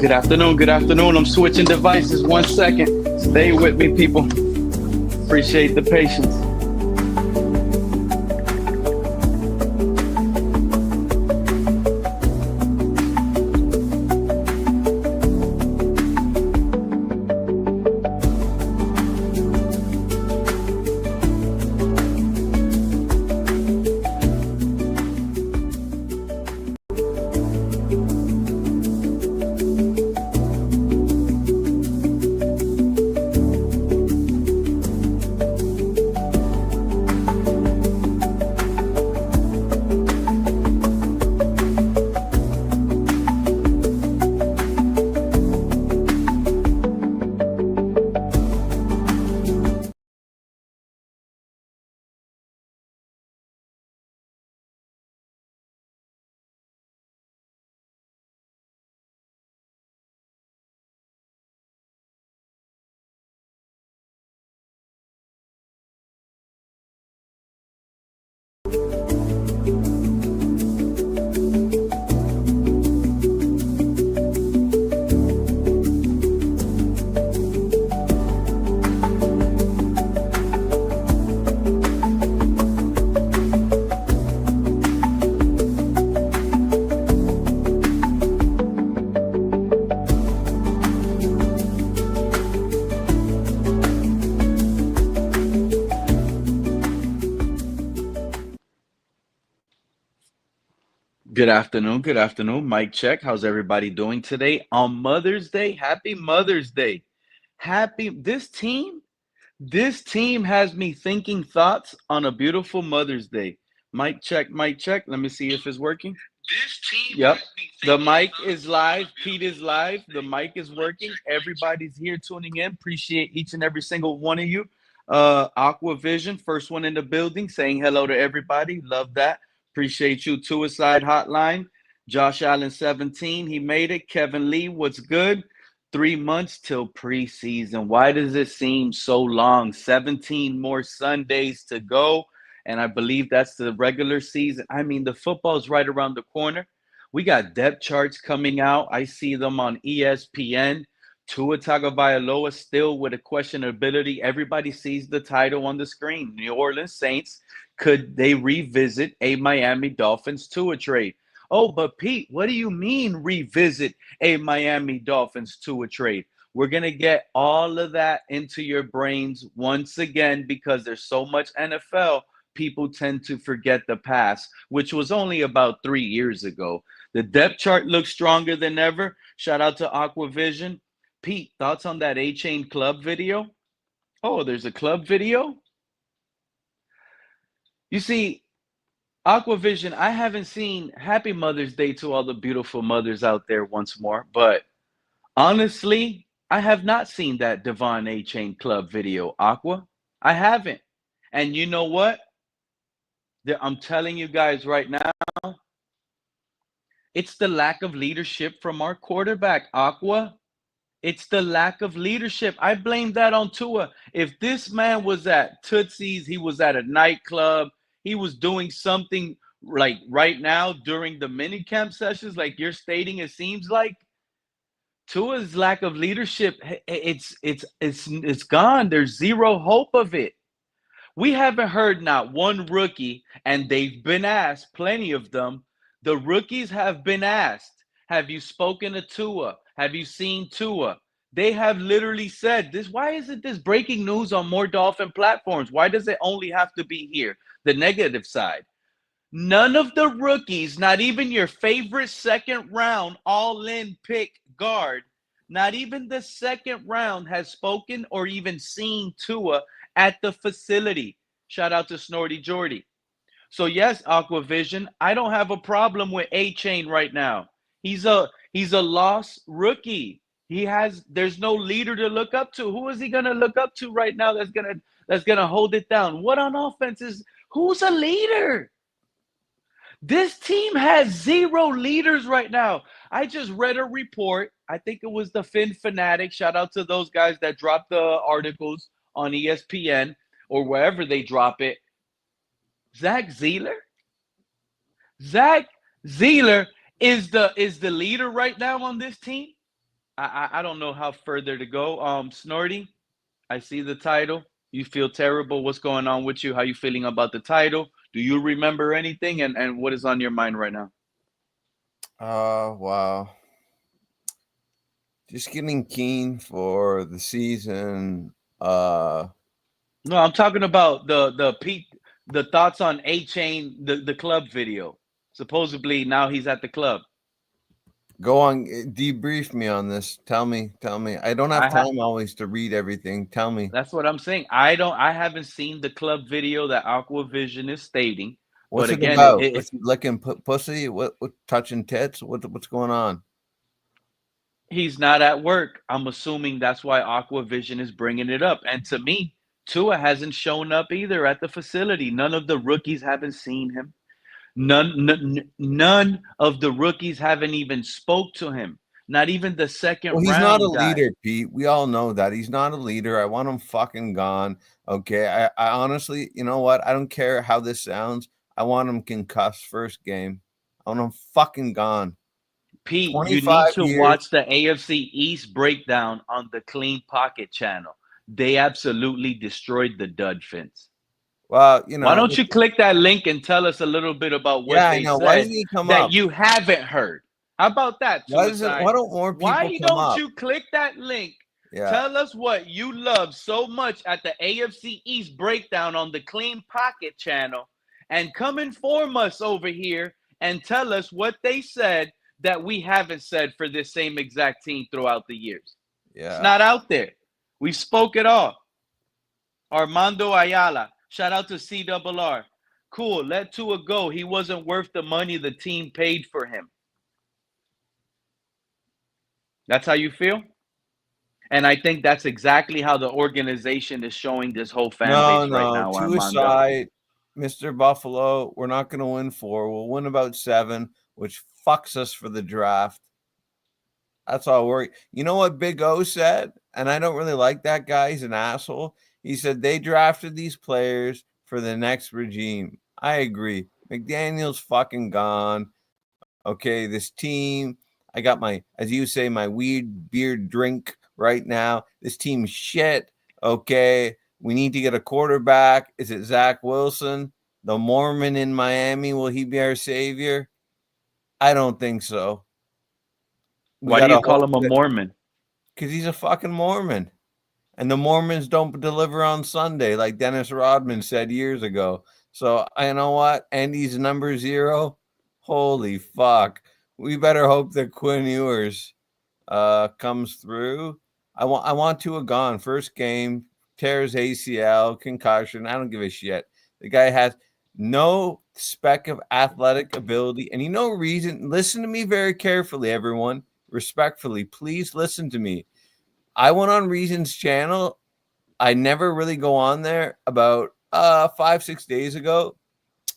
Good afternoon. Good afternoon. I'm switching devices 1 second. Stay with me, people. Appreciate the patience. Good afternoon. Good afternoon. Mic check. How's everybody doing today on Mother's Day? Happy Mother's Day. This team has me thinking thoughts on a beautiful Mother's Day. Mic check. Mic check. Let me see if it's working. Yep. The mic is live. Pete is live. The mic is working. Everybody's here tuning in. Appreciate each and every single one of you. Aqua Vision, first one in the building, saying hello to everybody. Love that. Appreciate you. Suicide Hotline. Josh Allen 17. He made it. Kevin Lee, what's good? 3 months till preseason. Why does it seem so long? 17 more Sundays to go. And I believe that's the regular season. I mean, the football's right around the corner. We got depth charts coming out. I see them on ESPN. Tua Tagovailoa still with a questionability. Everybody sees the title on the screen. New Orleans Saints. Could they revisit a Miami Dolphins Tua trade? Oh, but Pete, what do you mean revisit a Miami Dolphins Tua trade? We're going to get all of that into your brains once again because there's so much NFL. People tend to forget the past, which was only about 3 years ago. The depth chart looks stronger than ever. Shout out to Aquavision. Pete, thoughts on that A-Chain Club video? Oh, there's a club video? You see, Aquavision, I haven't seen Happy Mother's Day to all the beautiful mothers out there once more, but honestly, I have not seen that Devon A-Chain Club video, Aqua. I haven't. And you know what? I'm telling you guys right now, it's the lack of leadership from our quarterback, Aqua. It's the lack of leadership. I blame that on Tua. If this man was at Tootsie's, he was at a nightclub, he was doing something like right now during the mini camp sessions, like you're stating, it seems like Tua's lack of leadership, it's gone. There's zero hope of it. We haven't heard not one rookie, and they've been asked, plenty of them. The rookies have been asked, have you spoken to Tua? Have you seen Tua? They have literally said this. Why isn't this breaking news on more Dolphin platforms? Why does it only have to be here? The negative side. None of the rookies, not even your favorite second round all-in pick guard, not even the second round has spoken or even seen Tua at the facility. Shout out to Snorty Jordy. So yes, Aquavision, I don't have a problem with A-Chain right now. He's a lost rookie. There's no leader to look up to. Who is he gonna look up to right now that's gonna hold it down? What on offense who's a leader? This team has zero leaders right now. I just read a report. I think it was the Fin Fanatic. Shout out to those guys that drop the articles on ESPN or wherever they drop it. Zach Zeeler is the leader right now on this team. I don't know how further to go. Snorty, I see the title. You feel terrible. What's going on with you? How you feeling about the title? Do you remember anything? And what is on your mind right now? Wow. Just getting keen for the season. No, I'm talking about the thoughts on A Chain, the club video. Supposedly now he's at the club. Go on, debrief me on this. Tell me. I don't have I ha- time always to read everything. Tell me. that's what I'm saying. I haven't seen the club video that Aquavision is stating, but What's it again, about? What's he licking pussy? What touching tits? What's going on? he's not at work. I'm assuming that's why Aquavision is bringing it up. And to me, Tua hasn't shown up either at the facility. None of the rookies haven't seen him. None of the rookies haven't even spoke to him. Not even the second Well, he's not a round guy. leader, Pete. We all know that he's not a leader. I want him fucking gone. Okay. I honestly, you know what? I don't care how this sounds. I want him concussed first game. I want him fucking gone. Pete, you 25 need to years. watch the AFC East breakdown on the Clean Pocket channel. They absolutely destroyed the Dolphins. Well, Why don't you click that link and tell us a little bit about what yeah, I they know. Why said doesn't he come that up? you haven't heard? How about that, Why Suicide? don't more people Why come don't up? you click that link? Yeah. Tell us what you love so much at the AFC East breakdown on the Clean Pocket channel and come inform us over here and tell us what they said that we haven't said for this same exact team throughout the years. It's Yeah. not out there. We spoke it all. Armando Ayala, shout out to CRR. Cool, let Tua go. He wasn't worth the money the team paid for him. That's how you feel? And I think that's exactly how the organization is showing this whole fan No, base right no. now, Two Armando. aside, Mr. Buffalo, we're not going to win 4. We'll win about 7, which fucks us for the draft. That's all worry. You know what Big O said? And I don't really like that guy. He's an asshole. He said they drafted these players for the next regime. I agree. McDaniel's fucking gone. Okay, this team, I got my, as you say, my weed beer drink right now. This team's shit. Okay, we need to get a quarterback. Is it Zach Wilson? The Mormon in Miami, will he be our savior? I don't think so. We Why do got you to call hope him a that Mormon? because he's a fucking Mormon. And the Mormons don't deliver on Sunday, like Dennis Rodman said years ago. So I know what? Andy's number 0. Holy fuck. We better hope that Quinn Ewers comes through. I want Tua gone. First game, tears ACL, concussion. I don't give a shit. The guy has no speck of athletic ability, and reason. Listen to me very carefully, everyone. Respectfully, please listen to me. I went on Reason's channel. I never really go on there about 5-6 days ago,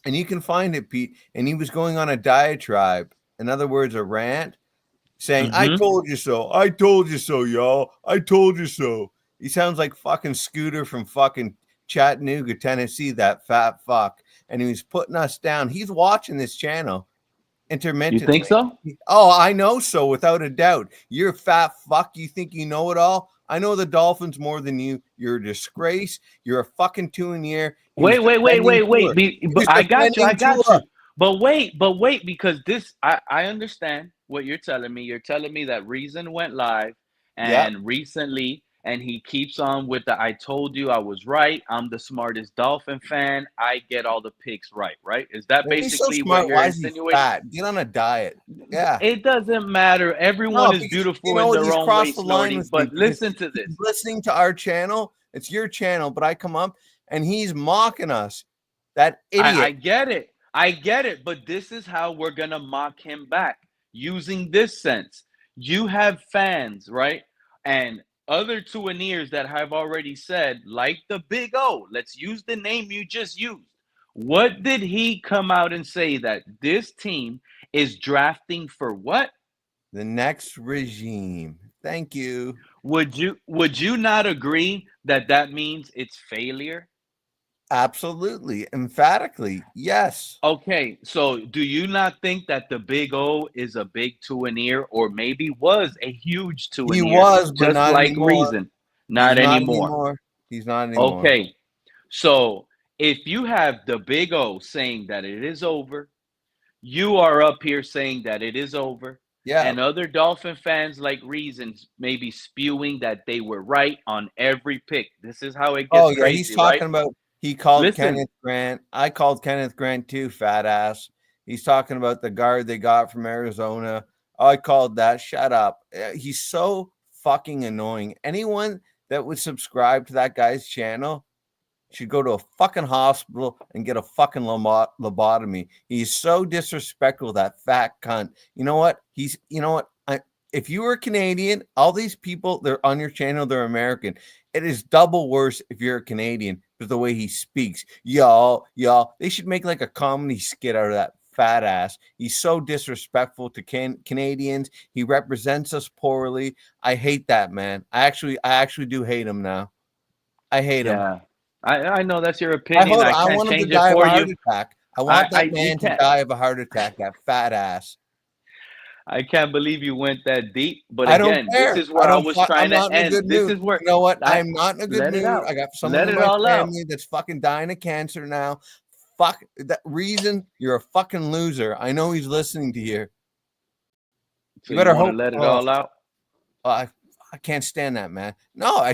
and you can find it, Pete. And he was going on a diatribe, in other words, a rant, saying, I Mm-hmm. told you so. I told you so, y'all. I told you so. He sounds like fucking Scooter from fucking Chattanooga, Tennessee, that fat fuck. And he was putting us down. He's watching this channel You think intermittently. so? Oh, I know so, without a doubt. You're a fat fuck. You think you know it all? I know the Dolphins more than you. You're a disgrace. You're a fucking 2-in-year. He was Wait, wait, wait, defending wait, Tua. wait. He But was I got you. I defending got you. Tua. But wait, because this, I understand what you're telling me. You're telling me that Reason went live Yep. and recently, and he keeps on with the I told you I was right. I'm the smartest Dolphin fan. I get all the picks right, right? Is that Well, he's so basically what smart. you're Why is he insinuating? fat? Get on a diet. Yeah. It doesn't matter. Everyone No, is because you beautiful know in what? their He's own way, crossed the line Snorty. with me But because listen to he's this. listening to our channel. It's your channel, but I come up and he's mocking us. That I idiot. get it. I get it. But this is how we're going to mock him back using this sense. You have fans, right? And other Tuaneers that have already said, like the Big O, let's use the name you just used. What did he come out and say that this team is drafting for what? The next regime. Thank you. Would you not agree that that means it's failure? Absolutely, emphatically, yes. Okay, so do you not think that the Big O is a big touneer, or maybe was a huge He touneer, was, but just not like anymore. Reason? He's Not not anymore. anymore. He's not anymore. Okay, so if you have the Big O saying that it is over, you are up here saying that it is over, Yeah. and other Dolphin fans like Reasons maybe spewing that they were right on every pick. This is how it Oh gets yeah, he's crazy, right? talking about he called Listen, Kenneth Grant. I called Kenneth Grant too, fat ass. He's talking about the guard they got from Arizona. I called that. Shut up. He's so fucking annoying. Anyone that would subscribe to that guy's channel should go to a fucking hospital and get a fucking lobotomy. He's so disrespectful, that fat cunt. You know what? You know what? If you were Canadian, all these people, they're on your channel, they're American. It is double worse if you're a Canadian because the way he speaks. Y'all, they should make like a comedy skit out of that fat ass. He's so disrespectful to Canadians. He represents us poorly. I hate that man. I actually do hate him now. I hate him. yeah, I know that's your opinion. I I can't want him to change it die of for a heart you. attack. I want that You man to can't. die of a heart attack, that fat ass. I can't believe you went that deep. But I don't again, this care. is where I was I'm trying to not in a end. good This mood. is where You know what? I I'm not in a good let it mood. out. I got someone Let in it my all out. family that's fucking dying of cancer now. Fuck that Reason. You're a fucking loser. I know he's listening to you. So You you better want to hope. let it all out? I can't stand that man. No,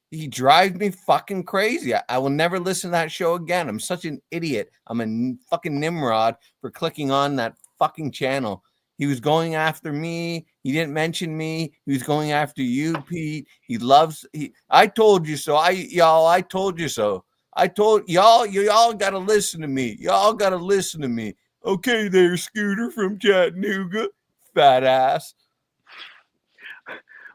he drives me fucking crazy. I will never listen to that show again. I'm such an idiot. I'm a fucking Nimrod for clicking on that fucking channel. He was going after me. He didn't mention me. He was going after you, Pete. I told you so. I told you so. I told y'all gotta listen to me. Y'all gotta listen to me. Okay there, Scooter from Chattanooga. Fat ass.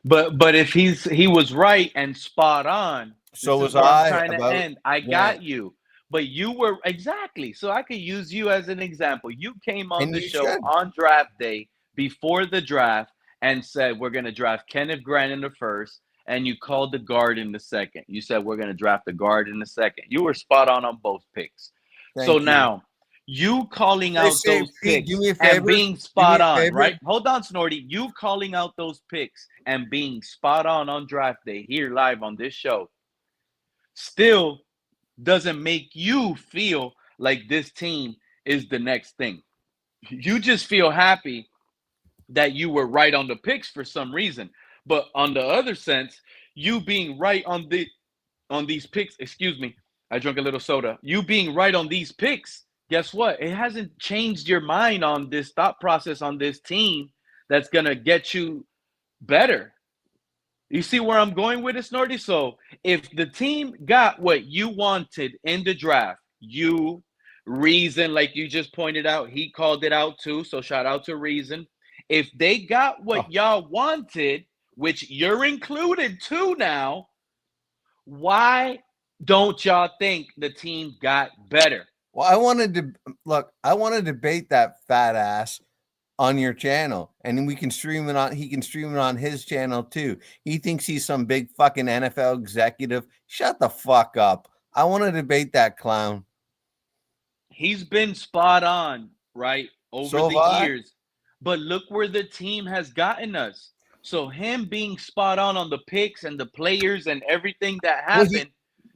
But if he was right and spot on, So this is was where I'm I trying to about end. I Grant. got you. But you were exactly. So I could use you as an example. You came on And the you show should. on draft day before the draft and said we're going to draft Kenneth Grant in the first, and you called the guard in the second. You said we're going to draft the guard in the second. You were spot on both picks. So Thank you. now you calling They out say, those Pete, do picks me a and favor. being Do me spot a on, favor. right? Hold on, Snorty. You calling out those picks and being spot on draft day here live on this show still doesn't make you feel like this team is the next thing. You just feel happy that you were right on the picks for some reason. But on the other sense, you being right on these picks, excuse me, I drank a little soda. You being right on these picks, guess what? It hasn't changed your mind on this thought process on this team that's gonna get you better. You see where I'm going with it, Snorty? So if the team got what you wanted in the draft, you, Reason, like you just pointed out, he called it out too. So shout out to Reason. If they got what Oh, y'all wanted, which you're included too now, why don't y'all think the team got better? well, I wanted to debate that fat ass on your channel, and we can stream it on. He can stream it on his channel too. He thinks he's some big fucking NFL executive. Shut the fuck up. I want to debate that clown. He's been spot on, right, over So have the I. years. But look where the team has gotten us. So him being spot on the picks and the players and everything that Well, happened,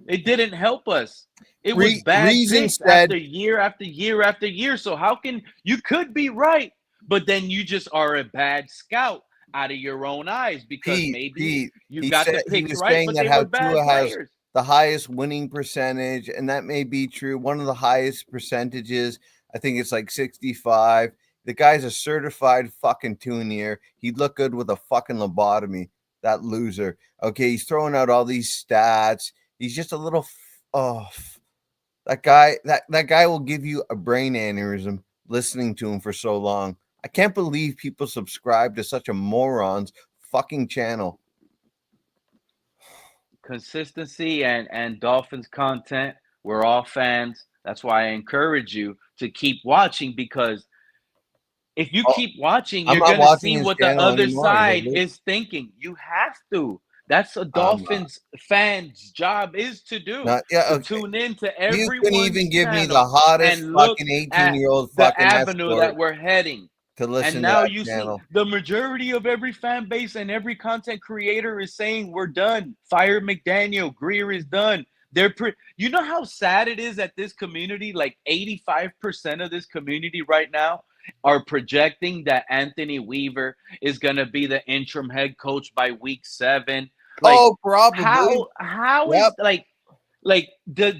it didn't help us. It was bad Reason picks said after year after year after year. So how can you could be right, but then you just are a bad scout out of your own eyes because maybe Pete. you He got the said he picks was right, saying but that they how were bad Tua has players. the highest winning percentage, and that may be true. One of the highest percentages, I think it's like 65. The guy's a certified fucking tuneer. He'd look good with a fucking lobotomy. That loser. Okay, he's throwing out all these stats. He's just a little. That guy. That guy will give you a brain aneurysm listening to him for so long. I can't believe people subscribe to such a moron's fucking channel. Consistency and Dolphins content. We're all fans. That's why I encourage you to keep watching because if you Oh, keep watching, I'm you're not gonna watching see his what the channel other anymore. side is thinking. You have to. That's a Um, Dolphins fan's job is to do, not, yeah, to okay. tune in to You can even everyone's give me the channel hottest and look fucking at 18-year-old the fucking avenue escort that we're heading. to And listen to now that you see channel. the majority of every fan base and every content creator is saying we're done. Fire McDaniel. Greer is done. You know how sad it is that this community, like 85% of this community right now, are projecting that Anthony Weaver is going to be the interim head coach by week 7. Like, Oh, probably. how Yep. is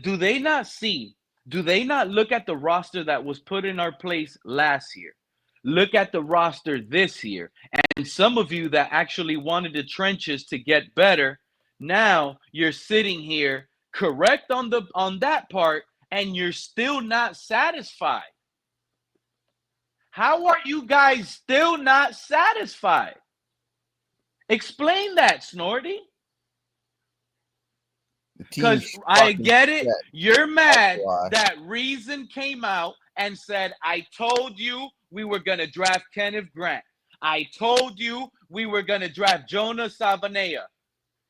do they not see? Do they not look at the roster that was put in our place last year? Look at the roster this year. And some of you that actually wanted the trenches to get better, now you're sitting here correct on that part and you're still not satisfied. How are you guys still not satisfied? Explain that, Snorty. Because I get it. You're mad that Reason came out and said, I told you we were going to draft Kenneth Grant. I told you we were going to draft Jonah Savanea.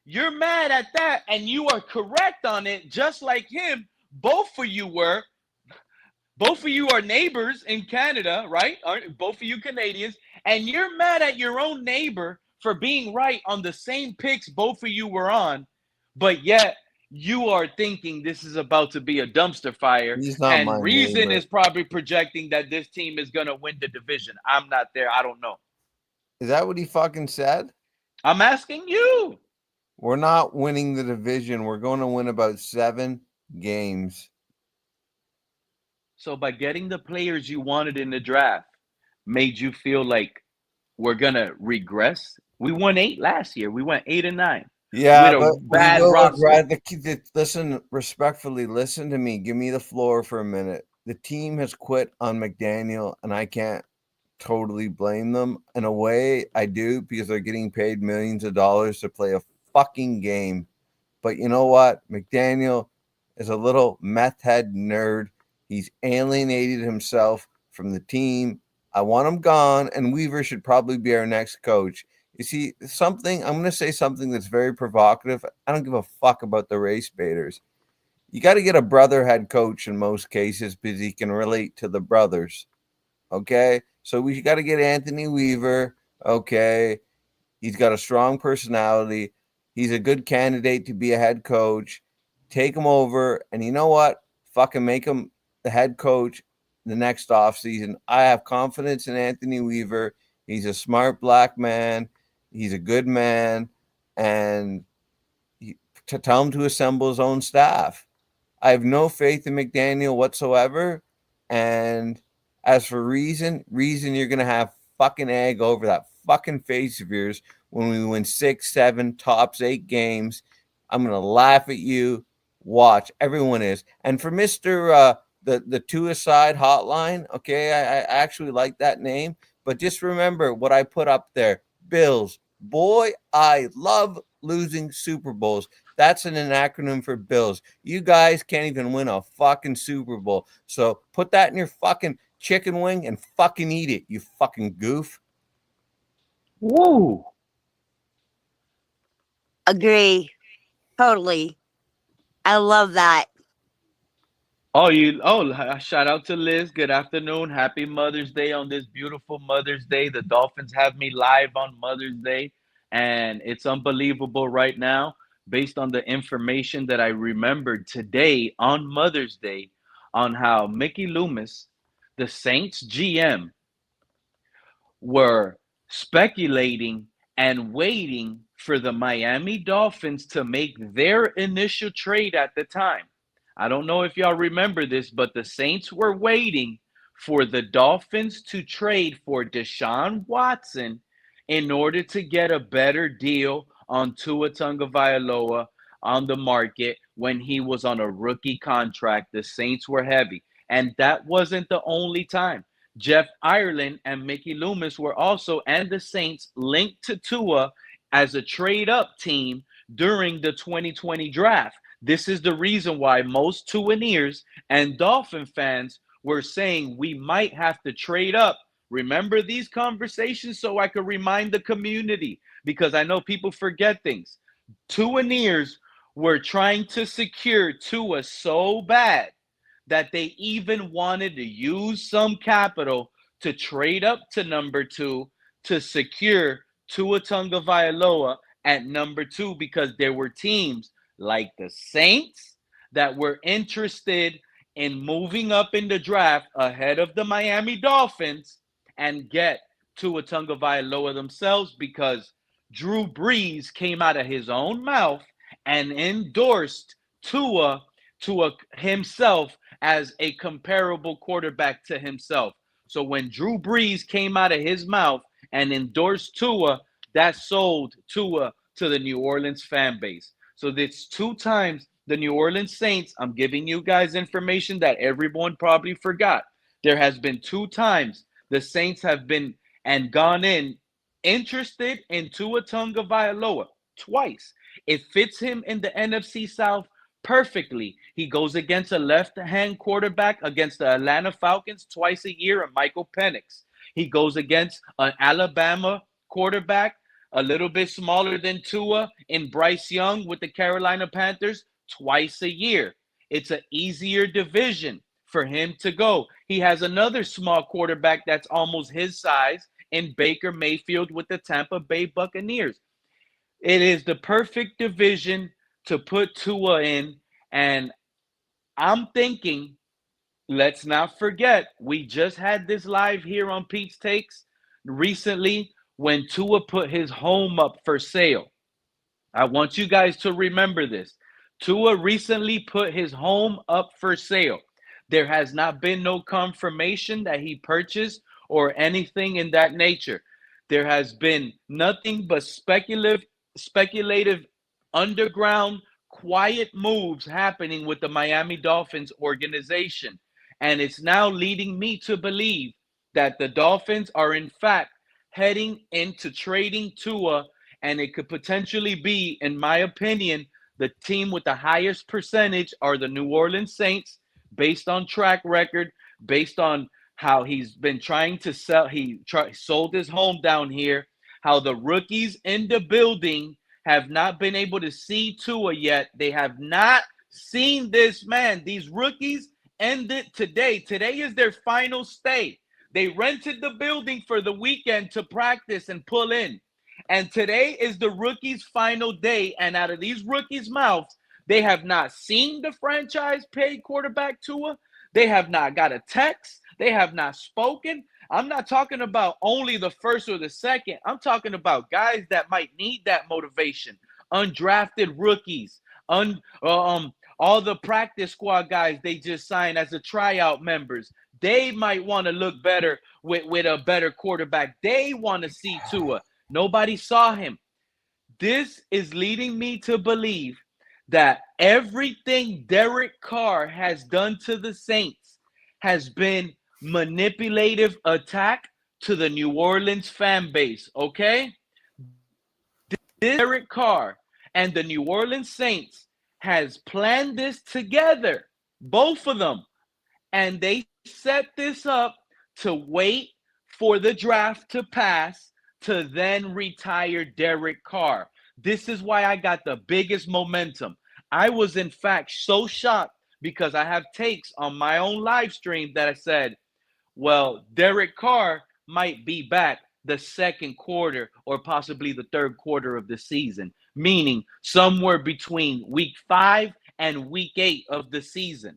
You're mad at that, and you are correct on it, just like him. Both of you were. Both of you are neighbors in Canada, right? Both of you Canadians, and you're mad at your own neighbor for being right on the same picks both of you were on, but yet you are thinking this is about to be a dumpster fire. He's not And my Reason neighbor. is probably projecting that this team is going to win the division. I'm not there. I don't know. Is that what he fucking said? I'm asking you. We're not winning the division. We're going to win about 7 games. So by getting the players you wanted in the draft, made you feel like we're going to regress? We won 8 last year. We went 8 and 9. Yeah, With a but we bad will roster. listen, respectfully, listen to me. Give me the floor for a minute. The team has quit on McDaniel, and I can't totally blame them. In a way, I do, because they're getting paid millions of dollars to play a fucking game. But you know what? McDaniel is a little meth head nerd. He's alienated himself from the team. I want him gone, and Weaver should probably be our next coach. You see, I'm going to say something that's very provocative. I don't give a fuck about the race baiters. You got to get a brother head coach in most cases because he can relate to the brothers. Okay? So we got to get Anthony Weaver. Okay? He's got a strong personality. He's a good candidate to be a head coach. Take him over, and you know what? Fucking make him the head coach the next offseason. I have confidence in Anthony Weaver. He's a smart black man. He's a good man, and to tell him to assemble his own staff. I have no faith in McDaniel whatsoever. And as for Reason, you're going to have fucking egg over that fucking face of yours when we win 6, 7, tops 8 games. I'm going to laugh at you. Watch. Everyone is. And for Mr. The Tua side hotline, okay, I actually like that name. But just remember what I put up there. Bills. Boy, I love losing Super Bowls. That's an acronym for Bills. You guys can't even win a fucking Super Bowl. So put that in your fucking chicken wing and fucking eat it, you fucking goof. Woo. Agree. Totally. I love that. Shout out to Liz. Good afternoon. Happy Mother's Day on this beautiful Mother's Day. The Dolphins have me live on Mother's Day, and it's unbelievable right now based on the information that I remembered today on Mother's Day on how Mickey Loomis, the Saints GM, were speculating and waiting for the Miami Dolphins to make their initial trade at the time. I don't know if y'all remember this, but the Saints were waiting for the Dolphins to trade for Deshaun Watson in order to get a better deal on Tua Tagovailoa on the market when he was on a rookie contract. The Saints were heavy, and that wasn't the only time. Jeff Ireland and Mickey Loomis were also, and the Saints, linked to Tua as a trade-up team during the 2020 draft. This is the reason why most Tuaneers and Dolphin fans were saying we might have to trade up. Remember these conversations so I could remind the community, because I know people forget things. Tuaneers were trying to secure Tua so bad that they even wanted to use some capital to trade up to number 2 to secure Tua Tagovailoa at number 2, because there were teams like the Saints that were interested in moving up in the draft ahead of the Miami Dolphins and get Tua Tagovailoa themselves, because Drew Brees came out of his own mouth and endorsed Tua himself as a comparable quarterback to himself. So when Drew Brees came out of his mouth and endorsed Tua, that sold Tua to the New Orleans fan base. So it's 2 times the New Orleans Saints. I'm giving you guys information that everyone probably forgot. There has been 2 times the Saints have been and gone in interested in Tua Tagovailoa twice. It fits him in the NFC South perfectly. He goes against a left-hand quarterback against the Atlanta Falcons twice a year, and Michael Penix. He goes against an Alabama quarterback a little bit smaller than Tua in Bryce Young with the Carolina Panthers twice a year. It's an easier division for him to go. He has another small quarterback that's almost his size in Baker Mayfield with the Tampa Bay Buccaneers. It is the perfect division to put Tua in, and I'm thinking, let's not forget, we just had this live here on Pete's Takes recently when Tua put his home up for sale. I want you guys to remember this. Tua recently put his home up for sale. There has not been no confirmation that he purchased or anything in that nature. There has been nothing but speculative underground, quiet moves happening with the Miami Dolphins organization. And it's now leading me to believe that the Dolphins are in fact heading into trading Tua, and it could potentially be, in my opinion, the team with the highest percentage are the New Orleans Saints, based on track record, based on how he's been trying to sell. He sold his home down here, how the rookies in the building have not been able to see Tua yet. They have not seen this man. These rookies ended today. Today is their final stay. They rented the building for the weekend to practice and pull in. And today is the rookies' final day. And out of these rookies' mouths, they have not seen the franchise paid quarterback Tua. They have not got a text. They have not spoken. I'm not talking about only the first or the second. I'm talking about guys that might need that motivation. Undrafted rookies, all the practice squad guys they just signed as a tryout members. They might want to look better with a better quarterback. They want to see Tua. Nobody saw him. This is leading me to believe that everything Dereck Carr has done to the Saints has been manipulative attack to the New Orleans fan base, okay? Dereck Carr and the New Orleans Saints has planned this together, both of them, and they set this up to wait for the draft to pass to then retire Dereck Carr. This is why I got the biggest momentum. I was, in fact, so shocked because I have takes on my own live stream that I said, well, Dereck Carr might be back the second quarter or possibly the third quarter of the season, meaning somewhere between week 5 and week 8 of the season.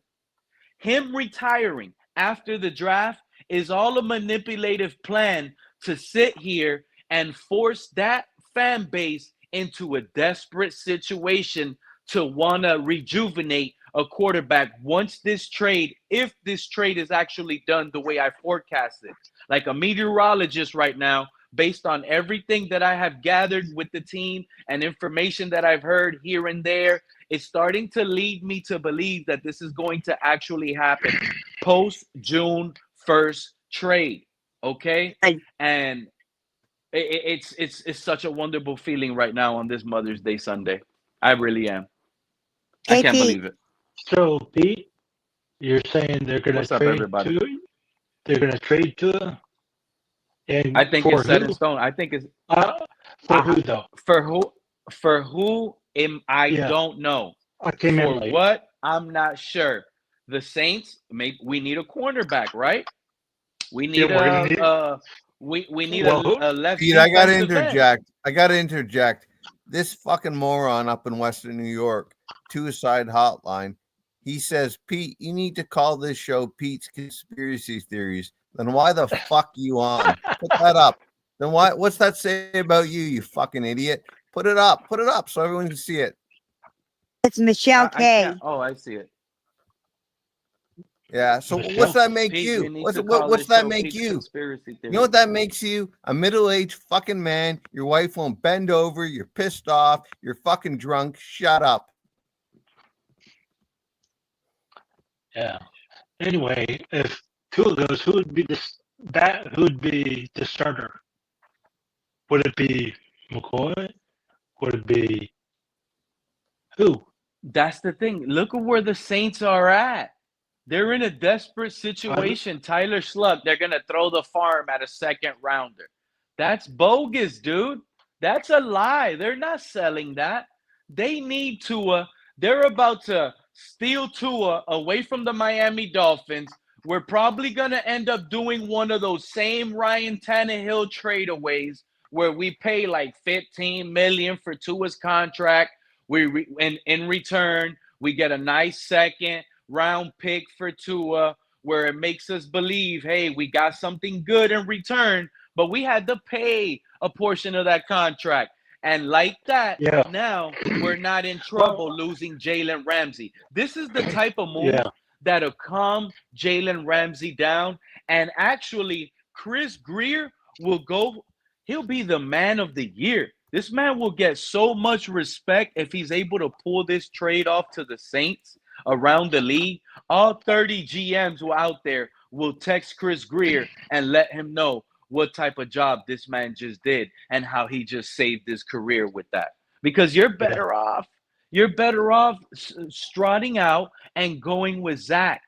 Him retiring after the draft is all a manipulative plan to sit here and force that fan base into a desperate situation to want to rejuvenate a quarterback once this trade, if this trade is actually done the way I forecasted. Like a meteorologist right now, based on everything that I have gathered with the team and information that I've heard here and there, it's starting to lead me to believe that this is going to actually happen post June 1st trade. Okay. And it's such a wonderful feeling right now on this Mother's Day Sunday. I really am. I can't believe it. So, Pete, you're saying they're going to trade Tua? They're going to trade Tua? And I think it's set in stone. I think it's for who though? For who I don't know. I came in For late. what? I'm not sure. The Saints, we need a cornerback, right? We need we need a left Pete, I gotta defensive interject. This fucking moron up in Western New York, Suicide Hotline, he says, Pete, you need to call this show Pete's Conspiracy Theories. Then why the fuck you on? Put that up. Then what's that say about you, you fucking idiot? Put it up so everyone can see it. It's Michelle K. I see it. Yeah. So what's that make Pete, you? need What's to call what's this that show make Pete's you? Conspiracy You know what that makes you? A middle-aged fucking man. Your wife won't bend over. You're pissed off. You're fucking drunk. Shut up. Yeah. Anyway, if Tua goes, who would be the starter? Would it be McCoy? Would it be who? That's the thing. Look at where the Saints are at. They're in a desperate situation. Tyler Schluck, they're going to throw the farm at a second rounder. That's bogus, dude. That's a lie. They're not selling that. They need Tua. They're about to steal Tua away from the Miami Dolphins. We're probably going to end up doing one of those same Ryan Tannehill tradeaways where we pay like $15 million for Tua's contract. In return, we get a nice second round pick for Tua, where it makes us believe, hey, we got something good in return, but we had to pay a portion of that contract. And like that, now we're not in trouble losing Jalen Ramsey. This is the type of move that'll calm Jalen Ramsey down. And actually, Chris Greer he'll be the man of the year. This man will get so much respect if he's able to pull this trade off to the Saints around the league. All 30 GMs who are out there will text Chris Greer and let him know what type of job this man just did and how he just saved his career with that. Because you're better off. You're better off strutting out and going with Zach.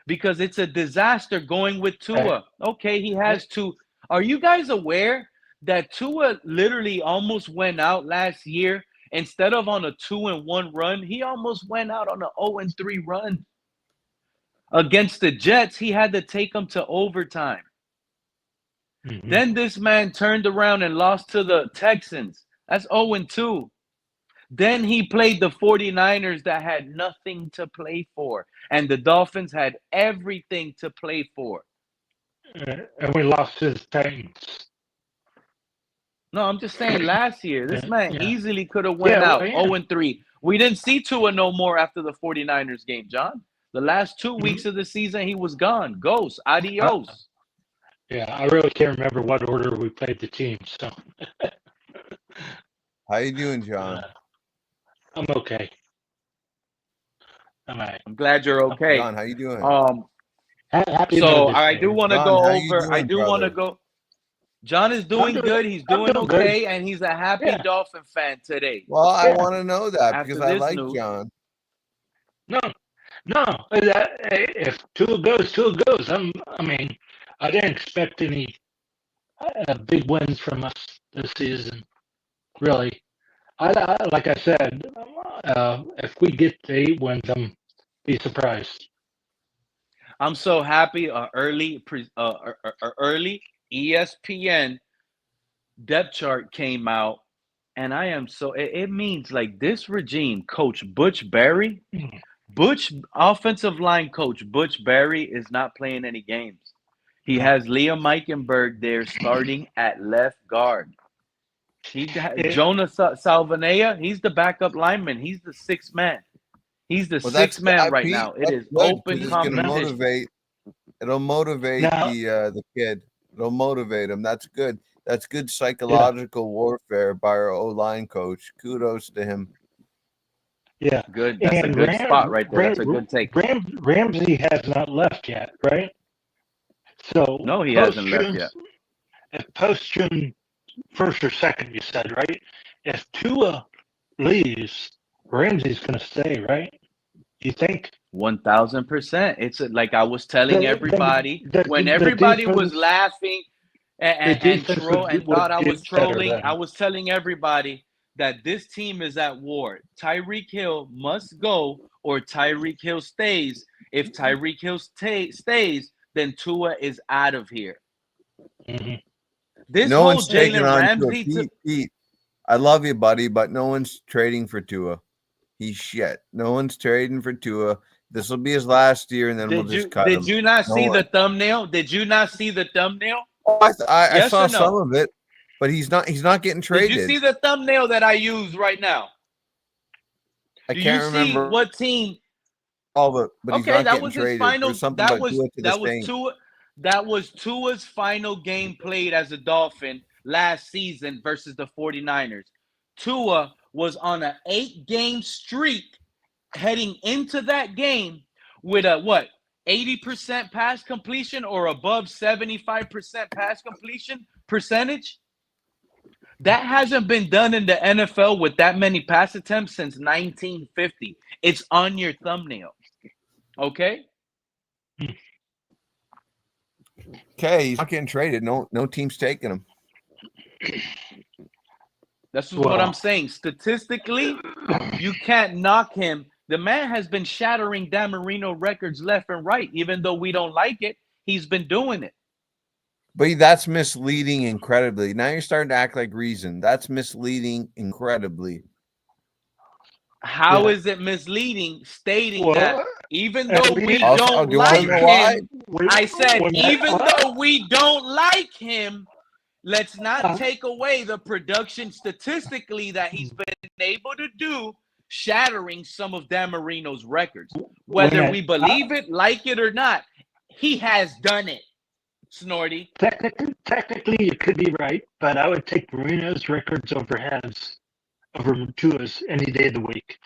Because it's a disaster going with Tua. Okay, he has two. Are you guys aware that Tua literally almost went out last year? Instead of on a 2-1 run, he almost went out on an 0-3 run. Against the Jets, he had to take them to overtime. Mm-hmm. Then this man turned around and lost to the Texans. That's 0-2. Then he played the 49ers that had nothing to play for. And the Dolphins had everything to play for. And we lost to the Titans. No, I'm just saying last year, this man easily could have went out 0-3. We didn't see Tua no more after the 49ers game, John. The last 2 weeks of the season, he was gone. Ghost. Adios. I really can't remember what order we played the teams. So. How you doing, John? I'm okay. All right. I'm glad you're okay. John, how you doing? I do want to go over. I do want to go. John is doing good. He's doing okay, and he's a happy Dolphin fan today. Well, I want to know that because I like John. No. If Tua goes, Tua goes. I mean, I didn't expect any big wins from us this season. Really, like I said, if we get to 8 wins, I'm be surprised. I'm so happy. Early ESPN depth chart came out, and I am so it means like this regime, Coach Butch Barry, offensive line coach Butch Barry is not playing any games. He has Liam Eichenberg there starting at left guard. Jonas Salvanea, he's the backup lineman. He's the sixth man. He's the sixth man right now. It is open competition. It'll motivate the kid. It'll motivate him. That's good. That's good psychological warfare by our O-line coach. Kudos to him. Yeah. Good. That's a good spot right there. That's a good take. Ramsey has not left yet, right? So no, he hasn't left yet. If post-June 1st or 2nd, you said, right? If Tua leaves, Ramsey's going to stay, right? You think? 1,000%. It's like I was telling everybody when everybody was laughing and thought I was trolling. I was telling everybody that this team is at war. Tyreek Hill must go or Tyreek Hill stays. If Tyreek Hill stays, then Tua is out of here. Mm-hmm. This No whole one's taking Jalen on Ramsey Tua. Pete, I love you, buddy, but no one's trading for Tua. He's shit. No one's trading for Tua. This will be his last year, and then we'll just cut him. Did you not No see one. the thumbnail? Did you not see the thumbnail? Oh, I Yes saw or no? some of it, but he's not getting traded. Did you see the thumbnail that I use right now? I Do can't you remember see what team? all of it, but he's Okay, not that getting was his traded. final. There's something That about was Tua to the that was Saints. Tua. That was Tua's final game played as a Dolphin last season versus the 49ers. Tua was on an 8-game streak heading into that game with a 80% pass completion or above 75% pass completion percentage. That hasn't been done in the NFL with that many pass attempts since 1950. It's on your thumbnail. Okay? Okay, he's not getting traded. No team's taking him. That's what I'm saying. Statistically, you can't knock him. The man has been shattering Dan Marino records left and right. Even though we don't like it, he's been doing it. But that's misleading incredibly. Now you're starting to act like reason. That's misleading incredibly. How is it misleading stating that even though we Also, don't do you wanna like know why? him, I said even though we don't like him, let's not take away the production statistically that he's been able to do, shattering some of Dan Marino's records. Whether we believe it, like it or not, he has done it. Snorty. Technically, you could be right, but I would take Marino's records over Tua's any day of the week.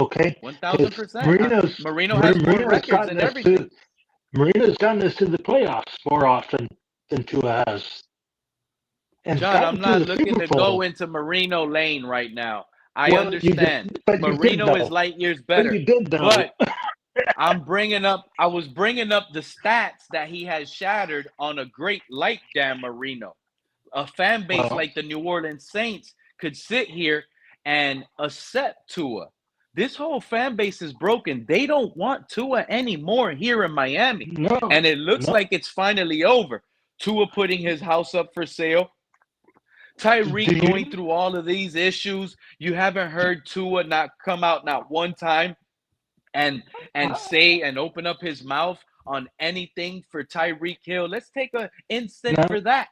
Okay? 1,000%. Marino has more records than everything. Marino's done this to the playoffs more often than Tua has. And John, I'm not looking to go into Marino lane right now. I understand. Marino is light years better. But you did, though. But I was bringing up the stats that he has shattered on a great like Dan Marino. A fan base like the New Orleans Saints could sit here and accept Tua. This whole fan base is broken. They don't want Tua anymore here in Miami. No, and it looks like it's finally over. Tua putting his house up for sale. Tyreek going through all of these issues. You haven't heard Tua not come out not one time and say and open up his mouth on anything for Tyreek Hill. Let's take an instant for that.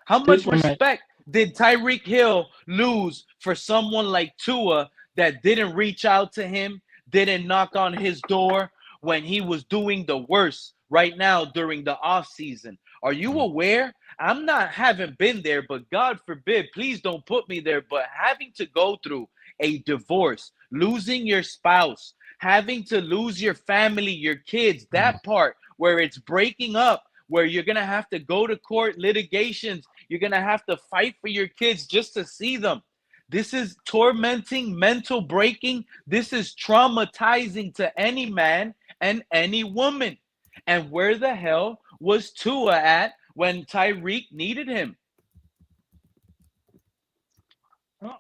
How much respect did Tyreek Hill lose for someone like Tua that didn't reach out to him, didn't knock on his door when he was doing the worst right now during the offseason? Are you aware? Haven't been there, but God forbid, please don't put me there, but having to go through a divorce, losing your spouse, having to lose your family, your kids, that part where it's breaking up, where you're going to have to go to court, litigations, you're going to have to fight for your kids just to see them. This is tormenting, mental breaking. This is traumatizing to any man and any woman. And where the hell was Tua at when Tyreek needed him?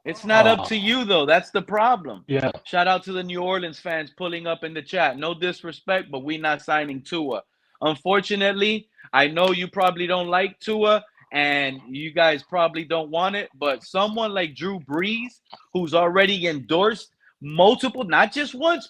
It's not up to you, though. That's the problem. Yeah. Shout out to the New Orleans fans pulling up in the chat. No disrespect, but we not signing Tua. Unfortunately, I know you probably don't like Tua, and you guys probably don't want it, but someone like Drew Brees, who's already endorsed multiple, not just once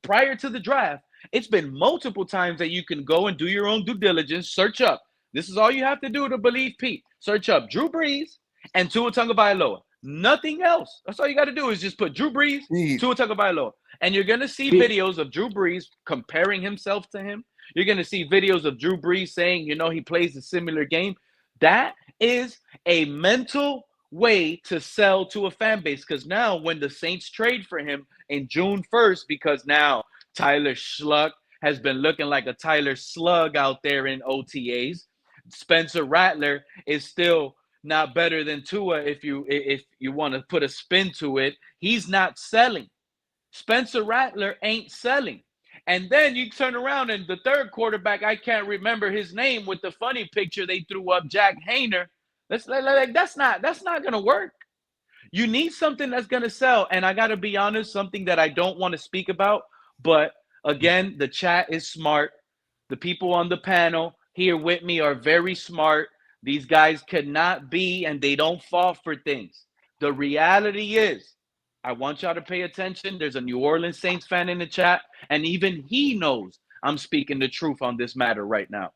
prior to the draft, it's been multiple times that you can go and do your own due diligence, search up. This is all you have to do to believe Pete. Search up Drew Brees and Tua Tagovailoa. Nothing else. That's all you got to do is just put Drew Brees, Tua Tagovailoa. And you're going to see videos of Drew Brees comparing himself to him. You're going to see videos of Drew Brees saying, he plays a similar game. That is a mental way to sell to a fan base, because now when the Saints trade for him in June 1st, because now Tyler Schluck has been looking like a Tyler Slug out there in OTAs. Spencer Rattler is still not better than Tua if you want to put a spin to it. He's not selling. Spencer Rattler ain't selling. And then you turn around and the third quarterback, I can't remember his name, with the funny picture they threw up, Jack Hayner. That's not going to work. You need something that's going to sell. And I got to be honest, something that I don't want to speak about. But again, the chat is smart. The people on the panel here with me are very smart. These guys cannot be, and they don't fall for things. The reality is, I want y'all to pay attention. There's a New Orleans Saints fan in the chat, and even he knows I'm speaking the truth on this matter right now.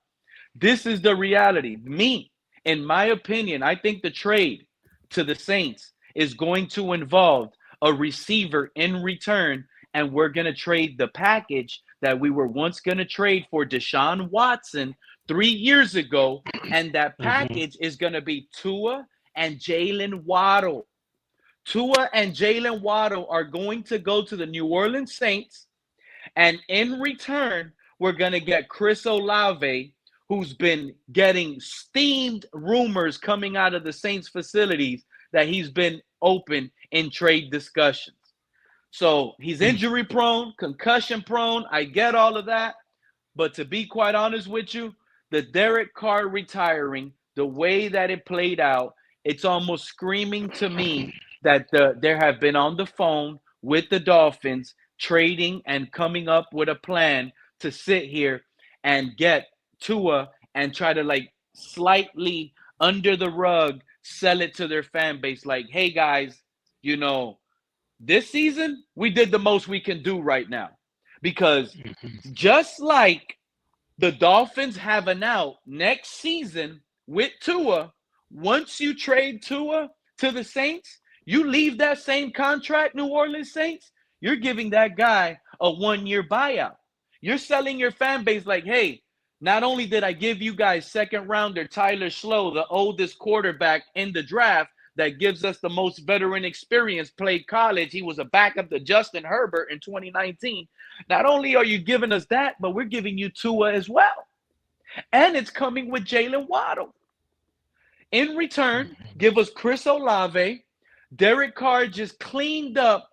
This is the reality. Me, in my opinion, I think the trade to the Saints is going to involve a receiver in return, and we're going to trade the package that we were once going to trade for Deshaun Watson 3 years ago, and that package is going to be Tua and Jalen Waddle. Tua and Jalen Waddle are going to go to the New Orleans Saints, and in return, we're going to get Chris Olave, who's been getting steamed rumors coming out of the Saints facilities that he's been open in trade discussions. So he's injury prone, concussion prone. I get all of that. But to be quite honest with you, the Dereck Carr retiring, the way that it played out, it's almost screaming to me that there have been on the phone with the Dolphins trading and coming up with a plan to sit here and get Tua and try to like slightly under the rug sell it to their fan base like, hey guys, you know, this season we did the most we can do right now. Because just like the Dolphins have an out next season with Tua, once you trade Tua to the Saints, you leave that same contract, New Orleans Saints, you're giving that guy a 1-year buyout. You're selling your fan base like, hey, not only did I give you guys second rounder Tyler Schlow, the oldest quarterback in the draft that gives us the most veteran experience, played college. He was a backup to Justin Herbert in 2019. Not only are you giving us that, but we're giving you Tua as well. And it's coming with Jalen Waddle. In return, give us Chris Olave. Dereck Carr just cleaned up.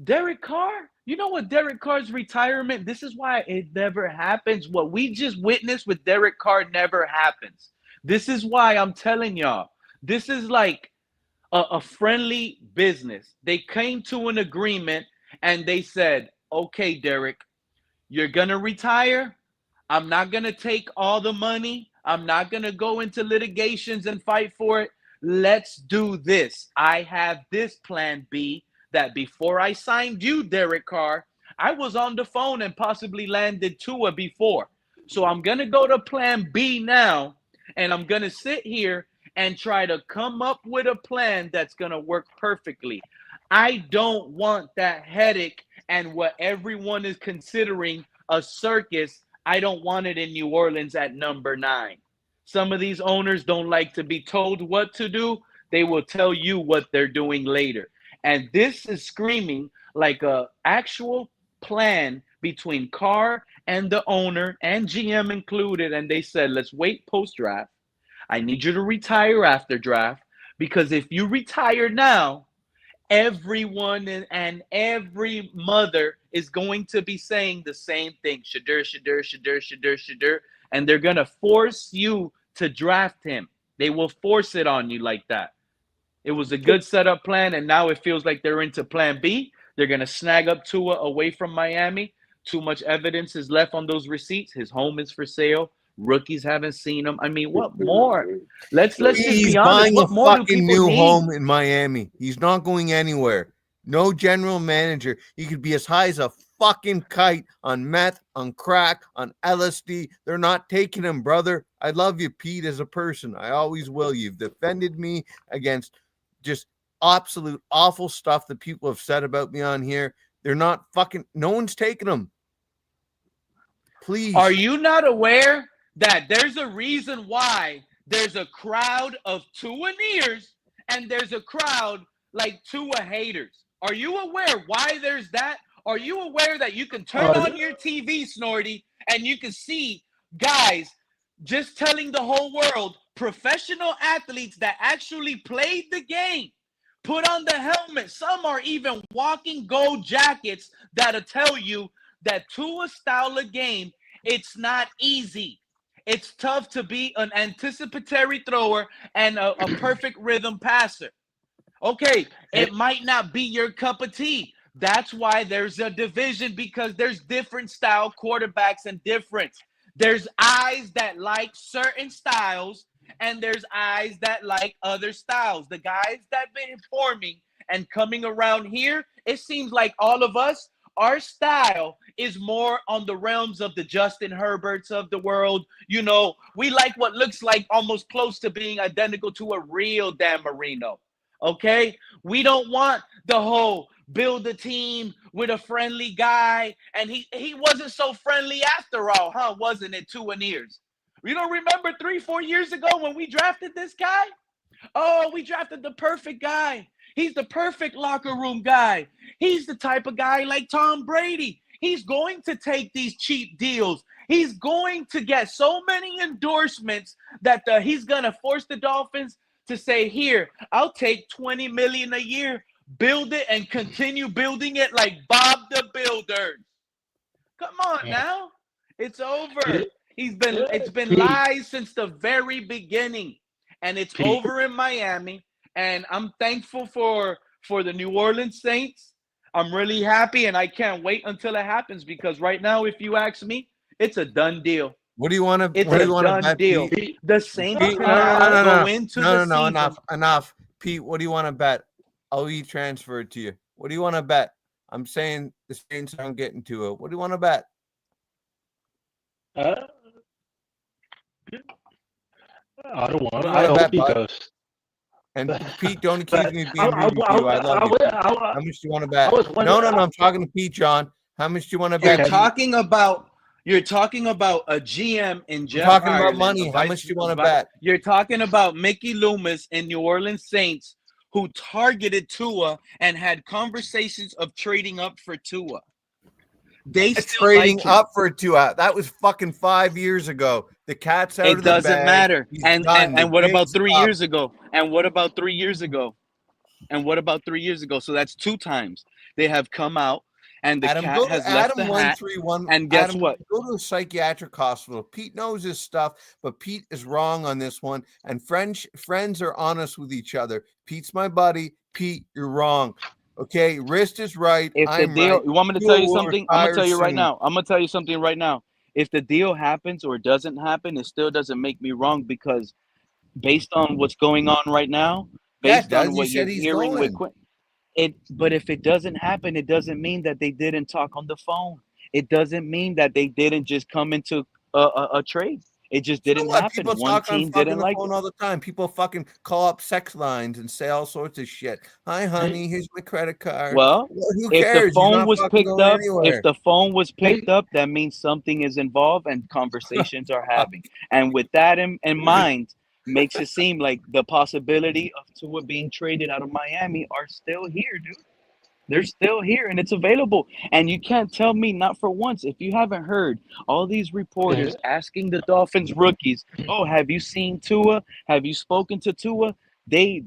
Dereck Carr? You know what, Dereck Carr's retirement, this is why it never happens. What we just witnessed with Dereck Carr never happens. This is why I'm telling y'all, this is like a friendly business. They came to an agreement and they said, okay, Dereck, you're going to retire. I'm not going to take all the money. I'm not going to go into litigations and fight for it. Let's do this. I have this plan B. That before I signed you, Dereck Carr, I was on the phone and possibly landed Tua before. So I'm going to go to plan B now, and I'm going to sit here and try to come up with a plan that's going to work perfectly. I don't want that headache and what everyone is considering a circus. I don't want it in New Orleans at number 9. Some of these owners don't like to be told what to do. They will tell you what they're doing later. And this is screaming like a actual plan between Carr and the owner and GM included. And they said, let's wait post-draft. I need you to retire after draft, because if you retire now, everyone and every mother is going to be saying the same thing. Shadur. And they're going to force you to draft him. They will force it on you like that. It was a good setup plan, and now it feels like they're into plan B. They're going to snag up Tua away from Miami. Too much evidence is left on those receipts. His home is for sale. Rookies haven't seen him. I mean, what more? Let's just be honest. What more do people need? He's buying a fucking new home in Miami. He's not going anywhere. No general manager. He could be as high as a fucking kite on meth, on crack, on LSD. They're not taking him, brother. I love you, Pete, as a person. I always will. You've defended me against just absolute awful stuff that people have said about me on here. They're not fucking, no one's taking them. Please. Are you not aware that there's a reason why there's a crowd of Tua-neers and there's a crowd like Tua haters? Are you aware why there's that? Are you aware that you can turn on your TV, Snorty, and you can see guys just telling the whole world, professional athletes that actually played the game, put on the helmet. Some are even walking gold jackets that'll tell you that Tua's style of game, it's not easy. It's tough to be an anticipatory thrower and a perfect rhythm passer. Okay, it might not be your cup of tea. That's why there's a division, because there's different style quarterbacks and difference. There's eyes that like certain styles, and there's eyes that like other styles. The guys that been forming and coming around here, it seems like all of us, our style is more on the realms of the Justin Herberts of the world. You know, we like what looks like almost close to being identical to a real Dan Marino. Okay, we don't want the whole build a team with a friendly guy, and he wasn't so friendly after all, huh? Wasn't it, Tua? You don't remember 3-4 years ago when we drafted this guy? Oh, we drafted the perfect guy. He's the perfect locker room guy. He's the type of guy like Tom Brady. He's going to take these cheap deals. He's going to get so many endorsements that he's going to force the Dolphins to say, here, I'll take $20 million a year, build it, and continue building it like Bob the Builder. Come on now. It's over. It's been lies since the very beginning. And it's over in Miami. And I'm thankful for the New Orleans Saints. I'm really happy, and I can't wait until it happens, because right now, if you ask me, it's a done deal. What do you want to? It's what do a you want to done bet, deal. Pete? The Saints Pete, cannot go into the season. Enough. Pete, what do you want to bet? I'll transfer it to you. What do you want to bet? I'm saying the Saints aren't getting to it. What do you want to bet? I don't want. I hope he goes. And Pete, don't accuse me of being rude to you. I love you. How much do you want to bet? No. I'm talking to Pete, John. How much do you want to bet? You're talking about a GM in Jeff talking Ireland, about money. How much do you want to bet? You're talking about Mickey Loomis in New Orleans Saints, who targeted Tua and had conversations of trading up for Tua. Trading up for Tua. That was fucking 5 years ago. The cat's out of the bag. It doesn't matter. And what about 3 up. years ago? And what about 3 years ago? And what about 3 years ago? So that's 2 times they have come out, and the cat has left the hat. 131. And guess what? Go to a psychiatric hospital. Pete knows his stuff, but Pete is wrong on this one. And friends are honest with each other. Pete's my buddy. Pete, you're wrong. Okay, wrist is right. If the deal, right. You want me to tell you something? I'm gonna tell you right now. I'm gonna tell you something right now. If the deal happens or doesn't happen, it still doesn't make me wrong, because based on what's going on right now, based on what you're hearing with but if it doesn't happen, it doesn't mean that they didn't talk on the phone. It doesn't mean that they didn't just come into a trade. It just didn't happen. People One team didn't like it all the time. People fucking call up sex lines and say all sorts of shit. Hi, honey, here's my credit card. Well, who cares? If the phone was picked up, that means something is involved and conversations are having. And with that in mind, makes it seem like the possibility of Tua being traded out of Miami are still here, dude. They're still here, and it's available. And you can't tell me not for once, if you haven't heard all these reporters asking the Dolphins rookies, oh, have you seen Tua? Have you spoken to Tua? They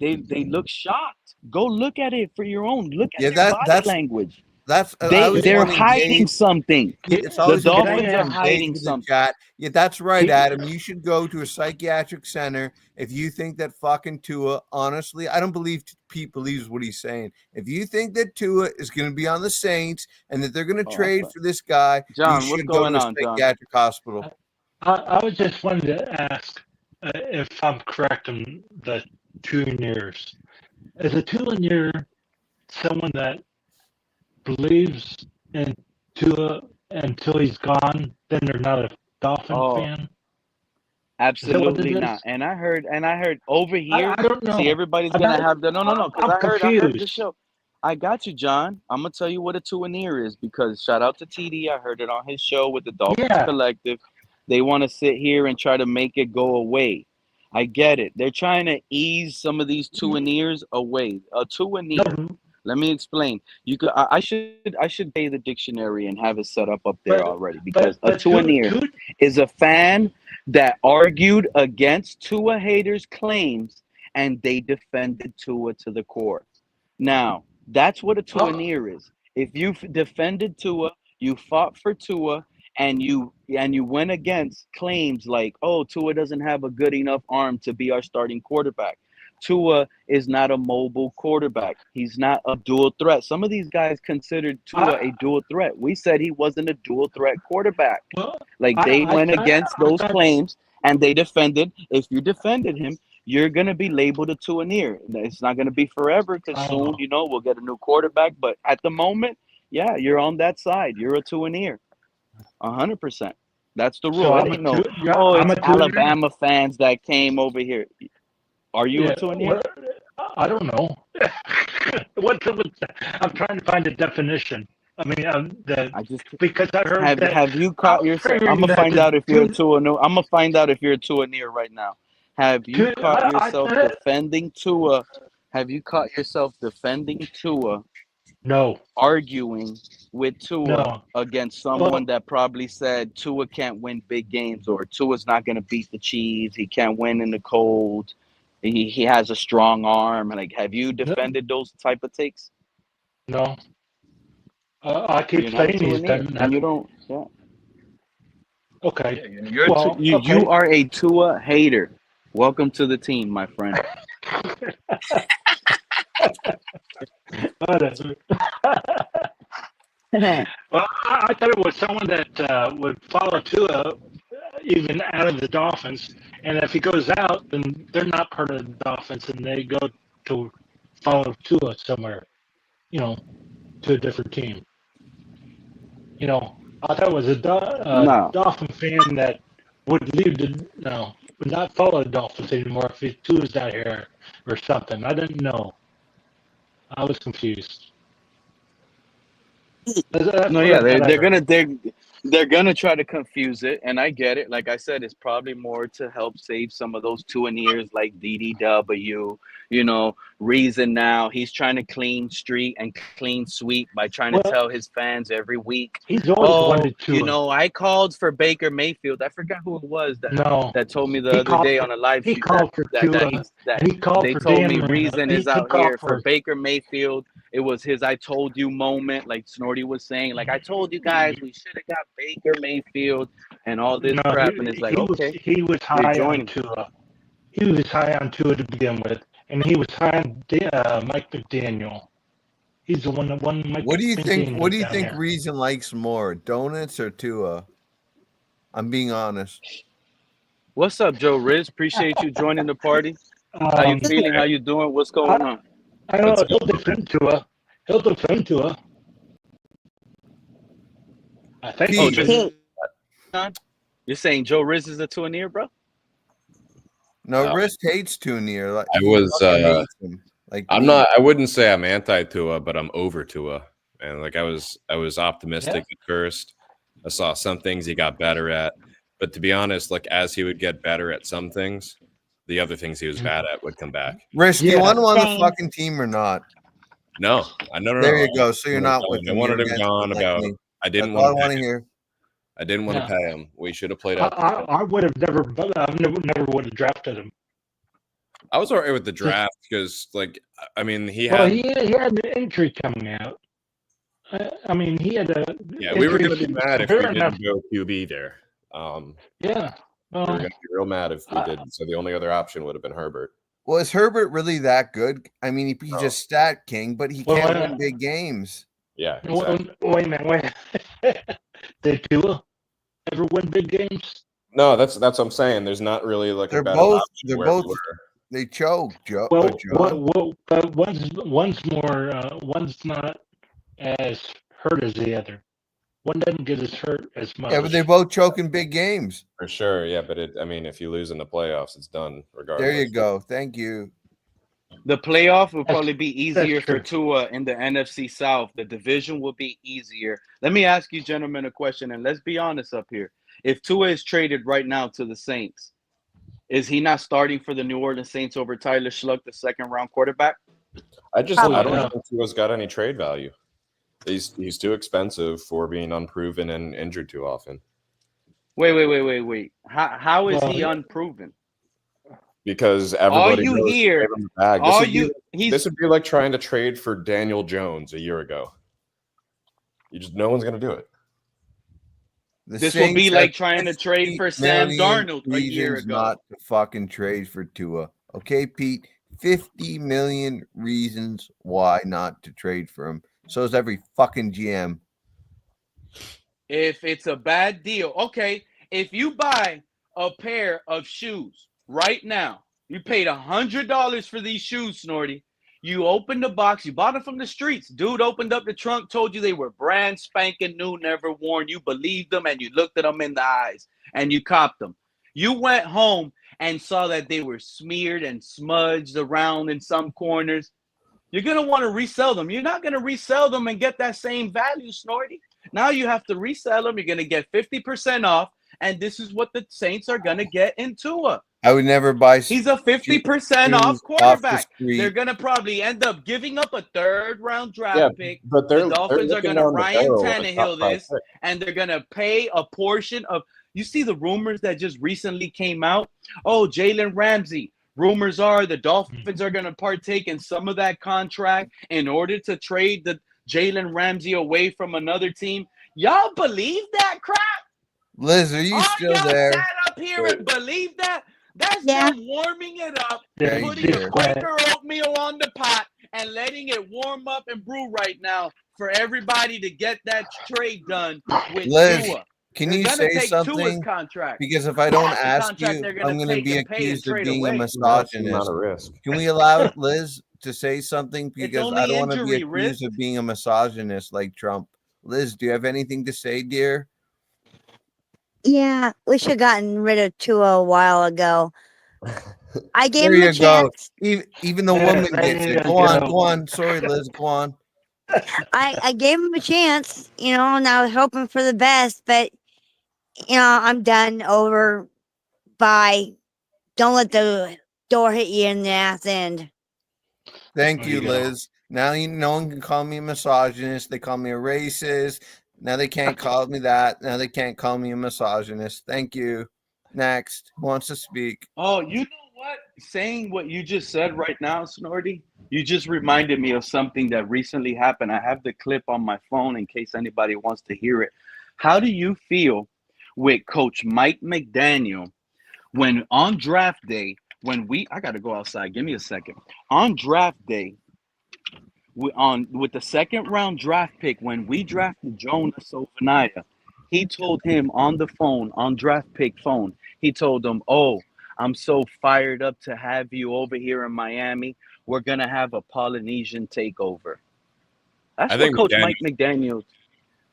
look shocked. Go look at it for your own. Look at their body language. They're hiding something. The Dolphins are hiding something. Yeah, that's right, Adam. You should go to a psychiatric center if you think that fucking Tua, honestly, I don't believe Pete believes what he's saying. If you think that Tua is going to be on the Saints and that they're going to trade for this guy, John, you should go to a psychiatric hospital. I was just wanted to ask if I'm correct on the 2 years. Is a 2 year someone that believes in Tua until he's gone, then they're not a Dolphin fan? Absolutely not. And I heard over here. I don't know. See, everybody's gonna have the no. Because I heard the show. I got you, John. I'm gonna tell you what a souvenir is, because shout out to TD. I heard it on his show with the Dolphins Collective. They want to sit here and try to make it go away. I get it. They're trying to ease some of these souvenirs away. A souvenir. Let me explain. You could. I should pay the dictionary and have it set up there already, because a souvenir is a fan that argued against Tua haters' claims and they defended Tua to the core. Now, that's what a souvenir is. If you defended Tua, you fought for Tua, and you went against claims like, oh, Tua doesn't have a good enough arm to be our starting quarterback. Tua is not a mobile quarterback. He's not a dual threat. Some of these guys considered Tua a dual threat. We said he wasn't a dual threat quarterback. Well, Like they went against I those thought, claims and they defended. If you defended him, you're gonna be labeled a Tua-neer. It's not gonna be forever because soon, we'll get a new quarterback. But at the moment, yeah, you're on that side. You're a Tua-neer, 100%. That's the so rule. It ain't no. yeah, Oh, I'm it's a Tua. Alabama fans that came over here. Are you Yeah, a Tua-neer? I don't know. I'm trying to find a definition. I mean, I just because I heard that. have you I caught was yourself? I'm figuring gonna that find the out if you're a Tua. No, I'm gonna find out if you're a Tua-neer right now. Have you caught I yourself defending Tua? Have you caught yourself defending Tua, no, arguing with Tua no. against Well, someone that probably said Tua can't win big games or Tua's not gonna beat the Chiefs. He can't win in the cold. He has a strong arm. Like, have you defended those type of takes? no. I keep You're not a saying he's Tua-neer, done and that. you don't. Yeah. Okay. You're Well, you okay. are a Tua hater. Welcome to the team, my friend. Whatever. Well, I thought it was someone that would follow Tua even out of the Dolphins, and if he goes out, then they're not part of the Dolphins, and they go to follow Tua somewhere, to a different team. I thought it was a No. Dolphin fan that would leave would not follow the Dolphins anymore if Tua's out here or something. I didn't know. I was confused. No, yeah, they're gonna try to confuse it, and I get it. Like I said, it's probably more to help save some of those Tua-neers like DDW. Reason now he's trying to clean street and clean sweep by trying to Well, tell his fans every week, he's always oh, wanted Tua. I called for Baker Mayfield. I forgot who it was No, that told me the he other called day for on a live he stream that called for Tua, that and he called they for told Dan me Marino. reason He is out called here for for Baker Mayfield. It was his "I told you" moment, like Snorty was saying, like I told you guys we should have got Baker Mayfield and all this no. crap, and it's like, okay, He was you're high on joining. Tua. He was high on Tua to begin with, and he was high on Mike McDaniel. He's the one that won Mike. What do you think? McDaniel What do you down think there. Reason likes more, donuts or Tua? I'm being honest. What's up, Joe Riz? Appreciate you joining the party. How you feeling? How you doing? What's going on? I don't know. He'll defend Tua. I think. Oh, Pete. you're saying Joe Riz is a Tua-neer, bro? No, Wrist hates Tua-neer. Like, I was. hates him. Like I'm me. not. I wouldn't say I'm anti-Tua, but I'm over Tua. And like I was optimistic at first. I saw some things he got better at, but to be honest, like as he would get better at some things, the other things he was bad at would come back. Wrist, do you want him on the Same. fucking team or not? No, I no. There you go. So you're not with I him. wanted You're him against gone. him like About me. I didn't That's all I want want to to pay him. hear. I didn't want to pay him. We should have played out. I would have never would have drafted him. I was all right with the draft because, like, I mean, he Well, had. he had an injury coming out. I mean, he had a. Yeah, we were going to be mad if we severe enough. didn't go QB there. Yeah. We were Well, going to be real mad if we did. So the only other option would have been Herbert. Well, is Herbert really that good? I mean, he's a stat king, but he can't win big games. Yeah. Exactly. wait a minute. Wait. Did Tua ever win big games? No, that's what I'm saying. There's not really like They're a better both. option They're where both. we were. They choke, Joe. Well, Joe. but one's more. One's not as hurt as the other. One doesn't get as hurt as much. Yeah, but they both choke in big games. For sure, yeah, but I mean, if you lose in the playoffs, it's done regardless. There you go. Thank you. The playoff will probably be easier that's for true. Tua in the NFC South. The division will be easier. Let me ask you, gentlemen, a question, and let's be honest up here. If Tua is traded right now to the Saints, is he not starting for the New Orleans Saints over Tyler Schluck, the second-round quarterback? I Probably don't not. think Tua's got any trade value. He's too expensive for being unproven and injured too often. Wait. How is he unproven? Because everybody All you knows hear- to give him the bag. All This would be like trying to trade for Daniel Jones a year ago. No one's going to do it. This will be like trying to trade for Sam Darnold a year ago. Not to fucking trade for Tua. Okay, Pete, 50 million reasons why not to trade for him. So is every fucking GM. If it's a bad deal, okay. If you buy a pair of shoes right now, you paid $100 for these shoes, Snorty. You opened the box, you bought them from the streets. Dude opened up the trunk, told you they were brand spanking new, never worn. You believed them and you looked at them in the eyes and you copped them. You went home and saw that they were smeared and smudged around in some corners. You're going to want to resell them. You're not going to resell them and get that same value, Snorty. Now you have to resell them. You're going to get 50% off, and this is what the Saints are going to get in Tua. I would never buy. He's a 50% off quarterback. They're going to probably end up giving up a third-round draft pick. But the Dolphins are going to Ryan Tannehill this, and they're going to pay a portion of – you see the rumors that just recently came out? Oh, Jalen Ramsey. Rumors are the Dolphins are going to partake in some of that contract in order to trade the Jalen Ramsey away from another team. Y'all believe that crap? Liz, are you still there? Sat up here and believe that? That's them warming it up, putting a Quaker oatmeal on the pot and letting it warm up and brew right now for everybody to get that trade done with Liz, Tua. Can you say something? Because if I don't ask you, I'm going to be accused of being a misogynist. Can we allow Liz to say something? Because I don't want to be accused of being a misogynist like Trump. Liz, do you have anything to say, dear? Yeah, we should have gotten rid of Tua a while ago. I gave him a chance. Even the woman gets it. Go on. Sorry, Liz, go on. I gave him a chance, and I was hoping for the best, but I'm done. Over. Bye. Don't let the door hit you in the ass end. Thank you, Liz. Now no one can call me a misogynist. They call me a racist. Now they can't call me that. Now they can't call me a misogynist. Thank you. Next. Who wants to speak? Oh, you know what? Saying what you just said right now, Snorty, you just reminded me of something that recently happened. I have the clip on my phone in case anybody wants to hear it. How do you feel with Coach Mike McDaniel when on draft day, I got to go outside. Give me a second. On draft day, with the second round draft pick, when we drafted Jonas Ovenaya, he told him on the phone, on draft pick phone, he told him, "Oh, I'm so fired up to have you over here in Miami. We're going to have a Polynesian takeover." That's what Coach Mike McDaniel.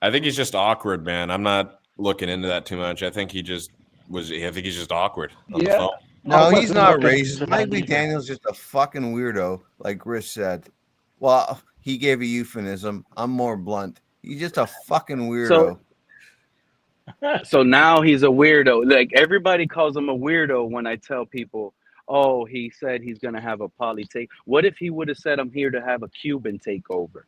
I think he's just awkward, man. I'm not looking into that too much. I think he just was. I think he's just awkward. Yeah. No, he's not racist. Mike McDaniel's just a fucking weirdo, like Rich said. Well, he gave a euphemism. I'm more blunt. He's just a fucking weirdo. So now he's a weirdo. Like everybody calls him a weirdo when I tell people, "Oh, he said he's gonna have a poly take." What if he would have said, "I'm here to have a Cuban takeover,"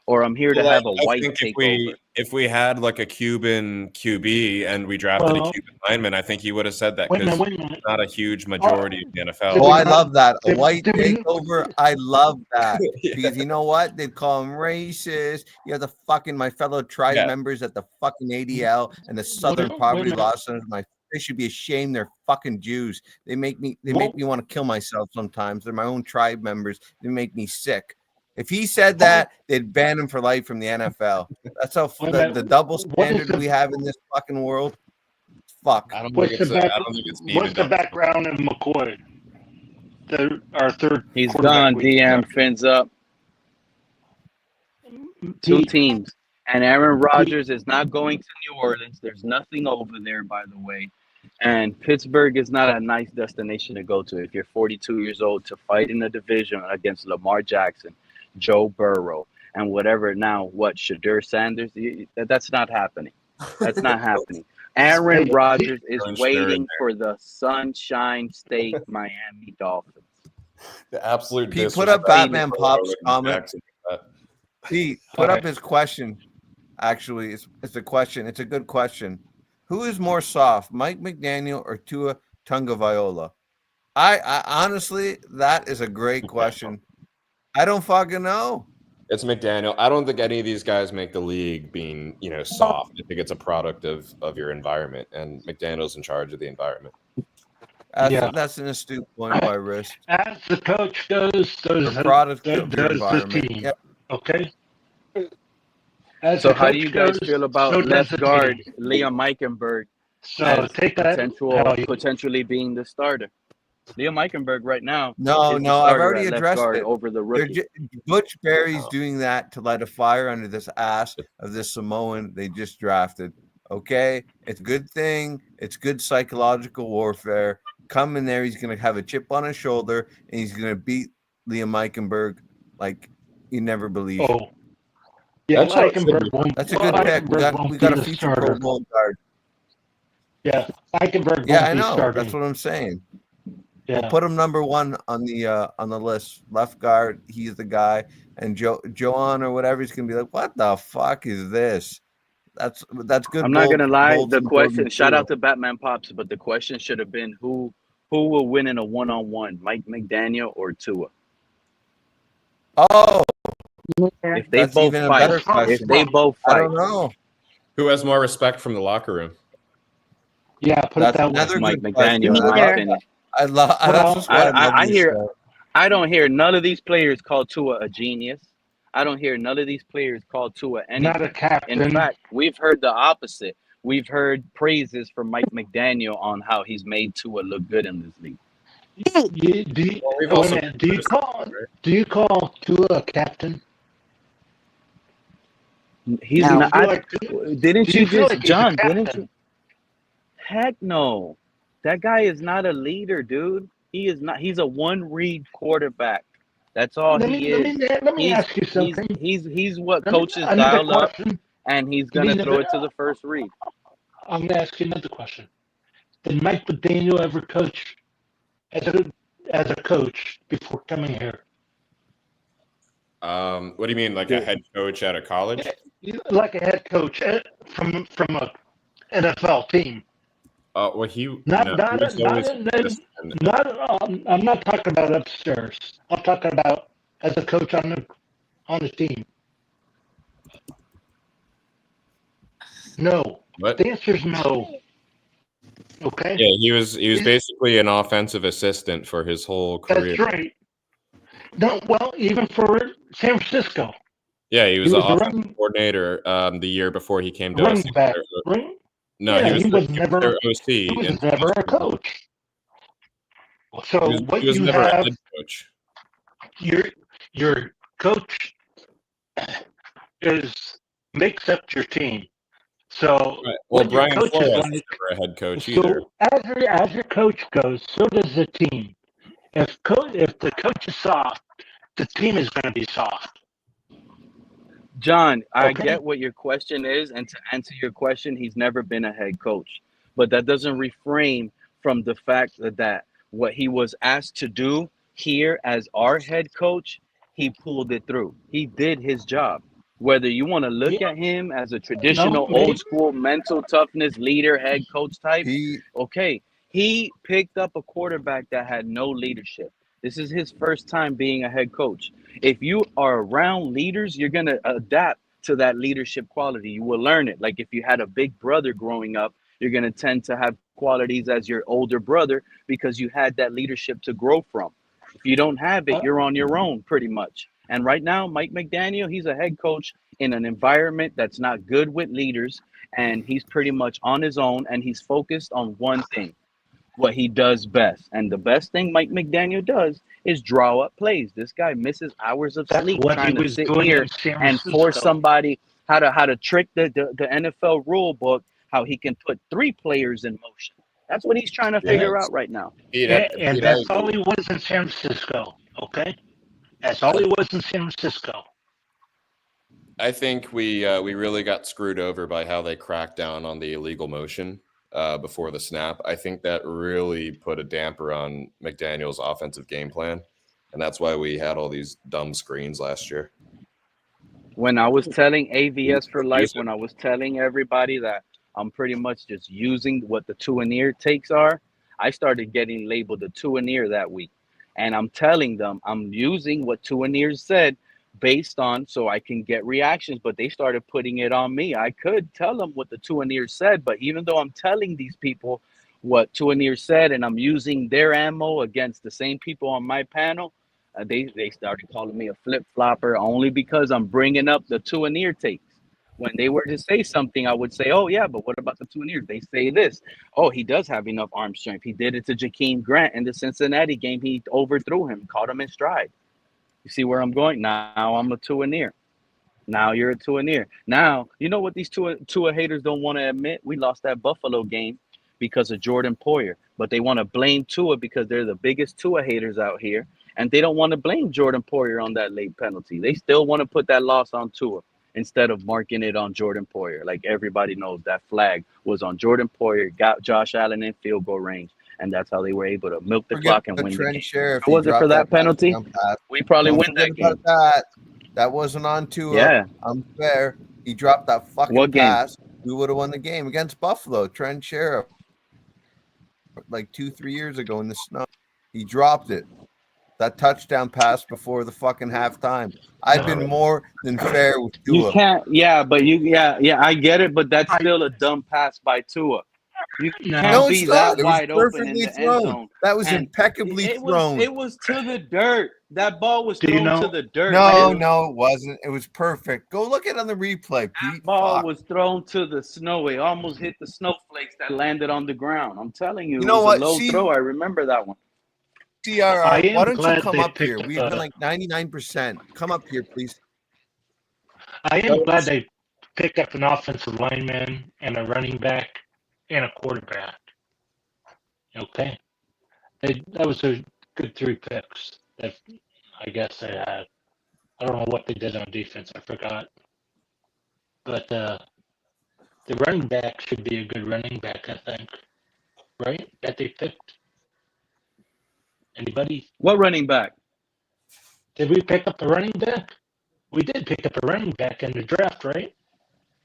or "I'm here to have a white takeover"? If we had like a Cuban QB and we drafted a Cuban lineman, I think he would have said that because it's not a huge majority of the NFL. Oh, I love that. A white takeover. I love that. Because you know what? They'd call him racist. You have the fucking my fellow tribe members at the fucking ADL and the Southern Poverty Law Center. They should be ashamed. They're fucking Jews. They make me want to kill myself sometimes. They're my own tribe members. They make me sick. If he said that, they'd ban him for life from the NFL. That's how the double standard we have in this fucking world. Fuck. I don't think it's needed. What's the background of McCoy? Our third. He's gone. DM fins up. 2 teams. And Aaron Rodgers is not going to New Orleans. There's nothing over there, by the way. And Pittsburgh is not a nice destination to go to if you're 42 years old to fight in a division against Lamar Jackson, Joe Burrow, and whatever now, Shadur Sanders? That's not happening. That's not happening. Aaron Rodgers is waiting for the Sunshine State Miami Dolphins. The absolute Pete, put up Batman Pop's comment. Pete, put up his question. Actually, it's a question. It's a good question. Who is more soft, Mike McDaniel or Tua Tagovailoa? I honestly, that is a great question. I don't fucking know. It's McDaniel. I don't think any of these guys make the league being, soft. I think it's a product of your environment, and McDaniel's in charge of the environment. That's an astute point by Wrist. As the coach goes, The product of your does the environment. team. Yep. Okay. As So the how do you coach guys goes, feel about so does left the guard team. Liam Eichenberg So as take that. potentially being the starter? Liam Eichenberg right now No, is the I've starter already at left addressed guard it. over the rookie. Butch Berry's doing that to light a fire under this ass of this Samoan they just drafted. Okay, it's a good thing. It's good psychological warfare. Come in there, he's gonna have a chip on his shoulder, and he's gonna beat Liam Eichenberg like you never believed. Oh, yeah, That's how it should Eichenberg be. won't. That's a good pick. We got a future Pro Bowl guard. Yeah, Eichenberg Yeah, won't I be know. starting. That's what I'm saying. Yeah. We'll put him number one on the list. Left guard, he's the guy. And Joan or whatever, he's gonna be like, what the fuck is this? That's good. I'm not gonna lie. bold The from question, Jordan shout Tua. out to Batman Pops, but the question should have been who will win in a one-on-one, Mike McDaniel or Tua? Oh, If they that's both even a fight, better if question. they both I fight, don't know. Who has more respect from the locker room? Yeah, put That's it that way. another Mike good McDaniel, in question. my Neither. opinion. That's just why I love I this hear, show. I don't hear none of these players call Tua a genius. I don't hear none of these players call Tua Not a anything. captain. In fact, we've heard the opposite. We've heard praises from Mike McDaniel on how he's made Tua look good in this league. We've also Do you call Tua a captain? He's No. not. Didn't do you you feel just, like he's a John? Didn't captain? you? Heck no. That guy is not a leader, dude. He is not. He's a one-read quarterback. That's all Let he me is. ask you something. He's what Let me- coaches another dial up, question. and he's Give me gonna throw another- it to the first read. I'm gonna ask you another question. Did Mike McDaniel ever coach as a coach before coming here? What do you mean, like a head coach at a college? Like a head coach from a NFL team. Well, Not, he not, was not, always not, consistent. I'm not talking about upstairs. I'm talking about as a coach on the team. No. What? The answer is no. Okay. Yeah, he was basically an offensive assistant for his whole career. That's right. No, well, even for San Francisco. Yeah, he was He the was a offensive coordinator the year before he came to us. Running back. No, Yeah, he was never. their OC. He was never a coach. So what he was you never a have, head coach. your coach makes up your team. So Right. Well, what your Brian coach Flores is was like, never a head coach either. so as your coach goes, so does the team. If the coach is soft, the team is going to be soft. John, I Okay. get what your question is, and to answer your question, he's never been a head coach, but that doesn't refrain from the fact that what he was asked to do here as our head coach, he pulled it through. He did his job. Whether you want to look Yeah. at him as a traditional, maybe. old school, mental toughness leader, head coach type, He okay, he picked up a quarterback that had no leadership. This is his first time being a head coach. If you are around leaders, you're going to adapt to that leadership quality. You will learn it. Like if you had a big brother growing up, you're going to tend to have qualities as your older brother because you had that leadership to grow from. If you don't have it, you're on your own pretty much. And right now, Mike McDaniel, he's a head coach in an environment that's not good with leaders, and he's pretty much on his own, and he's focused on one thing, what he does best. And the best thing Mike McDaniel does is draw up plays. This guy misses hours of That's sleep what he trying to was sit doing here in San and Francisco. force somebody how to trick the NFL rule book, how he can put 3 players in motion. That's what he's trying to figure out right now. And that's all he was in San Francisco. Okay, that's all he was in San Francisco. I think we really got screwed over by how they cracked down on the illegal motion before the snap. I think that really put a damper on McDaniel's offensive game plan, and that's why we had all these dumb screens last year. When I was telling AVS for life, when I was telling everybody that I'm pretty much just using what the Tua takes are, I started getting labeled the Tua that week. And I'm telling them I'm using what Tua said based on so I can get reactions, but they started putting it on me. I could tell them what the Tua said, but even though I'm telling these people what Tuanier said, and I'm using their ammo against the same people on my panel, they started calling me a flip flopper only because I'm bringing up the Tuanier takes. When they were to say something, I would say, "Oh yeah, but what about the Tuaniers? They say this. Oh, he does have enough arm strength. He did it to Jakeem Grant in the Cincinnati game. He overthrew him, caught him in stride." You see where I'm going? Now I'm a Tuanier. Now you're a Tuanier. Now, you know what these Tua haters don't want to admit? We lost that Buffalo game because of Jordan Poyer. But they want to blame Tua because they're the biggest Tua haters out here. And they don't want to blame Jordan Poyer on that late penalty. They still want to put that loss on Tua instead of marking it on Jordan Poyer. Like everybody knows that flag was on Jordan Poyer, got Josh Allen in field goal range. And that's how they were able to milk the clock and win the game. Sheriff, If it wasn't for that penalty, we probably win that game. That wasn't on Tua. Yeah. Unfair. He dropped that fucking What game? pass. We would have won the game against Buffalo. Trent Sheriff. Like 2-3 years ago in the snow. He dropped it. That touchdown pass before the fucking halftime. I've been more than fair with Tua. You can't, I get it, but that's still a dumb pass by Tua. You can't be that wide open in the end zone. That was impeccably thrown. It was to the dirt. That ball was thrown to the dirt. No, it wasn't. It was perfect. Go look at it on the replay, Pete. That ball was thrown to the snow. It almost hit the snowflakes that landed on the ground. I'm telling you, it was a low throw. I remember that one. CRR, why don't you come up here? We've been like 99%. Come up here, please. I am glad they picked up an offensive lineman and a running back and a quarterback. Okay. That was a good 3 picks that I guess they had. I don't know what they did on defense. I forgot. But the running back should be a good running back, I think. Right? That they picked. Anybody? What running back? Did we pick up a running back? We did pick up a running back in the draft, right?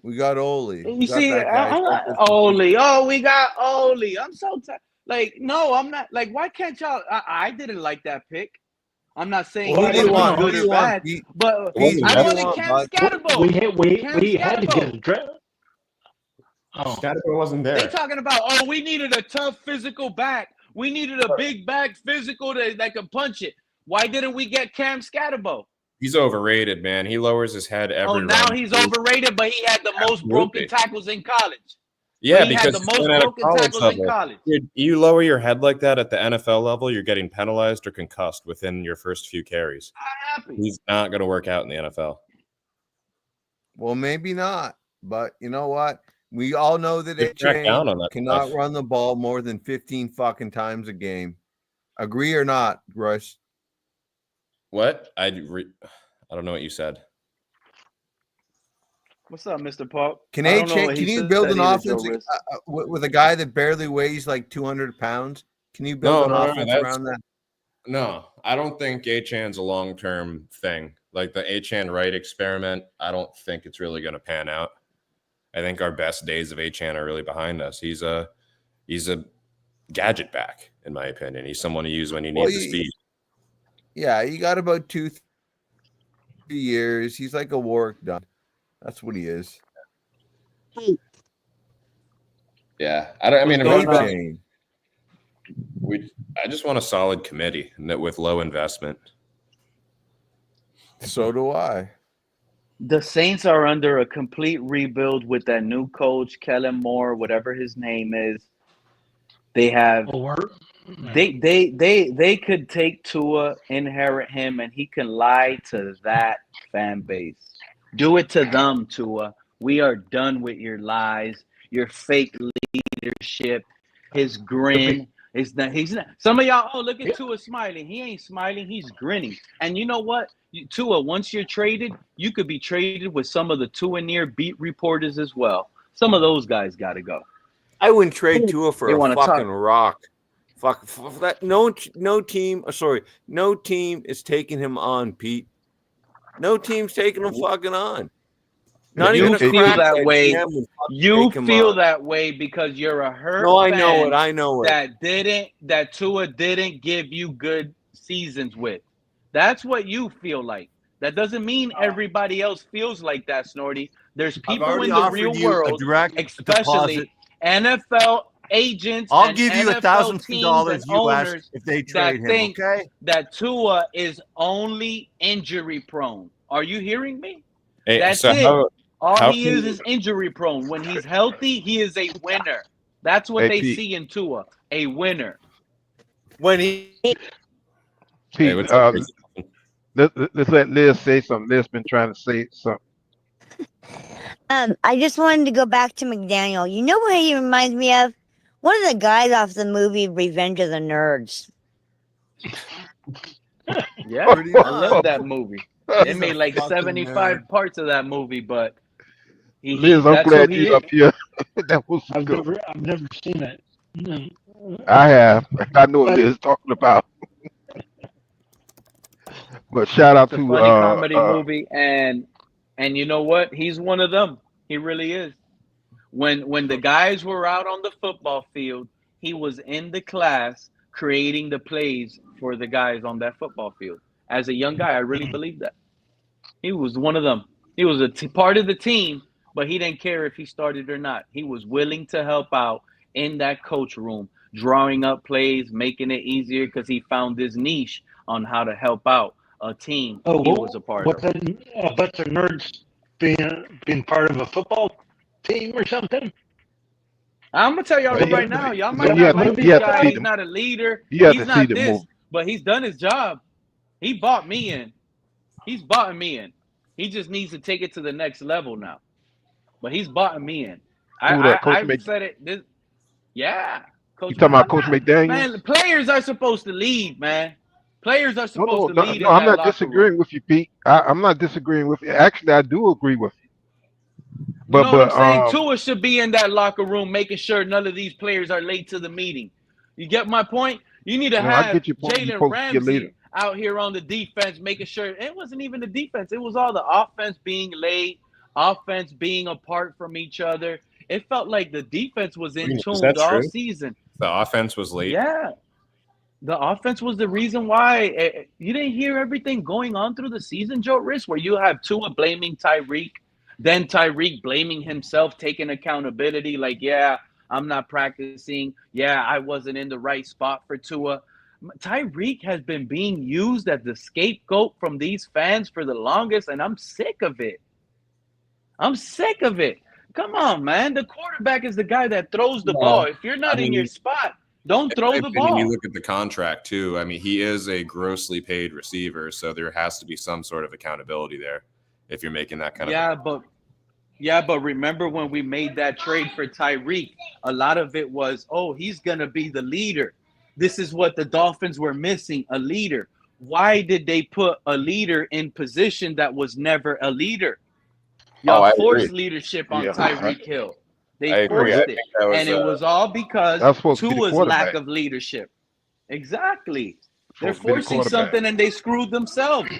We got Ole. You see, Ole. Oh, we got Ole. I'm so tired. Like, no, I'm not. Like, why can't y'all? I didn't like that pick. I'm not saying Who do you want? Who do you want? But I wanted Cam Scatterbo. We had to get a draft. Oh. Scatterbo wasn't there. They're talking about, we needed a tough physical back. We needed a big back physical that could punch it. Why didn't we get Cam Scatterbo? He's overrated, man. He lowers his head every round. Now he's overrated, but he had the most broken tackles in college. Yeah, he because had the most broken tackles in college. Dude, you lower your head like that at the NFL level, you're getting penalized or concussed within your first few carries. He's not going to work out in the NFL. Well, maybe not. But you know what? We all know that it cannot run the ball more than 15 fucking times a game. Agree or not, Rush? What? I don't know what you said. What's up, Mr. Paul? Can you build an offense with a guy that barely weighs like 200 pounds? Can you build an offense around that? No, I don't think Achan's a long-term thing. Like the Achan Wright experiment, I don't think it's really going to pan out. I think our best days of Achan are really behind us. He's a gadget back, in my opinion. He's someone to use when you need the speed. Yeah, he got about 2-3 years. He's like a Warwick done. That's what he is. Yeah, I just want a solid committee with low investment. So do I. The Saints are under a complete rebuild with that new coach, Kellen Moore, whatever his name is. They have they could take Tua, inherit him, and he can lie to that fan base. Do it to them, Tua. We are done with your lies, your fake leadership, his grin. He's not. Some of y'all, look at Tua smiling. He ain't smiling. He's grinning. And you know what? Tua, once you're traded, you could be traded with some of the Tua-near beat reporters as well. Some of those guys got to go. I wouldn't trade Tua for a fucking rock. Fuck that. No team. No team is taking him on, Pete. No team's taking him fucking on. Not even feel that way. You feel that way because you're a hurt. No, I know it. That Tua didn't give you good seasons with. That's what you feel like. That doesn't mean everybody else feels like that, Snorty. There's people in the real world, especially NFL agents I'll and give you NFL teams $1,000 and US owners if they that trade him. think Okay. that Tua is only injury prone. Are you hearing me? Hey, That's so it. All how he can is injury prone. When he's healthy, he is a winner. That's what Hey, they Pete. see in Tua, a winner. When he hey, Pete, what's up, Gracie? let's let Liz say something. Liz been trying to say something. I just wanted to go back to McDaniel. You know what he reminds me of? One of the guys off the movie Revenge of the Nerds. Yeah, Pretty I love much. that movie. They He's a made like fucking 75 nerd. parts of that movie, but Liz, I'm that's who glad he you is. up here. That was I've good. never seen it. No. I have. I know what But- Liz is talking about. But shout out It's a to funny comedy movie, and you know what? He's one of them. He really is. When the guys were out on the football field, he was in the class creating the plays for the guys on that football field. As a young guy, I really believe that. He was one of them. He was part of the team, but he didn't care if he started or not. He was willing to help out in that coach room, drawing up plays, making it easier because he found this niche on how to help out a team Oh, he was a part what's of. that about the Nerds being part of a football team or something? I'm gonna tell y'all But right now, y'all but might you not have to- like this you have to guy. see He's the- not a leader. You have He's to see not the this, movie. but he's done his job. He bought me in. He's bought me in. He just needs to take it to the next level now. But he's bought me in. Who that, Coach I've said it. Yeah, Coach. You talking about Coach Man, McDaniels? players are supposed to lead, man. Players are supposed to lead in I'm that not locker disagreeing room. with you, Pete. I'm not disagreeing with you. Actually, I do agree with you. You know what I'm saying? But Tua should be in that locker room making sure none of these players are late to the meeting. You get my point? You need to no, I have get your point. You're Jalen supposed to get later. Ramsey out here on the defense making sure it wasn't even the defense. It was all the offense being late, offense being apart from each other. It felt like the defense was in Is tune that all true? season. The offense was late. Yeah. The offense was the reason why. You didn't hear everything going on through the season, Joe Rich, where you have Tua blaming Tyreek, then Tyreek blaming himself, taking accountability, like, yeah, I'm not practicing. Yeah, I wasn't in the right spot for Tua. Tyreek has been being used as the scapegoat from these fans for the longest, and I'm sick of it. I'm sick of it. Come on, man. The quarterback is the guy that throws the ball. If you're not in your spot, don't throw the ball. You look at the contract too. I mean, he is a grossly paid receiver, so there has to be some sort of accountability there if you're making that kind of. But remember when we made that trade for Tyreek, a lot of it was, oh, he's gonna be the leader. This is what the Dolphins were missing, a leader. Why did they put a leader in position that was never a leader? Y'all forced leadership on Tyreek Hill. They forced it. And it was all because Tua's lack of leadership. Exactly. They're forcing something and they screwed themselves.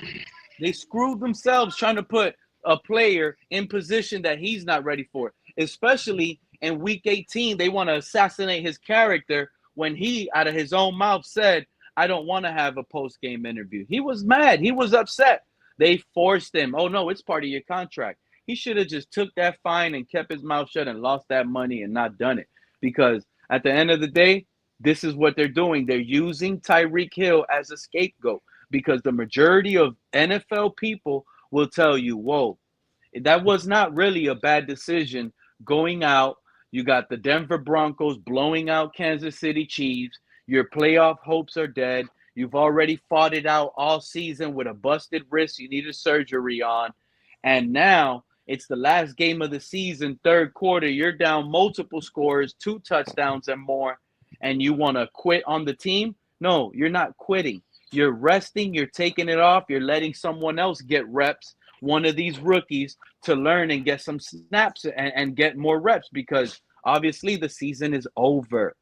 They screwed themselves trying to put a player in position that he's not ready for. Especially in week 18, they want to assassinate his character when he, out of his own mouth, said, I don't want to have a post-game interview. He was mad. He was upset. They forced him. Oh, no, it's part of your contract. He should have just took that fine and kept his mouth shut and lost that money and not done it. Because at the end of the day, this is what they're doing. They're using Tyreek Hill as a scapegoat because the majority of NFL people will tell you, whoa, that was not really a bad decision going out. You got the Denver Broncos blowing out Kansas City Chiefs. Your playoff hopes are dead. You've already fought it out all season with a busted wrist you needed surgery on. And now it's the last game of the season, third quarter. You're down multiple scores, 2 touchdowns and more, and you want to quit on the team? No, you're not quitting. You're resting. You're taking it off. You're letting someone else get reps, one of these rookies, to learn and get some snaps and get more reps because obviously the season is over.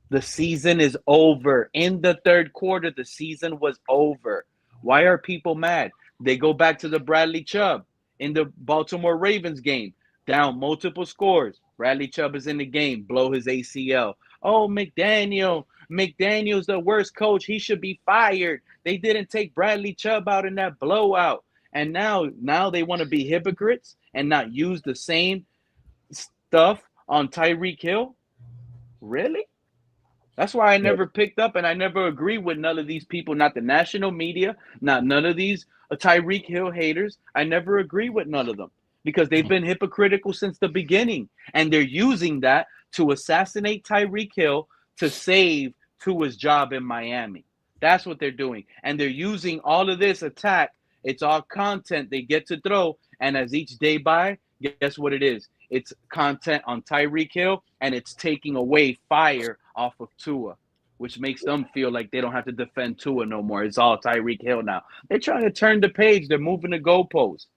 The season is over. In the third quarter, the season was over. Why are people mad? They go back to the Bradley Chubb in the Baltimore Ravens game, down multiple scores. Bradley Chubb is in the game, blow his ACL. Oh, McDaniel's the worst coach. He should be fired. They didn't take Bradley Chubb out in that blowout. And now they want to be hypocrites and not use the same stuff on Tyreek Hill. Really? That's why I never picked up and I never agree with none of these people, not the national media, not none of these Tyreek Hill haters. I never agree with none of them because they've been hypocritical since the beginning. And they're using that to assassinate Tyreek Hill to save Tua's job in Miami. That's what they're doing. And they're using all of this attack. It's all content they get to throw. And as each day by, guess what it is? It's content on Tyreek Hill, and it's taking away fire off of Tua, which makes them feel like they don't have to defend Tua no more. It's all Tyreek Hill now. They're trying to turn the page. They're moving the goalposts.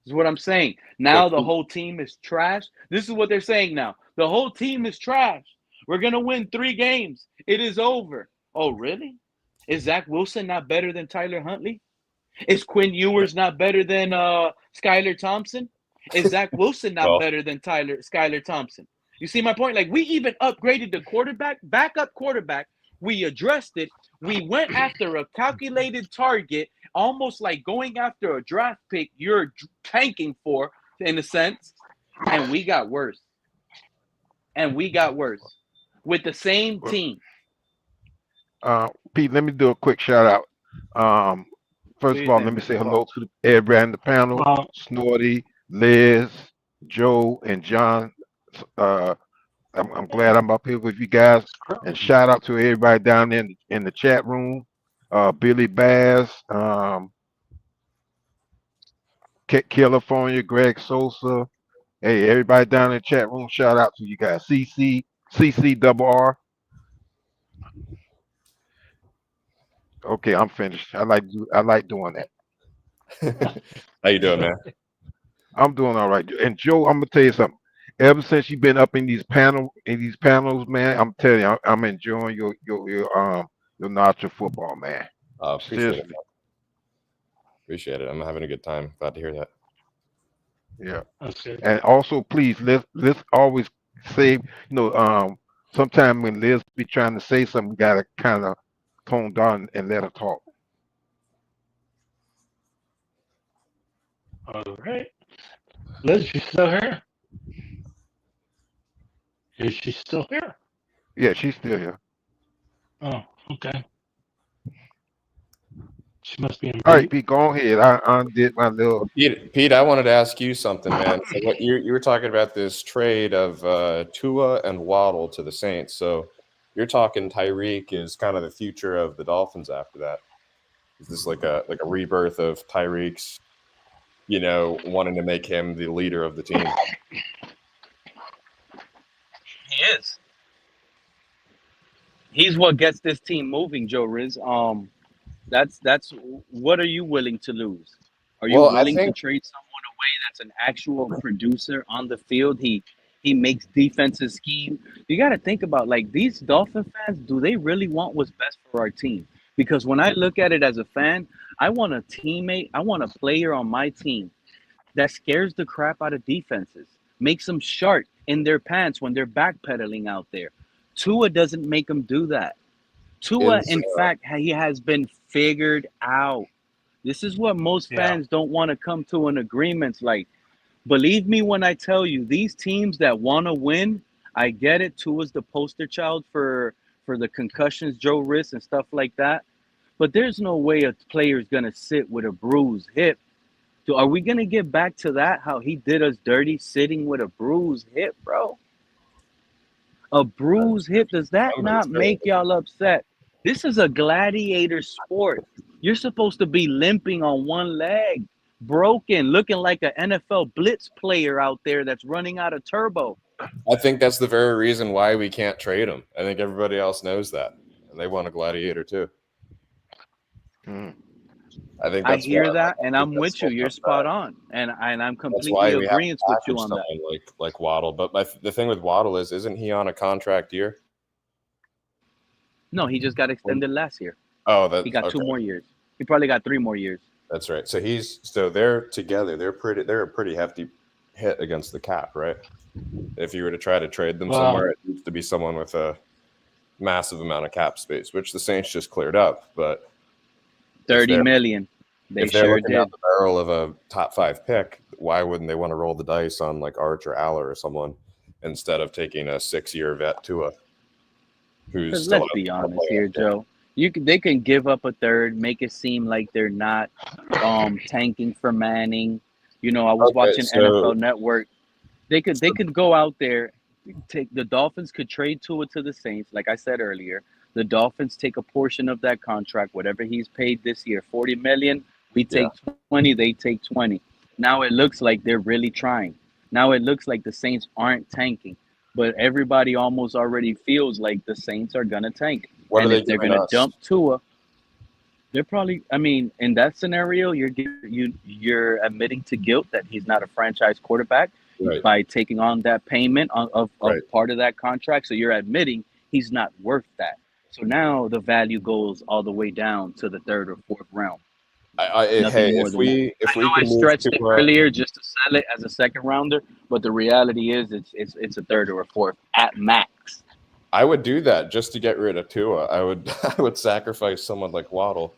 Is what I'm saying. Now the whole team is trash. This is what they're saying now. The whole team is trash. We're going to win 3 games. It is over. Oh, really? Is Zach Wilson not better than Tyler Huntley? Is Quinn Ewers not better than Skylar Thompson? Is Zach Wilson not better than Skylar Thompson? You see my point? Like, we even upgraded the quarterback, backup quarterback. We addressed it. We went after a calculated target, almost like going after a draft pick you're tanking for, in a sense, and we got worse. And we got worse with the same team. Pete, let me do a quick shout out. First of all, let me say hello to everybody in the panel. Snorty, Liz, Joe, and John. I'm glad I'm up here with you guys. And shout out to everybody down in the chat room. Billy Bass, California, Greg Sosa. Hey, everybody down in the chat room, shout out to you guys. CC double R. Okay, I'm finished. I like doing that. How you doing, man? I'm doing all right. And Joe, I'm gonna tell you something. Ever since you've been up in these panels, man, I'm telling you, I'm enjoying your knowledge of football, man. Appreciate it. Appreciate it. I'm having a good time. Glad to hear that. Yeah. Okay. And also, please, let's always say, sometime when Liz be trying to say something, you gotta kind of tone down and let her talk. All right. Liz, you still here? Is she still here? Yeah, she's still here. Oh, okay. She must be in. All right, Pete, go ahead. I undid my little. Pete, I wanted to ask you something, man. So what you were talking about this trade of Tua and Waddle to the Saints. So you're talking Tyreek is kind of the future of the Dolphins after that. Is this like a rebirth of Tyreek's, wanting to make him the leader of the team? He is. He's what gets this team moving, Joe Riz. That's what are you willing to lose? Are you willing to trade someone away that's an actual producer on the field? He makes defenses scheme. You got to think about, like, these Dolphin fans, do they really want what's best for our team? Because when I look at it as a fan, I want a teammate, I want a player on my team that scares the crap out of defenses, makes them sharp in their pants when they're backpedaling out there. Tua doesn't make them do that. Tua, in fact, he has been figured out. This is what most fans don't want to come to an agreement. Like, believe me when I tell you, these teams that want to win, I get it. Tua's the poster child for the concussions, Joe Riss, and stuff like that. But there's no way a player is going to sit with a bruised hip. Are we going to get back to that, how he did us dirty sitting with a bruised hip, bro? A bruised hip, does that not make y'all upset? This is a gladiator sport. You're supposed to be limping on one leg, broken, looking like an NFL blitz player out there that's running out of turbo. I think that's the very reason why we can't trade him. I think everybody else knows that, and they want a gladiator too. I hear that, and I'm with you. You're spot on, and I'm completely agreeing with you on that. Like Waddle, but the thing with Waddle is, isn't he on a contract year? No, he just got extended last year. Oh, he got 2 more years. He probably got 3 more years. That's right. So they're together. They're a pretty hefty hit against the cap, right? If you were to try to trade them somewhere, it needs to be someone with a massive amount of cap space, which the Saints just cleared up. But 30 million. If they're looking down the barrel of a top 5 pick, why wouldn't they want to roll the dice on like Arch or Aller or someone instead of taking a 6-year vet Tua? who's Because still let's be out honest here, Joe. They can give up a third, make it seem like they're not tanking for Manning. You know, I was watching NFL Network. They could go out there, take the Dolphins could trade Tua to the Saints, like I said earlier. The Dolphins take a portion of that contract, whatever he's paid this year, $40 million. We take 20, they take 20. Now it looks like they're really trying. Now it looks like the Saints aren't tanking, but everybody almost already feels like the Saints are gonna tank. What and are if they they're giving gonna us? dump Tua, they're probably. I mean, in that scenario, you're admitting to guilt that he's not a franchise quarterback Right. by taking on that payment of Right. part of that contract. So you're admitting he's not worth that. So now the value goes all the way down to the third or fourth round. Nothing more If than that. we I can move stretched it Tua, earlier just to sell it as a second rounder, but the reality is it's a third or a fourth at max. I would do that just to get rid of Tua. I would sacrifice someone like Waddle,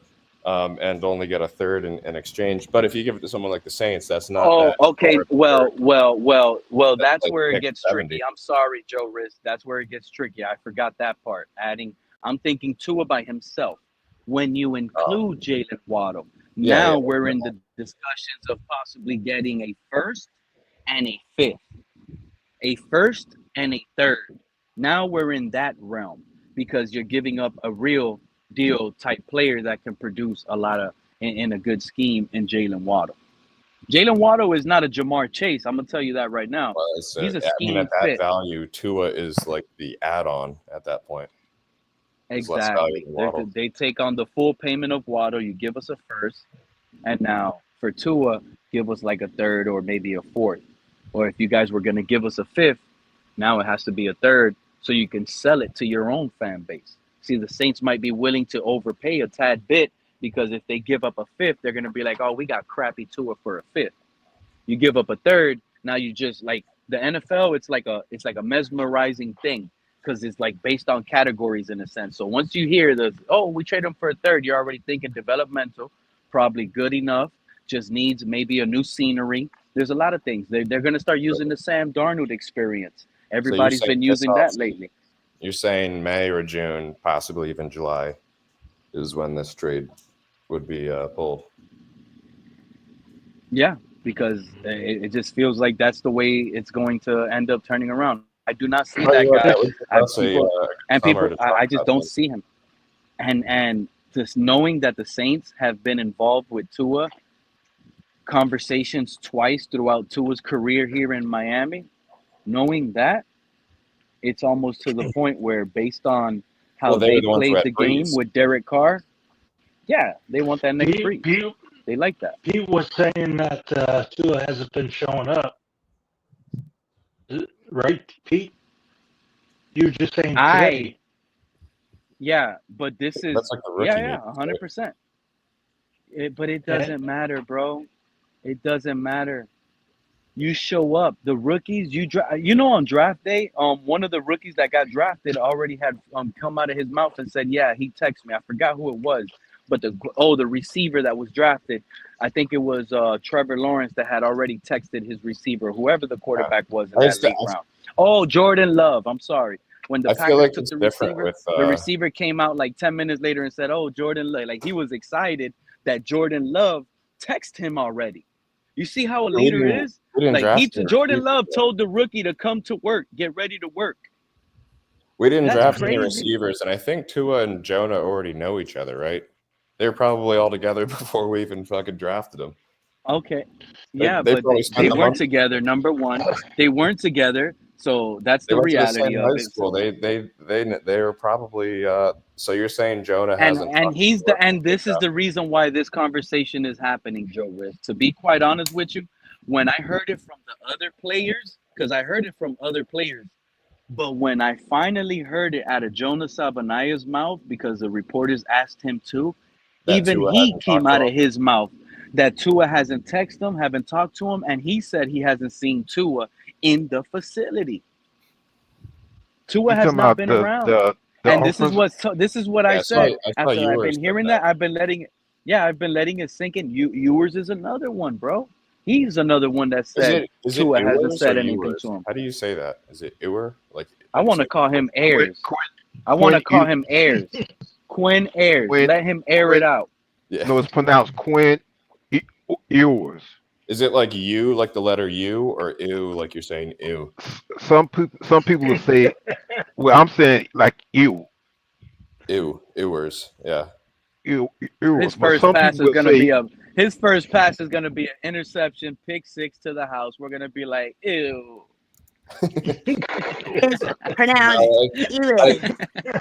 and only get a third in exchange. But if you give it to someone like the Saints, that's not. Oh, okay. Well, That's like where it pick gets 70. tricky. I'm sorry, Joe Riz. That's where it gets tricky. I forgot that part. I'm thinking Tua by himself. When you include Jalen Waddle, now we're in the discussions of possibly getting a first and a fifth, a first and a third. Now we're in that realm because you're giving up a real deal type player that can produce a lot of in a good scheme in Jalen Waddle. Jalen Waddle is not a Jamar Chase. I'm gonna tell you that right now. He's a scheme at that fit. value, Tua is like the add-on at that point. Exactly. They take on the full payment of Waddle. You give us a first, and now for Tua, give us like a third or maybe a fourth. Or if you guys were gonna give us a fifth, now it has to be a third, so you can sell it to your own fan base. See, the Saints might be willing to overpay a tad bit because if they give up a fifth, they're gonna be like, "Oh, we got crappy Tua for a fifth." You give up a third, now you just like the NFL. It's like a mesmerizing thing because it's like based on categories in a sense. So once you hear we trade him for a third, you're already thinking developmental, probably good enough, just needs maybe a new scenery. There's a lot of things. They're gonna start using the Sam Darnold experience. Everybody's been using that lately. You're saying May or June, possibly even July, is when this trade would be pulled. Yeah, because it just feels like that's the way it's going to end up turning around. I do not see that guy. I just don't see him. And just knowing that the Saints have been involved with Tua, conversations twice throughout Tua's career here in Miami, knowing that, it's almost to the point where based on how they played the game with Dereck Carr, they want that next breeze. They like that. Pete was saying that Tua hasn't been showing up. Right, Pete? You were just saying today. Yeah, but this is that's like the rookie 100%. But it doesn't matter, bro. It doesn't matter. You show up. The rookies, on draft day, one of the rookies that got drafted already had come out of his mouth and said, "Yeah, he texted me." I forgot who it was, but the receiver that was drafted, I think it was Trevor Lawrence that had already texted his receiver, whoever the quarterback was in that late round. Oh, Jordan Love. I'm sorry. When the Packers took the receiver, the receiver came out like 10 minutes later and said, "Oh, Jordan Love." Like he was excited that Jordan Love texted him already. You see how a leader is? Like Jordan Love told the rookie to come to work, get ready to work. We didn't draft any receivers, and I think Tua and Jonah already know each other, right? They were probably all together before we even fucking drafted them. Okay. Yeah, but they weren't together, number one. They weren't together, so that's the reality of it. They were probably so you're saying Jonah hasn't and this is the reason why this conversation is happening, Joe Riz. To be quite honest with you, when I heard it from the other players, because I heard it from other players, but when I finally heard it out of Jonah Sabanaya's mouth, because the reporters asked him to, even he came out of his mouth that Tua hasn't texted him, haven't talked to him, and he said he hasn't seen Tua in the facility. Tua has not been around. And this is what I said. After I've been hearing that, I've been letting it sink in. Ewers is another one, bro. He's another one that said Tua hasn't said anything to him. How do you say that? Is it Ewer? Like I want to call him Ayers. I want to Quinn call him Ayers. Quinn Ayers. Quinn Let him air it Quinn. out. Yeah. No, it's pronounced Quinn Ewers. Is it like you, like the letter U, or ew, like you're saying ew? Some people will say, well, I'm saying like ew, Ew, ewers. Yeah. ew, His Ewers. But first some pass people is will gonna say, be a his first pass is gonna be an interception, pick six to the house. We're gonna be like, ew. It's pronounced Ewing.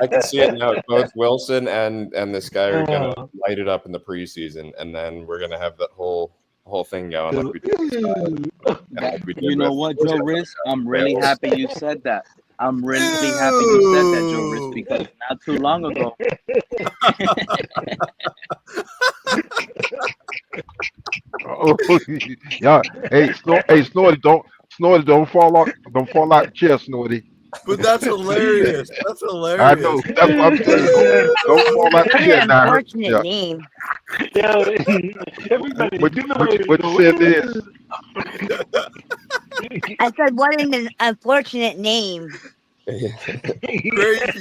I can see it now. Both Wilson and this guy are gonna Oh. light it up in the preseason, and then we're gonna have that whole thing going like we did. Like we did You know with- what, Joe Riss? I'm really Wales. happy you said that. I'm really happy you said that, Joe Riss, because not too long ago, oh, yeah, hey, Snorty, don't fall out the chair, Snorty. But that's hilarious. That's I hilarious. know. That's what I'm saying. Don't fall out the What chair an now. unfortunate Yeah. name. Yeah, everybody. What do the what way what you said is I said, what an unfortunate name. Crazy.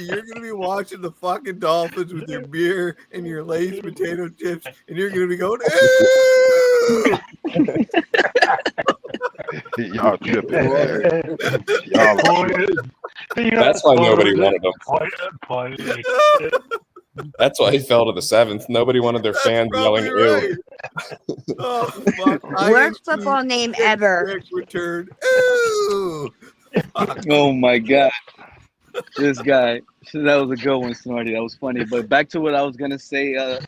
You're gonna be watching the fucking Dolphins with your beer and your Lay's potato chips, and you're gonna be going, ew! y'all tripping, man. Y'all That's why nobody wanted him. That's why he fell to the 7th. Nobody wanted their That's fans yelling probably ew. right. Oh, fuck. Worst football name ever. Return. Ew! oh my God, this guy. That was a good one, Snorty. That was funny. But back to what I was gonna say, Joe.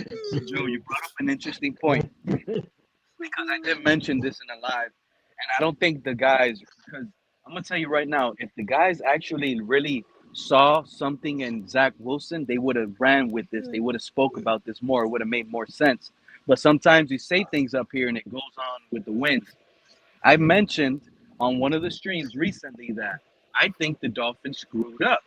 You brought up an interesting point because I did mention this in a live, and I don't think the guys. Because I'm gonna tell you right now, if the guys actually really saw something in Zach Wilson, they would have ran with this. They would have spoke about this more. It would have made more sense. But sometimes you say things up here and it goes on with the winds. I mentioned on one of the streams recently that I think the Dolphins screwed up.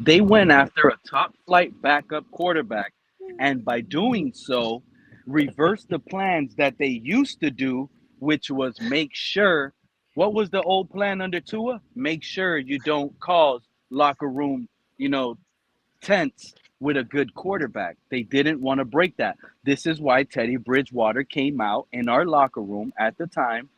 They went after a top flight backup quarterback, and by doing so, reversed the plans that they used to do, which was make sure. What was the old plan under Tua? Make sure you don't cause locker room, tense with a good quarterback. They didn't want to break that. This is why Teddy Bridgewater came out in our locker room at the time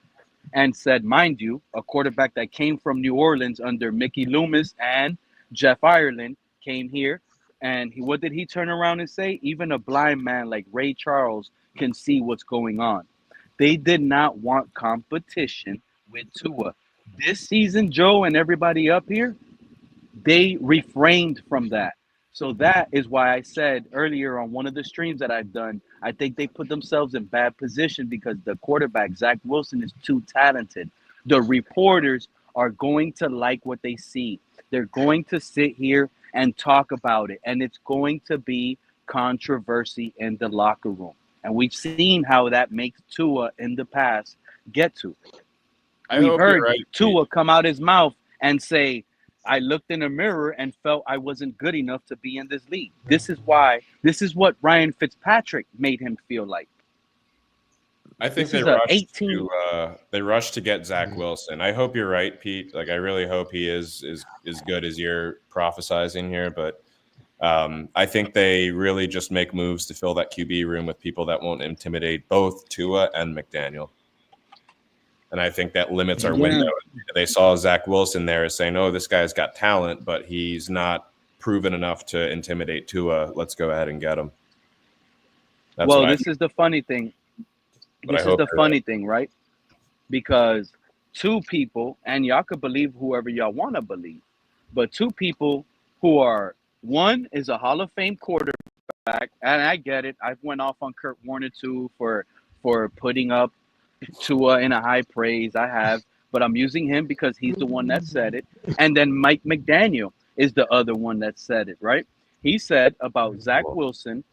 and said, mind you, a quarterback that came from New Orleans under Mickey Loomis and Jeff Ireland came here. And what did he turn around and say? Even a blind man like Ray Charles can see what's going on. They did not want competition with Tua. This season, Joe and everybody up here, they refrained from that. So that is why I said earlier on one of the streams that I've done, I think they put themselves in bad position because the quarterback, Zach Wilson, is too talented. The reporters are going to like what they see. They're going to sit here and talk about it. And it's going to be controversy in the locker room. And we've seen how that makes Tua in the past get to. I We hope heard you're right, Tua come out his mouth and say, I looked in a mirror and felt I wasn't good enough to be in this league. This is what Ryan Fitzpatrick made him feel like. I think This they rushed to get Zach Wilson. I hope you're right, Pete. Like I really hope he is good as you're prophesizing here, but I think they really just make moves to fill that QB room with people that won't intimidate both Tua and McDaniel. And I think that limits our window. They saw Zach Wilson there as saying, oh, this guy's got talent, but he's not proven enough to intimidate Tua. Let's go ahead and get him. This is the funny thing. This is the funny thing, right? Because two people, and y'all could believe whoever y'all want to believe, but two people who are, one is a Hall of Fame quarterback, and I get it. I went off on Kurt Warner too for putting up Tua in a high praise. I have, but I'm using him because he's the one that said it. And then Mike McDaniel is the other one that said it, right? He said about Zach Wilson,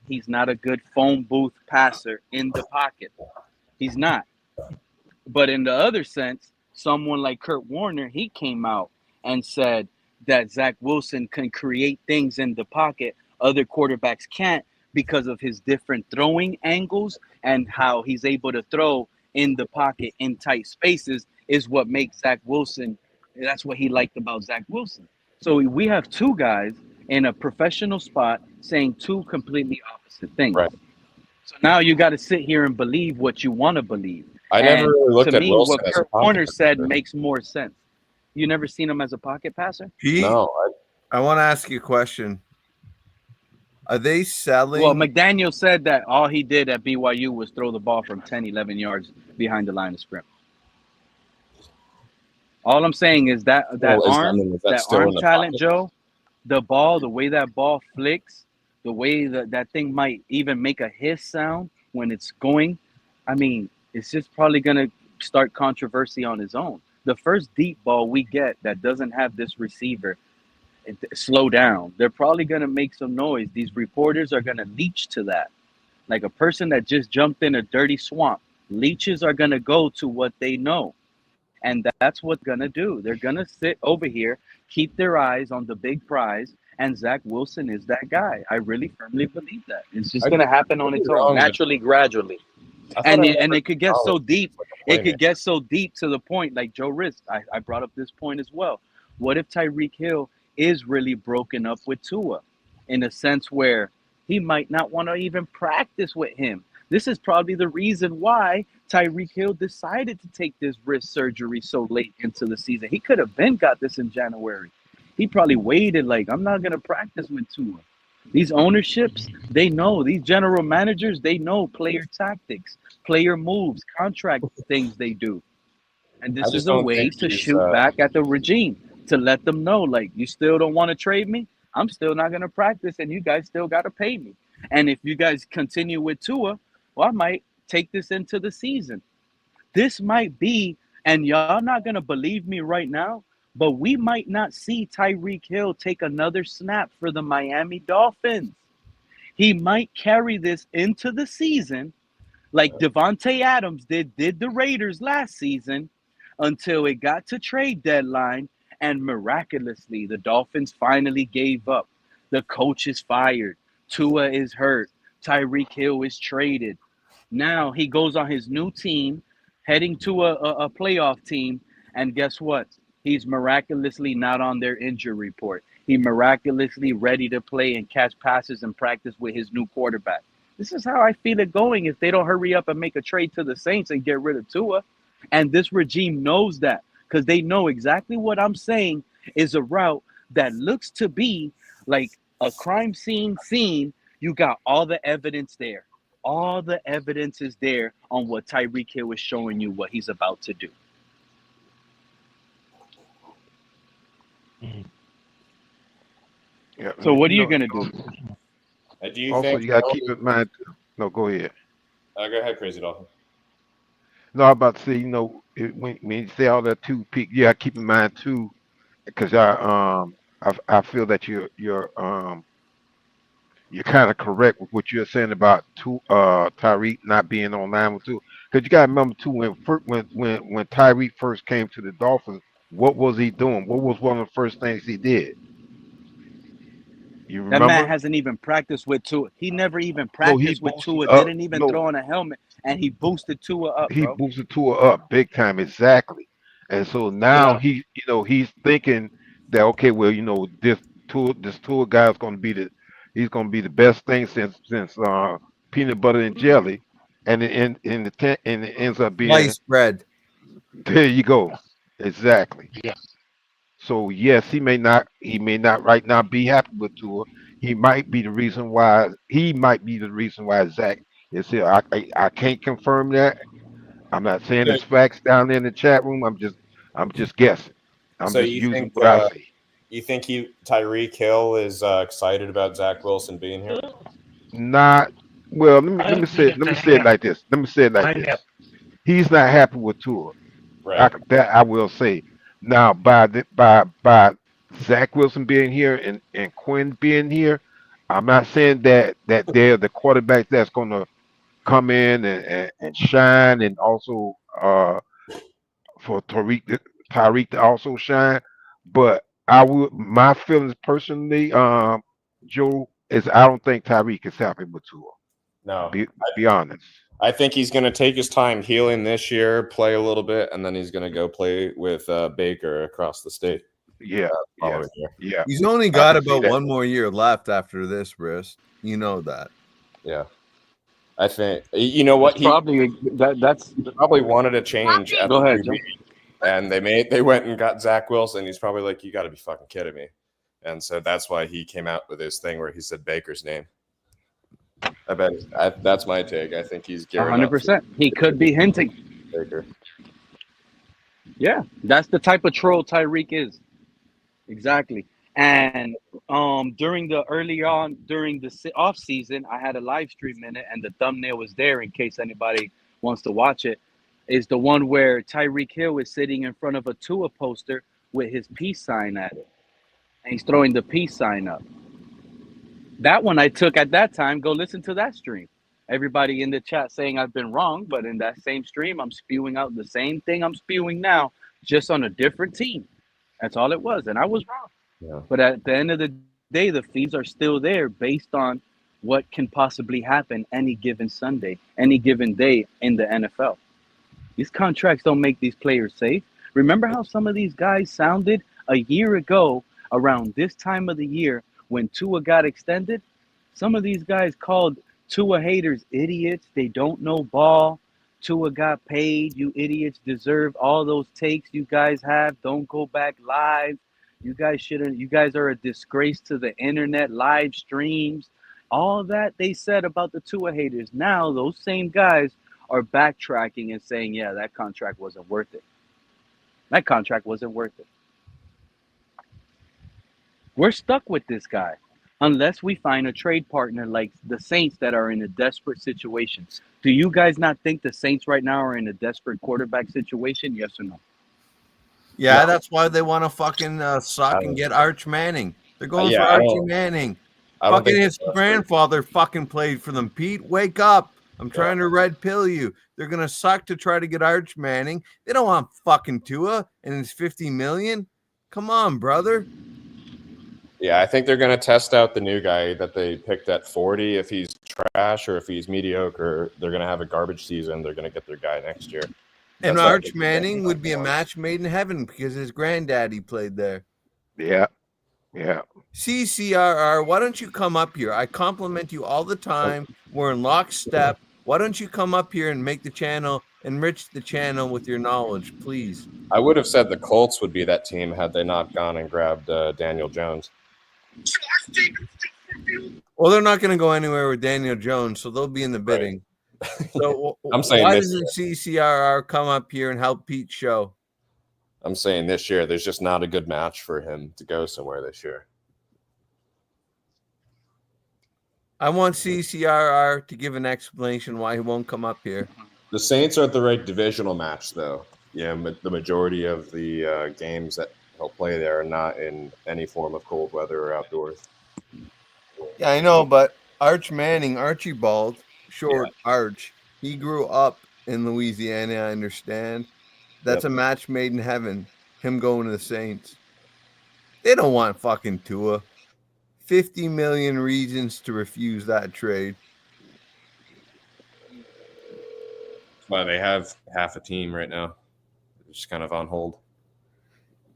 he's not a good phone booth passer in the pocket. He's not. But in the other sense, someone like Kurt Warner, he came out and said that Zach Wilson can create things in the pocket other quarterbacks can't because of his different throwing angles and how he's able to throw in the pocket in tight spaces is what makes Zach Wilson. That's what he liked about Zach Wilson. So we have two guys in a professional spot saying two completely opposite things. Right. So now you got to sit here and believe what you want to believe. I never And really looked to at me, Wilson what as a Kurt pocket Warner said passer. makes more sense. You never seen him as a pocket passer? No, I want to ask you a question. Are they selling? Well, McDaniel said that all he did at BYU was throw the ball from 10, 11 yards behind the line of scrimmage. All I'm saying is that arm talent, Joe, the ball, the way that ball flicks, the way that thing might even make a hiss sound when it's going, I mean, it's just probably going to start controversy on its own. The first deep ball we get that doesn't have this receiver, slow down, they're probably going to make some noise. These reporters are going to leech to that. Like a person that just jumped in a dirty swamp. Leeches are going to go to what they know. And that's what they're going to do. They're going to sit over here, keep their eyes on the big prize, and Zach Wilson is that guy. I really firmly believe that. It's just going to happen on its own, naturally, gradually. And it could get so deep. It could get so deep to the point, like Joe Rist, I brought up this point as well. What if Tyreek Hill is really broken up with Tua in a sense where he might not want to even practice with him? This is probably the reason why Tyreek Hill decided to take this wrist surgery so late into the season. He could have been got this in January. He probably waited like, I'm not going to practice with Tua. These ownerships, they know. These general managers, they know player tactics, player moves, contract things they do. And this is a way to shoot back at the regime, to let them know, like, you still don't want to trade me? I'm still not going to practice, and you guys still got to pay me. And if you guys continue with Tua, well, I might take this into the season. This might be, and y'all not going to believe me right now, but we might not see Tyreek Hill take another snap for the Miami Dolphins. He might carry this into the season like Devontae Adams did the Raiders last season until it got to trade deadline, and miraculously, the Dolphins finally gave up. The coach is fired. Tua is hurt. Tyreek Hill is traded. Now he goes on his new team, heading to a playoff team, and guess what? He's miraculously not on their injury report. He miraculously ready to play and catch passes and practice with his new quarterback. This is how I feel it going if they don't hurry up and make a trade to the Saints and get rid of Tua. And this regime knows that because they know exactly what I'm saying is a route that looks to be like a crime scene. You got all the evidence there. All the evidence is there on what Tyreek Hill is showing you what he's about to do. Yeah. So what are you going to do? Do you Also, think you got to keep in mind. No, go ahead. Go ahead, Crazy Dolphin. No, I'm about to say, when you say all that too, Pete, you got to keep in mind too, because I feel that you're kind of correct with what you're saying about Tyreek not being online with Tua. Because you got to remember too, when Tyreek first came to the Dolphins, what was he doing? What was one of the first things he did? You remember? That man hasn't even practiced with Tua. He never even practiced with Tua. Didn't even throw on a helmet, and he boosted Tua up. He boosted Tua up big time, exactly. And so now he's thinking that, okay, well, this Tua guy is going to be the best thing since peanut butter and jelly, and it ends up being sliced bread. There you go, exactly. Yeah. So yes, he may not right now be happy with Tua. He might be the reason why Zach is here. I can't confirm that. I'm not saying it's facts down there in the chat room. I'm just guessing. I'm So just you using think, what I see. You think Tyreek Hill is excited about Zach Wilson being here? Not well. Let me say it like this. He's not happy with Tua. Right. I will say. Now, by Zach Wilson being here and Quinn being here, I'm not saying that they're the quarterback that's going to come in and shine, and also for Tyreek to also shine. But my feelings personally, Joe, is I don't think Tyreek is happy with Tua. No, be honest. I think he's going to take his time healing this year, play a little bit, and then he's going to go play with Baker across the state. Yeah, following year. yeah. He's only I got can see about that. 1 more year left after this, Briss. You know that. Yeah. I think you know what That's probably that's. he probably wanted a change at Go the ahead, QB, Joe. and they went and got Zach Wilson. He's probably like, you got to be fucking kidding me, and so that's why he came out with his thing where he said Baker's name. I bet that's my take. I think he's gearing up. 100%. He could be hinting. Baker. Yeah, that's the type of troll Tyreek is. Exactly. And during the off season, I had a live stream in it, and the thumbnail was there in case anybody wants to watch it. Is the one where Tyreek Hill is sitting in front of a Tua poster with his peace sign at it, and he's throwing the peace sign up. That one I took at that time. Go listen to that stream. Everybody in the chat saying I've been wrong, but in that same stream, I'm spewing out the same thing I'm spewing now, just on a different team. That's all it was, and I was wrong. Yeah. But at the end of the day, the fees are still there based on what can possibly happen any given Sunday, any given day in the NFL. These contracts don't make these players safe. Remember how some of these guys sounded a year ago around this time of the year when Tua got extended? Some of these guys called Tua haters idiots. They don't know ball. Tua got paid. You idiots deserve all those takes you guys have. Don't go back live. You guys shouldn't. You guys are a disgrace to the internet, live streams. All that they said about the Tua haters. Now those same guys are backtracking and saying, yeah, that contract wasn't worth it. That contract wasn't worth it. We're stuck with this guy unless we find a trade partner like the Saints that are in a desperate situation. Do you guys not think the Saints right now are in a desperate quarterback situation? Yes or no? Yeah, No. that's why they want to fucking suck and get Arch Manning. They're going Yeah, for I Archie don't- Manning. I don't Fucking think his that's grandfather fucking played for them. Pete, wake up. I'm trying to red pill you. They're going to suck to try to get Arch Manning. They don't want fucking Tua and his $50 million. Come on, brother. Yeah, I think they're going to test out the new guy that they picked at 40. If he's trash or if he's mediocre, they're going to have a garbage season. They're going to get their guy next year. And That's what I Arch think Manning they're would be a going for. match made in heaven because his granddaddy played there. Yeah, yeah. CCRR, why don't you come up here? I compliment you all the time. We're in lockstep. Why don't you come up here and make the channel, enrich the channel with your knowledge, please? I would have said the Colts would be that team had they not gone and grabbed Daniel Jones. Well, they're not going to go anywhere with Daniel Jones, so they'll be in the bidding. So I'm saying why this doesn't CCRR come up here and help Pete show? I'm saying this year, there's just not a good match for him to go somewhere this year. I want CCRR to give an explanation why he won't come up here. The Saints are the right divisional match, though. Yeah, the majority of the games that he'll play there are not in any form of cold weather or outdoors. Yeah, I know, but Arch Manning, Archibald, short Arch, he grew up in Louisiana, I understand. That's a match made in heaven, him going to the Saints. They don't want fucking Tua. 50 million reasons to refuse that trade. Well, they have half a team right now. They're just kind of on hold.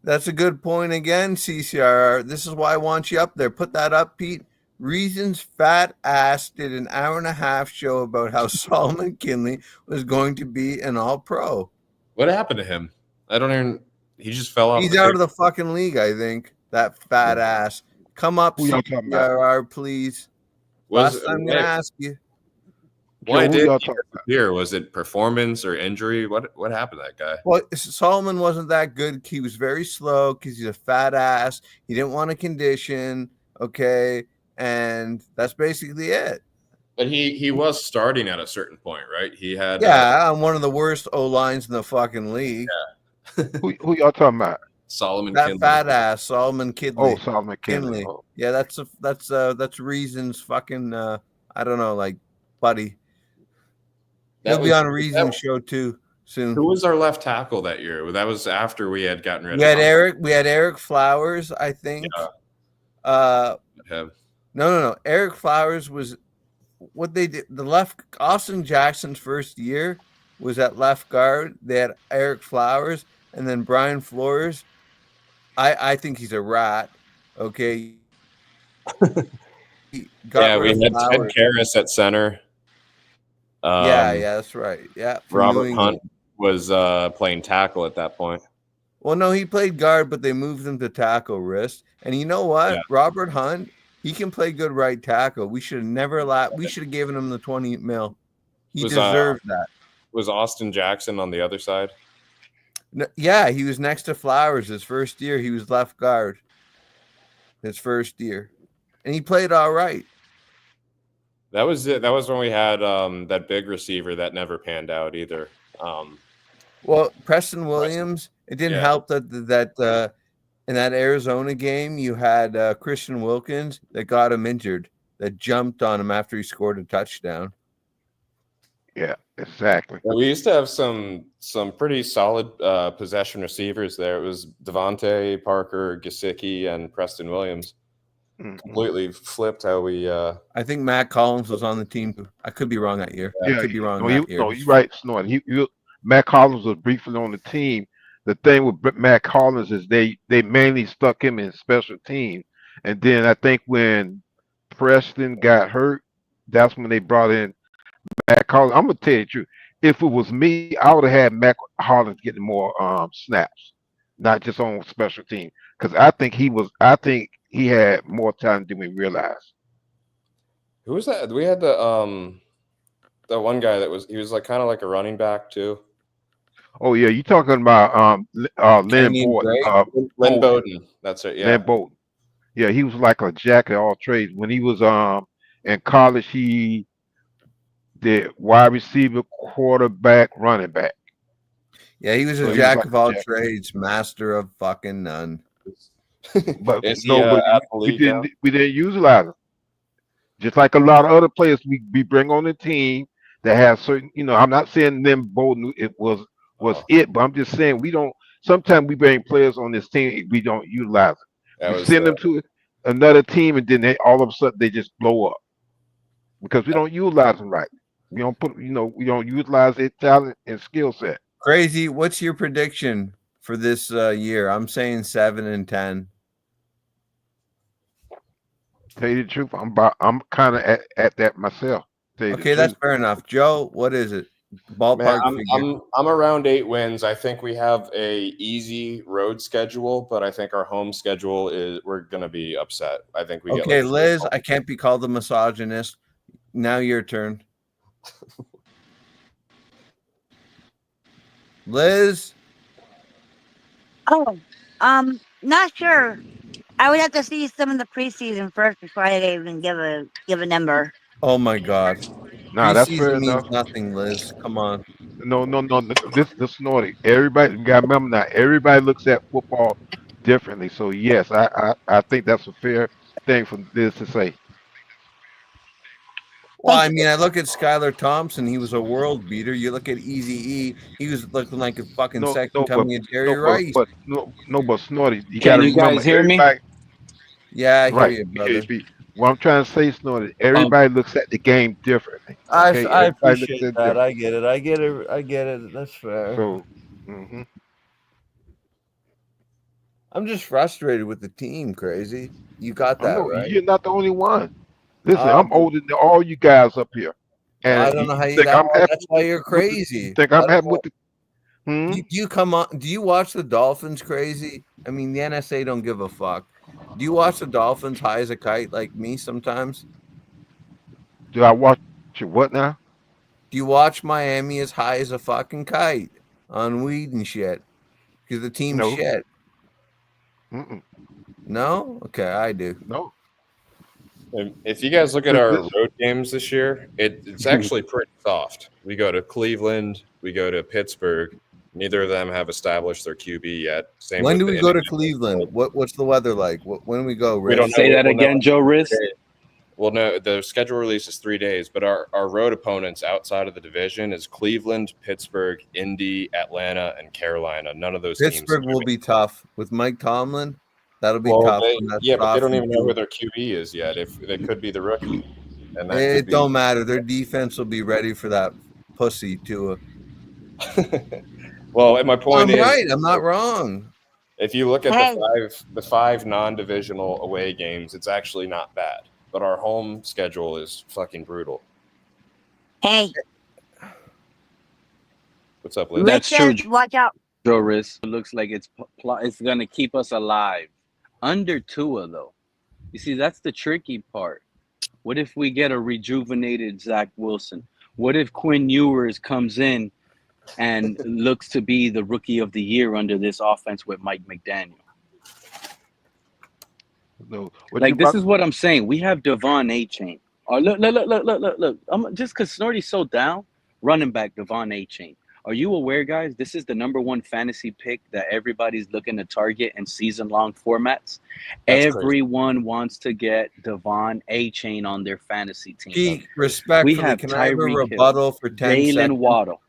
That's a good point again, CCRR. This is why I want you up there. Put that up, Pete. Reasons Fat Ass did an 1.5-hour show about how Solomon Kinley was going to be an all-pro. What happened to him? I don't even. He just fell off. He's out of the fucking league, I think. That fat ass. Come up, Who y'all talking about? CCRR, please. Last time I'm going to ask you. Why Joe, who did y'all he talking about? disappear? Was it performance or injury? What happened to that guy? Well, Solomon wasn't that good. He was very slow because he's a fat ass. He didn't want to condition. Okay. And that's basically it. But he was starting at a certain point, right? He had I'm one of the worst O lines in the fucking league. Who y'all talking about? Solomon That Kinley. fat ass, Solomon Kidley. Oh, Solomon Kinley. Kinley. Yeah, that's Reason's fucking I don't know, like buddy. He'll be on Reason's show too soon. Who was our left tackle that year? That was after we had gotten rid We of had Eric Flowers, I think. him. No. Eric Flowers was what they did. The left Austin Jackson's first year was at left guard. They had Eric Flowers and then Brian Flores. I think he's a rat. Okay. He got Yeah, we rid of had Ted Flowers. Karras at center. Yeah, that's right. Yeah, from New Robert England. Hunt was playing tackle at that point. Well, no, he played guard, but they moved him to tackle wrist. And you know what? Yeah. Robert Hunt, he can play good right tackle. We should have never we should have given him the 20 mil. He deserved that. Was Austin Jackson on the other side? No, yeah, he was next to Flowers his first year. He was left guard his first year. And he played all right. That was it. That was when we had that big receiver that never panned out either. Well, Preston Williams, it didn't help that in that Arizona game you had Christian Wilkins that got him injured, that jumped on him after he scored a touchdown. Yeah, exactly. Yeah, we used to have some pretty solid possession receivers there. It was Devontae, Parker, Gesicki, and Preston Williams. Completely flipped how we. I think Matt Collins was on the team. I could be wrong that year. Yeah, I could be wrong. No, that year. you're right, Snort. Matt Collins was briefly on the team. The thing with Matt Collins is they mainly stuck him in special teams, and then I think when Preston got hurt, that's when they brought in Matt Collins. I'm gonna tell you the truth. If it was me, I would have had Matt Collins getting more snaps, not just on special team, because I think he had more time than we realized. Who was that? We had the one guy that he was like kind of like a running back too. Oh yeah, you talking about Lynn Bowden? Lynn Bowden. That's it. Yeah. Lynn Bowden. Yeah, he was like a jack of all trades. When he was in college, he did wide receiver, quarterback, running back. Yeah, he was a jack of all trades, master of fucking none. But we didn't utilize him. Just like a lot of other players we bring on the team that have certain, I'm not saying Lynn Bowden it was it, but I'm just saying we don't. Sometimes we bring players on this team, we don't utilize them. We send them to another team, and then all of a sudden they just blow up because we don't utilize them right. We don't we don't utilize their talent and skill set. Crazy. What's your prediction for this year? I'm saying 7-10. Tell you the truth, I'm kind of at that myself. Okay, that's fair enough. Joe, what is it? Ballpark figure. I'm around 8 wins. I think we have a easy road schedule, but I think our home schedule we're gonna be upset. I think we get Liz. I can't be called a misogynist. Now your turn. Liz. Oh, not sure. I would have to see some of the preseason first before I even give a number. Oh my God. Nah, that's fair enough. Means nothing, Liz. Come on. No. This naughty. Everybody, you gotta remember now. Everybody looks at football differently. So yes, I think that's a fair thing for Liz to say. Well, I mean, I look at Skylar Thompson. He was a world beater. You look at Eazy-E. He was looking like a fucking second coming of Jerry Rice. But Snorty, Can you guys hear me? Yeah, I hear you, brother. What I'm trying to say, Snorty, everybody looks at the game differently. Okay? I appreciate that. I get it. That's fair. So, I'm just frustrated with the team, Crazy. You got that right. You're not the only one. Listen, I'm older than all you guys up here. And I don't know how you got that's why you're crazy. Think I'm happy with the Do you come on? Do you watch the Dolphins, Crazy? I mean, the NSA don't give a fuck. Do you watch the Dolphins high as a kite like me sometimes? Do I watch what now? Do you watch Miami as high as a fucking kite on weed and shit? Because the team's shit. No? Okay, I do. No. If you guys look at our road games this year, it's actually pretty soft. We go to Cleveland, we go to Pittsburgh. Neither of them have established their QB yet. When do we go to Cleveland? What's the weather like? When do we go? We don't say that again, Joe Riss. Well, no, the schedule release is 3 days, but our road opponents outside of the division is Cleveland, Pittsburgh, Indy, Atlanta, and Carolina. None of those Pittsburgh teams will be tough with Mike Tomlin. That'll be tough. But they don't even know who their QB is yet. If they could be the rookie, and it don't matter. Their defense will be ready for that pussy Tua. Well, and my point is, right. I'm not wrong. If you look at Hey. the five non-divisional away games, it's actually not bad. But our home schedule is fucking brutal. Hey, What's up, Liz? That's Rich true, says, watch out. Joris. It looks like it's going to keep us alive. Under Tua, though. You see, that's the tricky part. What if we get a rejuvenated Zach Wilson? What if Quinn Ewers comes in and looks to be the rookie of the year under this offense with Mike McDaniel? No, Like, this is what I'm saying. We have Devon Achane. Oh, look. Just because Snorty's so down, running back Devon Achane. Are you aware, guys, this is the #1 fantasy pick that everybody's looking to target in season-long formats? That's Everyone wants to get Devon Achane on their fantasy team. Gee, respectfully, We have can I have a Tyreek Hill, rebuttal for 10 Jalen seconds? Waddle.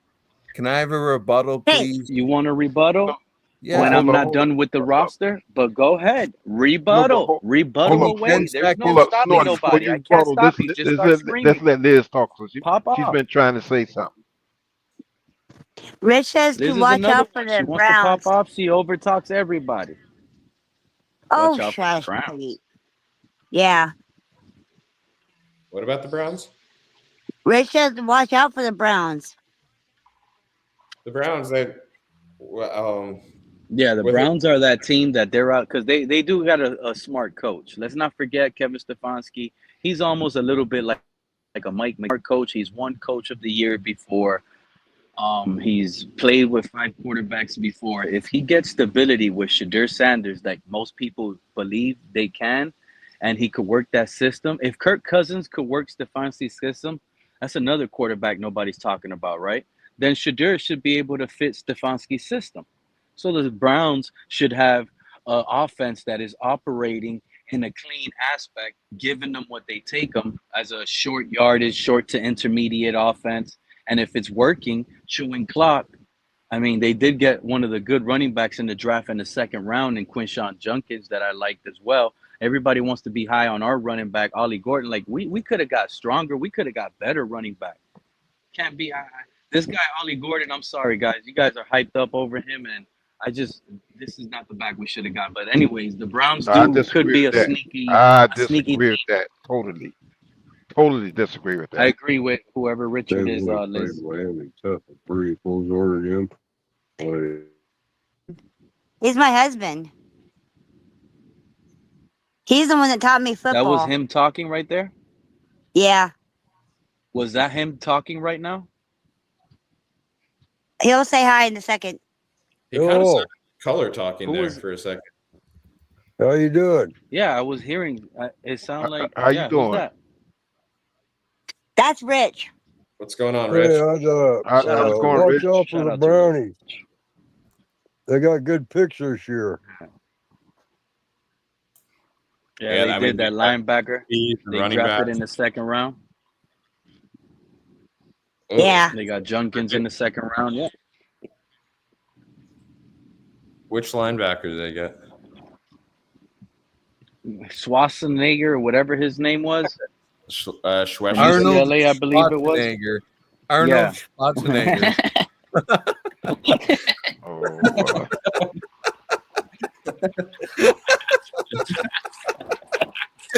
Can I have a rebuttal, Hey. please? You want a rebuttal? Yeah. When Hold I'm on, not hold done on. with the Hold roster, but go ahead. Rebuttal. hold Rebuttal on. away. 10 There's seconds. no Hold up, stopping Snorty, before nobody. you I can't rebuttal, stop you. Just start let's screaming. let Liz talk. So Pop she's off. been trying to say something. Rich says Liz to is watch another out for one. She the wants to pop Browns. off. She overtalks everybody. Oh, Watch out for the shush. Browns. Yeah. What about the Browns? Rich says to watch out for the Browns. The Browns, Yeah, the With it- Browns are that team that they're out because they do got a smart coach. Let's not forget Kevin Stefanski. He's almost a little bit like a Mike McCarthy coach. He's won Coach of the Year before. He's played with 5 quarterbacks before. If he gets stability with Shadur Sanders, like most people believe they can, and he could work that system. If Kirk Cousins could work Stefanski's system, that's another quarterback nobody's talking about, right? Then Shadur should be able to fit Stefanski's system. So the Browns should have an offense that is operating in a clean aspect, giving them what they take them as a short yardage, short to intermediate offense. And if it's working, chewing clock. I mean, they did get one of the good running backs in the draft in the 2nd round in Quinshawn Junkins that I liked as well. Everybody wants to be high on our running back, Ollie Gordon. Like, we could have got stronger. We could have got better running back. Can't be high. This guy, Ollie Gordon, I'm sorry, guys. You guys are hyped up over him, and this is not the back we should have got. But anyways, the Browns I could disagree be with a that. sneaky I sneaky disagree team. with that totally. Totally disagree with I that. agree with whoever Richard is, Liz. Miami tough. Pretty close order again. He's my husband. He's the one that taught me football. That was him talking right there? Yeah. Was that him talking right now? He'll say hi in a second. He kind of started color talking Who there was- for a second. How you doing? Yeah, I was hearing. It sounded like. How you yeah, who's doing? that? That's Rich. What's going on, Hey, Rich? How's Shout out it to going, watch Rich? out Shout for the out to brownies. They got good pictures here. Yeah, they I did mean, that linebacker. He's the They running drafted back. in the 2nd round. Oh, Yeah. They got Junkins in the 2nd round. Yeah. Which linebacker did they get? Schwarzenegger, or whatever his name was. Schwester. Arnold UCLA, I believe it was. Schwarzenegger. Arnold Schwarzenegger. Oh,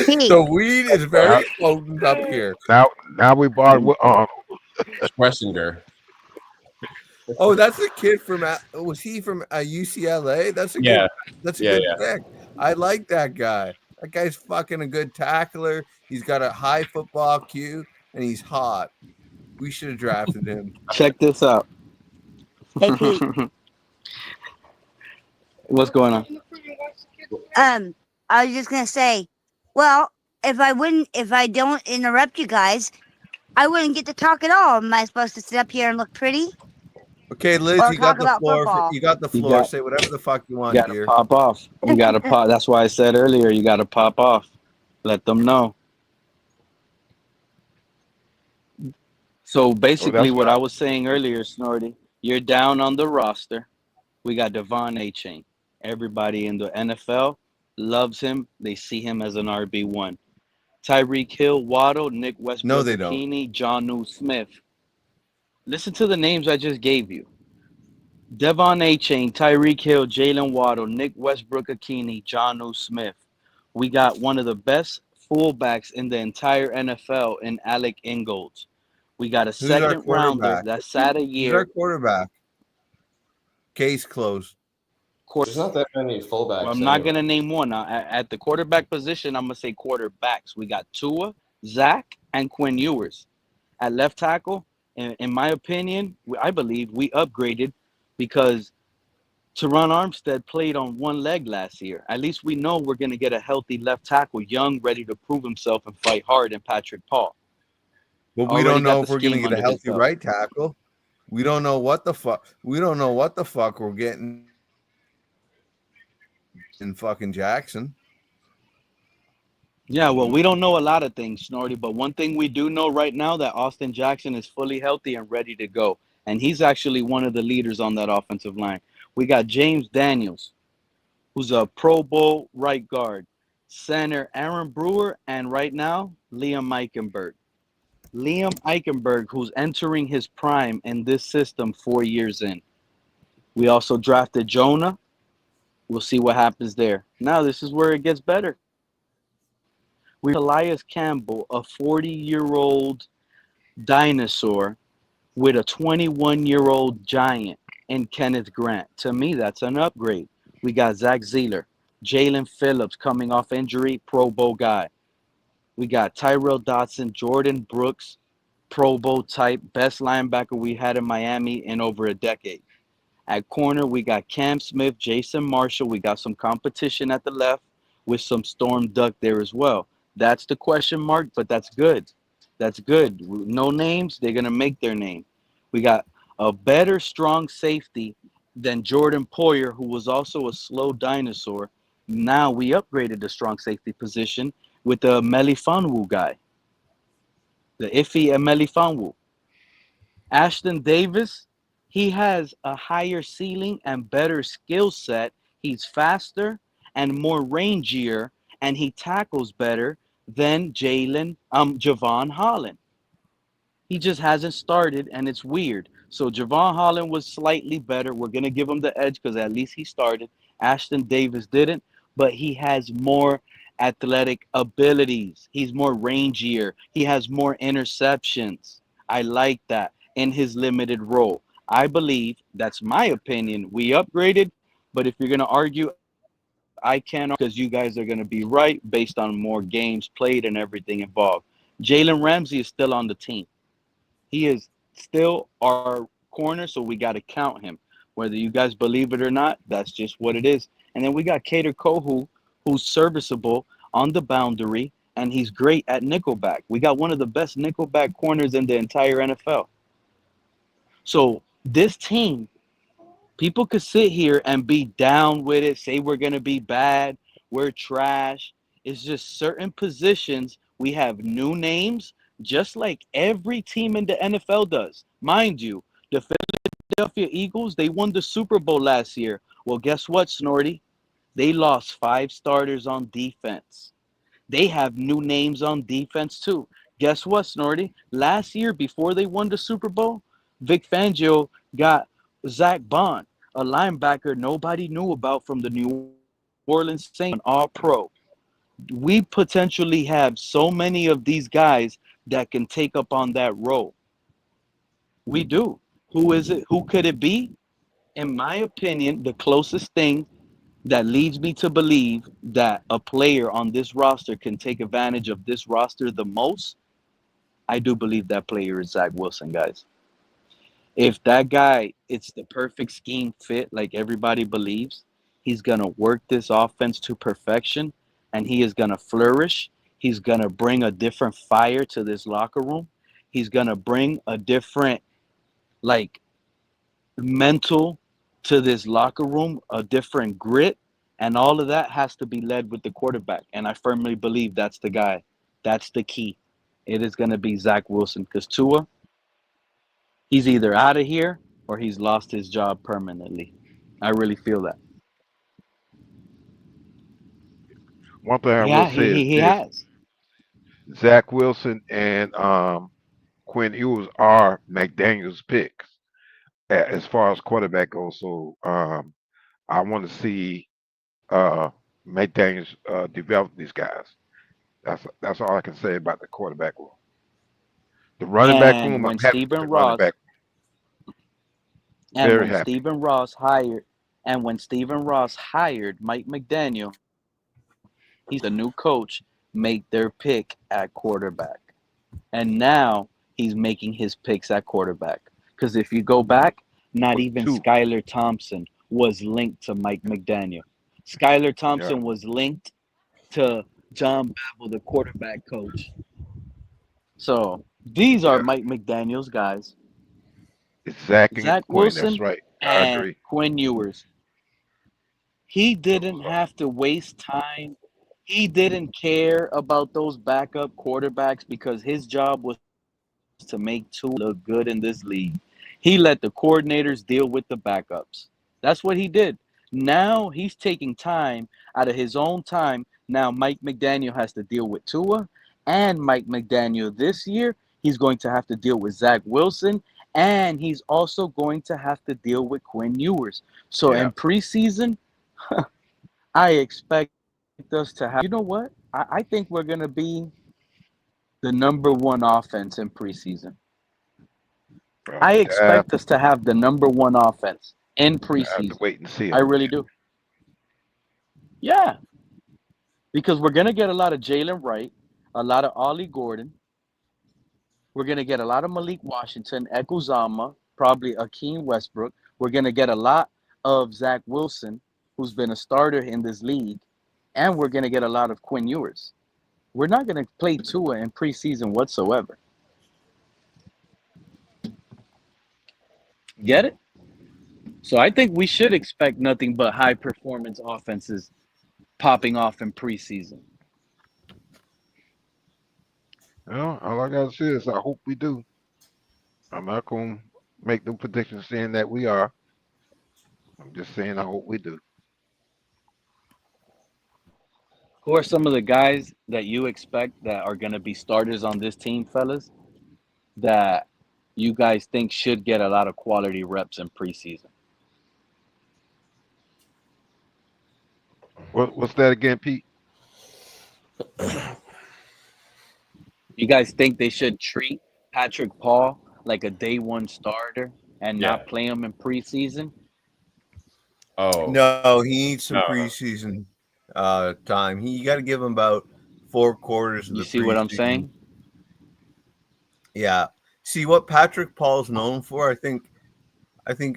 Pete, The weed is very potent up here. now we bought Schwessinger. Oh, that's a kid from. Was he from UCLA? That's a Yeah. That's a Yeah, good yeah. pick. I like that guy. That guy's fucking a good tackler. He's got a high football IQ, and he's hot. We should have drafted him. Check this out. hey Pete. What's going on? I was just gonna say, well, if I don't interrupt you guys, I wouldn't get to talk at all. Am I supposed to sit up here and look pretty? Okay, Liz, Or you got talk the about floor. football. You got the You floor. got- Say whatever the fuck you You want, gotta dear. pop off. You gotta pop. That's why I said earlier, you gotta pop off. Let them know. So basically, what I was saying earlier, Snorty, you're down on the roster. We got Devon Achane. Everybody in the NFL loves him. They see him as an RB1. Tyreek Hill, Waddle, Nick Westbrook, No, they don't. Jonnu Smith. Listen to the names I just gave you. Devon A. Chain, Tyreek Hill, Jalen Waddle, Nick Westbrook Akini, John Smith. We got one of the best fullbacks in the entire NFL in Alec Ingold. We got a Who's our second rounder quarterback? that sat a Who's our year. quarterback? Case closed. There's not that many Well, fullbacks I'm not anyway. gonna name one. Now, at the quarterback position, I'm gonna say quarterbacks. We got Tua, Zach, and Quinn Ewers. At left tackle, in my opinion, I believe we upgraded because Teron Armstead played on one leg last year. At least we know we're gonna get a healthy left tackle, young, ready to prove himself and fight hard. And Patrick Paul But we already don't got know the if we're gonna scheme get a under his healthy belt. right tackle. We don't know what the fuck. We don't know what the fuck we're getting in fucking Jackson. Yeah, well, we don't know a lot of things, Snorty, but one thing we do know right now that Austin Jackson is fully healthy and ready to go. And he's actually one of the leaders on that offensive line. We got James Daniels, who's a Pro Bowl right guard, center Aaron Brewer, and right now, Liam Eichenberg. Liam Eichenberg, who's entering his prime in this system 4 years in. We also drafted Jonah. We'll see what happens there. Now, this is where it gets better. We Elias Campbell, a 40-year-old dinosaur with a 21-year-old giant in Kenneth Grant. To me, that's an upgrade. We got Zach Zeeler, Jalen Phillips coming off injury, Pro Bowl guy. We got Tyrell Dodson, Jordan Brooks, Pro Bowl type, best linebacker we had in Miami in over a decade. At corner, we got Cam Smith, Jason Marshall. We got some competition at the left with some Storm Duck there as well. That's the question mark, but that's good. That's good. No names, they're going to make their name. We got a better strong safety than Jordan Poyer, who was also a slow dinosaur. Now we upgraded the strong safety position with the Melifonwu guy, the Iffy Melifonwu. Ashton Davis, he has a higher ceiling and better skill set. He's faster and more rangier, and he tackles better than Javon Holland. He just hasn't started, and it's weird. So Javon Holland was slightly better. We're gonna give him the edge because at least he started. Ashton Davis didn't, but he has more athletic abilities. He's more rangier. He has more interceptions. I like that in his limited role. I believe that's my opinion. We upgraded, but if you're gonna argue, I can't because you guys are gonna be right based on more games played and everything involved. Jalen Ramsey is still on the team. He is still our corner, so we got to count him. Whether you guys believe it or not, that's just what it is. And then we got Cater Kohu, who's serviceable on the boundary, and he's great at nickelback. We got one of the best nickelback corners in the entire NFL. So this team, people could sit here and be down with it, say we're going to be bad, we're trash. It's just certain positions we have new names, just like every team in the NFL does. Mind you, the Philadelphia Eagles, they won the Super Bowl last year. Well, guess what, Snorty? They lost 5 starters on defense. They have new names on defense too. Guess what, Snorty? Last year, before they won the Super Bowl, Vic Fangio got Zach Bond, a linebacker nobody knew about from the New Orleans Saints, an all-pro. We potentially have so many of these guys that can take up on that role. We do. Who is it? Who could it be? In my opinion, the closest thing that leads me to believe that a player on this roster can take advantage of this roster the most, I do believe that player is Zach Wilson, guys. If that guy, it's the perfect scheme fit, like everybody believes, he's going to work this offense to perfection and he is going to flourish. He's going to bring a different fire to this locker room. He's going to bring a different, like, mental to this locker room, a different grit. And all of that has to be led with the quarterback. And I firmly believe that's the guy. That's the key. It is going to be Zach Wilson because Tua, he's either out of here or he's lost his job permanently. I really feel that. One thing I will Yeah, say is he this: has. Zach Wilson and Quinn Ewers are McDaniel's picks. as far as quarterback goes. So I want to see McDaniels develop these guys. That's all I can say about the quarterback room. The running back And room, I'm when happy with Stephen the running Ross back. and Very when happy. Stephen Ross hired and when Stephen Ross hired Mike McDaniel, he's the new coach, make their pick at quarterback. And now he's making his picks at quarterback. Because if you go back, not With even two. Skylar Thompson was linked to Mike McDaniel. Skylar Yeah. Thompson was linked to John Babel, the quarterback coach. So these are Yeah. Mike McDaniel's guys. It's Zach and Zach Quinn. That's Wilson right. I and agree. Quinn Ewers. He Those didn't are have to waste time. He didn't care about those backup quarterbacks because his job was to make Tua look good in this league. He let the coordinators deal with the backups. That's what he did. Now he's taking time out of his own time. Now Mike McDaniel has to deal with Tua, and Mike McDaniel this year, he's going to have to deal with Zach Wilson, and he's also going to have to deal with Quinn Ewers. So yeah. in preseason, I expect us to have, you know what? I think we're going to be the number one offense in preseason. I I expect us to have the number one offense in have to preseason. wait and see I on really that. do. Yeah, because we're going to get a lot of Jalen Wright, a lot of Ollie Gordon. We're going to get a lot of Malik Washington, Ekuzama, probably Akeem Westbrook. We're going to get a lot of Zach Wilson, who's been a starter in this league. And we're going to get a lot of Quinn Ewers. We're not going to play Tua in preseason whatsoever. Get it? So I think we should expect nothing but high performance offenses popping off in preseason. Well, all I gotta say is I hope we do. I'm not gonna make no predictions saying that we are. I'm just saying I hope we do. Who are some of the guys that you expect that are going to be starters on this team, fellas, that you guys think should get a lot of quality reps in preseason? What's that again, Pete? You guys think they should treat Patrick Paul like a day one starter and Yeah. not play him in preseason? Oh No, he needs some no. preseason time. You got to give him about 4 quarters of You the see what I'm preseason. saying? Yeah. See what Patrick Paul's known for. I think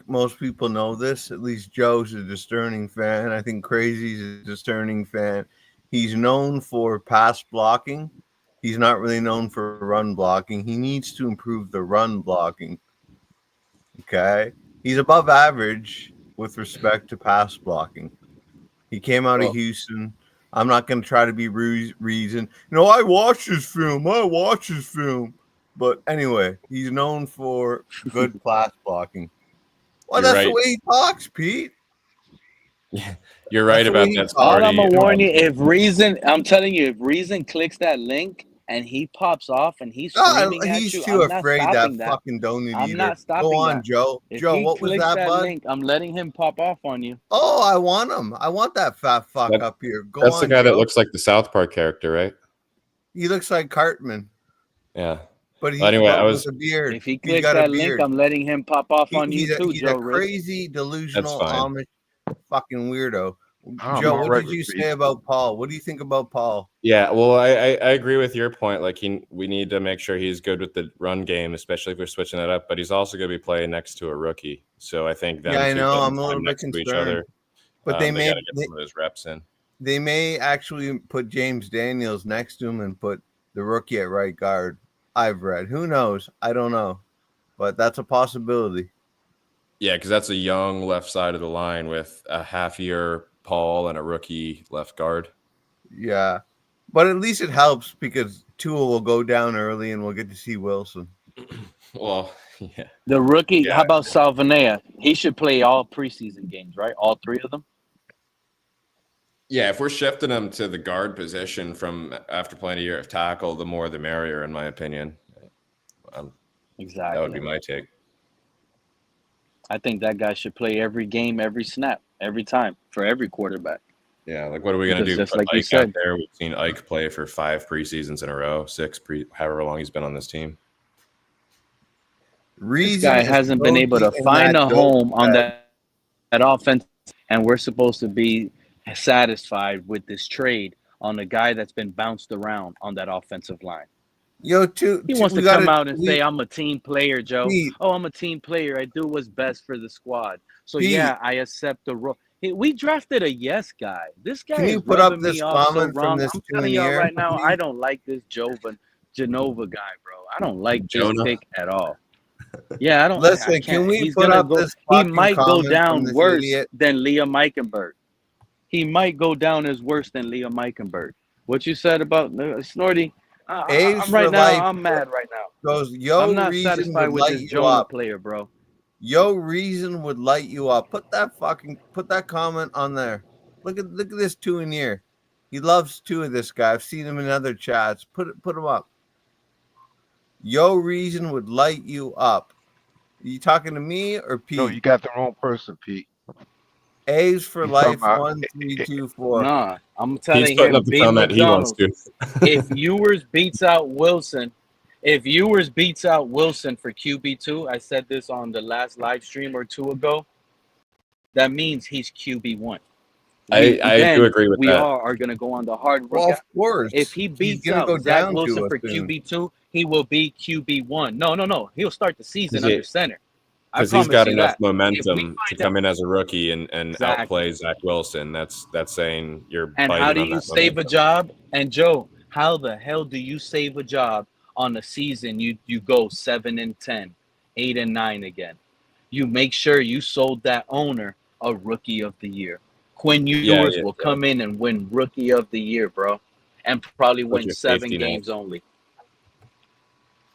most people know this. At least Joe's a discerning fan. I think Crazy's a discerning fan. He's known for pass blocking. He's not really known for run blocking. He needs to improve the run blocking. Okay. He's above average with respect to pass blocking. He came out of Houston. I'm not going to try to be reason. I watched his film. But anyway, he's known for good pass blocking. Well, You're that's the right. way he talks, Pete. You're right That's the about way he that, talks. All I'm Sparty. gonna warn you, if Reason, I'm telling you, if Reason clicks that link and he pops off and he's screaming at He's you, too I'm not afraid, that stopping that. fucking donut I'm eater. not Go stopping on, that. Joe. If Joe, he what was clicks that, that bud? link, I'm letting him pop off on you. Oh, I want him. I want that fat fuck That- up here. Go That's on, the guy Joe. that looks like the South Park character, right? He looks like Cartman, Yeah. but he's Anyway, I was. with a beard. If he He's clicks got a that link, beard. I'm letting him pop off on you He's too, a Joe Rich. crazy, delusional, That's fine. Amish fucking weirdo. I'm Joe, all what right did with you say Reason. about Paul? What do you think about Paul? Yeah, well, I agree with your point. Like we need to make sure he's good with the run game, especially if we're switching that up. But he's also going to be playing next to a rookie, so I think them Yeah, I two know. getting I'm a little time bit next to each concerned. other. But they got may to get some of those reps in. they may actually put James Daniels next to him and put the rookie at right guard. I've read. Who knows? I don't know, but that's a possibility. Yeah, because that's a young left side of the line with a half-year Paul and a rookie left guard. Yeah, but at least it helps because Tua will go down early and we'll get to see Wilson. Well, yeah. The rookie, Yeah. how about Salvanea? He should play all preseason games, right? All 3 of them? Yeah, if we're shifting him to the guard position from after playing a year of tackle, the more the merrier, in my opinion. Exactly. That would be my take. I think that guy should play every game, every snap, every time for every quarterback. Yeah, like what are we gonna Because do? just Put like you Ike out said, there. We've seen Ike play for 5 preseasons in a row, however long he's been on this team. this Reason guy is hasn't been able Bogey to in find that a dope home on bed. that offense, and we're supposed to be satisfied with this trade on a guy that's been bounced around on that offensive line. Yo, He wants we to got come to out and say, I'm a team player, Joe. Pete, Oh, I'm a team player. I do what's best for the squad. So, Pete, yeah, I accept the role. We drafted a yes guy. This guy can you is put up rubbing this me off so comment from wrong. this I'm 2 telling in y'all year? right now, I don't like this Genova guy, bro. I don't like this Jonah? pick at all. Yeah, I Listen, can't. can we He's put gonna up go. this He fucking might go comment from down this worse idiot? than Liam Eichenberg. He might go down as worse than Liam Eichenberg. What you said about Snorty? A's I'm for right now. life I'm mad right now. goes, I'm yo, not Reason satisfied would with light this you Jonah up. player, bro. Yo, Reason would light you up. Put that comment on there. Look at this 2 in year. He loves 2 of this guy. I've seen him in other chats. Put him up. Yo, Reason would light you up. Are you talking to me or Pete? No, you got the wrong person, Pete. A's for He's talking life. about 1, 3, 2, 4. Nah, I'm He's telling putting him, up the B. comment he wants McDonald's. to. If Ewers beats out Wilson for QB2, I said this on the last live stream or 2 ago. That means he's QB1. I do agree with we that. are going to go on the hard Well, route. of course. If he He's beats gonna out go Zach down Wilson to for us soon. QB2, he will be QB1. No. He'll start the season under center. I Because he's promise got you enough that. momentum to come in as a rookie and Exactly. outplay Zach Wilson. That's saying you're And biting how do on you that save a momentum. job? And Joe, how the hell do you save a job on a season you go 7-10, 8-9 again? You make sure you sold that owner a rookie of the year. Quinn Ewers will come in and win rookie of the year, bro, and probably win 7 games only.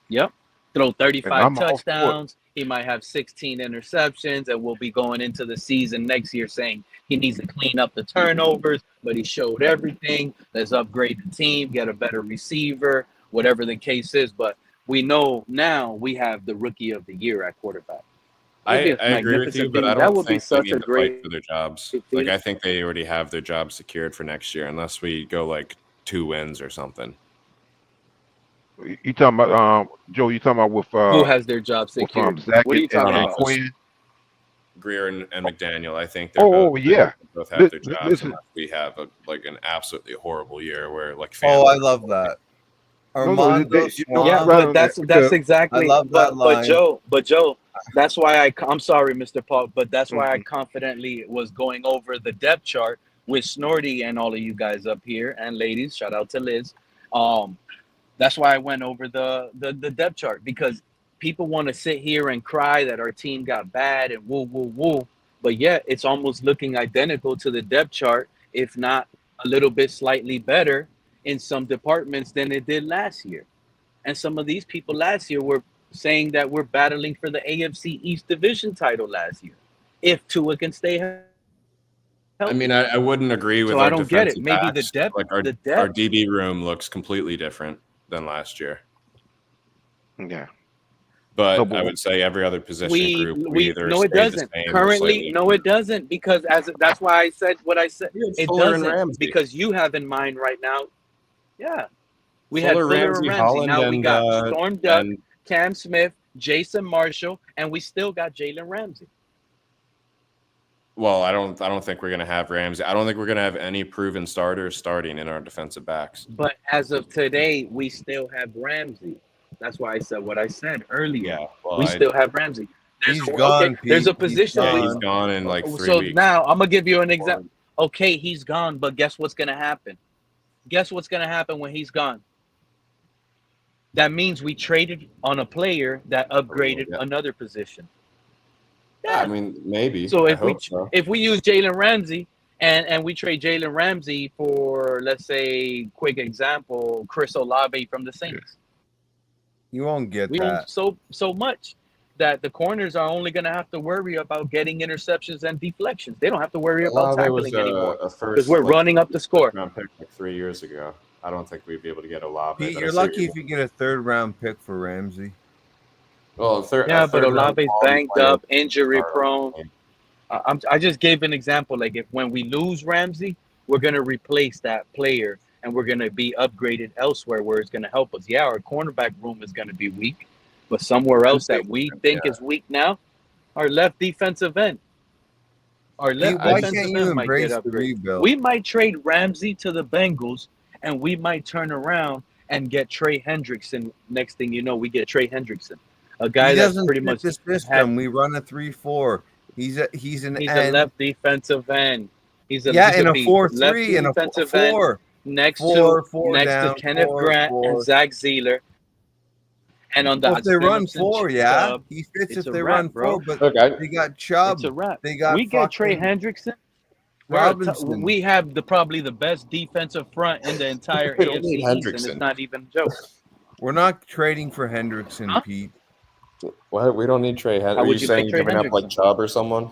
Yep. Throw 35 touchdowns. He might have 16 interceptions, and we'll be going into the season next year saying he needs to clean up the turnovers, but he showed everything. Let's upgrade the team, get a better receiver, whatever the case is. But we know now we have the rookie of the year at quarterback. I agree with you, but I don't think they need to fight for their jobs. Like, I think they already have their job secured for next year, unless we go like 2 wins or something. You talking about Joe? You talking about with who has their job secured? Zach What are you talking about? Quinn? Greer and McDaniel. I think they're both have their jobs unless we have an absolutely horrible year where like. I love that. But that's exactly. I love that line. But Joe, that's why I'm sorry, Mr. Paul, but that's why I confidently was going over the depth chart with Snorty and all of you guys up here and ladies. Shout out to Liz. That's why I went over the depth chart, because people want to sit here and cry that our team got bad and woo, but yet it's almost looking identical to the depth chart, if not a little bit slightly better in some departments than it did last year. And some of these people last year were saying that we're battling for the AFC East Division title last year, if Tua can stay healthy. I mean, I wouldn't agree with. So I don't get it. Maybe the depth, our DB room looks completely different than last year. Yeah, but I would say every other position group either no, it doesn't. Currently, no, it doesn't, because that's why I said what I said. It doesn't, because you have in mind right now. Yeah, we had Fuller and Ramsey. Now we got Storm Duck, Cam Smith, Jason Marshall, and we still got Jalen Ramsey. Well, I don't think we're going to have Ramsey. I don't think we're going to have any proven starters starting in our defensive backs. But as of today, we still have Ramsey. That's why I said what I said earlier. Yeah, well, we still have Ramsey. He's gone. Okay, there's a position. He's gone in like 3 weeks. So now I'm going to give you an example. Okay, he's gone, but guess what's going to happen? Guess what's going to happen when he's gone? That means we traded on a player that upgraded another position. Yeah, I mean, maybe. So if we use Jalen Ramsey and we trade Jalen Ramsey for, let's say, quick example, Chris Olave from the Saints, you won't get we that. so much that the corners are only going to have to worry about getting interceptions and deflections. They don't have to worry about tackling anymore because we're running up the score. Round pick like 3 years ago. I don't think we'd be able to get Olave. Pete, you're lucky if you get a 3rd round pick for Ramsey. Well, a third, Yeah, a but third round Olave's quality banged player up, injury start prone. over him. I just gave an example. Like if when we lose Ramsey, we're gonna replace that player, and we're gonna be upgraded elsewhere where it's gonna help us. Yeah, our cornerback room is gonna be weak, but somewhere else that we think Yeah. is weak now, our left defensive end. Our Pete, left why defensive can't you end might get embrace the upgraded. rebuild? We might trade Ramsey to the Bengals, and we might turn around and get Trey Hendrickson. Next thing you know, we get Trey Hendrickson, a guy He that's doesn't pretty fit much the had. system. We run a 3-4. He's an He's a end. left defensive end. Yeah, He in could a be left 4-3 and a defensive end 4. next to 4 down, Kenneth 4, Grant and 4. Zach Zeeler, and on Well, the if they run Phillips and 4, yeah, Chubb, he fits it's if a they wrap, run 4. bro. But Look, they got It's Chubb. a wrap. They got We get Trey fucking Hendrickson. Robinson. We have probably the best defensive front in the entire We don't need AFC East, and it's Hendrickson. not even a joke. We're not trading for Hendrickson, Huh? Pete. What? We don't need Trey Hendrickson. How Are would you you saying pick you're Trey giving up like Hendrickson? Chubb or someone?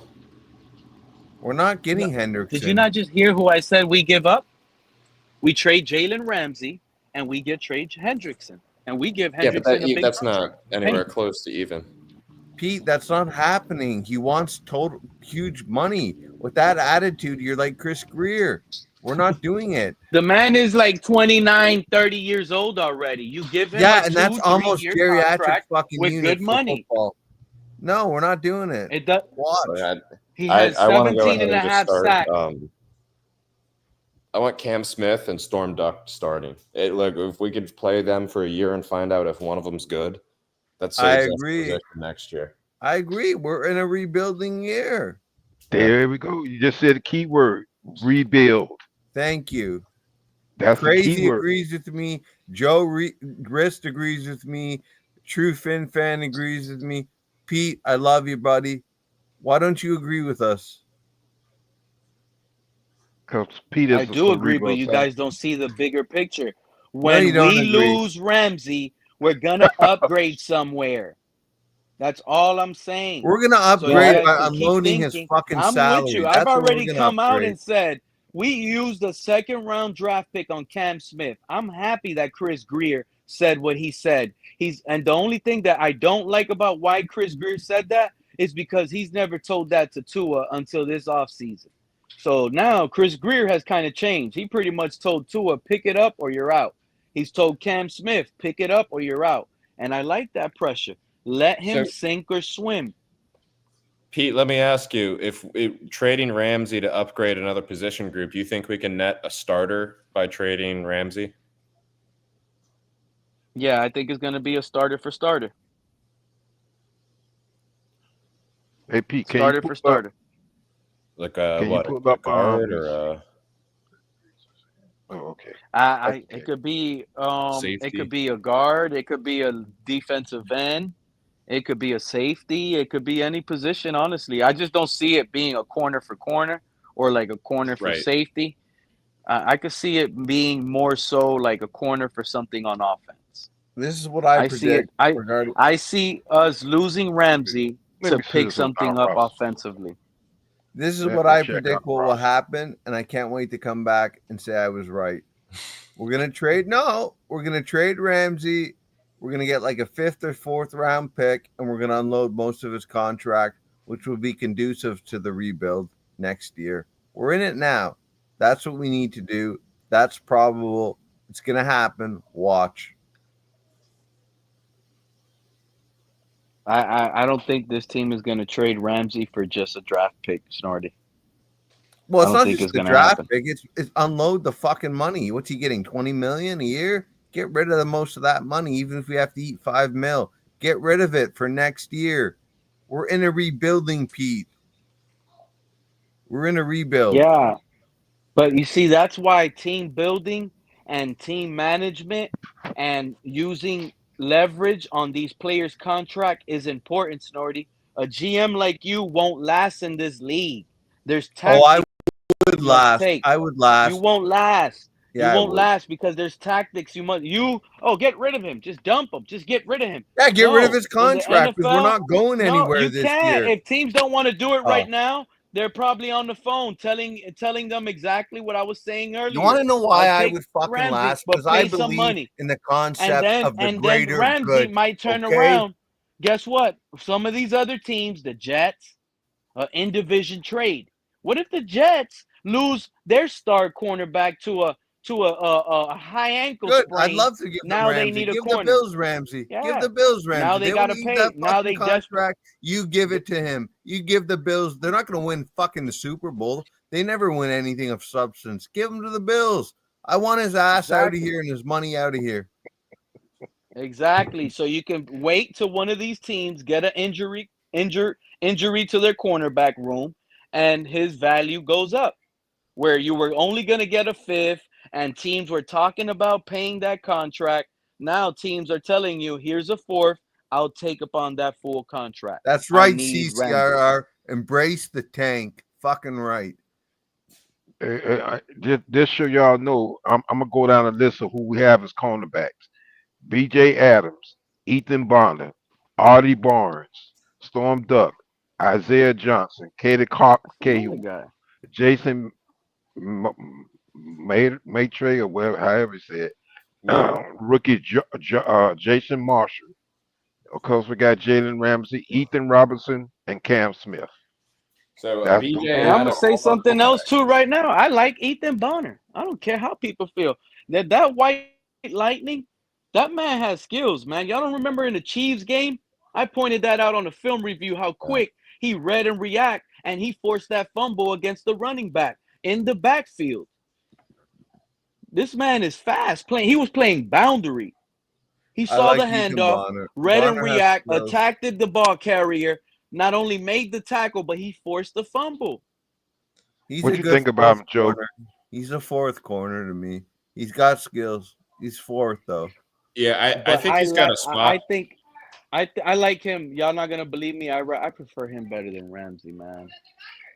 We're not getting Hendrickson. Did you not just hear who I said we give up? We trade Jalen Ramsey, and we get Trey Hendrickson, and we give Yeah, but Hendrickson a big that's contract. not anywhere close to even. Pete, that's not happening. He wants total huge money. With that attitude, you're like Chris Greer. We're not doing it. The man is like 29, 30 years old already. You give him Yeah, a and that's 2-3 almost year geriatric contract fucking with unit good money. for football. No, we're not doing it. It does. Watch. He I has want to go 17 ahead and a and just half start. sacks. I want Cam Smith and Storm Duck starting. Look, if we could play them for a year and find out if one of them's good, that saves us position next year. I agree. We're in a rebuilding year. There we go. You just said a key word: rebuild. Thank you. That's Crazy the key word. agrees with me. Joe Grist agrees with me. True Fin fan agrees with me. Pete, I love you, buddy. Why don't you agree with us? Because Pete is I do agree, but you guys don't see the bigger picture. When you don't we agree. lose Ramsey, we're gonna upgrade somewhere. That's all I'm saying. We're gonna So you upgrade guys by can keep unloading his thinking. fucking I'm salary. with you. That's I've what we're already gonna come out upgrade. and said we used a second round draft pick on Cam Smith. I'm happy that Chris Greer said what he said. And the only thing that I don't like about why Chris Greer said that is because he's never told that to Tua until this offseason. So now Chris Greer has kind of changed. He pretty much told Tua, pick it up or you're out. He's told Cam Smith, pick it up or you're out. And I like that pressure. Let him sink or swim. Pete, let me ask you, if trading Ramsey to upgrade another position group, you think we can net a starter by trading Ramsey? Yeah, I think it's going to be a starter for starter. Hey, Pete, can starter you for starter. Like you pull up guard or Oh, okay. It could be a guard, it could be a defensive end, it could be a safety, it could be any position, honestly. I just don't see it being a corner for corner or like a corner for safety. I could see it being more so like a corner for something on offense. This is what I predict. I see us losing Ramsey to pick something up offensively. This is what I predict will happen, and I can't wait to come back and say I was right. We're going to trade. No, we're going to trade Ramsey. We're going to get like a 5th or 4th round pick, and we're going to unload most of his contract, which will be conducive to the rebuild next year. We're in it now. That's what we need to do. That's probable. It's going to happen. Watch. I don't think this team is going to trade Ramsey for just a draft pick, Snorty. Well, it's not just the draft pick. It's unload the fucking money. What's he getting? $20 million a year? Get rid of most of that money, even if we have to eat $5 million. Get rid of it for next year. We're in a rebuilding, Pete. We're in a rebuild. Yeah, but you see, that's why team building and team management and using leverage on these players' contract is important, Snorty. A GM like you won't last in this league. There's tactics. Oh, I would last. I would last. You won't last. Yeah, you won't last because there's tactics. Get rid of him. Just dump him. Just get rid of him. Yeah, get rid of his contract because we're not going anywhere you this can't. year. If teams don't want to do it right now, they're probably on the phone telling them exactly what I was saying earlier. You want to know why I would fucking last? Because I believe money. in the concept of the greater Ramsey good. might turn around. Guess what? Some of these other teams, the Jets, in division trade. What if the Jets lose their star cornerback to a high ankle Good. I'd sprain? love to give them Now they Ramsey. need a Give the corner. Bills Ramsey. Give Yeah. the Bills Now Ramsey. they They got don't to need pay. that Now fucking they desperate. contract. You give it to him. You give the Bills. They're not going to win fucking the Super Bowl. They never win anything of substance. Give him to the Bills. I want his ass out of Exactly. here and his money out of here. Exactly. So you can wait till one of these teams get an injury to their cornerback room, and his value goes up. Where you were only going to get a fifth, and teams were talking about paying that contract. Now teams are telling you, here's a fourth. I'll take upon that full contract. That's I right, need Ramsey. CCRR. Embrace the tank. Fucking right. Just so y'all know, I'm gonna go down a list of who we have as cornerbacks: B.J. Adams, Ethan Bonner, Artie Barnes, Storm Duck, Isaiah Johnson, Katie Another Cahill, guy. Jason Maitre, or whatever, however he said, Yeah. rookie Jason Marshall. Of course, we got Jalen Ramsey, Ethan Robinson, and Cam Smith. So That's BJ those And four I'm gonna Adams. say cornerbacks. something else too right now. I like Ethan Bonner. I don't care how people feel. That White Lightning, that man has skills, man. Y'all don't remember in the Chiefs game? I pointed that out on the film review how quick he read and react, and he forced that fumble against the running back in the backfield. This man is fast playing. He was playing boundary. He I saw like the Ethan handoff, Bonner. read and Bonner has react, skills. attacked the ball carrier, not only made the tackle, but he forced the fumble. He's What a you good think about fourth him, Joe? corner. He's a fourth corner to me. He's got skills. He's fourth though. Yeah, I But think he's got a I spot. think I like him. Y'all not gonna believe me. I prefer him better than Ramsey, man.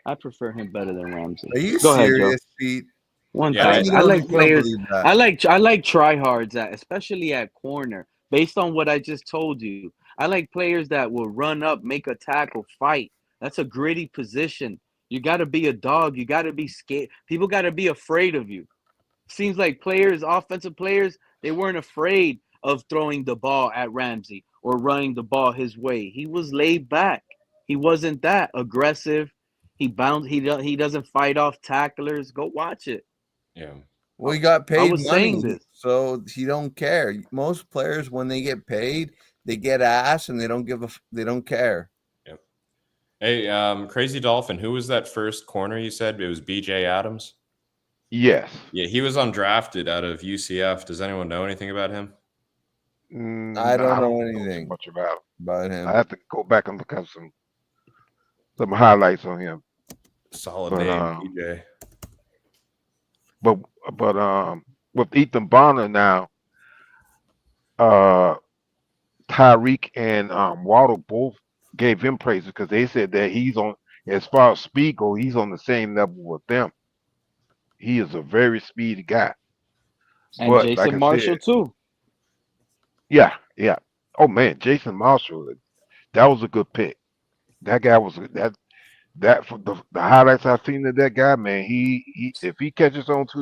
I prefer him better than Ramsey. Are you Go ahead, Joe. serious, Pete? One Yeah, thing. You I don't, like you don't players. believe that. I like tryhards at, especially at corner. Based on what I just told you, I like players that will run up, make a tackle, fight. That's a gritty position. You got to be a dog. You got to be scared. People got to be afraid of you. Seems like players, offensive players, they weren't afraid of throwing the ball at Ramsey or running the ball his way. He was laid back. He wasn't that aggressive. He doesn't fight off tacklers. Go watch it. Yeah. Well, he got I paid was saying money, this. so he don't care. Most players, when they get paid, they get ass and they don't they don't care. Yep. Hey, Crazy Dolphin, who was that first corner you said? It was BJ Adams? Yes. Yeah, he was undrafted out of UCF. Does anyone know anything about him? I don't know too anything much about him. I have to go back and look up some highlights on him. Solid But, name, BJ. But with Ethan Bonner now, Tyreek and Waddle both gave him praises because they said that he's on, as far as speed go, he's on the same level with them. He is a very speedy guy. And But like Jason I Marshall said, too. yeah. Oh man, Jason Marshall, that was a good pick. That guy was that for the highlights I've seen of that guy, man. He if he catches on to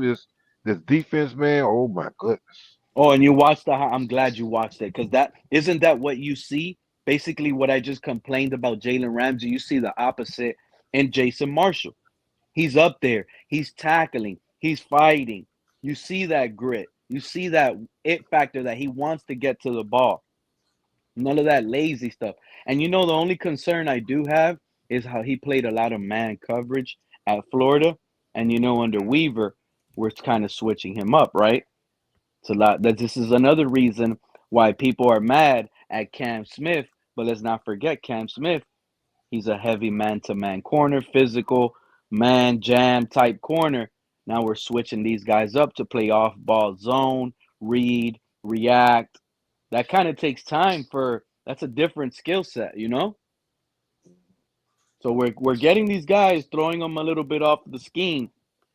this defense, man. Oh my goodness. Oh, and you watched I'm glad you watched it because that isn't that what you see. Basically, what I just complained about Jalen Ramsey, you see the opposite in Jason Marshall. He's up there. He's tackling. He's fighting. You see that grit. You see that it factor that he wants to get to the ball. None of that lazy stuff. And you know, the only concern I do have is how he played a lot of man coverage at Florida. And you know, under Weaver, we're kind of switching him up, right? It's a lot. That this is another reason why people are mad at Cam Smith. But let's not forget Cam Smith. He's a heavy man-to-man corner, physical man jam type corner. Now we're switching these guys up to play off-ball zone, read, react. That kind of takes time for. That's a different skill set, you know. So we're getting these guys, throwing them a little bit off the scheme,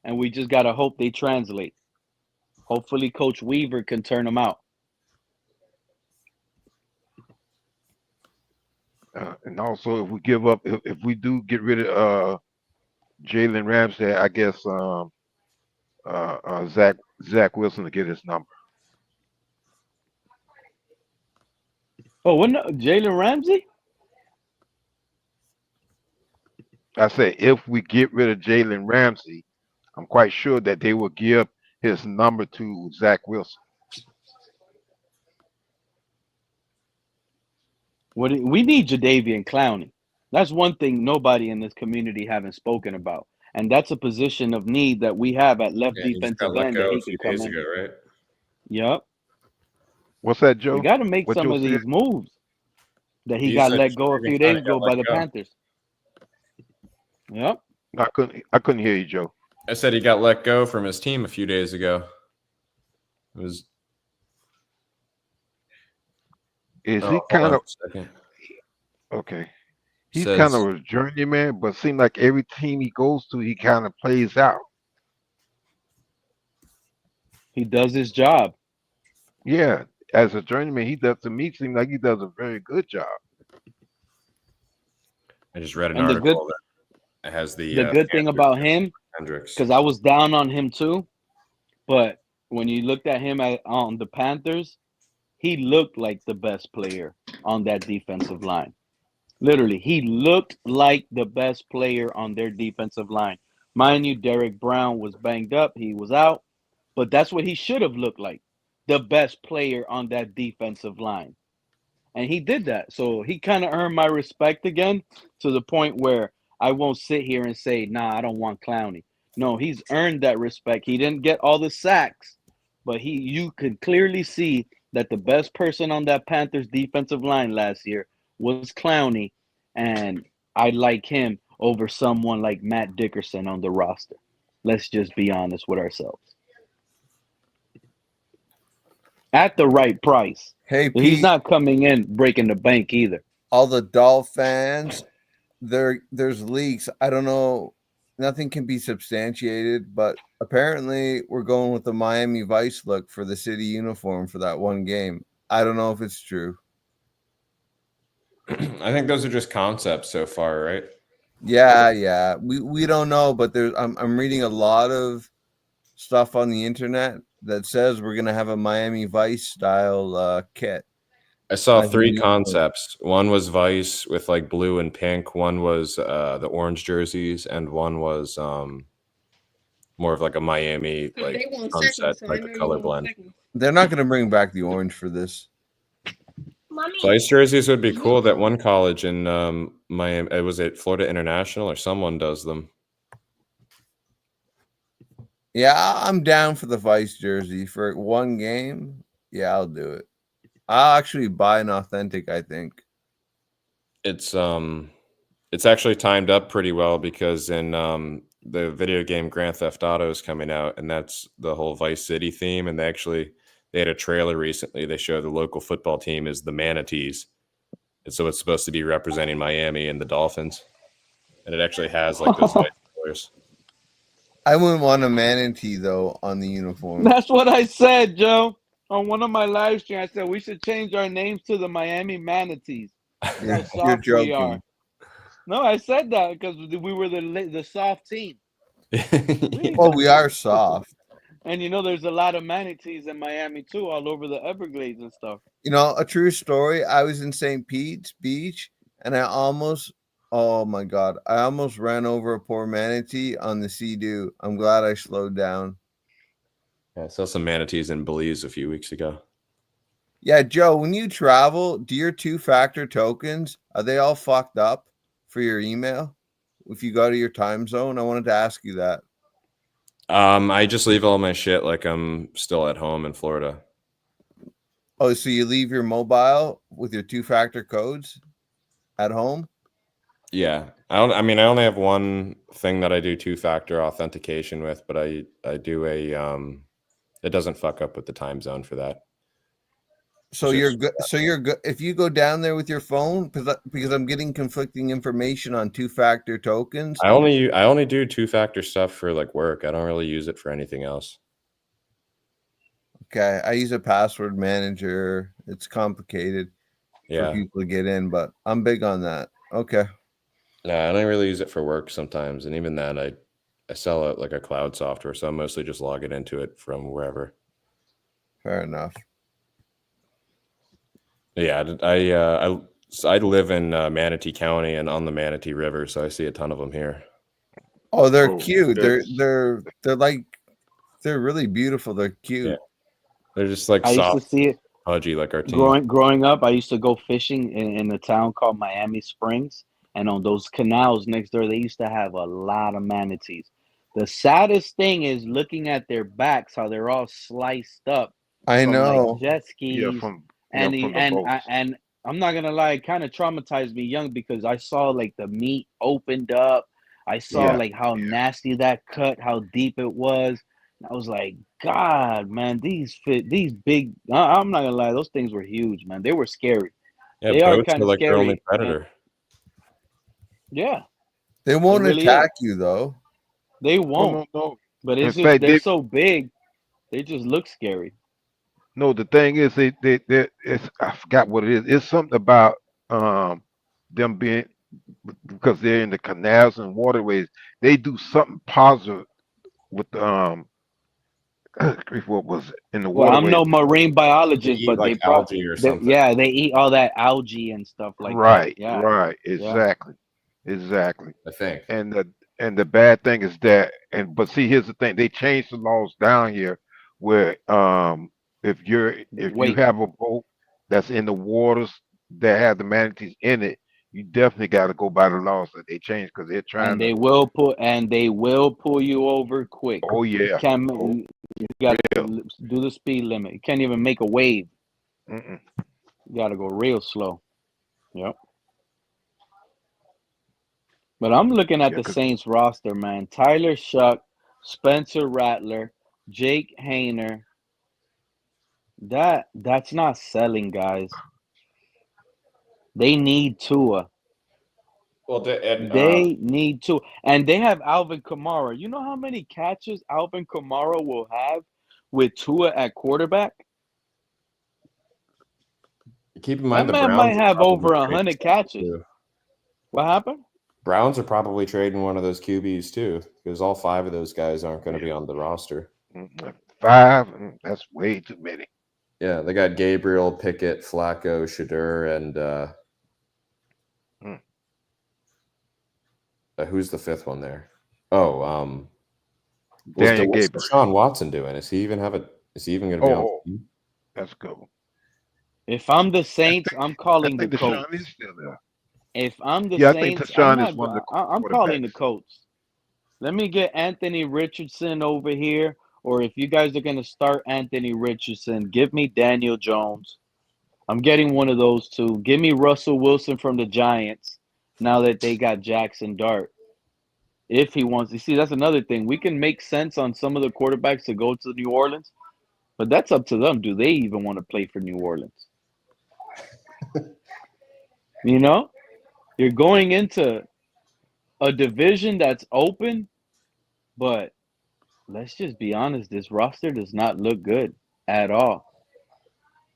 and we just gotta hope they translate. Hopefully, Coach Weaver can turn them out. And also, if we give up, if we do get rid of Jalen Ramsey, I guess Zach Wilson to get his number. Oh, what? No, Jalen Ramsey? I said if we get rid of Jalen Ramsey, I'm quite sure that they will give his number to Zach Wilson. We need Jadeveon Clowney. That's one thing nobody in this community haven't spoken about, and that's a position of need that we have at left Yeah, he just got defensive let end that go a he few could come days in. ago, right? Yep, What's that, we Joe? got to make What some Joe of said? these moves that he You got said let go a Jadeveon few Clowney days got ago let by the go. Panthers. Yep. I couldn't hear you, Joe. I said he got let go from his team a few days ago. It was. Is he Hold kind on of a second. okay? He's kind Says of a journeyman, but seems like every team he goes to, he kind of plays out. He does his job. Yeah, as a journeyman, he does to me seem like he does a very good job. I just read an And article that has the good thing Panthers about him, Hendricks. because I was down on him too, but when you looked at him on the Panthers, he looked like the best player on that defensive line. Literally, he looked like the best player on their defensive line. Mind you, Derek Brown was banged up. He was out. But that's what he should have looked like. The best player on that defensive line. And he did that. So he kind of earned my respect again to the point where I won't sit here and say, nah, I don't want Clowney. No, he's earned that respect. He didn't get all the sacks, but you could clearly see that the best person on that Panthers defensive line last year was Clowney, and I like him over someone like Matt Dickerson on the roster. Let's just be honest with ourselves. At the right price. Hey, He's Pete, not coming in breaking the bank either. all the Dolphins, there's leaks. I don't know. Nothing can be substantiated, but apparently we're going with the Miami Vice look for the city uniform for that one game. I don't know if it's true. I think those are just concepts so far, right? Yeah. We don't know, but I'm reading a lot of stuff on the internet that says we're gonna have a Miami Vice style kit. I saw As a three uniform. concepts. One was Vice with like blue and pink. One was the orange jerseys, and one was more of like a Miami like sunset type of color blend. They're not gonna bring back the orange for this. Vice jerseys would be cool. That one college in Miami, was it Florida International or someone does them? Yeah, I'm down for the Vice jersey for one game. Yeah, I'll do it. I'll actually buy an authentic, I think. It's actually timed up pretty well because in the video game Grand Theft Auto is coming out, and that's the whole Vice City theme. And they had a trailer recently. They show the local football team is the Manatees, and so it's supposed to be representing Miami and the Dolphins. And it actually has like those Vice players. I wouldn't want a manatee though on the uniform. That's what I said, Joe. On one of my live streams, I said we should change our names to the Miami Manatees. You're Soft we are. joking. No, I said that because we were the soft team. Well, we are soft. And you know, there's a lot of manatees in Miami too, all over the Everglades and stuff. You know, a true story. I was in St. Pete's Beach, and oh my God, I almost ran over a poor manatee on the Sea-Doo. I'm glad I slowed down. Yeah, I saw some manatees in Belize a few weeks ago. Yeah, Joe, when you travel, do your two-factor tokens, are they all fucked up for your email? If you go to your time zone, I wanted to ask you that. I just leave all my shit like I'm still at home in Florida. Oh, so you leave your mobile with your two-factor codes at home? Yeah. I only have one thing that I do two-factor authentication with, but I do it doesn't fuck up with the time zone for that. So you're good. So you're good if you go down there with your phone, because I'm getting conflicting information on two-factor tokens. I only do two-factor stuff for like work. I don't really use it for anything else. Okay, I use a password manager. It's complicated Yeah. for people to get in, but I'm big on that. Okay. No, I don't really use it for work sometimes, and even then, I sell it like a cloud software, so I'm mostly just logging into it from wherever. Fair enough. Yeah, I live in Manatee County and on the Manatee River, so I see a ton of them here. Oh, they're Oh, cute. goodness. They're like they're really beautiful. They're cute. Yeah. They're just like I used to soft, see it pudgy, like our team. growing up. I used to go fishing in a town called Miami Springs, and on those canals next door, they used to have a lot of manatees. The saddest thing is looking at their backs, how they're all sliced up I from like know. jet Yeah, skis, from and from the boats. and I'm not gonna lie, it kind of traumatized me young because I saw like the meat opened up. I saw Yeah, like how yeah. nasty that cut, how deep it was. I was like, God, man, these big. I'm not gonna lie, those things were huge, man. They were scary. Yeah, They are boats kind are of like their only scary. predator. Yeah, They it won't really is. attack you though. They Oh won't, no. but In it's just fact, they're so big. They just look scary. the thing is they it's I forgot what it is. It's something about them being because they're in the canals and waterways. They do something positive with what was it in the Well, I'm waterways. no marine They biologist, eat but like algae or something. yeah, they eat all that algae and stuff like that. Right, Yeah, right, yeah. exactly. I think. And the bad thing is that but see here's the thing, they changed the laws down here where if you Wait, have a boat that's in the waters that have the manatees in it, you definitely got to go by the laws that they changed because they're trying to. they will pull you over quick. Oh yeah. Can't Oh you got yeah. to do the speed limit. You can't even make a wave. Mm-mm. You got to go real slow. Yep. But I'm looking at Yeah, the because Saints roster, man. Tyler Shuck, Spencer Rattler, Jake Hayner. That's not selling, guys. They need Tua. Well, They need Tua. And they have Alvin Kamara. You know how many catches Alvin Kamara will have with Tua at quarterback? keep in That mind the man might Browns are have probably over trading 100 someone catches. too. What happened? Browns are probably trading one of those QBs too, because all 5 of those guys aren't going to be on the roster. five, that's way too many. Yeah, they got Gabriel, Pickett, Flacco, Shadur, and Mm. who's the 5th one there? Oh, Daniel what's Gabriel. Deshaun Watson doing? Is he even going to be on the team? That's good. If I'm the Saints, I'm I calling the think Deshaun Colts. is still there. If I'm the Yeah, I think Saints, I'm Deshaun is not. one of the I'm calling the quarterbacks. Colts. Let me get Anthony Richardson over here, or if you guys are gonna start Anthony Richardson, give me Daniel Jones. I'm getting one of those two. Give me Russell Wilson from the Giants. Now that they got Jackson Dart, if he wants, you see, that's another thing. We can make sense on some of the quarterbacks to go to New Orleans, but that's up to them. Do they even want to play for New Orleans? You know, you're going into a division that's open, but let's just be honest. This roster does not look good at all.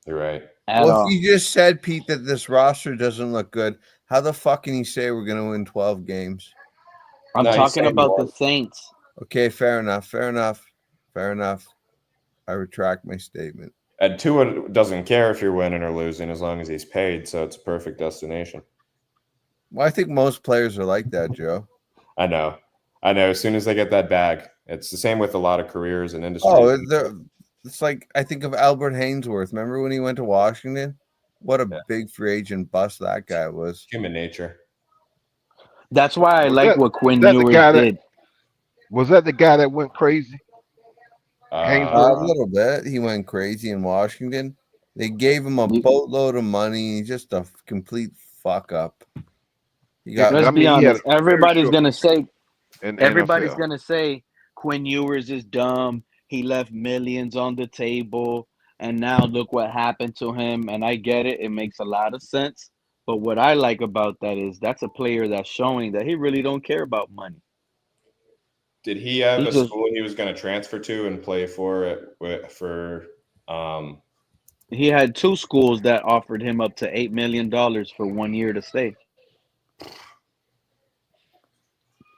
You're right. At Well, if all. you just said, Pete, that this roster doesn't look good, how the fuck can you say we're going to win 12 games? I'm No, he's talking saying New about the Orleans. Saints. Okay, fair enough. I retract my statement. And Tua doesn't care if you're winning or losing as long as he's paid, so it's a perfect destination. Well, I think most players are like that, Joe. I know. As soon as they get that bag, it's the same with a lot of careers and industries. Oh, it's like I think of Albert Hainsworth. Remember when he went to Washington? What a big free agent bust that guy was. Human nature. That's why I like what Quinn that the Ewers guy did. Was that the guy that went crazy? A Hainsworth? little bit. He went crazy in Washington. They gave him a boatload of money. He's just a complete fuck up. Let's be honest. Everybody's gonna say in the everybody's NFL. gonna say Quinn Ewers is dumb. He left millions on the table, and now look what happened to him. And I get it; it makes a lot of sense. But what I like about that is that's a player that's showing that he really don't care about money. Did he have He a just school he was going to transfer to and play for? he had 2 schools that offered him up to $8 million for 1 year to stay.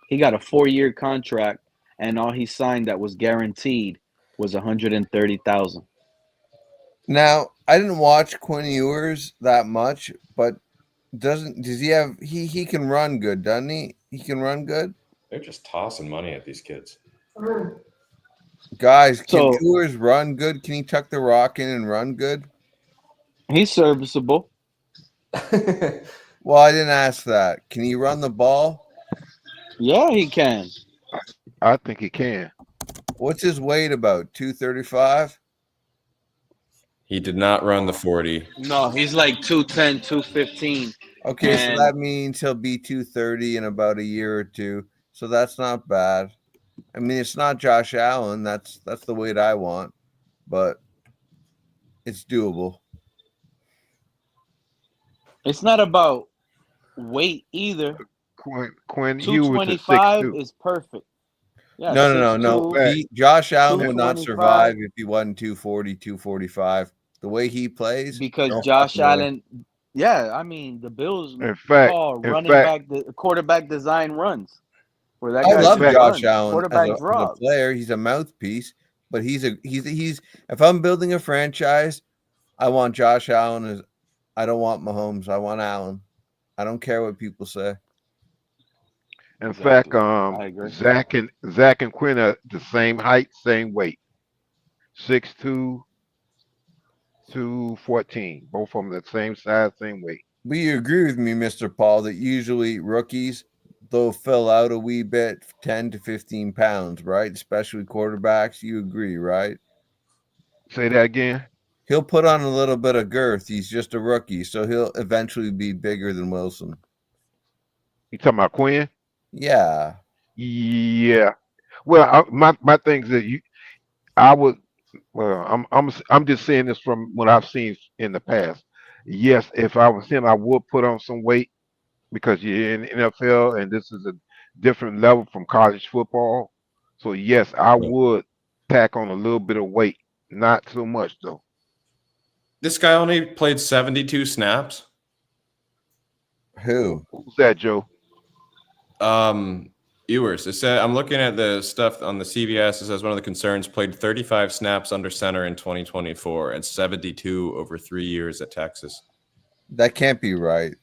He got a 4-year contract, and all he signed that was guaranteed was $130,000. Now, I didn't watch Quinn Ewers that much, but does he have he can run good, doesn't he? He can run good. They're just tossing money at these kids. Guys, can So Ewers run good? Can he tuck the rock in and run good? he's serviceable. Well, I didn't ask that. Can he run the ball? Yeah, he can. I think he can. What's his weight about? 235? He did not run the 40. No, he's like 210, 215. Okay, so And that means he'll be 230 in about a year or two. So that's not bad. I mean, it's not Josh Allen. That's the weight I want, but it's doable. it's not about weight either. Quinn Ewers is 225 6'2". is perfect. Yeah, No. 6'2". Josh Allen would not 225. survive if he wasn't 240, 245. The way he plays, Because no Josh fucking way. Allen, yeah, I mean the Bills In fact, call running back the quarterback design runs. Where that I guy love just Josh runs. Allen Quarterback as a draws. player. He's a mouthpiece, but he's if I'm building a franchise, I want Josh Allen as I don't want Mahomes. I want Allen. I don't care what people say. In Exactly. fact, I agree. Zach and Quinn are the same height, same weight. 6'2", 214. Both of them the same size, same weight. But you agree with me, Mr. Paul, that usually rookies, they'll fill out a wee bit, 10 to 15 pounds, right? Especially quarterbacks. You agree, right? Say that again. He'll put on a little bit of girth. He's just a rookie, so he'll eventually be bigger than Wilson. You talking about Quinn? Yeah. Yeah. Well, my thing is that I would. Well, I'm just saying this from what I've seen in the past. Yes, if I was him, I would put on some weight because you're in the NFL and this is a different level from college football. So yes, I would tack on a little bit of weight, not so much though. This guy only played 72 snaps. Who? Who's that, Joe? Ewers. It said I'm looking at the stuff on the CBS. It says one of the concerns played 35 snaps under center in 2024 and 72 over 3 years at Texas. That can't be right.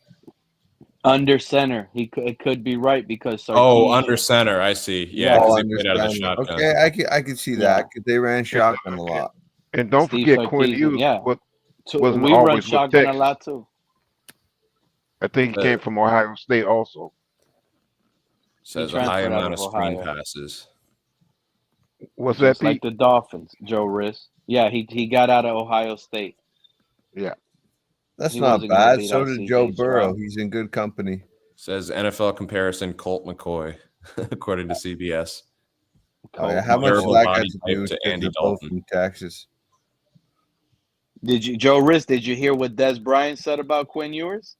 Under center, it could be right because under center. I see. Yeah, because they played out of the shotgun. Okay, I could see that because they ran shotgun a lot. And don't forget Quinn Ewers. Yeah, wasn't we run always with shotgun a Texas. lot too. I think he came from Ohio State also. Says a high amount of screen passes. What's that, Pete? Like the Dolphins, Joe Riss. Yeah, he got out of Ohio State. Yeah. That's He not wasn't gonna bad. beat So out did CJ Joe Burrow. Stroud. He's in good company. Says NFL comparison Colt McCoy, according to CBS. Oh, yeah. How much does Terrible that got body to type do with to the Andy both Dalton. from Texas? Joe Riss, did you hear what Des Bryant said about Quinn Ewers?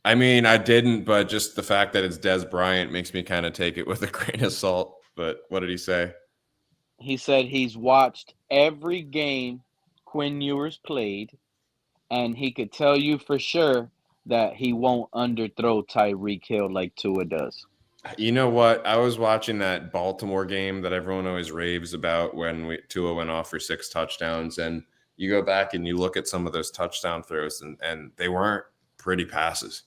I mean, I didn't, but just the fact that it's Des Bryant makes me kind of take it with a grain of salt. But what did he say? He said he's watched every game Quinn Ewers played, and he could tell you for sure that he won't underthrow Tyreek Hill like Tua does. You know what? I was watching that Baltimore game that everyone always raves about when Tua went off for 6 touchdowns, and you go back and you look at some of those touchdown throws, and they weren't pretty passes.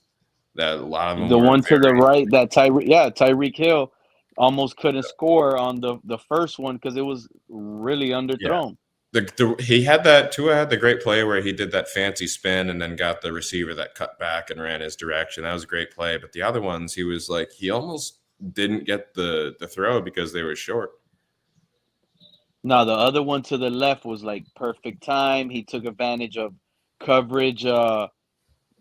That a lot of them. The one to the right, that Tyreek Hill almost couldn't score on the first one because it was really underthrown. Yeah. Tua had the great play where he did that fancy spin and then got the receiver that cut back and ran his direction. That was a great play. But the other ones, he almost didn't get the throw because they were short. No, the other one to the left was like perfect time. He took advantage of coverage.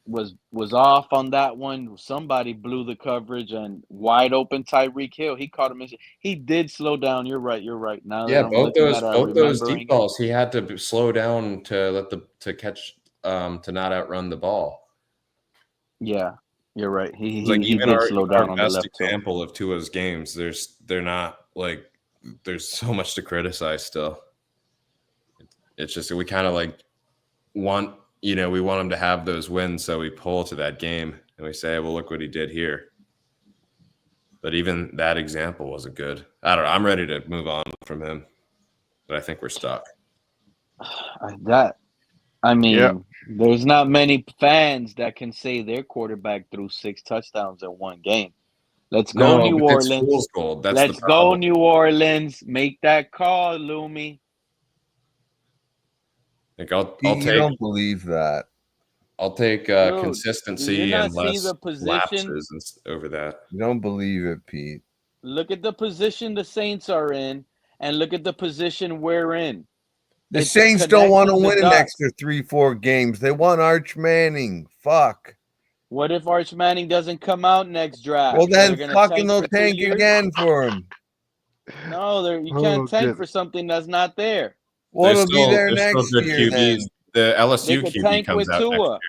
Was off on that one. Somebody blew the coverage and wide open Tyreek Hill. He caught him. He did slow down. You're right. Now Yeah, both those remembering deep balls, he had to slow down to catch to not outrun the ball. Yeah, you're right. He even did slow down our on the best left. example of Tua's games. They're not like there's so much to criticize still. It's just we kind of like want. We want him to have those wins, so we pull to that game and we say, well, look what he did here. But even that example wasn't good. I don't know. I'm ready to move on from him, but I think we're stuck. I mean, Yep. there's not many fans that can say their quarterback threw 6 touchdowns in one game. Let's go, No, New but it's Orleans. fool's gold. That's the Let's go, problem. New Orleans. Make that call, Loomy. Like I'll You take don't believe that. I'll take Dude, do you consistency not and see less the position? lapses over that. You don't believe it, Pete. Look at the position the Saints are in, and look at the position we're in. The It's Saints don't want to connecting the win an dots. extra 3-4 games. They want Arch Manning. Fuck. What if Arch Manning doesn't come out next draft? Well, So they're then gonna fucking they'll for 2 tank years? again for him. No, you Oh, can't tank goodness. for something that's not there. Well, There's it'll be there still next good year then. QBs. The They LSU could QB tank comes with out next Tua. year.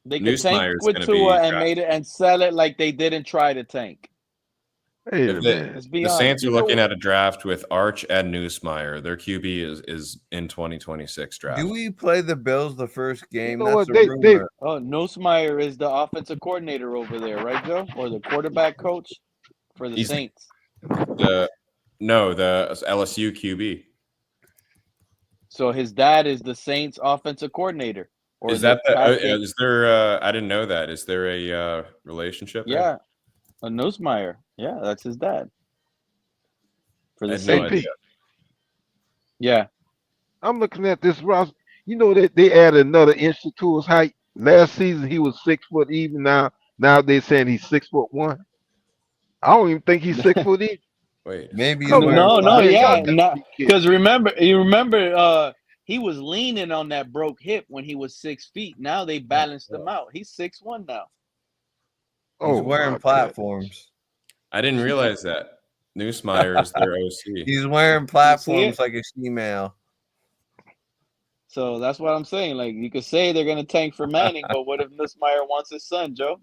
They could tank Newsmeyer's with gonna Tua be and made it and sell it like they didn't try to tank. Wait a If minute. Let's be the honest. Saints are You know looking what? at a draft with Arch and Newsmeyer. Their QB is in 2026 draft. Do we play the Bills the first You game? know That's what? a They rumor. Oh, Nussmeier is the offensive coordinator over there, right, Joe? Or the quarterback coach for the He's- Saints. the LSU QB. So his dad is the Saints offensive coordinator. Or Is that captain. is there? I didn't know that. Is there a relationship? there? Yeah, a Nussmeier. Yeah, that's his dad. For I the had no Hey, Saints. idea. Pete, Yeah. I'm looking at this roster. You know that they added another inch to his height. Last season he was 6 foot even. Now they're saying he's 6'1". I don't even think he's 6 foot even. Wait, Maybe he's Come wearing on, No, man. yeah. Y'all gotta be kidding. Because remember, he was leaning on that broke hip when he was 6 feet. Now they balanced him out. He's 6'1" now. He's Oh, wearing my platforms. I didn't realize that. Newsmeyer is their OC. He's wearing platforms like a female. So that's what I'm saying. Like, you could say they're gonna tank for Manning, but what if Nussmeier wants his son, Joe?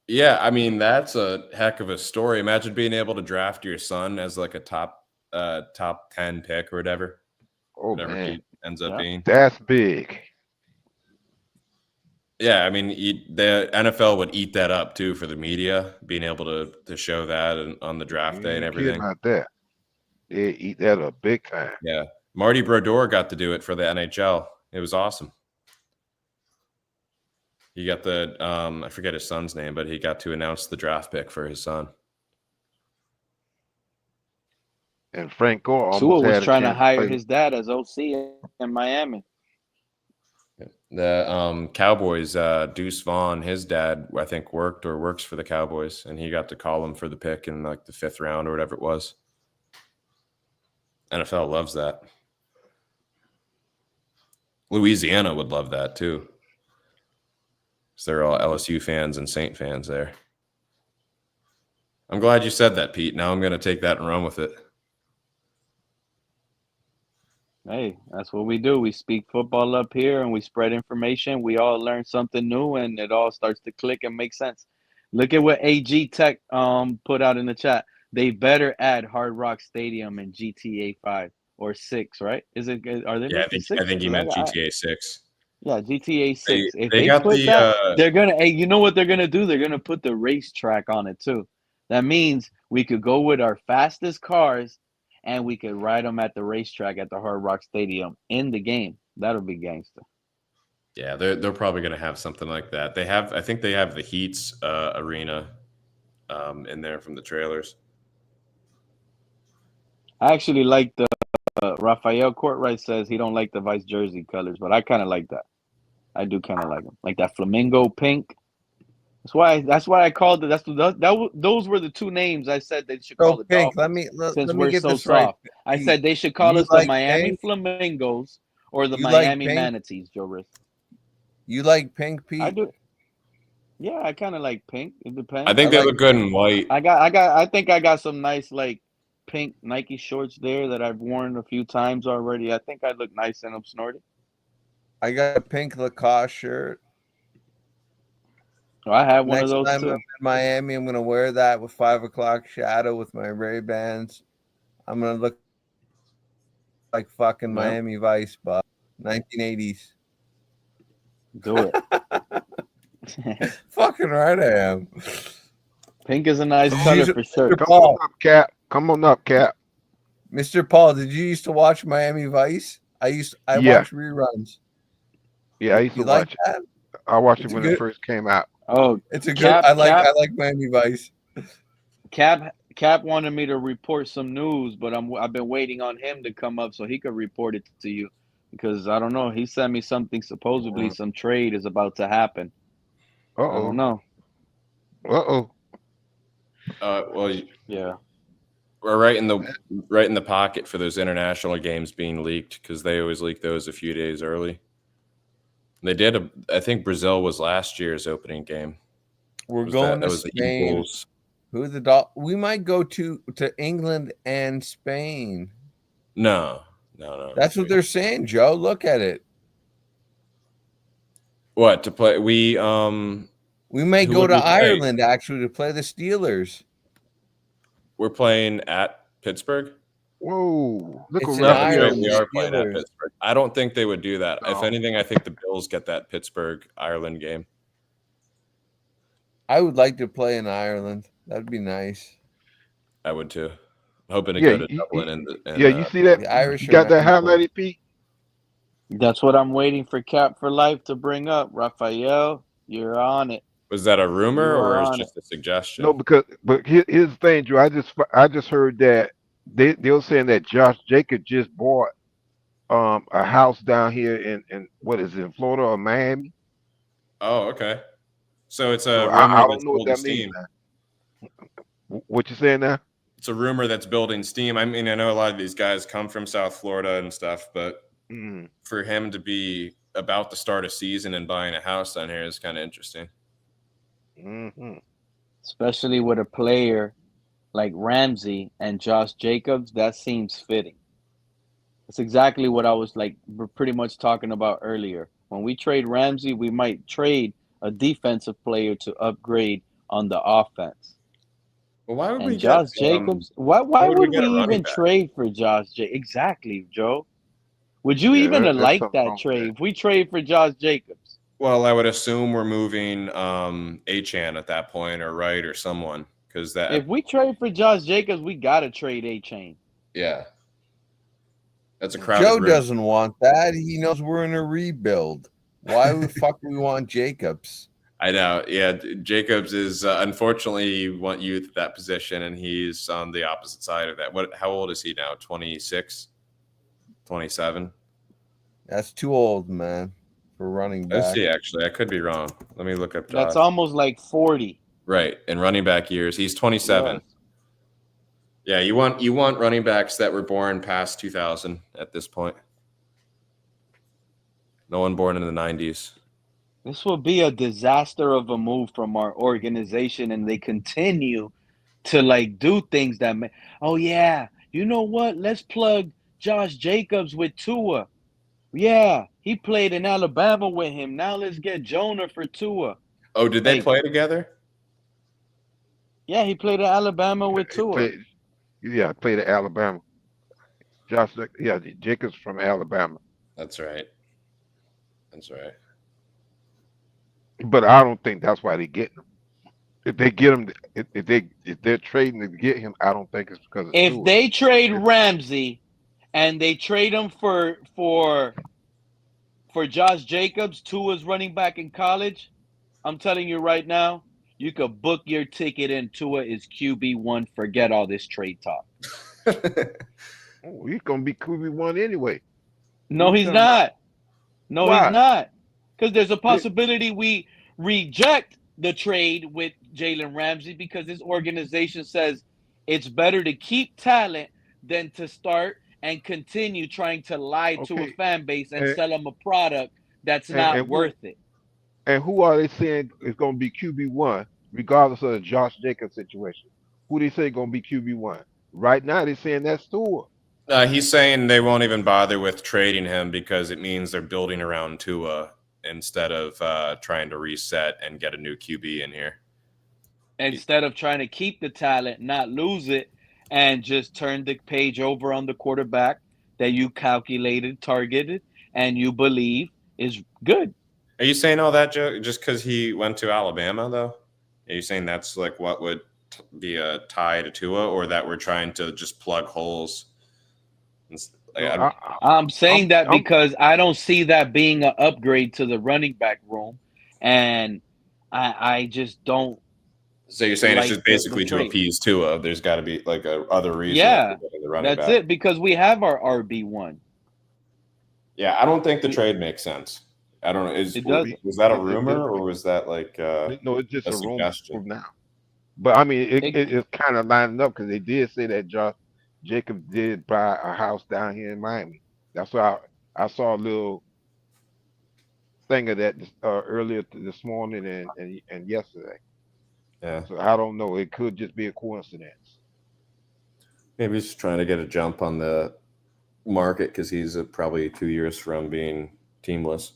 Yeah, I mean that's a heck of a story. Imagine being able to draft your son as like a top 10 pick or whatever. Oh, Whatever man. he ends up Yeah. being. That's big. Yeah, I mean the NFL would eat that up too for the media, being able to show that on the draft day and You everything. kidding about that? They eat that up big time. Yeah, Marty Brodeur got to do it for the NHL. It was awesome. He got the I forget his son's name, but he got to announce the draft pick for his son. And Frank Gore almost Tua was had a trying to chance hire play. his dad as OC in Miami. The Cowboys, Deuce Vaughn, his dad, I think, worked or works for the Cowboys, and he got to call him for the pick in like the 5th round or whatever it was. NFL loves that. Louisiana would love that too. So they're all LSU fans and Saint fans there. I'm glad you said that, Pete. Now I'm going to take that and run with it. Hey, that's what we do. We speak football up here and we spread information. We all learn something new and it all starts to click and make sense. Look at what AG Tech put out in the chat. They better add Hard Rock Stadium in GTA 5 or 6, right? Is it? Are they? Yeah, making 6? I think you meant GTA 6. Yeah, GTA 6. If they they got put the, that, they're gonna. Hey, you know what they're gonna do? They're gonna put the racetrack on it too. That means we could go with our fastest cars, and we could ride them at the racetrack at the Hard Rock Stadium in the game. That'll be gangster. Yeah, they're probably going to have something like that. I think they have the Heats arena in there from the trailers. I actually like the Rafael Courtright says he don't like the Vice jersey colors, but I kind of like that. I do kind of like them, like that flamingo pink. That's why I called it. Those were the two names I said they should call the Pink. Dolphins. Let Since me we're get so this soft, right. I said they should call You us the like Miami pink? Flamingos or the You like Miami pink? Manatees, Joe Riss. You like pink, Pete? I do. Yeah, I kind of like pink. It depends. I think they look good in white. I think I got some nice like pink Nike shorts there that I've worn a few times already. I think I look nice in them, Snorty. I got a pink Lacoste shirt. Oh, I have one Next of those time too. I'm in Miami, I'm gonna wear that with 5 o'clock shadow with my Ray-Bans. I'm gonna look like fucking Yeah. Miami Vice, but 1980s. Do it. Fucking right I am. Pink is a nice Did color you- for sure. Come on up, Cap. Come on up, Cap. Mr. Paul, did you used to watch Miami Vice? I Yeah. watch reruns. Yeah, I used to You like watch it. that? I watched it It's when good. it first came out. Oh, It's a good. Cap, I like Cap, Miami Vice. Cap wanted me to report some news, but I've been waiting on him to come up so he could report it to you because I don't know. He sent me something. Supposedly, some trade is about to happen. I don't know. Well, Yeah. we're right in the pocket for those international games being leaked because they always leak those a few days early. They did. I think Brazil was last year's opening game. We're going to Spain. Who the we might go to England and Spain. No. That's what they're saying, Joe. Look at it. What to play? We may go to Ireland actually to play the Steelers. We're playing at Pittsburgh. Whoa! Look It's around here. We are playing at Pittsburgh. I don't think they would do that. If anything, I think the Bills get that Pittsburgh Ireland game. I would like to play in Ireland. That'd be nice. I would too. I'm hoping to go to Dublin you see that? The Irish you got that highlighted, Pete? That's what I'm waiting for Cap for Life to bring up. Raphael, you're on it. Was that a rumor or is just a suggestion? No, but here's the thing, Drew. I just heard that they were saying that Josh Jacobs just bought a house down here in what is it, in Florida or Miami? Oh, okay. So it's a rumor I that's don't know what building that steam. means. What you saying now? It's a rumor that's building steam. I mean, I know a lot of these guys come from South Florida and stuff, but for him to be about to start a season and buying a house down here is kind of interesting. Especially with a player like Ramsey and Josh Jacobs, that seems fitting. That's exactly what I was pretty much talking about earlier. When we trade Ramsey, we might trade a defensive player to upgrade on the offense. Well, why would and we Josh get Jacobs? Why would we even trade for Josh Jacobs? Exactly, Joe. Would you even have liked that trade if we trade for Josh Jacobs? Well, I would assume we're moving Achane at that point, or Wright, or someone, because that. If we trade for Josh Jacobs, we gotta trade Achane. Yeah, that's a crowded Joe room. doesn't want that. He knows we're in a rebuild. Why the fuck we want Jacobs? I know. Yeah, Jacobs is unfortunately you want youth at that position, and he's on the opposite side of that. How old is he now? 26, 27. That's too old, man, for running back. Let's see. Actually, I could be wrong. Let me look up. Josh. That's almost like 40. Right, in running back years, he's 27. Yeah, you want running backs that were born past 2000 at this point. No one born in the 90s. This will be a disaster of a move from our organization, and they continue to do things that oh yeah, you know what? Let's plug Josh Jacobs with Tua. Yeah, he played in Alabama with him. Now let's get Jonah for Tua. Oh, did they play together? Yeah, he played at Alabama with Tua. Played at Alabama. Jacobs from Alabama. That's right. That's right. But I don't think that's why they get him. If they get him, if they're trading to get him, I don't think it's because of Tua. They trade Ramsey and they trade him for Josh Jacobs, Tua's running back in college, I'm telling you right now, you could book your ticket and Tua is QB1. Forget all this trade talk. He's gonna be QB1 anyway. No, he's not. No, he's not. Because there's a possibility we reject the trade with Jalen Ramsey because this organization says it's better to keep talent than to start and continue trying to lie to a fan base and sell them a product that's not worth it. And who are they saying is going to be QB1 regardless of the Josh Jacobs situation? Who they say going to be QB1? Right now they're saying that's Tua. He's saying they won't even bother with trading him because it means they're building around Tua instead of trying to reset and get a new QB in here. Instead of trying to keep the talent, not lose it, and just turn the page over on the quarterback that you calculated, targeted, and you believe is good. Are you saying all that, Joe, just because he went to Alabama, though? Are you saying that's what would be a tie to Tua, or that we're trying to just plug holes I'm saying that because I don't see that being an upgrade to the running back room, and I just don't. So you're saying it's like just the basically to trade. appease Tua. There's got to be like a other reason. Yeah, for the running that's back. it, because we have our RB1. Yeah, I don't think the trade makes sense. I don't know. It doesn't. Was that a rumor or was that like no? It's just a a rumor suggestion? for now. But I mean, it's kind of lining up because they did say that Josh Jacobs did buy a house down here in Miami. That's why I saw a little thing of that earlier this morning and yesterday. Yeah. So I don't know. It could just be a coincidence. Maybe he's trying to get a jump on the market because he's probably 2 years from being teamless.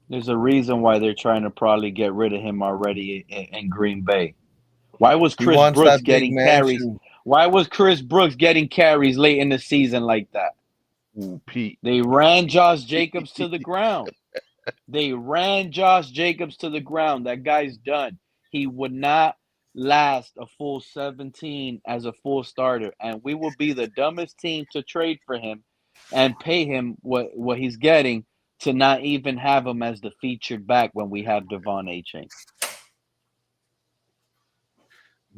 There's a reason why they're trying to probably get rid of him already in Green Bay. Why was Chris Brooks getting carries? Why was Chris Brooks getting carries late in the season like that? Ooh, Pete. They ran Josh Jacobs to the ground. They ran Josh Jacobs to the ground. That guy's done. He would not last a full 17 as a full starter, and we will be the dumbest team to trade for him and pay him what he's getting to not even have him as the featured back when we have Devon Achane.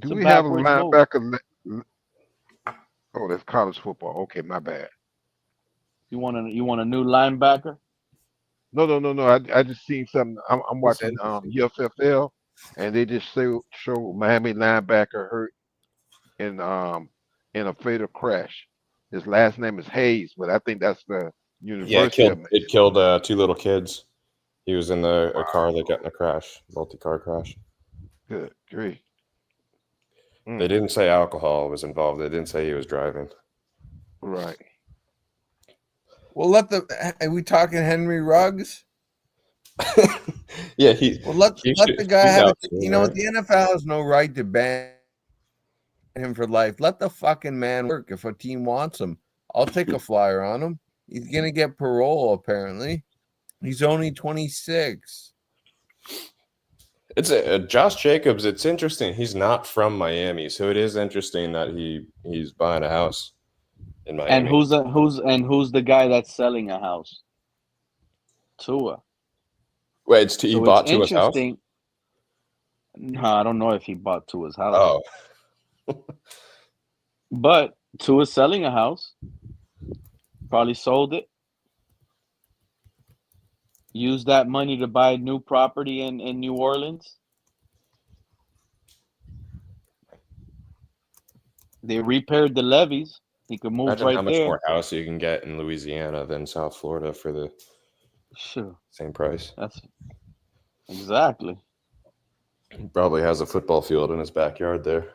Do we have a linebacker? Oh, that's college football. Okay, my bad. You want a new linebacker? No. I just seen something. I'm watching UFFL, and they just show Miami linebacker hurt in a fatal crash. His last name is Hayes, but I think that's the university. Yeah, it killed 2 little kids. He was in a car that got in a crash, multi-car crash. Good grief. They didn't say alcohol was involved. They didn't say he was driving. Right. Well, are we talking Henry Ruggs? Yeah, let the guy have it. You know, the NFL has no right to ban him for life. Let the fucking man work. If a team wants him, I'll take a flyer on him. He's gonna get parole. Apparently, he's only 26. It's Josh Jacobs. It's interesting. He's not from Miami, so it is interesting that he's buying a house in Miami. And who's the guy that's selling a house? Tua. Wait, he bought Tua's house? No, I don't know if he bought Tua's house. Oh. But Tua's selling a house. Probably sold it. Use that money to buy new property in New Orleans. They repaired the levees. He could move Imagine right how much there. more house you can get in Louisiana than South Florida for the same price. That's exactly. He probably has a football field in his backyard there.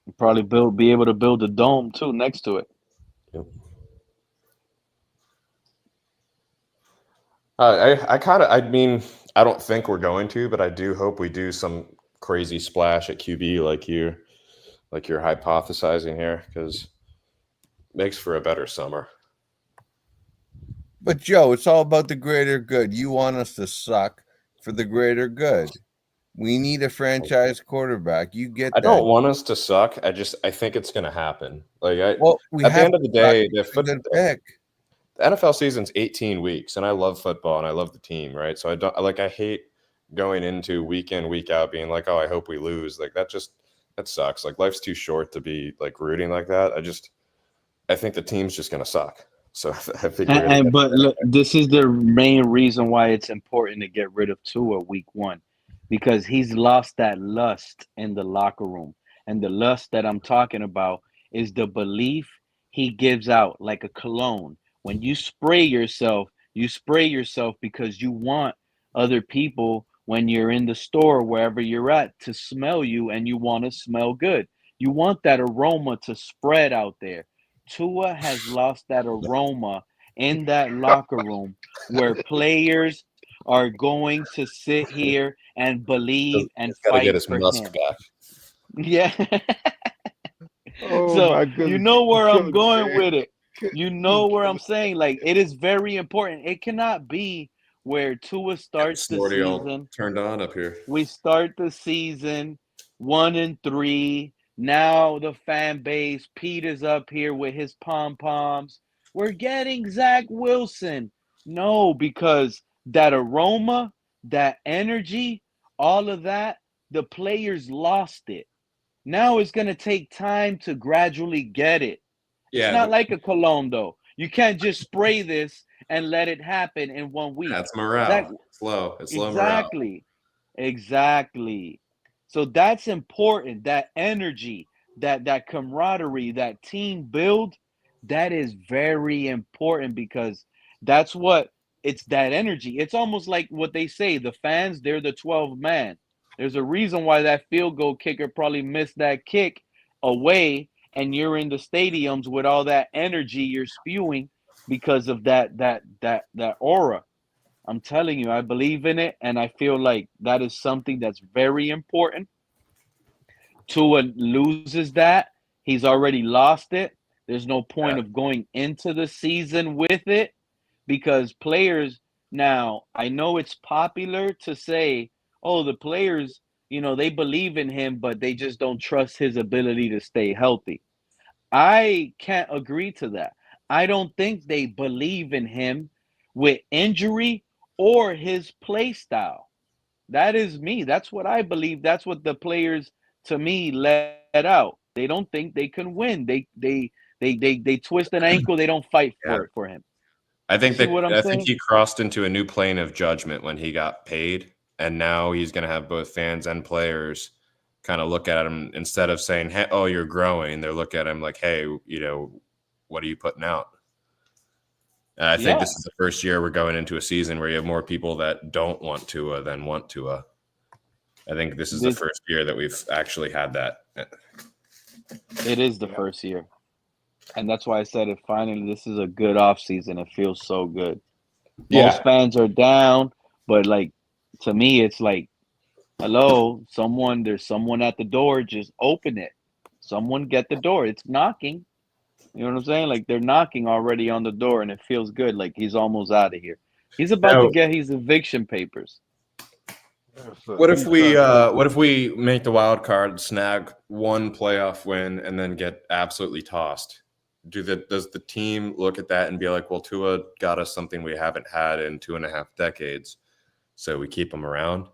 He'll probably be able to build a dome too next to it. Yep. I don't think we're going to, but I do hope we do some crazy splash at QB like you're hypothesizing here, because it makes for a better summer. But Joe, it's all about the greater good. You want us to suck for the greater good. We need a franchise quarterback. You get that. I don't want us to suck. I think it's going to happen. Like at the end of the day, the NFL season's 18 weeks, and I love football and I love the team, right? So I hate going into week in, week out being like, oh, I hope we lose. Like that sucks. Like life's too short to be like rooting like that. I think the team's just going to suck. So I figure. But look, this is the main reason why it's important to get rid of Tua week 1, because he's lost that lust in the locker room, and the lust that I'm talking about is the belief he gives out like a cologne. When you spray yourself because you want other people, when you're in the store, wherever you're at, to smell you, and you want to smell good. You want that aroma to spread out there. Tua has lost that aroma in that locker room where players are going to sit here and believe and fight get his for musk him. back. Yeah. Oh, so my goodness. you know where I'm going with it. You know where I'm saying, like, it is very important. It cannot be where Tua starts the season. Turned on up here. We start the season 1-3, Now the fan base, Pete is up here with his pom-poms. We're getting Zach Wilson. No, because that aroma, that energy, all of that, the players lost it. Now it's going to take time to gradually get it. It's Yeah, not like a cologne, though. You can't just spray this and let it happen in 1 week. that's morale. Zach, Slow. It's low morale. exactly. So that's important. That energy, that camaraderie, that team build, that is very important because that's what it's that energy. It's almost like what they say, the fans, they're the 12 man. There's a reason why that field goal kicker probably missed that kick away, and you're in the stadiums with all that energy you're spewing because of that aura. I'm telling you, I believe in it, and I feel like that is something that's very important. Tua loses that. He's already lost it. There's no point of going into the season with it because players now, I know it's popular to say, oh, the players, they believe in him, but they just don't trust his ability to stay healthy. I can't agree to that. I don't think they believe in him with injury or his play style. That is me. That's what I believe. That's what the players to me let out. They don't think they can win. They twist an ankle. They don't fight for him. I think See what I'm I think saying? he crossed into a new plane of judgment when he got paid, and now he's going to have both fans and players kind of look at him instead of saying, "Hey, oh, you're growing." They look at him like, "Hey, what are you putting out?" And I think this is the first year we're going into a season where you have more people that don't want Tua than want Tua. I think this is the first year that we've actually had that. It is the first year. And that's why I said it finally. This is a good offseason. It feels so good. Most fans are down, but to me, it's like, hello, there's someone at the door. Just open it. Someone get the door. It's knocking. You know what I'm saying? Like they're knocking already on the door, and it feels good. Like he's almost out of here. He's about to get his eviction papers. What if we make the wild card, snag one playoff win, and then get absolutely tossed? Does the team look at that and be like, well, Tua got us something we haven't had in 2.5 decades, so we keep him around,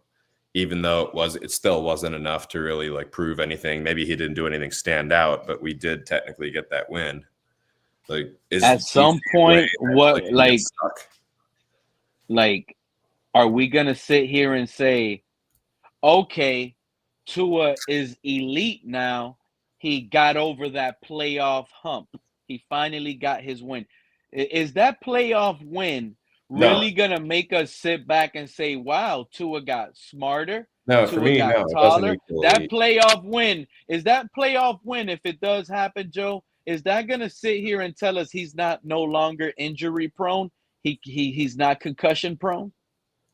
even though it still wasn't enough to really prove anything. Maybe he didn't do anything stand out, but we did technically get that win. At some point, are we gonna sit here and say, okay, Tua is elite now? He got over that playoff hump. He finally got his win. Is that playoff win really gonna make us sit back and say, wow, Tua got smarter? No, Tua for me, got no. taller? It doesn't That playoff win, if it does happen, Joe, is that gonna sit here and tell us he's no longer injury prone? He's not concussion prone?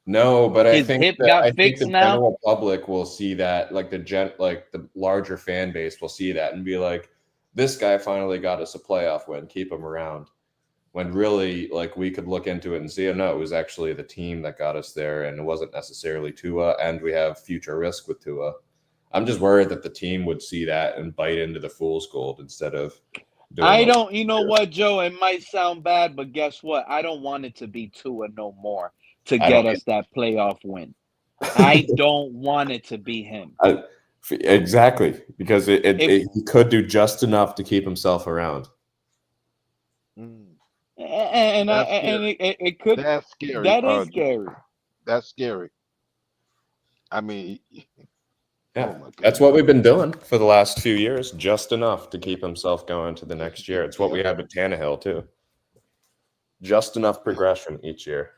No, but His hip got fixed the now? general public will see that, the larger fan base will see that and be like, this guy finally got us a playoff win, keep him around. When really, we could look into it and see, oh, no, it was actually the team that got us there, and it wasn't necessarily Tua, and we have future risk with Tua. I'm just worried that the team would see that and bite into the fool's gold instead of doing you know what, Joe? It might sound bad, but guess what? I don't want it to be Tua no more to get us that playoff win. I don't want it to be him. Exactly, because he could do just enough to keep himself around. It could. That's scary. That is scary. That's scary. I mean, that's what we've been doing for the last few years, just enough to keep himself going to the next year. It's what we had with Tannehill too. Just enough progression each year.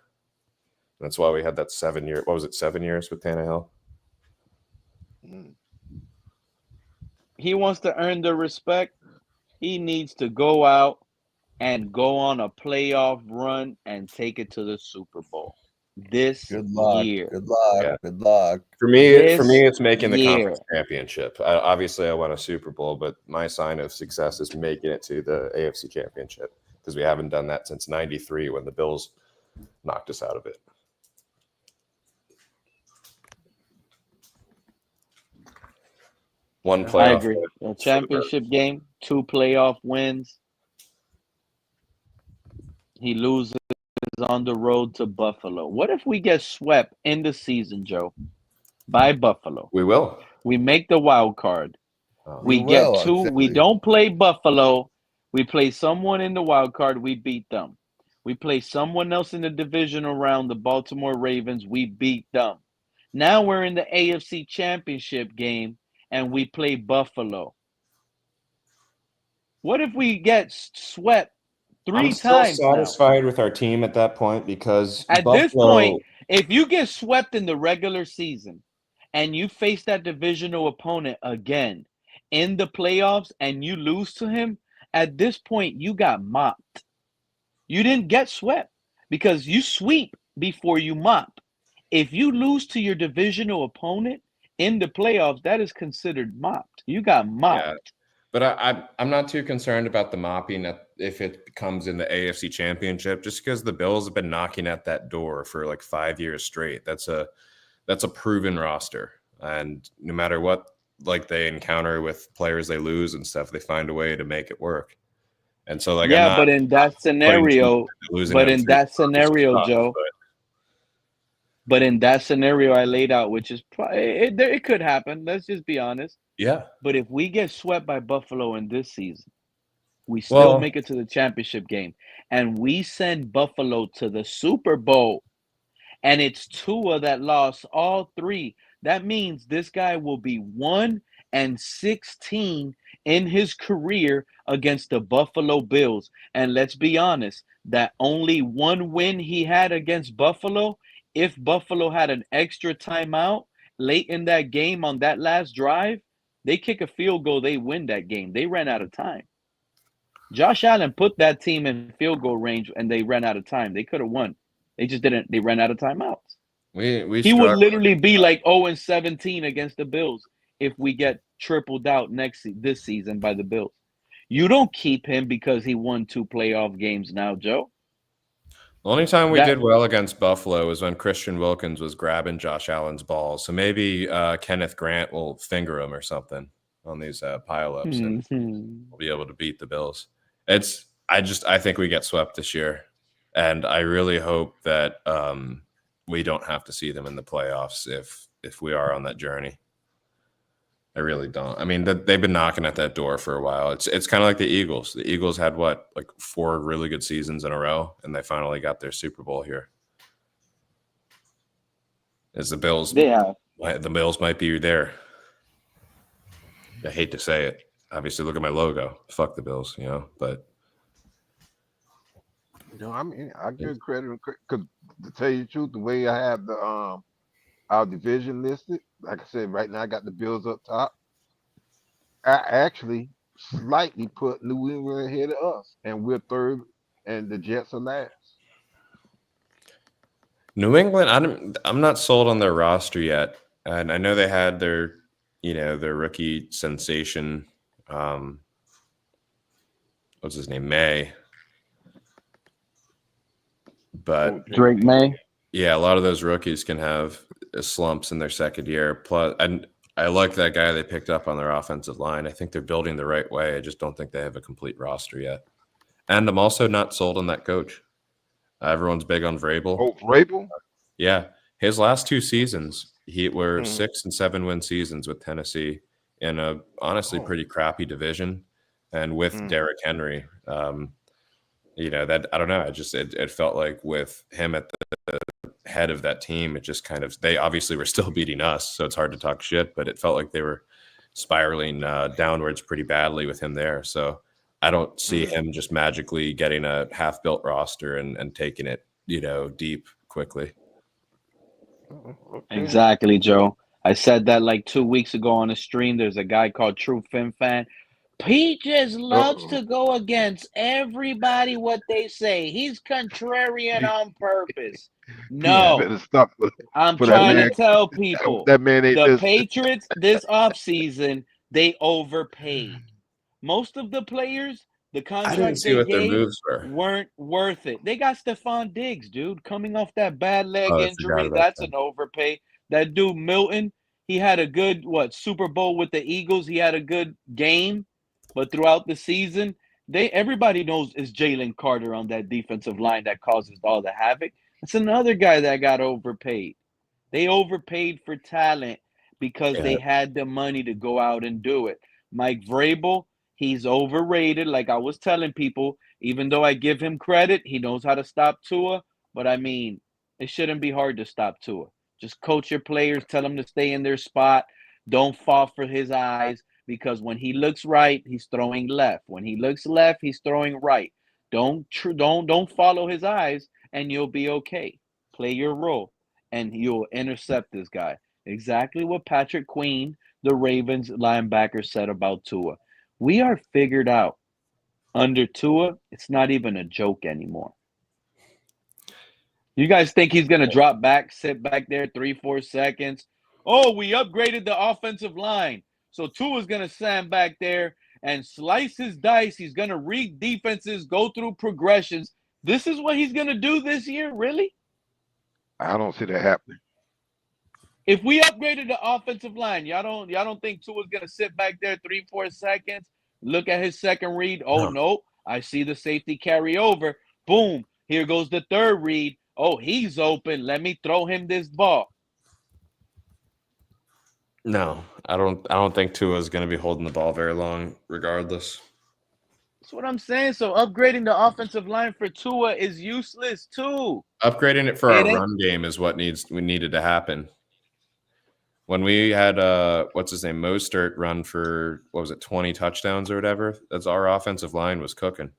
That's why we had that 7 year. What was it? 7 years with Tannehill. He wants to earn the respect. He needs to go out and go on a playoff run and take it to the Super Bowl this year. Good luck. For me, it's making the conference championship. Obviously, I want a Super Bowl, but my sign of success is making it to the AFC championship because we haven't done that since '93 when the Bills knocked us out of it. One I playoff agree. win A for the championship game, 2 playoff wins. He loses on the road to Buffalo. What if we get swept in the season, Joe, by Buffalo? We will. We make the wild card. Oh. We You get will, 2. We exactly. don't play Buffalo. We play someone in the wild card. We beat them. We play someone else in the division around the Baltimore Ravens. We beat them. Now we're in the AFC Championship game and we play Buffalo. What if we get swept 3 I'm still times now? satisfied with our team at that point because At this Buffalo. point, if you get swept in the regular season and you face that divisional opponent again in the playoffs and you lose to him, at this point, you got mopped. You didn't get swept because you sweep before you mop. If you lose to your divisional opponent in the playoffs, that is considered mopped. You got mopped. Yeah. But I'm not too concerned about the mopping if it comes in the AFC Championship, just because the Bills have been knocking at that door for like 5 years straight. That's a proven roster, and no matter what like they encounter with players they lose and stuff, they find a way to make it work. And so like yeah, but in that scenario, Joe. But in that scenario I laid out, which is it could happen. Let's just be honest. Yeah. But if we get swept by Buffalo in this season, we still make it to the championship game, and we send Buffalo to the Super Bowl, and it's Tua that lost all 3. That means this guy will be 1-16 in his career against the Buffalo Bills. And let's be honest, that only one win he had against Buffalo, if Buffalo had an extra timeout late in that game on that last drive, they kick a field goal, they win that game. They ran out of time. Josh Allen put that team in field goal range and they ran out of time. They could have won. They just didn't. They ran out of timeouts. He would literally be like 0-17 against the Bills if we get tripled out this season by the Bills. You don't keep him because he won 2 playoff games now, Joe. The only time we did well against Buffalo was when Christian Wilkins was grabbing Josh Allen's balls. So maybe Kenneth Grant will finger him or something on these pileups, and we'll be able to beat the Bills. I think we get swept this year, and I really hope that we don't have to see them in the playoffs if we are on that journey. I really don't. I mean, they've been knocking at that door for a while. It's kind of like the Eagles. The Eagles had like 4 really good seasons in a row, and they finally got their Super Bowl here. As the Bills, the Bills might be there. I hate to say it. Obviously, look at my logo. Fuck the Bills, but. I mean, I give credit because to tell you the truth, the way I have the our division listed, like I said, right now I got the Bills up top. I actually slightly put New England ahead of us, and we're 3rd, and the Jets are last. New England, I'm not sold on their roster yet, and I know they had their rookie sensation. What's his name? May. But Drake May. Yeah, a lot of those rookies can have slumps in their second year. Plus, and I like that guy they picked up on their offensive line. I think they're building the right way. I just don't think they have a complete roster yet. And I'm also not sold on that coach. Everyone's big on Vrabel. Oh, Vrabel? Yeah. His last 2 seasons, were 6 and 7 win seasons with Tennessee in a honestly pretty crappy division, and with Derrick Henry. That I don't know. It felt like with him at the head of that team, it just kind of, they obviously were still beating us, so it's hard to talk shit, but it felt like they were spiraling downwards pretty badly with him there. So I don't see him just magically getting a half-built roster and taking it, deep quickly. Exactly, Joe. I said that like 2 weeks ago on a stream. There's a guy called True Fin Fan. He just loves to go against everybody what they say. He's contrarian on purpose. No, I'm trying to tell people that man ain't the Patriots this offseason, they overpaid. Most of the players, the contracts they gave weren't worth it. They got Stephon Diggs, dude, coming off that bad leg injury. That's an overpay. That dude Milton, He had a good Super Bowl with the Eagles. He had a good game, but throughout the season, everybody knows it's Jalen Carter on that defensive line that causes all the havoc. It's another guy that got overpaid. They overpaid for talent because they had the money to go out and do it. Mike Vrabel, he's overrated. Like I was telling people, even though I give him credit, he knows how to stop Tua. But I mean, it shouldn't be hard to stop Tua. Just coach your players, tell them to stay in their spot. Don't fall for his eyes, because when he looks right, he's throwing left. When he looks left, he's throwing right. Don't follow his eyes, and you'll be okay. Play your role, and you'll intercept this guy. Exactly what Patrick Queen, the Ravens linebacker, said about Tua. We are figured out. Under Tua, it's not even a joke anymore. You guys think he's going to drop back, sit back there 3-4 seconds? Oh, we upgraded the offensive line. So Tua's going to stand back there and slice his dice. He's going to read defenses, go through progressions. This is what he's going to do this year? Really? I don't see that happening. If we upgraded the offensive line, y'all don't think Tua's going to sit back there 3-4 seconds, look at his second read? Oh, no, I see the safety carry over. Boom, here goes the third read. Oh, he's open. Let me throw him this ball. No, I don't think Tua is going to be holding the ball very long, regardless. That's what I'm saying. So upgrading the offensive line for Tua is useless too. Upgrading it for our run game is what needed to happen. When we had what's his name, Mostert run for 20 touchdowns or whatever, that's our offensive line was cooking.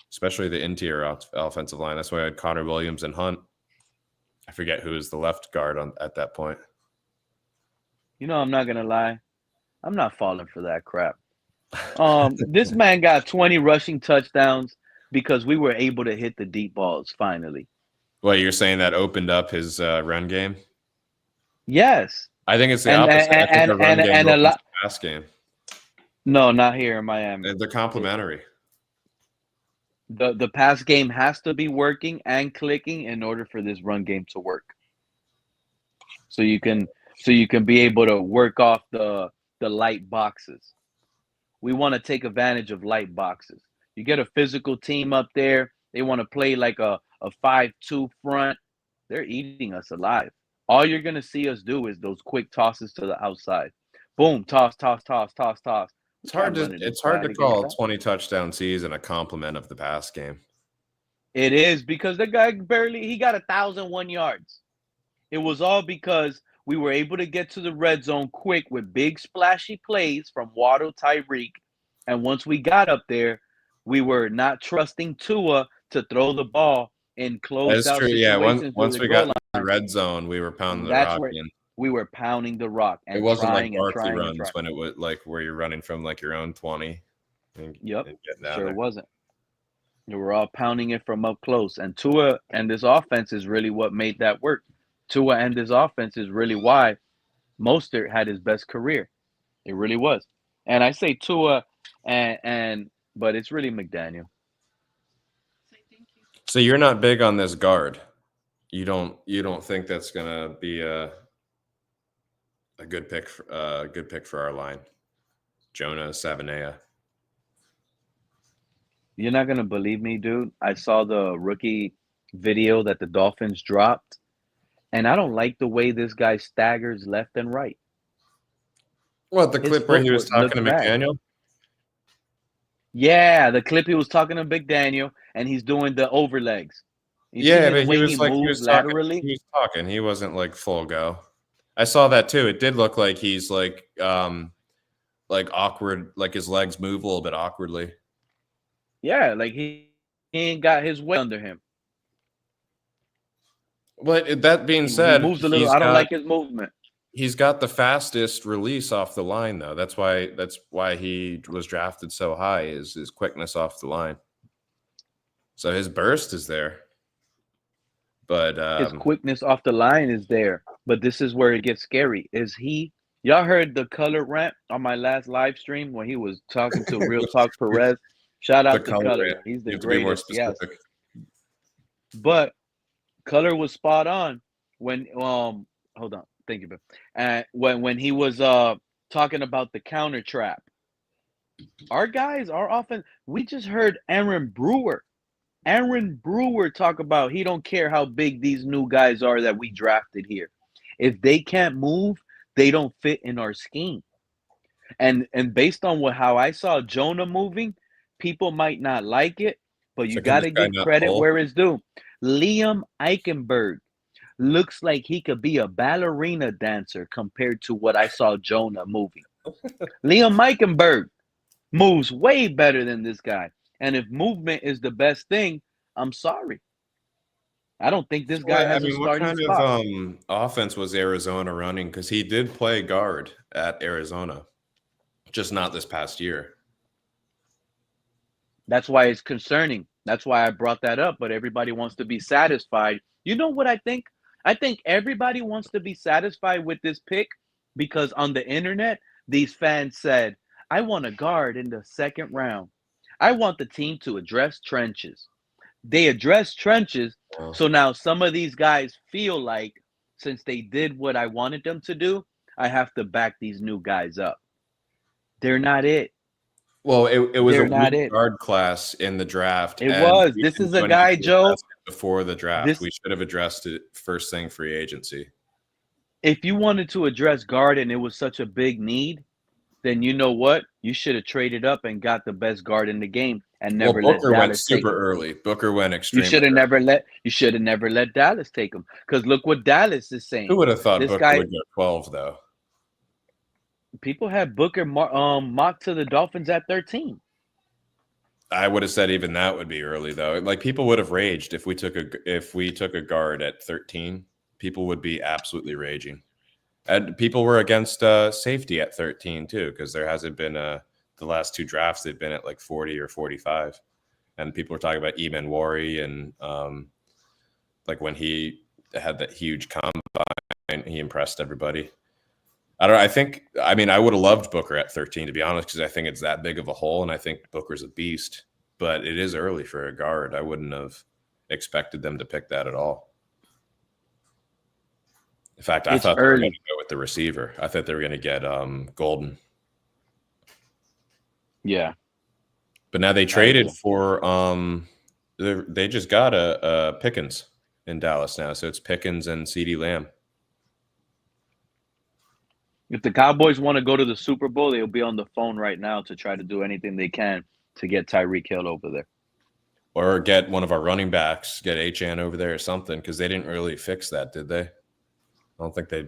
Especially the interior offensive line. That's why I had Connor Williams and Hunt. I forget who was the left guard at that point. You know, I'm not going to lie. I'm not falling for that crap. This man got 20 rushing touchdowns because we were able to hit the deep balls finally. Well, you're saying that opened up his run game? Yes. I think it's the opposite. I think the run game opens the pass game. No, not here in Miami. They're complementary. The pass game has to be working and clicking in order for this run game to work. So you can be able to work off the light boxes. We want to take advantage of light boxes. You get a physical team up there, they want to play like a 5-2 front. They're eating us alive. All you're going to see us do is those quick tosses to the outside. Boom, toss, toss, toss, toss, toss. It's hard to call a 20 touchdown season a complement of the pass game. It is, because the guy he got 1,001 yards. It was all because we were able to get to the red zone quick with big splashy plays from Waddle, Tyreek. And once we got up there, we were not trusting Tua to throw the ball in closed out situations. Yeah, once we got to the red zone, we were pounding the rock in. We were pounding the rock. And it wasn't like Barkley runs when it was like where you're running from like your own 20. Yep, sure it wasn't. We were all pounding it from up close. And Tua and this offense is really what made that work. Tua and this offense is really why Mostert had his best career. It really was. And I say Tua, but it's really McDaniel. So you're not big on this guard. You don't think that's gonna be a good pick for our line, Jonah Savanea. You're not gonna believe me, dude. I saw the rookie video that the Dolphins dropped, and I don't like the way this guy staggers left and right. What, the clip where he was talking to McDaniel? Yeah, the clip he was talking to McDaniel, and he's doing the overlegs. Yeah, but he was laterally. He was talking. He wasn't like full go. I saw that too. It did look like he's like awkward, like his legs move a little bit awkwardly. Yeah, like he ain't got his weight under him. But that being said, he moves a little. I don't like his movement. He's got the fastest release off the line, though. That's why he was drafted so high, is his quickness off the line. So his burst is there. But his quickness off the line is there. But this is where it gets scary. Y'all heard the color rant on my last live stream when he was talking to Real Talk Perez? Shout out to Color. He's the greatest. Yes. But Color was spot on when hold on. Thank you, Bill. And when he was talking about the counter trap, our guys, our offense, we just heard Aaron Brewer talk about he don't care how big these new guys are that we drafted here. If they can't move, they don't fit in our scheme. And based on how I saw Jonah moving, people might not like it, but you So can got this to guy give not credit pull? where it's due. Liam Eichenberg looks like he could be a ballerina dancer compared to what I saw Jonah moving. Liam Eichenberg moves way better than this guy. And if movement is the best thing, I'm sorry. I don't think this guy has a what starting kind spot. of offense was Arizona running? Because he did play guard at Arizona, just not this past year. That's why it's concerning. That's why I brought that up. But everybody wants to be satisfied. You know what I think? I think everybody wants to be satisfied with this pick because on the internet, these fans said, I want a guard in the second round. I want the team to address trenches. They address trenches. Oh. So now some of these guys feel like since they did what I wanted them to do, I have to back these new guys up. They're not it. Well, it was They're a not weak it. guard class in the draft. It and was. we This didn't is do a guy, anything to Joe. address it before the draft. This, We should have addressed it first thing free agency. if you wanted to address guard and it was such a big need, then you know what? You should have traded up and got the best guard in the game and never let Booker went Dallas take super him. early. Booker went You extremely should have early. never let Dallas take him. Because look what Dallas is saying. Who would have thought This Booker guy, would go 12, though? people had Booker mocked to the Dolphins at 13. I would have said even that would be early, though. Like, people would have raged if we took a guard at 13. People would be absolutely raging. And people were against safety at 13 too, because there hasn't been the last two drafts they've been at like 40 or 45, and people were talking about Eamon Wari and like when he had that huge combine, he impressed everybody. I don't know. I would have loved Booker at 13, to be honest, because I think it's that big of a hole, and I think Booker's a beast. But it is early for a guard. I wouldn't have expected them to pick that at all. In fact, I thought they were going to go with the receiver. I thought they were going to get Golden. Yeah. But now they traded for they just got a Pickens in Dallas now. So it's Pickens and CeeDee Lamb. If the Cowboys want to go to the Super Bowl, they'll be on the phone right now to try to do anything they can to get Tyreek Hill over there. Or get one of our running backs, get Achane over there or something, because they didn't really fix that, did they? I don't think they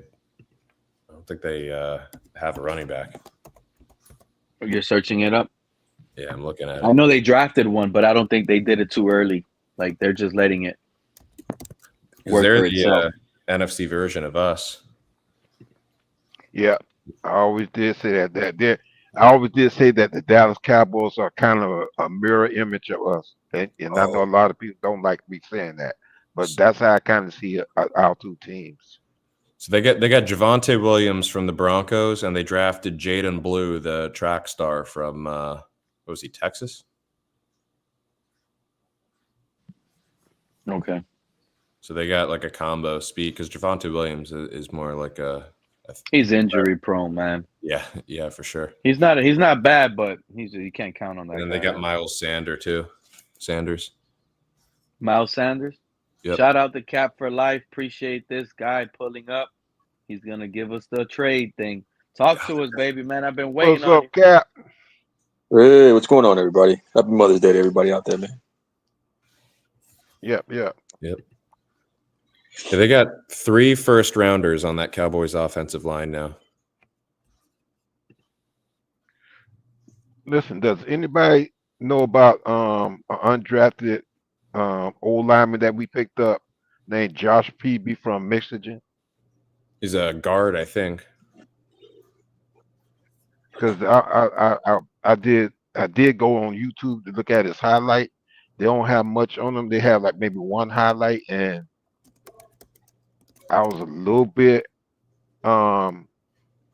have a running back. You're searching it up? Yeah, I'm looking at it. I know they drafted one, but I don't think they did it too early. Like, they're just letting it work they're for itself. NFC version of us. Yeah, I always did say that. I always did say that the Dallas Cowboys are kind of a mirror image of us, and I know a lot of people don't like me saying that, but that's how I kind of see our two teams. So they got Javonte Williams from the Broncos, and they drafted Jaden Blue, the track star from what was he, Texas? Okay. So they got like a combo speed, because Javonte Williams is more like he's injury prone, man. Yeah, for sure. He's not bad, but you can't count on that. And then guy, they got man. Miles Sanders. Miles Sanders. Yep. Shout out to Cap for Life. Appreciate this guy pulling up. He's gonna give us the trade thing. Talk to us, baby, man. I've been waiting. What's up, Cap? Hey, what's going on, everybody? Happy Mother's Day to everybody out there, man. Yep. Yeah, they got 3 first-rounders on that Cowboys offensive line now. Listen, does anybody know about an undrafted old lineman that we picked up named Josh Peavy from Michigan? He's a guard, I think. Because I did go on YouTube to look at his highlight. They don't have much on them. They have like maybe one highlight, and I was a little bit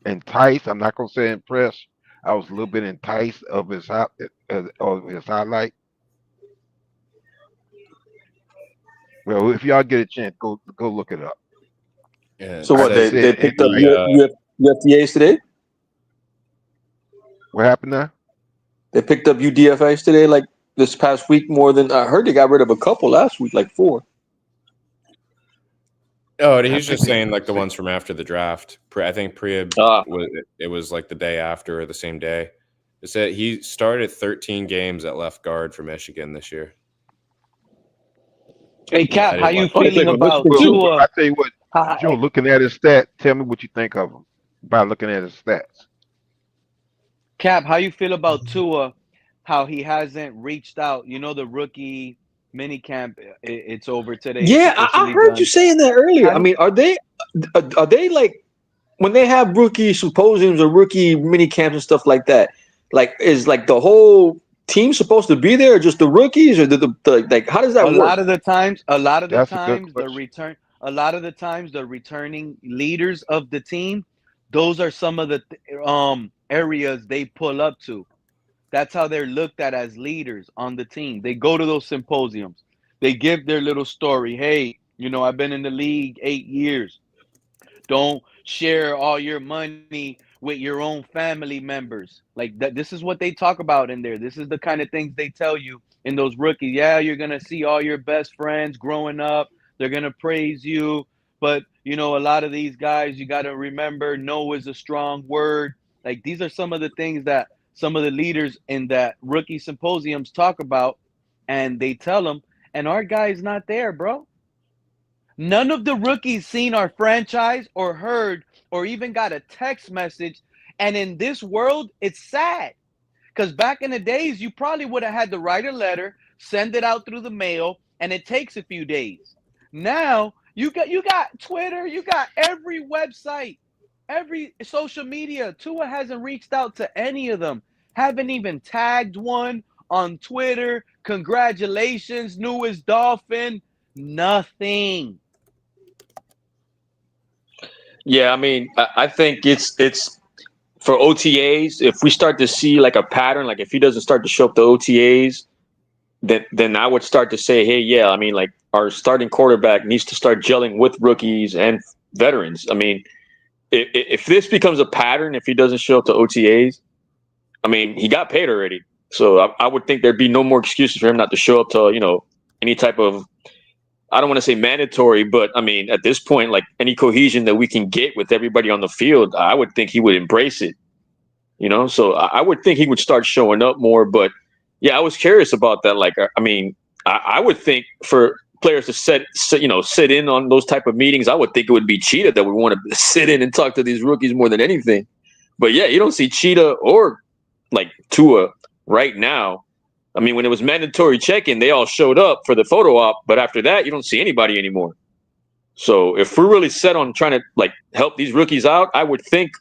enticed. I'm not gonna say impressed. I was a little bit enticed of his highlight. Well, if y'all get a chance, go look it up. Yeah, So what? says They picked up the, UFDAs today. What happened now? They picked up UDFAs today, like this past week. More than I heard, they got rid of a couple last week, like 4. Oh, he's just saying like the ones from after the draft. I think Priya it was like the day after or the same day. It said he started 13 games at left guard for Michigan this year. Hey Cap, how you Well, feeling about I Tua? tell you what, Joe. Looking at his stats, tell me what you think of him by looking at his stats. Cap, how you feel about Tua? How he hasn't reached out? You know the rookie mini camp. It's over today. Yeah, I heard you saying that earlier. I mean, are they like when they have rookie symposiums or rookie mini camps and stuff like that? Like, is like the whole team supposed to be there, or just the rookies, or the like? How does that work? A lot of the times, a lot of the times, the returning leaders of the team, those are some of the areas they pull up to. That's how they're looked at as leaders on the team. They go to those symposiums. They give their little story. Hey, I've been in the league 8 years. Don't share all your money with your own family members. Like that. This is what they talk about in there. This is the kind of things they tell you in those rookies. Yeah, you're going to see all your best friends growing up. They're going to praise you. But, a lot of these guys, you got to remember, no is a strong word. Like these are some of the things that some of the leaders in that rookie symposiums talk about, and they tell them, and our guy's not there, bro. None of the rookies seen our franchise or heard or even got a text message. And in this world, it's sad. Because back in the days, you probably would have had to write a letter, send it out through the mail, and it takes a few days. Now, you got Twitter, you got every website, every social media. Tua hasn't reached out to any of them. Haven't even tagged one on Twitter. Congratulations, newest Dolphin. Nothing. Yeah, I mean, I think it's for OTAs. If we start to see like a pattern, like if he doesn't start to show up the OTAs, then I would start to say, hey, yeah, I mean, like our starting quarterback needs to start gelling with rookies and veterans. I mean, if this becomes a pattern, if he doesn't show up to OTAs, I mean, he got paid already. So I would think there'd be no more excuses for him not to show up to, any type of, I don't want to say mandatory, but I mean, at this point, like any cohesion that we can get with everybody on the field, I would think he would embrace it, So I would think he would start showing up more. But yeah, I was curious about that. Like, I mean, I would think for players to sit in on those type of meetings, I would think it would be Cheetah that would want to sit in and talk to these rookies more than anything. But yeah, you don't see Cheetah or like Tua right now. I mean, when it was mandatory check-in, they all showed up for the photo op, but after that, you don't see anybody anymore. So if we're really set on trying to like help these rookies out, I would think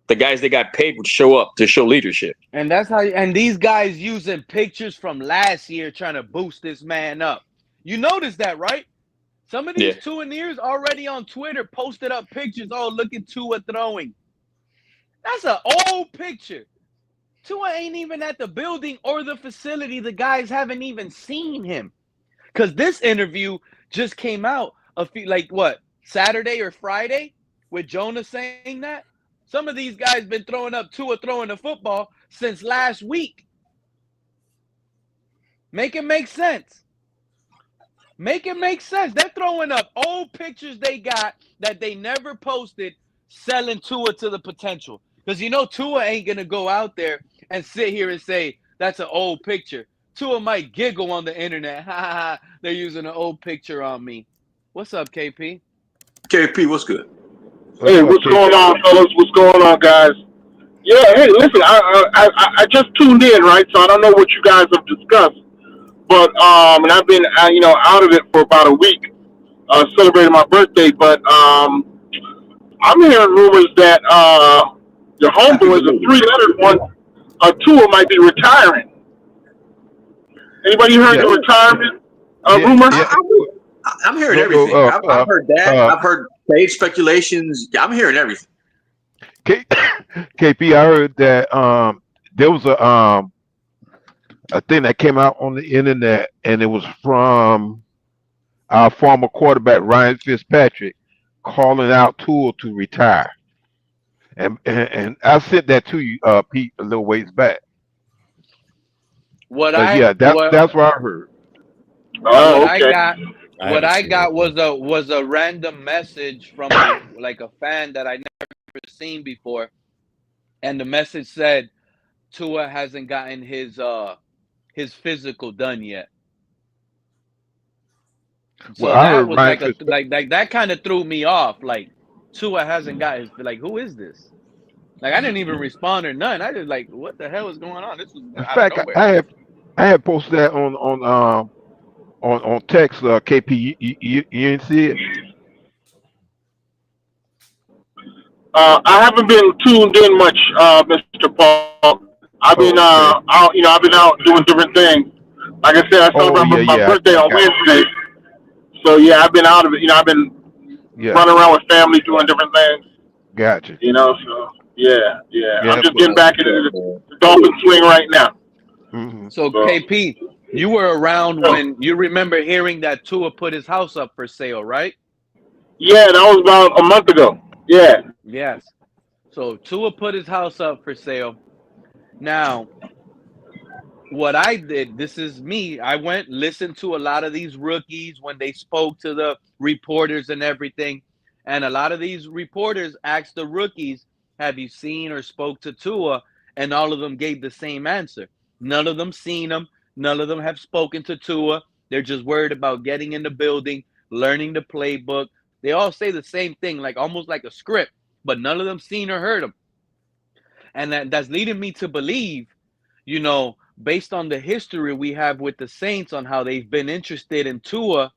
the guys that got paid would show up to show leadership. And that's how. And these guys using pictures from last year trying to boost this man up. You noticed that, right? Some of these Tuaneers already on Twitter posted up pictures. Oh, look at Tua throwing. That's an old picture. Tua ain't even at the building or the facility. The guys haven't even seen him. Because this interview just came out Saturday or Friday with Jonah saying that? Some of these guys been throwing up Tua throwing the football since last week. Make it make sense. Make it make sense. They're throwing up old pictures they got that they never posted, selling Tua to the potential. Because Tua ain't going to go out there and sit here and say, that's an old picture. Tua might giggle on the internet. Ha ha ha. They're using an old picture on me. What's up, KP? KP, what's good? Hey, what's going on, fellas? What's going on, guys? Yeah, hey, listen, I just tuned in, right? So I don't know what you guys have discussed. But, and I've been, out of it for about a week, celebrating my birthday. But I'm hearing rumors that your homeboy, the three-lettered one, Tua might be retiring. Anybody heard the retirement rumor? Yeah. I'm hearing everything. I've heard that. I've heard trade speculations. I'm hearing everything. KP, I heard that there was a thing that came out on the internet, and it was from our former quarterback Ryan Fitzpatrick, calling out Tua to retire. And I sent that to you, Pete, a little ways back. What But I yeah, that's what I heard. what Oh, I okay. got I what haven't I seen it. got was a random message from a fan that I never seen before, and the message said Tua hasn't gotten his physical done yet. Well, So I that heard was Ryan like a Fitzpatrick. like that kind of threw me off. Like Tua hasn't got his, like, who is this? Like, I didn't even respond or none. I just like, what the hell is going on? This was In out of fact, nowhere. I had posted that on text. KP, you didn't see it? I haven't been tuned in much, Mr. Paul. I've been Oh, okay. out, I've been out doing different things. Like I said, I Oh, celebrate yeah, my yeah. birthday I on got you. Wednesday. So yeah, I've been out of it. I've been Yeah, running around with family doing different things. got you. So yeah. Yeah, I'm that's just what's getting That's up. back into the Dolphin swing right now. Hmm. So So KP, you were around when you remember hearing that Tua put his house up for sale, right? yeah, that was about a month ago. Yeah. Yes. So Tua put his house up for sale. Now, what I did, this is me. I went listened to a lot of these rookies when they spoke to the reporters and everything. And a lot of these reporters asked the rookies, have you seen or spoke to Tua? And all of them gave the same answer. None of them seen him. None of them have spoken to Tua. They're just worried about getting in the building, learning the playbook. They all say the same thing, like almost like a script, but none of them seen or heard him. And that's leading me to believe, based on the history we have with the Saints on how they've been interested in Tua,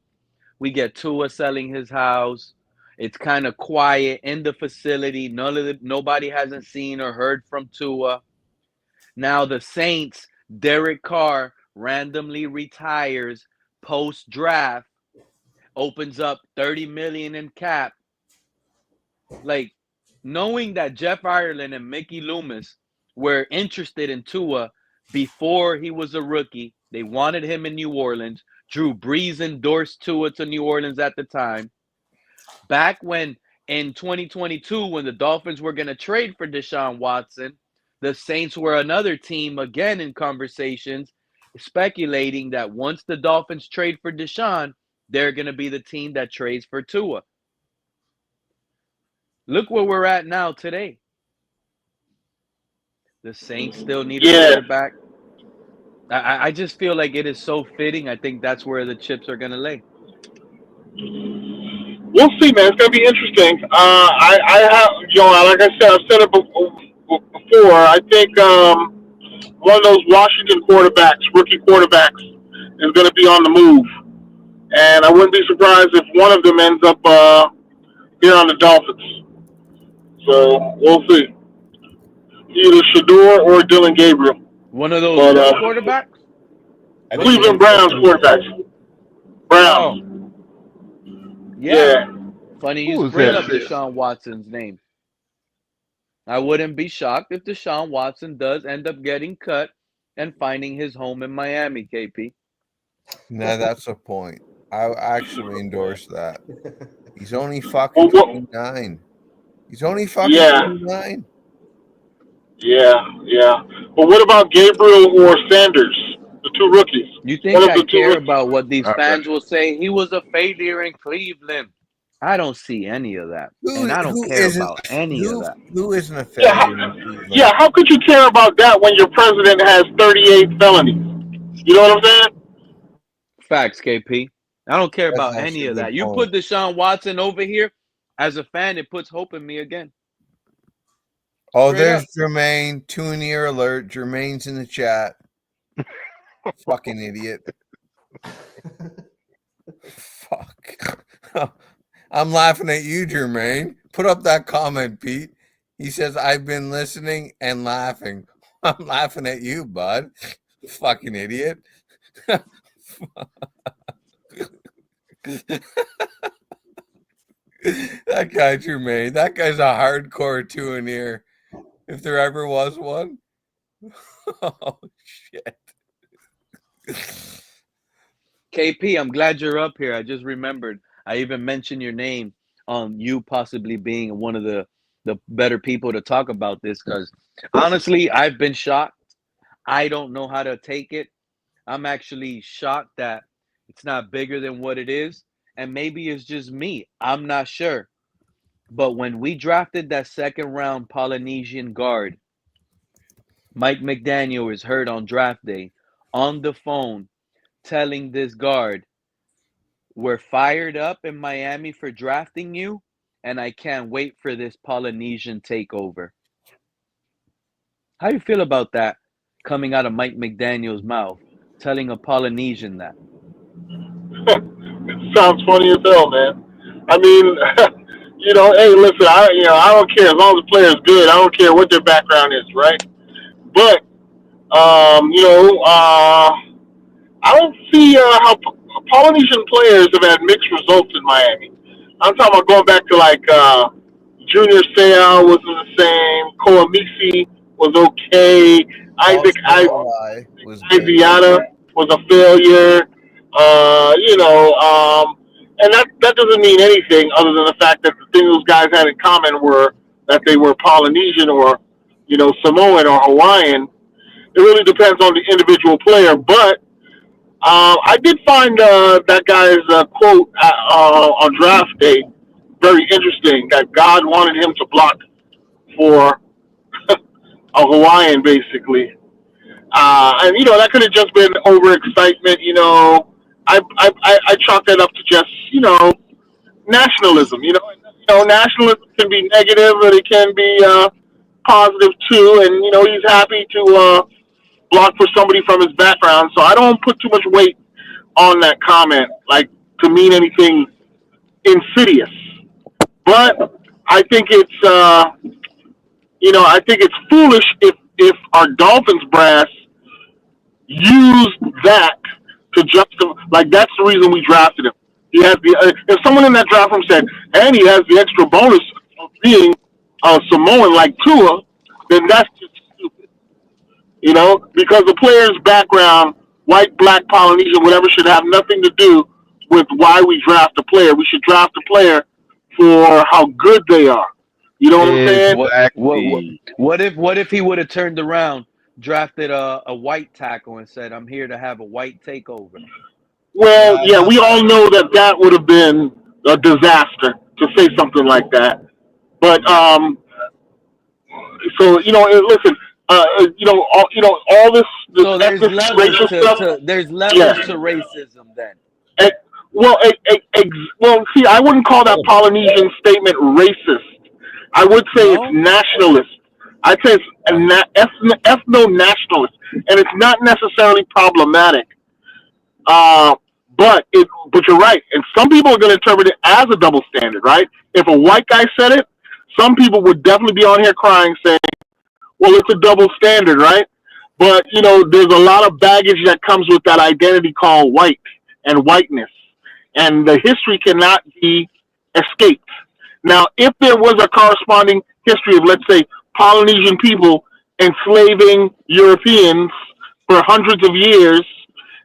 we get Tua selling his house. It's kind of quiet in the facility. Nobody hasn't seen or heard from Tua. Now the Saints, Dereck Carr randomly retires post draft, opens up 30 million in cap. Like, knowing that Jeff Ireland and Mickey Loomis were interested in Tua before he was a rookie. They wanted him in New Orleans. Drew Brees endorsed Tua to New Orleans at the time. Back when in 2022, when the Dolphins were going to trade for Deshaun Watson, the Saints were another team again in conversations, speculating that once the Dolphins trade for Deshaun, they're going to be the team that trades for Tua. Look where we're at now today. The Saints still need a Yeah. quarterback. I just feel like it is so fitting. I think that's where the chips are going to lay. We'll see, man. It's gonna be interesting. I have, like I said, I've said it before. I think one of those Washington quarterbacks, rookie quarterbacks, is gonna be on the move, and I wouldn't be surprised if one of them ends up here on the Dolphins. So we'll see. Either Shador or Dylan Gabriel. One of those But what quarterbacks? I think Cleveland Browns quarterbacks. Browns. Oh, Yeah. yeah. Funny Who you was bring that? up Deshaun Watson's name. I wouldn't be shocked if Deshaun Watson does end up getting cut and finding his home in Miami, KP. No, that's the point. I actually endorse that. He's only Well, fucking what, 29. He's only fucking yeah. 29. Yeah. But what about Gabriel or Sanders, the two rookies? You One think of I the two care rookies. about what these All fans right. will say? He was a failure in Cleveland. I don't see any of that. And I don't Who care isn't about any of that. who isn't a Yeah, failure in Cleveland? yeah. How could you care about that when your president has 38 felonies? You know what I'm saying? Facts, KP. I don't care That's about any actually a of that. good You point. put Deshaun Watson over here, as a fan, it puts hope in me again. Oh, Straight there's up. Jermaine. Two-year alert. Jermaine's in the chat. Fucking idiot. Fuck. I'm laughing at you, Jermaine. Put up that comment, Pete. He says, I've been listening and laughing. I'm laughing at you, bud. Fucking idiot. That guy, Jermaine. That guy's a hardcore two-and-ear. If there ever was one. Oh, shit. KP, I'm glad you're up here. I just remembered. I even mentioned your name on you possibly being one of the better people to talk about this, because honestly, I've been shocked. I don't know how to take it. I'm actually shocked that it's not bigger than what it is. And maybe it's just me. I'm not sure. But when we drafted that second round Polynesian guard, Mike McDaniel is heard on draft day on the phone telling this guard, "We're fired up in Miami for drafting you, and I can't wait for this Polynesian takeover." How do you feel about that coming out of Mike McDaniel's mouth, telling a Polynesian that? It sounds funny as hell, man. I mean, hey, listen, I don't care as long as the player's good. I don't care what their background is, right? But, I don't see how Polynesian players have had mixed results in Miami. I'm talking about going back to Junior Seau wasn't the same. Koamisi was okay. Isaac was good. Isiata was a failure. And that doesn't mean anything other than the fact that the thing those guys had in common were that they were Polynesian or, Samoan or Hawaiian. It really depends on the individual player. But I did find that guy's quote on draft day very interesting, that God wanted him to block for a Hawaiian, basically. And that could have just been overexcitement. I chalk that up to just nationalism. Nationalism can be negative, but it can be positive too. And he's happy to block for somebody from his background. So I don't put too much weight on that comment, to mean anything insidious. But I think it's foolish if our Dolphins brass used that to justify, that's the reason we drafted him. He has if someone in that draft room said, and he has the extra bonus of being Samoan like Tua, then that's just stupid. Because the player's background, white, black, Polynesian, whatever, should have nothing to do with why we draft a player. We should draft a player for how good they are. You know what I'm saying? What if he would have turned around, drafted a white tackle, and said, "I'm here to have a white takeover"? Well, yeah, we all know that would have been a disaster to say something like that. But so listen, all this So there's racial stuff. There's levels to racism then. See, I wouldn't call that Polynesian statement racist. I would say it's nationalist. I'd say it's ethno-nationalist, and it's not necessarily problematic. But you're right, and some people are going to interpret it as a double standard, right? If a white guy said it, some people would definitely be on here crying, saying, "Well, it's a double standard, right?" But there's a lot of baggage that comes with that identity called white and whiteness, and the history cannot be escaped. Now, if there was a corresponding history of, let's say, Polynesian people enslaving Europeans for hundreds of years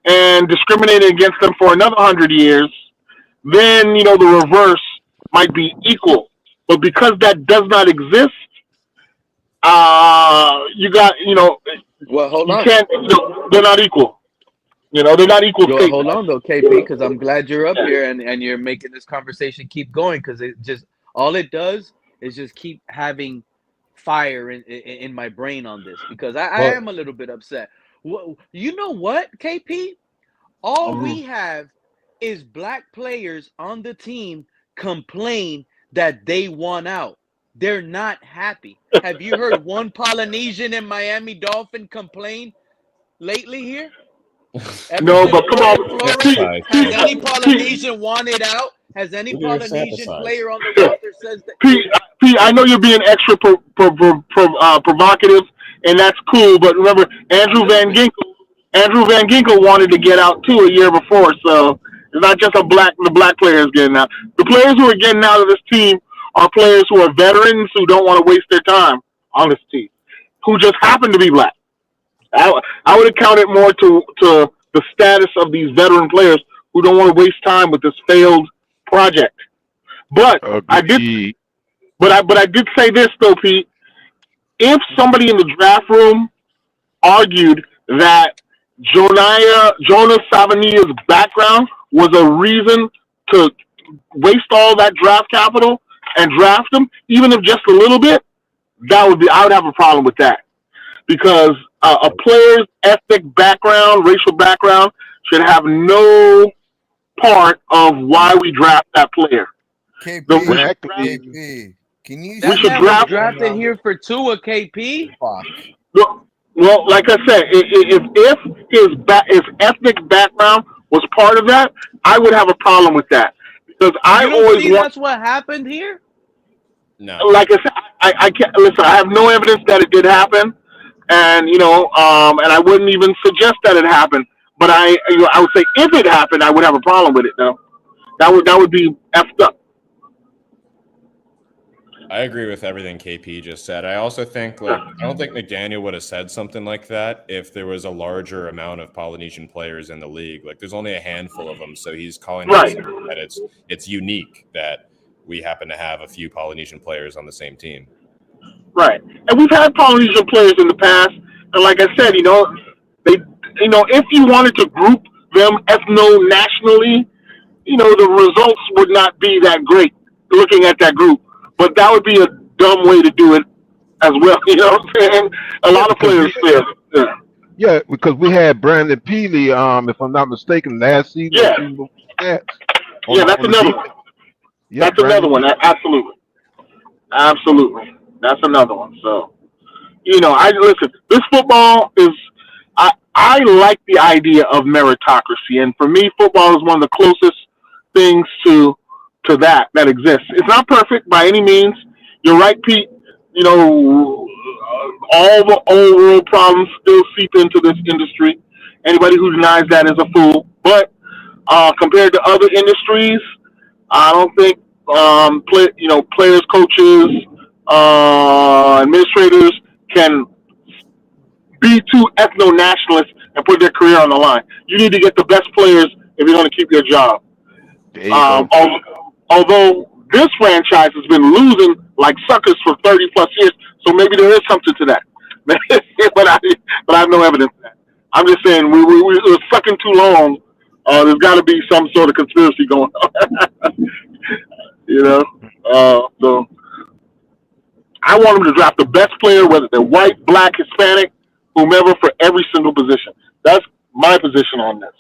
and discriminating against them for another 100 years, then, the reverse might be equal. But because that does not exist, you got, well, hold on. They're not equal. They're not equal. Well, hold on, though, KP, because I'm glad you're up here and you're making this conversation keep going, because all it does is just keep having fire in my brain on this, because I am a little bit upset. You know what, KP? All we have is black players on the team complain that they won out. They're not happy. Have you heard one Polynesian and Miami Dolphin complain lately here? No, but come on. Has any Polynesian wanted out? Has any Polynesian player on the roster says that? Pete, I know you're being extra provocative, and that's cool. But remember, Andrew Van Ginkel wanted to get out too a year before, so it's not just the black players getting out. The players who are getting out of this team are players who are veterans who don't want to waste their time on this team, who just happen to be black. I would account it more to the status of these veteran players who don't want to waste time with this failed project. But I did, Agreed. but I did say this though, Pete. If somebody in the draft room argued that Jonas Savania's background was a reason to waste all that draft capital and draft him, even if just a little bit, I would have a problem with that because a player's ethnic background, racial background, should have no part of why we draft that player. KP, Exactly. KP, can you? We That should man was draft. drafted here for Tua, KP. Fuck. Well, like I said, if his ethnic background was part of that, I would have a problem with that because I You don't always see want. that's what happened here? No. Like I said, I can't listen. I have no evidence that it did happen, and and I wouldn't even suggest that it happened. But I would say if it happened, I would have a problem with it. Though that would be effed up. I agree with everything KP just said. I also think, I don't think McDaniel would have said something like that if there was a larger amount of Polynesian players in the league. Like, there's only a handful of them, so he's calling Right. that it's unique that we happen to have a few Polynesian players on the same team. Right, and we've had Polynesian players in the past, and like I said, if you wanted to group them ethno-nationally, the results would not be that great looking at that group. But that would be a dumb way to do it as well. You know what I'm saying? A lot of players fail. Yeah. Yeah, because we had Brandon Peely, if I'm not mistaken, last season. Yeah. Yeah, That's another one. Yeah, That's another one. Absolutely. Absolutely. That's another one. So, listen, this football is, I like the idea of meritocracy. And for me, football is one of the closest things to that exists. It's not perfect by any means. You're right, Pete. All the old world problems still seep into this industry. Anybody who denies that is a fool. But compared to other industries, I don't think players, coaches, administrators can be too ethno-nationalist and put their career on the line. You need to get the best players if you're going to keep your job. Although this franchise has been losing like suckers for 30 plus years, so maybe there is something to that. but I have no evidence of that. I'm just saying we're sucking too long. There's got to be some sort of conspiracy going on. So I want them to draft the best player, whether they're white, black, Hispanic, whomever, for every single position. That's my position on this.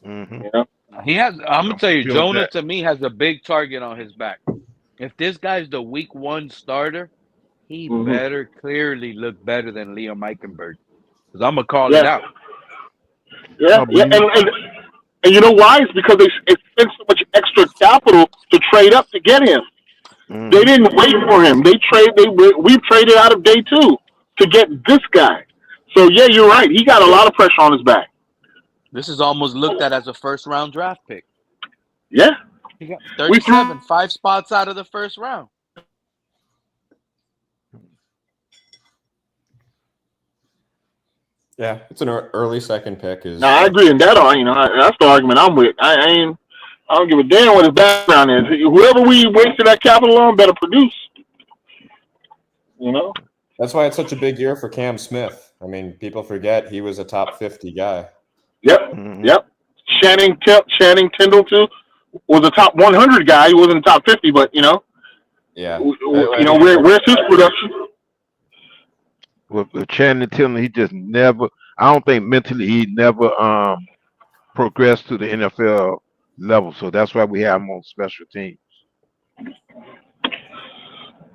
Mm-hmm. He has. I'm gonna tell you, Feel Jonah that. to me has a big target on his back. If this guy's the week 1 starter, he better clearly look better than Liam Eichenberg. Because I'm gonna call it out. Yeah. And you know why? It's because they spent so much extra capital to trade up to get him. Mm-hmm. They didn't wait for him. We traded out of day 2 to get this guy. So yeah, you're right. He got a lot of pressure on his back. This is almost looked at as a first-round draft pick. Yeah. He got 37, 5 spots out of the first round. Yeah, it's an early second pick. No, I agree in that. That's the argument I'm with. I don't give a damn what his background is. Whoever we wasted that capital on better produce. That's why it's such a big year for Cam Smith. I mean, people forget he was a top 50 guy. Yep. Mm-hmm. Yep. Channing Tindall too was a top 100 guy. He wasn't top 50, but Yeah. Where's his production? With Channing Tindall, he just never. I don't think mentally he never progressed to the NFL level. So that's why we have him on special teams.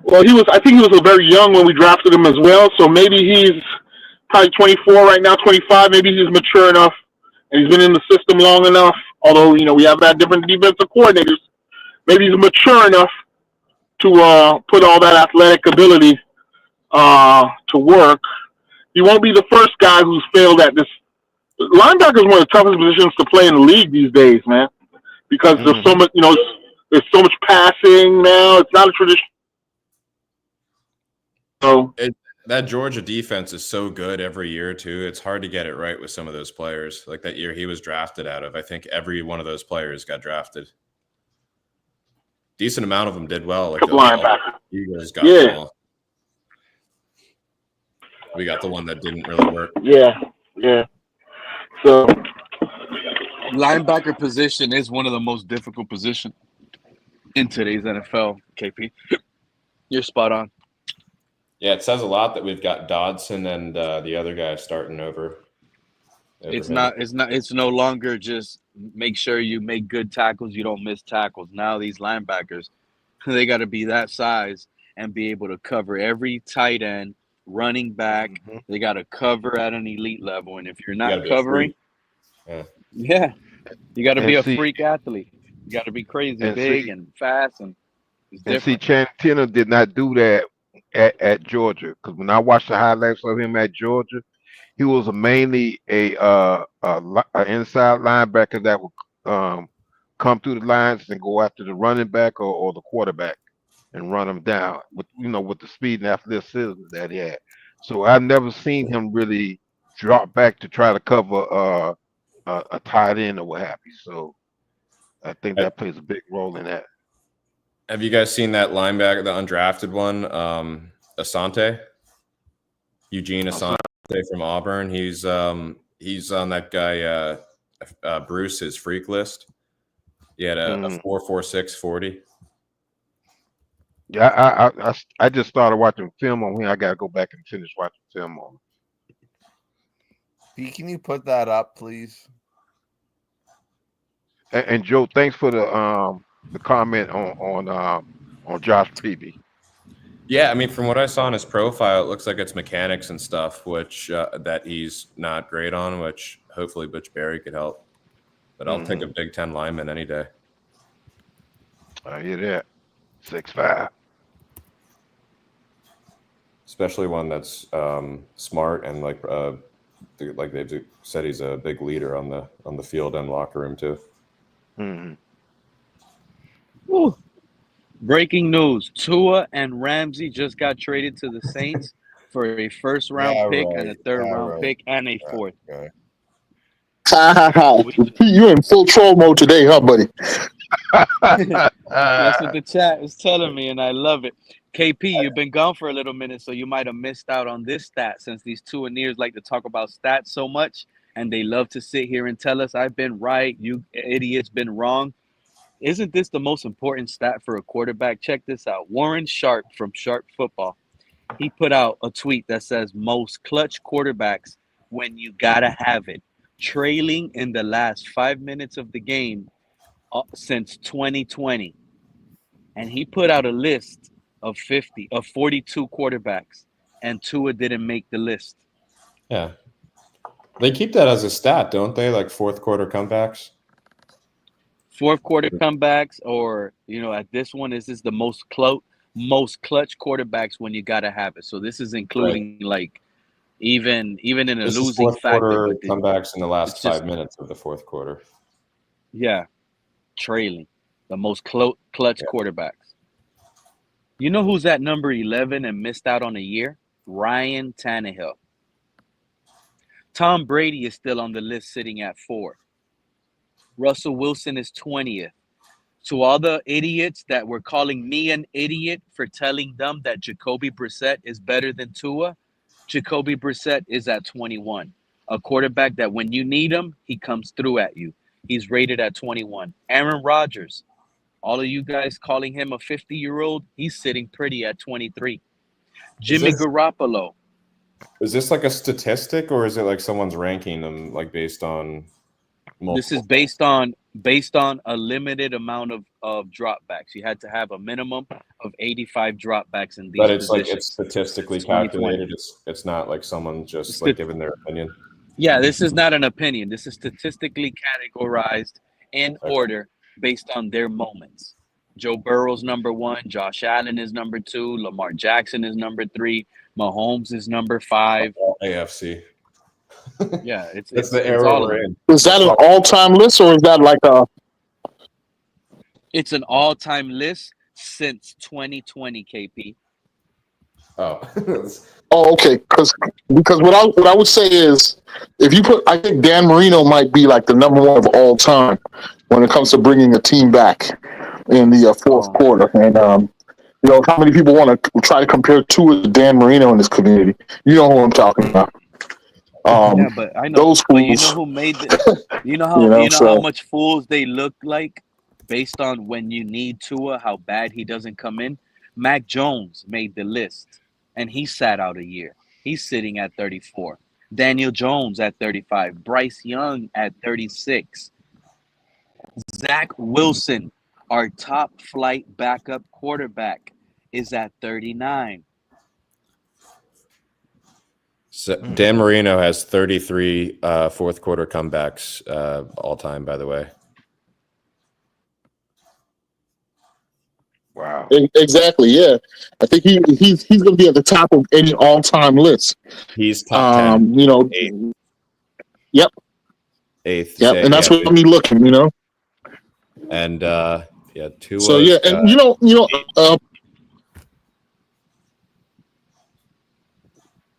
Well, I think he was very young when we drafted him as well. So maybe he's probably 24 right now, 25. Maybe he's mature enough and he's been in the system long enough. Although we have had different defensive coordinators. Maybe he's mature enough to put all that athletic ability to work. He won't be the first guy who's failed at this. Linebacker is one of the toughest positions to play in the league these days, man, because there's so much, there's so much passing now. It's not a tradition. So that Georgia defense is so good every year too. It's hard to get it right with some of those players. Like that year he was drafted out of, I think every one of those players got drafted. decent amount of them did well. Like Linebacker. Eagles got them all. We got the one that didn't really work. Yeah. So Linebacker position is one of the most difficult positions in today's NFL, KP. You're spot on. Yeah, it says a lot that we've got Dodson and the other guy starting over. It's no longer just make sure you make good tackles, you don't miss tackles. Now these linebackers, they got to be that size and be able to cover every tight end, running back. Mm-hmm. They got to cover at an elite level. And if you're not covering, you got to be a freak athlete. You got to be crazy, big and fast. And see, Chantina did not do that at Georgia, because when I watched the highlights of him at Georgia, he was mainly a inside linebacker that would come through the lines and go after the running back or the quarterback and run them down with the speed and athleticism that he had. So I've never seen him really drop back to try to cover a tight end or what have you. So I think that plays a big role in that. Have you guys seen that linebacker, the undrafted one, Asante? Eugene Asante from Auburn. He's on that guy Bruce's freak list. He had a 4.46 40. Yeah, I just started watching film on him. I gotta go back and finish watching film on him. Can you put that up, please? And Joe, thanks for the comment on Josh Peavy. Yeah, I mean, from what I saw on his profile, it looks like it's mechanics and stuff, which that he's not great on, which hopefully Butch Berry could help. But I'll take a Big Ten lineman any day. I hear that. 6'5". Especially one that's smart and like they've said, he's a big leader on the field and locker room too. Ooh. Breaking news: Tua and Ramsey just got traded to the Saints for a first-round pick and a third-round pick and a fourth. You in full troll mode today, huh, buddy? That's what the chat is telling me, and I love it. KP, you've been gone for a little minute, so you might have missed out on this stat, since these Tuaneers like to talk about stats so much, and they love to sit here and tell us, I've been right, you idiots been wrong. Isn't this the most important stat for a quarterback? Check this out. Warren Sharp from Sharp Football. He put out a tweet that says most clutch quarterbacks when you gotta have it, trailing in the last 5 minutes of the game since 2020. And he put out a list of 42 quarterbacks, and Tua didn't make the list. Yeah. They keep that as a stat, don't they? Like fourth quarter comebacks? Fourth quarter comebacks, or at this one, is this the most clutch quarterbacks when you gotta have it? So this is including like even in a this losing is fourth factor. Quarter comebacks in the last 5 minutes of the fourth quarter. Yeah, trailing the most clutch quarterbacks. You know who's at number 11 and missed out on a year? Ryan Tannehill. Tom Brady is still on the list, sitting at 4. Russell Wilson is 20th. To all the idiots that were calling me an idiot for telling them that Jacoby Brissett is better than Tua, Jacoby Brissett is at 21. A quarterback that when you need him, he comes through at you. He's rated at 21. Aaron Rodgers, all of you guys calling him a 50-year-old, he's sitting pretty at 23. Jimmy Garoppolo. Is this like a statistic, or is it like someone's ranking them like based on multiple? This is based on a limited amount of dropbacks. You had to have a minimum of 85 dropbacks in these But it's positions. like it's statistically calculated. It's not like someone just like giving their opinion. Yeah, this is not an opinion. This is statistically categorized in order based on their moments. Joe Burrow's number 1, Josh Allen is number 2, Lamar Jackson is number 3, Mahomes is number 5. AFC. Yeah, it's the era all we're in. Is that an all-time list, or is that like a? It's an all-time list since 2020, KP. Oh. Oh, okay. Because what I would say is, if you I think Dan Marino might be like the number 1 of all time when it comes to bringing a team back. in the fourth quarter. And how many people want to try to compare Tua to Dan Marino in this community? You know who I'm talking about. Yeah, but I know. Those But you know fools. who made the? You know how So much fools they look like, based on when you need Tua, how bad he doesn't come in. Mac Jones made the list, and he sat out a year. He's sitting at 34. Daniel Jones at 35. Bryce Young at 36. Zach Wilson, our top flight backup quarterback, is at 39. So Dan Marino has 33 fourth quarter comebacks all time, by the way. Wow. Exactly. Yeah, I think he's going to be at the top of any all-time list. He's top 10. Eighth. Yep. Eighth. Yep. And that's what I'm looking. And Tua. So yeah, and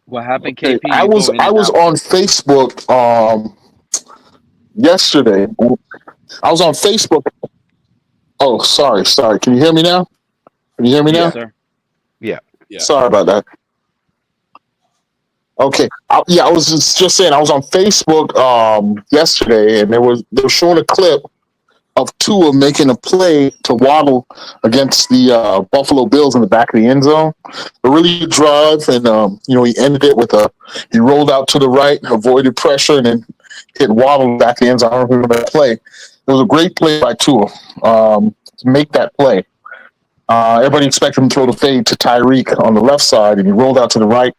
What happened, KP? I was on Facebook yesterday. I was on Facebook. Oh, sorry. Can you hear me now? Yes, sir. Yeah. Sorry about that. Okay. I was just saying I was on Facebook yesterday, and they were showing a clip of Tua making a play to Waddle against the Buffalo Bills in the back of the end zone. A really good drive, and he ended it with he rolled out to the right, avoided pressure, and then hit Waddle in the back of the end zone. I don't remember that play. It was a great play by Tua to make that play. Everybody expected him to throw the fade to Tyreek on the left side, and he rolled out to the right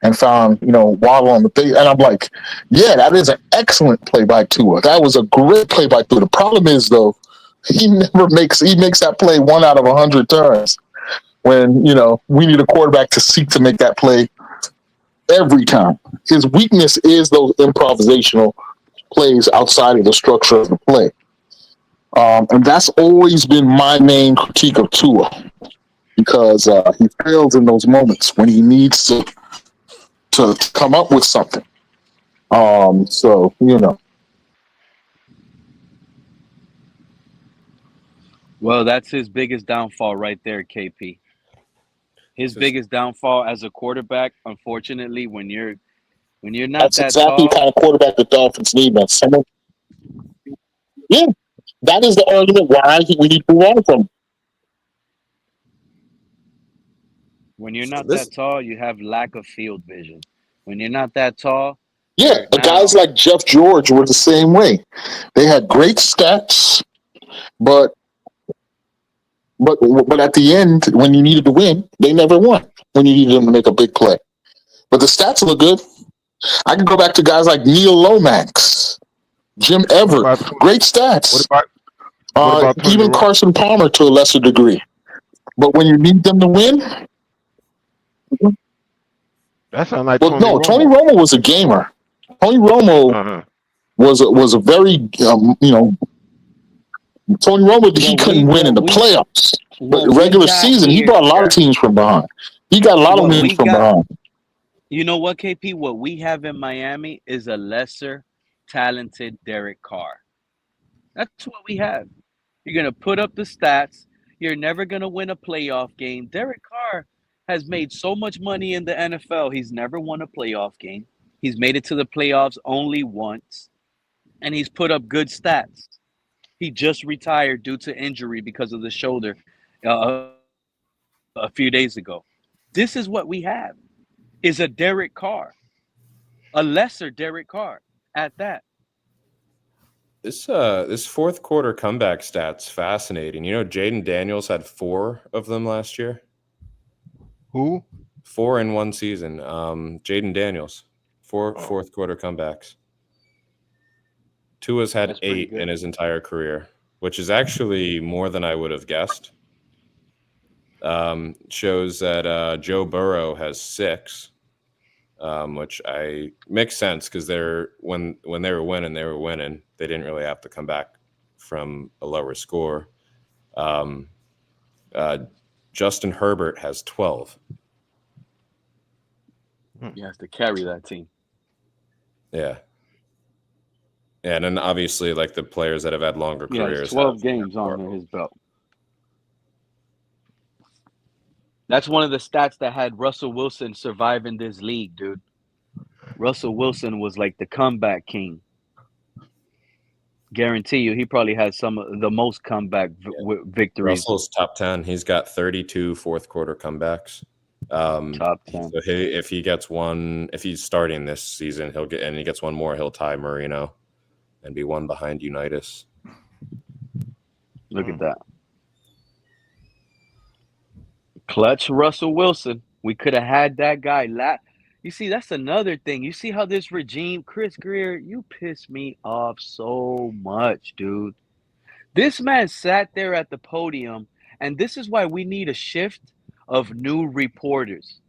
and found, Waddle on the base. And I'm like, yeah, that is an excellent play by Tua. That was a great play by Tua. The problem is, though, he makes that play 1 out of 100 times when, we need a quarterback to seek to make that play every time. His weakness is those improvisational plays outside of the structure of the play. And that's always been my main critique of Tua, because he fails in those moments when he needs to come up with something. Well, that's his biggest downfall right there, KP. His biggest downfall as a quarterback, unfortunately, when you're not That's that exactly the tall. kind of quarterback the Dolphins need. Man. Yeah, that is the argument why we need to move on from him. When you're not that tall, you have lack of field vision. When you're not that tall, yeah, guys like Jeff George were the same way. They had great stats, but at the end, when you needed to win, they never won. When you needed them to make a big play, but the stats look good. I can go back to guys like Neil Lomax, Jim Everett, great stats. What about even Carson Palmer to a lesser degree. But when you need them to win, that sounds like Tony Romo was a gamer. Tony Romo was a very Tony Romo, he couldn't win in the playoffs. But regular season, he brought a lot of teams from behind. He got a lot of wins from behind. You know what, KP? What we have in Miami is a lesser talented Dereck Carr. That's what we have. You're going to put up the stats. You're never going to win a playoff game. Dereck Carr has made so much money in the NFL. He's never won a playoff game. He's made it to the playoffs only once. And he's put up good stats. He just retired due to injury because of the shoulder a few days ago. This is what we have, is a Dereck Carr, a lesser Dereck Carr at that. This fourth quarter comeback stat's fascinating. Jaden Daniels had 4 of them last year. Who? 4 in one season. Jaden Daniels, 4 fourth quarter comebacks. Tua's had 8 in his entire career, which is actually more than I would have guessed. Shows that Joe Burrow has 6, which makes sense because when they were winning. They didn't really have to come back from a lower score. Justin Herbert has 12. He has to carry that team. Yeah. And then obviously, like the players that have had longer careers. 12 games on his belt. That's one of the stats that had Russell Wilson survive in this league, dude. Russell Wilson was like the comeback king. Guarantee you, he probably has some of the most comeback victories. Russell's top 10. He's got 32 fourth quarter comebacks. Top 10. So if he gets one, if he's starting this season, he gets one more, he'll tie Marino and be one behind Unitas. Look at that. Clutch Russell Wilson. We could have had that guy. You see, that's another thing. You see how this regime, Chris Greer, you piss me off so much, dude. This man sat there at the podium, and this is why we need a shift of new reporters.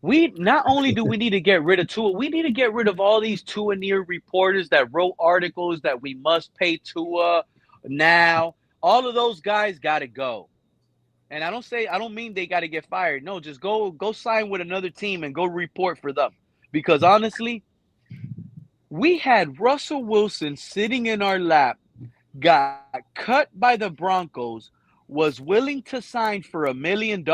We not only do we need to get rid of Tua, we need to get rid of all these Tua near reporters that wrote articles that we must pay Tua now. All of those guys got to go. And I don't mean they got to get fired. No, just go sign with another team and go report for them. Because honestly, we had Russell Wilson sitting in our lap, got cut by the Broncos, was willing to sign for $1 million,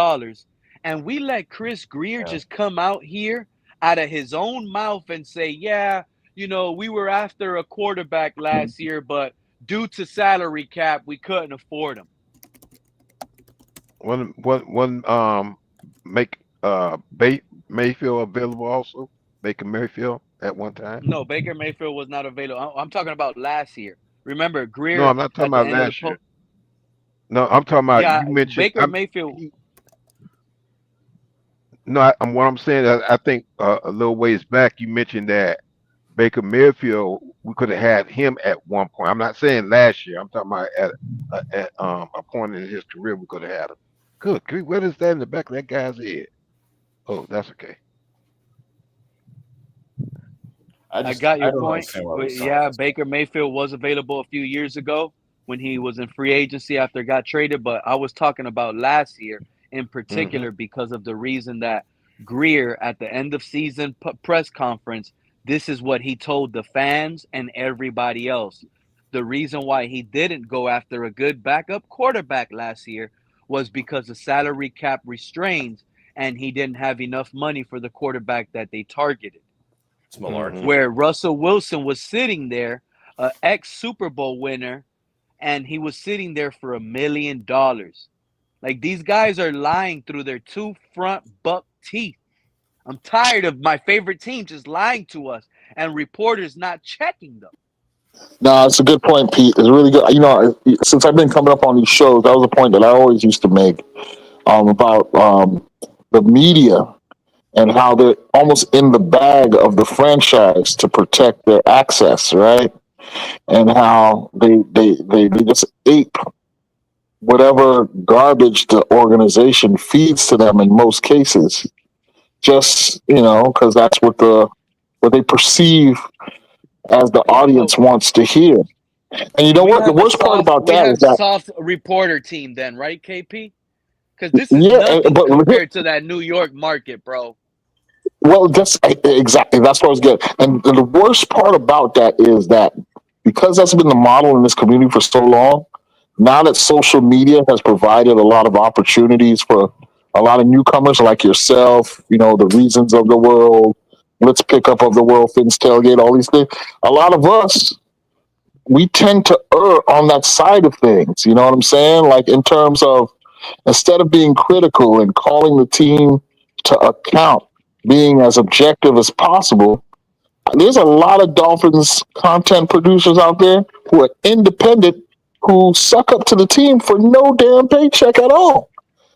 and we let Chris Greer just come out here out of his own mouth and say, yeah, we were after a quarterback last year, but due to salary cap, we couldn't afford him. Make Mayfield available also? Baker Mayfield at one time? No, Baker Mayfield was not available. I'm talking about last year. Remember, Greer. No, I'm not talking about last year. No, I'm talking about you mentioned Baker Mayfield. No, what I'm saying, I think a little ways back you mentioned that Baker Mayfield, we could have had him at one point. I'm not saying last year. I'm talking about at a point in his career we could have had him. Good. What is that in the back of that guy's head? Oh, that's okay. I got your point. Yeah, Baker Mayfield was available a few years ago when he was in free agency after he got traded. But I was talking about last year in particular because of the reason that Greer at the end of season press conference, this is what he told the fans and everybody else. The reason why he didn't go after a good backup quarterback last year was because of salary cap restraints, and he didn't have enough money for the quarterback that they targeted. It's malarkey. Where Russell Wilson was sitting there, an ex-Super Bowl winner, and he was sitting there for $1 million. Like, these guys are lying through their two front buck teeth. I'm tired of my favorite team just lying to us and reporters not checking them. No, it's a good point, Pete. It's really good. Since I've been coming up on these shows, that was a point that I always used to make about the media and how they're almost in the bag of the franchise to protect their access, right? And how they just ape whatever garbage the organization feeds to them in most cases, just because that's what they perceive as the audience wants to hear. And you know what? The worst part about that is that soft reporter team, then, right, KP? Because this is nothing compared to that New York market, bro. Well, that's exactly that's what I was getting. And the worst part about that is that because that's been the model in this community for so long, now that social media has provided a lot of opportunities for a lot of newcomers like yourself, the Reasons of the World, Let's Pick Up of the World, Finn's Tailgate, all these things. A lot of us, we tend to err on that side of things. You know what I'm saying? Like in terms of instead of being critical and calling the team to account, being as objective as possible, there's a lot of Dolphins content producers out there who are independent, who suck up to the team for no damn paycheck at all.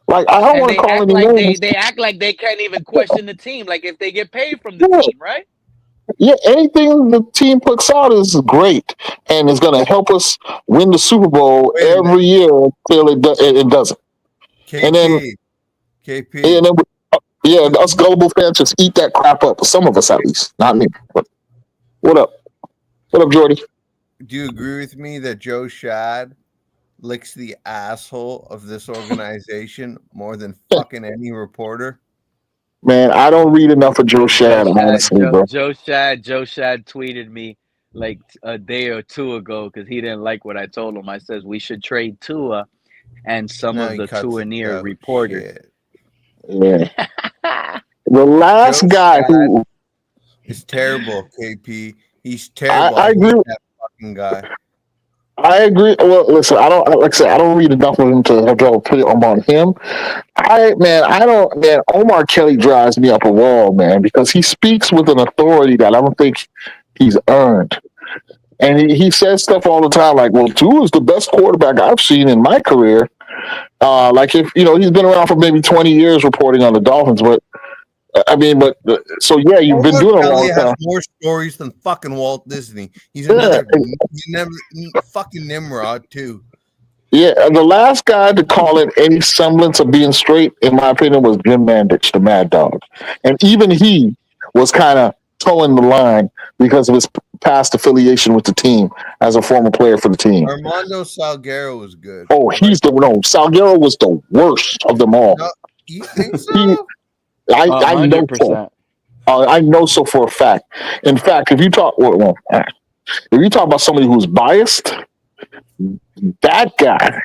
Like, I don't want to call any names. They act like they can't even question the team, like if they get paid from the team, right? Yeah, anything the team puts out is great and is going to help us win the Super Bowl every year until it doesn't. KP. And then, us gullible fans just eat that crap up. Some of us, at least, not me. But what up? What up, Jordy? Do you agree with me that Joe Schad licks the asshole of this organization more than fucking any reporter? Man, I don't read enough of Joe Schad, honestly, bro. Joe Schad tweeted me like a day or two ago because he didn't like what I told him. I says we should trade Tua and some of the Tua near reporters. Yeah. The last Joe guy Stat who is terrible, KP. He's terrible. I I agree. hate that fucking guy. I agree. Well, listen, I don't like I said, I don't read enough of him to have to put it on him. Omar Kelly drives me up a wall, man, because he speaks with an authority that I don't think he's earned. And he says stuff all the time like, well, Tua is the best quarterback I've seen in my career. Like if he's been around for maybe 20 years reporting on the Dolphins, but so yeah, you've been Omar doing it a Kelly long has time. more stories than fucking Walt Disney. He's Yeah. another fucking Nimrod too. Yeah, and the last guy to call it any semblance of being straight, in my opinion, was Jim Mandich, the Mad Dog. And even he was kind of towing the line because of his past affiliation with the team as a former player for the team. Armando Salguero was good. Oh, Salguero was the worst of them all. No, you think so? I know so. 100%. I know so for a fact. In fact, if you talk about somebody who's biased, that guy,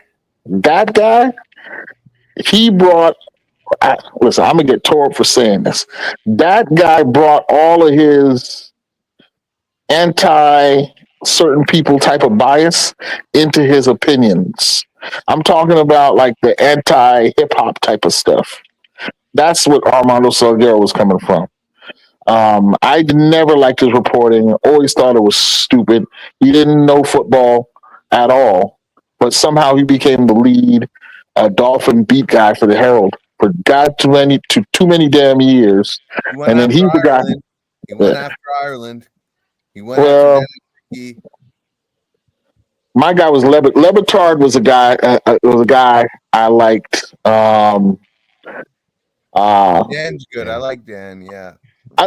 he brought. Listen, I'm gonna get tore up for saying this. That guy brought all of his anti certain people type of bias into his opinions. I'm talking about like the anti hip hop type of stuff. That's what Armando Salguero was coming from. I never liked his reporting. Always thought it was stupid. He didn't know football at all, but somehow he became the lead Dolphin beat guy for the Herald for too many damn years. And then he's the guy. He went after Ireland. He went Well, after my guy was Lebitard was a guy. Was a guy I liked. Dan's good. I like Dan. Yeah.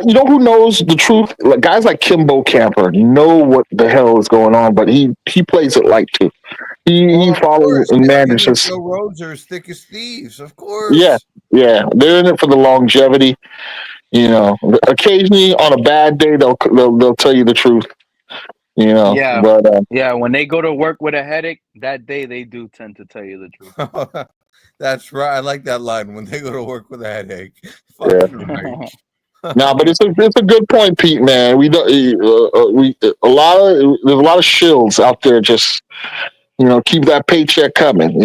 You know who knows the truth? Like guys like Kimbo Camper know what the hell is going on, but he plays it like too. He follows and manages. Joe Rhodes are as thick as thieves, of course. Yeah, they're in it for the longevity. Occasionally on a bad day they'll tell you the truth. Yeah, but when they go to work with a headache, that day they do tend to tell you the truth. That's right. I like that line. When they go to work with a headache. Yeah. Right. No, but it's a good point, Pete. Man, there's a lot of shills out there. Just keep that paycheck coming.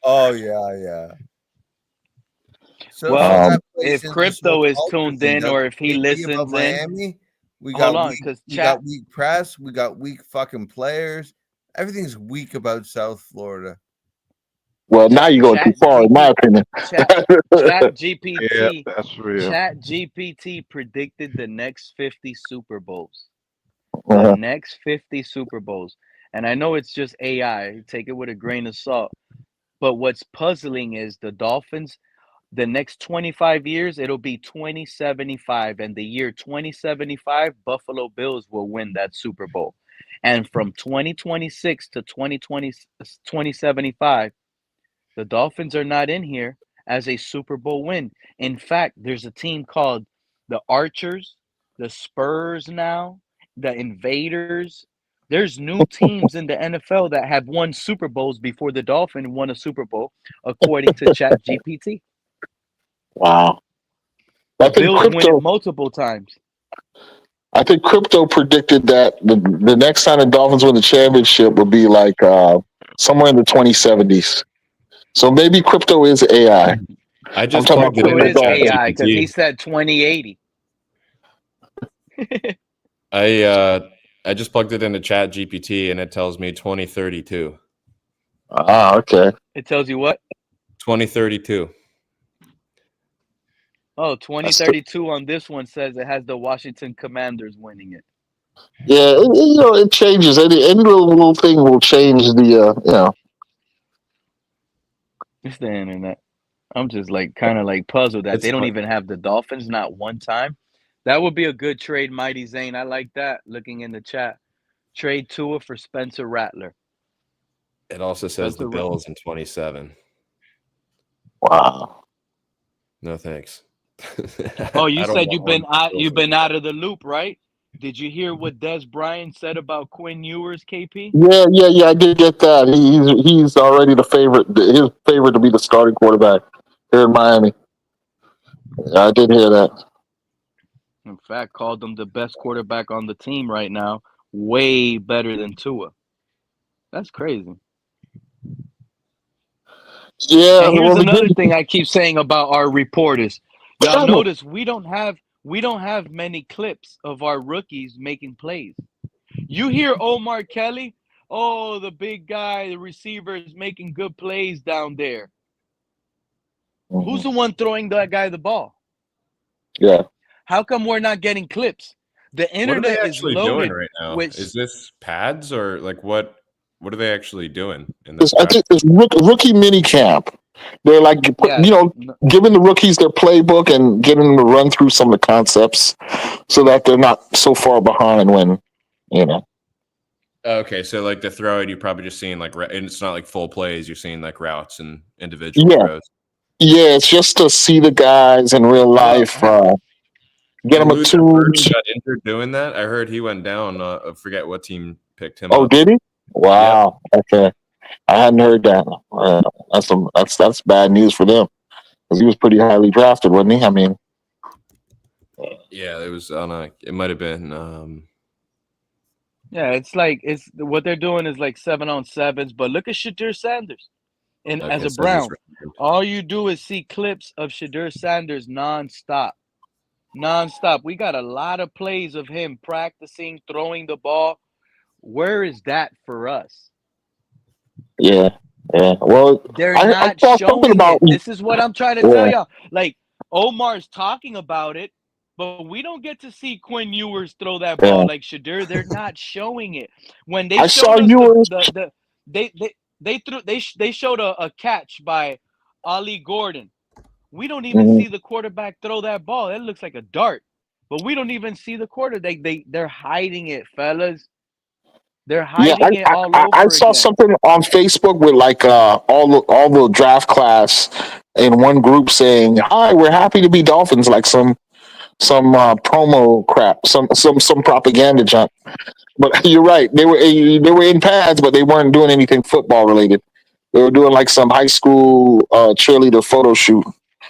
Oh yeah. So well, if Crypto is tuned in, or if he listens Miami, we hold got on, because we got weak press, we got weak fucking players. Everything's weak about South Florida. Well, now you're going too far, in my opinion. Chat GPT. Yeah, that's real. Chat GPT predicted the next 50 Super Bowls. Uh-huh. The next 50 Super Bowls. And I know it's just AI. Take it with a grain of salt. But what's puzzling is the Dolphins, the next 25 years, it'll be 2075. And the year 2075, Buffalo Bills will win that Super Bowl. And from 2026 to 2075, the Dolphins are not in here as a Super Bowl win. In fact, there's a team called the Archers, the Spurs now, the Invaders. There's new teams in the NFL that have won Super Bowls before the Dolphins won a Super Bowl, according to ChatGPT. Wow. The Bills win it multiple times. I think Crypto predicted that the next time the Dolphins win the championship would be like somewhere in the 2070s. So maybe Crypto is AI. I just plugged it in AI because he said 2080. I just plugged it into Chat GPT and it tells me 2032. Ah, okay. It tells you what? 2032. Oh, 2032 on this one says it has the Washington Commanders winning it. Yeah, it changes. Any little thing will change the. It's the internet. I'm just kind of puzzled that they don't even have the Dolphins not one time. That would be a good trade, Mighty Zane. I like that. Looking in the chat, trade Tua for Spencer Rattler. It also says the Bills in 27. Wow. No thanks. Oh, you said you've been out of the loop, right? Did you hear what Des Bryant said about Quinn Ewers, KP? Yeah. I did get that. He's already the favorite. His favorite to be the starting quarterback here in Miami. I did hear that. In fact, called him the best quarterback on the team right now, way better than Tua. That's crazy. Yeah, And here's well, another thing I keep saying about our reporters. Y'all the notice we don't have many clips of our rookies making plays. You hear Omar Kelly, oh, the big guy, the receiver is making good plays down there. Who's the one throwing that guy the ball? Yeah. How come we're not getting clips? The What are they internet is actually doing loaded right now? with. Is this pads or like what? What are they actually doing in It's, this I practice? think it's rookie mini camp. They're like, Yeah, giving the rookies their playbook and getting them to run through some of the concepts so that they're not so far behind when, you know. Okay, so like the throw it, you're probably just seeing like, and it's not like full plays. You're seeing like routes and individual Yeah. throws. Yeah, it's just to see the guys in real Well, life, get them Luther attuned. Burden got injured doing that. I heard he went down. I forget what team picked him Oh, up. did he? Yep. Wow. Okay. I hadn't heard that. That's bad news for them because he was pretty highly drafted, wasn't he? I mean, Yeah, it was on a. It might have been. yeah, it's what they're doing is like 7-on-7s. But look at Shadur Sanders, and as Okay, a so he's Brown, all you do is see clips of Shadur Sanders nonstop. We got a lot of plays of him practicing throwing the ball. Where is that for us? yeah. Well, They're I not saw something showing about. it. This is what I'm trying to tell y'all. Like Omar's talking about it, but we don't get to see Quinn Ewers throw that Yeah. ball like Shadur. They're not showing it. When they I saw showed us Ewers. they showed a catch by Ali Gordon. We don't even Mhm. see the quarterback throw that ball. That looks like a dart. But we don't even see the quarter. They're hiding it, fellas. They're Yeah, hiding it all I over saw again. something on Facebook with like all the draft class in one group saying, "Hi, we're happy to be Dolphins," like some promo crap, some propaganda junk. But you're right. They were in pads, but they weren't doing anything football related. They were doing like some high school cheerleader photo shoot,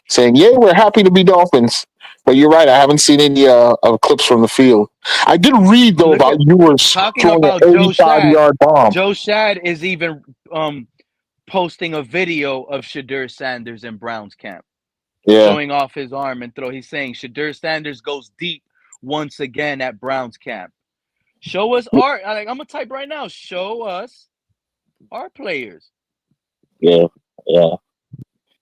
saying, "Yeah, we're happy to be Dolphins." But you're right. I haven't seen any of clips from the field. I did read But though look about at you were talking throwing an about Joe Shad. 85-yard bomb. Joe Shad is even posting a video of Shadur Sanders in Browns camp, Yeah. showing off his arm and throw. He's saying Shadur Sanders goes deep once again at Browns camp. Show us our. I'm gonna type right now. Show us our players. Yeah.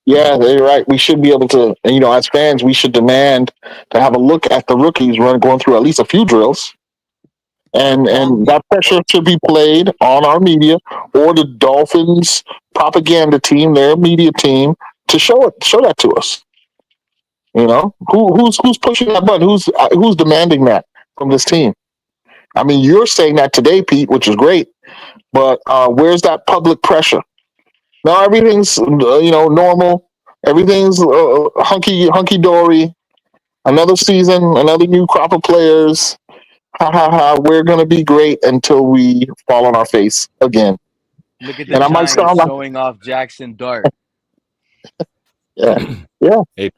Yeah, you're right. We should be able to, as fans, we should demand to have a look at the rookies going through at least a few drills. And that pressure should be played on our media or the Dolphins propaganda team, their media team, to show that to us. Who's pushing that button? Who's demanding that from this team? I mean, you're saying that today, Pete, which is great, but where's that public pressure? No, everything's normal. Everything's hunky dory. Another season, another new crop of players. Ha ha ha! We're gonna be great until we fall on our face again. Look at the And I might Giants sound like, showing off Jackson Dart. yeah. Hey,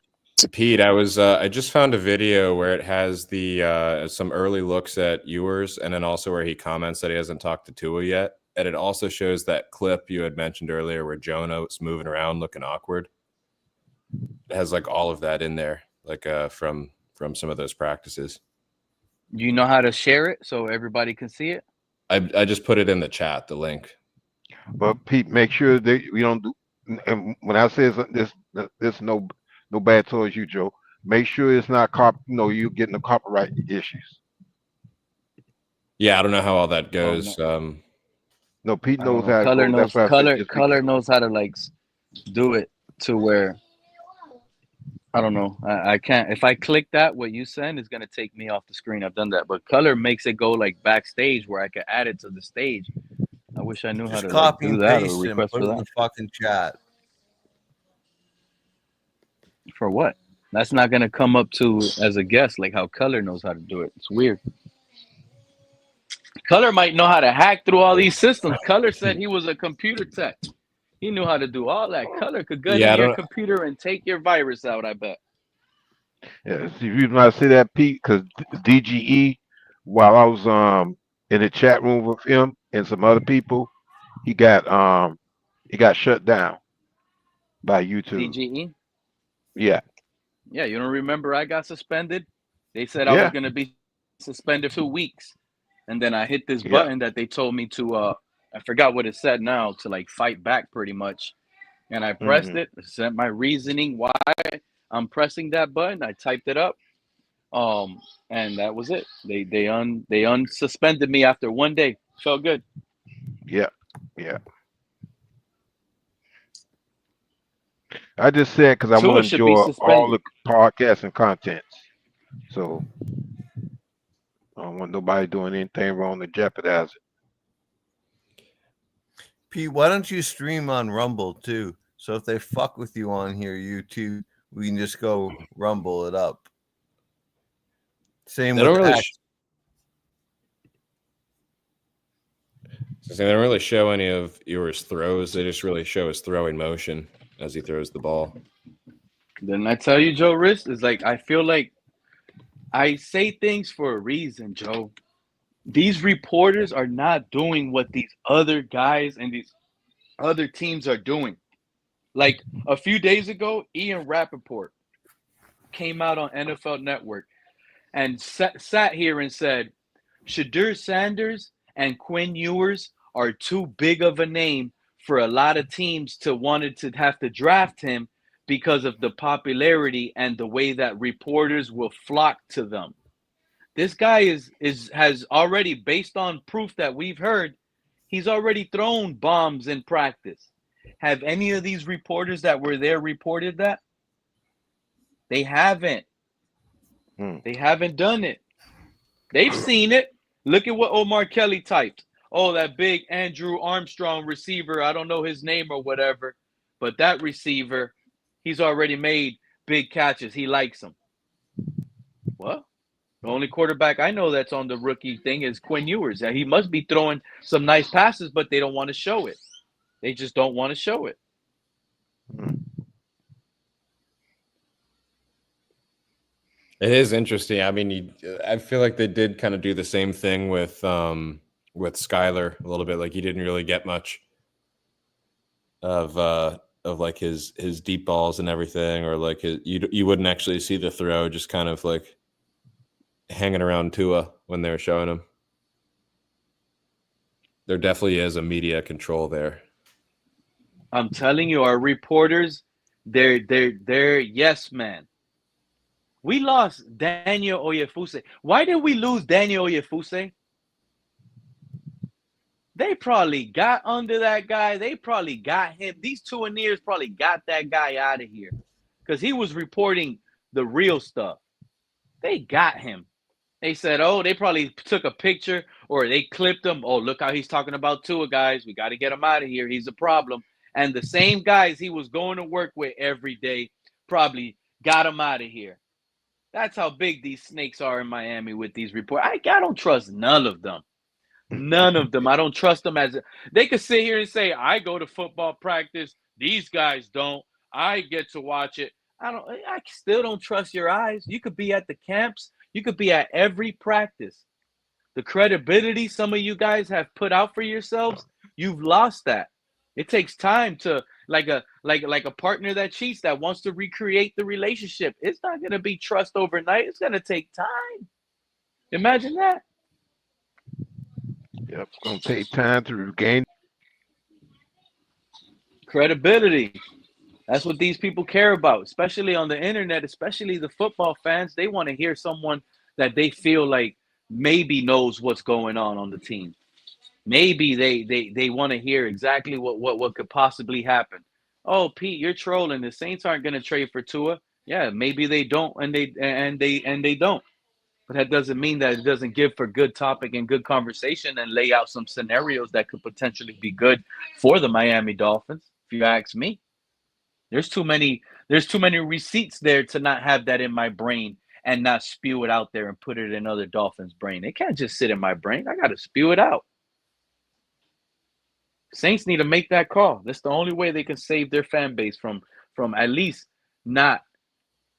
Pete, I just found a video where it has the some early looks at Ewers, and then also where he comments that he hasn't talked to Tua yet, and it also shows that clip you had mentioned earlier where Jonah was moving around looking awkward. It has like all of that in there, like from some of those practices. You know how to share it so everybody can see it? I just put it in the chat, the link. But Pete, make sure that we don't do. And when I say this no bad towards you, Joe. Make sure it's not you getting the copyright issues. Yeah, I don't know how all that goes. No, Pete knows how it Color goes. knows That's why I said just color knows how to like do it to where I don't know. I can't. If I click that, what you send is gonna take me off the screen. I've done that, but color makes it go like backstage where I can add it to the stage. I wish I knew how Just to copy do and that or paste it and request put for it in that. the fucking chat. For what? That's not gonna come up to as a guest like how color knows how to do it. It's weird. Color might know how to hack through all these systems. Color said he was a computer tech. He knew how to do all that. Color could get in your computer and take your virus out, I bet. Yeah, see, you might see that, Pete, because DGE, while I was in the chat room with him and some other people, he got shut down by YouTube. DGE. Yeah, Yeah, you don't remember I got suspended? They said I was yeah, going to be suspended for 2 weeks. And then I hit this yeah. button that they told me to I forgot what it said now, to like fight back pretty much. And I pressed Hmm. it, sent my reasoning why I'm pressing that button. I typed it up. And that was it. They unsuspended me after 1 day. Felt good. Yeah, yeah. I just said because I want Tua to should be enjoy all suspended. the podcasts and contents. So I don't want nobody doing anything wrong to jeopardize it. Pete, why don't you stream on Rumble too? So if they fuck with you on here, YouTube, we can just go Rumble it up. Same They with don't really. Act. They don't really show any of yours throws. They just really show his throwing motion as he throws the ball. Didn't I tell you, Joe Rist? It's like I feel like I say things for a reason, Joe. These reporters are not doing what these other guys and these other teams are doing. Like a few days ago, Ian Rappaport came out on NFL Network and sat here and said, Shadur Sanders and Quinn Ewers are too big of a name for a lot of teams to wanted to have to draft him because of the popularity and the way that reporters will flock to them. This guy has already, based on proof that we've heard, he's already thrown bombs in practice. Have any of these reporters that were there reported that? They haven't. They haven't done it. They've seen it. Look at what Omar Kelly typed. Oh, that big Andrew Armstrong receiver. I don't know his name or whatever, but that receiver, he's already made big catches. He likes him. What? The only quarterback I know that's on the rookie thing is Quinn Ewers. He must be throwing some nice passes, but they don't want to show it. They just don't want to show it. It is interesting. I mean, I feel like they did kind of do the same thing with Skyler a little bit. Like he didn't really get much of like his deep balls and everything, or like you wouldn't actually see the throw, just kind of like hanging around Tua when they were showing him. There definitely is a media control there. I'm telling you, our reporters, they're yes man. We lost Daniel Oyefuse. Why did we lose Daniel Oyefuse? They probably got under that guy. They probably got him. These Tuaneers probably got that guy out of here because he was reporting the real stuff. They got him. They said, oh, they probably took a picture or they clipped him. Oh, look how he's talking about Tua, guys. We got to get him out of here. He's a problem. And the same guys he was going to work with every day probably got him out of here. That's how big these snakes are in Miami with these reports. I don't trust none of them. None of them. I don't trust them they could sit here and say, I go to football practice. These guys don't. I get to watch it. I still don't trust your eyes. You could be at the camps. You could be at every practice. The credibility some of you guys have put out for yourselves, you've lost that. It takes time to like a partner that cheats that wants to recreate the relationship. It's not going to be trust overnight. It's going to take time. Imagine that. Yep, it's gonna take time to regain credibility. That's what these people care about, especially on the internet, especially the football fans. They want to hear someone that they feel like maybe knows what's going on the team. Maybe they want to hear exactly what could possibly happen. Oh, Pete, you're trolling. The Saints aren't going to trade for Tua. Yeah, maybe they don't, and they don't. But that doesn't mean that it doesn't give for good topic and good conversation and lay out some scenarios that could potentially be good for the Miami Dolphins. If you ask me, there's too many receipts there to not have that in my brain and not spew it out there and put it in other Dolphins' brain. It can't just sit in my brain. I got to spew it out. Saints need to make that call. That's the only way they can save their fan base from at least not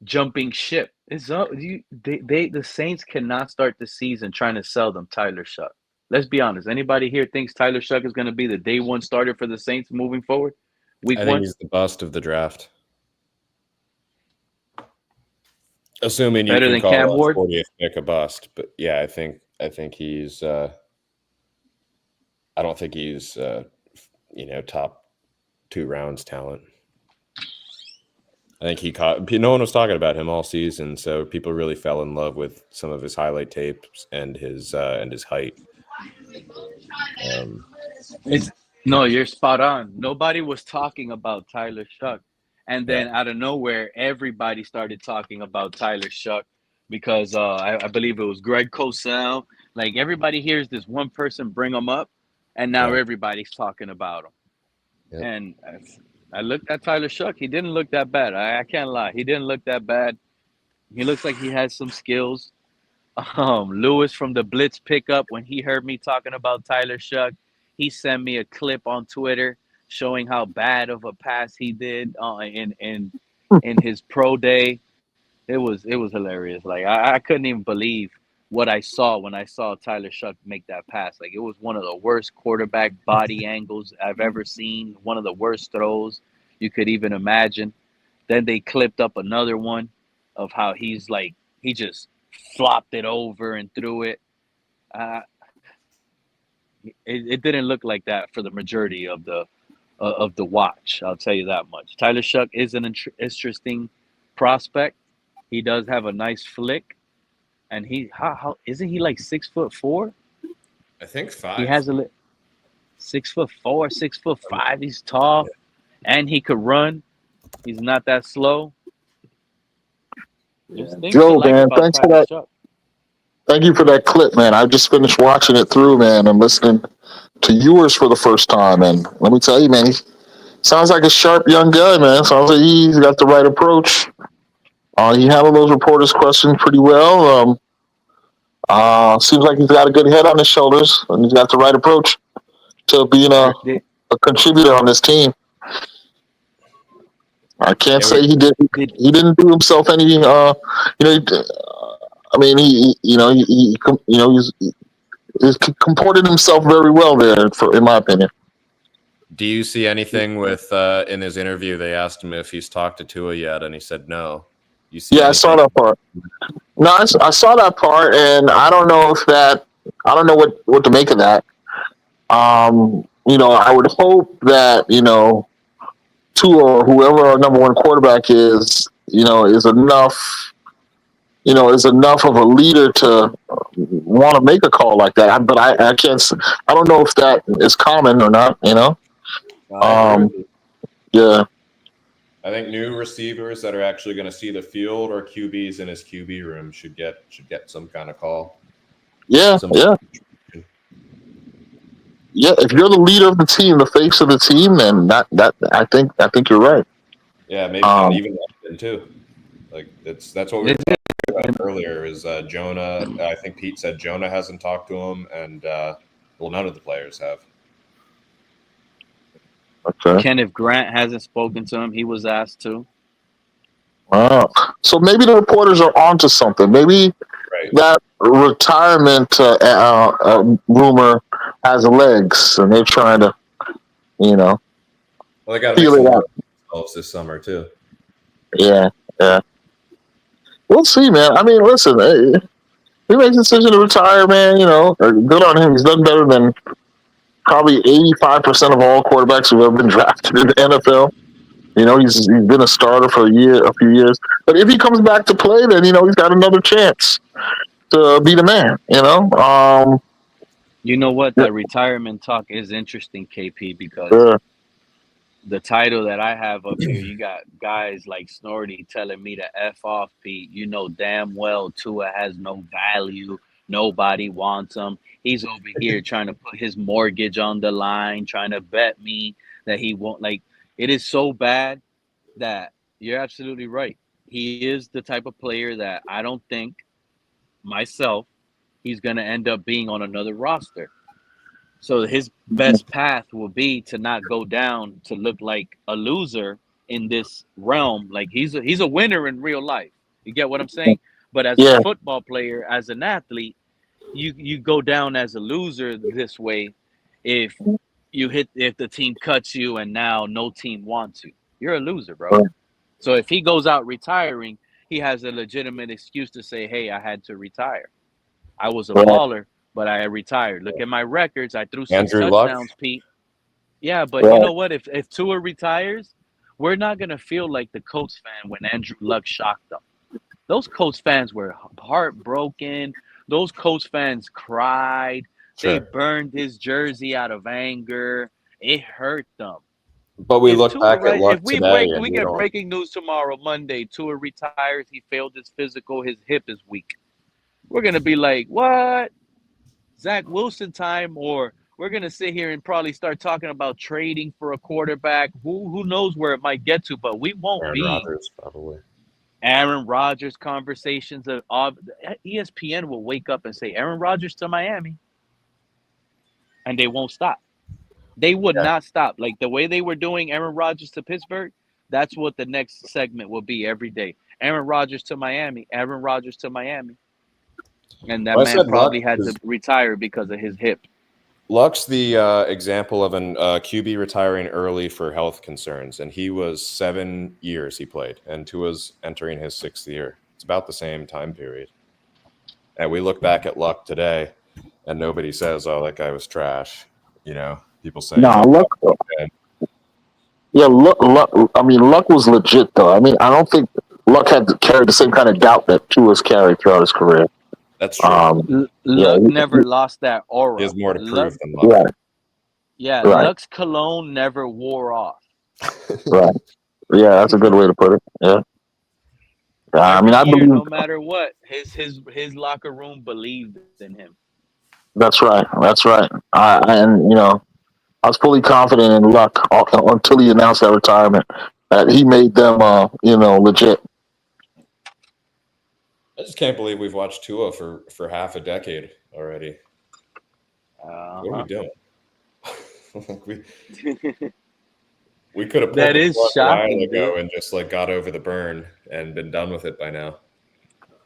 jumping ship It's up. The Saints cannot start the season trying to sell them Tyler Shuck. Let's be honest. Anybody here thinks Tyler Shuck is going to be the day one starter for the Saints moving forward? Week I think one? he's the bust of the draft. Assuming you Better can than call Cam a Ward? 40th pick a bust, but yeah, I think he's. I don't think he's top 2 rounds talent. I think he caught. No one was talking about him all season, so people really fell in love with some of his highlight tapes and his height. No, you're spot on. Nobody was talking about Tyler Shuck. And then out of nowhere, everybody started talking about Tyler Shuck because I believe it was Greg Cosell. Like everybody hears this one person bring him up, and now everybody's talking about him. Yep. And I looked at Tyler Shuck. He didn't look that bad. I can't lie. He didn't look that bad. He looks like he has some skills. Lewis from the Blitz pickup, when he heard me talking about Tyler Shuck, he sent me a clip on Twitter showing how bad of a pass he did in his pro day. It was hilarious. Like I couldn't even believe what I saw when I saw Tyler Shuck make that pass. Like it was one of the worst quarterback body angles I've ever seen. One of the worst throws you could even imagine. Then they clipped up another one of how he just flopped it over and threw it. It didn't look like that for the majority of the watch. I'll tell you that much. Tyler Shuck is an interesting prospect. He does have a nice flick, and how isn't he like 6'4"? I think 5. He has 6'4", 6'5". He's tall, and he could run. He's not that slow. Joe, man, thanks for that. Thank you for that clip, man. I just finished watching it through, man, and listening to yours for the first time. And let me tell you, man, he sounds like a sharp young guy, man. Sounds like he's got the right approach. He handled those reporters' questions pretty well. Seems like he's got a good head on his shoulders, and he's got the right approach to being a contributor on this team. I can't say he didn't do himself any. I mean, he comported himself very well there, in my opinion. Do you see anything with in his interview? They asked him if he's talked to Tua yet, and he said no. You see? Yeah, I saw that part. No, I saw that part, and I don't know what to make of that. I would hope that Tua or whoever our number one quarterback is enough. Is enough of a leader to want to make a call like that. But I can't. I don't know if that is common or not. Yeah. I think new receivers that are actually going to see the field or QBs in his QB room should get some kind of call. Yeah. If you're the leader of the team, the face of the team, then that I think you're right. Yeah, maybe not even London too. Like that's what we were talking about earlier. Is Jonah? I think Pete said Jonah hasn't talked to him, and none of the players have. Okay. Kenneth Grant hasn't spoken to him. He was asked to. Wow. So maybe the reporters are onto something. Maybe that retirement rumor has legs, and they're trying to, Well, they got to feel it out this summer too. Yeah. We'll see, man. I mean, listen, he makes a decision to retire, man. Good on him. He's done better than probably 85% of all quarterbacks who've ever been drafted in the NFL. He's been a starter for a few years. But if he comes back to play, then he's got another chance to be the man. You know what? That retirement talk is interesting, KP, because the title that I have up here, you got guys like Snorty telling me to F off, Pete. You know damn well Tua has no value. Nobody wants him. He's over here trying to put his mortgage on the line, trying to bet me that he won't. Like, it is so bad that you're absolutely right. He is the type of player that I don't think myself he's going to end up being on another roster. So his best path will be to not go down to look like a loser in this realm. Like he's a winner in real life. You get what I'm saying? But as a Yeah. football player, as an athlete, you go down as a loser this way if if the team cuts you and now no team wants you. You're a loser, bro. So if he goes out retiring, he has a legitimate excuse to say, "Hey, I had to retire. I was a baller, but I retired. Look at my records. I threw 6 Andrew Luck. touchdowns, Pete." Yeah, but you know what? If Tua retires, we're not gonna feel like the Colts fan when Andrew Luck shocked them. Those Colts fans were heartbroken. Those Colts fans cried. They Sure. burned his jersey out of anger. It hurt them. But we If look Tua, back at right? Luck If we today, break, and we we get don't. breaking news tomorrow, Monday. Tua retires. He failed his physical. His hip is weak. We're gonna be like, what? Zach Wilson time, or we're gonna sit here and probably start talking about trading for a quarterback. Who knows where it might get to, but we won't Aaron be Rodgers, probably. Aaron Rodgers conversations. ESPN will wake up and say Aaron Rodgers to Miami, and they won't stop. They would not stop. Like the way they were doing Aaron Rodgers to Pittsburgh, that's what the next segment will be every day. Aaron Rodgers to Miami, Aaron Rodgers to Miami. And that Well, I man said Luck probably had to retire because of his hip. Luck's the example of an QB retiring early for health concerns, and he was 7 years he played, and Tua's entering his 6th year. It's about the same time period. And we look back at Luck today, and nobody says, "Oh, that guy was trash." You know, people say, No, Luck. Yeah, Luck. I mean, Luck was legit though. I mean, I don't think Luck had to carry the same kind of doubt that Tua's carried throughout his career. That's true. Luck never lost that aura. He has more to Luck, prove than Luck. Yeah, Right. Luck's cologne never wore off. Right. Yeah, that's a good way to put it. Yeah. I mean, I Every year, believe no matter what, his locker room believed in him. that's right. That's right. And you know, I was fully confident in Luck until he announced that retirement. That he made them, you know, legit. I just can't believe we've watched Tua for half a decade already. What are we doing? Like we could have pulled That the is plug a while shocking, ago dude. and just like got over the burn and been done with it by now.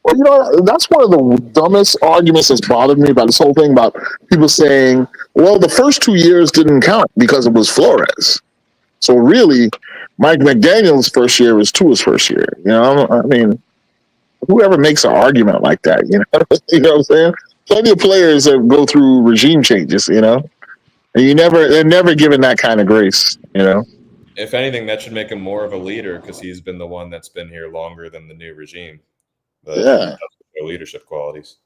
Well, you know, that's one of the dumbest arguments that's bothered me about this whole thing about people saying, well, the first 2 years didn't count because it was Flores. So really, Mike McDaniel's first year was Tua's first year. You know, I mean, whoever makes an argument like that, you know, you know what I'm saying? Plenty of players that go through regime changes, you know, and they're never given that kind of grace, you know. If anything, that should make him more of a leader because he's been the one that's been here longer than the new regime. But he doesn't show leadership qualities.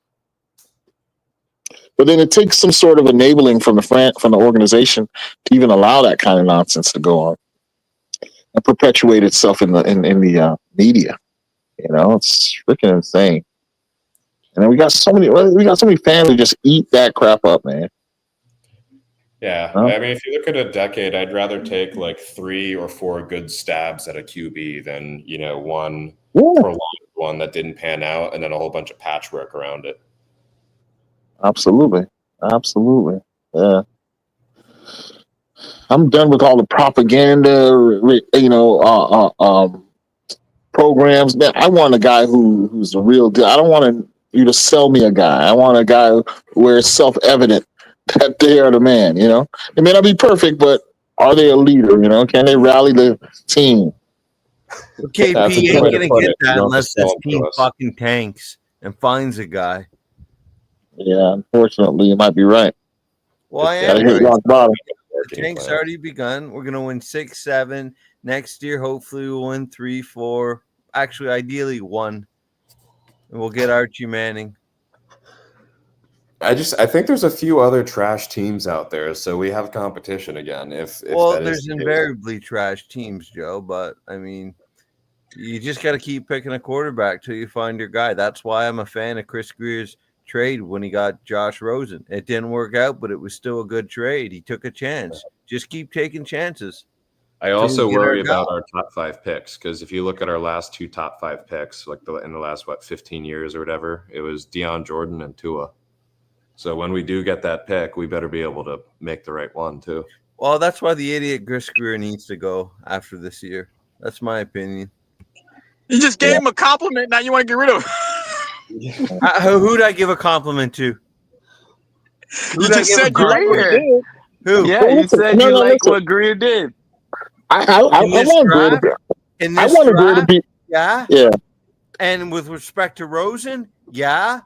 But then it takes some sort of enabling from the organization to even allow that kind of nonsense to go on and perpetuate itself in the media. You know, it's freaking insane. And then we got so many fans who just eat that crap up, man. Yeah, Huh? I mean, if you look at a decade, I'd rather take like 3 or 4 good stabs at a QB than, you know, one prolonged one that didn't pan out and then a whole bunch of patchwork around it. Absolutely. Yeah. I'm done with all the propaganda, you know, programs. Man, I want a guy who's the real deal. I don't want you to sell me a guy. I want a guy where it's self-evident that they are the man, you know. It may not be perfect, but are they a leader, you know? Can they rally the team? KP ain't going to get that unless this team fucking tanks and finds a guy. Yeah, unfortunately, you might be right. Well, I Gotta am hit right. rock bottom. The tank's already begun. We're going to win 6, 7. Next year, hopefully, we'll win 3, 4. Actually, ideally, 1. And we'll get Archie Manning. I think there's a few other trash teams out there, so we have competition again. Well, there's invariably trash teams, Joe, but I mean, you just got to keep picking a quarterback till you find your guy. That's why I'm a fan of Chris Greer's trade when he got Josh Rosen. It didn't work out, but it was still a good trade. He took a chance. Just keep taking chances. I also worry about our top 5 picks because if you look at our last 2 top 5 picks, like in the last 15 years or whatever, it was Deion Jordan and Tua. So when we do get that pick, we better be able to make the right one too. Well, that's why the idiot Chris Greer needs to go after this year. That's my opinion. You just gave him a compliment. Now you want to get rid of him. Who'd I give a compliment to? You just said you like what he Greer. did. Who? Yeah, you said you like what Greer did. I want Greer to be. In I this want Greer to draft, be. yeah. Yeah. And with respect to Rosen, yeah.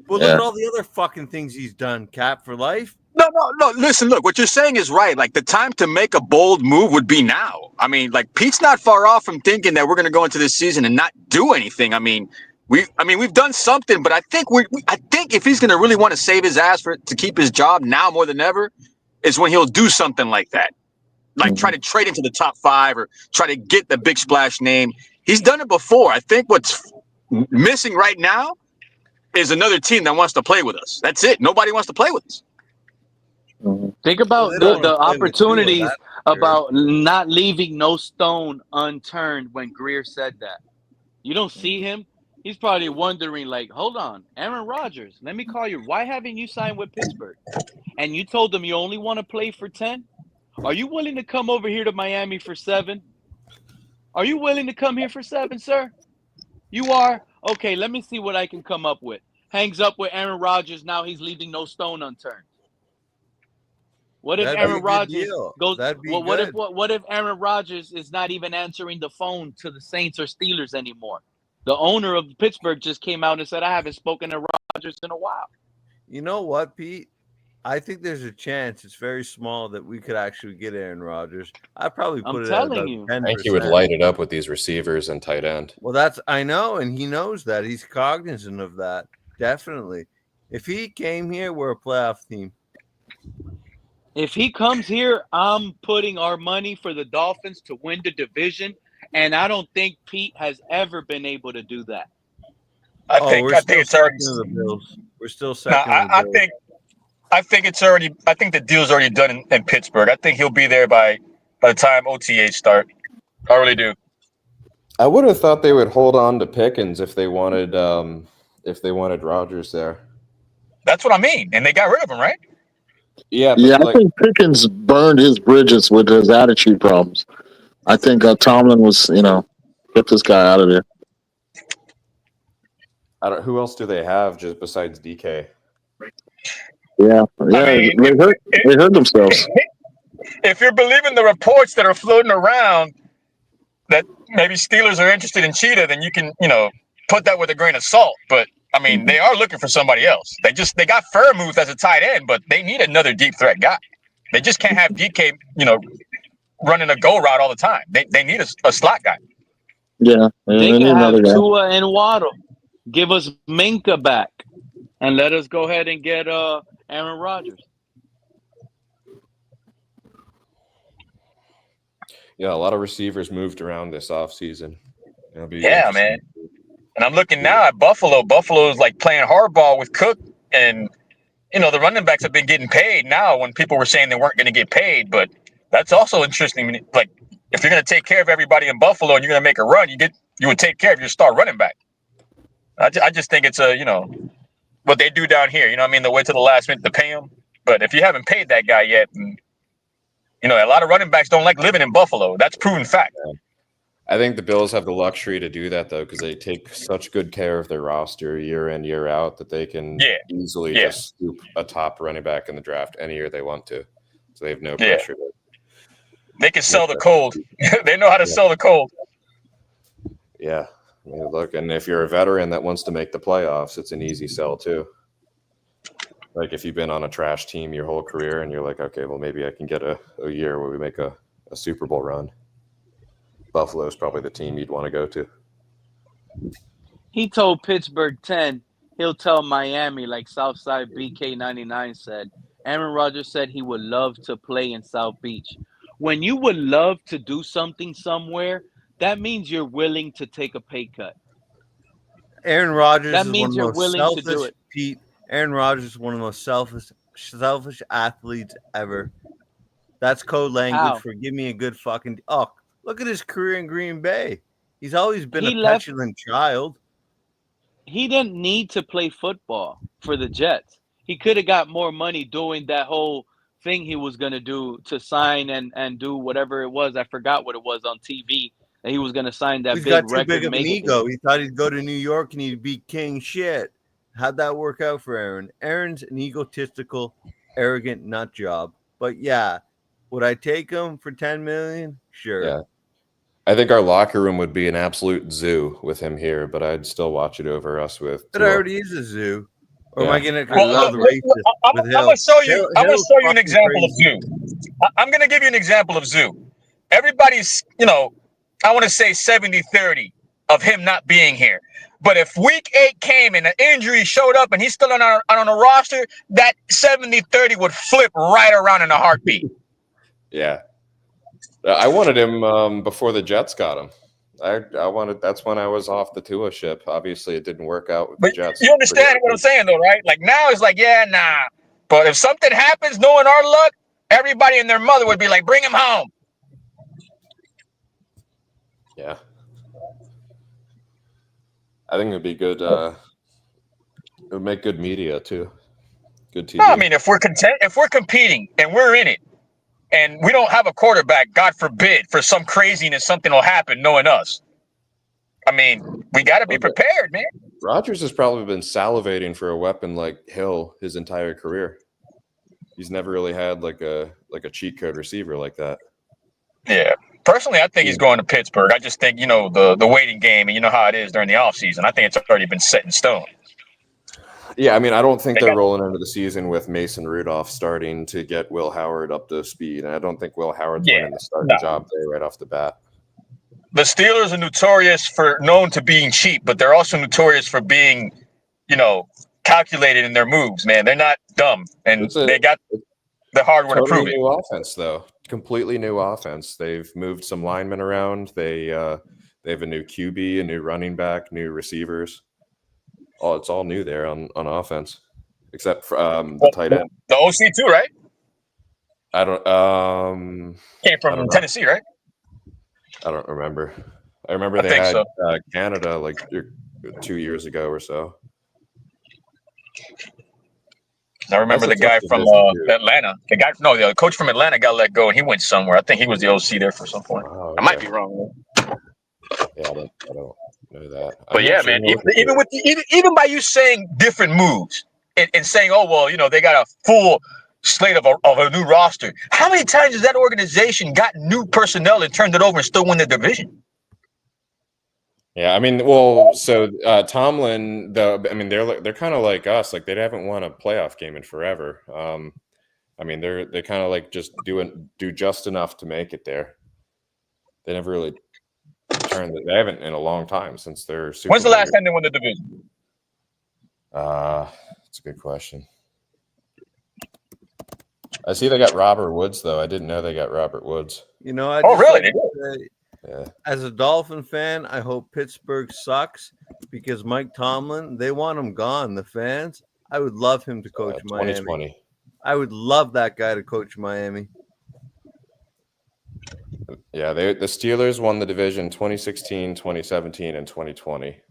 Well, Yeah. look at all the other fucking things he's done, Cap, for life. No. Listen, look, what you're saying is right. Like the time to make a bold move would be now. I mean, like Pete's not far off from thinking that we're going to go into this season and not do anything. I mean, we've done something, but I think I think if he's going to really want to save his ass to keep his job now more than ever, is when he'll do something like that, like try to trade into the top 5 or try to get the big splash name. He's done it before. I think what's missing right now is another team that wants to play with us. That's it. Nobody wants to play with us. Think about Well, they don't the wanna play with Tua, opportunities that's for sure. about not leaving no stone unturned when Greer said that. You don't see him. He's probably wondering, like, hold on, Aaron Rodgers, let me call you. Why haven't you signed with Pittsburgh? And you told them you only want to play for 10? Are you willing to come over here to Miami for 7? Are you willing to come here for 7, sir? You are? Okay, let me see what I can come up with. Hangs up with Aaron Rodgers. Now he's leaving no stone unturned. What if That'd be a Aaron good Rodgers deal. goes? That'd be What good. if Aaron Rodgers is not even answering the phone to the Saints or Steelers anymore? The owner of Pittsburgh just came out and said, "I haven't spoken to Rodgers in a while." You know what, Pete? I think there's a chance. It's very small that we could actually get Aaron Rodgers. I'd probably I'm put it at telling about you. 10%. I think he would light it up with these receivers and tight end. Well, that's I know, and he knows that. He's cognizant of that. Definitely. If he came here, we're a playoff team. If he comes here, I'm putting our money for the Dolphins to win the division, and I don't think Pete has ever been able to do that. I think it's already. Second to the Bills. We're still No, second. to the I Bills. think it's already. I think the deal's already done in Pittsburgh. I think he'll be there by the time OTAs start. I really do. I would have thought they would hold on to Pickens if they wanted Rodgers there. That's what I mean, and they got rid of him, right? Yeah, but Yeah, I like, think Pickens burned his bridges with his attitude problems. I think Tomlin was, get this guy out of there. who else do they have just besides DK? Yeah, mean, they hurt themselves. If you're believing the reports that are floating around that maybe Steelers are interested in Cheetah, then you can, put that with a grain of salt. But I mean, they are looking for somebody else. They got Fairmouth as a tight end, but they need another deep threat guy. They just can't have DK, running a go route all the time. They need a slot guy. Yeah, They need can have another guy. Tua and Waddle. Give us Minka back, and let us go ahead and get Aaron Rodgers. Yeah, a lot of receivers moved around this offseason. Yeah, man. And I'm looking now at Buffalo. Buffalo's like playing hardball with Cook, and the running backs have been getting paid now when people were saying they weren't going to get paid. But that's also interesting. Like, if you're going to take care of everybody in Buffalo and you're going to make a run, you would take care of your star running back. I just think it's what they do down here. They wait to the last minute to pay him. But if you haven't paid that guy yet, a lot of running backs don't like living in Buffalo. That's proven fact. I think the Bills have the luxury to do that, though, because they take such good care of their roster year in, year out that they can easily just scoop a top running back in the draft any year they want to. So they have no pressure. They can sell the cold. They know how to sell the cold. Yeah. I mean, look, and if you're a veteran that wants to make the playoffs, it's an easy sell, too. Like, if you've been on a trash team your whole career and you're like, okay, well, maybe I can get a year where we make a Super Bowl run. Buffalo is probably the team you'd want to go to. He told Pittsburgh 10, he'll tell Miami, like Southside BK99 said. Aaron Rodgers said he would love to play in South Beach. When you would love to do something somewhere, that means you're willing to take a pay cut. Aaron Rodgers That is means one you're of the most willing to do selfish, it. Pete. Aaron Rodgers is one of the most selfish athletes ever. That's code language How? for give me a good fucking. Oh, look at his career in Green Bay. He's always been He a left- petulant child. He didn't need to play football for the Jets. He could have got more money doing that whole thing he was going to do to sign and do whatever it was. I forgot what it was on TV and he was going to sign that He's got big too big record of an making ego. deal. He thought he'd go to New York and he'd be king shit. How'd that work out for Aaron? Aaron's an egotistical, arrogant nut job. But yeah, would I take him for $10 million? Sure. Yeah. I think our locker room would be an absolute zoo with him here, but I'd still watch it over us with It Tua. already is a zoo. Or am Yeah. I going to Well, call look, the look, racist look, I'm with gonna show you. I'm gonna Hill's show you an fucking example of crazy. zoo. I'm gonna give you an example of zoo. Everybody's, I want to say 70-30 of him not being here. But if week 8 came and an injury showed up and he's still on a roster, that 70-30 would flip right around in a heartbeat. Yeah. I wanted him before the Jets got him. I wanted. That's when I was off the Tua ship. Obviously, it didn't work out with the But Jets. you understand what I'm saying, though, right? Like now it's like, yeah, nah. But if something happens, knowing our luck, everybody and their mother would be like, bring him home. Yeah. I think it'd be good. It would make good media too. Good TV. No, I mean, if we're competing and we're in it, and we don't have a quarterback, God forbid, for some craziness, something will happen knowing us. I mean, we got to be prepared, man. Rodgers has probably been salivating for a weapon like Hill his entire career. He's never really had like a cheat code receiver like that. Yeah. Personally, I think he's going to Pittsburgh. I just think, the waiting game, and you know how it is during the offseason. I think it's already been set in stone. Yeah, I mean, I don't think they're rolling into the season with Mason Rudolph starting to get Will Howard up to speed. And I don't think Will Howard's winning the starting job there right off the bat. The Steelers are known to being cheap, but they're also notorious for being, calculated in their moves, man. They're not dumb, and they got the hardware to prove it. New offense, though. Completely new offense. They've moved some linemen around. They have a new QB, a new running back, new receivers. Oh, it's all new there on offense, except for the tight end. The OC too, right? I don't. Came from Tennessee, right? I don't remember. I remember they had Canada like 2 years ago or so. I remember the guy from Atlanta. The coach from Atlanta got let go, and he went somewhere. I think he was the OC there for some point. Oh, okay. I might be wrong. Yeah, I don't know that. But yeah, man. Even by you saying different moves and saying, oh well, they got a full slate of a new roster. How many times has that organization got new personnel and turned it over and still win the division? Yeah, I mean, so Tomlin, though, I mean, they're kind of like us. Like they haven't won a playoff game in forever. I mean, they kind of like just do just enough to make it there. They never really turned. They haven't in a long time since they're. When's the last time they won the division? That's a good question. I see they got Robert Woods though. I didn't know they got Robert Woods. Really? Yeah. As a Dolphin fan, I hope Pittsburgh sucks because Mike Tomlin, they want him gone. The fans, I would love him to coach Miami. 2020. I would love that guy to coach Miami. Yeah, the Steelers won the division 2016, 2017, and 2020.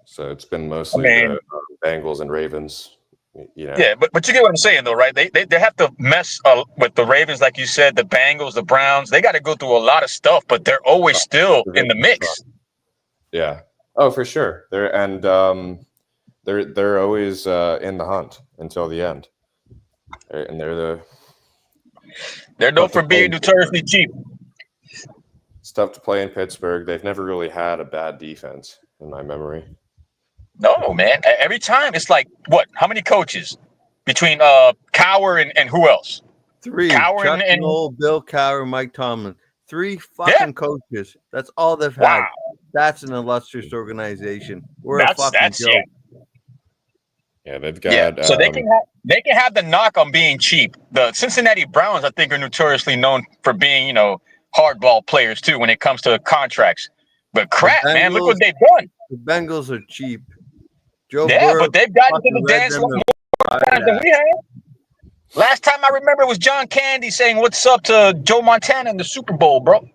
So it's been mostly the Bengals and Ravens. Yeah, but you get what I'm saying, though, right? They have to mess with the Ravens, like you said, the Bengals, the Browns. They got to go through a lot of stuff, but they're always still in the mix. Yeah. Oh, for sure. They're always in the hunt until the end, and they're known for being notoriously cheap. It's tough to play in Pittsburgh. They've never really had a bad defense in my memory. No, man. Every time it's like, what? How many coaches between Cowher and who else? 3. Cowher Chuck and Noll, Bill Cowher, Mike Tomlin. 3 fucking coaches. That's all they've had. That's an illustrious organization. We're a fucking joke. Yeah, they've got. So they can have the knock on being cheap. The Cincinnati Browns, I think, are notoriously known for being, hardball players too when it comes to contracts. But crap, man, look what they've done. The Bengals are cheap. Joe yeah, Burrow but they've gotten to the dance more times than we have. Last time I remember was John Candy saying "What's up" to Joe Montana in the Super Bowl, bro.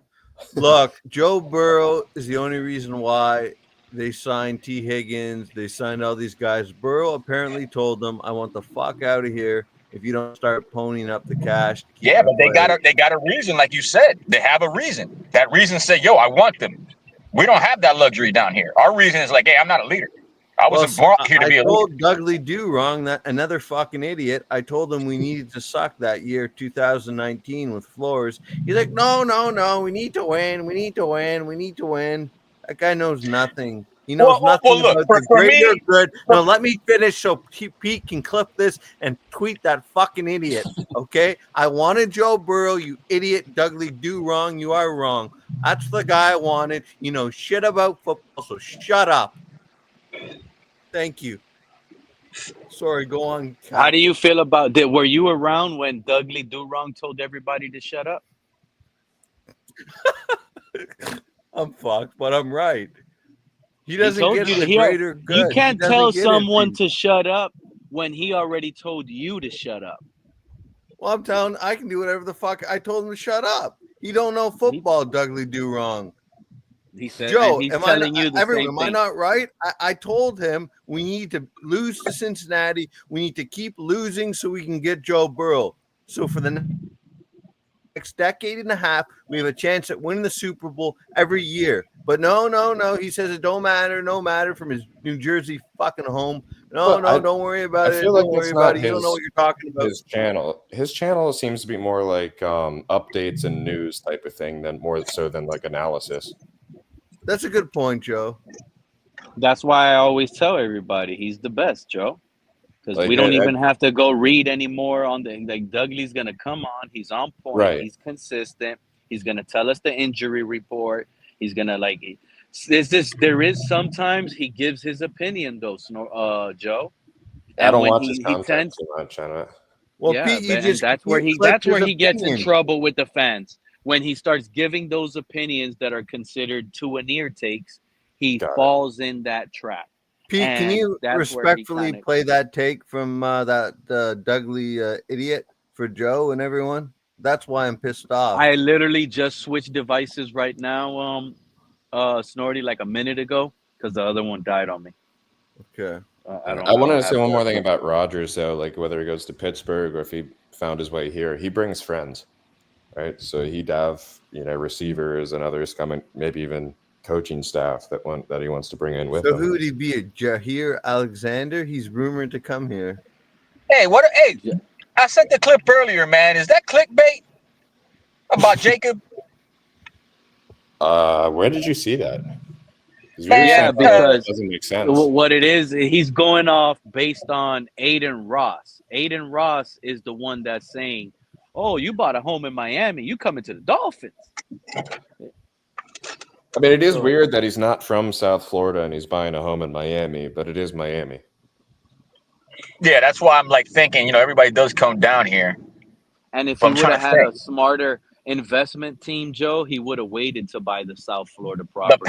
Look, Joe Burrow is the only reason why they signed T. Higgins. They signed all these guys. Burrow apparently told them, "I want the fuck out of here," if you don't start ponying up the cash. To keep Yeah, but they players. got a reason, like you said. They have a reason. That reason say, "Yo, I want them." We don't have that luxury down here. Our reason is like, "Hey, I'm not a leader. I wasn't born here to be a leader." I told Dudley Do wrong, that another fucking idiot. I told him we needed to suck that year, 2019, with Flores. He's like, no. We need to win. We need to win. We need to win. That guy knows nothing. He knows nothing look, about for the greater me, good. No, let me finish so Pete can clip this and tweet that fucking idiot. Okay? I wanted Joe Burrow, you idiot. Dudley Do wrong. You are wrong. That's the guy I wanted. You know shit about football, so shut up. Thank you. Sorry, go on. How do you feel about that? Were you around when Dudley Do Wrong told everybody to shut up? I'm fucked, but I'm right. He doesn't get the greater good. You can't tell someone to shut up when he already told you to shut up. Well, I'm telling, I can do whatever the fuck I told him to shut up. He don't know football, Dudley Do Wrong. He said, Joe, he's am telling I, you the same am thing. I not right? I told him we need to lose to Cincinnati. We need to keep losing so we can get Joe Burrow. So for the next decade and a half, we have a chance at winning the Super Bowl every year. But no. He says it don't matter from his New Jersey fucking home. Don't worry about it. Don't worry about it. You don't know what you're talking about. His channel seems to be more like updates and news type of thing than like analysis. That's a good point, Joe. That's why I always tell everybody he's the best, Joe. Because we don't even have to go read anymore on the like Dudley's gonna come on, he's on point, right. He's consistent, he's gonna tell us the injury report, he's gonna there is sometimes he gives his opinion though, Joe. And I don't watch his content too much on it. Well, yeah, Pete, that's where he gets in trouble with the fans. When he starts giving those opinions that are considered Tua takes, he falls in that trap. Pete, can you respectfully play that take from that Dudley idiot for Joe and everyone? That's why I'm pissed off. I literally just switched devices right now, Snorty, like a minute ago, because the other one died on me. Okay. I wanted to say one more thing about Rodgers, though, like whether he goes to Pittsburgh or if he found his way here, he brings friends, right? So he'd have, receivers and others coming, maybe even coaching staff that he wants to bring in with him. So who would he be? Jair Alexander? He's rumored to come here. Hey, I sent the clip earlier, man. Is that clickbait about Jacob? Where did you see that? Yeah, because it doesn't make sense. What it is, he's going off based on Aiden Ross. Aiden Ross is the one that's saying, "Oh, you bought a home in Miami. You coming to the Dolphins." I mean, it is weird that he's not from South Florida and he's buying a home in Miami, but it is Miami. Yeah, that's why I'm like thinking, everybody does come down here. And if he would have had a smarter investment team, Joe, he would have waited to buy the South Florida property.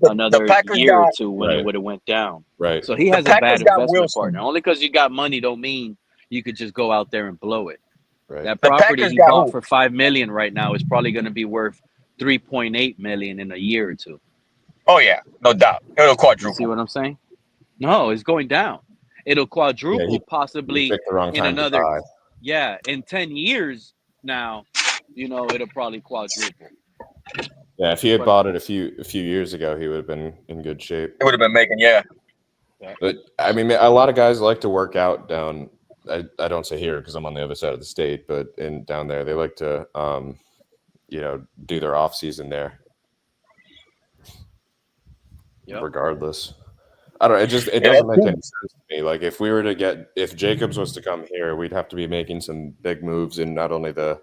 Another year or two when it would have went down. Right. So he has a bad investment partner. Only because you got money don't mean you could just go out there and blow it. Right. That property he bought for $5 million right now is probably going to be worth $3.8 million in a year or two. Oh yeah, no doubt. It'll quadruple. See what I'm saying? No, it's going down. It'll quadruple possibly in another. Yeah, in 10 years now, it'll probably quadruple. Yeah, if he had bought it a few years ago, he would have been in good shape. It would have been making, yeah. But I mean, a lot of guys like to work out down. I don't say here because I'm on the other side of the state, but down there they like to. Do their off season there. Yep. Regardless, I don't. It doesn't make any sense to me. Like if Jacobs was to come here, we'd have to be making some big moves in not only the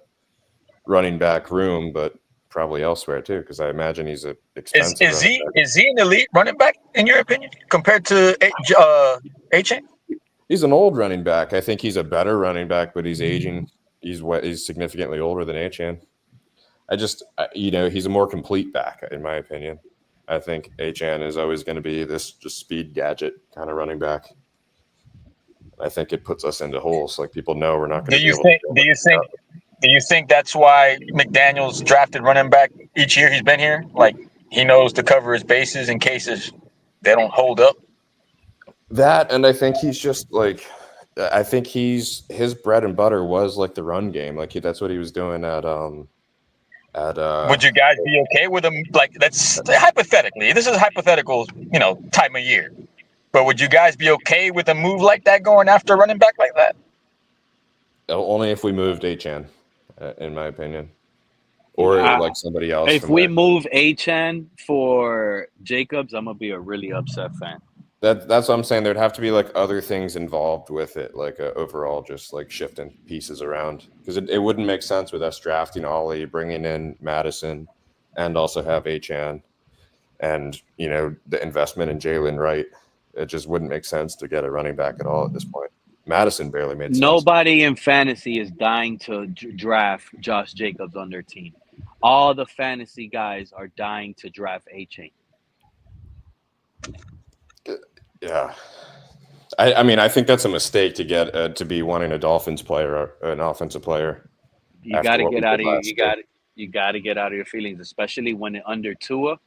running back room, but probably elsewhere too. Because I imagine he's a expensive. Is he an elite running back in your opinion compared to H-Chain? He's an old running back. I think he's a better running back, but he's aging. He's significantly older than H-Chain. He's a more complete back, in my opinion. I think H-Chain is always going to be this just speed gadget kind of running back. I think it puts us into holes. Like people know we're not going to. Do you think that's why McDaniel's drafted running back each year he's been here? Like he knows to cover his bases in cases they don't hold up. That, and I think he's just like I think his bread and butter was like the run game. Like that's what he was doing at Would you guys be okay with him? Like, that's hypothetically. This is a hypothetical, time of year. But would you guys be okay with a move like that going after a running back like that? only if we moved Achan, in my opinion, or like somebody else. If we move Achan for Jacobs, I'm gonna be a really upset fan. That's what I'm saying. There'd have to be like other things involved with it, like overall just like shifting pieces around, because it wouldn't make sense with us drafting Ollie, bringing in Madison, and also have Achan, and the investment in Jalen Wright. It just wouldn't make sense to get a running back at all at this point. Madison barely made sense. Nobody in fantasy is dying to draft Josh Jacobs on their team. All the fantasy guys are dying to draft Achan. Yeah, I mean, I think that's a mistake to get to be wanting a Dolphins player or an offensive player. You got to get out of you got to get out of your feelings, especially when under Tua,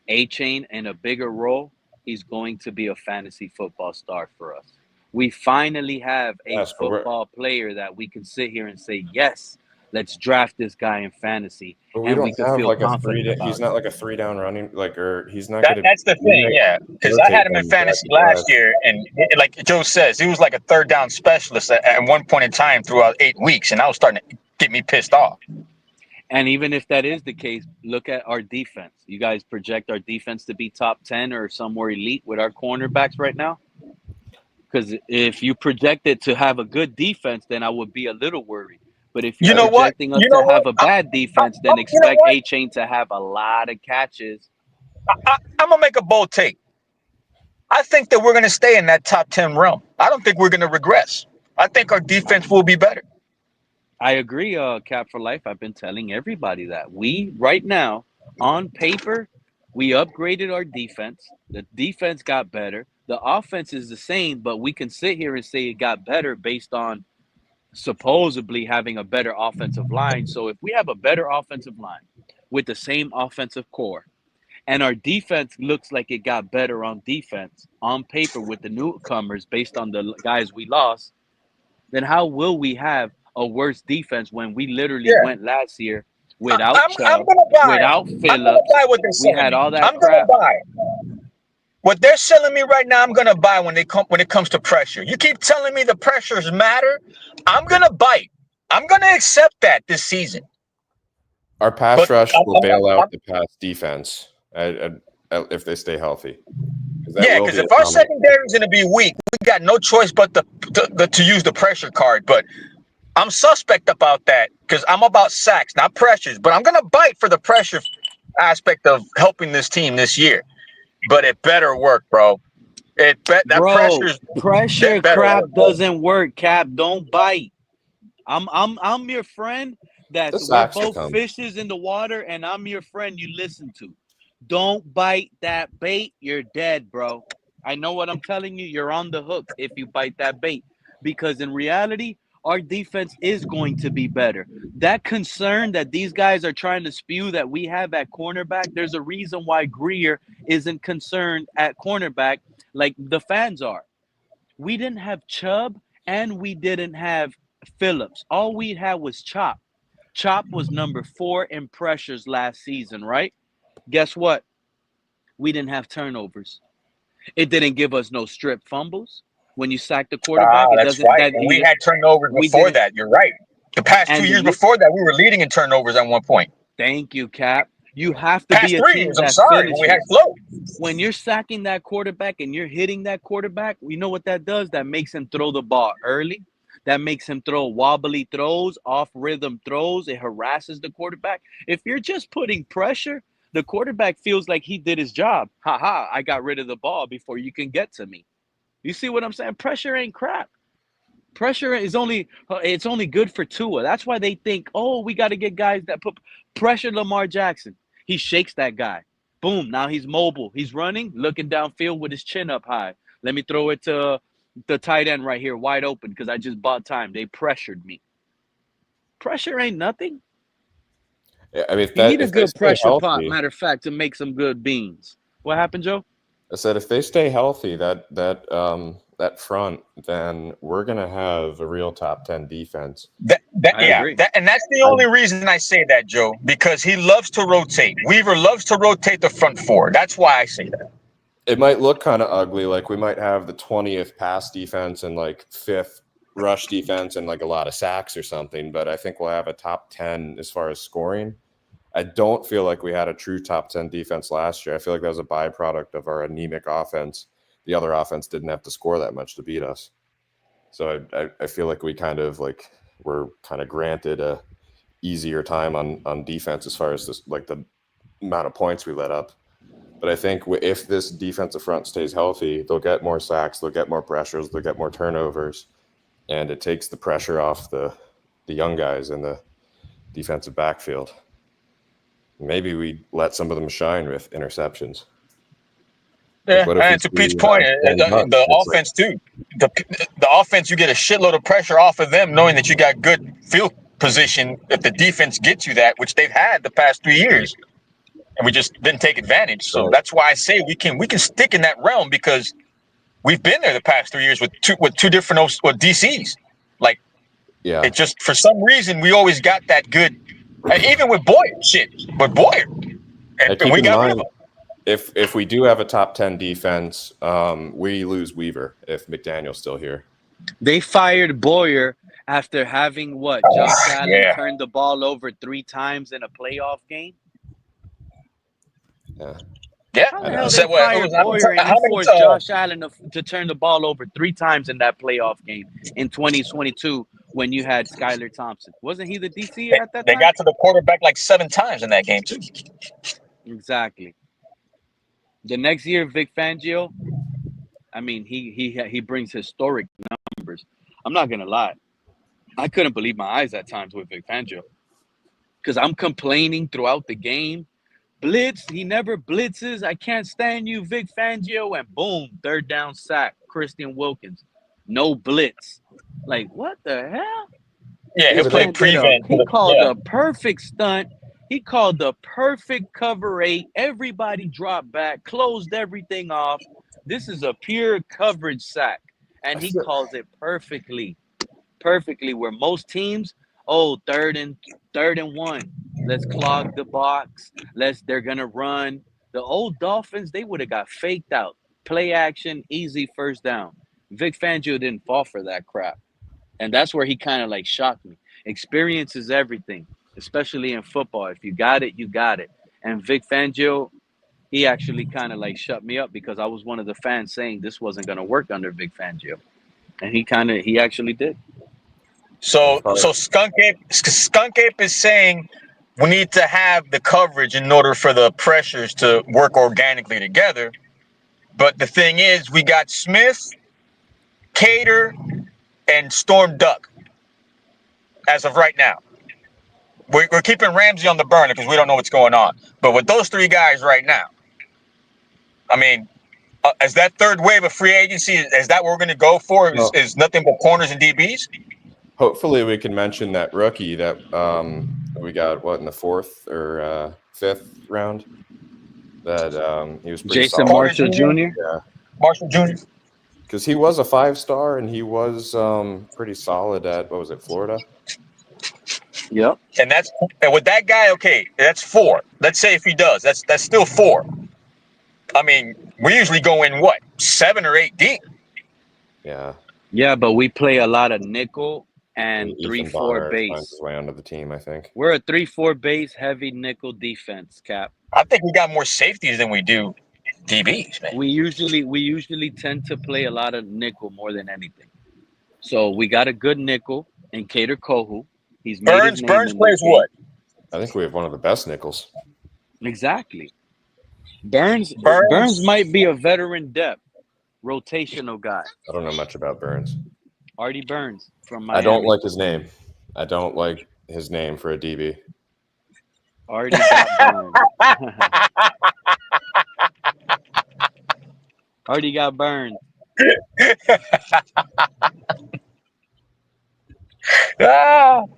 Achan in a bigger role. He's going to be a fantasy football star for us. We finally have a football player that we can sit here and say, yes, let's draft this guy in fantasy. But we don't have like a he's not like a 3-down running, or he's not. That's the thing, yeah. Because I had him in fantasy last year, and like Joe says, he was like a 3rd-down specialist at one point in time throughout 8 weeks, and I was starting to get me pissed off. And even if that is the case, look at our defense. You guys project our defense to be top 10 or somewhere elite with our cornerbacks right now? Because if you project it to have a good defense, then I would be a little worried. But if you're projecting us to have a bad defense, then expect Achan to have a lot of catches. I'm going to make a bold take. I think that we're going to stay in that top 10 realm. I don't think we're going to regress. I think our defense will be better. I agree, Cap for Life. I've been telling everybody that. We, right now, on paper, we upgraded our defense. The defense got better. The offense is the same, but we can sit here and say it got better based on supposedly having a better offensive line. So if we have a better offensive line with the same offensive core, and our defense looks like it got better on defense on paper with the newcomers based on the guys we lost, then how will we have a worse defense when we literally went last year without Chubb, without Phillips? We had all that crap. What they're selling me right now, I'm gonna buy when it comes to pressure. You keep telling me the pressures matter. I'm gonna bite. I'm gonna accept that this season. Our pass rush will bail out the pass defense if they stay healthy. Yeah, because if our secondary is gonna be weak, we got no choice but to use the pressure card. But I'm suspect about that because I'm about sacks, not pressures. But I'm gonna bite for the pressure aspect of helping this team this year. But it better work, bro. Pressure crap doesn't work, Cap. Don't bite. I'm your friend. We're both fishes in the water, and I'm your friend you listen to. Don't bite that bait. You're dead, bro. I know what I'm telling you. You're on the hook if you bite that bait. Because in reality, our defense is going to be better. That concern that these guys are trying to spew that we have at cornerback, there's a reason why Greer isn't concerned at cornerback like the fans are. We didn't have Chubb and we didn't have Phillips. All we had was Chop. Chop was number 4 in pressures last season, right? Guess what? We didn't have turnovers. It didn't give us no strip fumbles. When you sack the quarterback, that's right. We had turnovers before that. You're right. The past 2 years before that, we were leading in turnovers at one point. Thank you, Cap. You have to be a team that finishes. We had flow. When you're sacking that quarterback and you're hitting that quarterback, you know what that does? That makes him throw the ball early. That makes him throw wobbly throws, off-rhythm throws. It harasses the quarterback. If you're just putting pressure, the quarterback feels like he did his job. Ha, I got rid of the ball before you can get to me. You see what I'm saying? Pressure ain't crap. Pressure is only good for Tua. That's why they think, oh, we got to get guys that put pressure. Lamar Jackson. He shakes that guy. Boom. Now he's mobile. He's running, looking downfield with his chin up high. Let me throw it to the tight end right here, wide open, because I just bought time. They pressured me. Pressure ain't nothing. Yeah, I mean, you need a good pressure pot, matter of fact, to make some good beans. What happened, Joe? I said if they stay healthy, that that front, then we're gonna have a real top 10 defense. I agree. And that's the only reason I say that, Joe, because he loves to rotate. Weaver loves to rotate the front four. That's why I say that. It might look kind of ugly, like we might have the 20th pass defense and like 5th rush defense and like a lot of sacks or something, but I think we'll have a top 10 as far as scoring. I don't feel like we had a true top 10 defense last year. I feel like that was a byproduct of our anemic offense. The other offense didn't have to score that much to beat us. So I feel like we kind of like we're kind of granted a easier time on defense as far as this, like the amount of points we let up. But I think if this defensive front stays healthy, they'll get more sacks, they'll get more pressures, they'll get more turnovers, and it takes the pressure off the young guys in the defensive backfield. Maybe we let some of them shine with interceptions. Yeah, and to Pete's point, the offense too. The offense, you get a shitload of pressure off of them, knowing that you got good field position. If the defense gets you that, which they've had the past 3 years, and we just didn't take advantage. So that's why I say we can stick in that realm because we've been there the past 3 years with two different DCs. Like, it just for some reason we always got that good. And even with Boyer, with Boyer, and we got rid of him. If we do have a top 10 defense, we lose Weaver if McDaniel's still here. They fired Boyer after having Josh Allen turned the ball over 3 times in a playoff game. Yeah. How the hell they fired Boyer and he forced Josh Allen to turn the ball over 3 times in that playoff game in 2022 when you had Skylar Thompson? Wasn't he the DC at that time? They got to the quarterback like 7 times in that game too. Exactly. The next year, Vic Fangio, I mean, he brings historic numbers. I'm not gonna lie, I couldn't believe my eyes at times with Vic Fangio because I'm complaining throughout the game. Blitz, he never blitzes. I can't stand you, Vic Fangio, and boom, 3rd down sack, Christian Wilkins, no blitz. Like what the hell? Yeah, he'll play prevent. He called a perfect stunt. He called the perfect cover 8. Everybody dropped back, closed everything off. This is a pure coverage sack. And he calls it perfectly. Where most teams, 3rd and 1. Let's clog the box. They're gonna run. The old Dolphins, they would have got faked out. Play action, easy 1st down. Vic Fangio didn't fall for that crap. And that's where he kind of like shocked me. Experience is everything, especially in football. If you got it, you got it. And Vic Fangio, he actually kind of like shut me up because I was one of the fans saying this wasn't going to work under Vic Fangio. And he actually did. So Skunk Ape is saying we need to have the coverage in order for the pressures to work organically together. But the thing is, we got Smith, Cater, and Storm Duck as of right now. We're keeping Ramsey on the burner because we don't know what's going on. But with those 3 guys right now, I mean, is that 3rd wave of free agency, is that what we're going to go for? Is nothing but corners and DBs? Hopefully we can mention that rookie that we got, in the 4th or 5th round? That he was pretty Jason solid. Marshall Jr.? Yeah. Marshall Jr.? Because he was a 5-star and he was pretty solid at, Florida? Yep. And with that guy, okay, that's 4. Let's say if he does, that's still 4. I mean, we usually go in 7 or 8 deep. Yeah. Yeah, but we play a lot of nickel and 3-4 base. Finds his way onto the team, I think. We're a 3-4 base, heavy nickel defense, Cap. I think we got more safeties than we do DBs, man. We usually tend to play a lot of nickel more than anything. So we got a good nickel in Cater Kohu. He's Burns plays what? I think we have one of the best nickels. Exactly. Burns might be a veteran depth, rotational guy. I don't know much about Burns. Artie Burns from Miami. I don't like his name. I don't like his name for a DB. Artie got burned. Artie got burned. Well,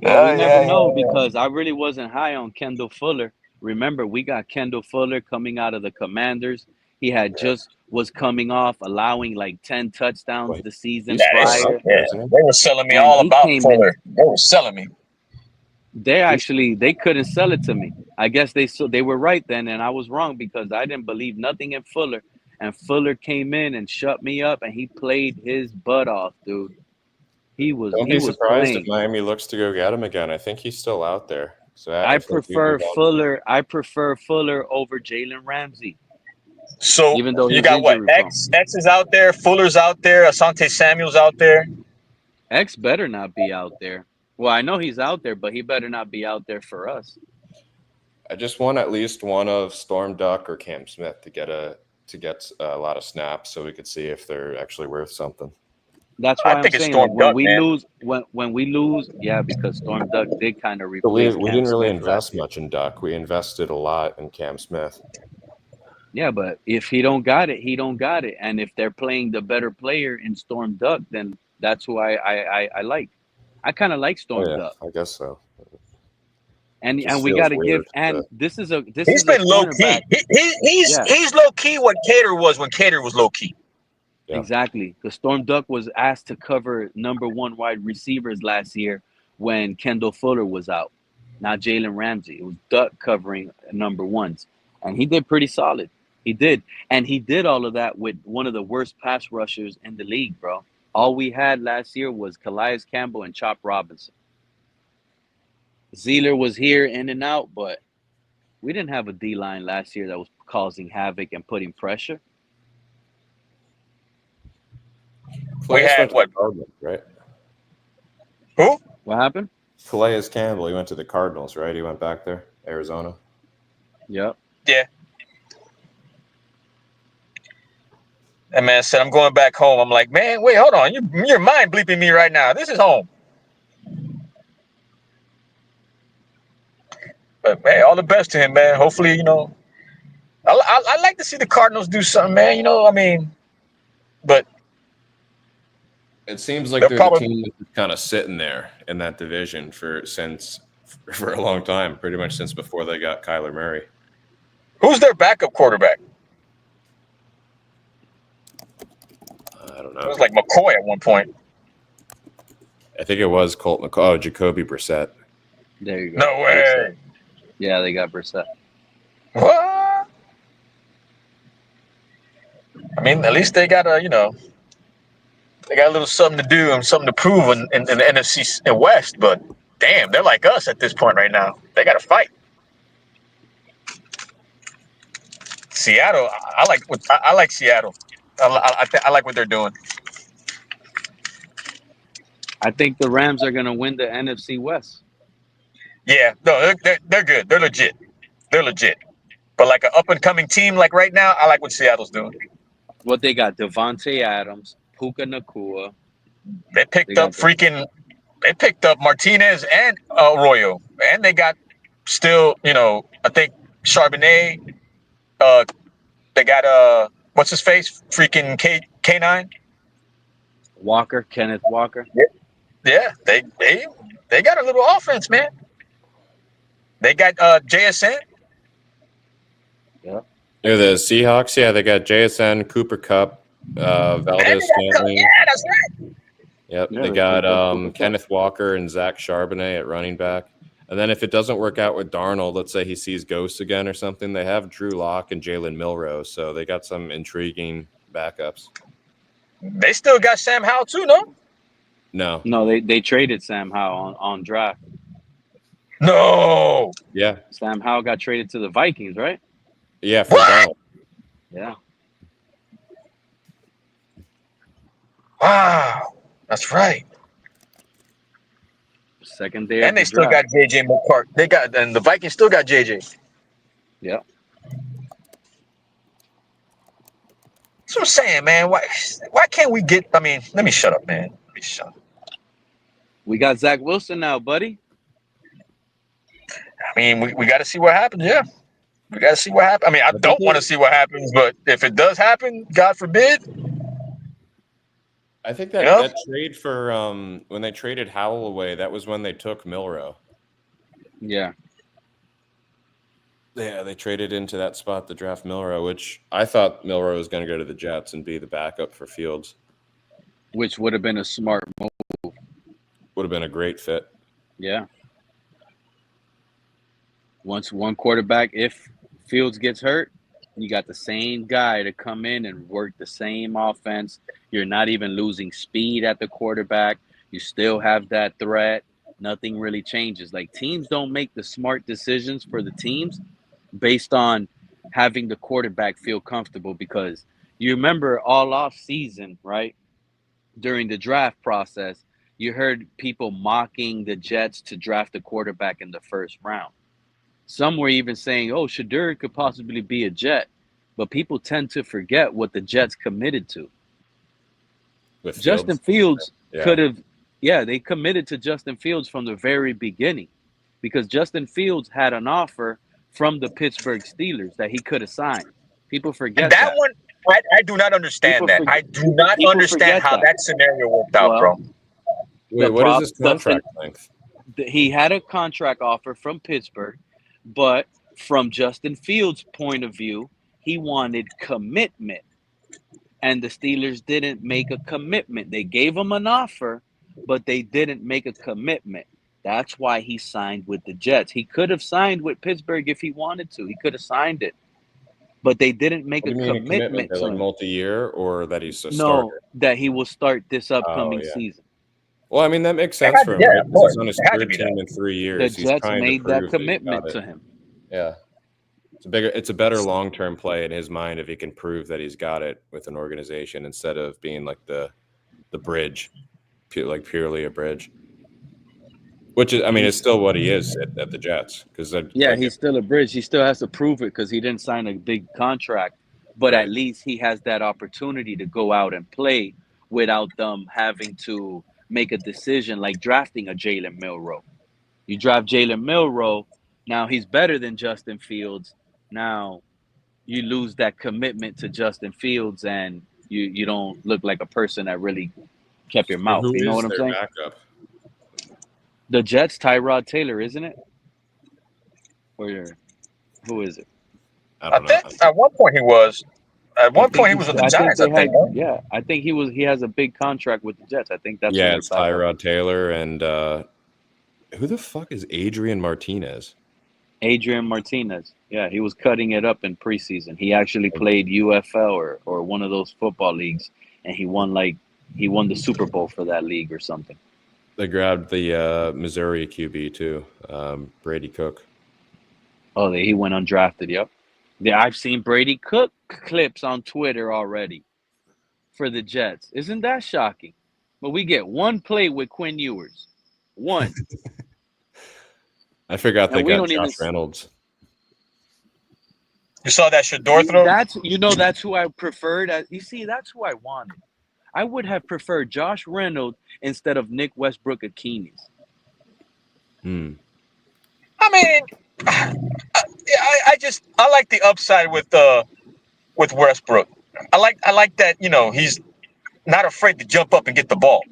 we never know because I really wasn't high on Kendall Fuller. Remember, we got Kendall Fuller coming out of the Commanders. He had just was coming off allowing like 10 touchdowns Wait, the season he's still out prior, there, Yeah, isn't he? they were selling me and all he about came in. Fuller. They were selling me. They couldn't sell it to me. I guess they were right then, and I was wrong because I didn't believe nothing in Fuller, and Fuller came in and shut me up, and he played his butt off, dude. Don't He be was surprised if playing. Miami looks to go get him again. I think he's still out there. So I if they do move prefer on, Fuller. I prefer Fuller over Jalen Ramsey, So even though you he's got what? injury prone. X is out there. Fuller's out there. Asante Samuel's out there. X better not be out there. Well, I know he's out there, but he better not be out there for us. I just want at least one of Storm Duck or Cam Smith to get a lot of snaps, so we could see if they're actually worth something. That's I why I'm think it's saying, Storm like, Duck, man. when we lose, yeah, because Storm Duck did kind of But we replace Cam didn't really Smith last invest year. much in Duck. We invested a lot in Cam Smith. Yeah, but if he don't got it, he don't got it. And if they're playing the better player in Storm Duck, then that's who I like. I kind of like Oh Storm yeah, Duck, I guess so. and Just we feels got to give. weird. And But this is He's a been low key. cornerback. Yeah, He's low key what Cater was when Cater was low key. yeah, exactly. The Storm Duck was asked to cover #1 wide receivers last year when Kendall Fuller was out. Not Jalen Ramsey. It was Duck covering #1s, and he did pretty solid. He did, and he did all of that with one of the worst pass rushers in the league, bro. All we had last year was Calais Campbell and Chop Robinson. Zeeler was here in and out, but we didn't have a D line last year that was causing havoc and putting pressure. We Calais had went to what? the Cardinals, right? Who? What happened? Calais Campbell, he went to the Cardinals, right? He went back there, Arizona. Yep. Yeah. That man said, "I'm going back home." I'm like, man, wait, hold on. You're mind bleeping me right now. This is home. But man, all the best to him, man. Hopefully, I like to see the Cardinals do something, man. I mean, but It seems like they're they're the probably team that's kind of sitting there in that division for a long time, pretty much since before they got Kyler Murray. who's their backup quarterback? I don't It know. was like McCoy at one point. I think it was Colt McCoy. Oh, Jacoby Brissett. There you go. No way. Brissett. Yeah, they got Brissett. What? I mean, at least they got they got a little something to do and something to prove in the NFC West. But damn, they're like us at this point right now. They got to fight. Seattle, I like Seattle. I like what they're doing. I think the Rams are going to win the NFC West. Yeah, no, they're good. They're legit. They're legit. But like an up and coming team, like right now, I like what Seattle's doing. What they got? Devontae Adams, Puka Nakua. They picked up Martinez and Arroyo, and they got still, I think Charbonnet. They got what's his face? Freaking K9. Walker, Kenneth Walker. Yeah, they got a little offense, man. They got JSN. Yeah. Yeah, the Seahawks, yeah, they got JSN, Cooper Kupp, Valdez Scantling. Yeah, that's right. Yep, Yeah, they they got picked up Cooper Kupp. Kenneth Walker and Zach Charbonnet at running back. And then if it doesn't work out with Darnold, let's say he sees ghosts again or something, they have Drew Lock and Jalen Milroe. So they got some intriguing backups. They still got Sam Howell too, no? No. They traded Sam Howell on draft. No. Yeah. Sam Howell got traded to the Vikings, right? Yeah, for Darnold. Yeah. Wow, that's right. Second day And of they the still draft. got JJ McCart. And the Vikings still got JJ. Yeah. That's what I'm saying, man. Why can't we get? I mean, let me shut up, man. Let me shut up. We got Zach Wilson now, buddy. I mean, we got to see what happens. Yeah, we got to see what happens. I mean, I don't want to see what happens, but if it does happen, God forbid. I think that trade for when they traded Howell away, that was when they took Milroe. Yeah. Yeah, they traded into that spot to draft Milroe, which I thought Milroe was going to go to the Jets and be the backup for Fields. Which would have been a smart move. Would have been a great fit. Yeah. Once one quarterback, if Fields gets hurt, you got the same guy to come in and work the same offense. You're not even losing speed at the quarterback. You still have that threat. Nothing really changes. Like, teams don't make the smart decisions for the teams based on having the quarterback feel comfortable, because you remember all off season, right? During the draft process, you heard people mocking the Jets to draft a quarterback in the first round. Some were even saying, oh, Shadur could possibly be a Jet. But people tend to forget what the Jets committed to. With Justin Fields Yeah. could have, they committed to Justin Fields from the very beginning, because Justin Fields had an offer from the Pittsburgh Steelers that he could have signed. People forget That that. one, I do not understand that. I do not people understand forget how that scenario worked out, Well, bro. Wait, what is his contract length? He had a contract offer from Pittsburgh, but from Justin Fields' point of view, he wanted commitment. And the Steelers didn't make a commitment. They gave him an offer, but they didn't make a commitment. That's why he signed with the Jets. He could have signed with Pittsburgh if he wanted to. He could have signed it. But they didn't make What a do you mean commitment They're to like him. multi-year, or that he's a No, starter? that he will start this upcoming yeah. season. Well, I mean, that makes sense for him. yeah, Right? of Because course. he's on his It had to third be team that. in 3 The years. He's Jets trying made to that prove commitment he's to got it. him. Yeah. It's a better long-term play in his mind if he can prove that he's got it with an organization instead of being like the bridge, like purely a bridge. Which is, I mean, it's still what he is at the Jets. Because Yeah, he's still a bridge. He still has to prove it because he didn't sign a big contract. But at least he has that opportunity to go out and play without them having to make a decision like drafting a Jalen Milroe. You draft Jalen Milroe, now he's better than Justin Fields. Now you lose that commitment to Justin Fields, and you don't look like a person that really kept your mouth. Who You know is what I'm their saying? backup? The Jets, Tyrod Taylor, isn't it? Or who is it? I think at one point he was. At one point he was with the Giants, I think. Huh? Yeah, I think he has a big contract with the Jets. I think that's Yeah, their it's backup. Tyrod Taylor and who the fuck is Adrian Martinez? Adrian Martinez. Yeah, he was cutting it up in preseason. He actually played UFL or one of those football leagues, and he won the Super Bowl for that league or something. They grabbed the Missouri QB too, Brady Cook. Oh, he went undrafted. Yep. Yeah, I've seen Brady Cook clips on Twitter already for the Jets. Isn't that shocking? But we get one play with Quinn Ewers. One. I forgot they And we got don't even Josh Reynolds. You saw that Shador throw? That's who I preferred. You see, that's who I wanted. I would have preferred Josh Reynolds instead of Nick Westbrook-Akinis. I mean, I like the upside with Westbrook. I like that, he's not afraid to jump up and get the ball.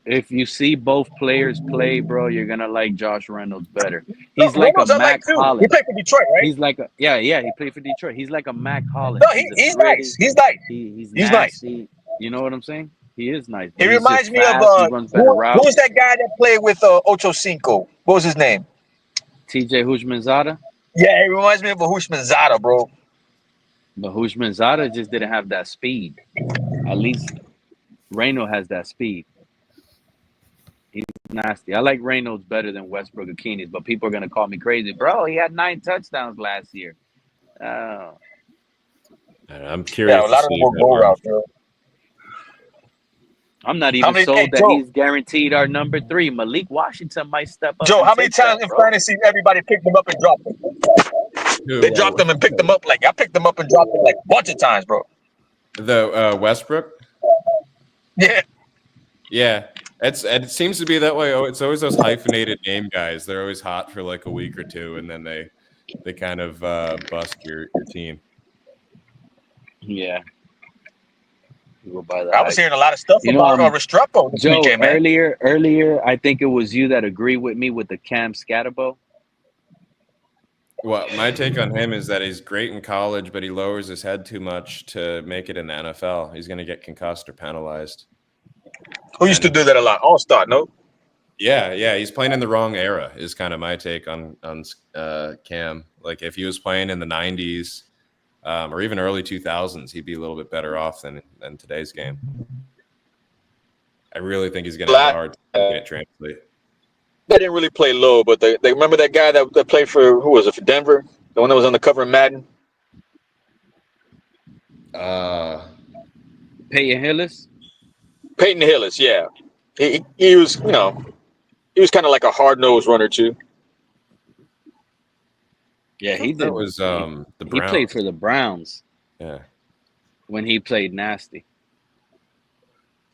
If you see both players play, bro, you're gonna like Josh Reynolds better. He's like Reynolds, a Mac Hollins. He played for Detroit, right? He's like he played for Detroit. He's like a Mac Hollins. No, he's nice. He's nice. He's nasty. Nice. You know what I'm saying? He is nice. He reminds me of he runs better who routes. was that guy that played with Ocho Cinco? What was his name? TJ Houshmandzadeh. Yeah, he reminds me of a Houshmandzadeh, bro. But Houshmandzadeh just didn't have that speed. At least Reynolds has that speed. He's nasty. I like Reynolds better than Westbrook-Akinis, but people are gonna call me crazy, bro. He had 9 touchdowns last year. Oh. I'm curious. Yeah, a lot of them will go out, bro. I'm not even sold that he's guaranteed our number 3. Malik Washington might step up. Joe, how many times in fantasy everybody picked them up and dropped them? They dropped them and picked them up. Like I picked them up and dropped them like a bunch of times, bro. The Westbrook. Yeah. Yeah. It seems to be that way. Oh, it's always those hyphenated name guys. They're always hot for like a week or two, and then they kind of bust your team. Yeah. Go by that. I was hearing a lot of stuff about Restrepo this Joe, weekend, man. Earlier, I think it was you that agreed with me with the Cam Scatterbo. Well, my take on him is that he's great in college, but he lowers his head too much to make it in the NFL. He's going to get concussed or penalized. Who used to do that a lot? All-Star, no? Yeah, he's playing in the wrong era. Is kind of my take on Cam. Like if he was playing in the '90s or even early 2000s, he'd be a little bit better off than today's game. I really think he's going to have a hard time getting it translate. They didn't really play low, but they remember that guy that played for, who was it, for Denver? The one that was on the cover of Madden? Peyton Hillis? Peyton Hillis, yeah. He was, he was kind of like a hard-nosed runner, too. Yeah, he did. That was the Browns. He played for the Browns. Yeah. When he played nasty.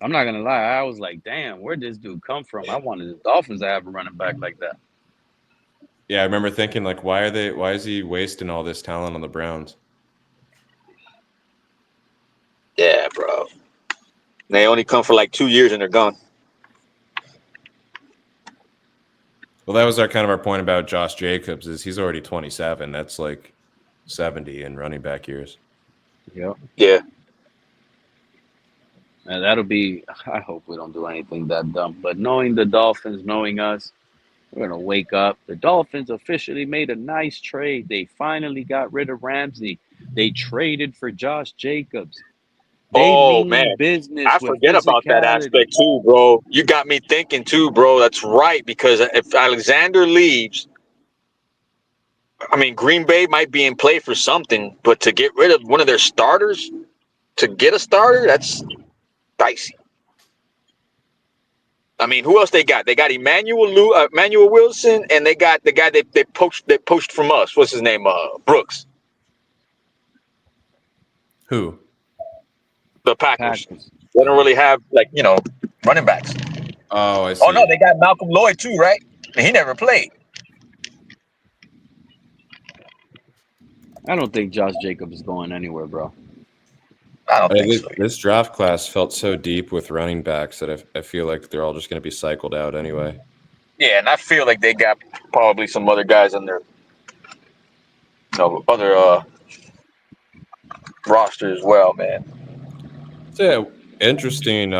I'm not gonna lie, I was like, damn, where'd this dude come from? I wanted the Dolphins to have a running back like that. Yeah, I remember thinking, like, why is he wasting all this talent on the Browns? Yeah, bro. They only come for like 2 years and they're gone. Well, that was our point about Josh Jacobs, is he's already 27. That's like 70 in running back years. Yep. Yeah. And that'll be, I hope we don't do anything that dumb. But knowing the Dolphins, knowing us, we're going to wake up. The Dolphins officially made a nice trade. They finally got rid of Ramsey. They traded for Josh Jacobs. They mean business. I forget about that aspect too, bro. You got me thinking too, bro. That's right. Because if Alexander leaves, I mean, Green Bay might be in play for something, but to get rid of one of their starters, to get a starter, that's dicey. I mean, who else they got? They got Emmanuel Wilson, and they got the guy they poached from us. What's his name? Brooks. Who? The Packers. They don't really have running backs. Oh, I see. Oh no, they got Malcolm Lloyd too, right? And he never played. I don't think Josh Jacobs is going anywhere, bro. I don't think so. This draft class felt so deep with running backs that I feel like they're all just going to be cycled out anyway. Yeah, and I feel like they got probably some other guys on their other roster as well, man. It's an interesting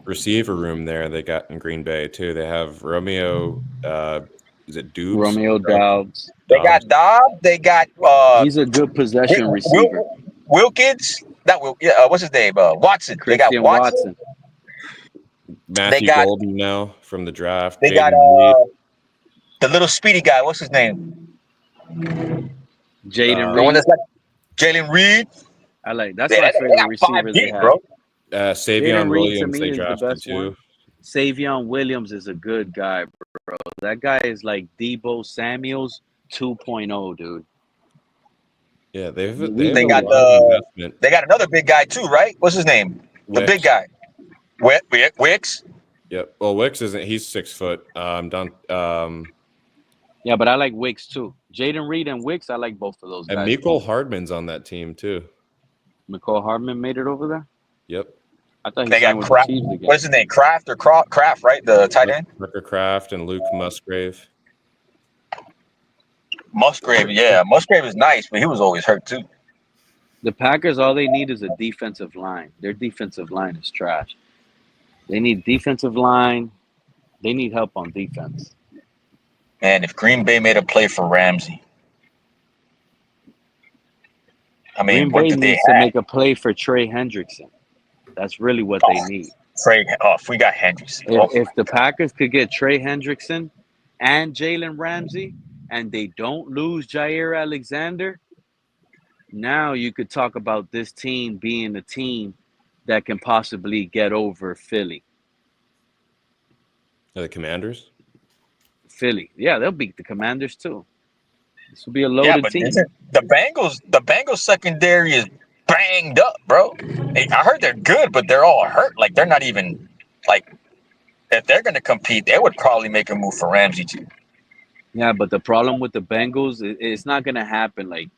receiver room there they got in Green Bay too. They have Romeo. Is it Doubs? Romeo Doubs. They got Dobbs. They got. He's a good possession receiver. Wilkins. What's his name? Watson. Christian they got Watson. Matthew Golden now from the draft. They got the little speedy guy. What's his name? Jaden Reed. The one that's like Jalen Reed. I like that's my favorite receiver they have. Bro. Savion Williams they drafted too. Savion Williams is a good guy, bro. That guy is like Debo Samuels 2.0, dude. Yeah, they got another big guy too, right? What's his name? Wicks. The big guy. Wicks. Yep. Well, Wicks isn't. He's 6 foot. Yeah, but I like Wicks too. Jaden Reed and Wicks, I like both of those guys. And Mecole Hardman's on that team too. Mecole Hardman made it over there? Yep. I thought they got Kraft. What's his name? Kraft, right? The tight end? Tucker Kraft and Luke Musgrave. Musgrave, yeah. Musgrave is nice, but he was always hurt too. The Packers, all they need is a defensive line. Their defensive line is trash. They need defensive line. They need help on defense. And if Green Bay made a play for Ramsey, I mean, Green Bay needs to make a play for Trey Hendrickson. That's really what they need. If we got Hendrickson. If the Packers could get Trey Hendrickson and Jalen Ramsey, and they don't lose Jair Alexander, now you could talk about this team being a team that can possibly get over Philly. The Commanders? Philly. Yeah, they'll beat the Commanders too. This will be a loaded team. The Bengals secondary is banged up, bro. I heard they're good, but they're all hurt. Like they're not even if they're gonna compete, they would probably make a move for Ramsey too. Yeah, but the problem with the Bengals, it's not gonna happen. Like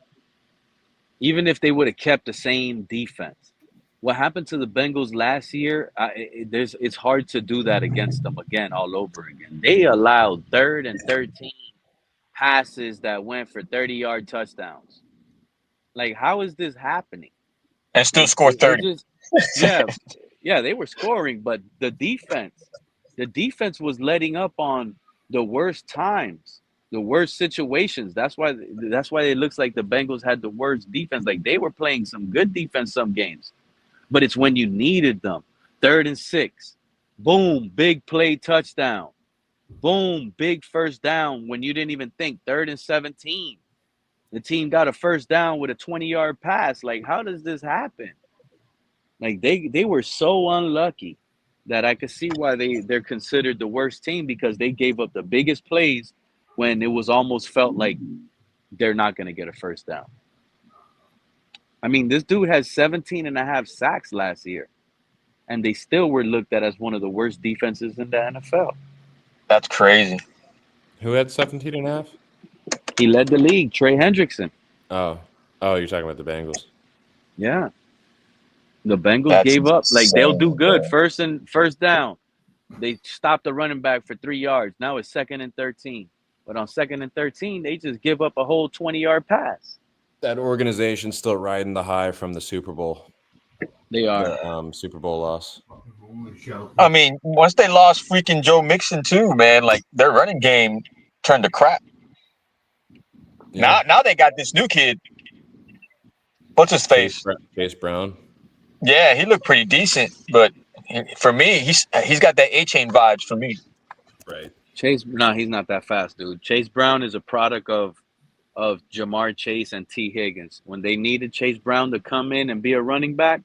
even if they would have kept the same defense, what happened to the Bengals last year? It's hard to do that against them again all over again. They allowed 3rd and 13 passes that went for 30-yard touchdowns. Like, how is this happening? And still It, score it, it 30. just, yeah, yeah, they were scoring, but the defense was letting up on the worst times, the worst situations. That's why it looks like the Bengals had the worst defense. Like, they were playing some good defense some games, but it's when you needed them. 3rd and 6, boom, big play touchdown. Boom, big first down when you didn't even think. 3rd and 17. The team got a first down with a 20-yard pass. Like, how does this happen? Like, they were so unlucky that I could see why they're considered the worst team, because they gave up the biggest plays when it was almost felt like they're not going to get a first down. I mean, this dude has 17 and a half sacks last year, and they still were looked at as one of the worst defenses in the NFL. That's crazy. Who had 17 and a half? He led the league, Trey Hendrickson. Oh, you're talking about the Bengals. Yeah. The Bengals That's gave up. Like, they'll do good. bro. First down. They stopped the running back for 3 yards. Now it's 2nd and 13. But on 2nd and 13, they just give up a whole 20-yard pass. That organization's still riding the high from the Super Bowl. They are. The Super Bowl loss. I mean, once they lost freaking Joe Mixon too, man, like their running game turned to crap. Yeah. Now they got this new kid. What's his face? Chase Brown. Yeah, he looked pretty decent, but for me, he's got that A-Chain vibes for me. Right. He's not that fast, dude. Chase Brown is a product of Jamar Chase and T. Higgins. When they needed Chase Brown to come in and be a running back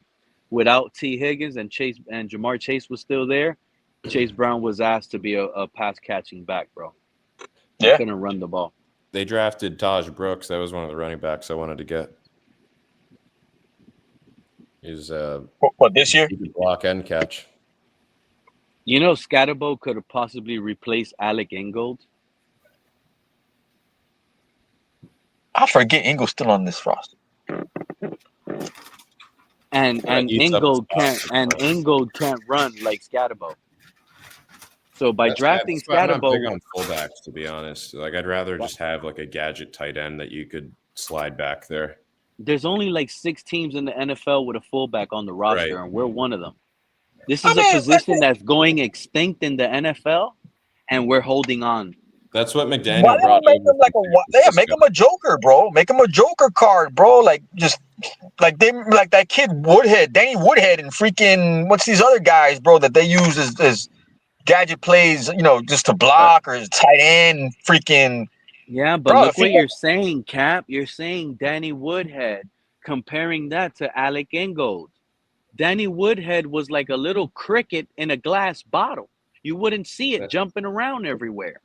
without T. Higgins and Jamar Chase was still there, Chase Brown was asked to be a pass catching back, bro. He couldn't run the ball. They drafted Taj Brooks. That was one of the running backs I wanted to get. He's what, this year? He could block and catch. You know, Scatterbo could have possibly replaced Alec Ingold. I forget Ingle's still on this roster. And Ingold can't run like Scatterbo. So by drafting Scatterbo, I'm not Scatterbo, big on fullbacks, to be honest. Like, I'd rather just have like a gadget tight end that you could slide back there. there's only like 6 teams in the NFL with a fullback on the roster, Right. and we're one of them. This is a position that's going extinct in the NFL, and we're holding on. That's what McDaniel Why brought. they don't make him make him a joker, bro? Make him a joker card, bro. Like just like that kid Woodhead, Danny Woodhead, and freaking what's these other guys, bro, that they use as gadget plays, you know, just to block or as tight end, freaking. Yeah, but look what you're saying, Cap. You're saying Danny Woodhead, comparing that to Alec Ingold. Danny Woodhead was like a little cricket in a glass bottle. You wouldn't see it jumping around everywhere.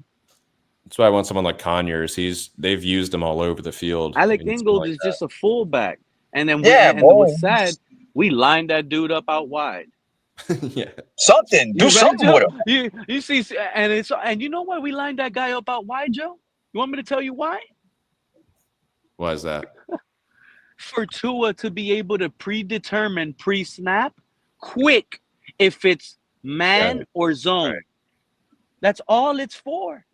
That's why I want someone like Conyers. They've used him all over the field. Alec Ingold is just a fullback. And then what's sad, we lined that dude up out wide. Yeah. Something. Do something with him. You see, and you know why we lined that guy up out wide, Joe? You want me to tell you why? Why is that? For Tua to be able to predetermine pre-snap quick if it's man or zone. Right. That's all it's for.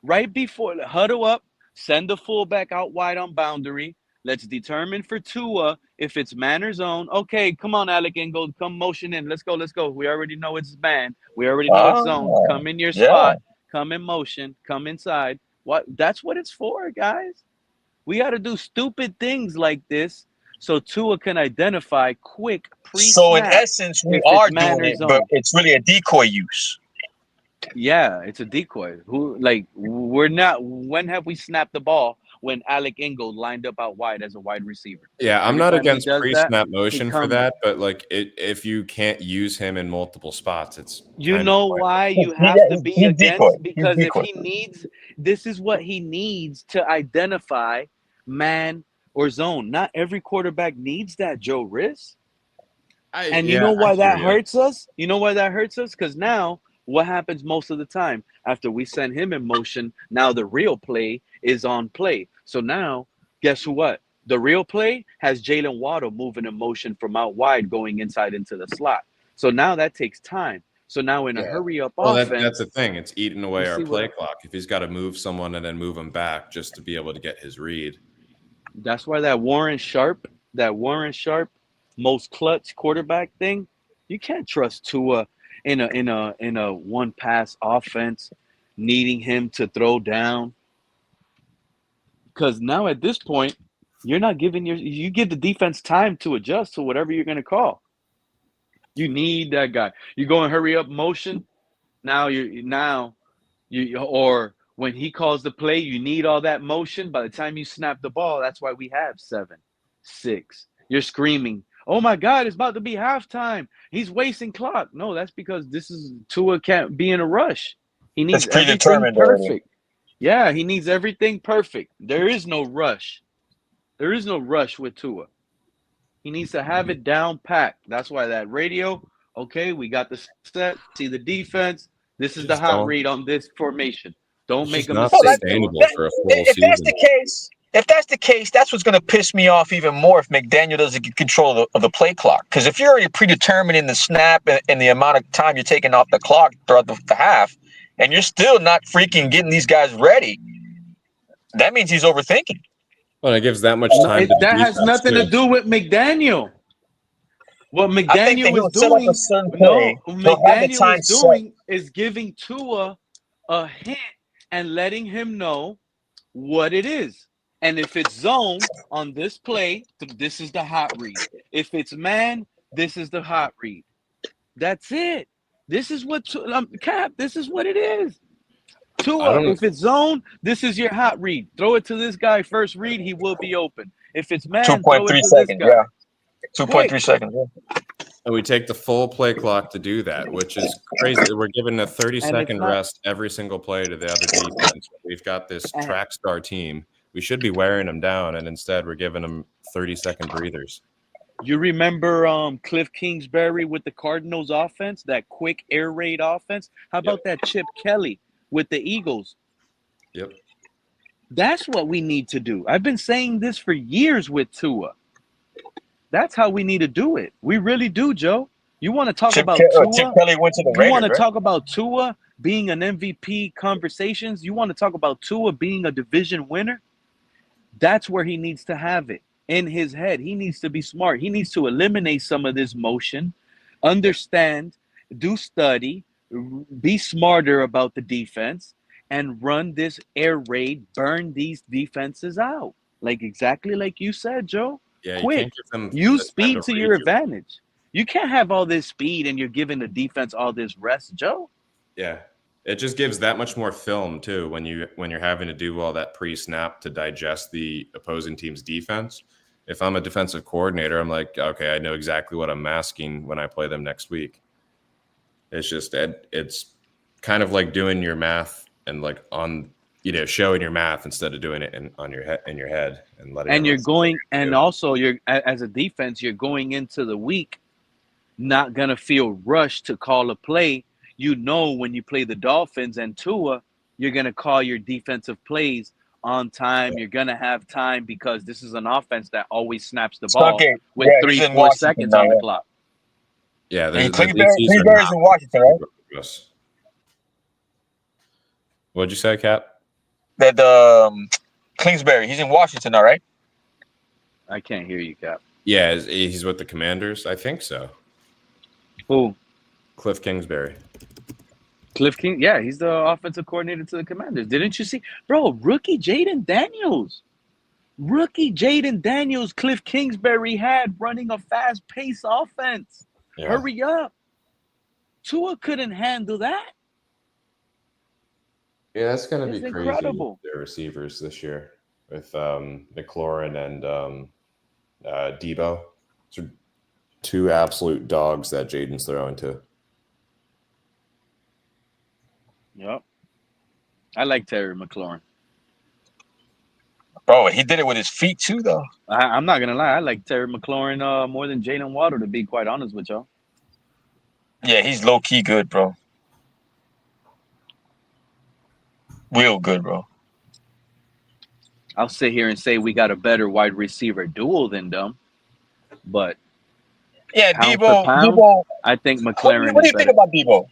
Right before huddle up, send the fullback out wide on boundary. Let's determine for Tua if it's man or zone. Okay, come on, Alec Ingold, come motion in. Let's go. We already know it's man. We already know it's zone. Come in your spot. Come in motion. Come inside. That's what it's for, guys. We got to do stupid things like this so Tua can identify quick pre-snap. So in essence, we are doing it, but it's really a decoy use. Yeah, it's a decoy. We're not. When have we snapped the ball when Alec Ingold lined up out wide as a wide receiver? Yeah, I'm not against pre-snap motion for that, but like if you can't use him in multiple spots, it's why you have to be against, because if he needs, this is what he needs to identify man or zone. Not every quarterback needs that, Joe Riss. You know why that hurts us? You know why that hurts us? Because now, what happens most of the time after we send him in motion? Now the real play is on play. So now, guess what? The real play has Jalen Waddle moving in motion from out wide, going inside into the slot. So now that takes time. So now in a Yeah. hurry up Well, offense, that's the thing. It's eating away you our see play what clock. If he's got to move someone and then move him back just to be able to get his read. that's why that Warren Sharp, most clutch quarterback thing, you can't trust Tua in a one pass offense, needing him to throw down. Because now at this point, you're not giving you give the defense time to adjust to whatever you're gonna call. You need that guy. You go and hurry up motion. Now you or when he calls the play, you need all that motion. By the time you snap the ball, that's why we have 7, 6. You're screaming, "Oh my God, it's about to be halftime. He's wasting clock." No, that's because this is Tua can't be in a rush. He It's needs everything predetermined already. perfect. Yeah, he needs everything perfect. There is no rush. There is no rush with Tua. He needs to have it down packed. That's why that radio, okay, we got the set, see the defense. This is the Just hot don't. read on this formation. Don't It's make just a not Well, mistake, Tua. sustainable for a full if that's season. the case, that's what's going to piss me off even more if McDaniel doesn't get control of the play clock. Because if you're already predetermined in the snap and the amount of time you're taking off the clock throughout the half, and you're still not freaking getting these guys ready, that means he's overthinking. Well, it gives that much No, time to the that has defense nothing to too. do with McDaniel. What I think that McDaniel is he'll set up a doing, certain no, play. He'll have the McDaniel time is set. doing is giving Tua a hint and letting him know what it is. And if it's zone on this play, this is the hot read. If it's man, this is the hot read. That's it. This is what Cap. This is what it is. I Tua, don't. if it's zone, this is your hot read. Throw it to this guy first read, he will be open. If it's man, throw it 2.3 to this seconds, guy. yeah. 2.3 Quick. seconds. Yeah. And we take the full play clock to do that, which is crazy. We're giving a And it's 30-second not rest every single play to the other defense. We've got this and, track star team. We should be wearing them down, and instead we're giving them 30-second breathers. you remember Cliff Kingsbury with the Cardinals offense, that quick air raid offense? How Yep. about that Chip Kelly with the Eagles? Yep. That's what we need to do. I've been saying this for years with Tua. That's how we need to do it. We really do, Joe. You want to talk Chip about Chip Tua? Kelly went to the You want Raiders, to right? talk about Tua being an MVP conversations? You want to talk about Tua being a division winner? That's where he needs to have it in his head. He needs to be smart. He needs to eliminate some of this motion, understand, do study, be smarter about the defense, and run this air raid, burn these defenses out. Like exactly like you said, Joe. Yeah, you Quick. can't give them Use the time speed to to read your you. advantage. You can't have all this speed and you're giving the defense all this rest, Joe. Yeah, it just gives that much more film too when you're having to do all that pre-snap to digest the opposing team's defense. If I'm a defensive coordinator, I'm like, okay, I know exactly what I'm masking when I play them next week. It's just it's kind of like doing your math and like on showing your math instead of doing it in your head and letting. And you're everyone going, see what and also you're as a defense, you're going into the week not gonna feel rushed to call a play. You know when you play the Dolphins and Tua, you're gonna call your defensive plays on time. You're gonna have time because this is an offense that always snaps the ball Okay, with yeah, he's in 3-4 Washington seconds now. on the Yeah. clock. Yeah, And the Kingsbury's DCs are not in Washington, right? for us. What'd you say, Cap? That Kingsbury, he's in Washington now, right? I can't hear you, Cap. Yeah, he's with the Commanders. I think so. Who? Cliff Kingsbury. Cliff King? Yeah, he's the offensive coordinator to the Commanders. Didn't you see, bro? Rookie Jaden Daniels. Cliff Kingsbury had running a fast-paced offense. Yeah. Hurry up. Tua couldn't handle that. Yeah, that's going to It's be crazy. incredible. Their receivers this year with McLaurin and Debo. Those are two absolute dogs that Jaden's throwing to. Yep. I like Terry McLaurin. Bro, he did it with his feet too, though. I'm not gonna lie. I like Terry McLaurin more than Jalen Waddle, to be quite honest with y'all. Yeah, he's low key good, bro. Real good, bro. I'll sit here and say we got a better wide receiver duel than them, but Yeah, pound Debo. for pound, Debo. I think What McLaren do is you think better. about Debo?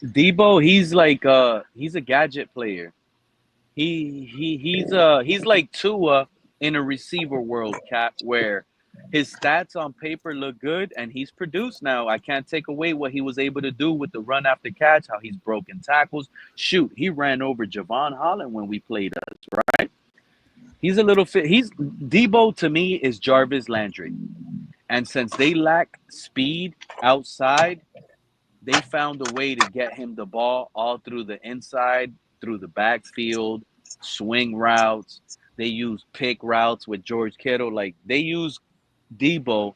Debo, he's a gadget player. He's like Tua in a receiver world, Cap, where his stats on paper look good and he's produced now. I can't take away what he was able to do with the run after catch, how he's broken tackles. Shoot, he ran over Javon Holland when we played us, right? He's a little fit. He's Debo to me is Jarvis Landry. And since they lack speed outside, they found a way to get him the ball all through the inside, through the backfield, swing routes. They use pick routes with George Kittle. Like they use Debo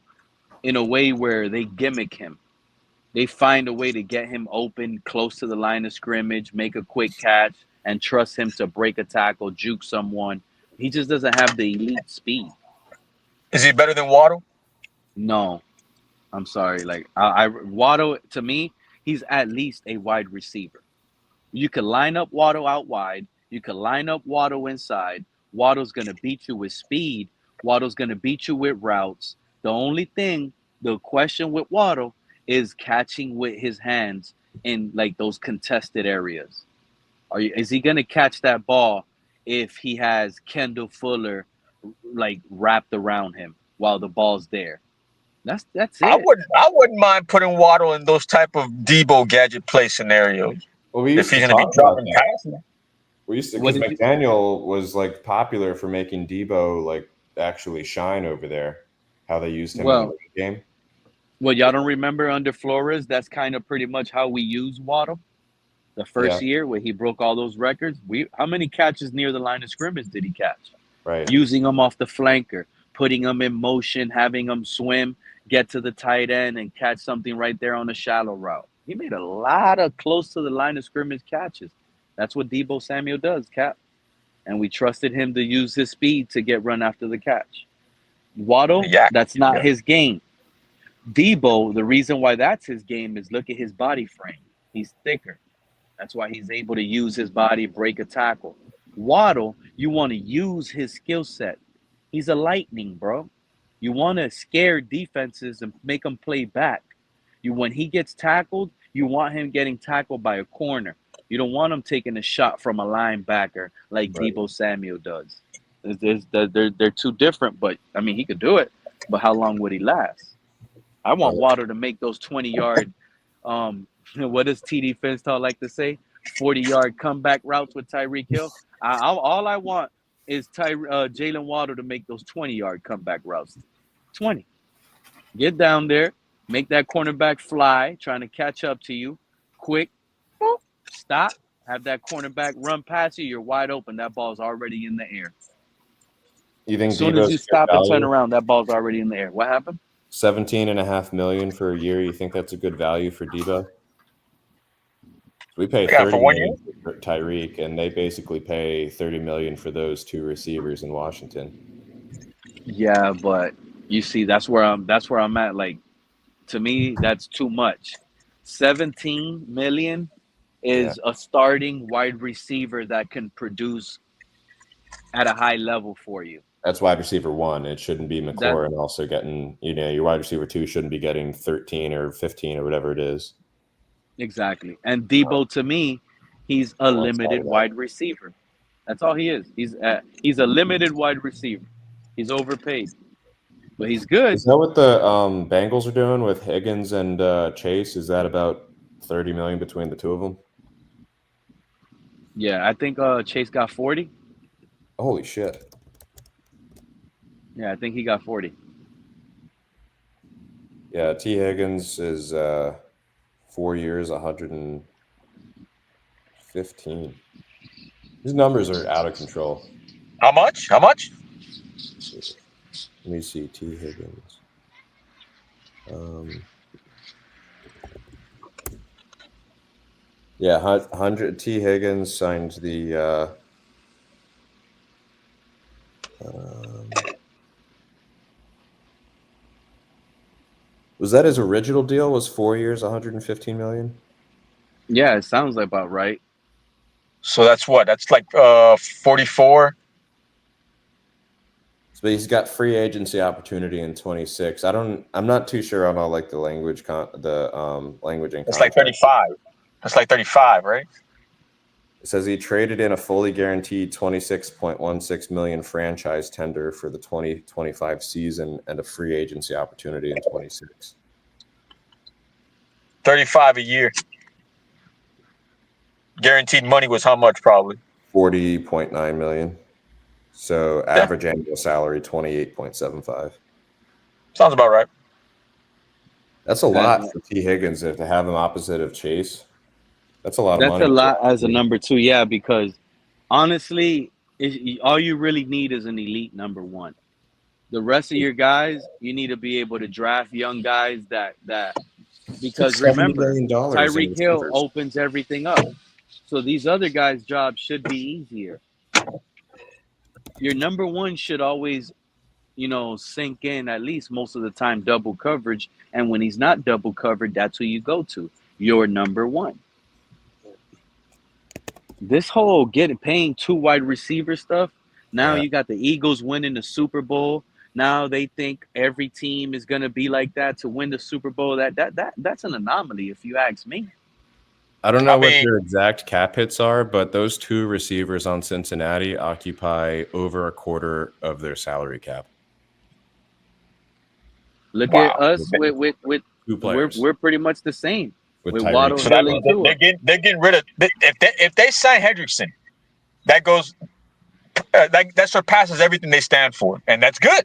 in a way where they gimmick him. They find a way to get him open close to the line of scrimmage, make a quick catch, and trust him to break a tackle, juke someone. He just doesn't have the elite speed. Is he better than Waddle? No, I'm sorry. Like Waddle, to me, he's at least a wide receiver. You could line up Waddle out wide. You could line up Waddle inside. Waddle's going to beat you with speed. Waddle's going to beat you with routes. The question with Waddle is catching with his hands in like those contested areas. Is he going to catch that ball if he has Kendall Fuller like wrapped around him while the ball's there? That's it. I wouldn't mind putting Waddle in those type of Debo gadget play scenarios. Well, we used if he's to going to talk be dropping about that. passes. We used to, because McDaniel was like popular for making Debo like actually shine over there. How they used him in the game. Well, y'all don't remember under Flores? That's kind of pretty much how we use Waddle. The first year where he broke all those records, how many catches near the line of scrimmage did he catch? Right. Using them off the flanker, putting them in motion, having them swim, get to the tight end, and catch something right there on a shallow route. He made a lot of close to the line of scrimmage catches. That's what Deebo Samuel does, Cap. And we trusted him to use his speed to get run after the catch. Waddle, that's not his game. Deebo, the reason why that's his game is look at his body frame. He's thicker. That's why he's able to use his body, break a tackle. Waddle, you want to use his skill set. He's a lightning, bro. You want to scare defenses and make them play back. When he gets tackled, you want him getting tackled by a corner. You don't want him taking a shot from a linebacker like Deebo Samuel does. They're too different, but, I mean, he could do it, but how long would he last? I want Waddle to make those 20-yard, what does TD Finstall like to say? 40-yard comeback routes with Tyreek Hill. All I want is Jalen Waddle to make those 20-yard comeback routes. 20. Get down there, make that cornerback fly, trying to catch up to you. Quick, boop, stop, have that cornerback run past you. You're wide open. That ball's already in the air. You think as soon as you stop and turn around, that ball's already in the air. What happened? $17.5 million for a year. You think that's a good value for Debo? We pay $30 million for Tyreek, and they basically pay $30 million for those two receivers in Washington. Yeah, but you see, that's where I'm at. Like, to me, that's too much. $17 million is a starting wide receiver that can produce at a high level for you. That's wide receiver 1. It shouldn't be McLaurin also getting, your wide receiver 2 shouldn't be getting 13 or 15 or whatever it is. Exactly. And Debo, to me, he's a limited wide receiver. That's all he is. He's a limited wide receiver. He's overpaid, but he's good. Is that what the Bengals are doing with Higgins and Chase? Is that about $30 million between the two of them? Yeah, I think Chase got 40. Holy shit. Yeah, I think he got 40. Yeah, T. Higgins is 4 years, 115. His numbers are out of control. How much? How much? Let me see, T. Higgins. Yeah, 100. T. Higgins signed the. Was that his original deal? Was 4 years, 115 million? Yeah, it sounds about right. So that's what? That's like 44. So he's got free agency opportunity in 26. I'm not too sure on all like the language language and it's like 35. That's like 35, right? It says he traded in a fully guaranteed $26.16 million franchise tender for the 2025 season and a free agency opportunity in 26. 35 a year. Guaranteed money was how much? Probably $40.9 million. So average annual salary 28.75. Sounds about right. That's a lot for T. Higgins to have him opposite of Chase. That's a lot of That's money. a lot as a number 2, yeah, because honestly, all you really need is an elite number 1. The rest of your guys, you need to be able to draft young guys that because remember, Tyreek Hill opens everything up. So these other guys' jobs should be easier. Your number 1 should always, sink in at least most of the time double coverage. And when he's not double covered, that's who you go to. Your number 1. This whole paying 2 wide receiver stuff. Now you got the Eagles winning the Super Bowl. Now they think every team is gonna be like that to win the Super Bowl. That's an anomaly, if you ask me. I don't know what your exact cap hits are, but those 2 receivers on Cincinnati occupy over a quarter of their salary cap. Look at us with 2 players. We're pretty much the same with Tyreek. Waddle, So Hill, and Tua. they're getting rid of if they sign Hendrickson, that goes that surpasses everything they stand for, and that's good.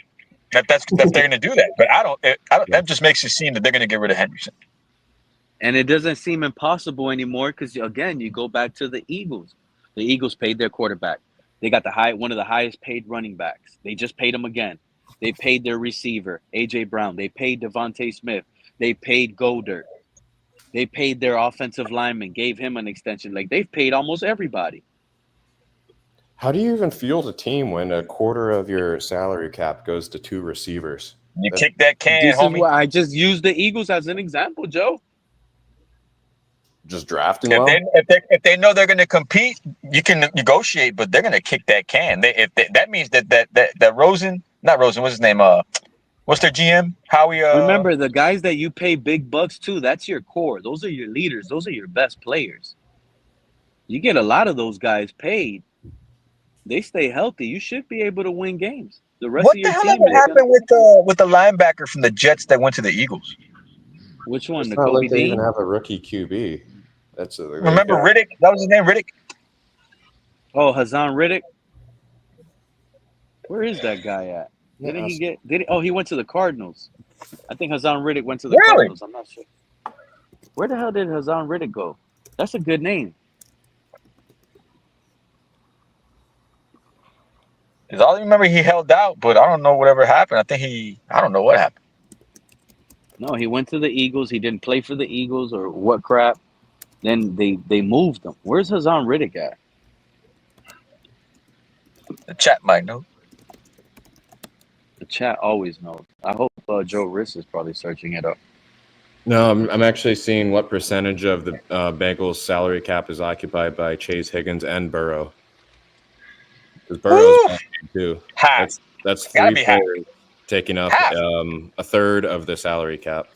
That's they're going to do that. But I don't. That just makes it seem that they're going to get rid of Hendrickson. And it doesn't seem impossible anymore because, again, you go back to the Eagles. The Eagles paid their quarterback. They got one of the highest paid running backs. They just paid him again. They paid their receiver, A.J. Brown. They paid Devontae Smith. They paid Goddard. They paid their offensive lineman, gave him an extension. Like, they've paid almost everybody. How do you even field a team when a quarter of your salary cap goes to 2 receivers? You kick that can, This homie. is why I just used the Eagles as an example, Joe. Just drafting well? If they know they're going to compete, you can negotiate, but they're going to kick that can. That means that Rosen, not Rosen, what's his name? What's their GM? Howie. Remember, the guys that you pay big bucks to, that's your core. Those are your leaders. Those are your best players. You get a lot of those guys paid. They stay healthy. You should be able to win games. The rest What of the your hell team ever happened with the linebacker from the Jets that went to the Eagles? Which one? It's The not Kobe like they even Dean? have a rookie QB. Remember Riddick? That was his name, Riddick. Oh, Hassan Riddick. Where is that guy at? He went to the Cardinals. I think Hassan Riddick went to the Cardinals. I'm not sure. Where the hell did Hassan Riddick go? That's a good name. Because all I remember, he held out, but I don't know whatever happened. I don't know what happened. No, he went to the Eagles. He didn't play for the Eagles or what crap. Then they moved him. Where's Hassan Riddick at? The chat might know. The chat always knows. I hope Joe Riss is probably searching it up. No, I'm actually seeing what percentage of the Bengals salary cap is occupied by Chase Higgins and Burrow. Because Burrow's too. That's 3 players taking up a third of the salary cap.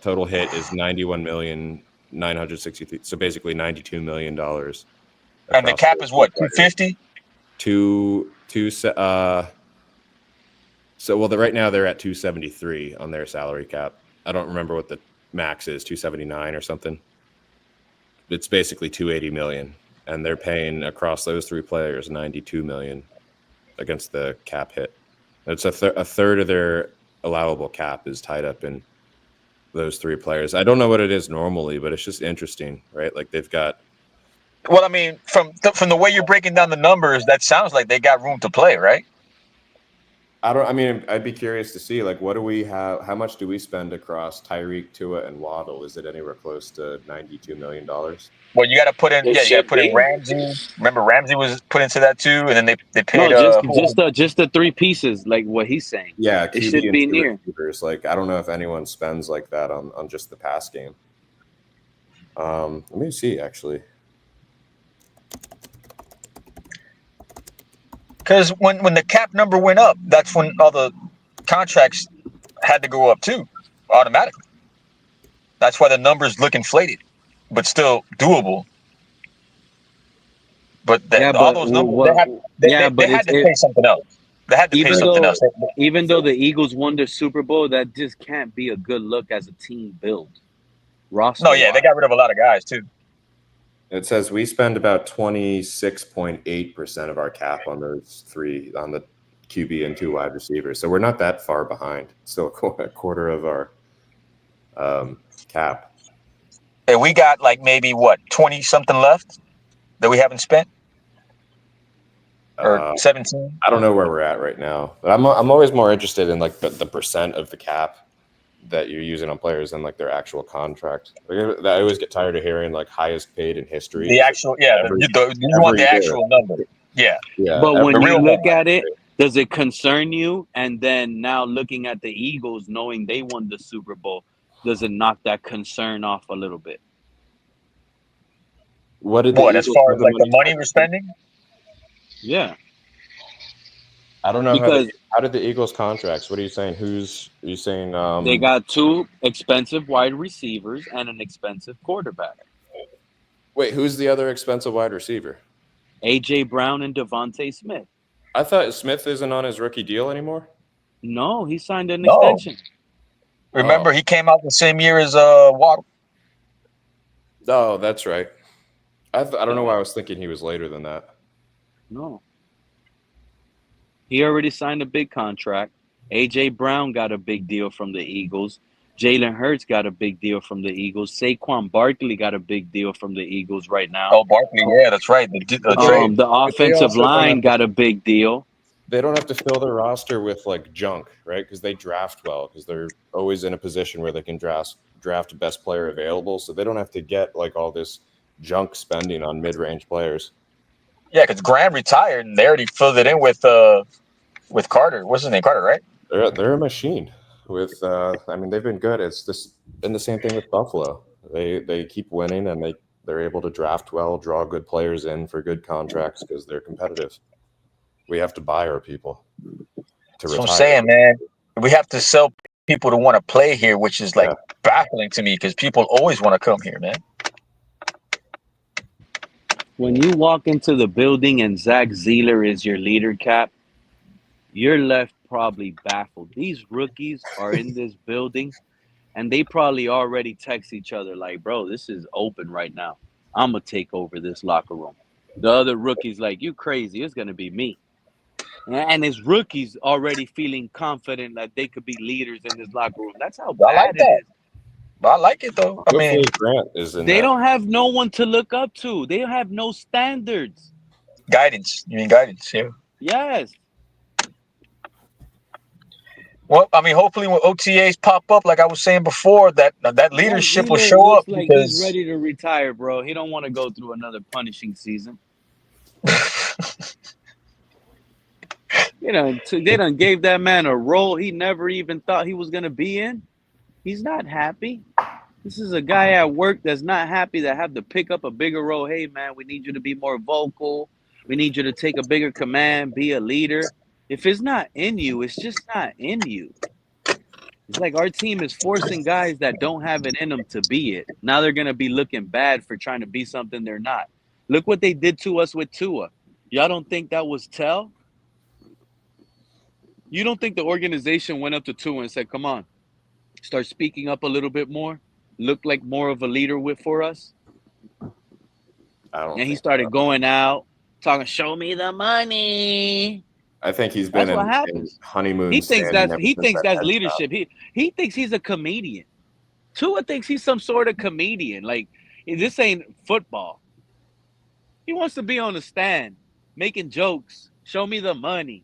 Total hit is $91,963,000. So basically $92 million. And the cap is what? 250. Right now they're at 273 on their salary cap. I don't remember what the max is, 279 or something. It's basically 280 million, and they're paying across those 3 players 92 million against the cap hit. It's a third of their allowable cap is tied up in those 3 players. I don't know what it is normally, but it's just interesting, right? Like they've got. Well, I mean, from the way you're breaking down the numbers, that sounds like they got room to play, right? I'd be curious to see, like, what do we have? How much do we spend across Tyreek, Tua, and Waddle? Is it anywhere close to $92 million? Well, you got to put in, you got to put in Ramsey. Remember, Ramsey was put into that too, and then they paid. Just the 3 pieces, like what he's saying. Yeah, it should be near. Receivers. Like, I don't know if anyone spends like that on just the pass game. Let me see, actually. Because when the cap number went up, that's when all the contracts had to go up too, automatically. That's why the numbers look inflated. but still doable. But Yeah, all but those numbers, they had it's to pay something else. They had to pay something else. even though the Eagles won the Super Bowl, that just can't be a good look as a team build. No, yeah, they got rid of a lot of guys too. It says we spend about 26.8% of our cap on those three, on the QB and 2 wide receivers. So we're not that far behind. Still a quarter of our cap. And we got like maybe 20 something left that we haven't spent, or 17. I don't know where we're at right now, but I'm always more interested in like the percent of the cap that you're using on players than like their actual contract. Like, I always get tired of hearing like highest paid in history. The actual, you want the actual number. Yeah. But when you look at it, does it concern you? And then now looking at the Eagles, knowing they won the Super Bowl, does it knock that concern off a little bit? As far as like the money we're spending? Yeah. I don't know because how did the Eagles contracts? What are you saying? Are you saying they got 2 expensive wide receivers and an expensive quarterback. Wait, who's the other expensive wide receiver? AJ Brown and Devontae Smith. I thought Smith isn't on his rookie deal anymore. No, he signed an extension. Remember, he came out the same year as Waddle. Oh, that's right. I don't know why I was thinking he was later than that. No. He already signed a big contract. A.J. Brown got a big deal from the Eagles. Jalen Hurts got a big deal from the Eagles. Saquon Barkley got a big deal from the Eagles right now. Oh, Barkley, yeah, that's right. The offensive line got a big deal. They don't have to fill their roster with like junk, right? Because they draft well, because they're always in a position where they can draft the best player available. So they don't have to get like all this junk spending on mid-range players. Yeah, because Graham retired and they already filled it in with Carter. What's his name? Carter, right? They're a machine. With they've been good. It's just been the same thing with Buffalo. They keep winning and they're able to draft well, draw good players in for good contracts because they're competitive. We have to buy our people to retire. That's what I'm saying, man. We have to sell people to want to play here, which is like baffling to me because people always want to come here, man. When you walk into the building and Zach Zeeler is your leader, Cap, you're left probably baffled. These rookies are in this building, and they probably already text each other like, bro, this is open right now. I'm going to take over this locker room. The other rookies like, you crazy. It's going to be me. And his rookies already feeling confident that they could be leaders in this locker room. That's how bad it is. I like it, though. I mean, Grant is in they don't have no one to look up to. They have no standards. Guidance. You mean guidance, yeah. Yes. Well, I mean, hopefully when OTAs pop up, like I was saying before, that leadership will show up. Like he's ready to retire, bro. He don't want to go through another punishing season. They done gave that man a role he never even thought he was going to be in. He's not happy. This is a guy at work that's not happy that have to pick up a bigger role. Hey, man, we need you to be more vocal. We need you to take a bigger command, be a leader. If it's not in you, it's just not in you. It's like our team is forcing guys that don't have it in them to be it. Now they're going to be looking bad for trying to be something they're not. Look what they did to us with Tua. Y'all don't think that was tell? You don't think the organization went up to Tua and said, come on, start speaking up a little bit more, look like more of a leader for us? And he started going out, talking, show me the money. I think he's been in honeymoon. He thinks that's leadership. He thinks he's a comedian. Tua thinks he's some sort of comedian. Like, this ain't football. He wants to be on the stand, making jokes. Show me the money.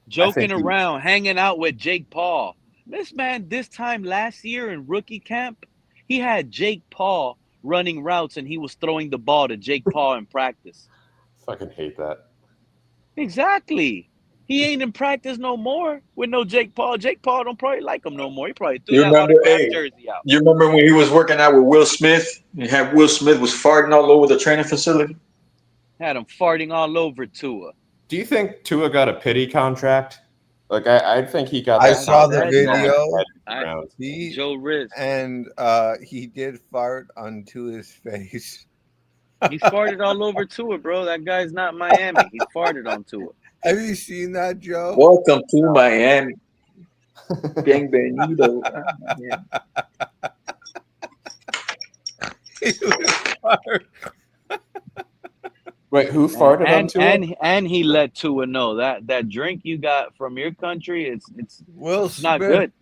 Joking around, hanging out with Jake Paul. This man, this time last year in rookie camp, he had Jake Paul running routes and he was throwing the ball to Jake Paul in practice. Fucking hate that. Exactly. He ain't in practice no more with no Jake Paul. Jake Paul don't probably like him no more. He probably threw that autographed jersey out. You remember when he was working out with Will Smith? You had Will Smith was farting all over the training facility? Had him farting all over Tua. Do you think Tua got a pity contract? Like I think he got. I That saw the confidence video. around. Joe Riz. And he did fart onto his face. He farted all over Tua, bro. That guy's not Miami. He farted on Tua. Have you seen that, Joe? Welcome to Miami. Bienvenido. Wait, who farted on Tua? And he let Tua know that drink you got from your country, it's not Smith good.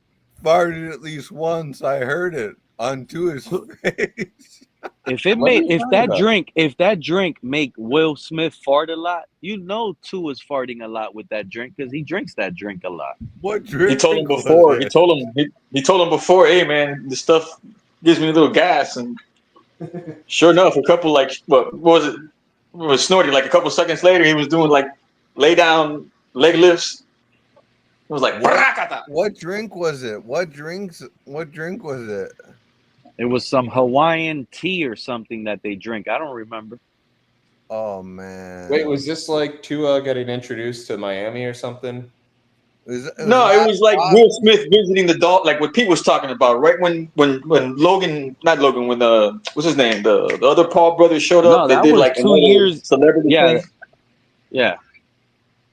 Farted at least once. I heard it onto his face. If that drink make Will Smith fart a lot, you know Tua's farting a lot with that drink because he drinks that drink a lot. What drink? He told him before. He told him before, hey man, this stuff gives me a little gas, and sure enough, a couple what was it? It was Snorty. Like a couple seconds later, he was doing like lay down leg lifts. It was like what drink was it? What drink was it? It was some Hawaiian tea or something that they drink. I don't remember. Oh man! Wait, was this like Tua getting introduced to Miami or something? No, it was like Will Smith visiting the Dolphins, like what Pete was talking about, right when Logan, not Logan, when what's his name, the other Paul brothers showed up. No, they that did was like 2 years. Celebrity thing. Yeah.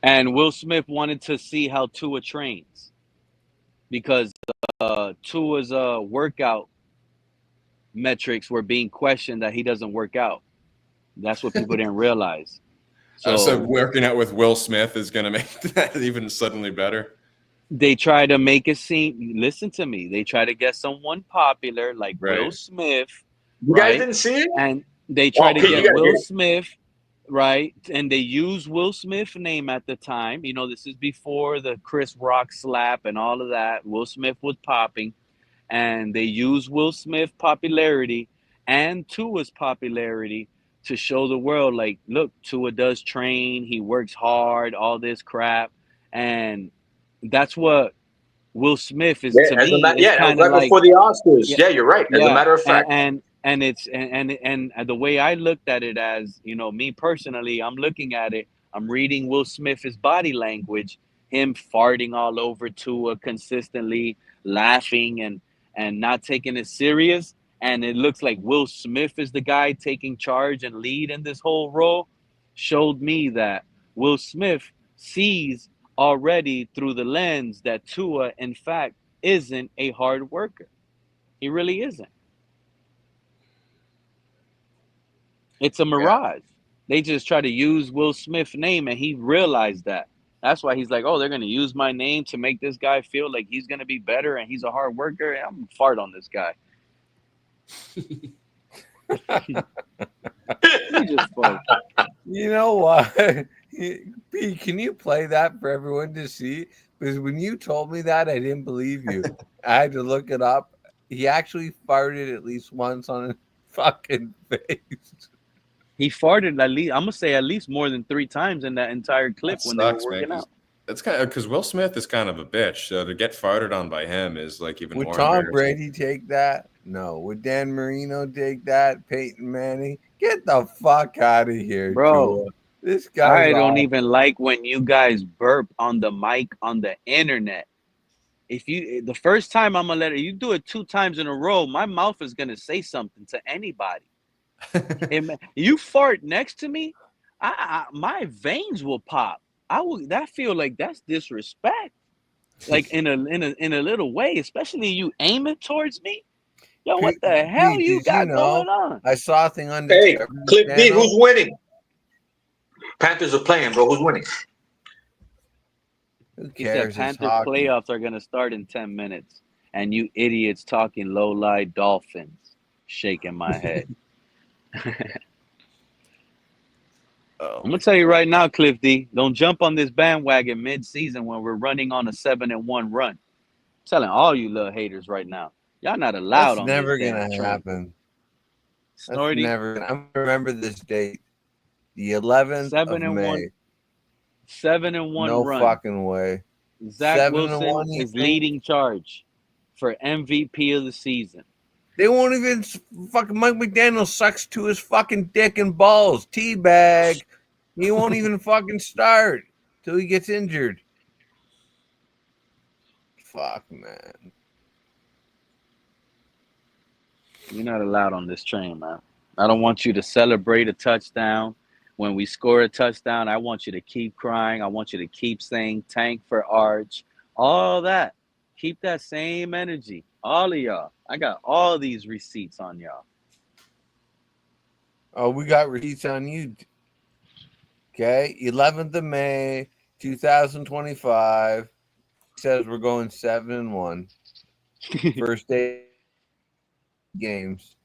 And Will Smith wanted to see how Tua trains because Tua's workout metrics were being questioned that he doesn't work out. That's what people didn't realize. So working out with Will Smith is going to make that even suddenly better. They try to make it seem. Listen to me. They try to get someone popular like Will Smith. You guys didn't see it, and they try to get Will Smith, right? And they use Will Smith's name at the time. You know, this is before the Chris Rock slap and all of that. Will Smith was popping, and they use Will Smith popularity and Tua's popularity to show the world, like, look, Tua does train, he works hard, all this crap, and that's what Will Smith is to me. Right before the Oscars. Yeah, you're right. As a matter of fact, and the way I looked at it, as you know, me personally, I'm looking at it. I'm reading Will Smith's body language, him farting all over Tua consistently, laughing and not taking it serious. And it looks like Will Smith is the guy taking charge and lead in this whole role, showed me that Will Smith sees already through the lens that Tua, in fact, isn't a hard worker. He really isn't. It's a mirage. They just try to use Will Smith's name, and he realized that. That's why he's like, oh, they're going to use my name to make this guy feel like he's going to be better and he's a hard worker. I'm going to fart on this guy. You know what? Pete, can you play that for everyone to see? Because when you told me that, I didn't believe you. I had to look it up. He actually farted at least once on his fucking face. He farted at least, I'm gonna say at least more than 3 times in that entire clip when they were working out. That's kind of because Will Smith is kind of a bitch. So to get farted on by him is like even more. Would Tom Brady take that? No. Would Dan Marino take that? Peyton Manning? Get the fuck out of here, bro. Tua. This guy. I don't even like when you guys burp on the mic on the internet. If you the first time I'm gonna let it, you do it 2 times in a row, my mouth is gonna say something to anybody. You fart next to me, my veins will pop. That feel like that's disrespect. Like in a little way, especially you aim it towards me. Yo, what the hell you got going on? I saw a thing on the Hey, Clip D, who's winning? Panthers are playing, bro. Who's winning? Who He said Panthers playoffs are gonna start in 10 minutes. And you idiots talking low-lie Dolphins. Shaking my head. I'm gonna tell you right now, Cliff D, don't jump on this bandwagon mid-season when we're running on a 7-1 run. I'm telling all you little haters right now, y'all not allowed. That's on never this gonna train. happen. Snorty, That's never. I'm gonna remember this date, the 11th of May. 7-1 no run. fucking way. Zach Wilson is leading charge for MVP of the season. They won't even fucking Mike McDaniel sucks to his fucking dick and balls. Teabag. He won't even fucking start till he gets injured. Fuck, man. You're not allowed on this train, man. I don't want you to celebrate a touchdown. When we score a touchdown, I want you to keep crying. I want you to keep saying tank for Arch. All that. Keep that same energy. All of y'all. I got all these receipts on y'all. Oh, we got receipts on you. Okay. 11th of May, 2025. Says we're going 7-1. First day games.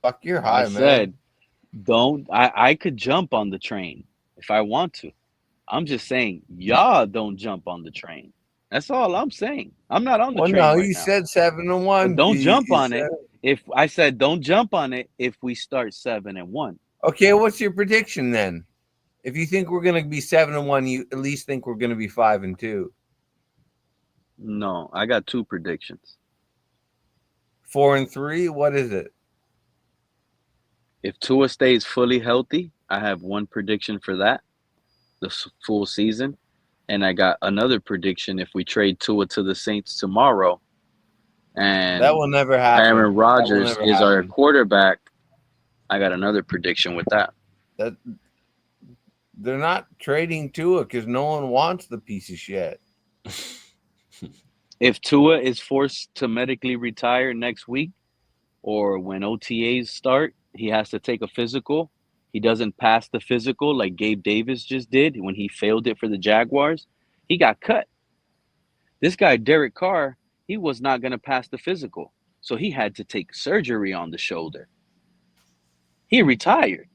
Fuck, you're high, I said, man. I could jump on the train if I want to. I'm just saying, y'all don't jump on the train. That's all I'm saying. I'm not on the Well, train no, right you now. said 7-1. But don't jump You on said... it. If I said don't jump on it if we start 7-1. Okay, what's your prediction then? If you think we're gonna be 7-1, you at least think we're gonna be 5-2. No, I got two predictions. 4-3. What is it? If Tua stays fully healthy, I have one prediction for that, the full season. And I got another prediction if we trade Tua to the Saints tomorrow and That will never happen. Aaron Rodgers is our quarterback, I got another prediction with that. That they're not trading Tua because no one wants the piece of shit. If Tua is forced to medically retire next week or when OTAs start, he has to take a physical. He doesn't pass the physical like Gabe Davis just did when he failed it for the Jaguars. He got cut. This guy, Dereck Carr, he was not going to pass the physical. So he had to take surgery on the shoulder. He retired.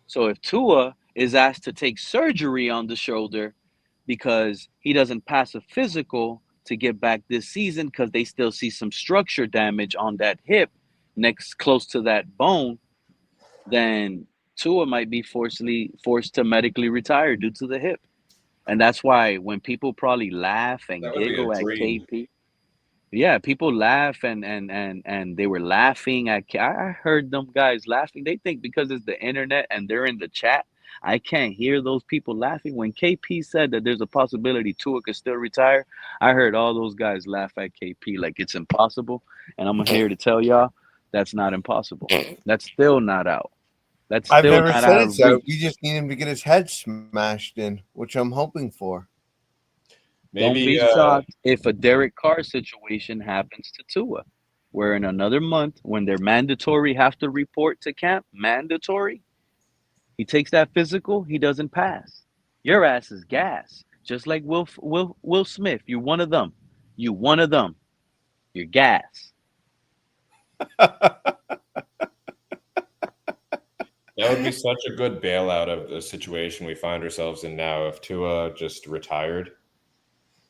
So if Tua is asked to take surgery on the shoulder because he doesn't pass a physical to get back this season because they still see some structure damage on that hip next close to that bone, then Tua might be forced to medically retire due to the hip. And that's why when people probably laugh and That would be a giggle at dream. KP, yeah, people laugh and they were laughing at. I heard them guys laughing. They think because it's the internet and they're in the chat, I can't hear those people laughing. When KP said that there's a possibility Tua could still retire, I heard all those guys laugh at KP like it's impossible. And I'm here to tell y'all that's not impossible. That's still not out. That's I've still never not said out it's of out. reach. We just need him to get his head smashed in, which I'm hoping for. Don't Maybe be shocked if a Dereck Carr situation happens to Tua, where in another month, when they're mandatory, have to report to camp, mandatory, he takes that physical, he doesn't pass. Your ass is gas, just like Will Smith. You're one of them. You one of them. You're gas. that would be such a good bailout of the situation we find ourselves in now if Tua just retired.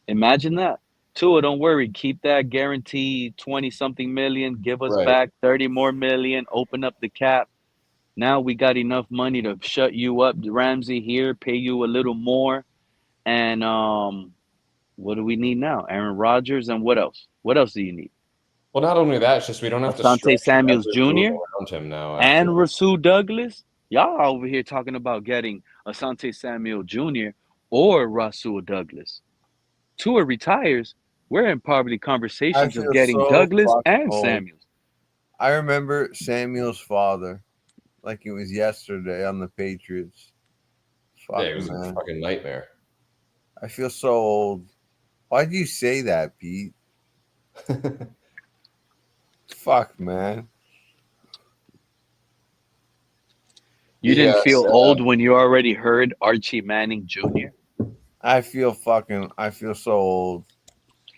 Imagine that. Tua, don't worry. Keep that guaranteed 20-something million. Give us Right. back 30 more million. Open up the cap. Now we got enough money to shut you up, Ramsey, here, pay you a little more. And what do we need now? Aaron Rodgers and what else? What else do you need? Well, not only that, it's just we don't have to Asante stretch Samuels every move Jr. around him now. and after- Rasul Douglas. Y'all are over here talking about getting Asante Samuel Jr. or Rasul Douglas. Tua retires. We're in probably conversations of feel getting so Douglas fucking and old. Samuels. I remember Samuel's father like it was yesterday on the Patriots. Fuck, Yeah, it was a man. fucking nightmare. I feel so old. Why'd you say that, Pete? Fuck, man. You didn't Yes, feel old when you already heard Archie Manning Jr.? I feel so old.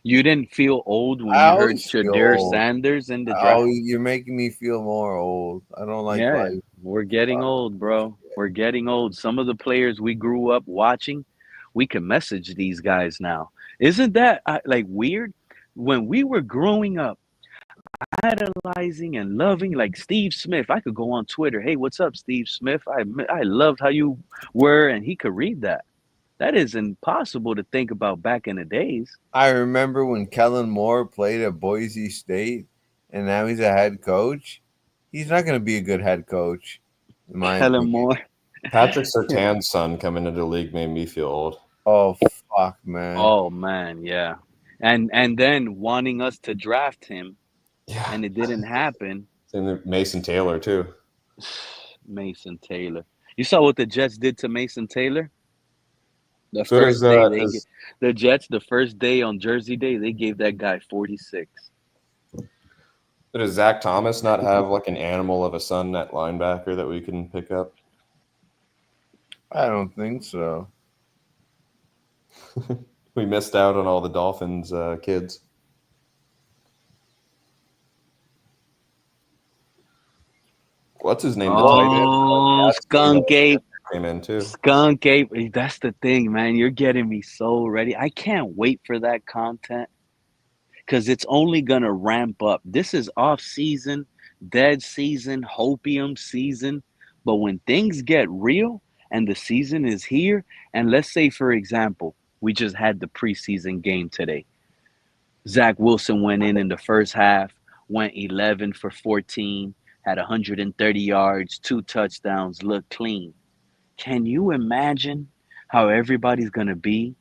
You didn't feel old when I you heard always feel Shadir old. Sanders in the Oh, draft? you're making me feel more old. I don't like Yeah, life. we're getting old, bro. We're getting old. Some of the players we grew up watching, we can message these guys now. Isn't that like weird? When we were growing up, idolizing and loving like Steve Smith, I could go on Twitter, hey, what's up, Steve Smith? I loved how you were, and he could read that. That is impossible to think about back in the days. I remember when Kellen Moore played at Boise State, and now he's a head coach. He's not going to be a good head coach, in my Kellen opinion. Moore. Patrick Surtain's son coming into the league made me feel old. Oh, fuck, man. Oh, man, yeah. and then wanting us to draft him, Yeah. and it didn't happen. And Mason Taylor too. Mason Taylor. You saw what the Jets did to Mason Taylor? The So does first day the Jets, the first day on Jersey Day, they gave that guy 46. does Zach Thomas not have like an animal of a son at linebacker that we can pick up? I don't think so. We missed out on all the Dolphins kids. What's his name? Oh, Skunk Ape. Came in too. Skunk Ape. That's the thing, man. You're getting me so ready. I can't wait for that content because it's only going to ramp up. This is off season, dead season, hopium season. But when things get real and the season is here, and let's say, for example, we just had the preseason game today. Zach Wilson went in the first half, went 11 for 14, had 130 yards, 2 touchdowns, looked clean. Can you imagine how everybody's going to be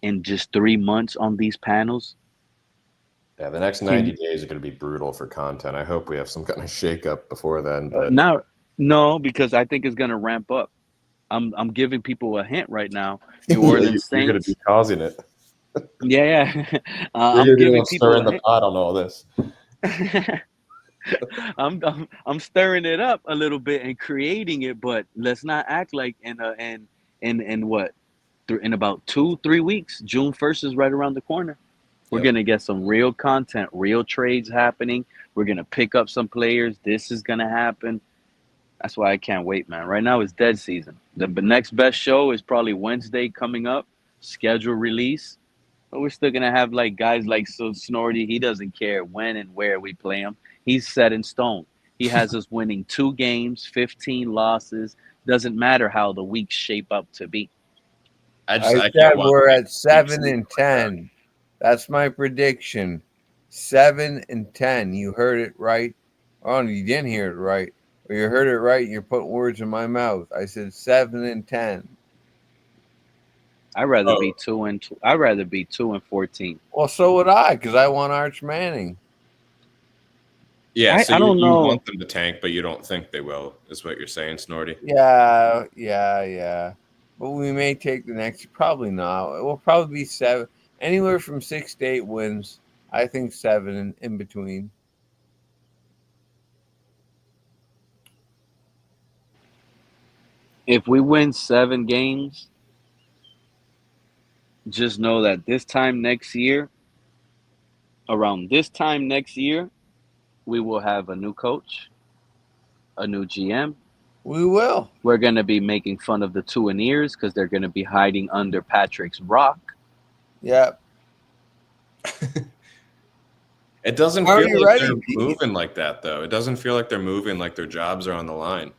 in just 3 months on these panels? Yeah, the next 90 days are going to be brutal for content. I hope we have some kind of shakeup before then. But No, because I think it's going to ramp up. I'm giving people a hint right now. New Orleans Saints. You're going to be causing it. Yeah. I'm giving people stirring the pot on all this. I'm stirring it up a little bit and creating it, but let's not act like in about 2-3 weeks. June 1st is right around the corner. We're gonna get some real content, real trades happening. We're gonna pick up some players. This is gonna happen. That's why I can't wait, man. Right now it's dead season. The next best show is probably Wednesday coming up, schedule release. But we're still gonna have like guys like Snorty. He doesn't care when and where we play him. He's set in stone. He has us winning 2 games, 15 losses. Doesn't matter how the weeks shape up to be. I said we're at 7-10. That's my prediction. 7-10. You heard it right. Oh, you didn't hear it right. Or you heard it right and you're putting words in my mouth. I said 7-10. I'd rather be 2-2. I'd rather be 2-14. Well, so would I, because I want Arch Manning. Yeah, so I don't know. You want them to tank, but you don't think they will, is what you're saying, Snorty. Yeah. But we may take the next. Probably not. It will probably be 7. Anywhere from 6 to 8 wins. I think 7 in between. If we win 7 games, just know that around this time next year, we will have a new coach, a new GM. We will. We're going to be making fun of the Tuaneers because they're going to be hiding under Patrick's rock. Yeah. It doesn't feel like they're moving like that, though. It doesn't feel like they're moving like their jobs are on the line.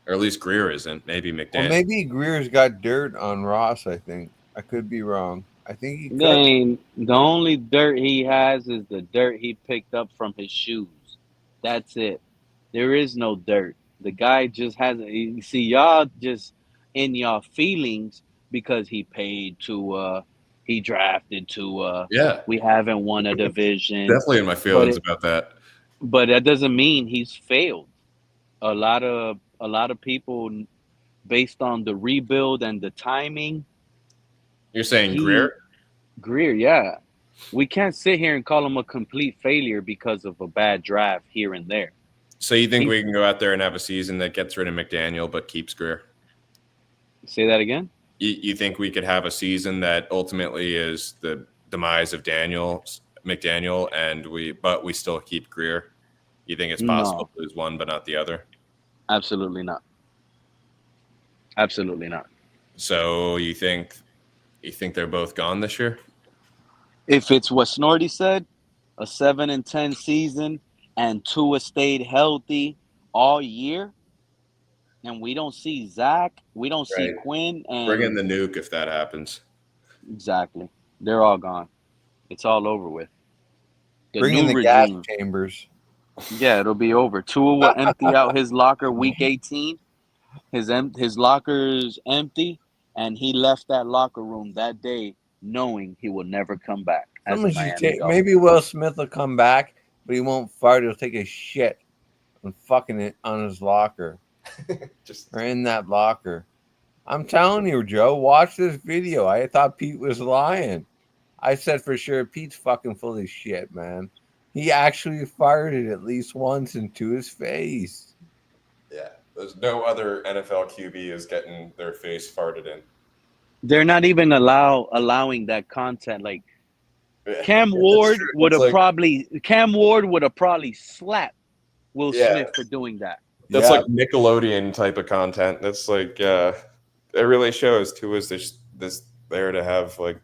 Or at least Greer isn't. Maybe McDaniel. Well, maybe Greer's got dirt on Ross, I think. I could be wrong. I think he could. The only dirt he has is the dirt he picked up from his shoes. That's it. There is no dirt. The guy just hasn't. You see, y'all just in y'all feelings because he paid to, he drafted to. Yeah. We haven't won a division. Definitely in my feelings about that. But that doesn't mean he's failed. A lot of people, based on the rebuild and the timing. You're saying Greer? Greer, yeah. We can't sit here and call him a complete failure because of a bad draft here and there. So you think we can go out there and have a season that gets rid of McDaniel but keeps Greer? Say that again? You think we could have a season that ultimately is the demise of McDaniel, but we still keep Greer? You think it's possible to lose one but not the other? Absolutely not. Absolutely not. So you think they're both gone this year? If it's what Snorty said, a 7-10 season and Tua stayed healthy all year, and we don't see Zach, we don't see Quinn, and bring in the nuke if that happens. Exactly. They're all gone. It's all over with. Bring in the gas chambers. Yeah, it'll be over. Tua will empty out his locker week 18. His locker's empty, and he left that locker room that day knowing he will never come back. as a Miami Dolphin. Maybe Will Smith will come back, but he won't fart. He'll take a shit and fucking it on his locker. Or in that locker. I'm telling you, Joe, watch this video. I thought Pete was lying. I said for sure Pete's fucking full of shit, man. He actually farted at least once into his face. Yeah, there's no other NFL QB is getting their face farted in. They're not even allowing that content. Like Cam Ward would have probably slapped Will Smith for doing that. That's like Nickelodeon type of content. That's like it really shows Tua's this there to have like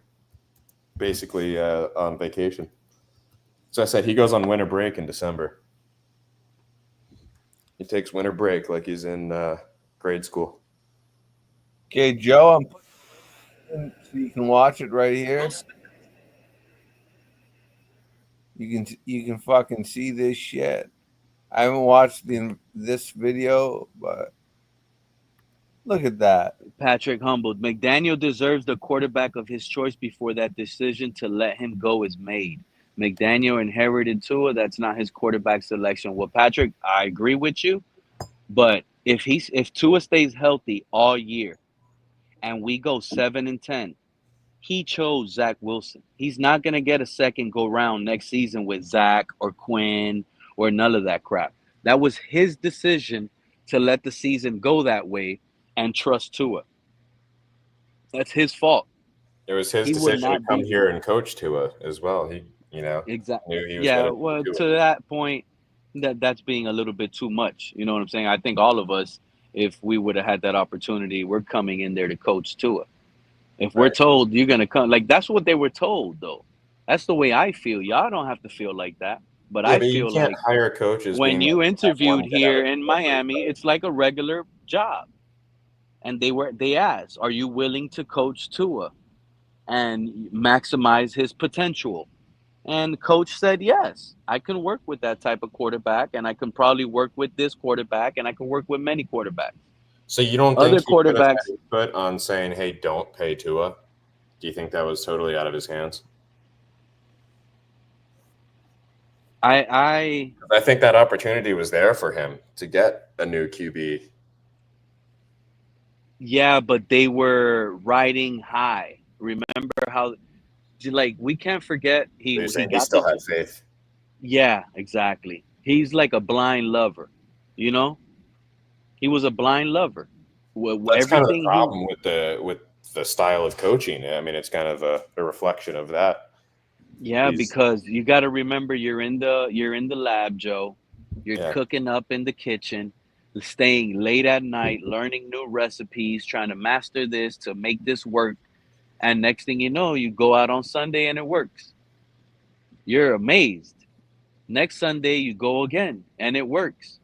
basically on vacation. So I said he goes on winter break in December. He takes winter break like he's in grade school. Okay, Joe, I'm putting so you can watch it right here. You can fucking see this shit. I haven't watched this video, but look at that. Patrick humbled. McDaniel deserves the quarterback of his choice before that decision to let him go is made. McDaniel inherited Tua. That's not his quarterback selection. Well, Patrick, I agree with you, but if Tua stays healthy all year and we go 7-10, he chose Zach Wilson. He's not going to get a second go round next season with Zach or Quinn or none of that crap. That was his decision to let the season go that way and trust Tua. That's his fault. It was his decision to come here and coach Tua as well. He, exactly. knew he was to that point, that's being a little bit too much. You know what I'm saying? I think all of us, if we would have had that opportunity, we're coming in there to coach Tua. If we're told you're going to come, like that's what they were told, though. That's the way I feel. Y'all don't have to feel like that. But I feel you can't like hire coaches when you interviewed here in Miami, it's like a regular job. And they asked, are you willing to coach Tua and maximize his potential? And coach said, yes, I can work with that type of quarterback, and I can probably work with this quarterback, and I can work with many quarterbacks. So you don't Other think he could have quarterbacks had input on saying, hey, don't pay Tua? Do you think that was totally out of his hands? I think that opportunity was there for him to get a new QB. Yeah, but they were riding high. Remember how, like, we can't forget he still had faith. Yeah, exactly. He's like a blind lover, you know? He was a blind lover. That's kind of the problem with the style of coaching. I mean, it's kind of a reflection of that. Yeah, because you got to remember you're in the lab, Joe. You're cooking up in the kitchen, staying late at night, learning new recipes, trying to master this to make this work. And next thing you know, you go out on Sunday and it works. You're amazed. Next Sunday, you go again and it works.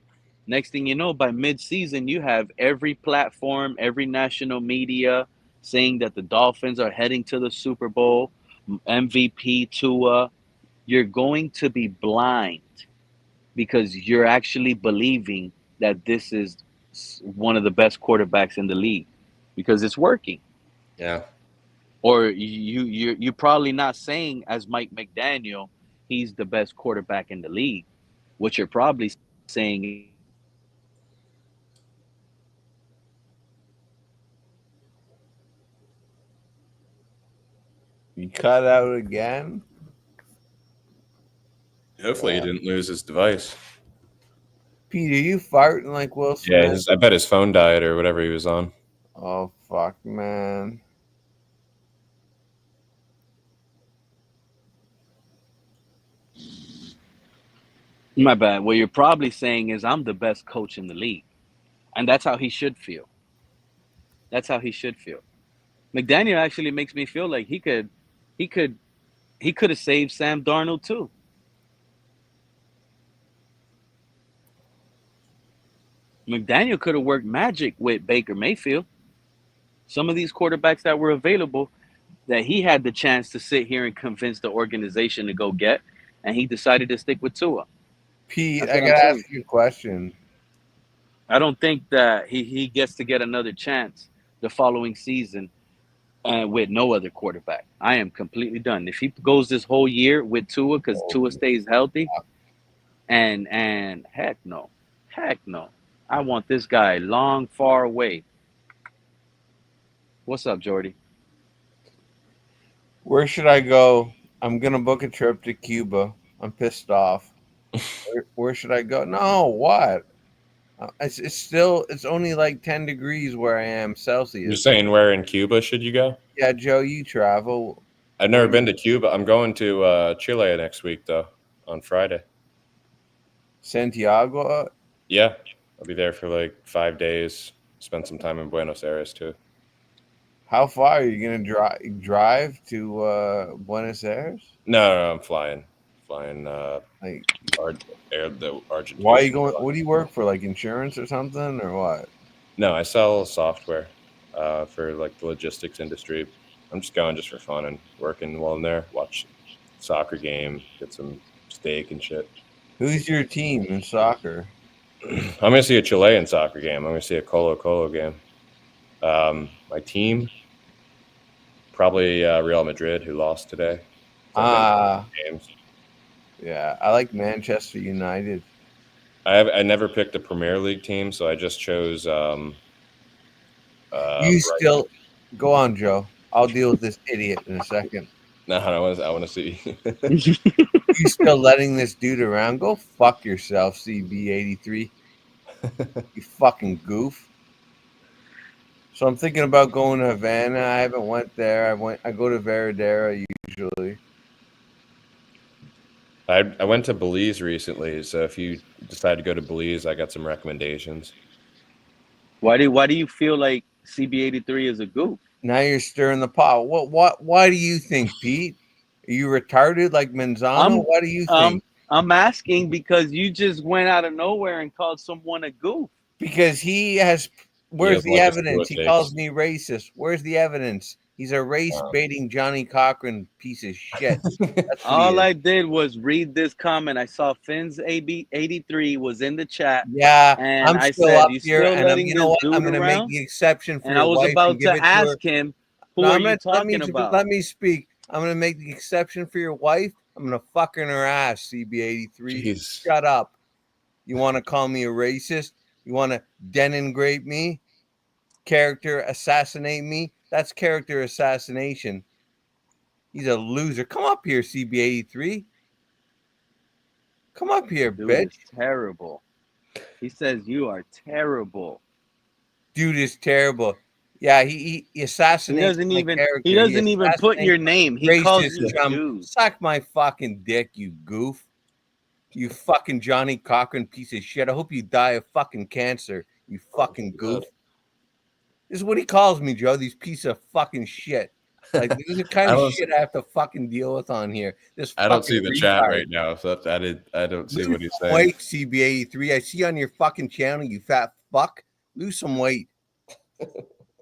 Next thing you know, by mid-season, you have every platform, every national media saying that the Dolphins are heading to the Super Bowl, MVP Tua. You're going to be blind because you're actually believing that this is one of the best quarterbacks in the league because it's working. Yeah. Or you're probably not saying, as Mike McDaniel, he's the best quarterback in the league. What you're probably saying. You cut out again? Hopefully he didn't lose his device. Pete, are you farting like Will Smith? Yeah, I bet his phone died or whatever he was on. Oh, fuck, man. My bad. What you're probably saying is I'm the best coach in the league. And that's how he should feel. That's how he should feel. McDaniel actually makes me feel like he could have saved Sam Darnold too. McDaniel could have worked magic with Baker Mayfield. Some of these quarterbacks that were available that he had the chance to sit here and convince the organization to go get, and he decided to stick with Tua. Pete, I gotta ask you a question. I don't think that he gets to get another chance the following season with no other quarterback. I am completely done. If he goes this whole year with Tua, because Tua stays healthy, and heck no, I want this guy long, far away. What's up, Jordy? Where should I go? I'm gonna book a trip to Cuba. I'm pissed off. Where should I go? No, what? It's still, it's only like 10 degrees where I am You're Celsius. saying where in Cuba should you go? Yeah, Joe, you travel. I've never been to Cuba. I'm going to Chile next week though, on Friday. Santiago. Yeah, I'll be there for like 5 days. Spend some time in Buenos Aires too. How far are you gonna drive to Buenos Aires? No, I'm flying. Like the Argentina. Why are you going? What do you work for? Like insurance or something, or what? No, I sell software for like the logistics industry. I'm just going just for fun and working while I'm there. Watch soccer game, get some steak and shit. Who's your team in soccer? I'm gonna see a Chilean soccer game. I'm gonna see a Colo Colo game. My team, probably Real Madrid, who lost today. Games. Yeah, I like Manchester United. I never picked a Premier League team, so I just chose. Still go on, Joe. I'll deal with this idiot in a second. No, I want to see. You still letting this dude around? Go fuck yourself, CB83. You fucking goof. So I'm thinking about going to Havana. I haven't went there. I go to Veradera usually. I went to Belize recently, so if you decide to go to Belize, I got some recommendations. Why do you feel like CB83 is a goof? Now you're stirring the pot. Why do you think, Pete? Are you retarded like Manzano? What do you think? I'm asking because you just went out of nowhere and called someone a goof. Because he has. Where's the evidence? He calls me racist. Where's the evidence? He's a race-baiting Johnny Cochran piece of shit. All I did was read this comment. I saw Finn's AB83 was in the chat. Yeah, and I'm I still said, up "You here, still and letting you know this what? dude I'm going to around?" make the exception for and your I was wife about and give to it to ask her. him, "Who are you talking about?" Let me speak. I'm going to make the exception for your wife. I'm going to fuck her in her ass, CB83. Jeez. Shut up. You want to call me a racist? You want to denigrate me? Character assassinate me? That's character assassination. He's a loser. Come up here, CB83. Come up here, Dude bitch. is terrible. He says you are terrible. Dude is terrible. Yeah, he assassinates my character. He doesn't even put your name. He calls you dude. Suck my fucking dick, you goof. You fucking Johnny Cochran piece of shit. I hope you die of fucking cancer, you fucking goof. This is what he calls me, Joe. These piece of fucking shit. Like, this is the kind of shit I have to fucking deal with on here. I don't see the chat right now, so I don't see what he's saying. Wait, CB83. I see on your fucking channel, you fat fuck. Lose some weight.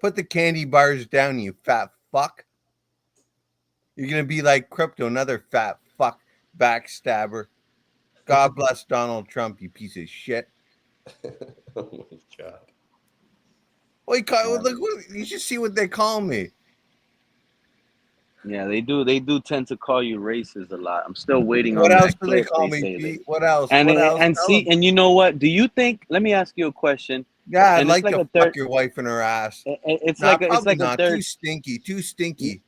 Put the candy bars down, you fat fuck. You're gonna be like Crypto, another fat fuck backstabber. God bless Donald Trump, you piece of shit. Oh my god. Look, you should see what they call me. Yeah, they do. They do tend to call you racist a lot. I'm still waiting on What else that do they clip call they me, say Pete? that. What else? And What else? and see, and you know what? Do you think? Let me ask you a question. Yeah, I'd And like to fuck your wife in her ass. It's like a third. Too stinky.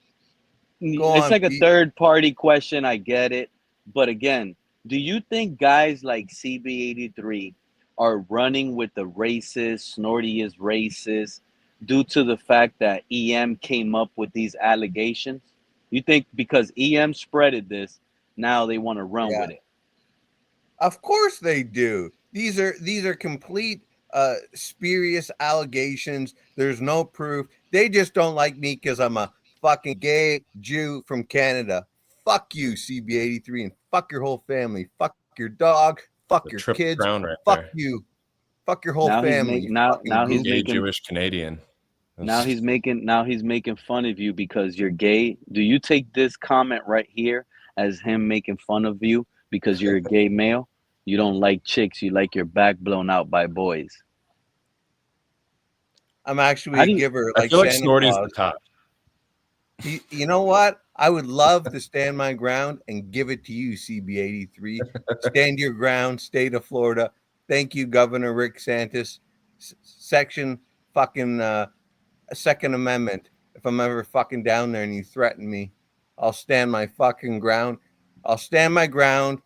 It's like a third party question. I get it, but again, do you think guys like CB83 are running with the racist, Snorty is racist, due to the fact that EM came up with these allegations? You think because EM spreaded this, now they want to run with it? Of course they do. These are complete spurious allegations. There's no proof. They just don't like me because I'm a fucking gay Jew from Canada. Fuck you, CB83, and fuck your whole family. Fuck your dog. Fuck your kids. Fuck you. Fuck your whole family. Now he's gay making Jewish Canadian. Now he's making fun of you because you're gay. Do you take this comment right here as him making fun of you because you're a gay male? You don't like chicks. You like your back blown out by boys. I'm actually a giver. I feel like Snorty's the top. You know what? I would love to stand my ground and give it to you, CB83. Stand your ground, state of Florida. Thank you, Governor Rick Santos. Section fucking Second Amendment. If I'm ever fucking down there and you threaten me, I'll stand my fucking ground. I'll stand my ground.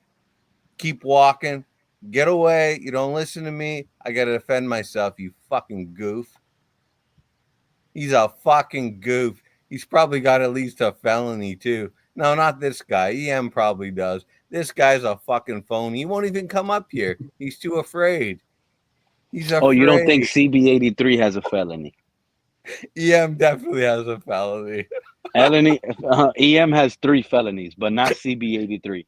Keep walking. Get away. You don't listen to me. I got to defend myself, you fucking goof. He's a fucking goof. He's probably got at least a felony, too. No, not this guy. EM probably does. This guy's a fucking phone. He won't even come up here. He's too afraid. He's afraid. Oh, you don't think CB83 has a felony? EM definitely has a felony. EM has 3 felonies, but not CB83.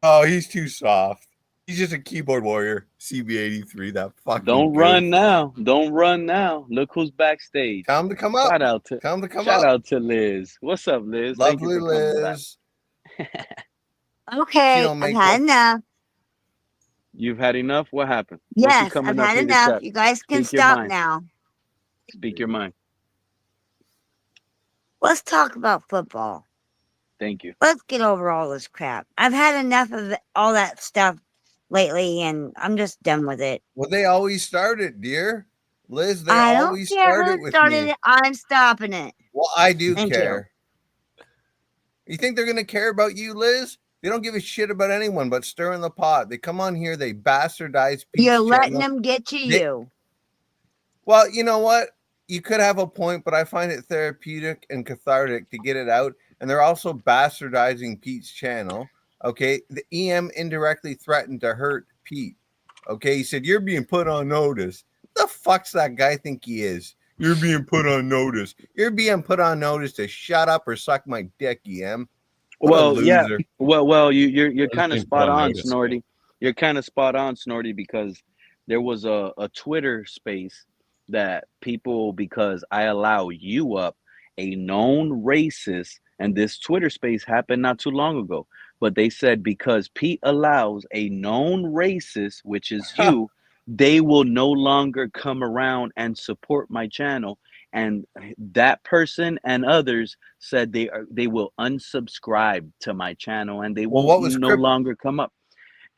Oh, he's too soft. He's just a keyboard warrior. CB83, that fucking Don't goof. run now. Don't run now. Look who's backstage. Tell him to come up. Shout out to Liz. What's up, Liz? Lovely Liz. Okay, I've had enough. You've had enough? What happened? Yes, I've had enough. You guys can stop now. Speak your mind. Let's talk about football. Thank you. Let's get over all this crap. I've had enough of all that stuff lately, and I'm just done with it. Well, they always started, dear. Liz, they I always don't care started who with started me. it. I'm stopping it. Well, I do Thank care. You think they're going to care about you, Liz? They don't give a shit about anyone but stirring the pot. They come on here, they bastardize Pete's You're letting channel. them get to you. Well, you know what? You could have a point, but I find it therapeutic and cathartic to get it out. And they're also bastardizing Pete's channel. Okay. The EM indirectly threatened to hurt Pete. Okay. He said, "You're being put on notice." What the fuck's that guy think he is? You're being put on notice. You're being put on notice to shut up or suck my dick, EM. What a Well, yeah. loser. Well, you're kind of being put spot on on, notice, Snorty. You're kind of spot on, Snorty, because there was a Twitter space that people, because I allow you up, a known racist, and this Twitter space happened not too long ago, but they said because Pete allows a known racist, which is you, they will no longer come around and support my channel. And that person and others said they will unsubscribe to my channel and they Well, will what was no longer come up.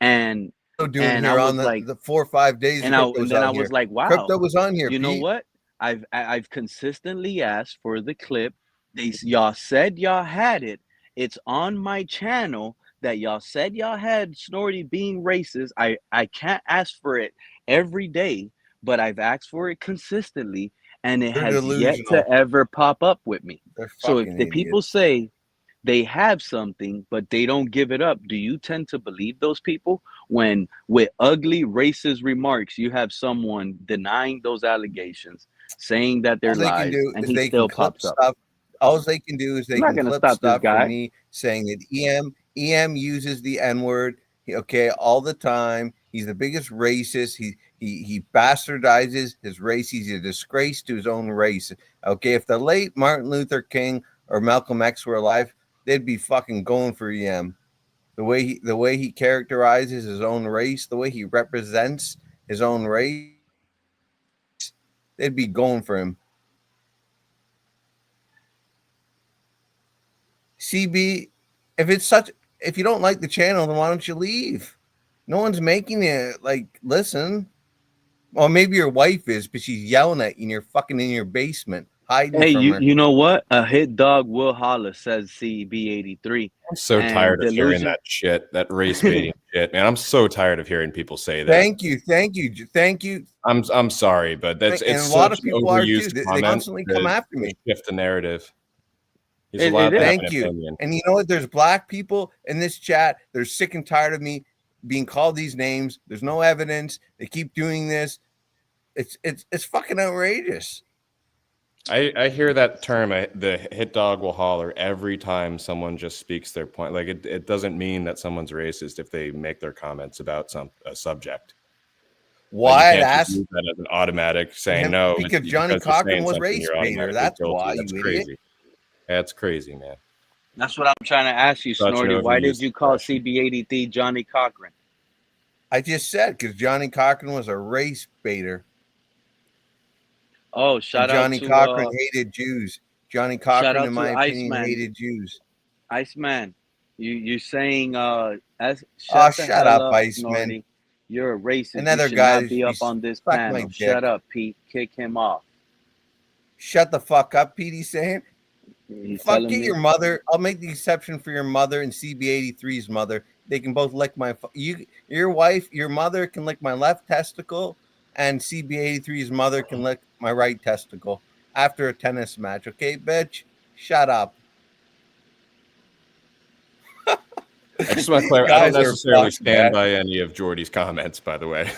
And doing and here I on was like, the 4 or 5 days and then I was like, wow, Crypto was on here, you know Pete. what? I've consistently asked for the clip. Y'all said y'all had it. It's on my channel that y'all said y'all had Snorty being racist. I can't ask for it every day, but I've asked for it consistently, and it They're has yet delusional. to ever pop up with me. They're So if fucking the people idiots. say they have something, but they don't give it up, do you tend to believe those people? When with ugly racist remarks, you have someone denying those allegations, saying that they're All they can lies, do and is he they still can clip pops up. stuff. All they can do is they I'm not can gonna clip stop this stuff guy. from me saying that EM uses the N-word, okay, all the time. He's the biggest racist. He bastardizes his race. He's a disgrace to his own race. Okay, if the late Martin Luther King or Malcolm X were alive, they'd be fucking going for EM. The way he characterizes his own race, the way he represents his own race, they'd be going for him. CB, if you don't like the channel, then why don't you leave? No one's making it listen. Or maybe your wife is, but she's yelling at you and you're fucking in your basement hiding Hey, from her. you know what? A hit dog will holler, says CB83. I'm so tired of hearing that shit, that race baiting shit, man. I'm so tired of hearing people say that. Thank you. I'm sorry, but it's and a such lot of an people are too. overused They comment constantly come after me. to shift the narrative. He's allowed to have an opinion. And you know what? There's black people in this chat. They're sick and tired of me being called these names. There's no evidence. They keep doing this. It's fucking outrageous. I hear that term, the hit dog will holler, every time someone just speaks their point. Like it doesn't mean that someone's racist if they make their comments about a subject. Why? You can't just use that as an automatic saying no. Because Johnny Cochran was race baiter. That's why. That's crazy. That's crazy, man. That's what I'm trying to ask you, Snorty. Why did you call CB83 Johnny Cochran? I just said because Johnny Cochran was a race baiter. Oh, And shout out Johnny to Cochran hated Jews. Johnny Cochran, in my opinion, Iceman. hated Jews. Iceman, you saying Oh, shut the shut hell up, up, Iceman. Snorty. You're a racist. Another You should guy not that be should be up on this suck my panel. Shut dick. up, Pete. Kick him off. Shut the fuck up, Pete. He's saying. He's Fuck, telling get me. your mother. I'll make the exception for your mother and CB83's mother. They can both lick my. Your wife, your mother can lick my left testicle, and CB83's mother can lick my right testicle after a tennis match. Okay, bitch? Shut up. I just want to clarify. I don't Guys are necessarily fucked, stand man. by any of Jordy's comments, by the way.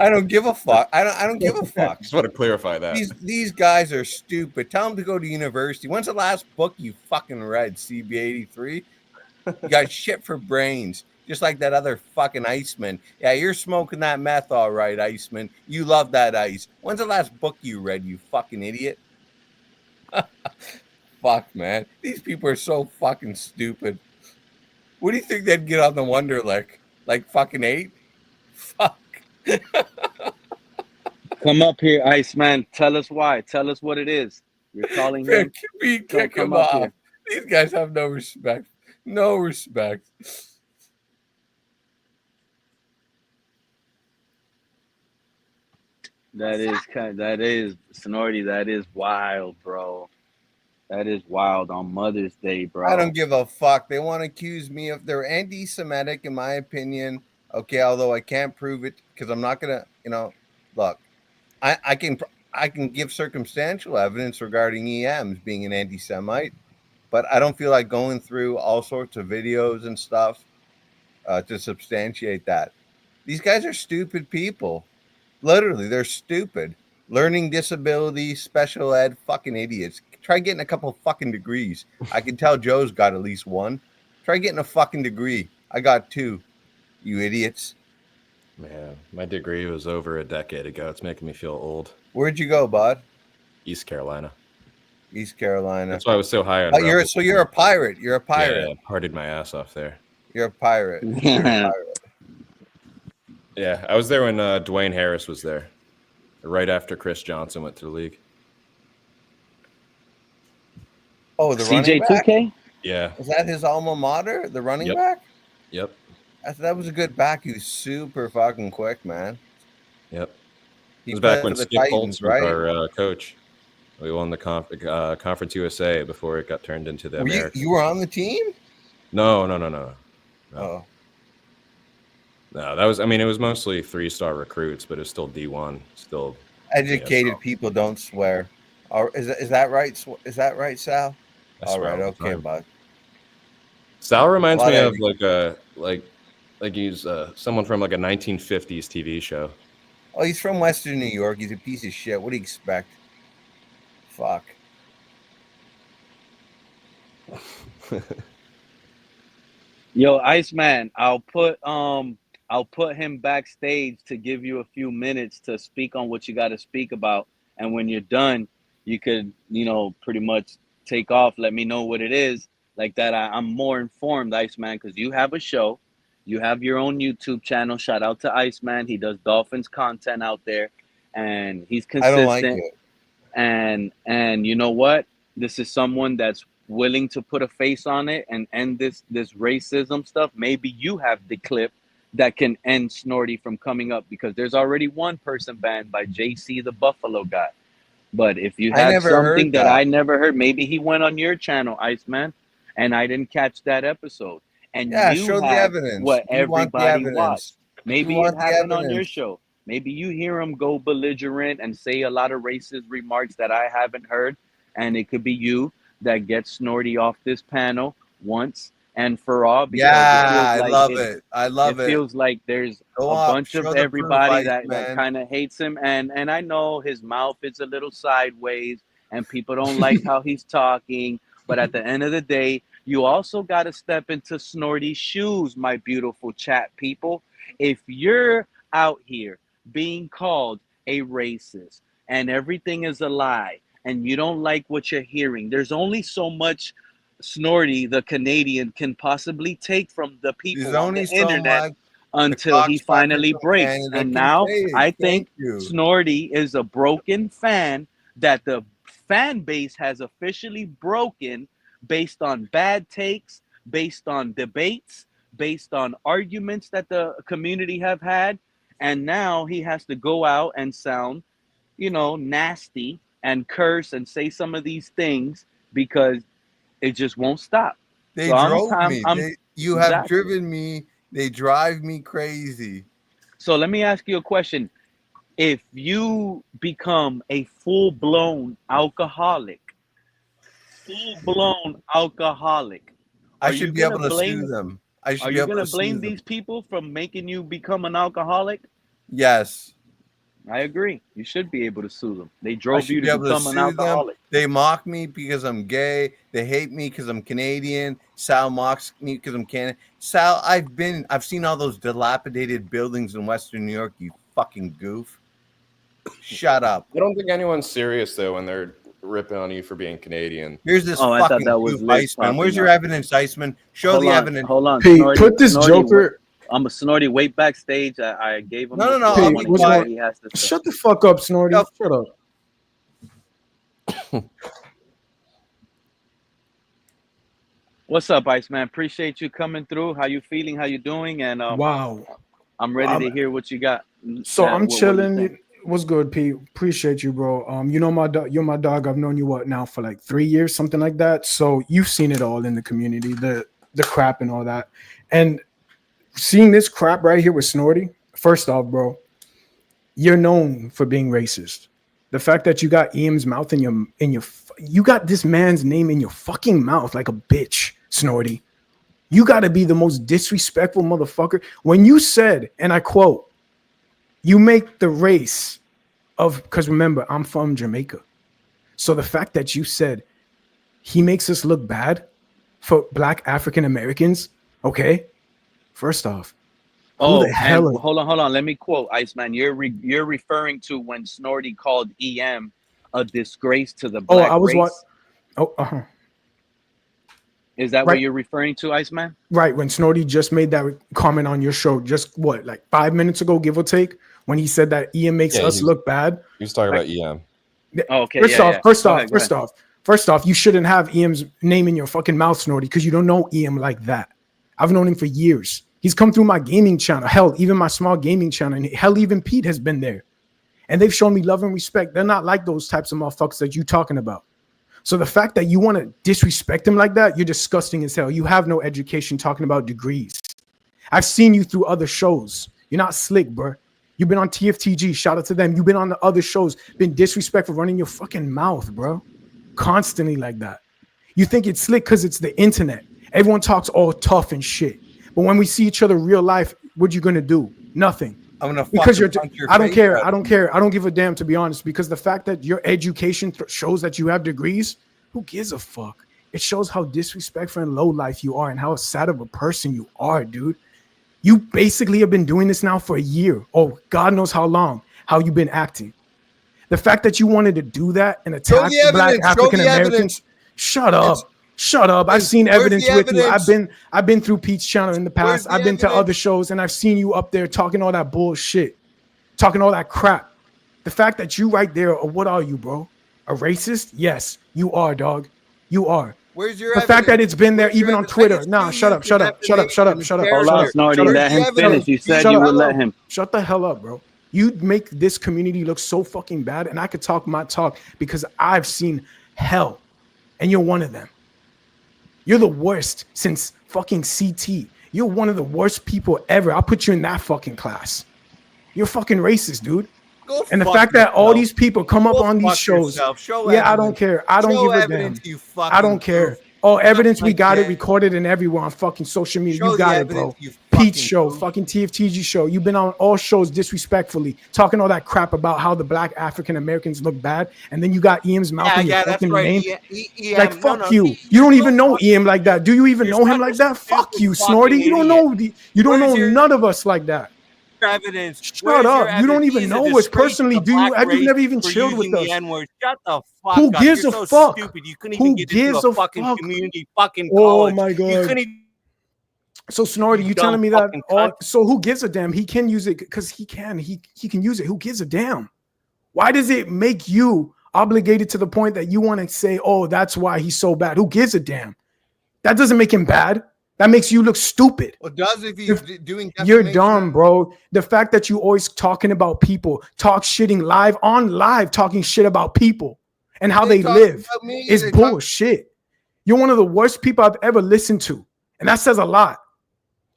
I don't give a fuck. I don't give a fuck. Just want to clarify that. These guys are stupid. Tell them to go to university. When's the last book you fucking read? CB83. You got shit for brains, just like that other fucking Iceman. Yeah, you're smoking that meth, all right, Iceman. You love that ice. When's the last book you read? You fucking idiot. Fuck, man. These people are so fucking stupid. What do you think they'd get on the Wonderlic? Like fucking 8? Fuck. Come up here, Iceman. Tell us why. Tell us what it is. You're calling him. Kick him off. Here. These guys have no respect. No respect. That is Snorty. That is wild, bro. That is wild on Mother's Day, bro. I don't give a fuck. They want to accuse me of they're anti-Semitic, in my opinion. Okay, although I can't prove it because I'm not gonna, look. I can give circumstantial evidence regarding EMs being an anti-Semite, but I don't feel like going through all sorts of videos and stuff to substantiate that. These guys are stupid people. Literally, they're stupid. Learning disabilities, special ed, fucking idiots. Try getting a couple fucking degrees. I can tell Joe's got at least one. Try getting a fucking degree. I got 2. You idiots. Man, my degree was over a decade ago. It's making me feel old. Where'd you go, bud? East Carolina. East Carolina. That's why I was so high on. You're a pirate. You're a pirate. Yeah, partied my ass off there. You're a pirate. You're a pirate. Yeah, I was there when Dwayne Harris was there, right after Chris Johnson went to the league. Oh, the running back? CJ2K? Yeah. Was that his alma mater, the running Yep. back? Yep. That was a good back. He was super fucking quick, man. Yep. He It was back played when for the Skip Titans, Holtz was right? our coach. We won the Conference USA before it got turned into the American. You were on the team? No. Oh. No, that was. I mean, it was mostly 3-star recruits, but it's still D1. Still. Educated people don't swear. Is that right? Is that right, Sal? That's All right, right. okay, bud. Sal reminds me of like he's someone from like a 1950s TV show. Oh, he's from Western New York. He's a piece of shit. What do you expect? Fuck. Yo, Iceman, I'll put him backstage to give you a few minutes to speak on what you got to speak about, and when you're done, you could, pretty much take off. Let me know what it is. Like that, I'm more informed, Iceman, because you have a show, you have your own YouTube channel. Shout out to Iceman. He does Dolphins content out there, and he's consistent. I don't like it. And you know what? This is someone that's willing to put a face on it and end this racism stuff. Maybe you have the clip that can end Snorty from coming up, because there's already one person banned by JC the Buffalo guy. But if you have something that I never heard, maybe he went on your channel, Iceman, and I didn't catch that episode. And you show the evidence. What You want the everybody evidence. watched. Maybe You want it the happened on your evidence. show. Maybe you hear him go belligerent and say a lot of racist remarks that I haven't heard, and it could be you that gets Snorty off this panel once and for all. Because I love it. I love it. It feels like there's Go a up, bunch show of the everybody proof, that kind of hates him, and I know his mouth is a little sideways, and people don't like how he's talking. But at the end of the day, you also got to step into Snorty's shoes, my beautiful chat people. If you're out here being called a racist and everything is a lie and you don't like what you're hearing, there's only so much Snorty, the Canadian, can possibly take from the people on the internet until he finally breaks. And now I think Snorty is a broken fan that the fan base has officially broken based on bad takes, based on debates, based on arguments that the community have had. And now he has to go out and sound, nasty and curse and say some of these things because it just won't stop. They So drove me. I'm You have exactly. driven me. They drive me crazy. So let me ask you a question. If you become a full-blown alcoholic, I should be able to sue them. I should Are be you able going to to blame sue them. these people from making you become an alcoholic? Yes. I agree. You should be able to sue them. They I drove should you be to able to become an sue them. alcoholic. They mock me because I'm gay. They hate me because I'm Canadian. Sal mocks me because I'm Canadian. Sal, I've seen all those dilapidated buildings in Western New York, you fucking goof. Shut up. I don't think anyone's serious though when they're ripping on you for being Canadian. Here's this I thought fucking that was goof, Liz Iceman. Where's popping your up. evidence, Iceman? Show Hold the on, evidence. hold on. Pete, Snorty, put this Joker. I'm a Snorty. Wait backstage. I gave him. No, the floor. I Pete, want to what's hear what going? he has to say. Shut the fuck up, Snorty. Yep. Shut up. What's up, Iceman? Appreciate you coming through. How you feeling? How you doing? And Wow. I'm ready to hear what you got. So I'm what you chilling. think. What's good, Pete? Appreciate you, bro. You know my dog. You're my dog. I've known you now for like 3 years, something like that. So you've seen it all in the community, the crap and all that. And seeing this crap right here with Snorty. First off, bro, you're known for being racist. The fact that you got Ian's mouth you got this man's name in your fucking mouth like a bitch, Snorty. You got to be the most disrespectful motherfucker. When you said, and I quote, you make the race of, because remember, I'm from Jamaica. So the fact that you said he makes us look bad for Black African Americans, okay? First off, Oh, who the hell and hold on. Let me quote Iceman. You're referring to when Snorty called EM a disgrace to the black I was race. what? Oh, uh-huh. Is that Right. what you're referring to, Iceman? Right, when Snorty just made that comment on your show, just what, like 5 minutes ago, give or take, when he said that Ian makes us look bad. He was talking about EM. Oh, okay. First off, you shouldn't have Ian's name in your fucking mouth, Snorty, because you don't know Ian like that. I've known him for years. He's come through my gaming channel, hell, even my small gaming channel, and hell, even Pete has been there. And they've shown me love and respect. They're not like those types of motherfuckers that you talking about. So the fact that you want to disrespect him like that, you're disgusting as hell. You have no education talking about degrees. I've seen you through other shows. You're not slick, bro. You've been on TFTG. Shout out to them. You've been on the other shows, been disrespectful, running your fucking mouth, bro. Constantly like that. You think it's slick because it's the internet. Everyone talks all tough and shit. But when we see each other in real life, what you going to do? Nothing. I'm gonna because punch your I don't face care. out. I don't care. I don't give a damn, to be honest, because the fact that your education shows that you have degrees, who gives a fuck? It shows how disrespectful and low life you are and how sad of a person you are, dude. You basically have been doing this now for a year. Oh, God knows how long, how you've been acting. The fact that you wanted to do that and attack Black African Americans, shut up. Shut up. I've seen evidence with you. I've been through Pete's channel in the past. I've been to other shows and I've seen you up there talking all that bullshit, talking all that crap. The fact that you right there, what are you, bro? A racist? Yes, you are, dog. You are. Where's your the fact that it's been there even on Twitter? Nah, shut up. Hold on, Snorty. Let him finish. You said you would let him. Shut the hell up, bro. You make this community look so fucking bad, and I could talk my talk because I've seen hell, and you're one of them. You're the worst since fucking CT. You're one of the worst people ever. I'll put you in that fucking class. You're fucking racist, dude. And the fact that all these people come up on these shows. Yeah, I don't care. I don't give a damn. I don't care. Oh, evidence, we got it recorded and everywhere on fucking social media. You got it, bro. Pete's show, fucking TFTG show. You've been on all shows disrespectfully, talking all that crap about how the Black African Americans look bad, and then you got Ian's mouth in your fucking name. Like, fuck you. You don't even know Ian like that. Do you even know him like that? Fuck you, Snorty. You don't know. You don't know none of us like that. Evidence. Shut up. You don't even know us personally, do you? Have you never even chilled with us? Shut the fuck Who up. gives You're a so fuck? stupid. You couldn't even get into a fucking community fucking Oh college. my god. You couldn't. So Snorty, you telling me that? So who gives a damn? He can use it because he can. He can use it. Who gives a damn? Why does it make you obligated to the point that you want to say, oh, that's why he's so bad. Who gives a damn? That doesn't make him bad. That makes you look stupid. Well, does if he's doing You're dumb, bro. The fact that you always talking about people, shitting live on live, talking shit about people and how they live is bullshit. You're one of the worst people I've ever listened to. And that says a lot.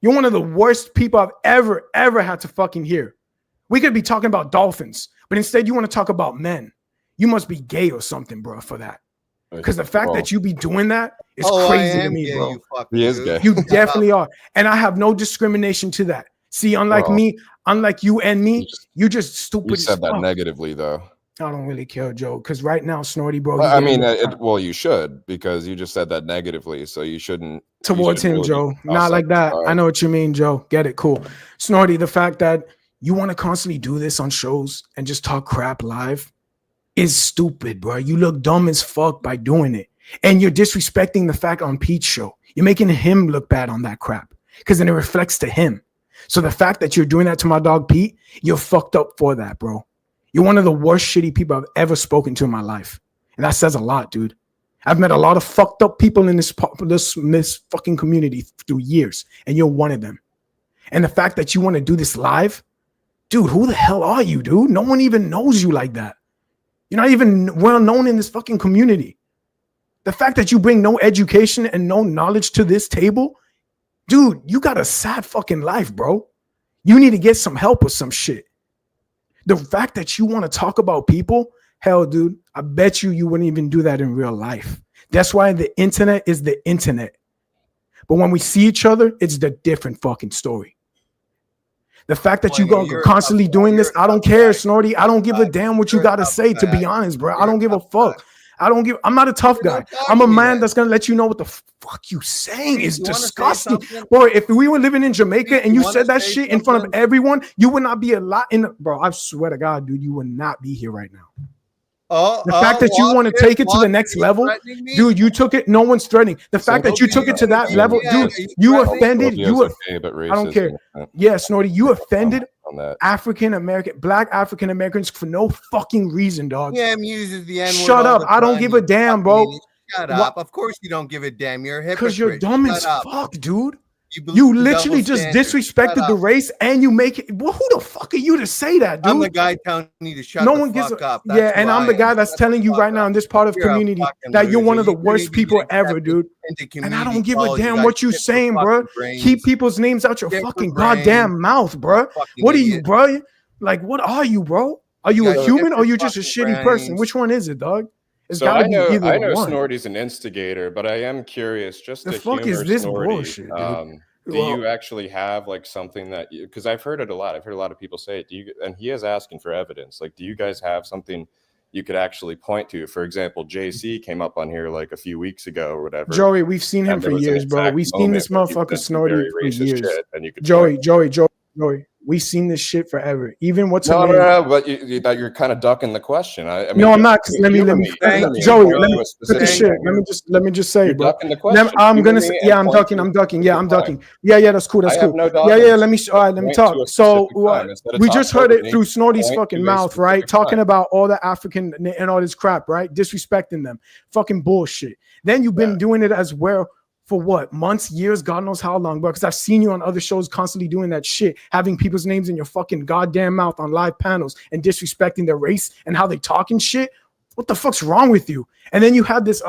You're one of the worst people I've ever had to fucking hear. We could be talking about dolphins, but instead you want to talk about men. You must be gay or something, bro, for that. Because the fact that you be doing that is crazy to me, bro. He is gay. You definitely are. And I have no discrimination to that. See, unlike me, unlike you and me, you just stupid. You said that negatively, though. I don't really care, Joe, because right now, Snorty, bro. Well, I mean, well, you should, because you just said that negatively, so you shouldn't. Towards him, really Joe. Not like that. I know what you mean, Joe. Get it, cool. Snorty, the fact that you want to constantly do this on shows and just talk crap live is stupid, bro. You look dumb as fuck by doing it. And you're disrespecting the fact on Pete's show. You're making him look bad on that crap because then it reflects to him. So the fact that you're doing that to my dog Pete, you're fucked up for that, bro. You're one of the worst shitty people I've ever spoken to in my life. And that says a lot, dude. I've met a lot of fucked up people in this fucking community through years, and you're one of them. And the fact that you want to do this live, dude, who the hell are you, dude? No one even knows you like that. You're not even well known in this fucking community. The fact that you bring no education and no knowledge to this table, dude, you got a sad fucking life, bro. You need to get some help with some shit. The fact that you want to talk about people, hell, dude, I bet you wouldn't even do that in real life. That's why the internet is the internet. But when we see each other, it's the different fucking story. The fact that you go constantly doing this, I don't care, Snorty. I don't give a damn what you got to say, to be honest, bro. I don't give a fuck. I'm not a tough guy. I'm a man that's going to let you know what the fuck you saying is disgusting. Boy, if we were living in Jamaica and you said that shit in front of everyone, you would not be a lot in bro. I swear to God, dude, you would not be here right now. The fact that you want to take it to the next level, dude, you took it. No one's threatening. The fact that you took it to that level, dude, you offended. I don't care. Yeah, Snorty, you offended African American, black African Americans for no fucking reason, dog. Yeah, uses the N-word. Shut up. I don't give a damn, bro. Shut up. Of course you don't give a damn. You're a hypocrite. Because you're dumb as fuck, dude. You literally just disrespected the race and you make it. Well, who the fuck are you to say that, dude? I'm the guy telling you to shut the fuck up. Yeah, and I'm the guy that's telling you right now in this part of community that you're one of the worst people ever, dude. And I don't give a damn what you saying, bro. Keep people's names out your fucking goddamn mouth, bro. What are you, bro? Like, what are you, bro? Are you a human or are you just a shitty person? Which one is it, dog? It's so gotta be either I know one. Snorty's an instigator, but I am curious. Just the to fuck humor is this Snorty, bullshit, dude? Do you actually have like something that you? Because I've heard it a lot. I've heard a lot of people say it. Do you? And he is asking for evidence. Like, do you guys have something you could actually point to? For example, JC came up on here like a few weeks ago or whatever. Joey, we've seen him for years, bro. We've seen this motherfucker Snorty for years. And you could Joey. We've seen this shit forever. Even what's her name? No, but you're kind of ducking the question. I mean, no, I'm not. Let me, Joey. Let me just say, bro. I'm gonna say, yeah, I'm ducking. Yeah, I'm ducking. Yeah, that's cool. That's cool. Yeah. Let me talk. So we just heard it through Snorty's fucking mouth, right? Talking about all the African and all this crap, right? Disrespecting them, fucking bullshit. Then you've been doing it as well. For what? Months, years, God knows how long, bro. Because I've seen you on other shows constantly doing that shit, having people's names in your fucking goddamn mouth on live panels and disrespecting their race and how they talking shit. What the fuck's wrong with you? And then you had this,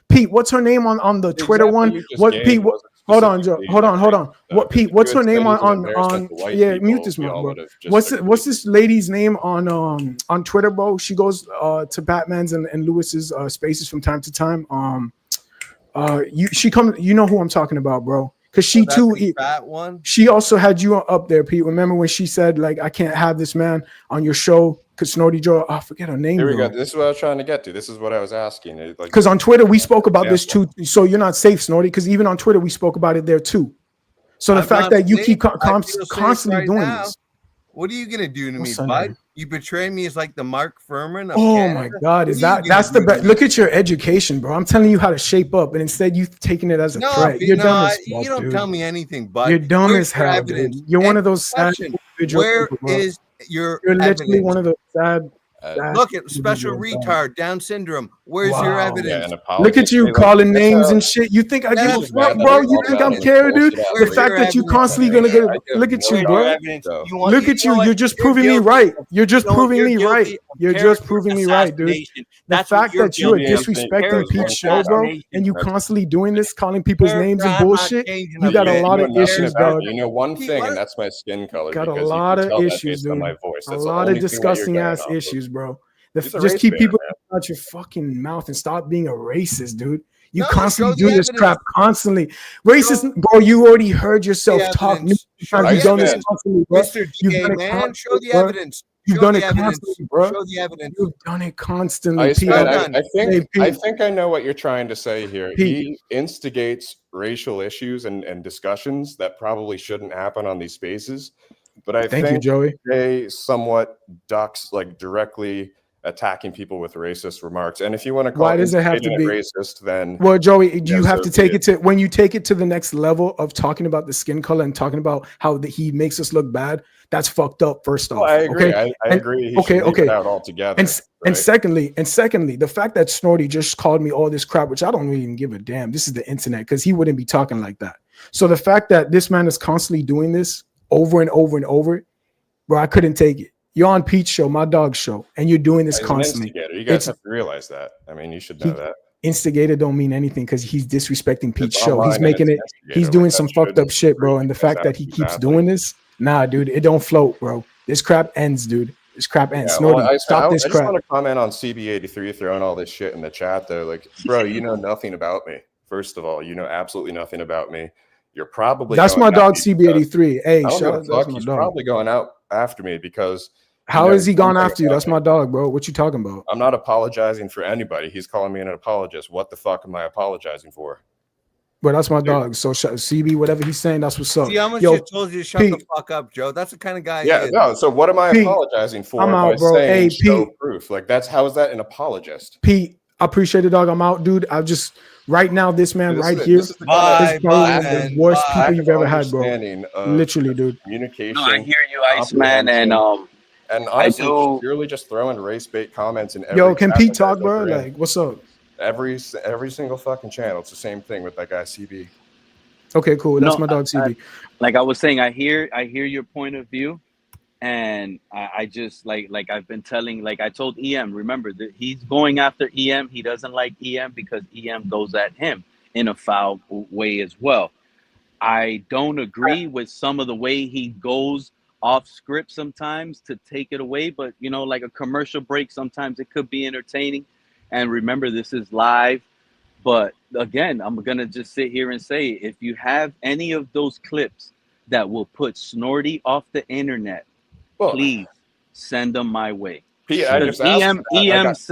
Pete, what's her name on the Twitter one? What, Pete, hold on, Joe. Hold on. What, Pete, what's her name on yeah, mute this mouth, bro. What's this lady's name on Twitter, bro? She goes to Batman's and Lewis's spaces from time to time. You know who I'm talking about, bro. Because she too, she also had you up there, Pete. Remember when she said, like, I can't have this man on your show because Snorty Joe, I forget her name. Here we go. This is what I was trying to get to. This is what I was asking. Because on Twitter, we spoke about this too. So you're not safe, Snorty, because even on Twitter, we spoke about it there too. So the fact that you keep constantly doing this. What are you gonna do to me, bud? You betray me as like the Mark Furman of oh Canada? My God, that's the best? Look at your education, bro. I'm telling you how to shape up, and instead you've taken it as a threat. You're dumb as fuck, you don't dude. Tell me anything, bud. You're dumb as hell, dude. You're one of those sad individuals. Where is your You're literally one of those sad Look at special retard, Down syndrome. Where's your Wow. evidence? Look at you calling names and shit. You think I give a Evidence, fuck, man. bro? You think I'm care, dude? The Where's fact your that you evidence? constantly gonna get look at you, bro. Evidence. You want- Look at know you. what? You're just You're proving me guilty right. of- You're just you know what? proving You're me guilty right. of You're just character proving me right, dude. assassination. The That's what fact you're that you are guilty of. disrespecting Character Pete's show, bro, assassination. and you constantly doing this, calling people's names and I'm not bullshit, changing you a got a bit. lot You of know nothing issues, about dog. me. You know one thing, and that's my skin color. Got a because you lot can of tell that issues, based on dude. my voice. A That's the lot only of thing that you're disgusting going ass off of. issues, bro. He's a Just race keep bait, people man. out your fucking mouth and stop being a racist, dude. You No, constantly show do the this evidence. crap constantly. Racist, bro. You already heard yourself The talk. evidence. Show You've the done this evidence. constantly, bro. Mr. You've DA, done it man, constantly, show the bro. evidence. You've Show done the it evidence. constantly, bro. Show the evidence. You've done it constantly, Pete. Iceman, Well done. I Hey, Pete. think I know what you're trying to say here. Pete. He instigates racial issues and discussions that probably shouldn't happen on these spaces. But I Thank you, think Joey. they somewhat ducks like directly attacking people with racist remarks. And if you want to call Why does it have to instigating be it racist, then Well, Joey, yeah, you have so to be take it. it to when you take it to the next level of talking about the skin color and talking about how he makes us look bad. That's fucked up. First off, Well, I agree. okay, I And- agree. He okay, should leave okay. it out altogether. And right? secondly, the fact that Snorty just called me all this crap, which I don't even give a damn. This is the internet because he wouldn't be talking like that. So the fact that this man is constantly doing this over and over and over, bro, I couldn't take it. You're on Pete's show, my dog's show, and you're doing this He's an constantly. instigator. You guys It's have to realize that. I mean, you should know that. instigator don't mean anything because he's disrespecting Pete's It's show. online He's and making it's it. instigator, He's like, doing that some fucked shouldn't up shit, bro. freak And the us fact out that he as keeps athletes. doing this, nah, dude, it don't float, bro. This crap ends, dude. This crap ends. Yeah, Snorty, well, stop this I just crap. want to comment on CB83 throwing all this shit in the chat though. Like, bro, you know nothing about me. First of all, you know absolutely nothing about me. You're probably That's going my dog, after me CB83. Hey, I don't shout give out. a That's fuck. my He's dog. probably going out after me because How knows is he gone something after you? about That's me. my dog, bro. What you talking about? I'm not apologizing for anybody. He's calling me an apologist. What the fuck am I apologizing for? Bro, that's my dog. So CB, whatever he's saying, that's what's up. See how much Yo, I told you to shut Pete, the fuck up, Joe. That's the kind of guy Yeah, he is. no. So what am I Pete, apologizing for I'm by out, bro. saying Hey, show Pete. proof? Like how is that an apologist? Pete, I appreciate it, dog. I'm out, dude. I just right now, this man This right is here this is the kind is of probably bye, one of the man. worst Bye. people lack you've of ever had, bro. understanding of Literally, dude. communication. No, I hear you, Iceman, and And honestly, I do. purely just throwing race bait comments in every Yo, can chat Pete that talk, guys bro? are in. Like, what's up? Every single fucking channel. It's the same thing with that guy CB. Okay, cool. That's No, my dog, CB. like I was saying, I hear your point of view, and I just like I've been telling, like I told EM, remember that he's going after EM. He doesn't like EM because EM goes at him in a foul way as well. I don't agree with some of the way he goes off script sometimes to take it away, but you know, like a commercial break, sometimes it could be entertaining. And remember, this is live. But again, I'm gonna just sit here and say, if you have any of those clips that will put Snorty off the internet, Well, please send them my way. Pete, I Because just asked EM for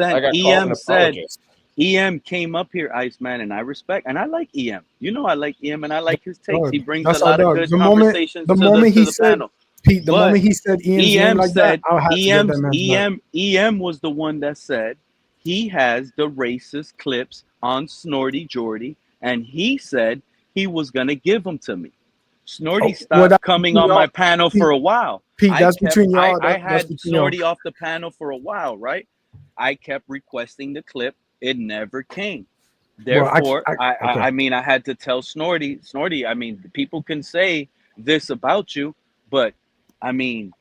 that. I got called an said apologist. EM came up here, Iceman, and I respect and I like EM. You know I like EM and I like his takes. He brings That's a our lot of dog. good The moment conversations the to moment the he said panel. Pete, the But moment he said Ian's name EM like that, said I'll have to get that man's back. EM was the one that said he has the racist clips on Snorty Jordy, and he said he was gonna give them to me. Snorty stopped coming on my panel for a while. Pete, that's between y'all. I That's had between y'all. Snorty off the panel for a while, right? I kept requesting the clip. It never came. Well, Therefore, okay. I mean, I had to tell Snorty, I mean, people can say this about you, but I mean,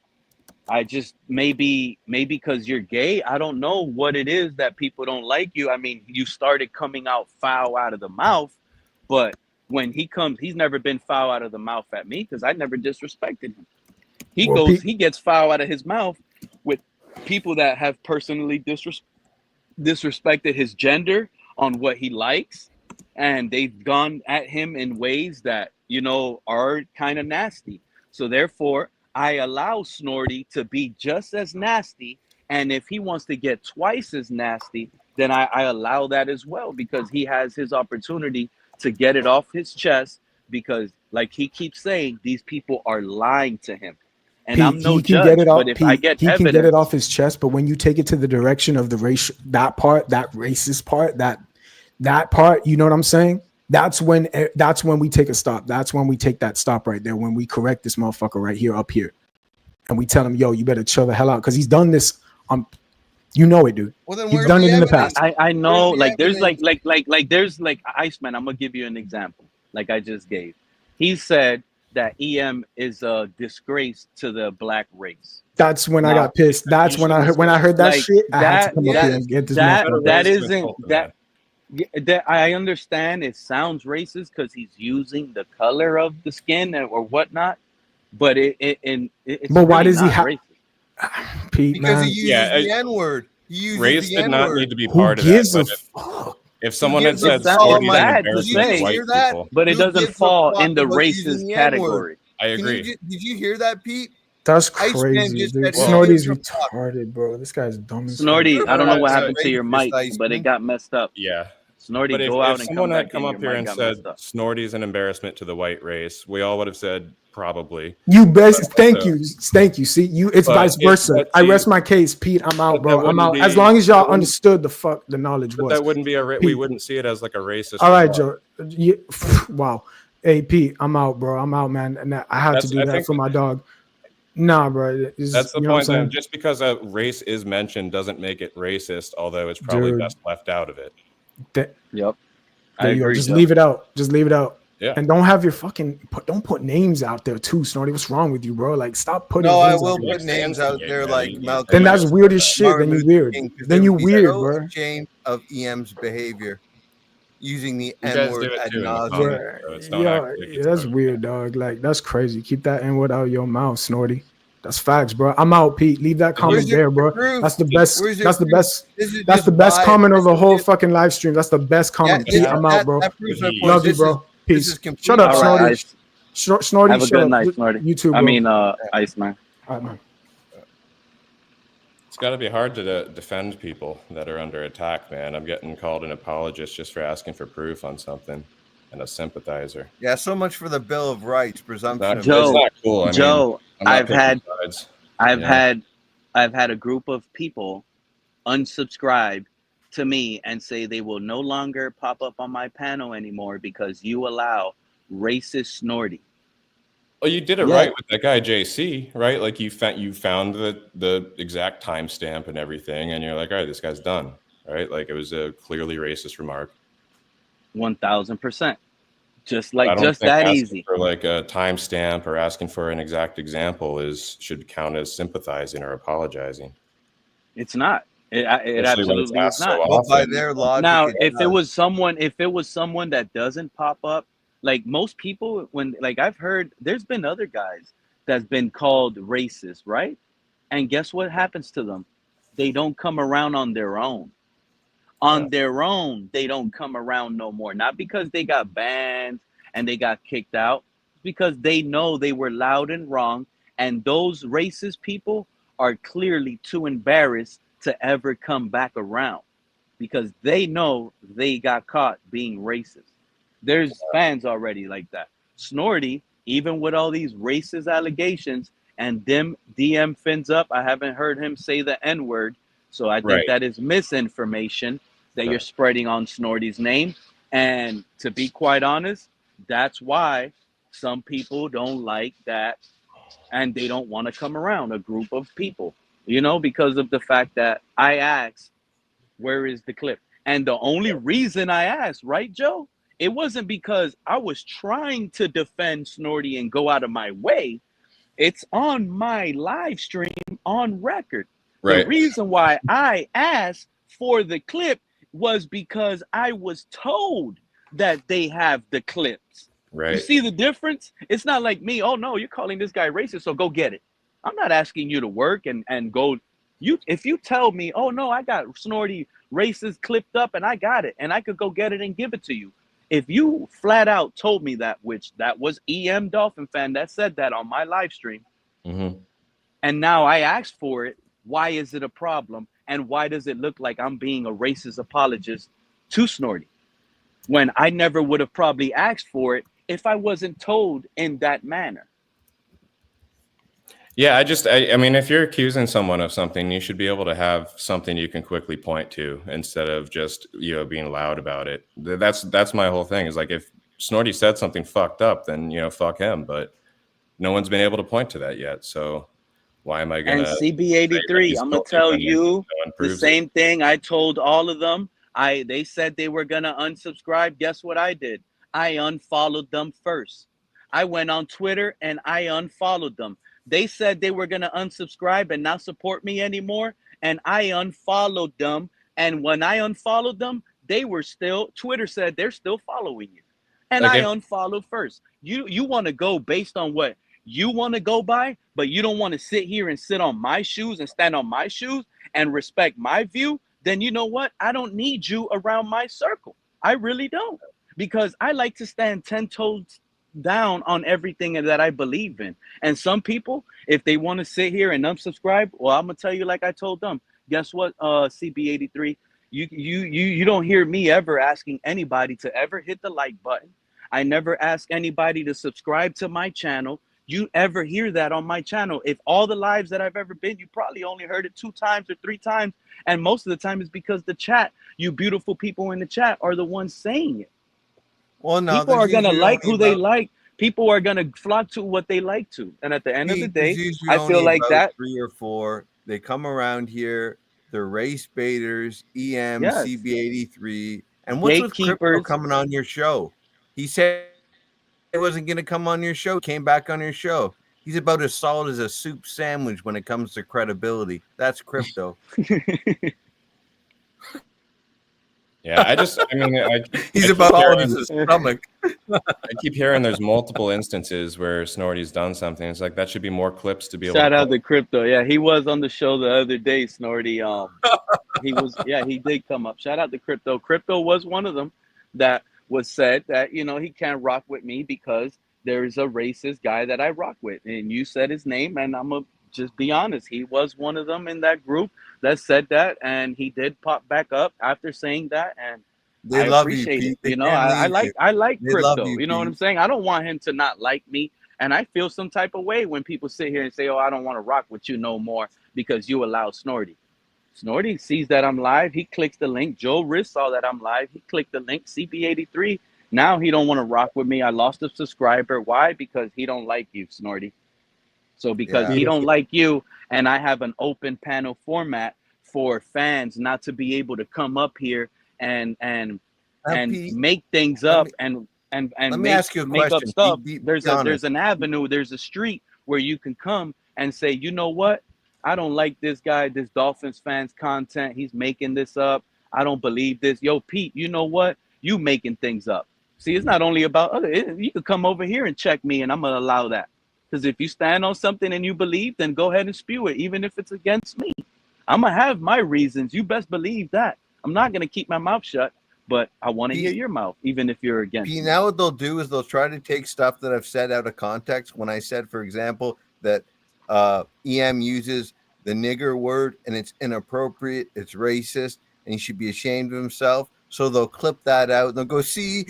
I just maybe because you're gay, I don't know what it is that people don't like you. I mean, you started coming out foul out of the mouth, but when he comes, he's never been foul out of the mouth at me because I never disrespected him. He Well, goes, Pete- he gets foul out of his mouth with people that have personally disrespected his gender on what he likes, and they've gone at him in ways that, you know, are kind of nasty. So therefore, I allow Snorty to be just as nasty, and if he wants to get twice as nasty, then I allow that as well, because he has his opportunity to get it off his chest, because like he keeps saying, these people are lying to him. And Pete, I'm no he can judge, get it off. but if Pete, I get he evidence, can get it off his chest. But when you take it to the direction of the race, that part, that racist part, that part, you know what I'm saying? That's when we take a stop. That's when we take that stop right there. When we correct this motherfucker right here, up here, and we tell him, "Yo, you better chill the hell out," because he's done this on You know it, dude. Well, then You've where's done the it in the evidence? past. I know, Where's the like there's evidence? there's like Iceman. I'm gonna give you an example, like I just gave. He said that EM is a disgrace to the black race. That's when I Now, got pissed. That's You when shouldn't I say heard that like shit. I had to that come up here that and get this that better motherfucker. that ways to isn't insult the man. that I understand it sounds racist because he's using the color of the skin or whatnot, but it's But why really does he not have racist. Pete, Because man? he uses Yeah, the N-word. He uses race the did not N-word. need to be Who part of that. gives a But fuck? if someone had gives a said fuck? It's Snorty is an bad to Did you embarrassment to just say, white hear that? people, but it Who doesn't gives a fall fuck in the about using racist the N-word? category. I agree. Did you hear that, Pete? That's Iceman crazy, just dude. said who Well, gives Snorty's a fuck? retarded, bro. This guy's dumb as fuck. Snorty, You're I don't know what so happened to your racist, mic, but it Iceman. got messed up. yeah. Snorty, But go if out and someone come had back come in. Your up here mic and got said messed up. Snorty's an embarrassment to the white race, we all would have said probably. You best But thank you. See, it's vice versa. but I see, rest my case, Pete. I'm out, but that bro. I'm wouldn't out. As be long as that y'all wouldn't understood the fuck the knowledge but was. that wouldn't be we Pete. wouldn't see it as like a racist All right, remark. Joe. Wow. Hey, Pete, I'm out, bro. I'm out, man. And I had to do I that think for my dog. Nah, bro. that's the You know what I'm point. Then saying? just because a race is mentioned doesn't make it racist, although it's probably Dude. best left out of it. Yep, I There you go. agree, Just Joe. leave it out. Just leave it out. Yeah. And don't have your don't put names out there too, Snorty. What's wrong with you, bro? Like, stop putting No, I names will out there. put names out there man. like You- Malcolm Then you that's X, weird as shit. Martin Then you Luther weird. King, 'cause they Then you would be weird, so bro. ashamed of EM's behavior, using the guys N-word do it ad too in the nauseum. comments, so it's don't act like it's That's about weird, dog. Like, that's crazy. Keep that N-word out of your mouth, Snorty. That's facts, bro. I'm out, Pete. Leave that comment Where's your there, bro. proof? That's the best. Where's your That's the proof? best. This is That's just the best bias. comment of This the is whole just fucking live stream. That's the best comment. Pete, I'm out, bro. that proves my point. Love you, This bro. is Peace. complete Shut up, All Snorty. right, Ice. Snorty, Have a shut good up. night, Snorty. You too, bro. I mean, Iceman. All right, man. It's got to be hard to defend people that are under attack, man. I'm getting called an apologist just for asking for proof on something, and a sympathizer. Yeah, so much for the Bill of Rights, presumption of Joe, It's not cool. I mean, Joe, I'm not I've picking had, sides. I've Yeah. had, I've had a group of people unsubscribe to me and say they will no longer pop up on my panel anymore because you allow racist Snorty. Well, you did it Yeah. right with that guy JC, right? Like you found the exact timestamp and everything, and you're like, all right, this guy's done, right? Like it was a clearly racist remark. 1000%. Just I like don't just think that asking easy. for like a timestamp or asking for an exact example should count as sympathizing or apologizing. It's not. It Especially when it's absolutely is asked so not. Well, by often. their logic, Now, it if it does. was someone that doesn't pop up, like most people, when like I've heard, there's been other guys that's been called racist, right? And guess what happens to them? They don't come around on their own. On their own, they don't come around no more. Not because they got banned and they got kicked out, because they know they were loud and wrong, and those racist people are clearly too embarrassed to ever come back around because they know they got caught being racist. There's fans already like that. Snorty, even with all these racist allegations and them DM fins up, I haven't heard him say the N-word. So I think Right. that is misinformation that Sure. you're spreading on Snorty's name. And to be quite honest, that's why some people don't like that and they don't want to come around a group of people, because of the fact that I asked, where is the clip? And the only reason I asked, right, Joe? It wasn't because I was trying to defend Snorty and go out of my way. It's on my live stream on record. The Right. reason why I asked for the clip was because I was told that they have the clips. You Right. see the difference? It's not like me, oh no, you're calling this guy racist, so go get it. I'm not asking you to work and go. If you tell me, oh no, I got Snorty racist clipped up and I got it and I could go get it and give it to you. If you flat out told me that, which that was EM Dolphin fan that said that on my live stream, Mm-hmm. and now I asked for it, why is it a problem? And why does it look like I'm being a racist apologist to Snorty when I never would have probably asked for it if I wasn't told in that manner? Yeah, I mean, if you're accusing someone of something, you should be able to have something you can quickly point to instead of just, being loud about it. That's my whole thing is like, if Snorty said something fucked up, then, fuck him. But no one's been able to point to that yet. So Why am I And gonna say that CB83, he's I'm gonna guilty tell when no you one the proves it? same thing I told all of them. They said they were gonna unsubscribe. Guess what I did? I unfollowed them first. I went on Twitter and I unfollowed them. They said they were gonna unsubscribe and not support me anymore, and I unfollowed them. And when I unfollowed them, they were still Twitter said they're still following you. And Like I if unfollowed first. You want to go based on what you want to go by, but you don't want to sit here and sit on my shoes and stand on my shoes and respect my view, then you know what? I don't need you around my circle. I really don't. Because I like to stand 10 toes down on everything that I believe in. And some people, if they want to sit here and unsubscribe, well, I'm gonna tell you like I told them. Guess what, CB83? You don't hear me ever asking anybody to ever hit the like button. I never ask anybody to subscribe to my channel. You ever hear that on my channel? If all the lives that I've ever been, you probably only heard it 2 times or 3 times. And most of the time it's because the chat, you beautiful people in the chat are the ones saying it. Well, no, People there's are going to usually like only who they about like. People are going to flock to what they like to. And at the end of the there's day, usually I feel only like about that. 3 or 4. They come around here. They're race baiters, EM, Yes. CB83. And what's with Crypto Gatekeepers. coming on your show? He said he wasn't going to come on your show. Came back on your show. He's about as solid as a soup sandwich when it comes to credibility. That's Crypto. Yeah, I mean, He's I about keep solid hearing, as a stomach. I keep hearing there's multiple instances where Snorty's done something. It's like that should be more clips to be able Shout to out pull. to Crypto. Yeah, he was on the show the other day, Snorty. He was, yeah, he did come up. Shout out to Crypto. Crypto was one of them that was said that, he can't rock with me because there's a racist guy that I rock with. And you said his name, and I'm going to just be honest. He was one of them in that group that said that, and he did pop back up after saying that, and They I love you, appreciate it. Pete. They can't I leave you. like They love Crypto. you, You know what I'm Pete. saying? I don't want him to not like me. And I feel some type of way when people sit here and say, "Oh, I don't want to rock with you no more because you allow Snorty." Snorty sees that I'm live. He clicks the link. Joe Riz saw that I'm live. He clicked the link. CB83. Now he don't want to rock with me. I lost a subscriber. Why? Because he don't like you, Snorty. So because Yeah. he don't like you, and I have an open panel format for fans not to be able to come up here and Pete, make things let up me and let me make ask you a make up question. stuff. Be There's honest. an avenue, there's a street where you can come and say, you know what? I don't like this guy, this Dolphins fans content. He's making this up. I don't believe this. Yo, Pete, you know what? You making things up. See, it's not only about other. You could come over here and check me, and I'm gonna allow that. Because if you stand on something and you believe, then go ahead and spew it, even if it's against me. I'm gonna have my reasons. You best believe that. I'm not gonna keep my mouth shut, but I want to hear Pete, your mouth, even if you're against Pete, me. now what they'll do is they'll try to take stuff that I've said out of context. When I said, for example, that EM uses the nigger word and it's inappropriate, it's racist, and he should be ashamed of himself. So they'll clip that out and they'll go, see.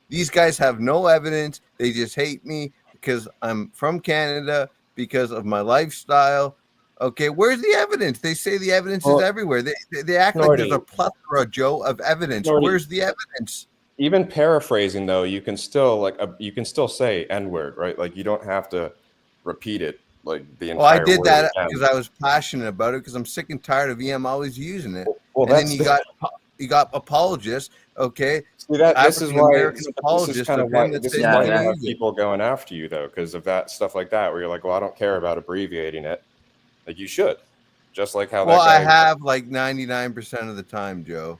These guys have no evidence. They just hate me because I'm from Canada, because of my lifestyle. Okay, where's the evidence? They say the evidence is everywhere. They act like there's a Snorty, plethora, Joe, of evidence. Snorty, Where's the evidence? even paraphrasing though, you can still say N-word, right? Like you don't have to repeat it like the Well, I entire did word that again. because I was passionate about it because I'm sick and tired of EM always using it. Well, And then that's you got apologists, okay? see that this is African why American this is apologists kind of of why him that this say is he's why going you to have use it. people going after you though, because of that stuff like that, where you're like, well, I don't care about abbreviating it. Like you should, just like how Well, that I guy. have like 99% of the time, Joe.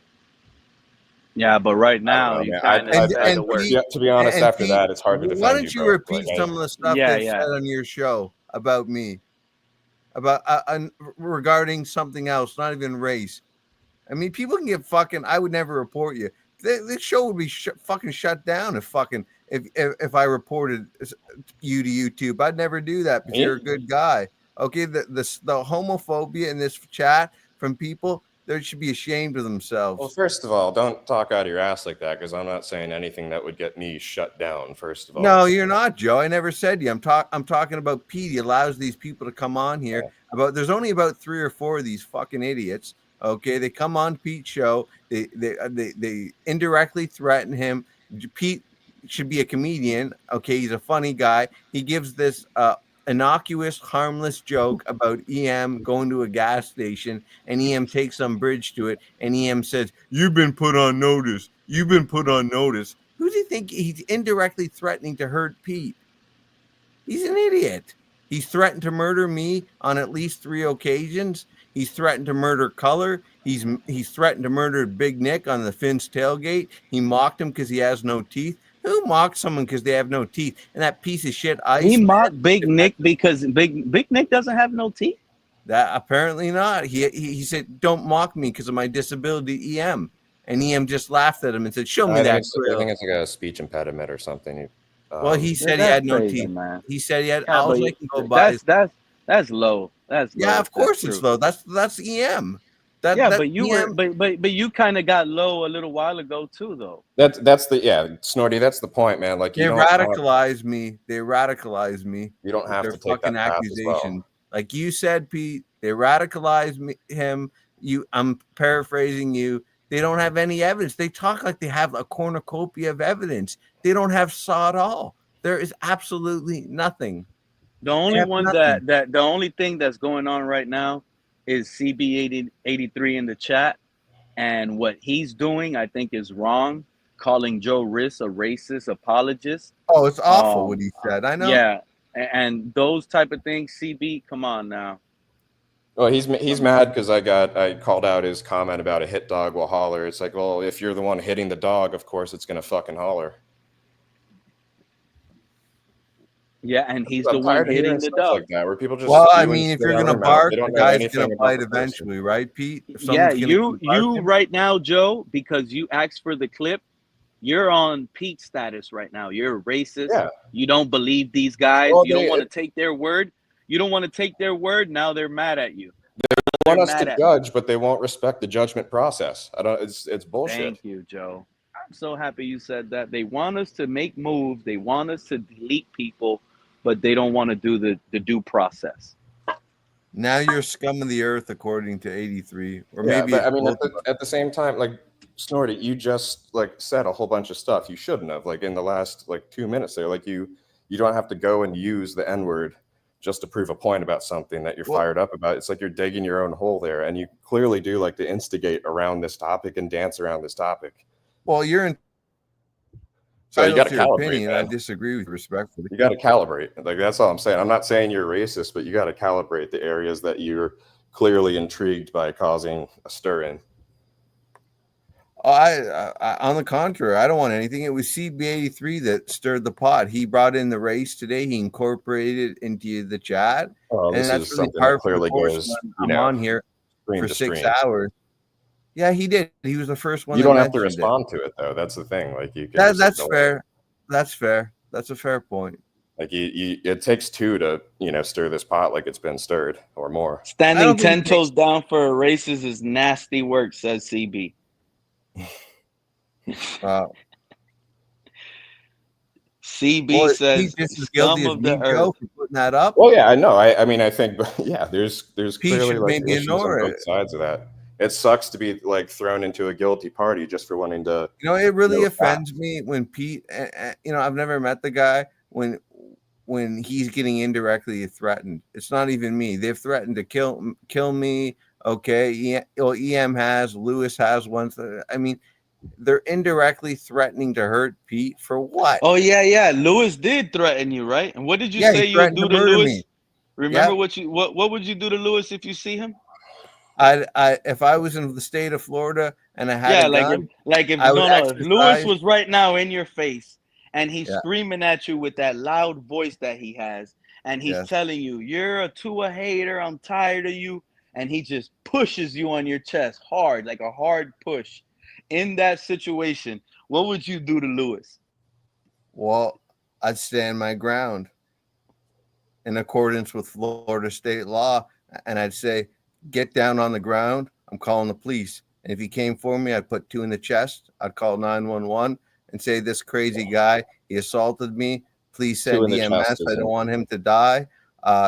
Yeah, but right I don't now know, you man. kind of said the And word. Pete, To be honest, and after Pete, that, it's hard to why defend you, don't you bro. Like, repeat some of the stuff Yeah, they've yeah. said on your show about me, about regarding something else, not even race? I mean, people can get fucking. I would never report you. This show would be fucking shut down if I reported you to YouTube. I'd never do that because you're a good guy. Okay, the homophobia in this chat from people, they should be ashamed of well, themselves. first of all, don't talk out of your ass like that, because I'm not saying anything that would get me shut down. First of all, No, you're not, Joe. I never said you. I'm talking about Pete. He allows these people to come on here. There's only about 3 or 4 of these fucking idiots. Okay, they come on Pete's show. They indirectly threaten him. Pete should be a comedian. Okay, he's a funny guy. He gives this innocuous, harmless joke about EM going to a gas station, and EM takes some bridge to it, and EM says, "You've been put on notice. You've been put on notice." Who do you think he's indirectly threatening to hurt Pete? He's an idiot. He's threatened to murder me on at least 3 occasions. He's threatened to murder Color. He's threatened to murder Big Nick on the Finn's tailgate. He mocked him because he has no teeth. Who mocks someone because they have no teeth? And that piece of shit Ice. He mocked Big Nick because Big Nick doesn't have no teeth. That apparently not. He said, "Don't mock me because of my disability, EM." And EM just laughed at him and said, "Show me that." I think it's like a speech impediment or something. Well, he said he had no teeth. Man. He said he had. Yeah, all I can go by. That's low. That's yeah, low. Of course it's low. That's EM. But you EM. but you kind of got low a little while ago too, though. That's Snorty. That's the point, man. Like they radicalize me. They radicalize me. You don't have to take fucking that accusation. well. Like you said, Pete. They radicalize him. I'm paraphrasing you. They don't have any evidence. They talk like they have a cornucopia of evidence. They don't have sod all. There is absolutely nothing. The only one the only thing that's going on right now is CB83 in the chat, and what he's doing, I think, is wrong. Calling Joe Riss a racist apologist. Oh, it's awful what he said. I know. Yeah, and those type of things. CB, come on now. Well, he's mad because I called out his comment about a hit dog will holler. It's like, well, if you're the one hitting the dog, of course it's gonna fucking holler. Yeah, and he's the one hitting the dog. Like that, where people just I mean, if you're gonna bark, the guy's gonna bite eventually, right, Pete? Yeah, you right now, Joe, because you asked for the clip, you're on Pete status right now. You're a racist. Yeah. You don't believe these guys. Well, you don't want to take their word. You don't want to take their word. Now they're mad at you. They want us to judge, but they won't respect the judgment process. It's bullshit. Thank you, Joe. I'm so happy you said that. They want us to make moves. They want us to delete people, but they don't want to do the due process. Now you're scum of the earth, according to 83, or yeah, maybe. But I mean, at the same time, like Snorty, you just said a whole bunch of stuff you shouldn't have. Like in the last 2 minutes there, you don't have to go and use the N-word just to prove a point about something that you're fired up about. It's like you're digging your own hole there, and you clearly do like to instigate around this topic and dance around this topic. Well, you're in. So you got to calibrate. I disagree with respectfully. You got to calibrate. Like that's all I'm saying. I'm not saying you're racist, but you got to calibrate the areas that you're clearly intrigued by causing a stir in. I on the contrary, I don't want anything. It was CB83 that stirred the pot. He brought in the race today. He incorporated it into the chat, and that's really part of the course. I'm on here for 6 hours. Yeah, he did. He was the first one. You don't have to respond to it though. That's the thing. Like you can. That's fair. That's fair. That's a fair point. Like it takes two to stir this pot like it's been stirred or more. Standing 10 toes down for a racist is nasty work, says CB. CB says some of the earth. Putting that up. Well, yeah, I know. I mean, I think, but yeah, there's clearly maybe issues on both sides of that. It sucks to be thrown into a guilty party just for wanting to. It really offends me when Pete. I've never met the guy when he's getting indirectly threatened. It's not even me. They've threatened to kill me. Okay, EM has, Lewis has once. I mean, they're indirectly threatening to hurt Pete for what? Oh yeah. Lewis did threaten you, right? And what did you say you would do to Lewis? Me. Remember what would you do to Lewis if you see him? If I was in the state of Florida and I had a gun, if Lewis was right now in your face and he's screaming at you with that loud voice that he has, and he's telling you you're a Tua hater, I'm tired of you. And he just pushes you on your chest hard, like a hard push. In that situation, what would you do to Lewis? Well, I'd stand my ground in accordance with Florida state law. And I'd say, get down on the ground. I'm calling the police. And if he came for me, I'd put 2 in the chest. I'd call 911 and say, this crazy guy, he assaulted me. Please send EMS. I don't want him to die.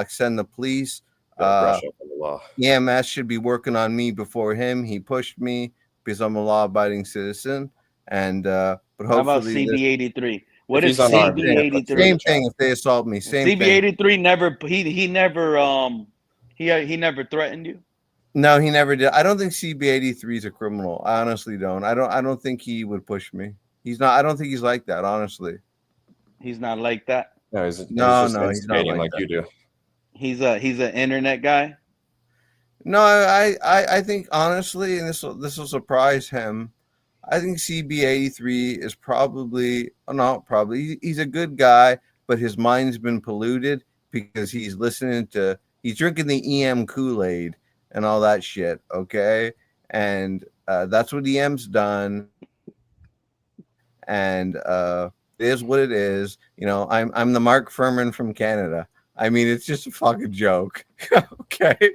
Send the police. EMS should be working on me before him. He pushed me because I'm a law-abiding citizen. And but hopefully, how about CB83? What If if he's unarmed, CB83? Same thing if they assault me. Same thing. CB83 never he never threatened you. No, he never did. I don't think CB83 is a criminal. I honestly don't. I don't think he would push me. He's not. I don't think he's like that. Honestly, He's not like that. No, he's just he's not instigating like that. you do. He's an internet guy. No, I think honestly, and this will surprise him. I think CB83 is probably he's a good guy, but his mind's been polluted because he's drinking the EM Kool-Aid and all that shit. Okay, and that's what EM's done, and it is what it is. You know, I'm the Mark Furman from Canada. I mean, it's just a fucking joke. Okay.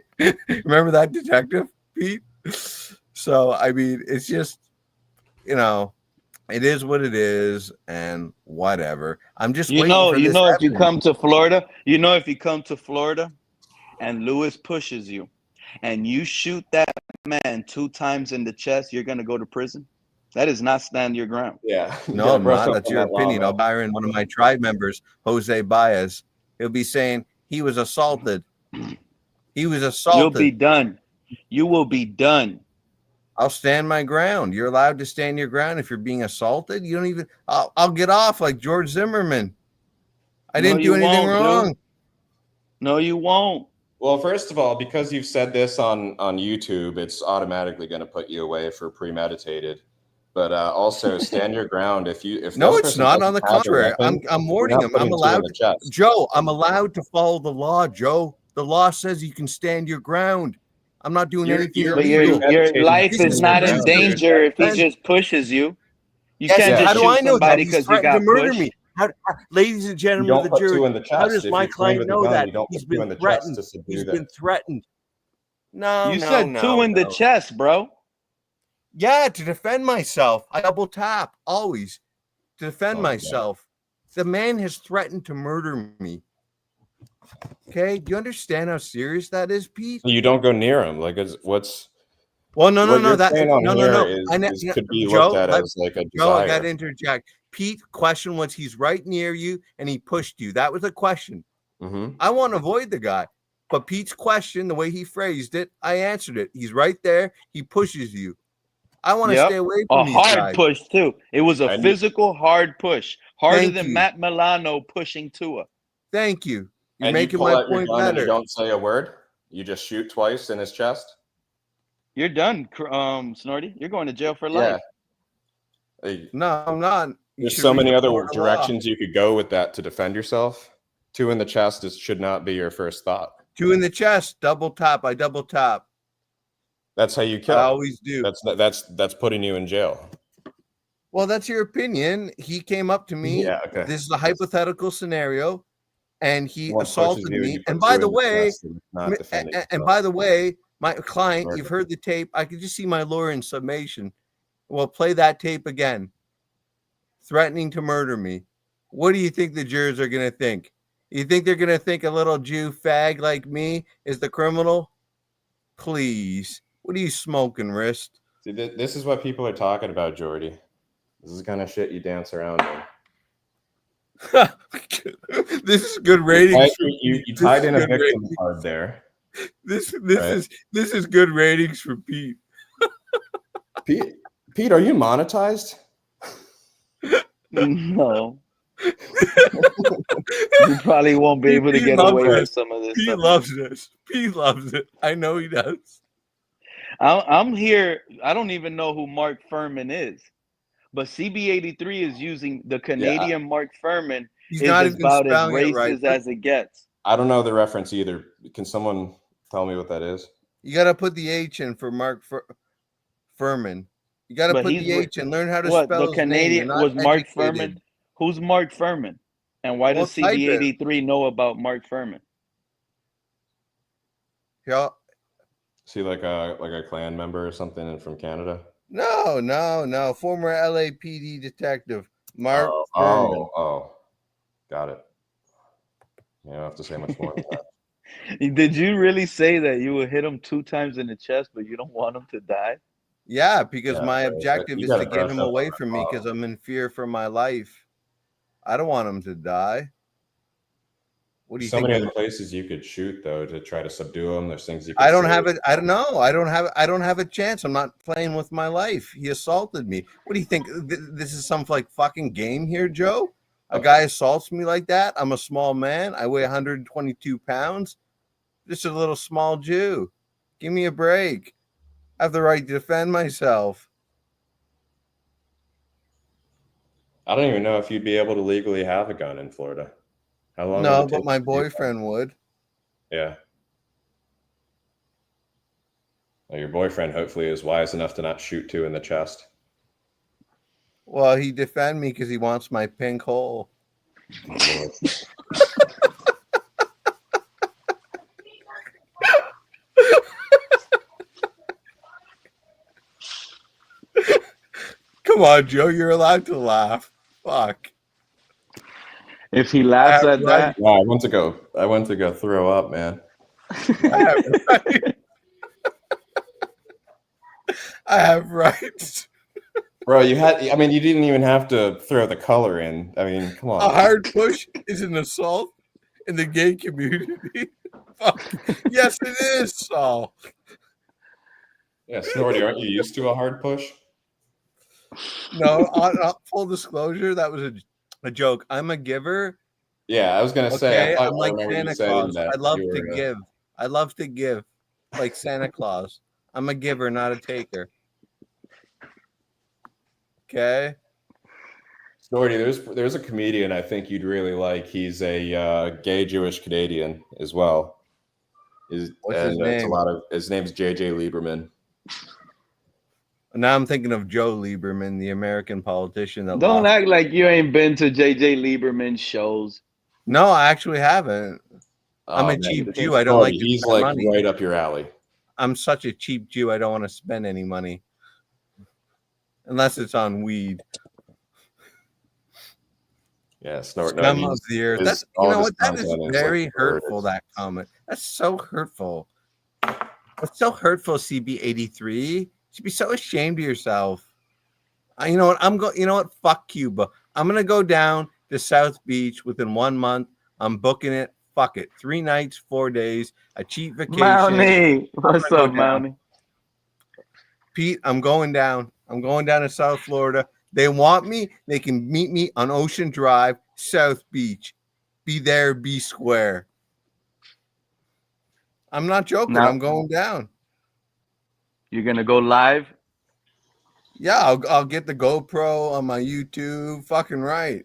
Remember that detective, Pete? So, I mean, it's just, you know, it is what it is and whatever. I'm just waiting for this if you come to Florida, and Lewis pushes you and you shoot that man 2 times in the chest, you're going to go to prison. That is not stand your ground. Yeah. No, I'm not. That's your opinion. I'll hire in one of my tribe members, Jose Baez. He'll be saying he was assaulted. He was assaulted. You'll be done. You will be done. I'll stand my ground. You're allowed to stand your ground if you're being assaulted. You don't even. I'll get off like George Zimmerman. I didn't do anything wrong. Dude. No, you won't. Well, first of all, because you've said this on YouTube, it's automatically going to put you away for premeditated. But also stand your ground. If no, it's not. On the contrary, I'm warning him. I'm allowed to, Joe. I'm allowed to follow the law, Joe. The law says you can stand your ground. I'm not doing anything illegal. Your life is not in danger if he just pushes you. You can't just shoot somebody because you got pushed. Me. Ladies and gentlemen of the jury, how does my client know that he's been threatened? He's been threatened. No, you said 2 in the chest, bro. Yeah, to defend myself. I double tap always to defend myself. The man has threatened to murder me. Okay, do you understand how serious that is, Pete? You don't go near him. Like, what's? Well, no. Could be looked at as like a desire. Joe, I got to interject. Pete, question was he's right near you and he pushed you. That was a question. Mm-hmm. I want to avoid the guy, but Pete's question, the way he phrased it, I answered it. He's right there. He pushes you. I want to stay away from these guys. A hard push too. It was a physical hard push, harder than Matt Milano pushing Tua. Thank you. You're making my point better. You don't say a word. You just shoot twice in his chest. You're done, Snorty. You're going to jail for life. Yeah. No, I'm not. There's so many other directions you could go with that to defend yourself. 2 in the chest should not be your first thought. 2 in the chest, double tap. I double tap. That's how you kill. I always do. That's putting you in jail. Well, that's your opinion. He came up to me. Yeah, okay. This is a hypothetical scenario, and he assaulted me. And by the way, my client, you've heard the tape. I could just see my lawyer in summation. Well, play that tape again. Threatening to murder me. What do you think the jurors are going to think? You think they're going to think a little Jew fag like me is the criminal? Please. What are you smoking, wrist? See, this is what people are talking about, Jordy. This is the kind of shit you dance around in. This is good ratings. You tied in a victim card there. This is good ratings for Pete. Pete, are you monetized? No. You probably won't be able to get away with some of this. Pete loves this. Pete loves it. I know he does. I'm here. I don't even know who Mark Furman is, but CB83 is using the Canadian Mark Furman. He's not about as racist as it gets. I don't know the reference either. Can someone tell me what that is? You got to put the H in for Mark Furman. You got to put the H and learn how to spell the Canadian was Mark Furman. Who's Mark Furman? And why does CB83 know about Mark Furman? Yeah. Is he like a Klan member or something from Canada? No. Former LAPD detective Mark Furman. Oh. Got it. You don't have to say much more than that. Did you really say that you would hit him 2 times in the chest, but you don't want him to die? Yeah, because my objective is to get him away from me because I'm in fear for my life. I don't want him to die. What do you So think? many other places you could shoot though to try to subdue him. There's things you. I don't have it. I don't know. I don't have a chance. I'm not playing with my life. He assaulted me. What do you think? This is some like fucking game here, Joe? A guy assaults me like that. I'm a small man. I weigh 122 pounds. Just a little small Jew. Give me a break. I have the right to defend myself. I don't even know if you'd be able to legally have a gun in Florida. How long? No, but my boyfriend would. Yeah. Well, your boyfriend hopefully is wise enough to not shoot two in the chest. Well, he defend me because he wants my pink hole. Come on, Joe. You're allowed to laugh. Fuck. If he laughs at that, wow, I went to go throw up, man. I have rights. Bro, you didn't even have to throw the color in. I mean, come on. A hard push is an assault in the gay community. Fuck. Yes, it is, Saul. Yeah, Snorty, aren't you used to a hard push? No, on full disclosure, that was a joke. I'm a giver. Yeah, I was gonna say. I'm like Santa Claus. I love to give. I love to give, like Santa Claus. I'm a giver, not a taker. Okay. Snorty, there's a comedian I think you'd really like. He's a gay Jewish Canadian as well. What's his name? His name's JJ Lieberman. Now I'm thinking of Joe Lieberman, the American politician. Don't act like you ain't been to JJ Lieberman's shows. No, I actually haven't. I'm a cheap Jew. I don't like. He's like money. Right up your alley. I'm such a cheap Jew. I don't want to spend any money unless it's on weed. Yeah, snort. Scum of the earth. That's, you know what? That is very like hurtful. That comment. That's so hurtful. It's so hurtful. CB83. You should be so ashamed of yourself. You know what? You know what? Fuck Cuba. I'm gonna go down to South Beach within 1 month. I'm booking it. Fuck it. 3 nights, 4 days. A cheap vacation. Mountie. What's up, Mountie? Pete, I'm going down. I'm going down to South Florida. They want me. They can meet me on Ocean Drive, South Beach. Be there, be square. I'm not joking. I'm going down. You're gonna go live? Yeah, I'll get the GoPro on my YouTube. Fucking right.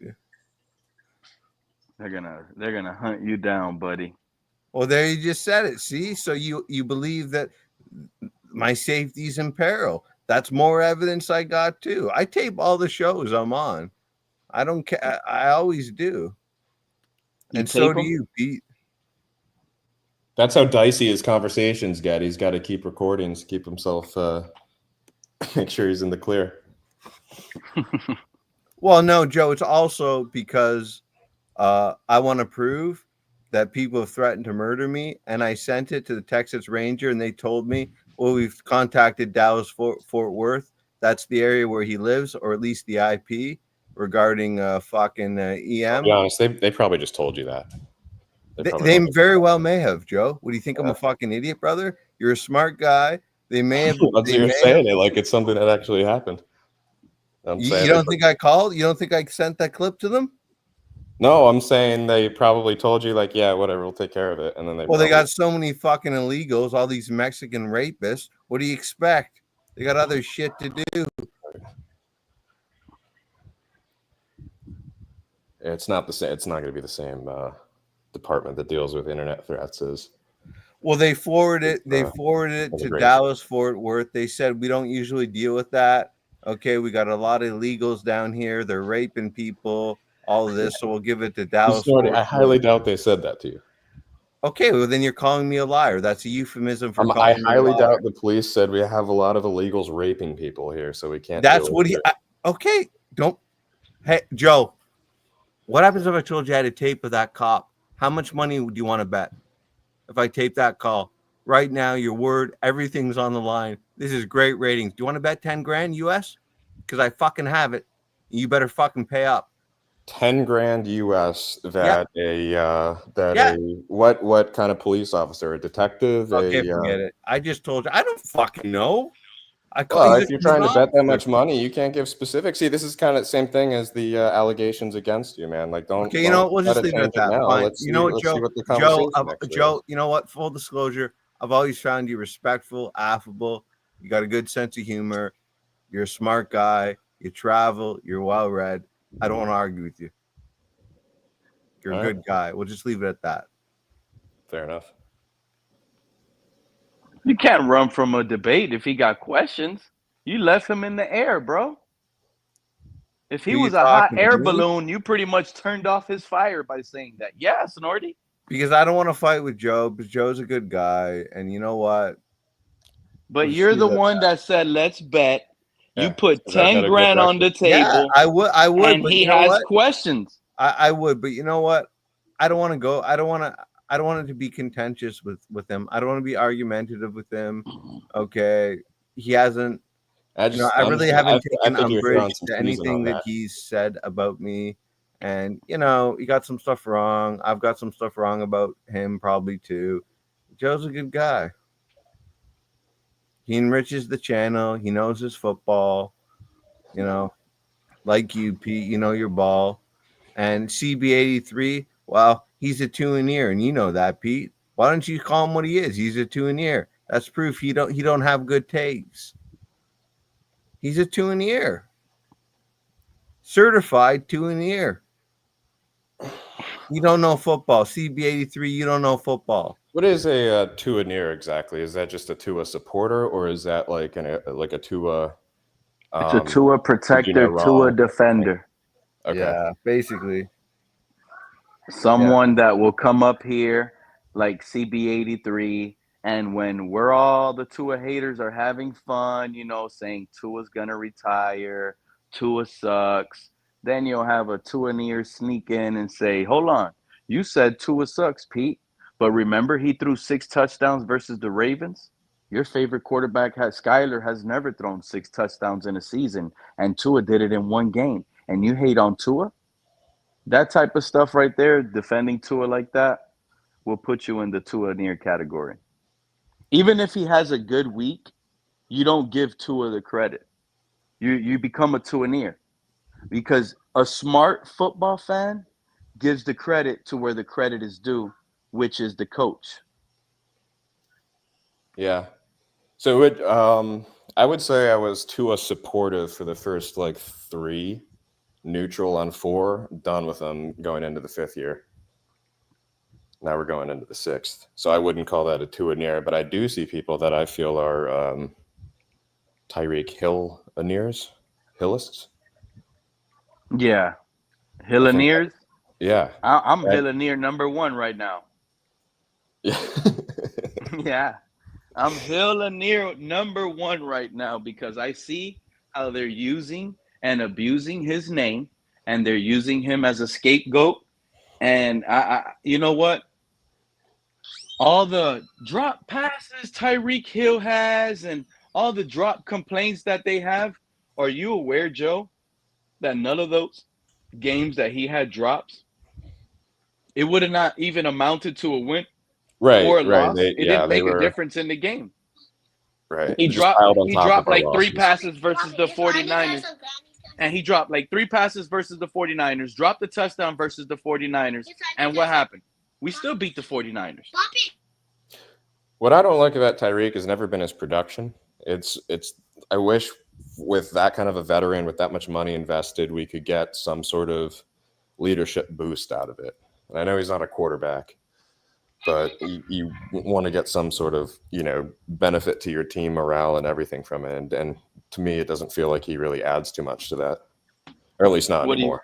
They're gonna hunt you down, buddy. Well, there you just said it. See, so you believe that my safety's in peril. That's more evidence I got too. I tape all the shows I'm on. I don't care. I always do. And so do you, Pete. That's how dicey his conversations get. He's got to keep recordings, keep himself, make sure he's in the clear. Well, no, Joe, it's also because I want to prove that people have threatened to murder me, and I sent it to the Texas Ranger, and they told me, well, we've contacted Dallas Fort Worth. That's the area where he lives, or at least the IP regarding fucking EM. To be honest, they probably just told you that. They very well may have, Joe. What do you think? I'm a fucking idiot, brother? You're a smart guy. They may have. You're saying it like it's something that actually happened. You don't think I called? You don't think I sent that clip to them? No, I'm saying they probably told you, like, yeah, whatever, we'll take care of it. And then they got so many fucking illegals, all these Mexican rapists. What do you expect? They got other shit to do. It's not the same. It's not going to be the same department that deals with internet threats as. Well, they forwarded it to Dallas Fort Worth. They said we don't usually deal with that. Okay, we got a lot of illegals down here. They're raping people. All of this, so we'll give it to Dallas. I highly doubt they said that to you. Okay, well then you're calling me a liar. That's a euphemism for. I highly doubt the police said we have a lot of illegals raping people here, so we can't. That's what he. Okay, don't. Hey, Joe, what happens if I told you I had a tape of that cop? How much money do you want to bet? If I tape that call right now, your word, everything's on the line. This is great ratings. Do you want to bet 10 grand US? Because I fucking have it. You better fucking pay up. 10 grand US Yeah. a what kind of police officer? A detective? Okay, forget it. I just told you. I don't fucking know. Well, He's if you're trying to bet that much money, you can't give specifics. See, this is kind of the same thing as the allegations against you, man. Like, don't. Okay, you know what? We'll try just to leave it change at that. now. Fine. Let's You know what, see Joe? what the conversation actually Joe, is. you know what? Full disclosure, I've always found you respectful, affable. You got a good sense of humor. You're a smart guy. You travel. You're well read. I don't want to argue with you. You're a good guy. We'll just leave it at that. Fair enough. You can't run from a debate if he got questions. You left him in the air, bro. If he Who you was a hot talking to, air me? balloon, you pretty much turned off his fire by saying that. Yeah, Snorty. Because I don't want to fight with Joe, because Joe's a good guy, and you know what? But you're the one that said, let's bet. You put 10 grand on the table. Yeah, I would. And but he you know has what? questions. I would, but you know what? I don't want to go. I don't want it to be contentious with him. I don't want to be argumentative with him. Okay, he hasn't. I really haven't taken umbrage to anything that he's said about me. And he got some stuff wrong. I've got some stuff wrong about him, probably too. Joe's a good guy. He enriches the channel. He knows his football. Like you, Pete. You know your ball. And CB83, well, he's a 2 in ear, and you know that, Pete. Why don't you call him what he is? He's a 2 in ear. That's proof he don't have good takes. He's a 2 in ear. Certified 2 in ear. You don't know football. CB83, you don't know football. What is a Tua near exactly? Is that just a Tua supporter, or is that like a Tua? It's a Tua protector, Tua defender. Okay. Yeah, basically. Someone that will come up here like CB83, and when we're all the Tua haters are having fun, saying Tua's gonna retire, Tua sucks, then you'll have a Tua near sneak in and say, hold on, you said Tua sucks, Pete, but remember he threw 6 touchdowns versus the Ravens? Your favorite quarterback, Skyler, has never thrown 6 touchdowns in a season, and Tua did it in 1 game. And you hate on Tua? That type of stuff right there, defending Tua like that, will put you in the Tua near category. Even if he has a good week, you don't give Tua the credit. You become a Tua near. Because a smart football fan gives the credit to where the credit is due, which is the coach. Yeah. So I would say I was Tua supportive for the first 3, neutral on 4, done with them going into the 5th year. Now we're going into the 6th. So I wouldn't call that a Tua near, but I do see people that I feel are Tyreek Hill Hillists. Yeah. Hillaneers? Yeah. I'm Hillaneer number 1 right now. Yeah. Yeah. I'm Hillaneer number 1 right now because I see how they're using and abusing his name, and they're using him as a scapegoat. And I you know what? All the drop passes Tyreek Hill has and all the drop complaints that they have, are you aware, Joe, that none of those games that he had drops, it would have not even amounted to a win or a loss? It didn't make a difference in the game. Right. He dropped like 3 passes versus the 49ers. And he dropped like 3 passes versus the 49ers, dropped the touchdown versus the 49ers. And what happened? We still beat the 49ers. What I don't like about Tyreek has never been his production. I wish with that kind of a veteran with that much money invested, we could get some sort of leadership boost out of it. And I know he's not a quarterback, but you want to get some sort of, benefit to your team morale and everything from it. And to me, it doesn't feel like he really adds too much to that, or at least not anymore.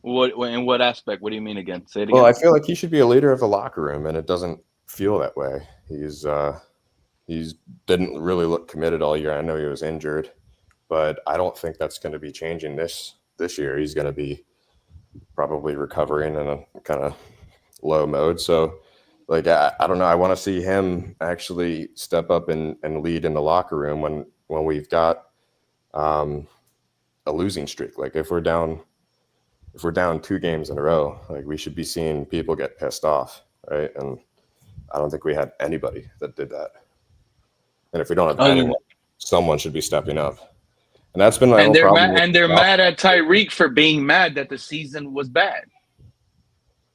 In what aspect? What do you mean again? Say it again. Well, I feel like he should be a leader of the locker room, and it doesn't feel that way. He's didn't really look committed all year. I know he was injured, but I don't think that's going to be changing this year. He's going to be probably recovering in a kind of low mode. So, I don't know. I want to see him actually step up and lead in the locker room when we've got a losing streak. Like if we're down if we're down 2 games in a row, like we should be seeing people get pissed off, right? And I don't think we had anybody that did that. And if we don't have anyone, someone should be stepping up. And that's been my whole problem. And they're mad at Tyreek for being mad that the season was bad.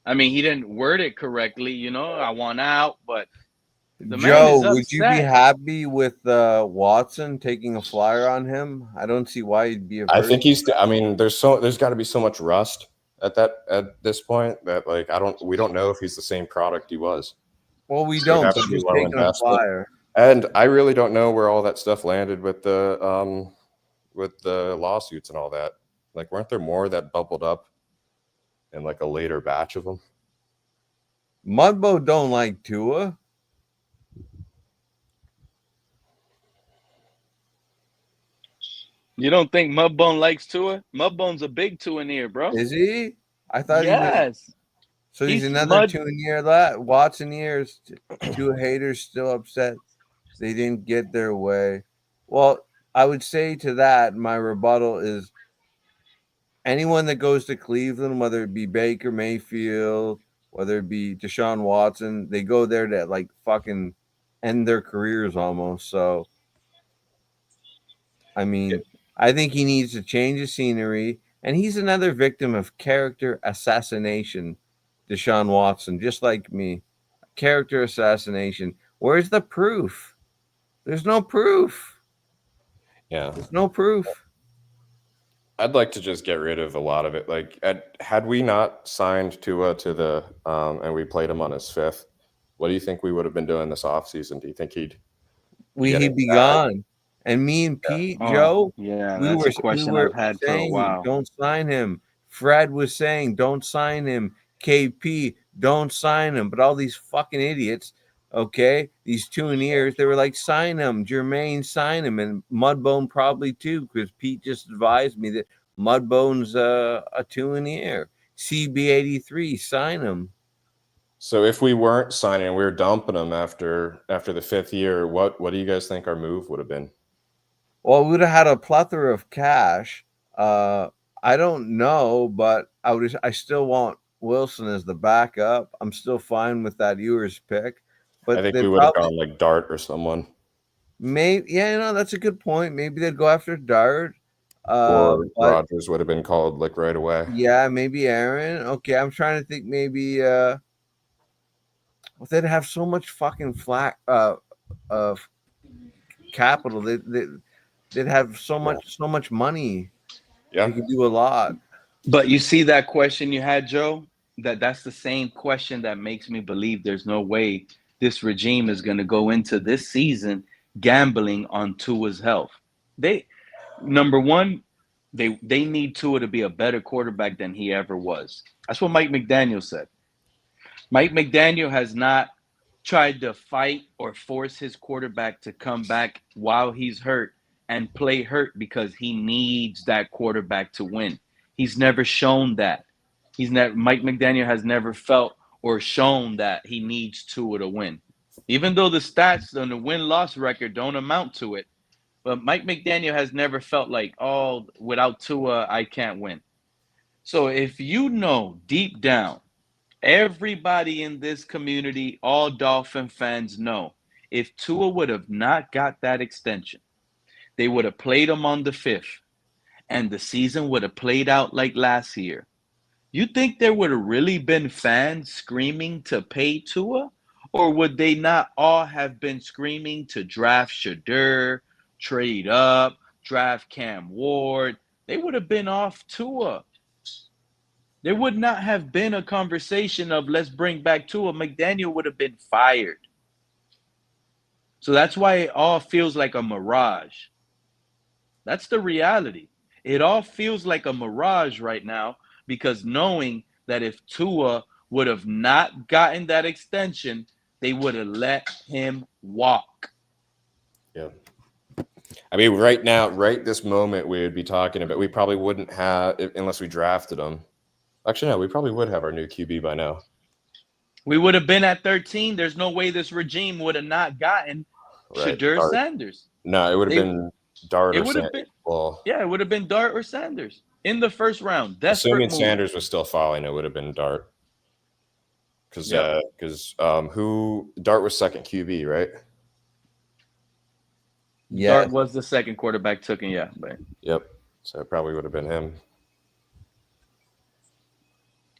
I mean, he didn't word it correctly, you know. I want out, but the man is Joe, would you be upset. happy with Watson taking a flyer on him? I don't see why he'd be. I think I mean, there's got to be so much rust at this point that like we don't know if he's the same product he was. Well, we don't. But he's taking a flyer. And I really don't know where all that stuff landed with the lawsuits and all that. Like, weren't there more that bubbled up in like a later batch of them? Mudbo don't like Tua. You don't think Mudbone likes Tua? Mudbone's a big Tua-neer, bro. Is he? I thought yes. He was. So he's another Tua-neer. Watson years. Tua haters still upset they didn't get their way. Well, I would say to that, my rebuttal is anyone that goes to Cleveland, whether it be Baker Mayfield, whether it be Deshaun Watson, they go there to like fucking end their careers almost. So, I mean, I think he needs to change the scenery, and he's another victim of character assassination, Deshaun Watson, just like me. Character assassination. Where's the proof? There's no proof. Yeah. There's no proof. I'd like to just get rid of a lot of it. Like, had we not signed Tua to the and we played him on his 5th, what do you think we would have been doing this offseason? Do you think he'd be gone? And me and Pete, Joe, yeah, we that's a question I've had for a while. Don't sign him. Fred was saying, don't sign him. KP, don't sign him. But all these fucking idiots, okay, these Tua-neers, they were like, sign him. Jermaine, sign him. And Mudbone probably too, because Pete just advised me that Mudbone's a Tua-neer. CB83, sign him. So if we weren't signing, we were dumping him after the 5th year, what do you guys think our move would have been? Well, we would have had a plethora of cash. I don't know, but I still want Wilson as the backup. I'm still fine with that Ewers pick. But I think we would have gone like Dart or someone. Maybe, yeah, that's a good point. Maybe they'd go after Dart. Or Rodgers would have been called like right away. Yeah, maybe Aaron. Okay, I'm trying to think maybe they'd have so much fucking capital. They'd have so much money. Yeah, you could do a lot. But you see that question you had, Joe? That's the same question that makes me believe there's no way this regime is going to go into this season gambling on Tua's health. Number one, they need Tua to be a better quarterback than he ever was. That's what Mike McDaniel said. Mike McDaniel has not tried to fight or force his quarterback to come back while he's hurt and play hurt because he needs that quarterback to win. He's never shown that. Mike McDaniel has never felt or shown that he needs Tua to win. Even though the stats on the win-loss record don't amount to it, but Mike McDaniel has never felt like, oh, without Tua, I can't win. So if you know deep down, everybody in this community, all Dolphin fans know, if Tua would have not got that extension, they would have played him on the 5th, and the season would have played out like last year. You think there would have really been fans screaming to pay Tua? Or would they not all have been screaming to draft Shadur, trade up, draft Cam Ward? They would have been off Tua. There would not have been a conversation of let's bring back Tua. McDaniel would have been fired. So that's why it all feels like a mirage. That's the reality. It all feels like a mirage right now because knowing that if Tua would have not gotten that extension, they would have let him walk. Yeah. I mean, right now, right this moment, we would be talking about, we probably wouldn't have, unless we drafted him. Actually, no, we probably would have our new QB by now. We would have been at 13. There's no way this regime would have not gotten Shadur Dart. Sanders. No, it would have been Dart or Sanders. Well, yeah, it would have been Dart or Sanders. in the first round. Desperate Assuming move. Sanders was still falling, it would have been Dart. Because who Dart was second QB, right? Yeah. Dart was the second quarterback taken, yeah. But Yep. So it probably would have been him.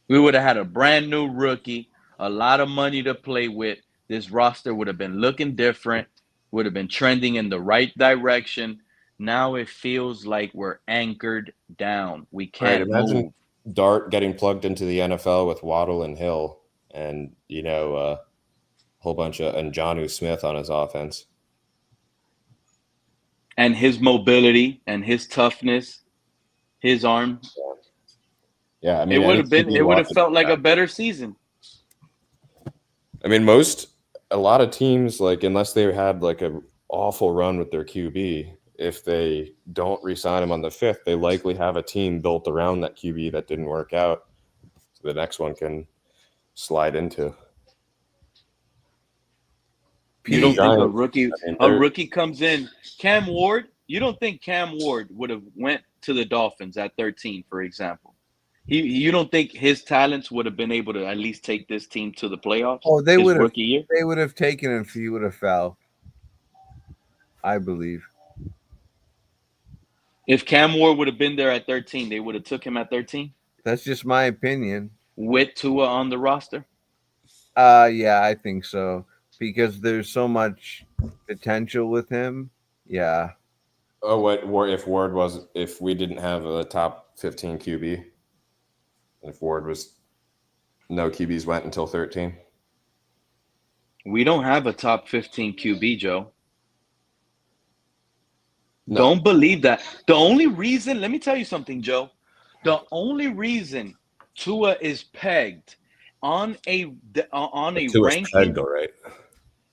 we would have had a brand new rookie, a lot of money to play with. This roster would have been looking different, would have been trending in the right direction. Now it feels like we're anchored down. We can't Imagine move. Dart getting plugged into the NFL with Waddle and Hill, and a whole bunch of and Jonnu Smith on his offense. And his mobility and his toughness, his arm. Yeah, I mean, it would have felt like a better season. I mean, a lot of teams, like, unless they had like an awful run with their QB, if they don't re-sign him on the 5th, they likely have a team built around that QB that didn't work out. So the next one can slide into. You don't think a rookie comes in? Cam Ward, you don't think Cam Ward would have went to the Dolphins at 13, for example? You don't think his talents would have been able to at least take this team to the playoffs? Oh, they would have. Rookie year? They would have taken him if he would have fell. I believe. If Cam Ward would have been there at 13, they would have took him at 13? That's just my opinion. With Tua on the roster? Yeah, I think so. Because there's so much potential with him. Yeah. Oh, if we didn't have a top 15 QB? If Ward was no QBs went until 13? We don't have a top 15 QB, Joe. No. Don't believe that. The only reason, let me tell you something, Joe. The only reason Tua is pegged on a ranking. Pegged, all right.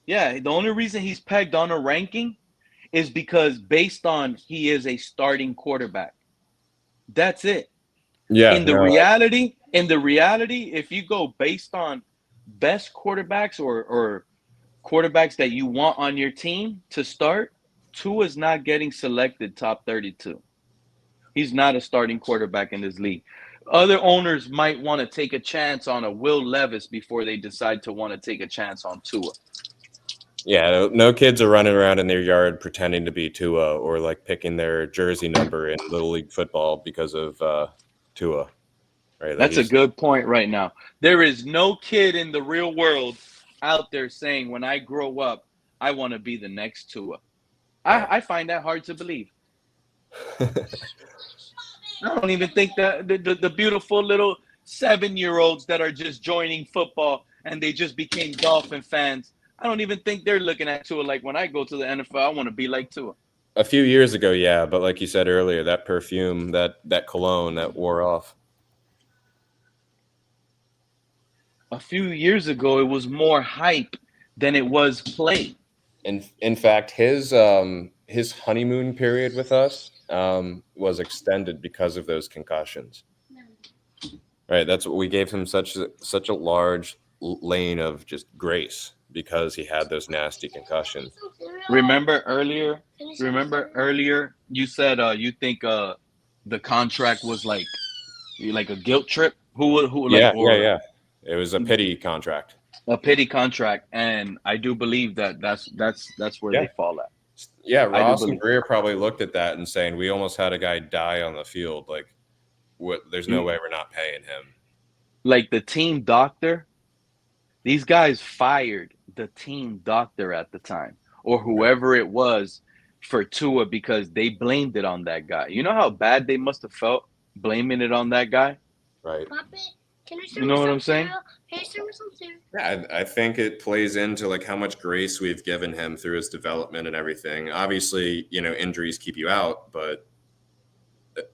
Yeah, the only reason he's pegged on a ranking is because based on he is a starting quarterback. That's it. Yeah. In the reality, if you go based on best quarterbacks or quarterbacks that you want on your team to start, Tua is not getting selected top 32. He's not a starting quarterback in this league. Other owners might want to take a chance on a Will Levis before they decide to want to take a chance on Tua. Yeah, no kids are running around in their yard pretending to be Tua or like picking their jersey number in Little League football because of Tua. Right? That's a good point right now. There is no kid in the real world out there saying, when I grow up, I want to be the next Tua. I find that hard to believe. I don't even think the beautiful little 7-year-olds that are just joining football and they just became Dolphin fans, I don't even think they're looking at Tua like, when I go to the NFL, I want to be like Tua. A few years ago, yeah, but like you said earlier, that perfume, that cologne, that wore off. A few years ago, it was more hype than it was play. In fact, his honeymoon period with us was extended because of those concussions. Right, that's what we gave him such a large lane of just grace because he had those nasty concussions. Remember earlier you said you think the contract was like a guilt trip? Yeah. It was a pity contract. A pity contract, and I do believe that's where they fall at. Yeah, Ross and Greer probably looked at that and saying, we almost had a guy die on the field. Like, there's no way we're not paying him. Like the team doctor, these guys fired the team doctor at the time, or whoever it was, for Tua because they blamed it on that guy. You know how bad they must have felt blaming it on that guy? Right. You know what I'm saying? Yeah, I think it plays into like how much grace we've given him through his development and everything. Obviously, injuries keep you out, but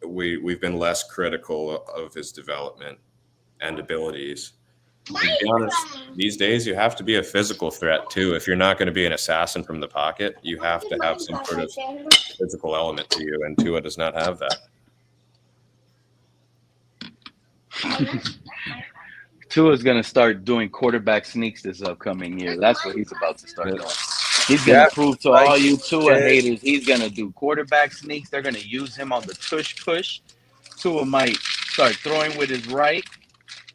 we've been less critical of his development and abilities. To be honest, these days you have to be a physical threat too. If you're not going to be an assassin from the pocket, you have to have some sort of physical element to you, and Tua does not have that. Tua's going to start doing quarterback sneaks this upcoming year. That's what he's about to start doing. He's going to prove to all you Tua haters, he's going to do quarterback sneaks. They're going to use him on the tush push. Tua might start throwing with his right,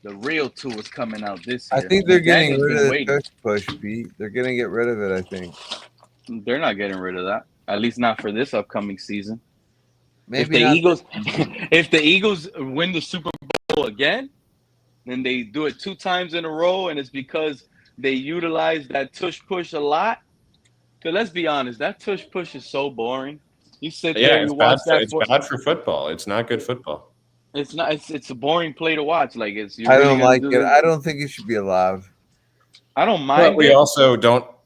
the real Tua's coming out this I year. think they're getting McDaniel's rid been of the waiting. tush push, Pete. They're gonna get rid of it, I think. They're not getting rid of that. At least not for this upcoming season. If Maybe the not. Eagles, if the Eagles win the Super Bowl again, then they do it 2 times in a row, and it's because they utilize that tush push a lot. Because let's be honest, that tush push is so boring. You sit Yeah, there, you watch that. it's bad for football. It's not good football. It's not. It's a boring play to watch. Like you're I really don't gonna like do it. this. I don't think it should be allowed. I don't But mind we it. also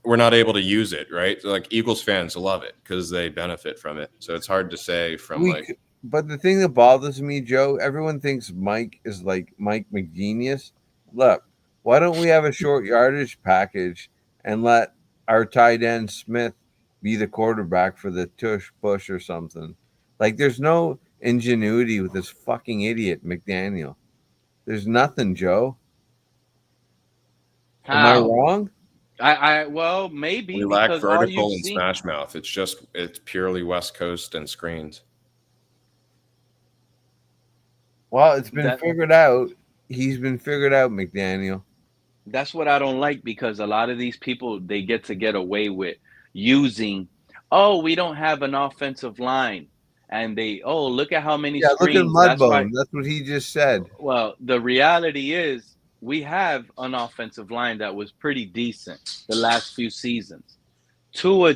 we're not able to use it, right? So, like Eagles fans love it because they benefit from it. So it's hard to say from But the thing that bothers me, Joe, everyone thinks Mike is like Mike McGenius. Look, why don't we have a short yardage package and let our tight end Smith be the quarterback for the tush push or something? Like, there's no ingenuity with this fucking idiot McDaniel. There's nothing, Joe. Am I wrong? Well, maybe we lack because all vertical you've and seen. smash mouth. It's purely West Coast and screens. Well, it's been figured out. He's been figured out, McDaniel. That's what I don't like, because a lot of these people, they get away with using, oh, we don't have an offensive line, and look at how many screens. Look at Mudbone. That's what he just said. Well, the reality is we have an offensive line that was pretty decent the last few seasons. Tua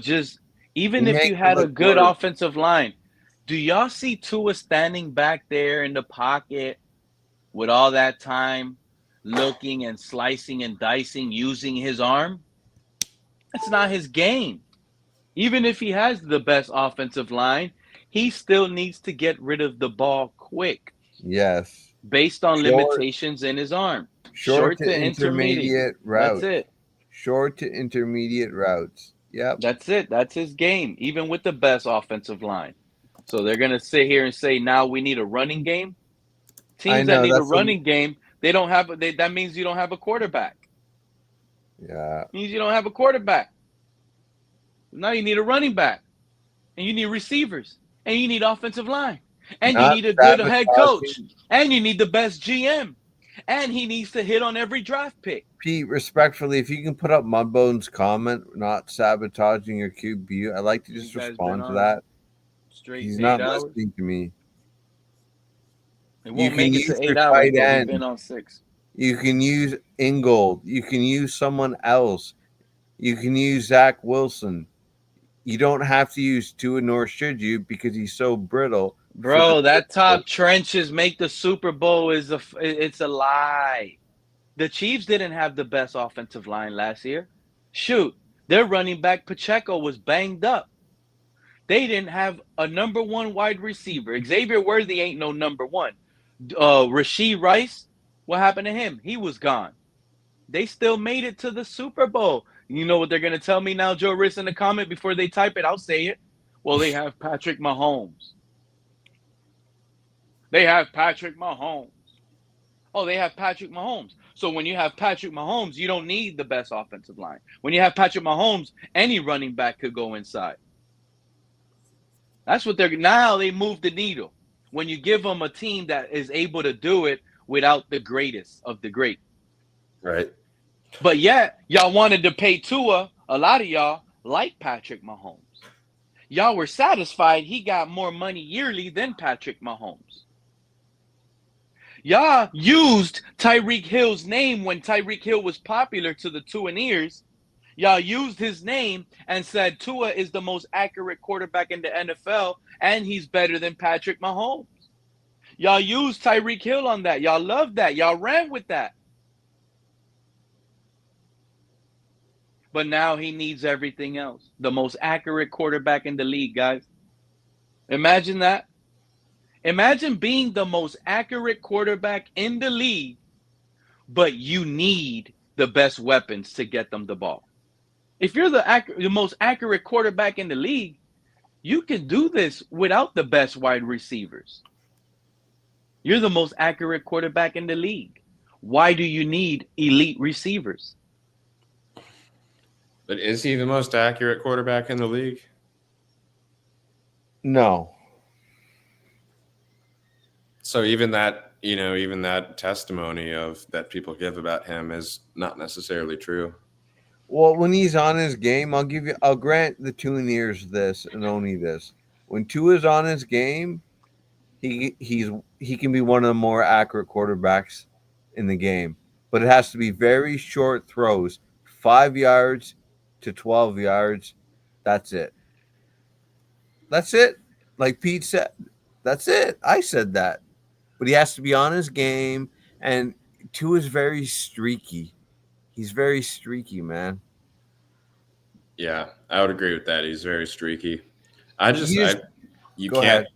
even if you had a good offensive line, do y'all see Tua standing back there in the pocket with all that time, looking and slicing and dicing, using his arm? That's not his game. Even if he has the best offensive line, he still needs to get rid of the ball quick. Yes. Based on limitations in his arm. Short to intermediate routes. That's it. Short to intermediate routes. Yep. That's it. That's his game, even with the best offensive line. So they're going to sit here and say, now we need a running game. Teams that need a running game, they don't have. That means you don't have a quarterback. Yeah. It means you don't have a quarterback. Now you need a running back, and you need receivers, and you need offensive line, and you need a good head coach, and you need the best GM, and he needs to hit on every draft pick. Pete, respectfully, if you can put up Mudbone's comment, not sabotaging your QB, I'd like to just respond to that. He's not listening to me. It won't make it to 8 hours, but we've been on 6. You can use Ingold. You can use someone else. You can use Zach Wilson. You don't have to use Tua, nor should you, because he's so brittle. Bro, that top trenches make the Super Bowl it's a lie. The Chiefs didn't have the best offensive line last year. Shoot, their running back Pacheco was banged up. They didn't have a number 1 wide receiver. Xavier Worthy ain't no number 1. Rashee Rice, what happened to him? He was gone. They still made it to the Super Bowl. You know what they're going to tell me now, Joe Riss, in the comment before they type it? I'll say it. Well, they have Patrick Mahomes. They have Patrick Mahomes. Oh, they have Patrick Mahomes. So when you have Patrick Mahomes, you don't need the best offensive line. When you have Patrick Mahomes, any running back could go inside. That's what now they move the needle. When you give them a team that is able to do it without the greatest of the great. Right. But yet, y'all wanted to pay Tua. A lot of y'all like Patrick Mahomes. Y'all were satisfied he got more money yearly than Patrick Mahomes. Y'all used Tyreek Hill's name when Tyreek Hill was popular to the Tuaneers. Y'all used his name and said Tua is the most accurate quarterback in the NFL, and he's better than Patrick Mahomes. Y'all used Tyreek Hill on that. Y'all loved that. Y'all ran with that. But now he needs everything else. The most accurate quarterback in the league, guys. Imagine that. Imagine being the most accurate quarterback in the league, but you need the best weapons to get them the ball. If you're the most accurate quarterback in the league, you can do this without the best wide receivers. You're the most accurate quarterback in the league. Why do you need elite receivers? But is he the most accurate quarterback in the league? No. So even that, even that testimony of that people give about him is not necessarily true. Well, when he's on his game, I'll grant the Tuaniers this and only this. When Tua's on his game, he can be one of the more accurate quarterbacks in the game. But it has to be very short throws, 5 yards to 12 yards. That's it. That's it. Like Pete said, that's it. I said that. But he has to be on his game, and Tua's very streaky. He's very streaky, man. Yeah, I would agree with that. He's very streaky. You can't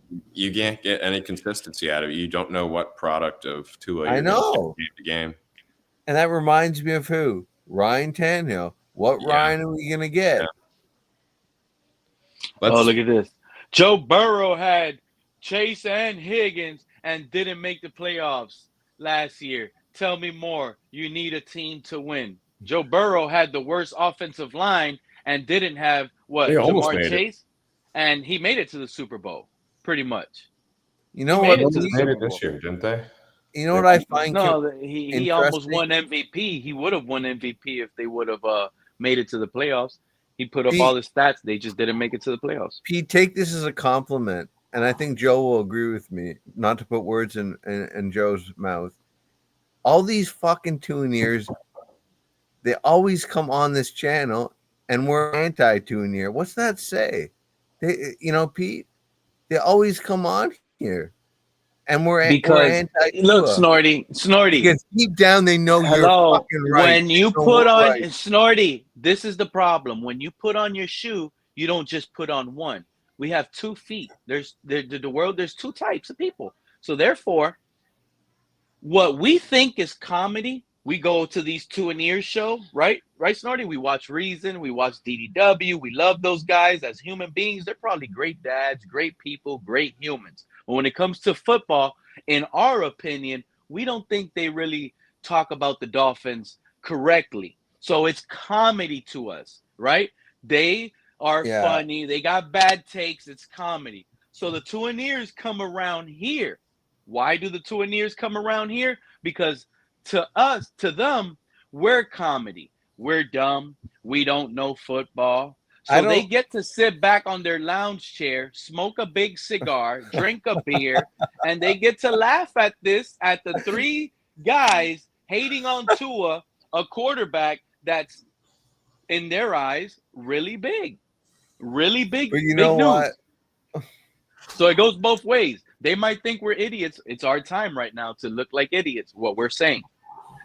get any consistency out of it. You don't know what product of Tua I know. Game to game. And that reminds me of who? Ryan Tannehill. What Ryan are we going to get? Yeah. Look at this. Joe Burrow had Chase and Higgins and didn't make the playoffs last year. Tell me more. You need a team to win. Joe Burrow had the worst offensive line and didn't have Jamar Chase, and he made it to the Super Bowl, pretty much. You know what? They made it this year, didn't they? You know what I find? No, he almost won MVP. He would have won MVP if they would have made it to the playoffs. He put up all the stats. They just didn't make it to the playoffs. Pete, take this as a compliment, and I think Joe will agree with me. Not to put words in Joe's mouth. All these fucking Tuaniers, they always come on this channel, and we're anti-Tuanier. What's that say? Pete, they always come on here, and we're anti-Tua. Look, Snorty. Because deep down they know you're fucking right. When you put on Snorty, this is the problem. When you put on your shoe, you don't just put on one. We have 2 feet. There's two types of people. So therefore, what we think is comedy, we go to these Tuanier show, right? Right, Snorty? We watch Reason, we watch DDW. We love those guys as human beings. They're probably great dads, great people, great humans. But when it comes to football, in our opinion, we don't think they really talk about the Dolphins correctly. So it's comedy to us, right? They are funny. They got bad takes. It's comedy. So the Tuaniers come around here. Why do the Tuaniers come around here? Because to them, we're comedy. We're dumb. We don't know football. So they get to sit back on their lounge chair, smoke a big cigar, drink a beer, and they get to laugh at the 3 guys hating on Tua, a quarterback that's, in their eyes, really big. Really big. But you know what? So it goes both ways. They might think we're idiots. It's our time right now to look like idiots, what we're saying.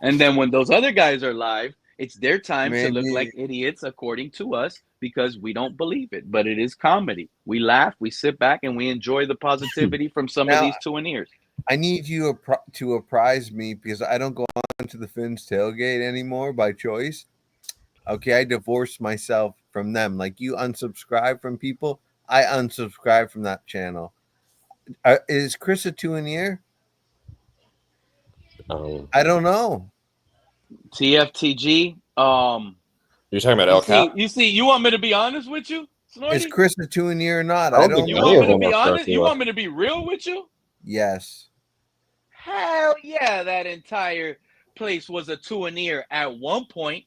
And then when those other guys are live, it's their time to look like idiots according to us because we don't believe it. But it is comedy. We laugh, we sit back, and we enjoy the positivity from some of these Tuaniers. I need you to apprise me because I don't go on to the Finns tailgate anymore by choice. Okay, I divorced myself from them. Like you unsubscribe from people, I unsubscribe from that channel. Is Chris a Tuanier? I don't know. TFTG. You're talking about El Cap? You want me to be honest with you, Snorty? Is Chris a Tuanier or not? I don't You want me to be honest? You want me to be real with you? Yes. Hell yeah, that entire place was a Tuanier at one point.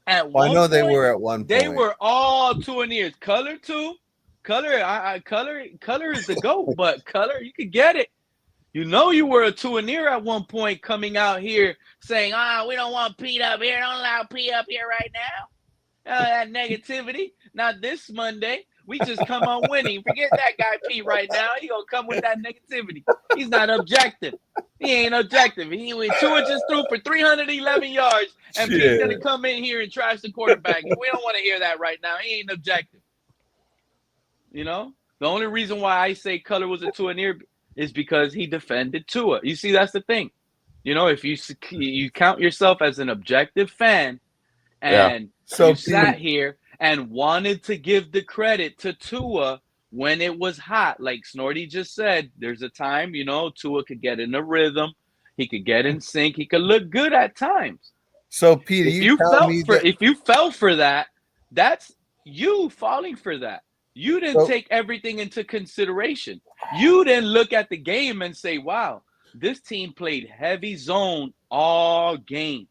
I know they were at one point. They were all Tuaniers. Color too. Color is the GOAT, but Color, you could get it. You know you were a Tuanier at one point coming out here saying, we don't want Pete up here. Don't allow Pete up here right now. That negativity. Not this Monday. We just come on winning. Forget that guy Pete right now. He gonna come with that negativity. He's not objective. He ain't objective. Tua just threw for 311 yards, and Pete's gonna come in here and trash the quarterback. We don't want to hear that right now. He ain't objective. You know, the only reason why I say Color was a Tuanier is because he defended Tua. You see, that's the thing. You know, if you count yourself as an objective fan, and you sat here and wanted to give the credit to Tua when it was hot, like Snorty just said, there's a time, you know, Tua could get in a rhythm, he could get in sync, he could look good at times. So, Peter, if you fell for that, that's you falling for that. You didn't take everything into consideration. You didn't look at the game and say, wow, this team played heavy zone all game.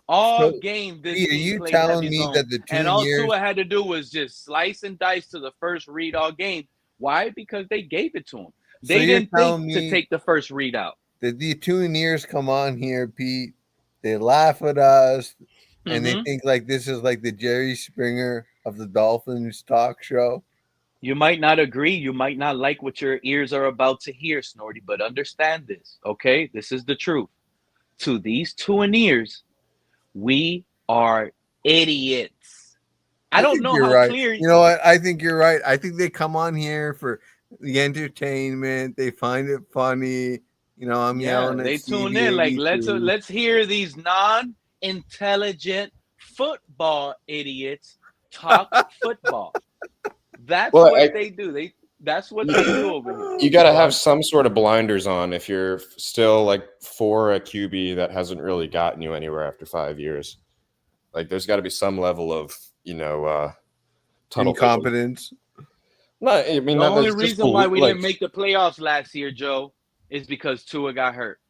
All game, this Pete, are team you played telling heavy me zone. that the 2 And all years Tua had to do was just slice and dice to the first read all game. Why? Because they gave it to him. They didn't think to take the first read out. That the 2 years come on here, Pete, they laugh at us, and they Mhm. think like this is like the Jerry Springer of the Dolphins talk show. You might not agree. You might not like what your ears are about to hear, Snorty, but understand this, okay? This is the truth. To these Tuaneers, we are idiots. I don't think know you're how right. clear. You know what? I think you're right. I think they come on here for the entertainment. They find it funny. You know, I'm yelling at they Stevie tune in like 82. let's hear these non-intelligent football idiots talk football. That's Well, what they do. That's what they do over here. You got to have some sort of blinders on if you're still like for a QB that hasn't really gotten you anywhere after 5 years. Like, there's got to be some level of, tunnel incompetence. No, I mean, The only that's just reason why we like, didn't make the playoffs last year, Joe, is because Tua got hurt.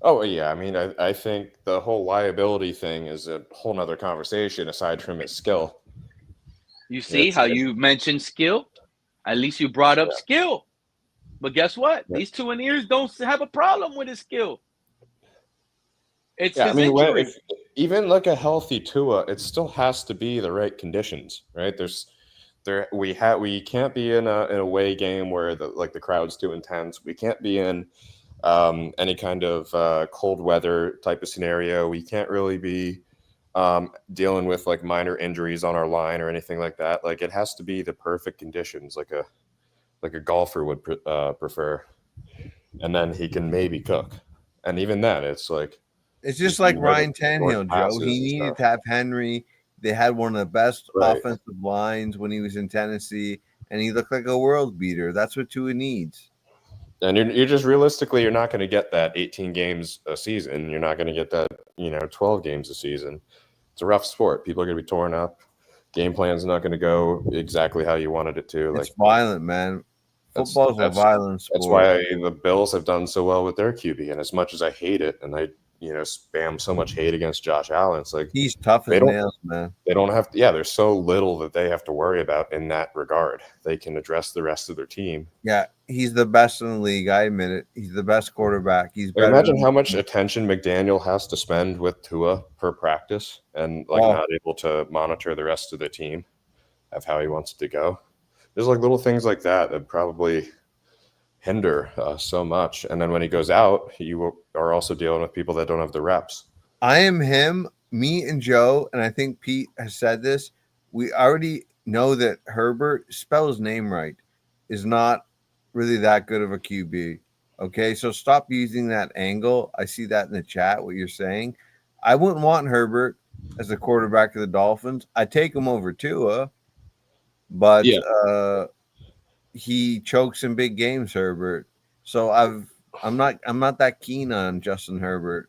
Oh, yeah. I mean, I think the whole liability thing is a whole nother conversation aside from his skill. You see how you mentioned skill? At least you brought up skill. But guess what? These Tuaneers don't have a problem with his skill. It's his injury. If, even like a healthy Tua, it still has to be the right conditions, right? We can't be in a away game where the crowd's too intense. We can't be in any kind of cold weather type of scenario. We can't really be dealing with like minor injuries on our line or anything like that. Like, it has to be the perfect conditions, like a golfer would prefer, and then he can maybe cook. And even then, it's like it's just like Ryan Tannehill, Joe. He needed to have Henry. They had one of the best offensive lines when he was in Tennessee, and he looked like a world beater. That's what Tua needs. And you're just realistically, you're not going to get that 18 games a season. You're not going to get that 12 games a season. It's a rough sport. People are going to be torn up. Game plan's not going to go exactly how you wanted it to. It's violent, man. Football's a violent sport. That's why the Bills have done so well with their QB. And as much as I hate it, and I spam so much hate against Josh Allen, it's like he's tough as nails, man. They don't have to. Yeah, there's so little that they have to worry about in that regard. They can address the rest of their team. Yeah, he's the best in the league. I admit it. He's the best quarterback. He's better. Imagine how much attention McDaniel has to spend with Tua per practice, and not able to monitor the rest of the team of how he wants it to go. There's like little things like that probably hinder so much. And then when he goes out, you are also dealing with people that don't have the reps. I am him, me and Joe, and I think Pete has said this. We already know that Herbert, spell his name right, is not really that good of a QB. Okay, so stop using that angle. I see that in the chat, what you're saying. I wouldn't want Herbert as the quarterback of the Dolphins. I'd take him over Tua, but he chokes in big games, Herbert. So I'm not that keen on Justin Herbert.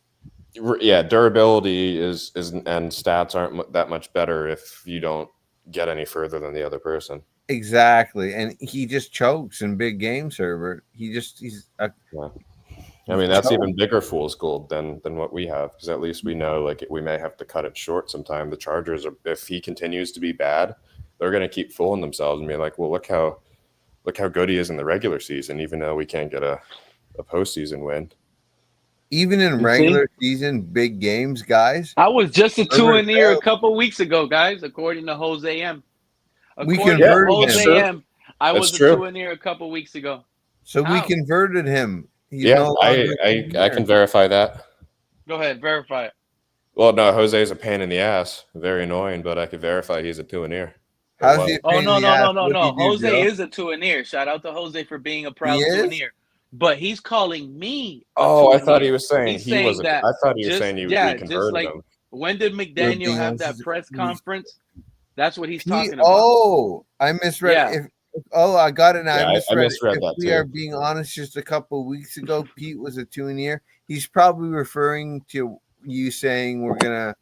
Yeah, durability is and stats aren't that much better if you don't get any further than the other person. Exactly, and he just chokes in big games, Herbert. I mean, that's even bigger fool's gold than what we have, because at least we know like we may have to cut it short sometime. The Chargers, if he continues to be bad, they're going to keep fooling themselves and be like, well, look how good he is in the regular season, even though we can't get a postseason win. Even in regular season, big games, guys. I was just a Tuaneer a couple weeks ago, guys, according to Jose M. We converted Jose M. I was a Tuaneer a couple weeks ago. So we converted him. I can verify that. Go ahead, verify it. Well, no, Jose's a pain in the ass. Very annoying, but I can verify he's a Tuaneer. How's he? No. Jose is a Tuaneer. Shout out to Jose for being a proud Tuaneer. But he's calling me. I thought he was saying he was. I thought he was saying you converted him. When did McDaniel have that press conference? That's what he's talking about. Oh, I misread. Yeah. I got it now. Yeah, I misread if that we too. are being honest, just a couple of weeks ago, Pete was a Tuaneer. He's probably referring to you saying we're gonna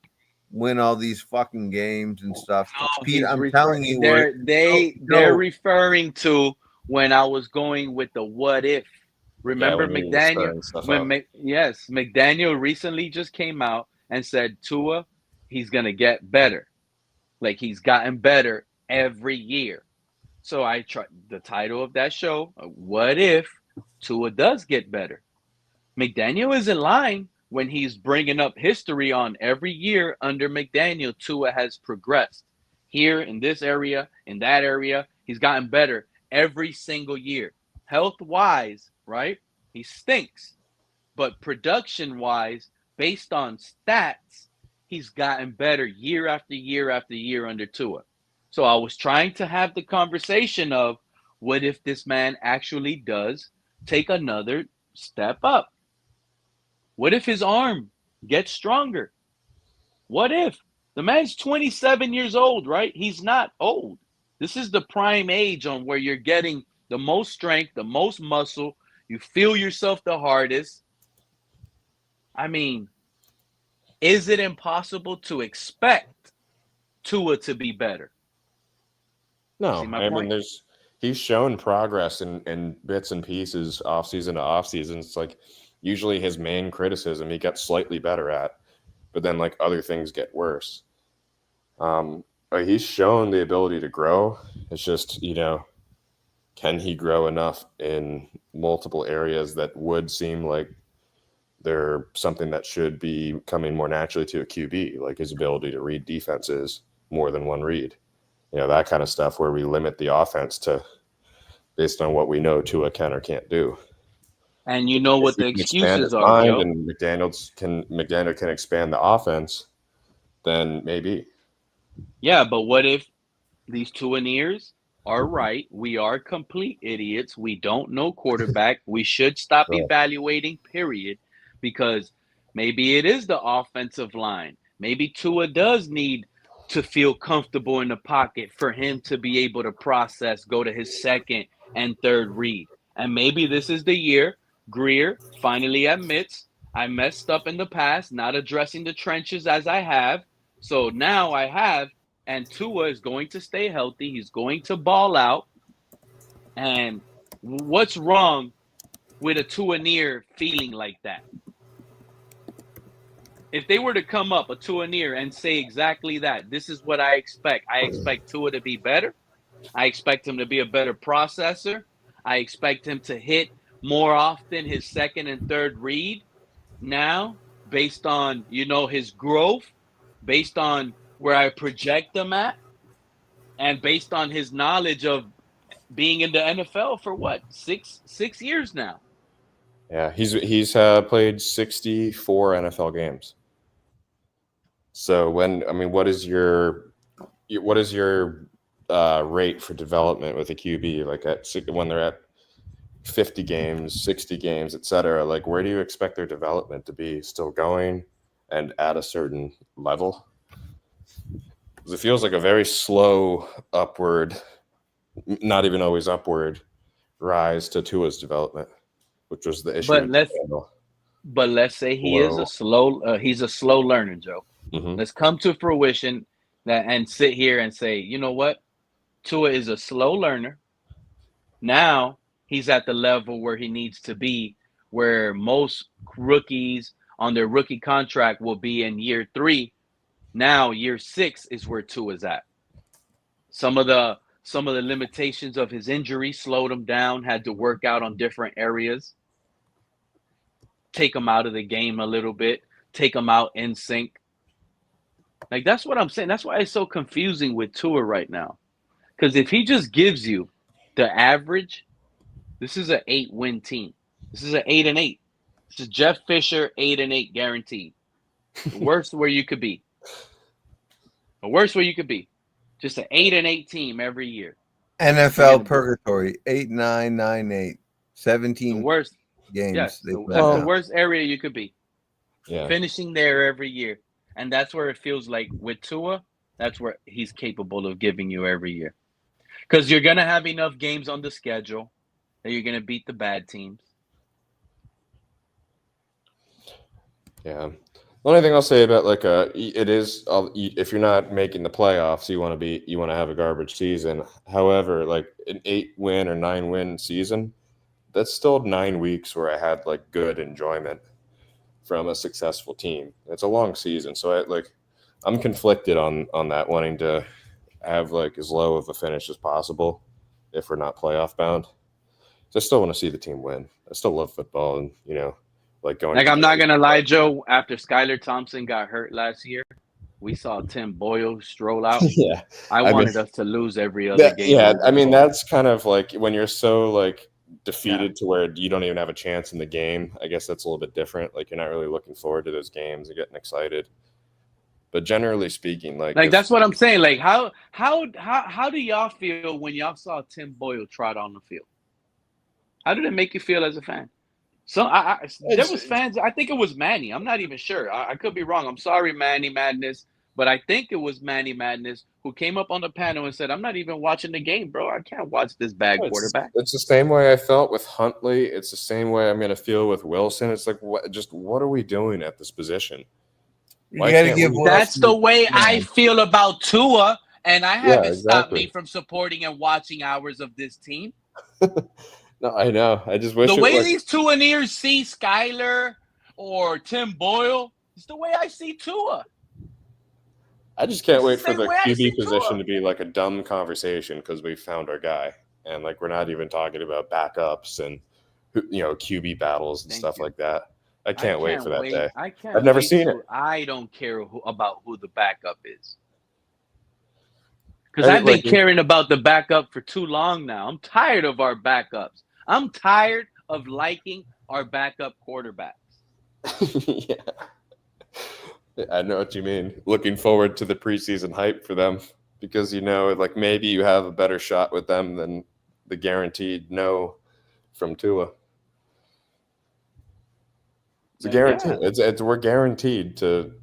win all these fucking games and stuff. No, Pete, I'm telling you, we're they're referring to when I was going with the what if. Remember when you were McDaniel? stirring stuff up. Yes, McDaniel recently just came out and said Tua, he's gonna get better. Like he's gotten better every year. So I tried the title of that show. What if Tua does get better? McDaniel isn't lying when he's bringing up history on every year under McDaniel. Tua has progressed here in this area, in that area. He's gotten better every single year. Health wise, right? He stinks. But production wise, based on stats, he's gotten better year after year after year under Tua. So I was trying to have the conversation of what if this man actually does take another step up? What if his arm gets stronger? What if? The man's 27 years old, right? He's not old. This is the prime age on where you're getting the most strength, the most muscle. You feel yourself the hardest. I mean, is it impossible to expect Tua to be better? No, See my I point? mean, he's shown progress in bits and pieces, offseason to offseason. It's like usually his main criticism he gets slightly better at, but then like other things get worse. But he's shown the ability to grow. It's just, can he grow enough in multiple areas that would seem like they're something that should be coming more naturally to a QB, like his ability to read defenses more than one read. That kind of stuff where we limit the offense to based on what we know Tua can or can't do. And you know what the excuses are, Joe. And McDaniel can expand the offense, then maybe. Yeah, but what if these Tuaneers are right? We are complete idiots. We don't know quarterback. We should stop evaluating, period, because maybe it is the offensive line. Maybe Tua does need to feel comfortable in the pocket for him to be able to process, go to his second and third read. And maybe this is the year Greer finally admits, I messed up in the past, not addressing the trenches as I have. So now I have, and Tua is going to stay healthy. He's going to ball out. And what's wrong with a Tuaneer feeling like that? If they were to come up, a Tuaneer, and say exactly that, this is what I expect. I expect Tua to be better. I expect him to be a better processor. I expect him to hit more often his second and third read. Now, based on, his growth, based on where I project him at, and based on his knowledge of being in the NFL for what, six years now. Yeah, he's played 64 NFL games. So what is your rate for development with a QB? Like when they're at 50 games, 60 games, etc. Like where do you expect their development to be still going and at a certain level? Because it feels like a very slow upward, not even always upward, rise to Tua's development, which was the issue. But let's say he's a slow learner, Joe. Mm-hmm. Let's come to fruition and sit here and say, you know what? Tua is a slow learner. Now he's at the level where he needs to be, where most rookies on their rookie contract will be in year 3. Now year 6 is where Tua's at. Some of the limitations of his injury slowed him down, had to work out on different areas, take him out of the game a little bit, take him out in sync. Like, that's what I'm saying. That's why it's so confusing with Tua right now. Because if he just gives you the average, this is an 8-win team. This is an 8-8. This is Jeff Fisher, 8-8 guaranteed. The worst where you could be. The worst where you could be. Just an 8-8 team every year. NFL purgatory, 8-9, 9-8, 17 the worst games. Yes, the worst area you could be. Yeah. Finishing there every year. And that's where it feels like with Tua, that's where he's capable of giving you every year. Because you're going to have enough games on the schedule that you're going to beat the bad teams. Yeah. The only thing I'll say about like it is if you're not making the playoffs, you want to have a garbage season. However, like an 8-win or 9-win season, that's still 9 weeks where I had like good enjoyment from a successful team. It's a long season, so I'm conflicted on that, wanting to have like as low of a finish as possible if we're not playoff bound. So I still want to see the team win. I still love football, and like going. Like, I'm not gonna lie, Joe. After Skylar Thompson got hurt last year, we saw Tim Boyle stroll out. Yeah, I wanted us to lose every other game. I mean, that's kind of like when you're so like defeated to where you don't even have a chance in the game. I guess that's a little bit different. Like, you're not really looking forward to those games and getting excited. But generally speaking, like that's what I'm saying. Like, how do y'all feel when y'all saw Tim Boyle trot on the field? How did it make you feel as a fan? So there was fans. I think it was Manny. I'm not even sure. I could be wrong. I'm sorry, Manny Madness, but I think it was Manny Madness who came up on the panel and said, "I'm not even watching the game, bro. I can't watch this bad quarterback." It's the same way I felt with Huntley. It's the same way I'm going to feel with Wilson. It's like, what are we doing at this position? That's the way I feel about Tua, and I haven't stopped me from supporting and watching hours of this team. No, I know. I just wish the way these Tuaneers see Skyler or Tim Boyle is the way I see Tua. I just can't wait for the QB position to be like a dumb conversation because we found our guy, and like we're not even talking about backups and QB battles and stuff like that. I can't wait for that day. I've never seen it. I don't care about who the backup is. Because I've been caring about the backup for too long now. I'm tired of our backups. I'm tired of liking our backup quarterbacks. Yeah. I know what you mean. Looking forward to the preseason hype for them because, like maybe you have a better shot with them than the guaranteed no from Tua. It's a guarantee. Yeah. We're guaranteed to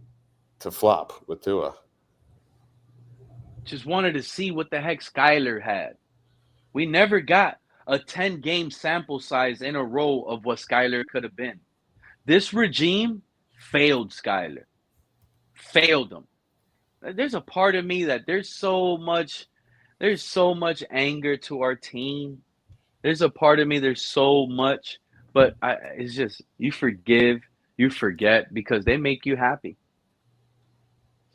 flop with Tua. Just wanted to see what the heck Skyler had. We never got a 10-game sample size in a row of what Skyler could have been. This regime failed Skyler. Failed him. There's a part of me that there's so much anger to our team. There's a part of me, there's so much, but it's just you forgive, you forget because they make you happy.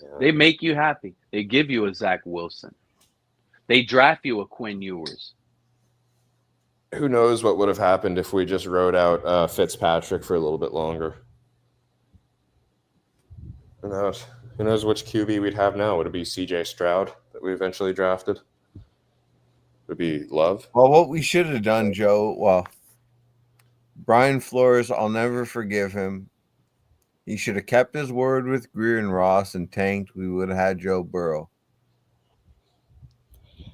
Yeah. They make you happy. They give you a Zach Wilson. They draft you a Quinn Ewers. Who knows what would have happened if we just wrote out Fitzpatrick for a little bit longer? Who knows? Who knows which QB we'd have now? Would it be C.J. Stroud that we eventually drafted? Would it be Love? Well, what we should have done, Joe, Brian Flores, I'll never forgive him. He should have kept his word with Greer and Ross and tanked. We would have had Joe Burrow.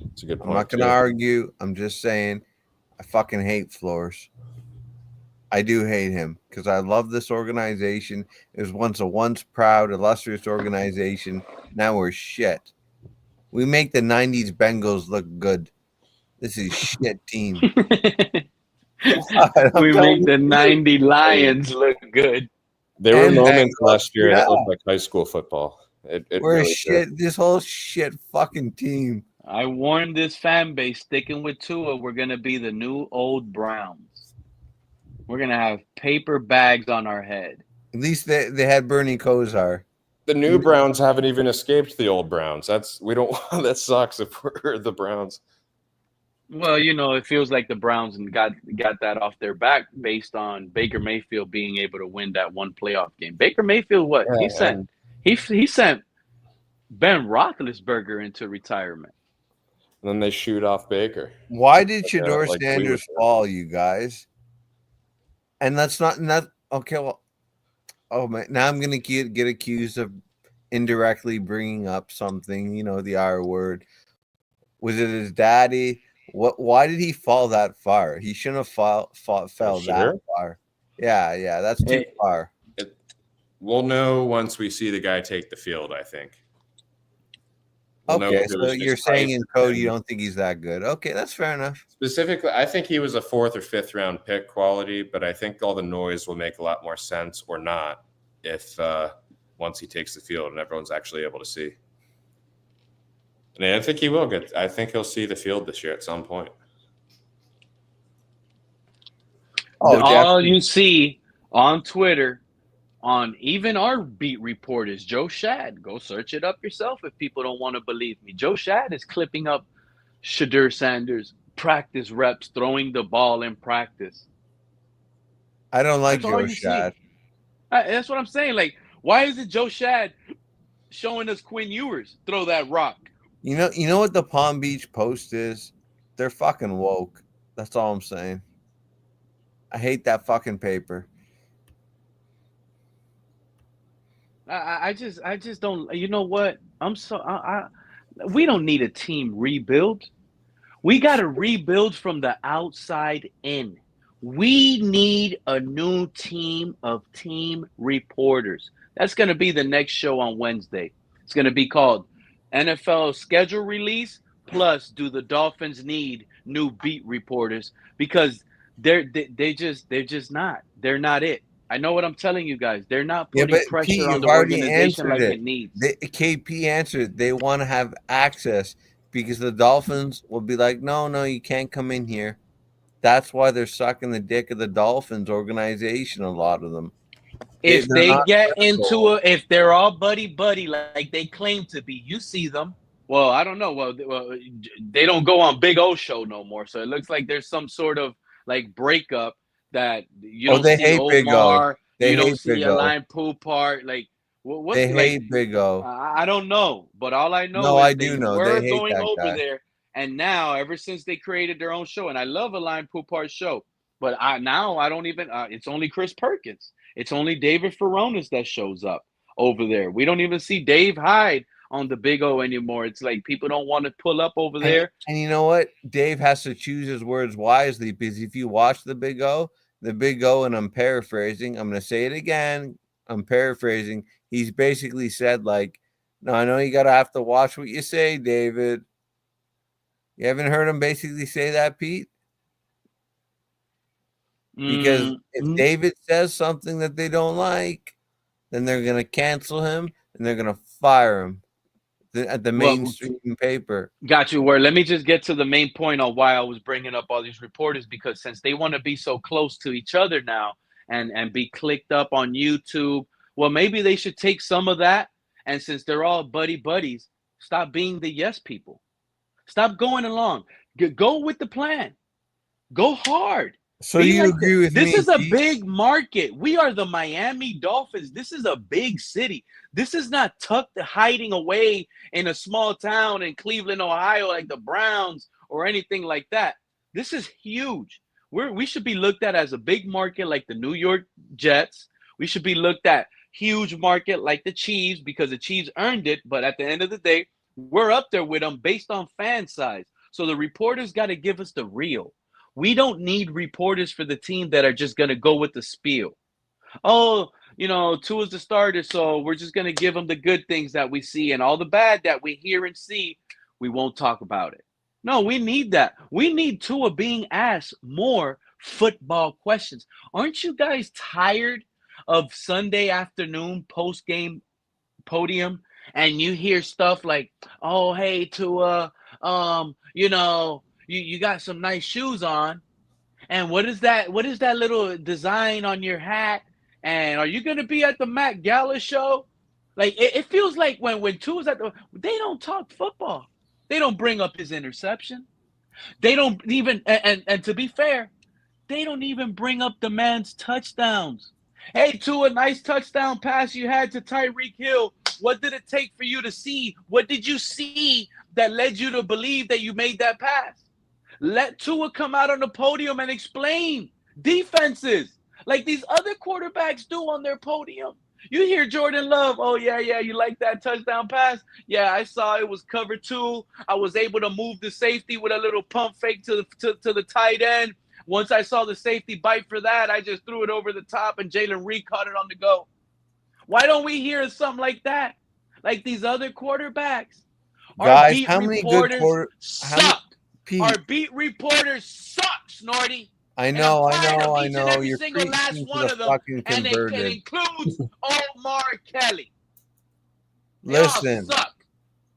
That's a good point. I'm not going to argue. I'm just saying I fucking hate Flores. I do hate him because I love this organization. It was once proud, illustrious organization. Now we're shit. We make the 90s Bengals look good. This is shit team. We make the 90 Lions look good. There were moments last year that looked like high school football. We're really shit. Did. This whole shit fucking team. I warned this fan base, sticking with Tua, we're going to be the new old Browns. We're going to have paper bags on our head. At least they had Bernie Kosar. The new Browns haven't even escaped the old Browns. That sucks if we're the Browns. Well, it feels like the Browns got that off their back based on Baker Mayfield being able to win that one playoff game. Baker Mayfield, what? Yeah, he sent Ben Roethlisberger into retirement. And then they shoot off Baker. Why did Shedeur Sanders fall, you guys? And that's not okay. Well, oh man, now I'm gonna get accused of indirectly bringing up something. The R word. Was it his daddy? Why did he fall that far? He shouldn't have fell that far. Yeah, that's too far. We'll know once we see the guy take the field, I think. Okay, so you're saying in code you don't think he's that good. Okay, that's fair enough. Specifically, I think he was a 4th or 5th round pick quality, but I think all the noise will make a lot more sense or not if once he takes the field and everyone's actually able to see. And I think he will get. I think he'll see the field this year at some point. All you see on Twitter, on even our beat reporters, Joe Shad, go search it up yourself if people don't want to believe me. Joe Shad is clipping up Shadur Sanders practice reps, throwing the ball in practice. I don't like That's all Joe you Shad. see. That's what I'm saying. Like, why is it Joe Shad showing us Quinn Ewers throw that rock? You know what the Palm Beach Post is? They're fucking woke. That's all I'm saying. I hate that fucking paper. I just don't. You know what? We don't need a team rebuild. We got to rebuild from the outside in. We need a new team of team reporters. That's going to be the next show on Wednesday. It's going to be called NFL Schedule Release plus Do the Dolphins Need New Beat Reporters? Because they're just not. They're not it. I know what I'm telling you guys. They're not putting pressure Pete, on you've the already organization answered like it. it needs. KP answered. They want to have access because the Dolphins will be like, no, you can't come in here. That's why they're sucking the dick of the Dolphins organization, a lot of them. If they get into if they're all buddy like they claim to be, you see them. Well, I don't know. Well, they don't go on Big O show no more, so it looks like there's some sort of like breakup that you don't they see hate Big O. Omar. They You don't hate see Big O. Alain Poupart. Like what? They like, hate Big O. I don't know, but all I know No, is I they do know. were They hate going that over guy. there, and now ever since they created their own show, and I love Alain Poupart's show, but I don't even. It's only Chris Perkins. It's only David Furones that shows up over there. We don't even see Dave Hyde on the Big O anymore. It's like people don't want to pull up over there. And you know what? Dave has to choose his words wisely because if you watch the Big O, and I'm paraphrasing, I'm going to say it again. I'm paraphrasing. He's basically said like, no, I know you got to have to watch what you say, David. You haven't heard him basically say that, Pete? Because if David says something that they don't like, then they're going to cancel him and they're going to fire him at the mainstream paper. Got you. Where let me just get to the main point on why I was bringing up all these reporters, because since they want to be so close to each other now and be clicked up on YouTube, well, maybe they should take some of that. And since they're all buddies, stop being the yes people. Stop going along. Go with the plan. Go hard. So you agree with me? This is a big market. We are the Miami Dolphins. This is a big city. This is not tucked hiding away in a small town in Cleveland, Ohio, like the Browns or anything like that. This is huge. We should be looked at as a big market like the New York Jets. We should be looked at huge market like the Chiefs because the Chiefs earned it. But at the end of the day, we're up there with them based on fan size. So the reporters got to give us the real. We don't need reporters for the team that are just going to go with the spiel. Oh, Tua's the starter, so we're just going to give him the good things that we see, and all the bad that we hear and see, we won't talk about it. No, we need that. We need Tua being asked more football questions. Aren't you guys tired of Sunday afternoon post-game podium and you hear stuff like, oh, hey, Tua, you got some nice shoes on, and what is that little design on your hat, and are you going to be at the Met Gala show? Like it feels like when Tua's they don't talk football. They don't bring up his interception. They don't even and to be fair, they don't even bring up the man's touchdowns. Hey, Tua, nice touchdown pass you had to Tyreek Hill. What did it take for you to see? What did you see that led you to believe that you made that pass? Let Tua come out on the podium and explain defenses like these other quarterbacks do on their podium. You hear Jordan Love, oh, yeah, you like that touchdown pass? Yeah, I saw it was cover 2. I was able to move the safety with a little pump fake to the tight end. Once I saw the safety bite for that, I just threw it over the top and Jalen Reed caught it on the go. Why don't we hear something like that? Like these other quarterbacks. Guys, how many good suck. Our beat reporters suck, Snorty. I know. Every You're single last preaching one to of the them, fucking and it converted. includes Omar Kelly. Listen, suck.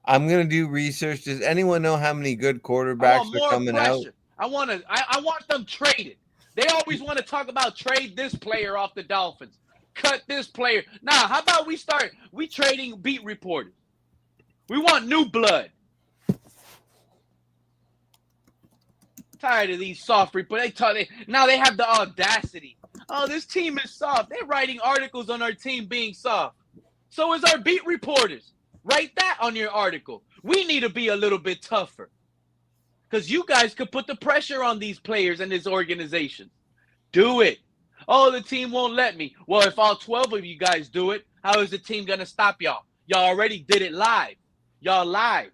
I'm gonna do research. Does anyone know how many good I quarterbacks want are more coming out? pressure. I want them traded. They always want to talk about trade this player off the Dolphins. Cut this player. Now, how about we trading beat reporters? We want new blood. Tired of these soft reporters. Now they have the audacity. Oh, this team is soft. They're writing articles on our team being soft. So is our beat reporters. Write that on your article. We need to be a little bit tougher. Because you guys could put the pressure on these players and this organization. Do it. Oh, the team won't let me. Well, if all 12 of you guys do it, how is the team going to stop y'all? Y'all already did it live. Y'all live.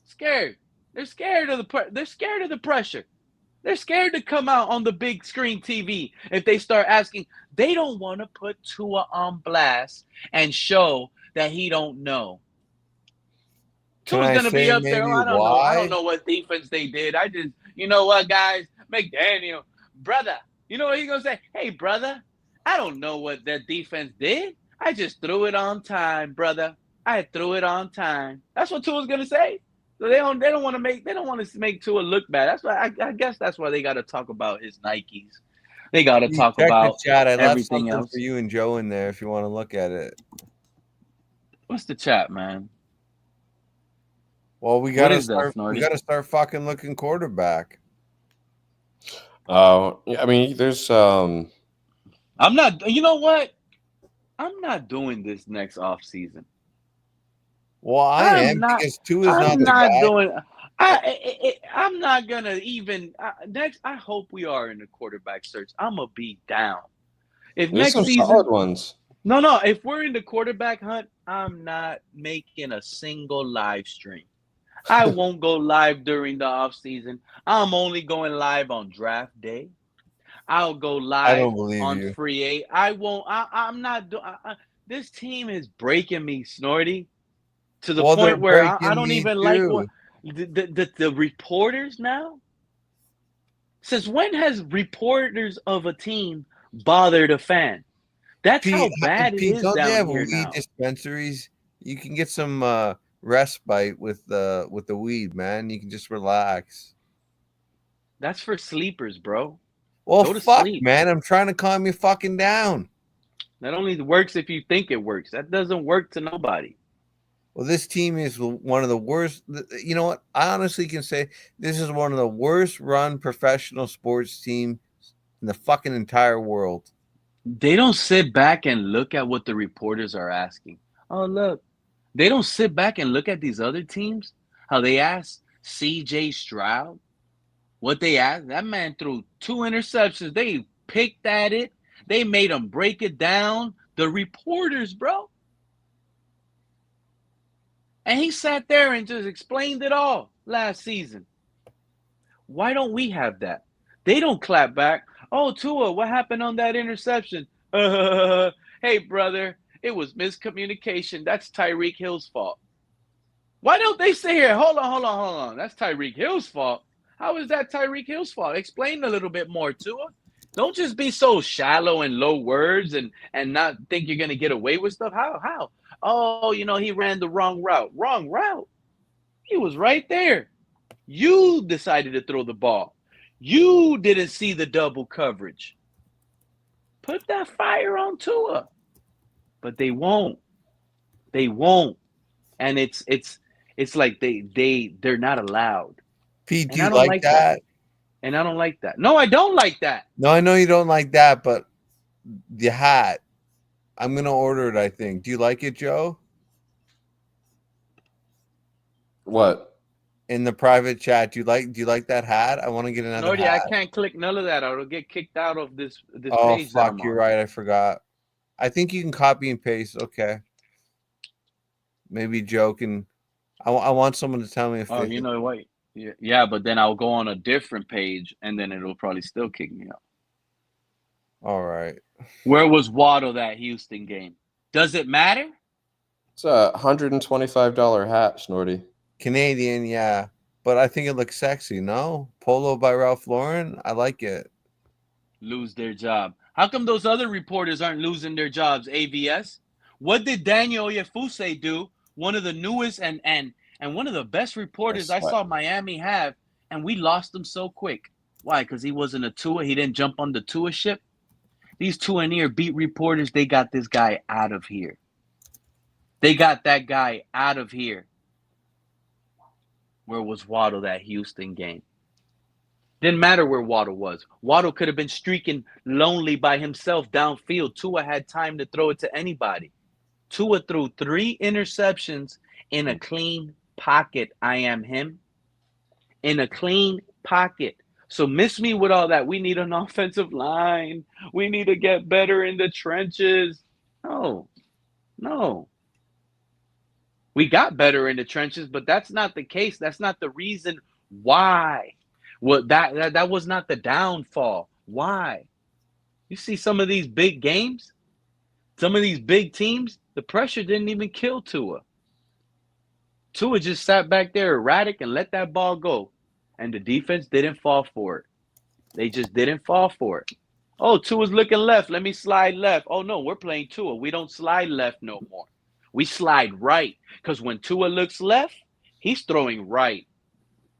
Scared. They're scared of the pressure. They're scared to come out on the big screen TV if they start asking. They don't want to put Tua on blast and show that he don't know. Tua's going to be up there. Oh, I don't know. I don't know what defense they did. You know what, guys? McDaniel, brother. You know what he's going to say? Hey, brother, I don't know what that defense did. I just threw it on time, brother. I threw it on time. That's what Tua's going to say. So they don't want to make Tua look bad. That's why I guess that's why they got to talk about his Nikes. They got to talk about the chat. I left everything something else. for you and Joe in there if you want to look at it. What's the chat, man? Well, we gotta start fucking looking quarterback. Yeah, I mean, there's I'm not. You know what? I'm not doing this next off season. Well, I am because Tua's not the guy. I'm not gonna even next. I hope we are in the quarterback search. I'm gonna be down. If there's next some season, solid ones. No. If we're in the quarterback hunt, I'm not making a single live stream. I won't go live during the off season. I'm only going live on draft day. I'll go live on free agent. I won't. I'm not doing. This team is breaking me, Snorty, to the point where I don't even like what the reporters now. Since when has reporters of a team bothered a fan? That's how bad it is down here now. Dispensaries, you can get some respite with the weed, man. You can just relax. That's for sleepers, bro. Well, fuck, man. I'm trying to calm you fucking down. That only works if you think it works. That doesn't work to nobody. Well, this team is one of the worst. You know what? I honestly can say this is one of the worst run professional sports teams in the fucking entire world. They don't sit back and look at what the reporters are asking. Oh, look. They don't sit back and look at these other teams, how they asked C.J. Stroud what they asked. That man threw 2 interceptions. They picked at it. They made him break it down. The reporters, bro. And he sat there and just explained it all last season. Why don't we have that? They don't clap back. Oh, Tua, what happened on that interception? Hey, brother. It was miscommunication. That's Tyreek Hill's fault. Why don't they say here, hold on. That's Tyreek Hill's fault. How is that Tyreek Hill's fault? Explain a little bit more, Tua. Don't just be so shallow and low words and not think you're going to get away with stuff. How? Oh, he ran the wrong route. Wrong route? He was right there. You decided to throw the ball. You didn't see the double coverage. Put that fire on Tua. But they won't. They won't. And it's like they're not allowed. Pete, do you like that? And I don't like that. No, I don't like that. No, I know you don't like that, but the hat, I'm gonna order it, I think. Do you like it, Joe? What? In the private chat, do you like that hat? I want to get another hat. I can't click none of that. I'll get kicked out of this page. Oh, fuck, you're right. I forgot. I think you can copy and paste. Okay. Maybe Joe can. I want someone to tell me if. Oh, you know what? Yeah, but then I'll go on a different page, and then it'll probably still kick me out. All right. Where was Waddle that Houston game? Does it matter? It's a $125 hat, Snorty. Canadian, yeah. But I think it looks sexy, no? Polo by Ralph Lauren? I like it. Lose their job. How come those other reporters aren't losing their jobs, AVS? What did Daniel Oyefuse do? One of the newest and one of the best reporters I saw Miami have, and we lost him so quick. Why? Because he wasn't a Tua. He didn't jump on the Tua ship. These Tua and ear beat reporters, they got this guy out of here. They got that guy out of here. Where was Waddle that Houston game? Didn't matter where Waddle was. Waddle could have been streaking lonely by himself downfield. Tua had time to throw it to anybody. Tua threw 3 interceptions in a clean pocket. I am him. In a clean pocket. So miss me with all that. We need an offensive line. We need to get better in the trenches. No. We got better in the trenches, but that's not the case. That's not the reason why. Well, that was not the downfall. Why? You see some of these big games, some of these big teams, the pressure didn't even kill Tua. Tua just sat back there erratic and let that ball go. And the defense didn't fall for it. They just didn't fall for it. Oh, Tua's looking left. Let me slide left. Oh, no, we're playing Tua. We don't slide left no more. We slide right. Because when Tua looks left, he's throwing right.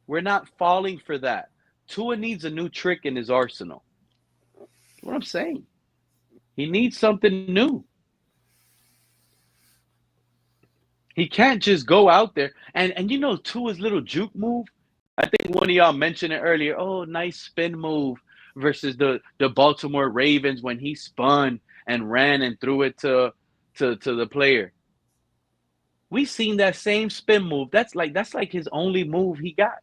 We're not falling for that. Tua needs a new trick in his arsenal. That's what I'm saying. He needs something new. He can't just go out there. And you know Tua's little juke move? I think one of y'all mentioned it earlier. Oh, nice spin move versus the Baltimore Ravens when he spun and ran and threw it to the player. We seen that same spin move. That's like his only move he got.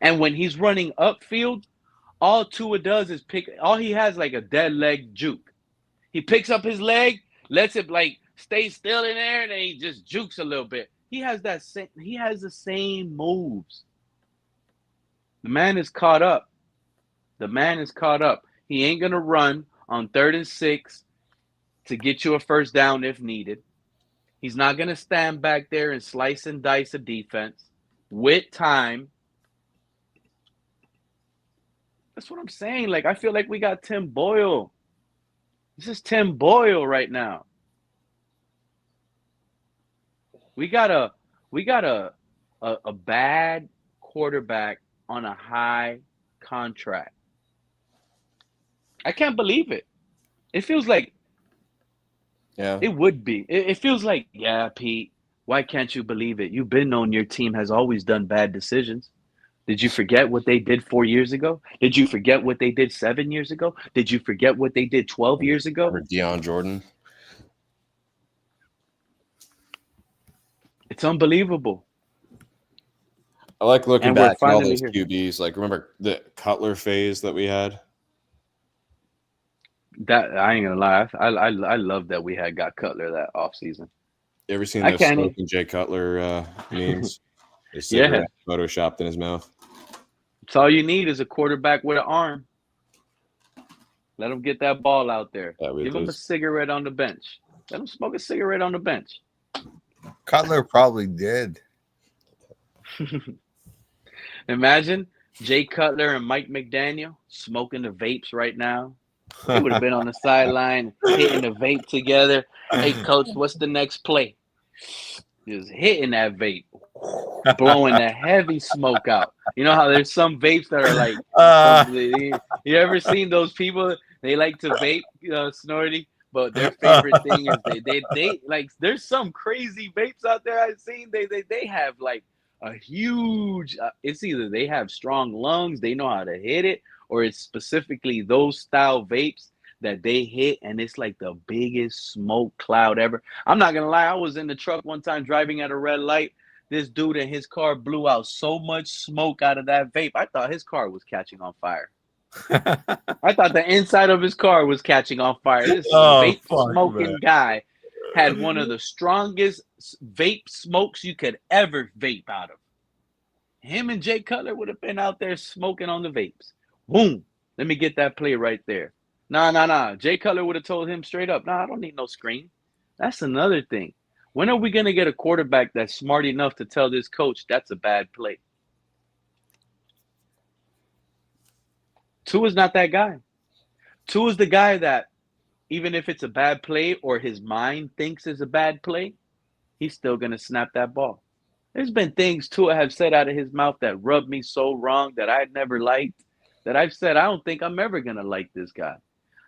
And when he's running upfield, all Tua does is all he has like a dead leg juke. He picks up his leg, lets it like stay still in there, and then he just jukes a little bit. He has the same moves. The man is caught up. He ain't gonna run on 3rd and 6 to get you a first down if needed. He's not gonna stand back there and slice and dice a defense with time. That's what I'm saying. Like, I feel like we got Tim Boyle. This is Tim Boyle right now. We got a bad quarterback on a high contract. I can't believe it. It feels like it would be. It feels like, yeah, Pete, why can't you believe it? You've been known your team has always done bad decisions. Did you forget what they did 4 years ago? Did you forget what they did 7 years ago? Did you forget what they did 12 years ago? Or Deion Jordan. It's unbelievable. I like looking And we're back at all finally those here. QBs. Like, remember the Cutler phase that we had? That I ain't gonna lie. I love that we got Cutler that offseason. You ever seen I those can't smoking Jay Cutler memes? His cigarette photoshopped in his mouth. It's all you need is a quarterback with an arm. Let him get that ball out there. Give him a cigarette on the bench. Let him smoke a cigarette on the bench. Cutler probably did. Imagine Jay Cutler and Mike McDaniel smoking the vapes right now. They would have been on the sideline hitting the vape together. Hey, coach, what's the next play? Just hitting that vape, blowing the heavy smoke out. You know how there's some vapes that are like, you ever seen those people? They like to vape, snorty, but their favorite thing is they like. There's some crazy vapes out there I've seen. They have like a huge. It's either they have strong lungs, they know how to hit it, or it's specifically those style vapes that they hit, and it's like the biggest smoke cloud ever. I'm not gonna lie, I was in the truck one time driving at a red light. This dude in his car blew out so much smoke out of that vape. I thought his car was catching on fire. I thought the inside of his car was catching on fire. This vape smoking guy had one of the strongest vape smokes you could ever vape out of. Him and Jay Cutler would have been out there smoking on the vapes. Boom. Let me get that play right there. Nah. Jay Cutler would have told him straight up, I don't need no screen. That's another thing. When are we going to get a quarterback that's smart enough to tell this coach that's a bad play? Tua's not that guy. Tua's the guy that even if it's a bad play or his mind thinks it's a bad play, he's still going to snap that ball. There's been things Tua have said out of his mouth that rubbed me so wrong that I'd never liked, that I've said, I don't think I'm ever going to like this guy.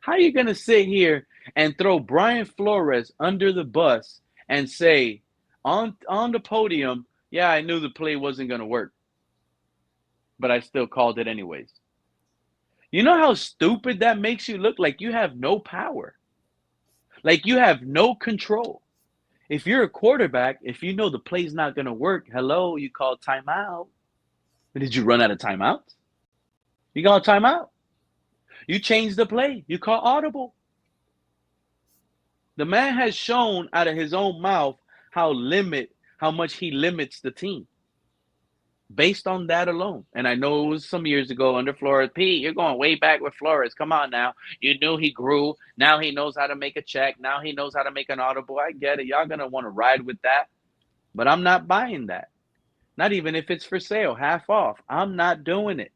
How are you going to sit here and throw Brian Flores under the bus and say on the podium, yeah, I knew the play wasn't going to work, but I still called it anyways? You know how stupid that makes you look? Like you have no power. Like you have no control. If you're a quarterback, if you know the play's not going to work, hello, you call timeout. Did you run out of timeouts? You call timeout. You change the play. You call audible. The man has shown out of his own mouth how much he limits the team based on that alone. And I know it was some years ago under Flores. Pete, you're going way back with Flores. Come on now. You knew he grew. Now he knows how to make a check. Now he knows how to make an audible. I get it. Y'all going to want to ride with that. But I'm not buying that. Not even if it's for sale, half off. I'm not doing it.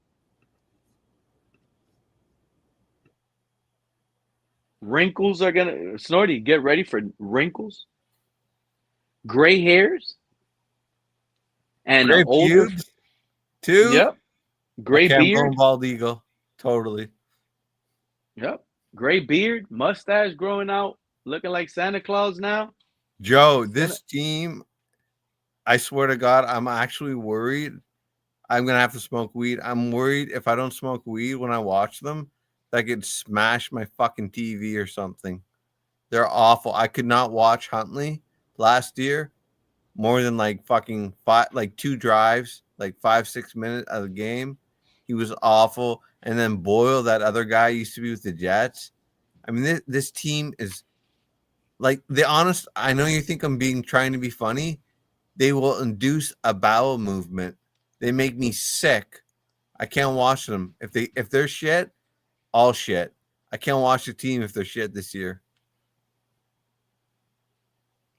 Wrinkles are going to, Snorty, get ready for wrinkles. Gray hairs. And Gray older pubes, too. Yep. Gray okay, beard. I'm going bald eagle. Totally. Yep. Gray beard, mustache growing out, looking like Santa Claus now. Joe, this team, I swear to God, I'm actually worried. I'm going to have to smoke weed. I'm worried if I don't smoke weed when I watch them, that I could smash my fucking TV or something. They're awful. I could not watch Huntley last year more than like fucking two drives, like 5-6 minutes of the game. He was awful. And then Boyle, that other guy used to be with the Jets. I mean, this team is like I know you think I'm trying to be funny. They will induce a bowel movement. They make me sick. I can't watch them. If they're shit, all shit. I can't watch the team if they're shit this year.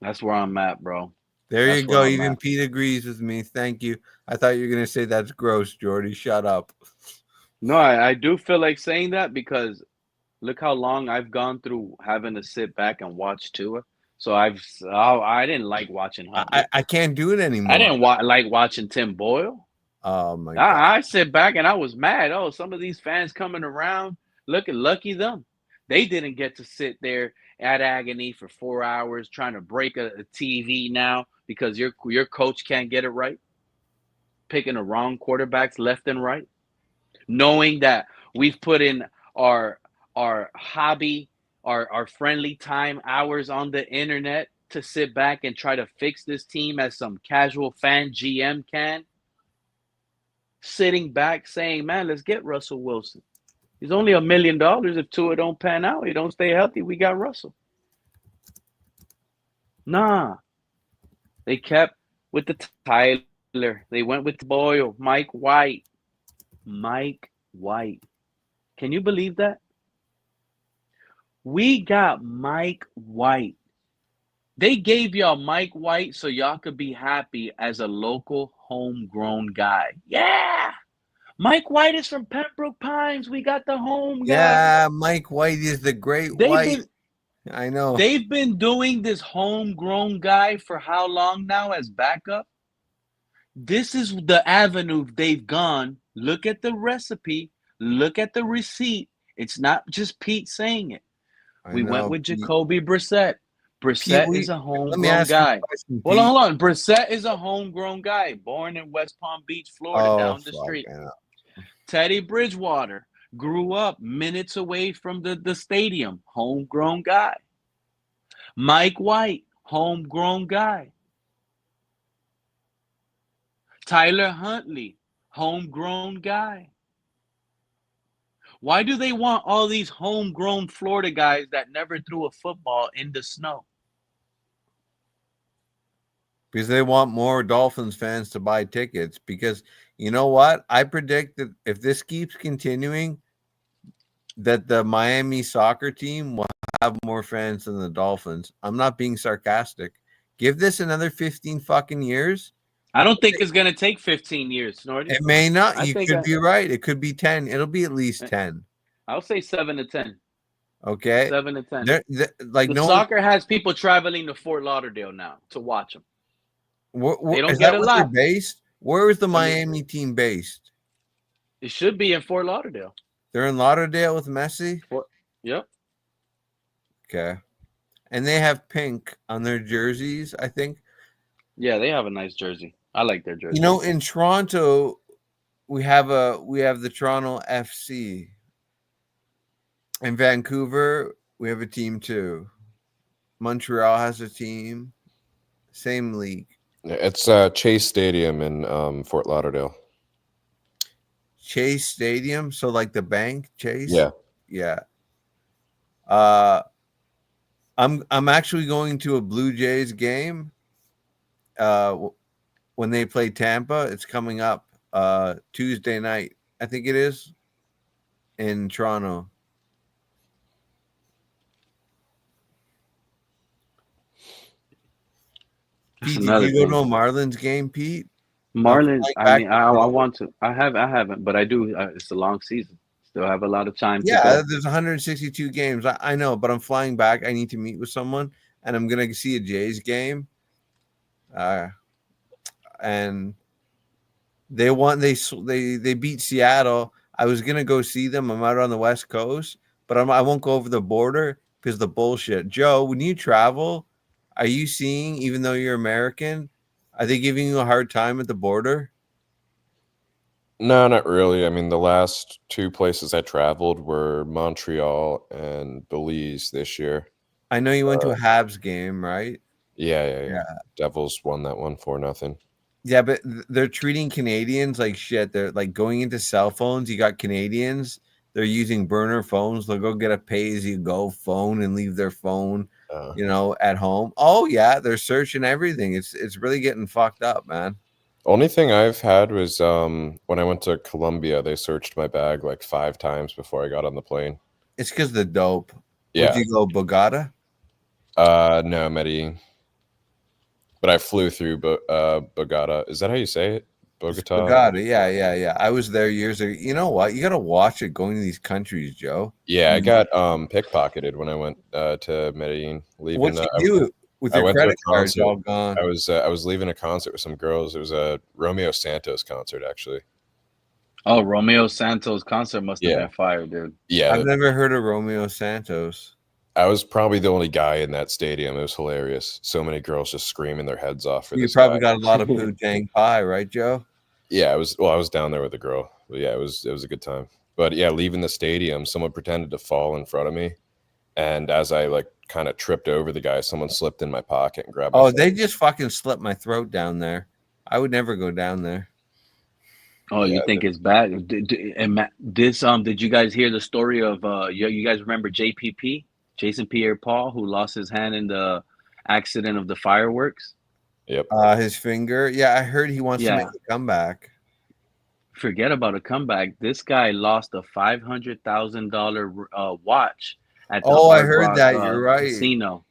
That's where I'm at, bro. There you go. Even Pete agrees with me. Thank you. I thought you were going to say that's gross, Jordy. Shut up. No, I do feel like saying that because look how long I've gone through having to sit back and watch Tua. So I didn't like watching Huntley. I can't do it anymore. I didn't like watching Tim Boyle. Oh, my God. I sit back and I was mad. Oh, some of these fans coming around, lucky them. They didn't get to sit there at agony for 4 hours trying to break a TV now because your coach can't get it right. Picking the wrong quarterbacks left and right. Knowing that we've put in our hobby, our friendly time hours on the internet to sit back and try to fix this team as some casual fan GM can. Sitting back saying, man, let's get Russell Wilson. He's only $1 million. If Tua don't pan out, he don't stay healthy, we got Russell. Nah. They kept with the Tyler. They went with Boyle, Mike White. Can you believe that? We got Mike White. They gave y'all Mike White so y'all could be happy as a local homegrown guy. Yeah. Mike White is from Pembroke Pines. We got the home guy. Yeah, Mike White is the great White. I know. They've been doing this homegrown guy for how long now as backup? This is the avenue they've gone. Look at the recipe. Look at the receipt. It's not just Pete saying it. We went with Jacoby Brissett. Brissett is a homegrown guy. Hold on. Brissett is a homegrown guy, born in West Palm Beach, Florida, down the street. Teddy Bridgewater grew up minutes away from the stadium, homegrown guy. Mike White, homegrown guy. Tyler Huntley, homegrown guy. Why do they want all these homegrown Florida guys that never threw a football in the snow? Because they want more Dolphins fans to buy tickets. Because you know what? I predict that if this keeps continuing, that the Miami soccer team will have more fans than the Dolphins. I'm not being sarcastic. Give this another 15 fucking years. I don't think it's going to take 15 years, Snorty. It may not. You could be right. It could be 10. It'll be at least 10. I'll say 7 to 10. Okay, 7 to 10. Like The no soccer has people traveling to Fort Lauderdale now to watch them. They don't is get that a where they're lot. based? Where is the I mean, Miami team based? it should be in Fort Lauderdale. They're in Lauderdale with Messi. Yep. Okay, and they have pink on their jerseys, I think. Yeah, they have a nice jersey. I like their jersey. You know, in Toronto, we have the Toronto FC. In Vancouver, we have a team too. Montreal has a team. Same league. It's Chase Stadium in Fort Lauderdale. Chase Stadium, so like the bank, Chase. Yeah. I'm actually going to a Blue Jays game. When they play Tampa, it's coming up Tuesday night. I think it is in Toronto. Pete, did you go to a Marlins game, Pete? Marlins. I mean, I want to. I haven't, but I do. It's a long season. Still have a lot of time. Yeah, to go. there's 162 games. I know, but I'm flying back. I need to meet with someone, and I'm gonna see a Jays game. And they won. They beat Seattle. I was gonna go see them. I'm out on the West Coast, but I won't go over the border because the bullshit. Joe, when you travel, are you seeing, even though you're American, are they giving you a hard time at the border? No, not really. I mean, the last two places I traveled were Montreal and Belize this year. I know you went to a Habs game, right? Yeah. Devils won that one 4-0. Yeah, but they're treating Canadians like shit. They're like going into cell phones. You got Canadians. They're using burner phones. They'll go get a pay-as-you-go phone and leave their phone, at home. Oh yeah, they're searching everything. It's really getting fucked up, man. Only thing I've had was when I went to Colombia, they searched my bag like 5 times before I got on the plane. It's because of the dope. Yeah. Would you go Bogota? No, Medellin. But I flew through Bogota. Is that how you say it? Bogota? Bogota, yeah. I was there years ago. You know what? You got to watch it going to these countries, Joe. Yeah, I got pickpocketed when I went to Medellin. What'd you do with your credit cards all gone? I was leaving a concert with some girls. It was a Romeo Santos concert, actually. Oh, Romeo Santos concert must have been fire, dude. Yeah, I've never heard of Romeo Santos. I was probably the only guy in that stadium. It was hilarious. So many girls just screaming their heads off for You this probably guy. got a lot of poo-tang pie, right, Joe? Yeah, I was down there with a girl. But yeah, it was a good time. But yeah, leaving the stadium, someone pretended to fall in front of me. And as I like kind of tripped over the guy, someone slipped in my pocket and grabbed my phone. They just fucking slit my throat down there. I would never go down there. Oh, you think it's bad? Did you guys hear the story of you guys remember JPP, Jason Pierre-Paul, who lost his hand in the accident of the fireworks? Yep. His finger. Yeah, I heard he wants to make a comeback. Forget about a comeback. This guy lost a $500,000 watch at the I heard that. You're right. casino.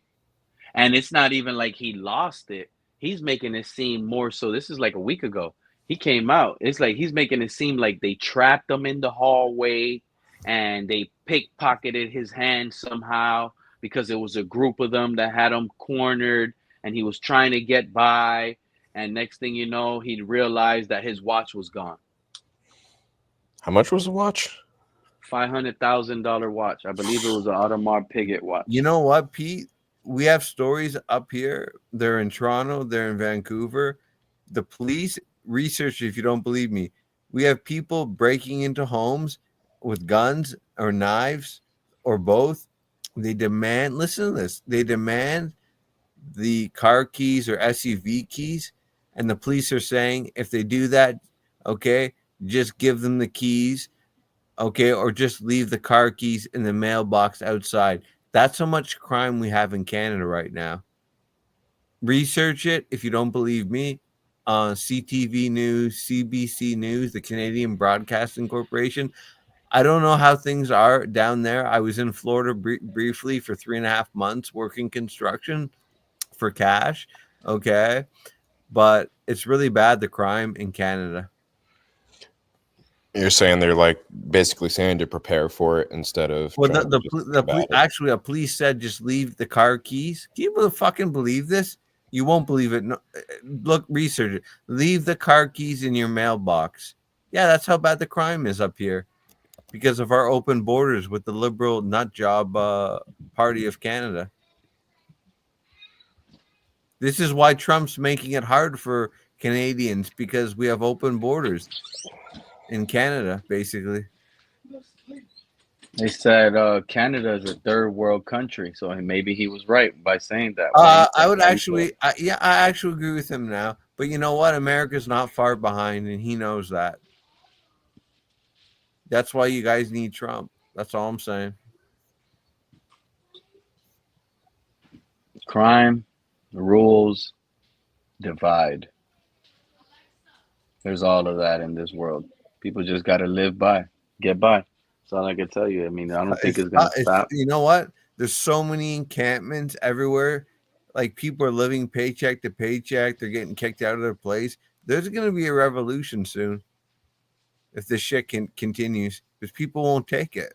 And it's not even like he lost it. He's making it seem more so. This is like a week ago. He came out. It's like he's making it seem like they trapped him in the hallway and they pickpocketed his hand somehow because it was a group of them that had him cornered and he was trying to get by. And next thing you know, he realized that his watch was gone. How much was the watch? $500,000 watch. I believe it was an Audemars Piguet watch. You know what, Pete? We have stories up here. They're in Toronto. They're in Vancouver. The police research, if you don't believe me, we have people breaking into homes with guns or knives or both. They demand, listen to this, they demand the car keys or SUV keys. And the police are saying, if they do that, okay, just give them the keys, okay, or just leave the car keys in the mailbox outside. That's how much crime we have in Canada right now. Research it if you don't believe me. CTV News, CBC News, the Canadian Broadcasting Corporation. I don't know how things are down there. I was in Florida briefly for 3.5 months working construction for cash, okay? But it's really bad, the crime in Canada. You're saying they're like basically saying to prepare for it instead of Well, trying to just combat it. actually, a police said just leave the car keys. Can you fucking believe this? You won't believe it. No, look, research it. Leave the car keys in your mailbox. Yeah, that's how bad the crime is up here because of our open borders with the Liberal nut job party of Canada. This is why Trump's making it hard for Canadians because we have open borders in Canada, basically. They said Canada is a third world country, so maybe he was right by saying that. I would actually, I actually agree with him now. But you know what? America's not far behind, and he knows that. That's why you guys need Trump. That's all I'm saying. Crime, rules, divide. There's all of that in this world. People just got to live by, get by. That's all I can tell you. I mean, I don't think it's going to stop. You know what? There's so many encampments everywhere. Like people are living paycheck to paycheck. They're getting kicked out of their place. There's going to be a revolution soon if this shit continues because people won't take it.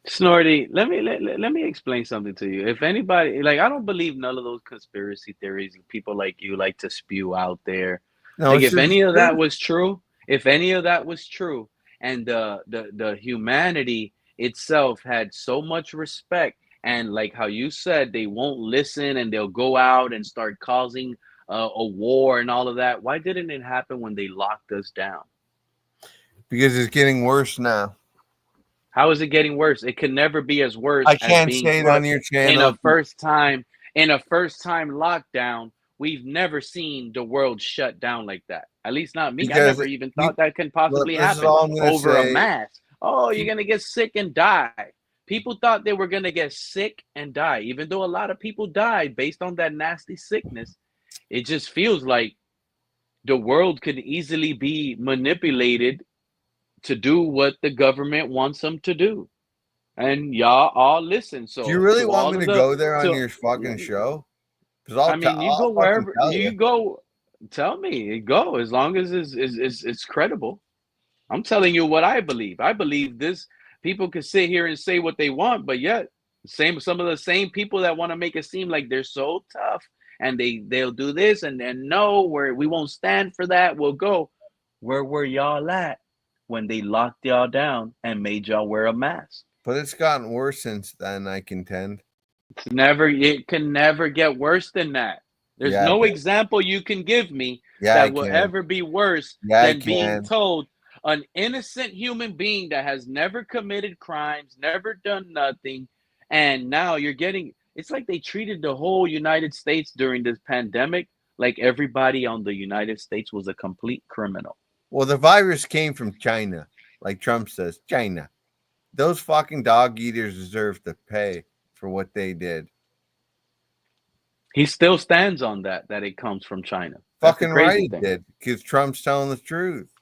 Snorty, let me explain something to you. If anybody, like, I don't believe none of those conspiracy theories people like you like to spew out there. No, like, if any of that was true, and the humanity itself had so much respect, and like how you said, they won't listen and they'll go out and start causing a war and all of that. Why didn't it happen when they locked us down? Because it's getting worse now. How is it getting worse? It can never be as worse. I can't as being say it on your channel. In a first time lockdown, we've never seen the world shut down like that. At least not me. Because I never even thought that can possibly happen over a mask. Oh, you're gonna get sick and die. People thought they were gonna get sick and die, even though a lot of people died based on that nasty sickness. It just feels like the world could easily be manipulated to do what the government wants them to do, and y'all all listen. So, do you really want me to go there on your fucking show? Because I mean, you go wherever you go. Tell me, go as long as it's credible. I'm telling you what I believe. I believe this. People can sit here and say what they want, but yet some of the same people that want to make it seem like they're so tough and they'll do this and then no, where we won't stand for that. We'll go. Where were y'all at when they locked y'all down and made y'all wear a mask? But it's gotten worse since then, I contend. It can never get worse than that. There's no example you can give me that will ever be worse than being told an innocent human being that has never committed crimes, never done nothing, and now you're getting, it's like they treated the whole United States during this pandemic like everybody on the United States was a complete criminal. Well, the virus came from China, like Trump says, China. Those fucking dog eaters deserve to pay for what they did. He still stands on that it comes from China. Fucking right he did, because Trump's telling the truth.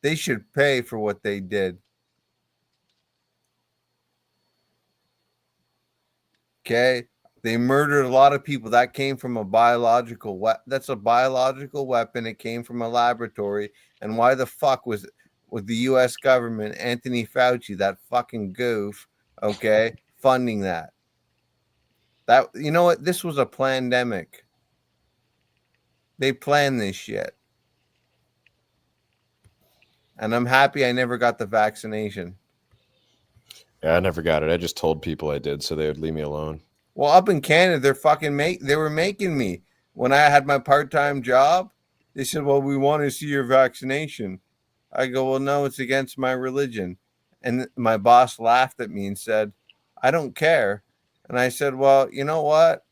They should pay for what they did. Okay? They murdered a lot of people. That came from a biological weapon. That's a biological weapon. It came from a laboratory. And why the fuck was with the U.S. government, Anthony Fauci, that fucking goof, okay, funding that? That, you know what? This was a pandemic. They planned this shit. And I'm happy I never got the vaccination. Yeah, I never got it. I just told people I did so they would leave me alone. Well, up in Canada, they were making me. When I had my part-time job, they said, well, we want to see your vaccination. I go, well, no, it's against my religion. And my boss laughed at me and said, I don't care. And I said, well, you know what?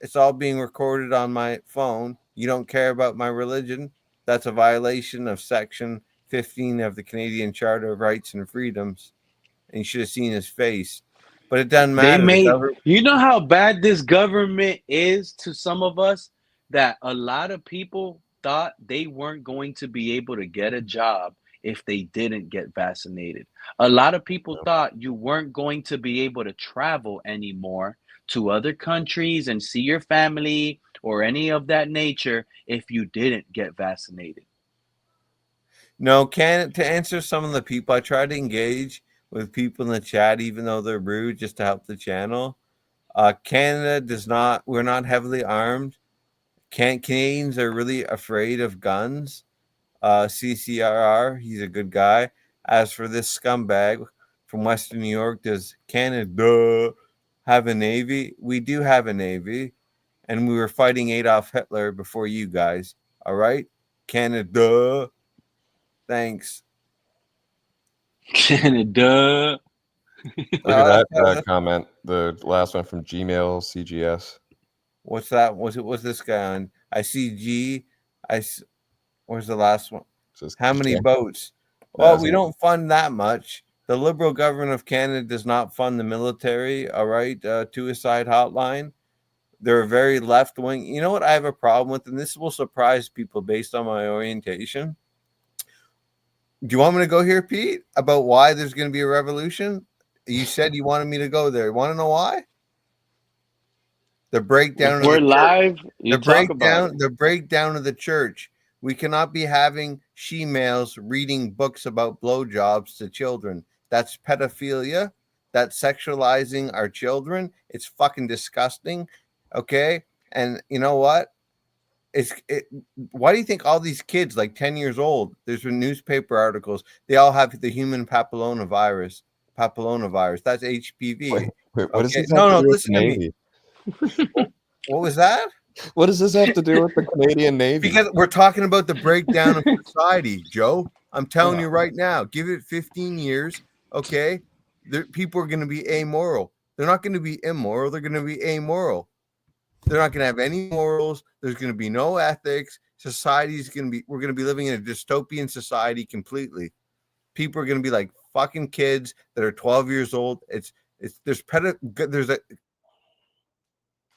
It's all being recorded on my phone. You don't care about my religion? That's a violation of Section 15 of the Canadian Charter of Rights and Freedoms. And you should have seen his face. But it doesn't matter. You know how bad this government is to some of us, that a lot of people thought they weren't going to be able to get a job if they didn't get vaccinated. A lot of people thought you weren't going to be able to travel anymore to other countries and see your family or any of that nature if you didn't get vaccinated. No, to answer some of the people, I try to engage with people in the chat, even though they're rude, just to help the channel. Canada does not. We're not heavily armed. Canadians are really afraid of guns. CCRR, he's a good guy. As for this scumbag from Western New York, does Canada have a navy? We do have a navy, and we were fighting Adolf Hitler before you guys. All right, Canada. Thanks. Canada. Look at that comment. The last one from Gmail CGS. What's that? What's this guy on? I see G. Where's the last one? How many boats? Well, we don't fund that much. The Liberal government of Canada does not fund the military. All right, Suicide Hotline. They're very left wing. You know what I have a problem with, and this will surprise people based on my orientation. Do you want me to go here, Pete, about why there's going to be a revolution? You said you wanted me to go there. You want to know why? The breakdown of We're the live. church. You talk about it. The breakdown of the church. We cannot be having she-males reading books about blowjobs to children. That's pedophilia. That's sexualizing our children. It's fucking disgusting. Okay? And you know what? Why do you think all these kids, like 10 years old, there's been newspaper articles, they all have the human papillomavirus. That's HPV. Wait, what does this No, have to do with listen to me. What was that? What does this have to do with the Canadian Navy? Because we're talking about the breakdown of society, Joe. I'm telling you right now, give it 15 years, okay? People are going to be amoral. They're not going to be immoral. They're going to be amoral. They're not going to have any morals. There's going to be no ethics. We're going to be living in a dystopian society completely. People are going to be like fucking kids that are 12 years old. There's a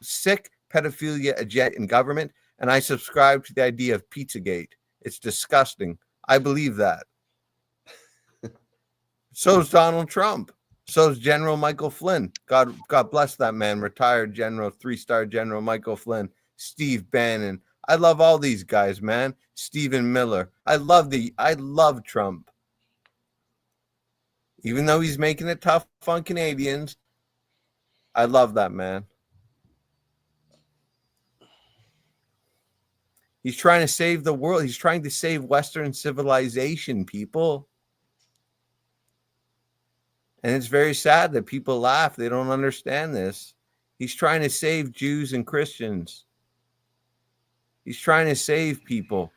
sick pedophilia agenda in government, and I subscribe to the idea of Pizzagate. It's disgusting. I believe that. So's Donald Trump. So's General Michael Flynn. God bless that man. Retired General, 3-star General Michael Flynn. Steve Bannon. I love all these guys, man. Stephen Miller. I love Trump. Even though he's making it tough on Canadians, I love that man. He's trying to save the world. He's trying to save Western civilization, people. And it's very sad that people laugh. They don't understand this. He's trying to save Jews and Christians. He's trying to save people.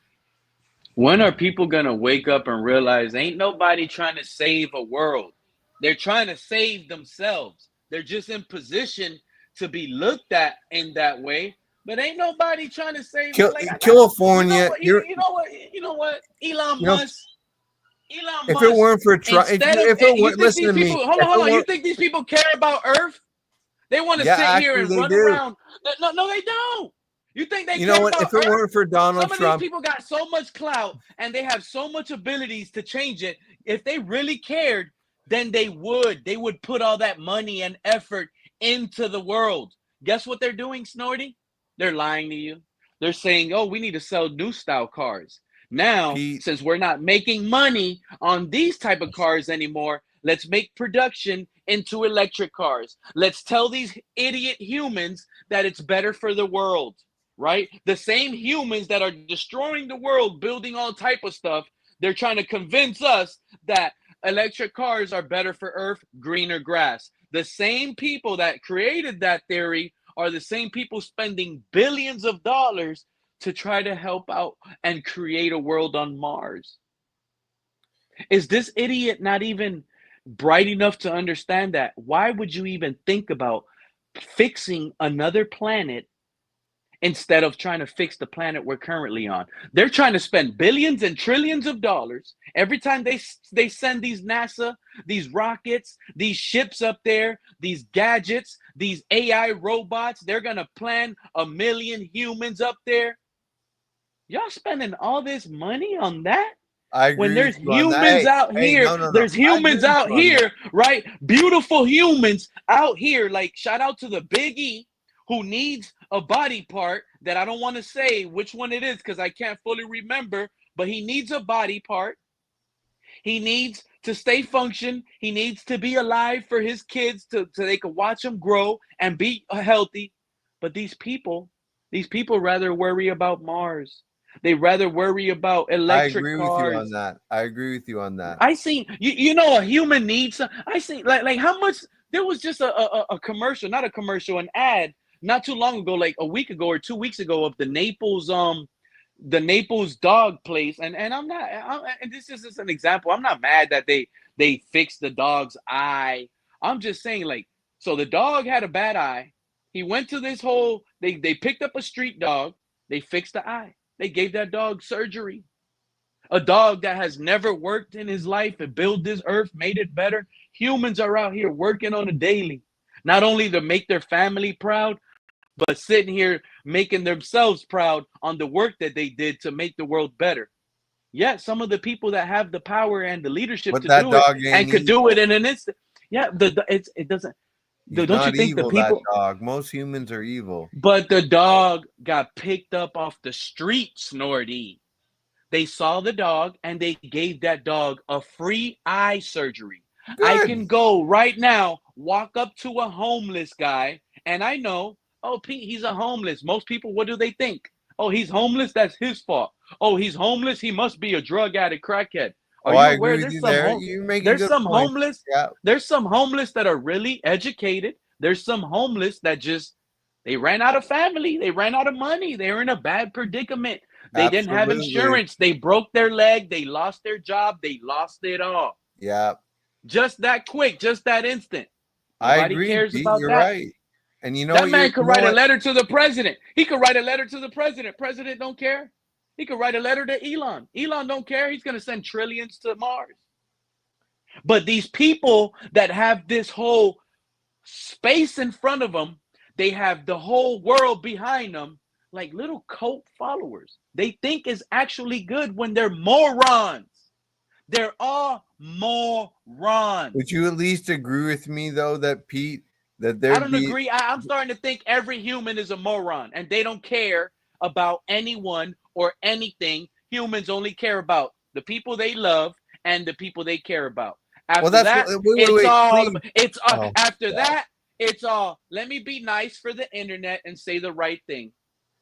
When are people going to wake up and realize ain't nobody trying to save a world? They're trying to save themselves. They're just in position to be looked at in that way. But ain't nobody trying to save California. You know what? Elon Musk. If it weren't for Trump, listen to me. Hold on. You think these people care about Earth? They want to sit here and run around. No, they don't. You think they? You know what? If it weren't for Donald Trump, some of these people got so much clout and they have so much abilities to change it. If they really cared, then they would. They would put all that money and effort into the world. Guess what they're doing, Snorty? They're lying to you. They're saying, "Oh, we need to sell new style cars." Now, since we're not making money on these type of cars anymore, let's make production into electric cars. Let's tell these idiot humans that it's better for the world, right? The same humans that are destroying the world, building all type of stuff, they're trying to convince us that electric cars are better for Earth, greener grass. The same people that created that theory are the same people spending billions of dollars to try to help out and create a world on Mars. Is this idiot not even bright enough to understand that? Why would you even think about fixing another planet instead of trying to fix the planet we're currently on? They're trying to spend billions and trillions of dollars every time they send these NASA, these rockets, these ships up there, these gadgets, these AI robots. They're going to plan 1 million humans up there. Y'all spending all this money on that? I agree when there's with you on that. humans out here, no. there's humans out here, right? Beautiful humans out here. Like, shout out to the Big E who needs a body part that I don't want to say which one it is because I can't fully remember, but he needs a body part, He needs to stay function. He needs to be alive for his kids so they can watch him grow and be healthy. But these people rather worry about Mars. They rather worry about I electric agree with you on cars. that. I agree with you on that. I seen you know a human needs. I seen like how much there was just a commercial, not a commercial, an ad not too long ago, like a week ago or 2 weeks ago, of the Naples dog place, and and this is just an example. I'm not mad that they fixed the dog's eye. I'm just saying, like, so the dog had a bad eye. He went to this whole they picked up a street dog. They fixed the eye. They gave that dog surgery. A dog that has never worked in his life and built this earth, made it better. Humans are out here working on a daily, not only to make their family proud, but sitting here making themselves proud on the work that they did to make the world better. Yeah, some of the people that have the power and the leadership But to that do dog it ain't and could do evil. it in an instant. Yeah, it doesn't. He's Don't you not think the evil, that people? dog. Most humans are evil. But the dog got picked up off the street, Snorty. They saw the dog and they gave that dog a free eye surgery. I Good. can go right now, walk up to a homeless guy, and I know, oh, Pete, he's a homeless. Most people, what do they think? Oh, he's homeless. That's his fault. Oh, he's homeless. He must be a drug addict, crackhead. Are Oh, you I aware agree with you there. You're making good points. homeless? Yeah. There's some homeless that are really educated. There's some homeless that just they ran out of family. They ran out of money. They were in a bad predicament. They didn't have Absolutely. insurance. They broke their leg. They lost their job. They lost it all. Yeah. Just that quick, just that instant. I Nobody agree, cares Pete. about You're that. right. And you know That what? man You could know write a what? letter to the president. He could write a letter to the president. President don't care. He could write a letter to Elon. Elon don't care. He's going to send trillions to Mars. But these people that have this whole space in front of them, they have the whole world behind them, like little cult followers. They think is actually good when they're morons. They're all morons. Would you at least agree with me, though, that Pete, that I there don't be agree. I'm starting to think every human is a moron and they don't care about anyone or anything. Humans only care about the people they love and the people they care about. After Well, that's that, what, it's all. please. It's all. Oh, After God. that, it's all. Let me be nice for the internet and say the right thing.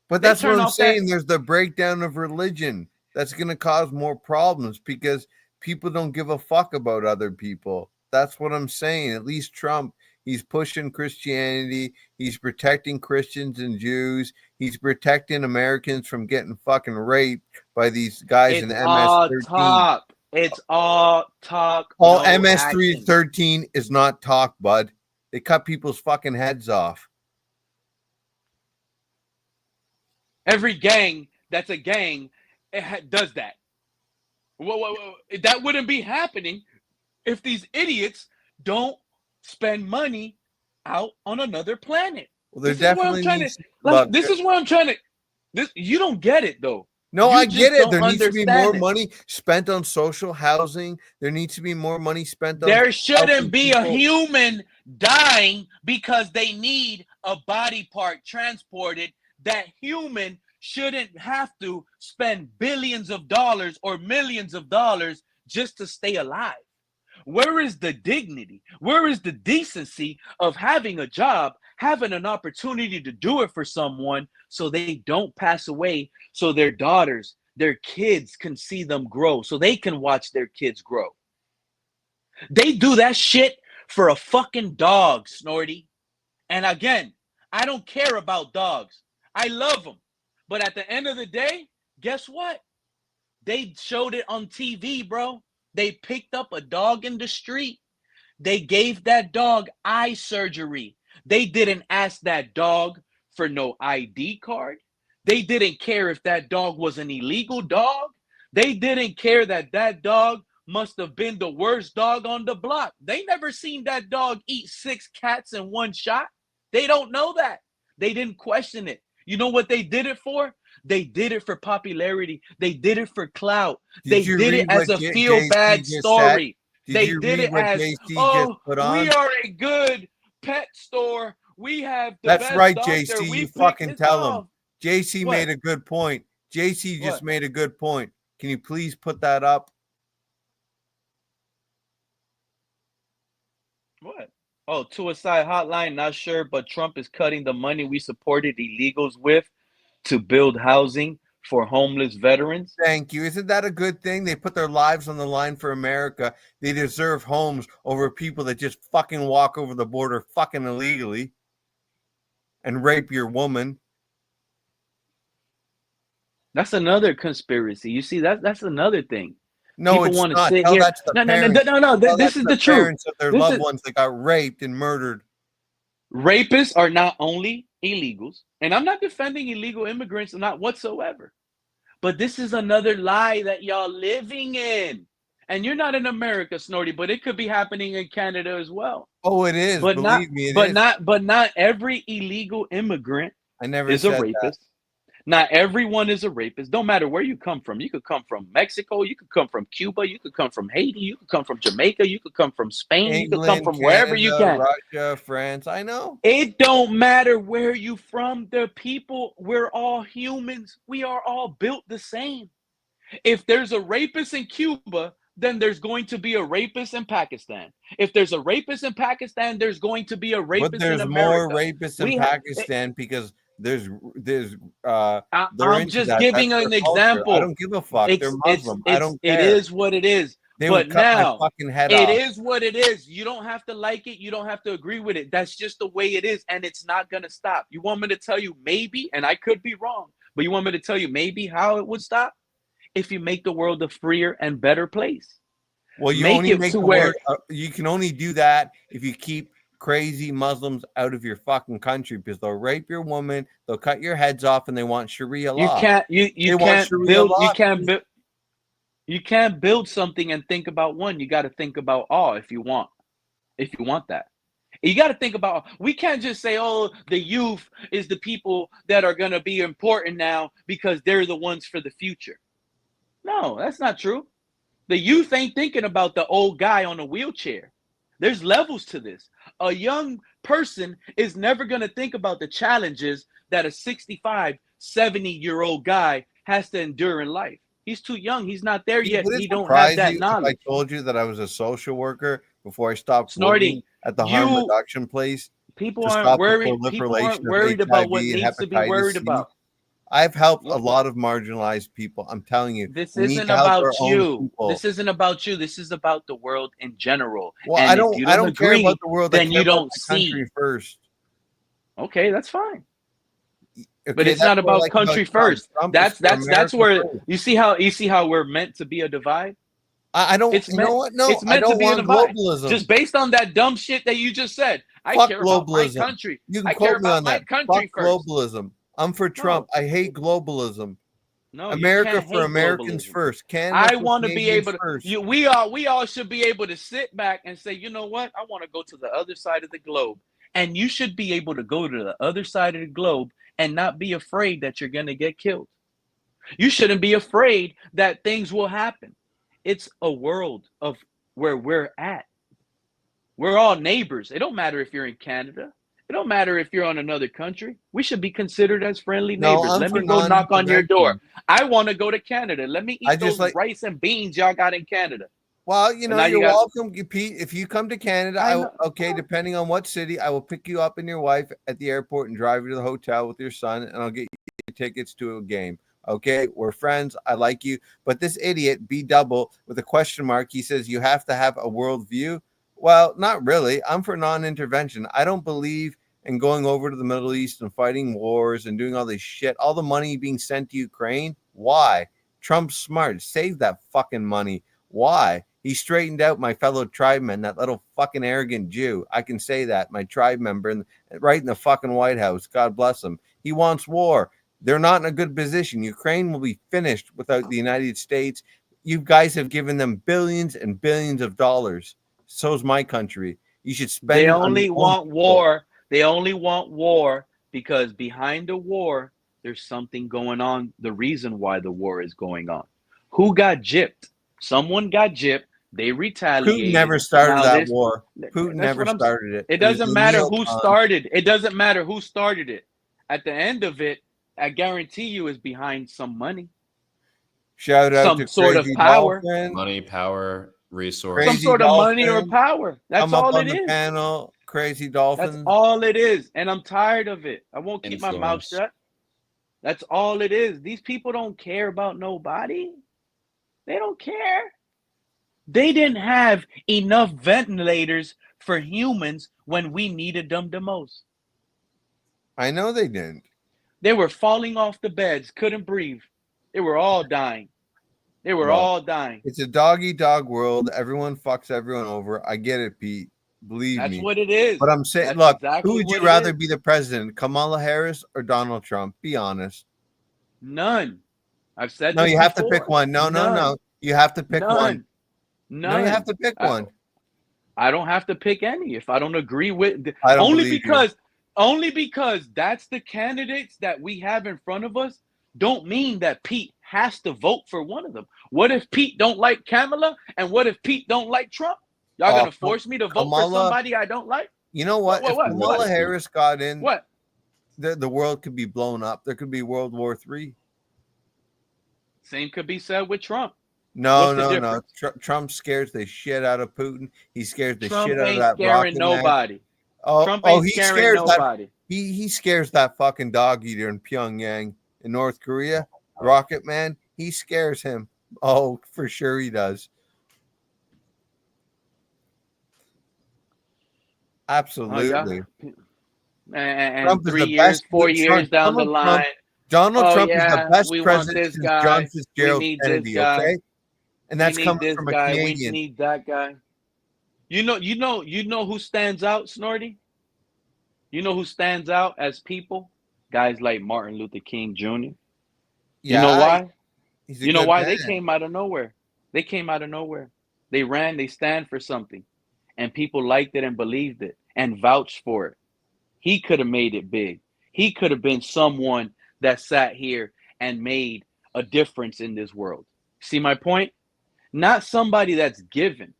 But They that's what turn I'm off that. saying. There's the breakdown of religion that's going to cause more problems because people don't give a fuck about other people. That's what I'm saying. At least Trump, he's pushing Christianity. He's protecting Christians and Jews. He's protecting Americans from getting fucking raped by these guys in It's all MS-13. talk. It's all talk. All no MS-13 is not talk, bud. They cut people's fucking heads off. Every gang that's a gang does that. That wouldn't be happening if these idiots don't spend money out on another planet. Well, there This is where I'm definitely trying needs to. look. Like, this is where I'm trying to. This you don't get it though. No, You I just get it. don't There needs to be more understand it. money spent on social housing. There needs to be more money spent on. There shouldn't helping be a people. human dying because they need a body part transported. That human shouldn't have to spend billions of dollars or millions of dollars just to stay alive. Where is the dignity? Where is the decency of having a job, having an opportunity to do it for someone so they don't pass away, so their daughters, their kids can see them grow, so they can watch their kids grow? They do that shit for a fucking dog, Snorty. And again, I don't care about dogs. I love them. But at the end of the day, guess what? They showed it on TV, bro. They picked up a dog in the street. They gave that dog eye surgery. They didn't ask that dog for no ID card. They didn't care if that dog was an illegal dog. They didn't care that that dog must have been the worst dog on the block. They never seen that dog eat 6 cats in one shot. They don't know that. They didn't question it. You know what they did it for? They did it for popularity. They did it for clout. They did it as a feel-bad story. They did it as, oh, we are a good pet store. We have the That's best right, doctor. JC. We You fucking it's tell all- him. JC What? made a good point. JC just What? made a good point. Can you please put that up? Oh, suicide hotline, not sure, but Trump is cutting the money we supported illegals with to build housing for homeless veterans. Thank you. Isn't that a good thing? They put their lives on the line for America. They deserve homes over people that just fucking walk over the border fucking illegally and rape your woman. That's another conspiracy. You see, that's another thing. No, People it's want to not. sit Tell here. that to the No. parents. Tell This that is to the truth. parents of their This loved is ones that got raped and murdered. rapists are not only illegals, and I'm not defending illegal immigrants, not whatsoever. But this is another lie that y'all living in. And you're not in America, Snorty, but it could be happening in Canada as well. Oh, it is. But not, Believe me, it but is. not every illegal immigrant I never is a said rapist. Not everyone is a rapist. Don't matter where you come from. You could come from Mexico. You could come from Cuba. You could come from Haiti. You could come from Jamaica. You could come from Spain. that. You could come England, from wherever you Canada, can. Russia, France. I know. It don't matter where you from. The people, we're all humans. We are all built the same. If there's a rapist in Cuba, then there's going to be a rapist in Pakistan. If there's a rapist in Pakistan, there's going to be a rapist But there's in America. more rapists in Pakistan because they're I'm into just that. giving That's an their culture. example. I don't give a fuck. They're Muslim. I don't It care. is what it is. They But would cut now, my fucking head it off. is what it is. You don't have to like it. You don't have to agree with it. That's just the way it is, and it's not going to stop. You want me to tell you maybe, and I could be wrong, but you want me to tell you maybe how it would stop? If you make the world a freer and better place. Well, you only make the word. You can only do that if you keep crazy Muslims out of your fucking country, because they'll rape your woman, they'll cut your heads off, and they want Sharia law. You can't build something and think about one. You got to think about all if you want that. You got to think about, we can't just say, oh, the youth is the people that are going to be important now because they're the ones for the future. No, that's not true. The youth ain't thinking about the old guy on a wheelchair. There's levels to this. A young person is never going to think about the challenges that a 65, 70-year-old guy has to endure in life. He's too young. He's not there yet. He don't have that knowledge. I told you that I was a social worker before I stopped Snorty, working at the harm reduction place. People aren't worried. People aren't worried about what needs to be worried about. I've helped a lot of marginalized people. I'm telling you. This isn't about you. This isn't about you. This is about the world in general. Well, and I don't care about the world. Then you don't see. Country first. Okay, that's fine. Okay, but it's not about country first. That's where you see how we're meant to be a divide. I don't. It's meant, you know what? No, it's meant I don't to be want a divide. globalism. Just based on that dumb shit that you just said. I Fuck care globalism. about my country. You can I quote care me about on my that. country Fuck first. globalism. I'm for Trump. I hate globalism. No, America for Americans first. I want to be able to. We all should be able to sit back and say, you know what? I want to go to the other side of the globe, and you should be able to go to the other side of the globe and not be afraid that you're going to get killed. You shouldn't be afraid that things will happen. It's a world of where we're at. We're all neighbors. It don't matter if you're in Canada. It don't matter if you're on another country. We should be considered as friendly neighbors. Let me go knock on your door. I want to go to Canada. Let me eat those rice and beans y'all got in Canada. Well, you're welcome, Pete. If you come to Canada, depending on what city, I will pick you up and your wife at the airport and drive you to the hotel with your son, and I'll get you tickets to a game. Okay, we're friends. I like you. But this idiot, B double, with a question mark, he says you have to have a worldview. Well, not really. I'm for non-intervention. I don't believe in going over to the Middle East and fighting wars and doing all this shit. All the money being sent to Ukraine. Why? Trump's smart. Save that fucking money. Why? He straightened out my fellow tribeman, that little fucking arrogant Jew. I can say that. My tribe member right in the fucking White House. God bless him. He wants war. They're not in a good position. Ukraine will be finished without the United States. You guys have given them billions and billions of dollars. So's my country. You should spend. They only want war. They only want war because behind the war, there's something going on. The reason why the war is going on. Who got gypped? Someone got gypped. They retaliated. Putin never started that war. Putin never started it. It doesn't matter who started. It doesn't matter who started it. At the end of it, I guarantee you, is behind some money. Shout out some to sort of power, money, power, resource, some sort of money or power. That's all it is. Panel. crazy That's Dolphins. all it is. And I'm tired of it. I won't keep my mouth Influence. shut. That's all it is. These people don't care about nobody. They don't care. They didn't have enough ventilators for humans when we needed them the most. I know they didn't. They were falling off the beds, couldn't breathe. They were all dying. They were Look, all dying. it's a dog-eat-dog world. Everyone fucks everyone over. I get it, Pete. Believe That's me. what it is. But I'm saying, That's look, exactly who would what you it rather is. be the president, Kamala Harris or Donald Trump? Be honest. None. I've said No, this you have to before. pick one. No. None. You have to pick one. None. No, you have to pick one. I don't have to pick any if I don't agree with. I don't only believe because only because that's the candidates that we have in front of us. Don't mean that Pete has to vote for one of them. What if Pete don't like Kamala, and what if Pete don't like Trump? Y'all gonna force me to vote for somebody I don't like? You know what? If Kamala Harris got in, what? The world could be blown up. There could be World War III. Same could be said with Trump. No. Trump scares the shit out of Putin. He scares the Trump shit out of ain't that scaring rocket man. nobody. Oh, Trump ain't he scaring scares nobody. that. He scares that fucking dog eater in Pyongyang in North Korea. Rocket Man. He scares him. Oh, for sure he does. Absolutely. And Trump is 3 the years, best. 4 years down the line. Donald Trump is the best we want president this since guy. John We Fitzgerald need Kennedy. this guy. Okay, and that's we need coming this from a guy. Canadian. We need that guy. You know who stands out, Snorty? You know who stands out as people? Guys like Martin Luther King Jr. You know why? You know why? They came out of nowhere. They came out of nowhere. They ran, they stand for something. And people liked it and believed it and vouched for it. He could have made it big. He could have been someone that sat here and made a difference in this world. See my point? Not somebody that's given.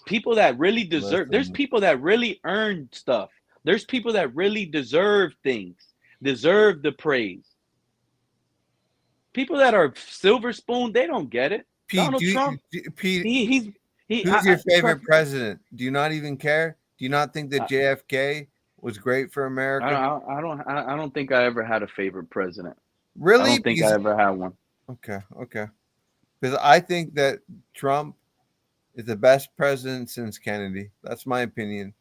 People that really deserve. There's people that really earn stuff. There's people that really deserve things, deserve the praise. People that are silver spoon, they don't get it. Donald Trump, Pete, who's your favorite president? Do you not even care? Do you not think that JFK was great for America? I don't think I ever had a favorite president. Really? I don't think I ever had one. Okay. Because I think that Trump is the best president since Kennedy. That's my opinion.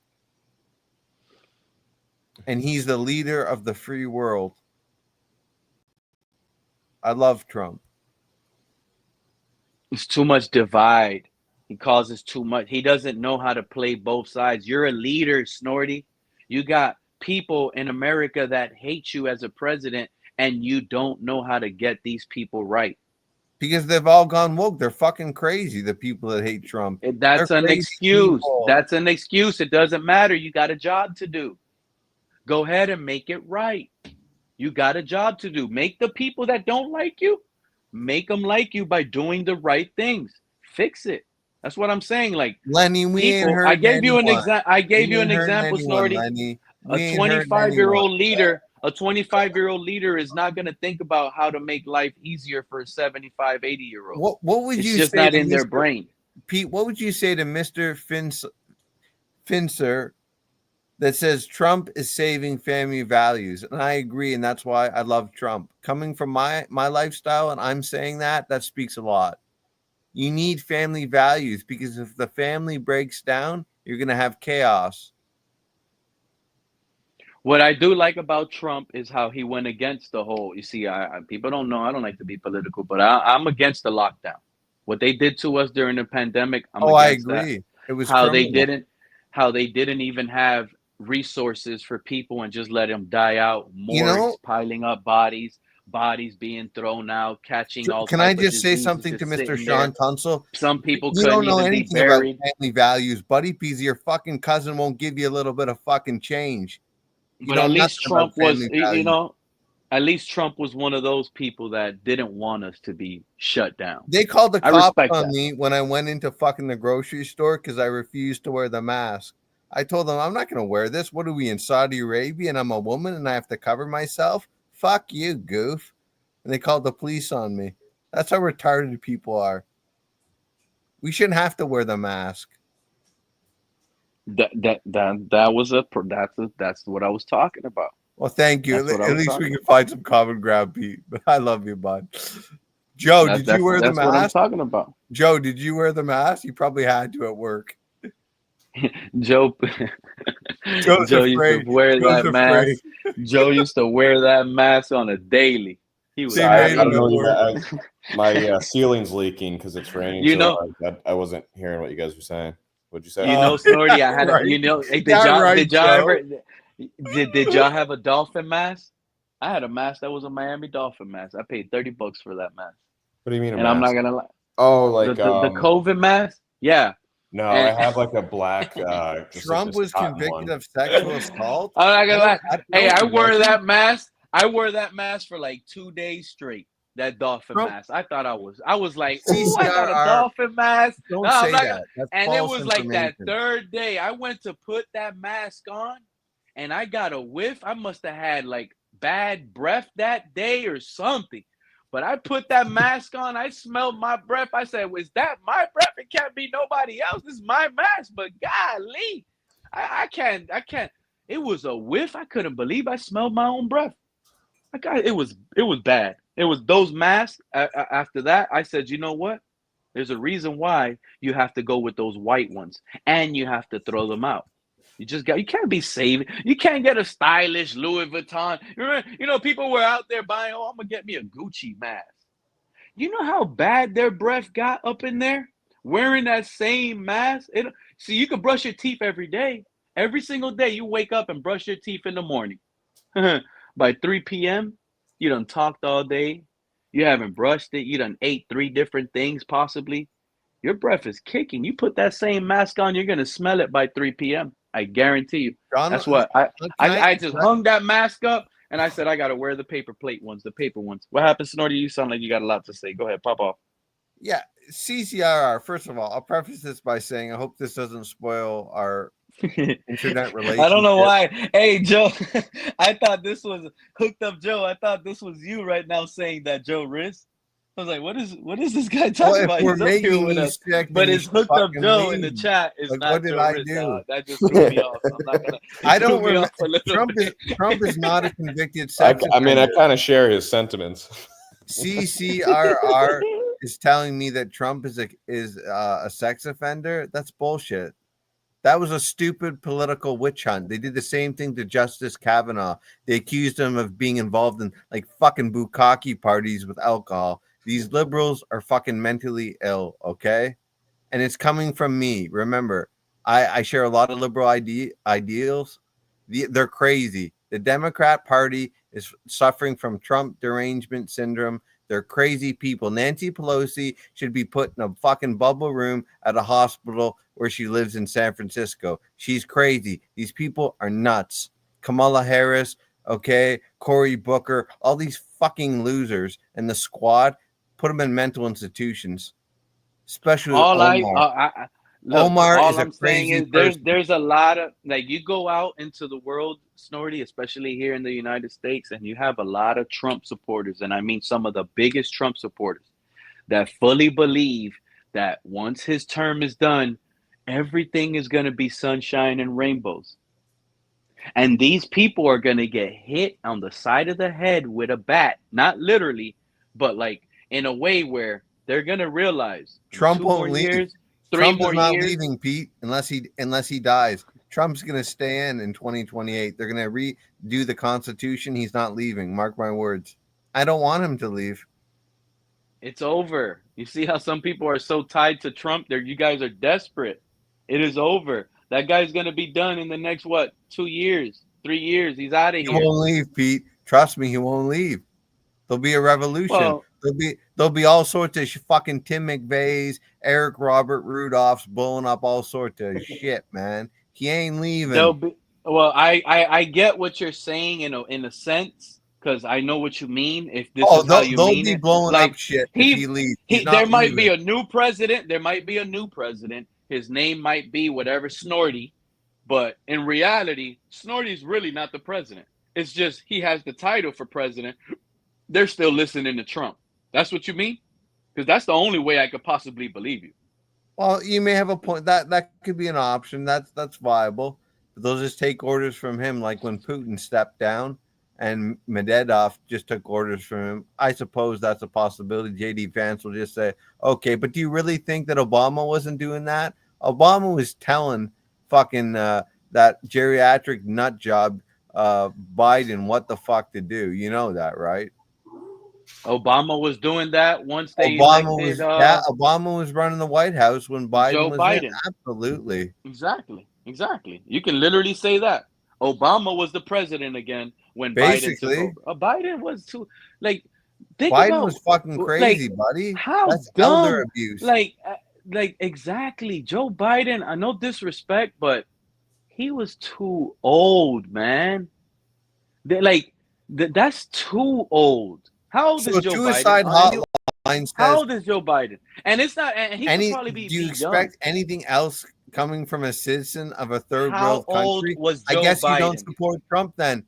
And he's the leader of the free world. I love Trump. It's too much divide. He causes too much. He doesn't know how to play both sides. You're a leader, Snorty. You got people in America that hate you as a president, and you don't know how to get these people right. Because they've all gone woke. They're fucking crazy, the people that hate Trump. That's an excuse. That's an excuse. It doesn't matter. You got a job to do. Go ahead and make it right. You got a job to do. Make the people that don't like you, make them like you by doing the right things. Fix it. That's what I'm saying. Like Lenny, I gave you an example. I gave you an example, Snorty. A 25-year-old leader. A 25-year-old leader is not going to think about how to make life easier for a 75, 80-year-old. What would you say? It's just not in their brain. Pete, what would you say to Mr. Finser that says Trump is saving family values? And I agree, and that's why I love Trump. Coming from my lifestyle, and I'm saying that speaks a lot. You need family values, because if the family breaks down, you're going to have chaos. What I do like about Trump is how he went against the whole. You see, people don't know. I don't like to be political, but I'm against the lockdown. What they did to us during the pandemic, I agree. It was how criminal. they didn't even have resources for people and just let them die out. Morgues piling up bodies being thrown out, catching all. Can I just say something to Mr. Sean Tunsil? Some people you don't couldn't know even be anything about buried. family values, buddy. Because your fucking cousin won't give you a little bit of fucking change. But at least Trump was, at least Trump was one of those people that didn't want us to be shut down. They called the cops on me when I went into fucking the grocery store because I refused to wear the mask. I told them, I'm not going to wear this. What are we, in Saudi Arabia, and I'm a woman and I have to cover myself? Fuck you, goof. And they called the police on me. That's how retarded people are. We shouldn't have to wear the mask. That was that's what I was talking about. Well, thank you. That's what I At was least we talking can find some common ground, Pete. But I love you, bud. Joe, about. did you wear the That's what I'm mask? talking about. Joe, did you wear the mask? You probably had to at work. Joe Joe's Joe used to afraid. wear Joe's that afraid. mask. Joe used to wear that mask on a daily. He was They So I made him don't at know. work. My ceiling's leaking because it's raining you so know, hard. I wasn't hearing what you guys were saying. What'd you say? Snorty, I Yeah, had a, right. hey, Yeah, right, did y'all Joe. ever did y'all have a dolphin mask? I had a mask that was a Miami Dolphin mask. I paid $30 for that mask. What do you mean a And I'm not mask? gonna lie. Oh, like The COVID mask? Yeah. No, And I have like a black, just like Trump this was cotton convicted one. of sexual assault. I'm not gonna lie. Hey, I he wore wasn't. that mask. I wore that mask for like 2 days straight. That dolphin Trump- mask. I was like, ooh, I got a CCRR. dolphin mask. Don't No, I'm say not that. gonna. That's And it false was like that information. third day. I went to put that mask on, and I got a whiff. I must have had like bad breath that day or something. But I put that mask on. I smelled my breath. I said, "Was that my breath? It can't be nobody else. This is my mask." But golly, I can't. It was a whiff. I couldn't believe I smelled my own breath. It was bad. It was those masks. After that, I said, you know what? There's a reason why you have to go with those white ones, and you have to throw them out. You can't be saving. You can't get a stylish Louis Vuitton. People were out there buying, I'm gonna get me a Gucci mask. You know how bad their breath got up in there wearing that same mask? See, you can brush your teeth every day. Every single day you wake up and brush your teeth in the morning. By 3 p.m., you done talked all day. You haven't brushed it. You done ate 3 different things possibly. Your breath is kicking. You put that same mask on, you're going to smell it by 3 p.m. I guarantee you. That's what I just hung that mask up and I said, I got to wear the paper plate ones, the paper ones. What happened, Snorty? You sound like you got a lot to say. Go ahead, pop off. Yeah, CCRR. First of all, I'll preface this by saying I hope this doesn't spoil our internet relationship. I don't know why. Hey, Joe, I thought this was Hooked Up Joe. I thought this was you right now saying that, Joe Riz. I was like, what is this guy talking about? We're He's up here making with these us. checks, But then it's you Hooked Up fucking Joe leave. in the chat. It's Like, not what did Joe I Riz. do? That just threw me off. I'm not gonna. I don't threw me off a remember. little Trump is not a convicted sex I mean, I offender. kind of share his sentiments. CCRR is telling me that Trump is a sex offender. That's bullshit. That was a stupid political witch hunt. They did the same thing to Justice Kavanaugh. They accused him of being involved in like fucking bukkake parties with alcohol. These liberals are fucking mentally ill, okay? And it's coming from me. Remember, I share a lot of liberal ideals. They're crazy. The Democrat Party is suffering from Trump derangement syndrome. They're crazy people. Nancy Pelosi should be put in a fucking bubble room at a hospital where she lives in San Francisco. She's crazy. These people are nuts. Kamala Harris, okay, Cory Booker, all these fucking losers and the squad, put them in mental institutions. Especially Omar. Omar all is a I'm saying crazy is person. there's a lot of like you go out into the world, Snorty, especially here in the United States, and you have a lot of Trump supporters, and I mean some of the biggest Trump supporters that fully believe that once his term is done, everything is going to be sunshine and rainbows. And these people are going to get hit on the side of the head with a bat, not literally, but like in a way where they're going to realize Trump 2 more won't leave. years, 3 Trump more is not years. leaving, Pete, unless he dies. Trump's going to stay in 2028. They're going to redo the Constitution. He's not leaving. Mark my words. I don't want him to leave. It's over. You see how some people are so tied to Trump? You guys are desperate. It is over. That guy's going to be done in the next, 2 years, 3 years. He's out of He here. won't leave, Pete. Trust me, he won't leave. There'll be a revolution. Well, there'll be all sorts of fucking Tim McVeigh's, Eric Robert Rudolph's blowing up all sorts of shit, man. He ain't leaving. I get what you're saying in a sense, because I know what you mean. If this is how you they'll mean be it, blowing like up shit if he leaves. there might be a new president. There might be a new president. His name might be whatever, Snorty, but in reality, Snorty's really not the president. It's just he has the title for president. They're still listening to Trump. That's what you mean? Because that's the only way I could possibly believe you. Well, you may have a point. That could be an option. That's viable. But they'll just take orders from him, like when Putin stepped down and Medvedev just took orders from him. I suppose that's a possibility. JD Vance will just say, okay, but do you really think that Obama wasn't doing that? Obama was telling fucking that geriatric nut job Biden what the fuck to do. You know that, right? Obama was doing that once they Obama elected was running the White House when Biden Joe was Biden. in. Absolutely. Exactly. You can literally say that. Obama was the president again when Basically. Biden took over. Biden was too like. Think Biden about, was fucking crazy, like, buddy. How That's dumb? elder abuse. Like exactly. Joe Biden. I know disrespect, but he was too old, man. That's too old. How old So is Joe suicide Biden? hotline says. How old is Joe Biden? And it's not. And he could probably be. Do you expect anything else coming from a citizen of a third How world old country? was Joe I guess Biden? you don't support Trump then.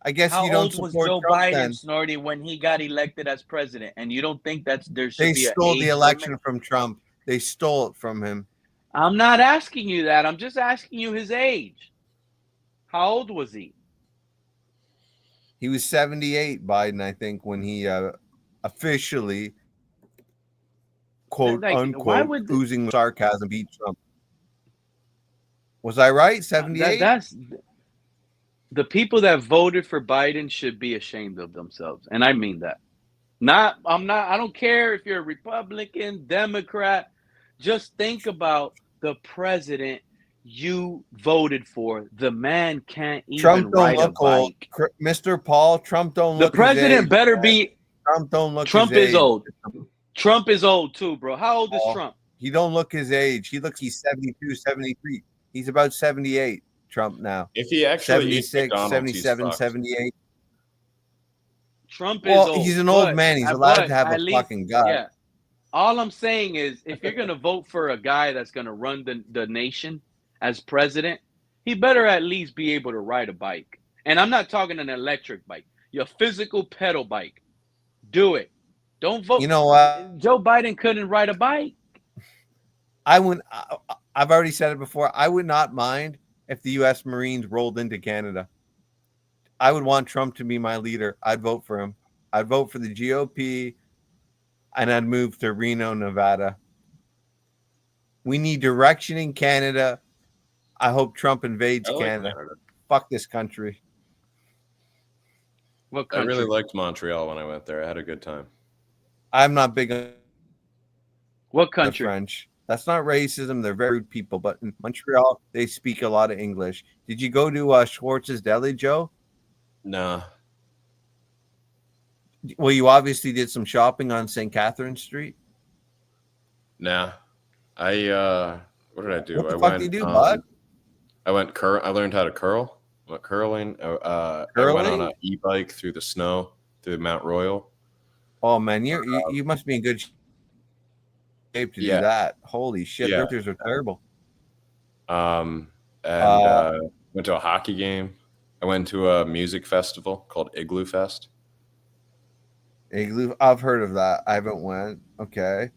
I guess How you don't old was support Joe Trump Biden, then. Snorty, when he got elected as president? And you don't think there should They be an stole age the election limit? from Trump. They stole it from him. I'm not asking you that. I'm just asking you his age. How old was he? He was 78, Biden, I think, when he officially, quote unquote, oozing sarcasm, beat Trump. Was I right? 78? That's the people that voted for Biden should be ashamed of themselves. And I mean that. I don't care if you're a Republican, Democrat. Just think about the president you voted for. The man can't even Trump don't ride a look old. bike. Mr. Paul, Trump don't look The president his age, better man. be. Trump don't look Trump his age. is old. Trump is old too, bro. How old is Trump? He don't look his age. He's 72, 73. He's about 78, Trump now. If he actually eats 76, McDonald's, he's 77, fucked. 78. Trump is old. He's an old man. He's allowed to have a fucking gut. Yeah. All I'm saying is, if you're gonna vote for a guy that's gonna run the nation as president, he better at least be able to ride a bike. And I'm not talking an electric bike. Your physical pedal bike. Do it. Don't vote. You know what? Joe Biden couldn't ride a bike. I've already said it before. I would not mind if the U.S. Marines rolled into Canada. I would want Trump to be my leader. I'd vote for him. I'd vote for the GOP, and I'd move to Reno, Nevada. We need direction in Canada. I hope Trump invades Canada. Fuck this country. What I really liked Montreal when I went there. I had a good time. I'm not big on what country? The French. That's not racism. They're very rude people. But in Montreal, they speak a lot of English. Did you go to Schwartz's Deli, Joe? No. Well, you obviously did some shopping on St. Catherine Street. Nah. What did I do? What the fuck did you do, bud? I learned how to curl. I went curling. I went on an e-bike through the snow through Mount Royal. Oh man, you must be in good shape to do that. Holy shit, winters are terrible. Went to a hockey game. I went to a music festival called Igloo Fest. Igloo, I've heard of that. I haven't went. Okay,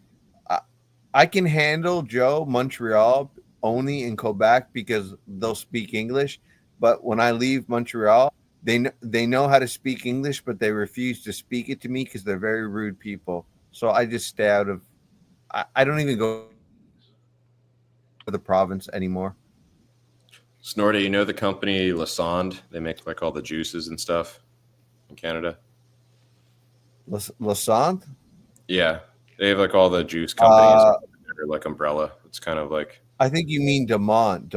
I can handle Joe Montreal only in Quebec because they'll speak English. But when I leave Montreal, they know how to speak English, but they refuse to speak it to me because they're very rude people. So I just stay out of. I don't even go to the province anymore. Snorty, you know the company Lassonde? They make like all the juices and stuff in Canada. Lassonde? Yeah, they have like all the juice companies under like umbrella. It's kind of like. I think you mean Demont.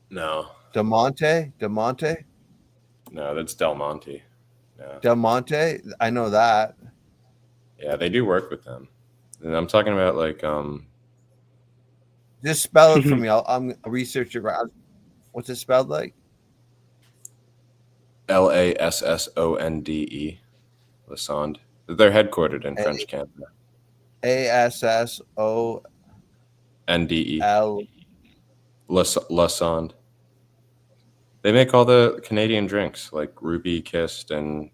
No. Demonte? No, that's Del Monte. No. Del Monte? I know that. Yeah, they do work with them. And I'm talking about like just spell it for me. I'll research it. What's it spelled like? Lassonde. Lassonde. They're headquartered in French Canada. ASSONDE. Lassonde. They make all the Canadian drinks like Ruby Kissed and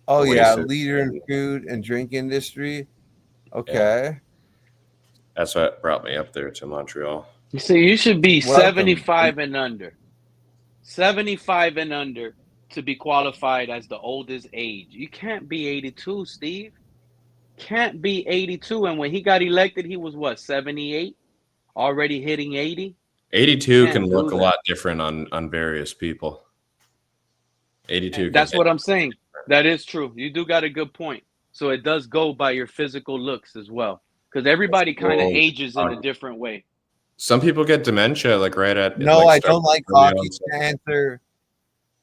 leader in food and drink industry. Okay. That's what brought me up there to Montreal. You see, you should be Welcome. 75 and under. 75 and under to be qualified as the oldest age. You can't be 82, Steve. Can't be 82. And when he got elected, he was what, 78? Already hitting 80? 82 Can't can do look a that. lot different on various people. 82. That's what I'm saying. That is true. You do got a good point. So it does go by your physical looks as well. Because everybody kind of Well, ages in a different way. Some people get dementia like right at. No, like, I start don't like early hockey. onset. To answer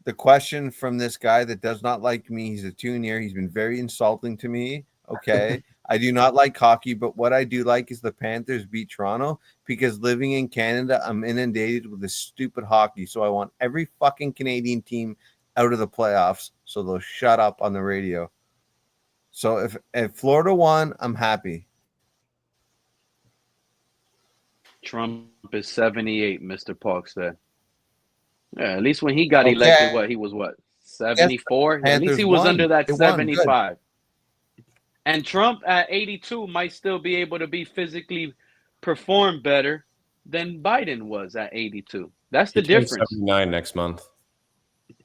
the question from this guy that does not like me. He's a junior. He's been very insulting to me. Okay. I do not like hockey, but what I do like is the Panthers beat Toronto because living in Canada, I'm inundated with this stupid hockey. So I want every fucking Canadian team out of the playoffs so they'll shut up on the radio. So if Florida won, I'm happy. Trump is 78, Mr. Park said. Yeah, at least when he got elected, he was what, 74? At least he was under that 75. And Trump at 82 might still be able to be physically perform better than Biden was at 82. That's the difference. 79 next month.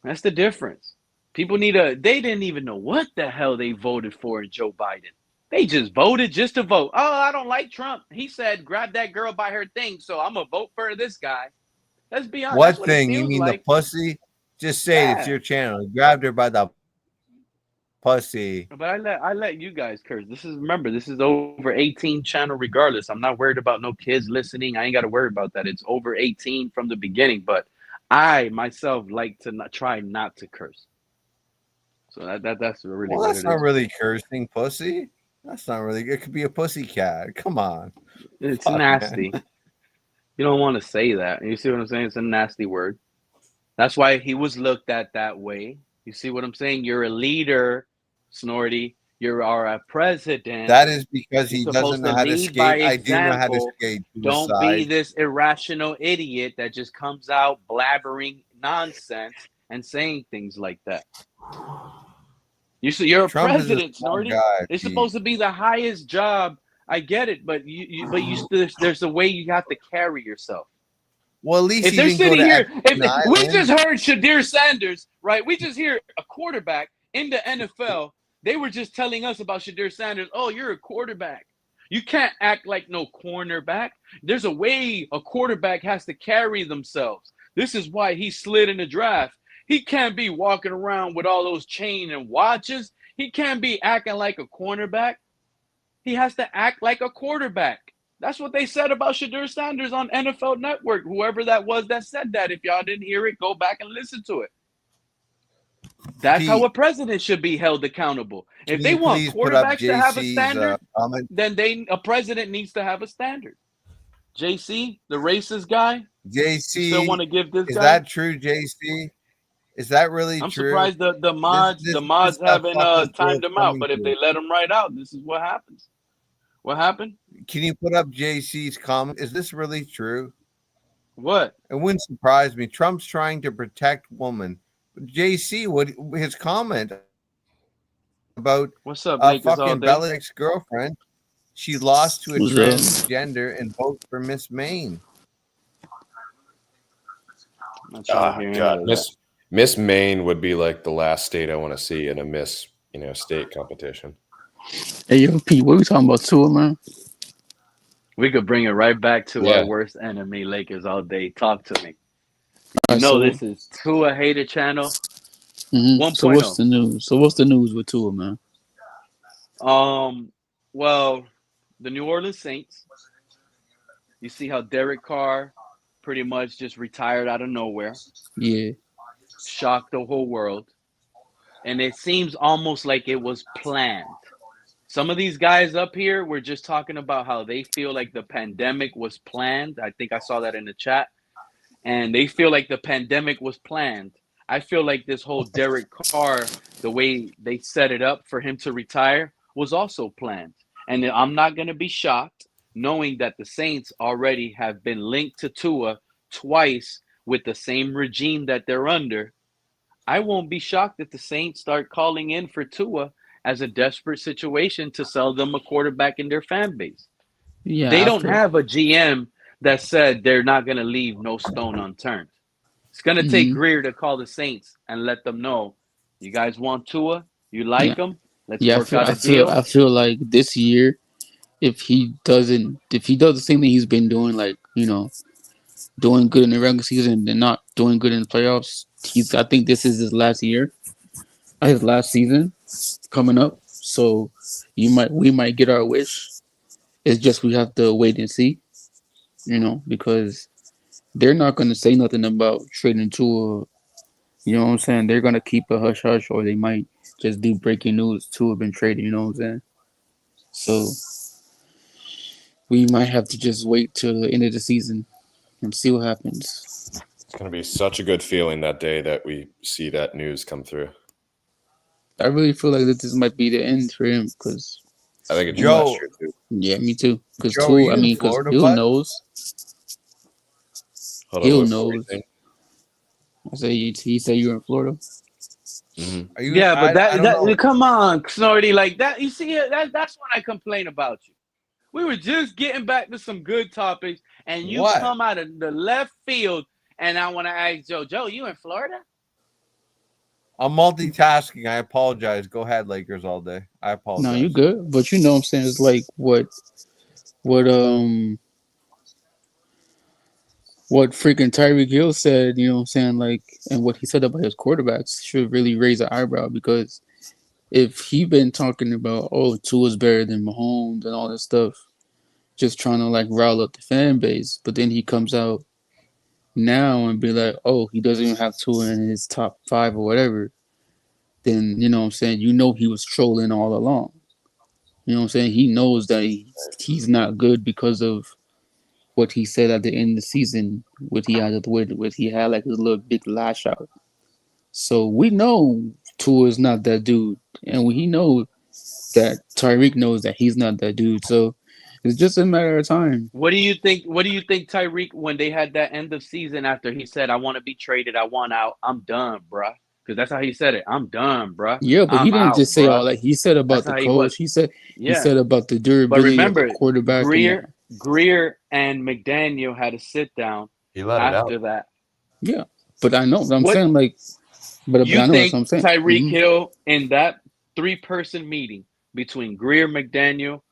That's the difference. People they didn't even know what the hell they voted for in Joe Biden. They just voted just to vote. Oh, I don't like Trump. He said, grab that girl by her thing, so I'm going to vote for this guy. Let's be honest. What thing? You mean the pussy? Just say it. It's your channel. He grabbed her by the pussy. But I let you guys curse. This is over 18 channel regardless. I'm not worried about no kids listening. I ain't got to worry about that. It's over 18 from the beginning. But I myself like to try not to curse. So that's really well, that's not really cursing, pussy. That's not really. It could be a pussy cat. Come on. It's nasty. Man. You don't want to say that. You see what I'm saying? It's a nasty word. That's why he was looked at that way. You see what I'm saying? You're a leader, Snorty. You are a president. That is because he doesn't know how to skate. I do know how to skate. Don't be this irrational idiot that just comes out blabbering nonsense and saying things like that. You're a president, Snorty. It's supposed to be the highest job. I get it, but there's a way you have to carry yourself. Well, at least if they're sitting here, we just heard Shadir Sanders, right? We just hear a quarterback in the NFL. They were just telling us about Shadir Sanders. Oh, you're a quarterback. You can't act like no cornerback. There's a way a quarterback has to carry themselves. This is why he slid in the draft. He can't be walking around with all those chain and watches. He can't be acting like a cornerback. He has to act like a quarterback. That's what they said about Shadir Sanders on NFL Network. Whoever that was that said that. If y'all didn't hear it, go back and listen to it. That's how a president should be held accountable. If they want quarterbacks to have a standard, then a president needs to have a standard. JC, the racist guy. JC, you still want to give this is guy? That true, JC? Is that really I'm true? surprised the mods haven't timed him out. But if they let him right out, this is what happens. What happened? Can you put up JC's comment? Is this really true? What? It wouldn't surprise me. Trump's trying to protect women. JC, what his comment about what's up, fucking Belichick's girlfriend? She lost to a transgender and voted for Miss Maine. God, Miss Maine would be like the last state I want to see in a Miss, state competition. Hey, yo, Pete, what are we talking about, Tua, man? We could bring it right back to our worst enemy, Lakers, all day. Talk to me. This is Tua Hater Channel 1.0. So what's the news? What's the news with Tua, man? Well, the New Orleans Saints. You see how Dereck Carr pretty much just retired out of nowhere. Yeah. Shocked the whole world. And it seems almost like it was planned. Some of these guys up here were just talking about how they feel like the pandemic was planned. I think I saw that in the chat. And they feel like the pandemic was planned. I feel like this whole Dereck Carr, the way they set it up for him to retire, was also planned. And I'm not going to be shocked knowing that the Saints already have been linked to Tua twice with the same regime that they're under. I won't be shocked if the Saints start calling in for Tua as a desperate situation to sell them a quarterback in their fan base. Yeah, They don't after. have a GM that said they're not going to leave no stone unturned. It's going to take Hmm. Greer to call the Saints and let them know, you guys want Tua, you Yeah, like him, let's yeah. work out a I deal. feel like this year, if he does the same thing he's been doing, like doing good in the regular season and not doing good in the playoffs, I think this is his last year, his last season coming up. So we might get our wish. It's just we have to wait and see, because they're not going to say nothing about trading to. You know what I'm saying? They're gonna keep a hush hush, or they might just do breaking news. Two have been traded. You know what I'm saying? So we might have to just wait till the end of the season and see what happens. It's going to be such a good feeling that day that we see that news come through. I really feel like that this might be the end for him because I think it's Joe, last year too. yeah, me too. Because Joe, are you in because Florida, Hill bud? knows. Hold on, Hill what knows. thing? I say he said you're in Florida. Mm-hmm. Are you? Yeah, but I don't know. come on, Snorty, like that. You see, that's when I complain about you. We were just getting back to some good topics, and you What? come out of the left field, and I want to ask Joe, you in Florida? I'm multitasking. I apologize. Go ahead, Lakers all day. I No, you apologize. good. But you know what I'm saying? It's like what freaking Tyreek Hill said, you know what I'm saying? Like, and what he said about his quarterbacks should really raise an eyebrow because if he been talking about, oh, Tua's better than Mahomes and all this stuff, just trying to like rile up the fan base, but then he comes out now and be like, oh, he doesn't even have Tua in his top 5 or whatever, then, you know what I'm saying? He was trolling all along. You know what I'm saying? He knows that he's not good because of what he said at the end of the season, what he had like his little big lash out. So we know Tua is not that dude, and we know that Tyreek knows that he's not that dude. So it's just a matter of time. What do you think? What do you think, Tyreek, when they had that end of season after he said, "I want to be traded, I want out, I'm done, bruh," because that's how he said it. I'm done, bruh. Yeah, but he I'm didn't out, just say bruh. all that. He said That's about the how he was. coach. He Yeah, said about the but durability of the remember, quarterback and that. Greer and McDaniel had a sit down He let it out. after that. Yeah, but I know. I'm What saying like, but you I know that's think what I'm saying. Tyreek Hill in that 3-person meeting between Greer, McDaniel,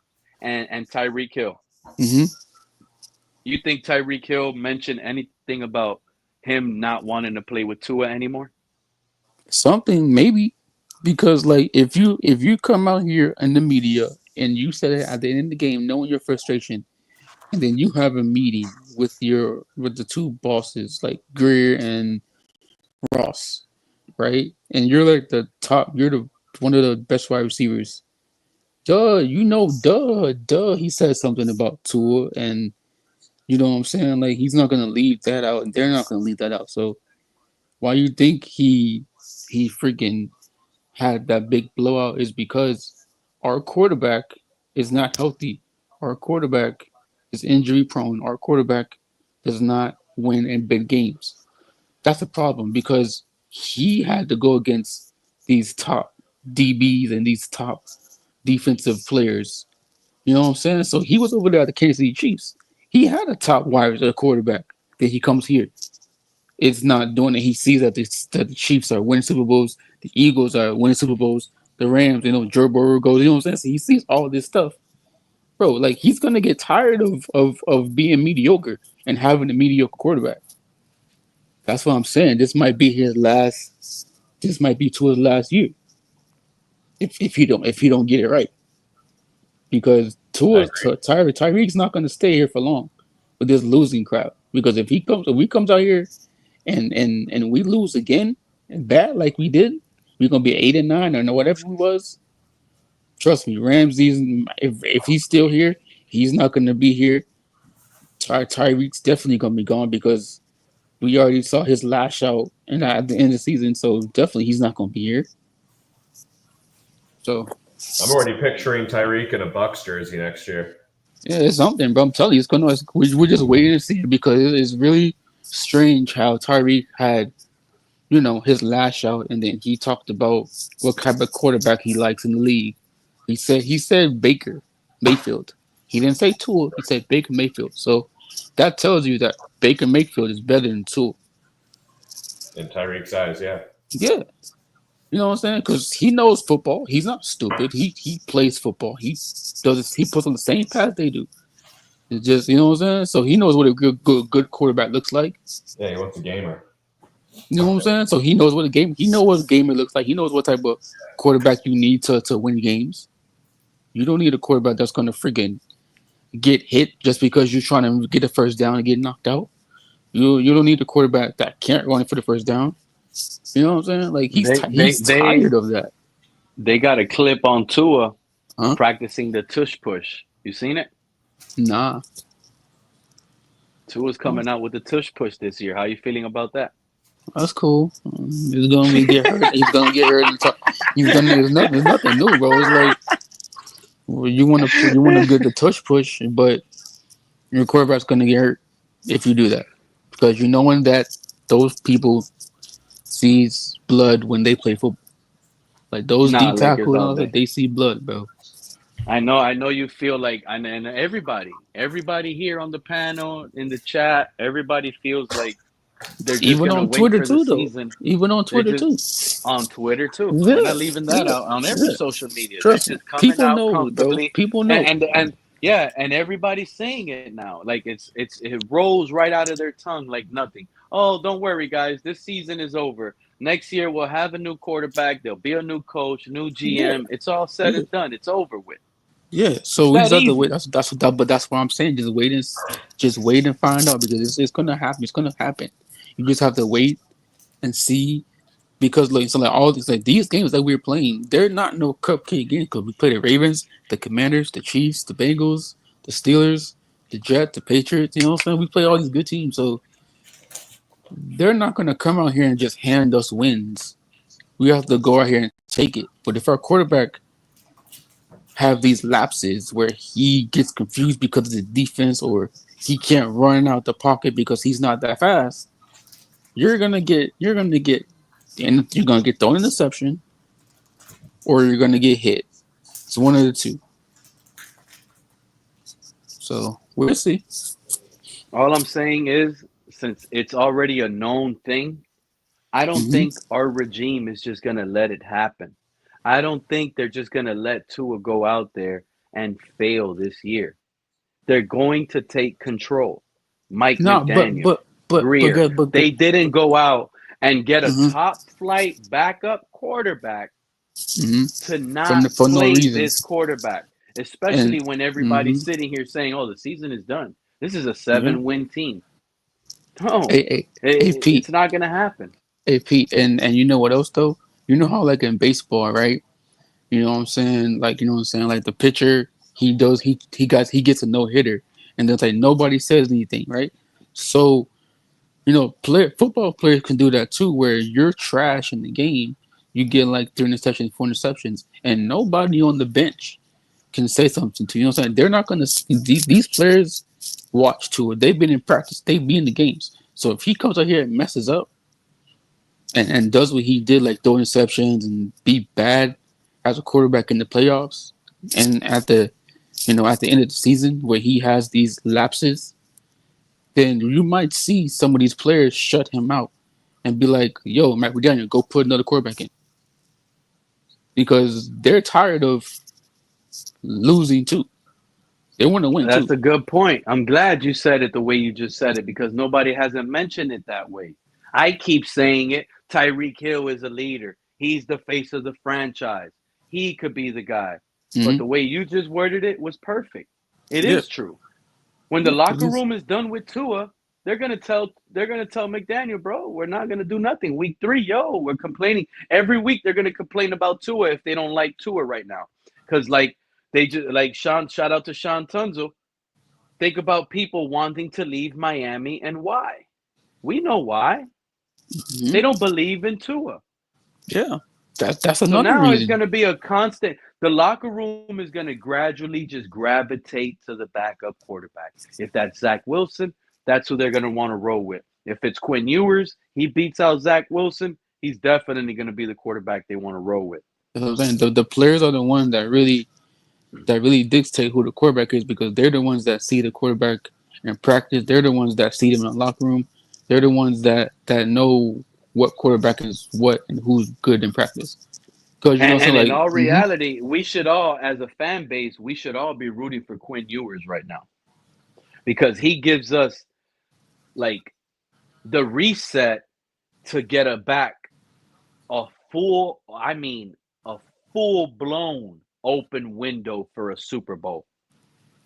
and Tyreek Hill? Mm-hmm. You think Tyreek Hill mentioned anything about him not wanting to play with Tua anymore? Something maybe because like if you come out here in the media and you said it at the end of the game, knowing your frustration, and then you have a meeting with the two bosses like Greer and Ross, right? And you're like you're the one of the best wide receivers. Duh. He said something about Tua, and you know what I'm saying. Like he's not gonna leave that out, and they're not gonna leave that out. So why you think he freaking had that big blowout is because our quarterback is not healthy. Our quarterback is injury prone. Our quarterback does not win in big games. That's a problem because he had to go against these top DBs and these top defensive players. You know what I'm saying? So he was over there at the Kansas City Chiefs. He had a top wide quarterback. Then he comes here. It's not doing it. He sees that the Chiefs are winning Super Bowls, the Eagles are winning Super Bowls, the Rams, Joe Burrow goes, you know what I'm saying? So he sees all this stuff. Bro, like he's gonna get tired of being mediocre and having a mediocre quarterback. That's what I'm saying. This might be to his last year. If he don't get it right. Because Tyreek's not gonna stay here for long with this losing crowd. Because if we comes out here and we lose again and bad like we did, we're gonna be 8-9 or whatever we was. Trust me, Ramsey's if he's still here, he's not gonna be here. Tyreek's definitely gonna be gone because we already saw his lash out and at the end of the season, so definitely he's not gonna be here. So I'm already picturing Tyreek in a Bucks jersey next year. yeah, it's something, bro. I'm telling you, we're just waiting to see it because it is really strange how Tyreek had his lash out, and then he talked about what type of quarterback he likes in the league. He said Mayfield. He didn't say Tua. He said Baker Mayfield. So that tells you that Baker Mayfield is better than Tua. In Tyreek's eyes, yeah. Yeah. You know what I'm saying? Because he knows football. He's not stupid. He plays football. He puts on the same path they do. It's just, you know what I'm saying? So he knows what a good quarterback looks like. Yeah, he wants a gamer. You know what I'm saying? So he knows what a gamer looks like. He knows what type of quarterback you need to win games. You don't need a quarterback that's gonna freaking get hit just because you're trying to get a first down and get knocked out. You don't need a quarterback that can't run for the first down. You know what I'm saying? Like he's tired of that. They got a clip on Tua Huh? practicing the tush push. You seen it? Nah. Tua's coming out with the tush push this year. How you feeling about that? That's cool. He's gonna get hurt. He's gonna get hurt. There's nothing new, bro. It's like you want to get the tush push, but your quarterback's gonna get hurt if you do that because you knowing that those people sees blood when they play football. Like those D tackles, they see blood, bro. I know you feel like, and everybody here on the panel, in the chat, everybody feels like they're just even gonna on wait Twitter for too, the though. season. Even on Twitter too. On Twitter too. Yeah, We're not leaving that out on every social media. Trust They're me. just coming People out know, comfortably. bro. People know. And yeah, and everybody's saying it now. Like it rolls right out of their tongue like nothing. Oh, don't worry, guys. This season is over. Next year we'll have a new quarterback. There'll be a new coach, new GM. Yeah. It's all said and done. It's over with. Yeah, so we It's just have to easy. wait. That's what I'm saying. Just wait and find out because it's gonna happen. It's gonna happen. You just have to wait and see because all these games that we're playing, they're not no cupcake games because we play the Ravens, the Commanders, the Chiefs, the Bengals, the Steelers, the Jets, the Patriots. You know what I'm saying? We play all these good teams, so they're not gonna come out here and just hand us wins. We have to go out here and take it. But if our quarterback have these lapses where he gets confused because of the defense or he can't run out the pocket because he's not that fast, you're gonna get thrown an interception or you're gonna get hit. It's one of the two. So we'll see. All I'm saying is, since it's already a known thing, I don't think our regime is just gonna let it happen. I don't think they're just going to let Tua go out there and fail this year. They're going to take control. Mike McDaniel, Greer, they didn't go out and get a top flight backup quarterback to not play this quarterback, especially when everybody's sitting here saying, oh, the season is done. This is a 7-win team. No, it's not going to happen. Hey, Pete, and you know what else, though? You know how, like, in baseball, right? You know what I'm saying? Like, you know what I'm saying? Like, the pitcher, he gets a no-hitter, and then, like, nobody says anything, right? So, you know, football players can do that, too, where you're trash in the game. You get, like, 3 interceptions, 4 interceptions, and nobody on the bench can say something to you. You know what I'm saying? They're not going to – these players watch Tua. They've been in practice. They be in the games. So, if he comes out here and messes up, and does what he did, like throw interceptions and be bad as a quarterback in the playoffs, and at the end of the season where he has these lapses, then you might see some of these players shut him out and be like, "Yo, Matt McDaniel, go put another quarterback in," because they're tired of losing too. They want to win. That's a good point. I'm glad you said it the way you just said it because nobody hasn't mentioned it that way. I keep saying it. Tyreek Hill is a leader. He's the face of the franchise. He could be the guy. But the way you just worded it was perfect. It is true. When the locker room is done with Tua, they're gonna tell McDaniel, bro, we're not gonna do nothing. Week 3, we're complaining. Every week they're gonna complain about Tua if they don't like Tua right now. Because like they just like Sean, shout out to Sean Tunzel. Think about people wanting to leave Miami and why. We know why. They don't believe in Tua. Yeah, that's another so now reason. It's going to be a constant. The locker room is going to gradually just gravitate to the backup quarterback. If that's Zach Wilson, that's who they're going to want to roll with. If it's Quinn Ewers, he beats out Zach Wilson, he's definitely going to be the quarterback they want to roll with. That's what I'm saying. The players are the ones that really that really dictate who the quarterback is, because they're the ones that see the quarterback in practice. They're the ones that see them in the locker room. They're the ones that know what quarterback is what and who's good in practice. Because you know, so And in like, all reality, we should all, as a fan base, we should all be rooting for Quinn Ewers right now because he gives us like the reset to get a back a full, I mean, a full blown open window for a Super Bowl.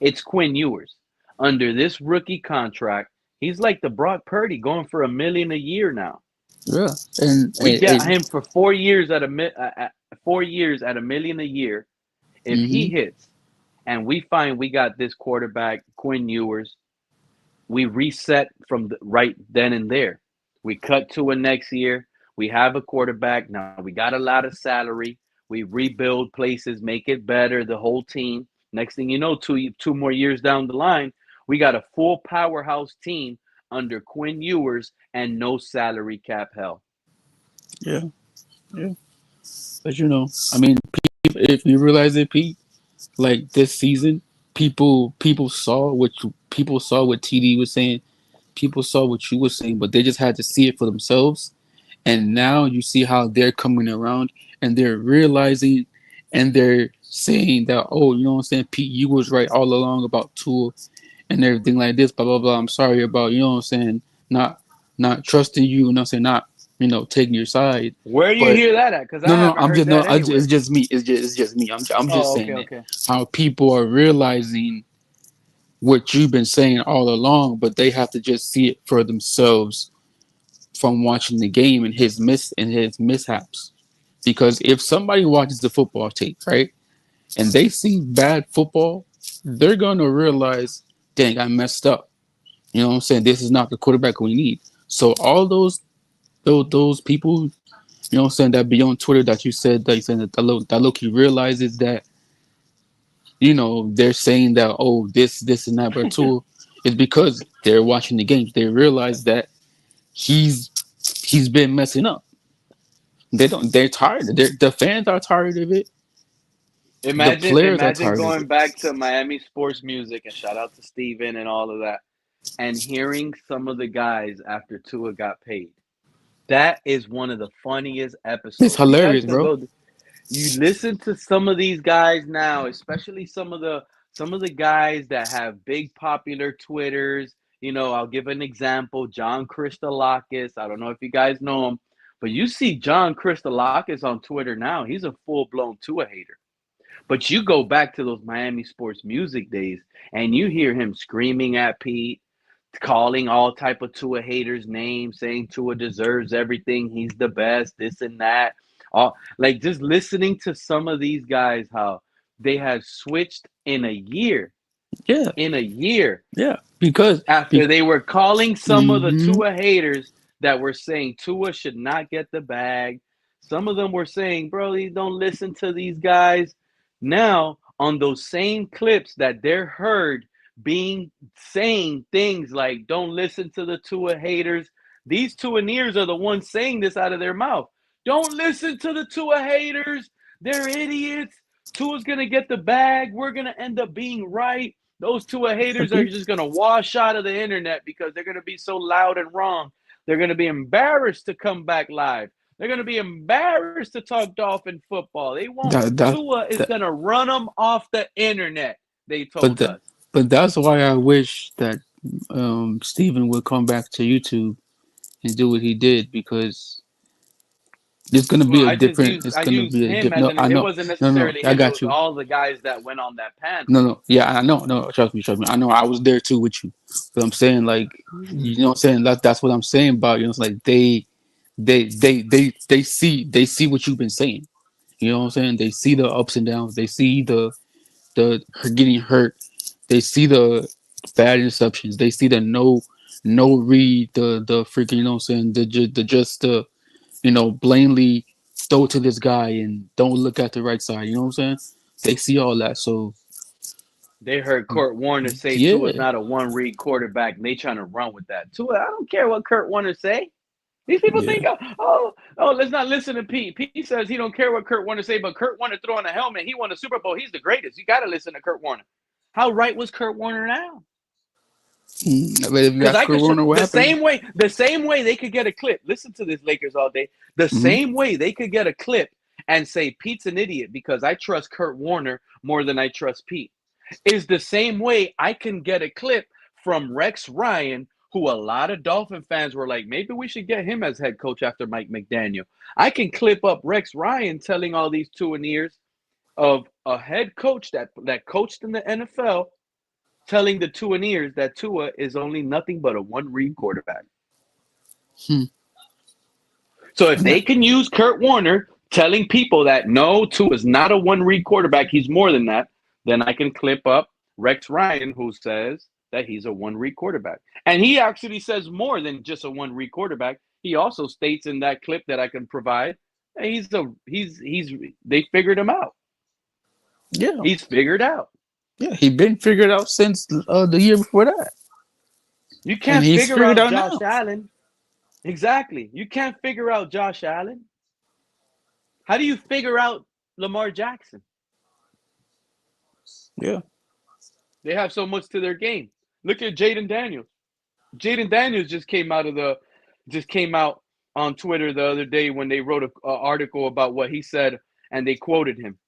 It's Quinn Ewers under this rookie contract. He's like the Brock Purdy going for $1 million a year now. yeah, and We got him for 4 years at 4 years at $1 million a year. If he hits, and we find we got this quarterback Quinn Ewers, we reset from right then and there. We cut to a next year. We have a quarterback now. We got a lot of salary. We rebuild places, make it better. The whole team. Next thing you know, two more years down the line, we got a full powerhouse team under Quinn Ewers and no salary cap hell. yeah, yeah. But you know, I mean, if you realize it, Pete, like this season, people saw what TD was saying, people saw what you were saying, but they just had to see it for themselves. And now you see how they're coming around and they're realizing and they're saying that, oh, you know what I'm saying, Pete, you was right all along about Tua and everything like this, blah blah blah. I'm sorry about, you know what I'm saying, not trusting you, you know what I'm saying, not, you know, taking your side. Where do you But hear that at? Because I no, haven't I'm heard just that anywhere. it's just me. It's just me. I'm just Oh, saying okay, that okay. how people are realizing what you've been saying all along, but they have to just see it for themselves from watching the game and his mishaps. Because if somebody watches the football tape, right, and they see bad football, they're gonna realize, dang, I messed up. You know what I'm saying? This is not the quarterback we need. So all those people, you know what I'm saying, that be on Twitter that you said that Loki realizes that, you know, they're saying that, oh, this and that, but Tua is because they're watching the games. They realize that he's been messing up. They're tired. The fans are tired of it. The players are Imagine tired of going it. back to Miami sports music and shout out to Steven and all of that and hearing some of the guys after Tua got paid. That is one of the funniest It's episodes. You guys hilarious, can bro. go. You listen to some of these guys now, especially some of the guys that have big popular Twitters. You know, I'll give an example. John Christolakis. I don't know if you guys know him, but you see John Christolakis on Twitter now. He's a full blown Tua hater. But you go back to those Miami sports music days, and you hear him screaming at Pete, calling all type of Tua haters names, saying Tua deserves everything. He's the best, this and that. All like just listening to some of these guys, how they have switched in a year. Yeah, In a year. yeah. Because After they were calling some of the Mhm. Tua haters that were saying Tua should not get the bag. Some of them were saying, bro, you don't listen to these guys. Now, on those same clips that they're heard being saying things like, don't listen to the Tua haters, these Tuaneers are the ones saying this out of their mouth. Don't listen to the Tua haters. They're idiots. Tua's going to get the bag. We're going to end up being right. Those Tua haters are Okay. just going to wash out of the internet because they're going to be so loud and wrong. They're going to be embarrassed to come back live. They're going to be embarrassed to talk Dolphin football. They won't. That, that, Tua is that, going to run them off the internet, they but told that, us. but that's why I wish that Steven would come back to YouTube and do what he did, because it's gonna Well, be a different. It's I gonna used be a him different. as No, an. I It know. wasn't No, necessarily I him. It got was you. all the guys that went on that panel. No, yeah, I know. No, trust me. I know. I was there too with you. But I'm saying, like, you know what I'm saying? That's what I'm saying about, you know, it's like they see what you've been saying. You know what I'm saying? They see the ups and downs. They see the her getting hurt. They see the bad interceptions. They see the no read, the freaking, you know what I'm saying, the just you know, blindly throw to this guy and don't look at the right side. You know what I'm saying? They see all that. So They heard Kurt Warner say Tua's yeah, not a one-read quarterback, and they trying to run with that. Tua, I don't care what Kurt Warner say. These people Yeah. think, let's not listen to Pete. Pete says he don't care what Kurt Warner say, but Kurt Warner throwing a helmet. He won a Super Bowl. He's the greatest. You got to listen to Kurt Warner. How right was Kurt Warner now? But if you Because ask I Kurt could show Warner what the happened, same way they could get a clip. Listen to this, Lakers all day. The same way they could get a clip and say Pete's an idiot because I trust Kurt Warner more than I trust Pete. Is the same way I can get a clip from Rex Ryan, who a lot of Dolphin fans were like, maybe we should get him as head coach after Mike McDaniel. I can clip up Rex Ryan telling all these Tuaneers of a head coach that coached in the NFL telling the Tuaneers that Tua is only nothing but a one-read quarterback. So if they can use Kurt Warner telling people that no, Tua is not a one-read quarterback, he's more than that, then I can clip up Rex Ryan, who says that he's a one-read quarterback. And he actually says more than just a one-read quarterback. He also states in that clip that I can provide that they figured him out. Yeah. He's figured out. Yeah, he been figured out since the year before that. You can't he's figure figured out out Josh now. Allen. Exactly. You can't figure out Josh Allen. How do you figure out Lamar Jackson? Yeah. They have so much to their game. Look at Jaden Daniels. Jaden Daniels just came out on Twitter the other day when they wrote an article about what he said, and they quoted him.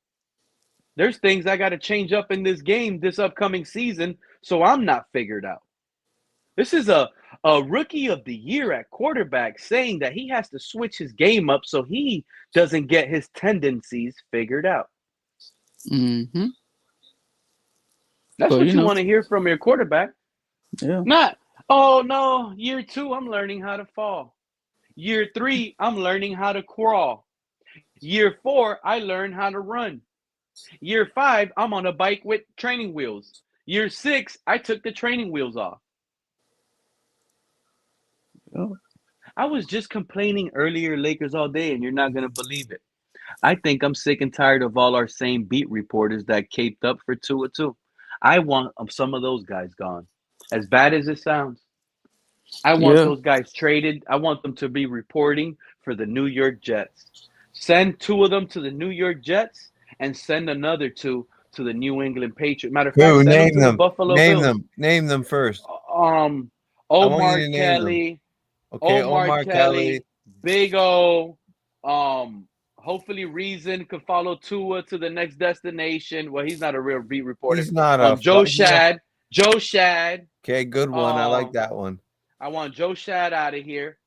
There's things I got to change up in this game this upcoming season, so I'm not figured out. This is a rookie of the year at quarterback saying that he has to switch his game up so he doesn't get his tendencies figured out. Mm-hmm. That's what you want to hear from your quarterback. Yeah. Not, oh no, year 2, I'm learning how to fall. Year 3, I'm learning how to crawl. Year 4, I learned how to run. Year 5, I'm on a bike with training wheels. Year 6, I took the training wheels off. Oh. I was just complaining earlier, Lakers all day, and you're not going to believe it. I think I'm sick and tired of all our same beat reporters that caped up for Tua too. I want some of those guys gone. As bad as it sounds. I want those guys traded. I want them to be reporting for the New York Jets. Send 2 of them to the New York Jets and send another 2 to the New England Patriots. Matter of fact, send them to the Buffalo Bills. Name them first. Omar Kelly. Okay, Omar Kelly. Big O. Hopefully Reason could follow Tua to the next destination. Well, he's not a real beat reporter. He's not Joe Shad. Joe Shad. Okay, good one. I like that one. I want Joe Shad out of here.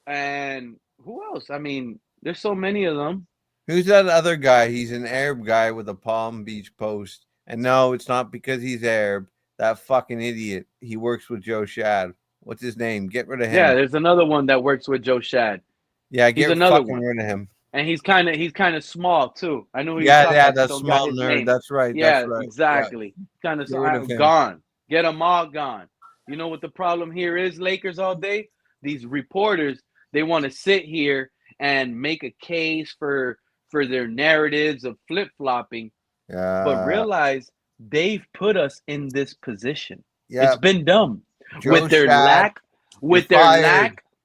And who else? I mean, there's so many of them. Who's that other guy? He's an Arab guy with a Palm Beach post. And no, it's not because he's Arab. That fucking idiot. He works with Joe Shad. What's his name? Get rid of him. Yeah, there's another one that works with Joe Shad. Yeah, get another one. Rid of him. And he's kind of small too. I know. That's small nerd. That's right. Yeah, that's right. exactly. Yeah. Kind of gone. Get them all gone. You know what the problem here is, Lakers all day? These reporters, they want to sit here and make a case for their narratives of flip-flopping. Yeah. But realize they've put us in this position. Yeah. It's been dumb. With their lack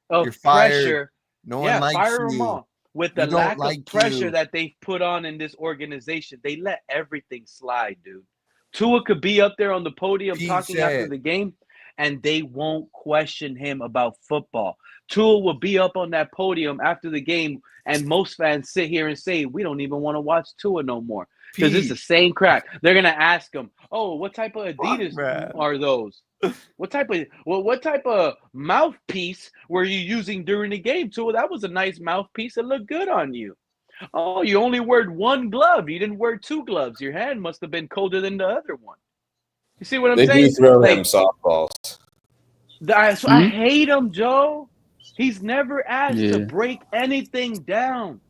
of pressure. No one likes fire you. Them all. With the lack of pressure that they've put on in this organization, they let everything slide, dude. Tua could be up there on the podium talking after the game, and they won't question him about football. Tua will be up on that podium after the game, and most fans sit here and say, we don't even want to watch Tua no more. Because it's the same crap. They're going to ask him, oh, what type of Adidas are those? What type of mouthpiece were you using during the game, Tua? That was a nice mouthpiece. It looked good on you. Oh, you only wore 1 glove. You didn't wear 2 gloves. Your hand must have been colder than the other one. You see what I'm saying? They do throw him softballs. I hate him, Joe. He's never asked to break anything down.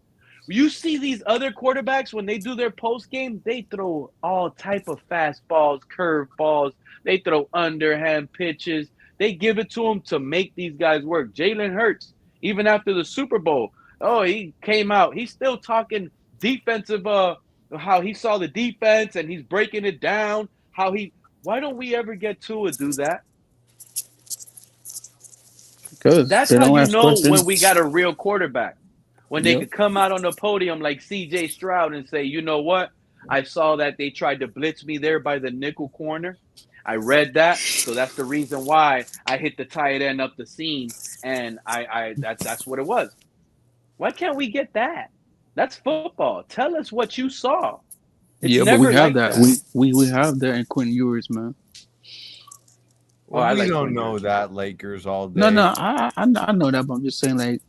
You see these other quarterbacks, when they do their post game, they throw all type of fastballs, curve balls. They throw underhand pitches. They give it to them to make these guys work. Jalen Hurts, even after the Super Bowl, he came out. He's still talking defensive, how he saw the defense and he's breaking it down. Why don't we ever get Tua do that? Because That's they how don't you ask know when we questions. got a real quarterback. When they Yep. could come out on the podium like CJ Stroud and say, you know what? I saw that they tried to blitz me there by the nickel corner. I read that, so that's the reason why I hit the tight end up the seam, and that's what it was. Why can't we get that? That's football. Tell us what you saw. It's Yeah, but we never have like that. that. We have that in Quentin Ewers, man. Oh, Well, I we like don't Quinn know Ewers. that Lakers all No, day. no, I know that, but I'm just saying, like,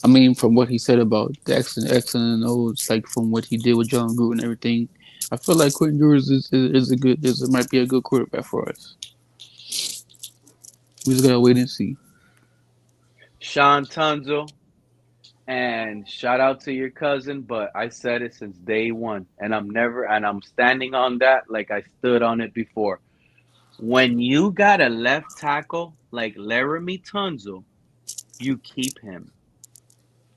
I mean, from what he said about the X and O's, like from what he did with John Gruden and everything, I feel like Quentin Ewers might be a good quarterback for us. We just gotta wait and see. Sean Tunzel, and shout out to your cousin, but I said it since day one, and I'm standing on that like I stood on it before. When you got a left tackle like Laramie Tunzel, you keep him.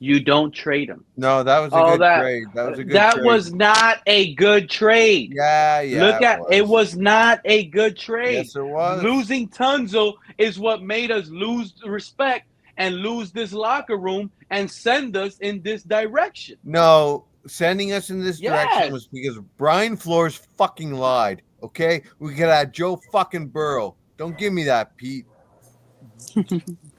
You don't trade him. No, that was a Oh, good that trade. That was a good that trade. was not a good trade. Yeah, Look it at was. it was not a good trade. Yes, it was. Losing Tunzel is what made us lose respect and lose this locker room and send us in this direction. No, sending us in this direction Yes. was because Brian Flores fucking lied. Okay, we could have Joe fucking Burrow. Don't give me that, Pete.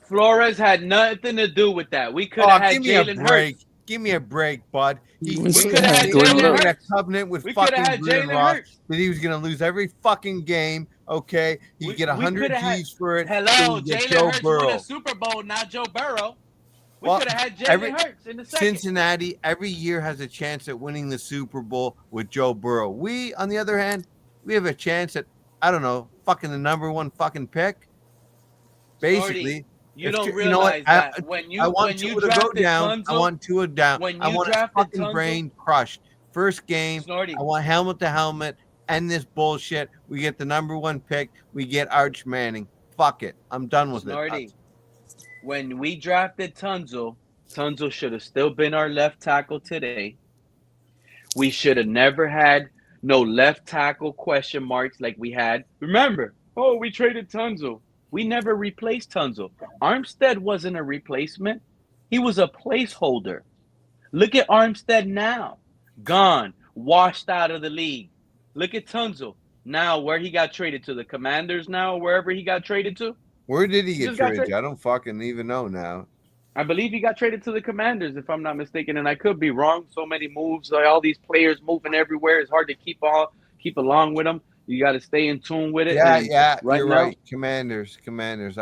Flores had nothing to do with that. We could Oh, have had give me a Jalen break. Hurts. Give me a break, bud. We We could could have had Jordan Jalen Love. made a Hurts. covenant with We could fucking have had Brian Jalen Ross Hurts. that he was going to lose every fucking game. Okay, you get We 100 could have had. G's for it. Hello, and you get Jalen Joe Hurts won Burrow. a Super Bowl, not Joe Burrow. We Well, could have had every- Jalen Hurts in the second. Cincinnati every year has a chance at winning the Super Bowl with Joe Burrow. We, on the other hand, we have a chance at, I don't know, fucking the number one fucking pick. Basically, Snorty, you if don't you know realize what, that when I you want Tua to go drafted down. I Tunzel, want Tua down. when I you want his drafted fucking Tunzel, brain crushed. First game, Snorty, I want helmet to helmet. End this bullshit. We get the number one pick. We get Arch Manning. Fuck it. I'm done with Snorty, it. when we drafted Tunzel, Tunzel should have still been our left tackle today. We should have never had no left tackle question marks like we had. Remember, oh, we traded Tunzel. We never replaced Tunzel. Armstead wasn't a replacement. He was a placeholder. Look at Armstead now. Gone. Washed out of the league. Look at Tunzel. Now where he got traded to, the Commanders now, wherever he got traded to. Where did he get just got traded to? I don't fucking even know now. I believe he got traded to the Commanders, if I'm not mistaken, and I could be wrong. So many moves, like all these players moving everywhere. It's hard to keep along with them. You got to stay in tune with it. Yeah, and you're now, right. Commanders. He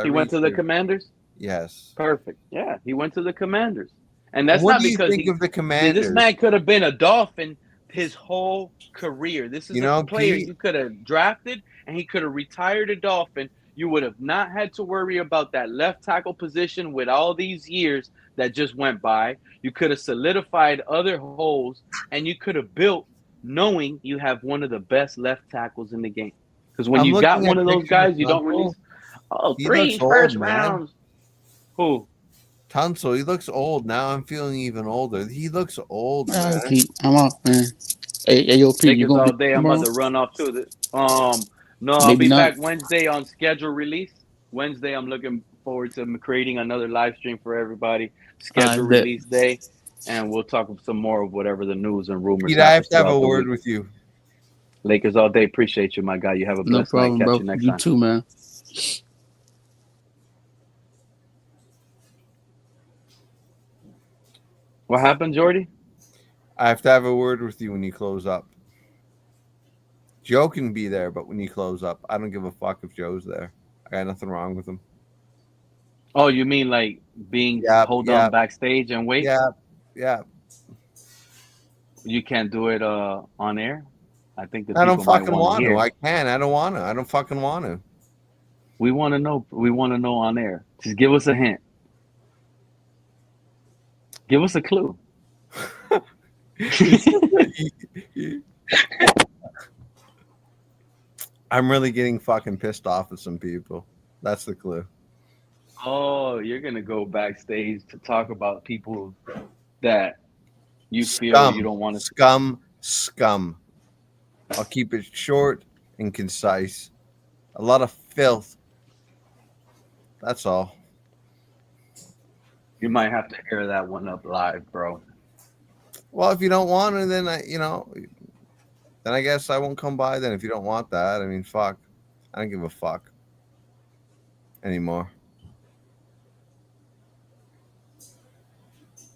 went to the Commanders? Yes. Perfect. Yeah, he went to the Commanders. And that's What not do you because think of the Commanders? This man could have been a Dolphin his whole career. This is a player Pete, you could have drafted, and he could have retired a Dolphin. You would have not had to worry about that left tackle position with all these years that just went by. You could have solidified other holes, and you could have built knowing you have one of the best left tackles in the game. Because when you got one of those guys, you don't release. Oh, he 3 looks old, first man. rounds. Who? Tunsil, he looks old. Now I'm feeling even older. He looks old, man. Pete, I'm out, man. Hey, yo, Pete, you Lakers gonna all be day. I'm tomorrow? about to run off to the. No, I'll Maybe be not. back Wednesday on schedule release. Wednesday, I'm looking forward to creating another live stream for everybody. Schedule bet. release day, and we'll talk some more of whatever the news and rumors. Pete, I have to have a throughout the word week. with you. Lakers all day. Appreciate you, my guy. You have a No blessed problem, night. Catch bro. you next You time. too, man. What happened, Jordy? I have to have a word with you when you close up. Joe can be there, but when you close up, I don't give a fuck if Joe's there. I got nothing wrong with him. Oh, you mean like being hold on backstage and wait? Yeah. You can't do it on air. I think that I don't people might fucking wanna want to. hear. I can. I don't want to. I don't fucking want to. We want to know. We want to know on air. Just give us a hint. Give us a clue. I'm really getting fucking pissed off at some people. That's the clue. Oh, you're gonna go backstage to talk about people that you feel Scum. you don't want to. Scum. I'll keep it short and concise. A lot of filth. That's all. You might have to air that one up live, bro. Well, if you don't want it, then then I guess I won't come by. Then if you don't want that, I mean, fuck, I don't give a fuck anymore.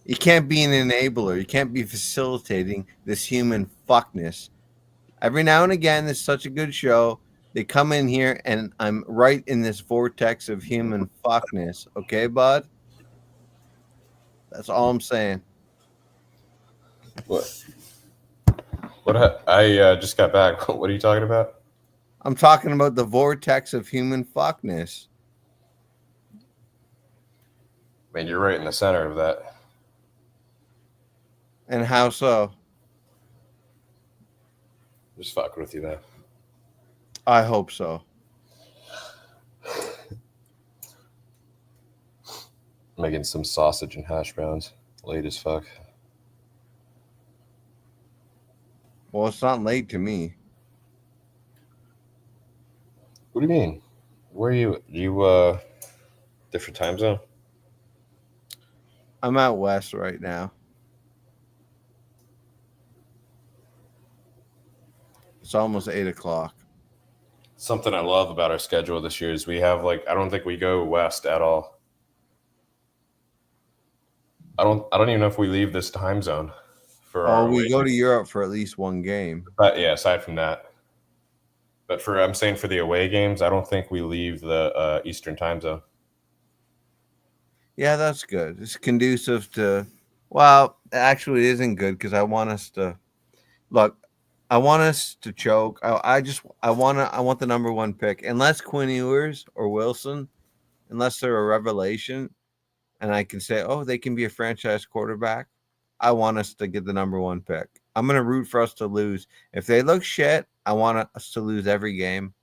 You can't be an enabler. You can't be facilitating this human fuckness. Every now and again, it's such a good show. They come in here, and I'm right in this vortex of human fuckness. Okay, bud? That's all I'm saying. What? I just got back. What are you talking about? I'm talking about the vortex of human fuckness. Man, you're right in the center of that. And how so? Just fucking with you, man. I hope so. Making some sausage and hash browns. Late as fuck. Well, it's not late to me. What do you mean? Where are you? You different time zone? I'm out west right now. It's almost 8 o'clock. Something I love about our schedule this year is we have I don't think we go west at all. I don't even know if we leave this time zone for our we go away to Europe for at least one game. But yeah, aside from that. But I'm saying for the away games, I don't think we leave the Eastern time zone. Yeah, that's good. It's conducive to. Well, actually, it isn't good because I want us to look. I want us to choke. I want the number one pick, unless Quinn Ewers or Wilson, unless they're a revelation, and I can say, oh, they can be a franchise quarterback. I want us to get the number one pick. I'm going to root for us to lose. If they look shit, I want us to lose every game.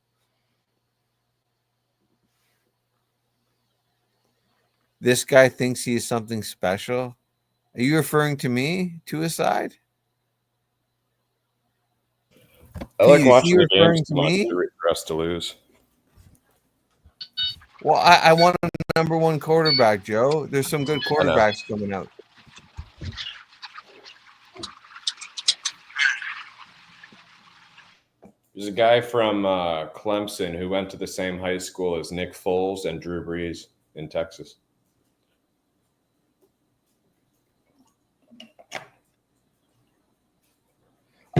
This guy thinks he is something special. Are you referring to me? To his side? I like watching the referring games to too much me? to root for us to lose. Well, I want a number one quarterback, Joe. There's some good quarterbacks coming out. There's a guy from Clemson who went to the same high school as Nick Foles and Drew Brees in Texas.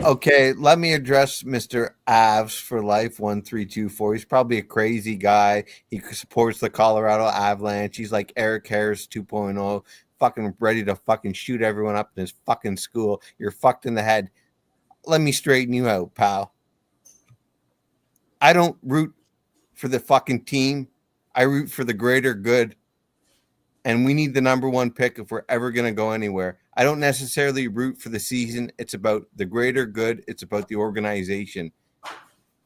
Okay, let me address Mr. Avs for Life 1324. He's probably a crazy guy. He supports the Colorado Avalanche. He's like Eric Harris 2.0, fucking ready to fucking shoot everyone up in his fucking school. You're fucked in the head. Let me straighten you out, pal. I don't root for the fucking team. I root for the greater good. And we need the number one pick if we're ever going to go anywhere. I don't necessarily root for the season. It's about the greater good. It's about the organization.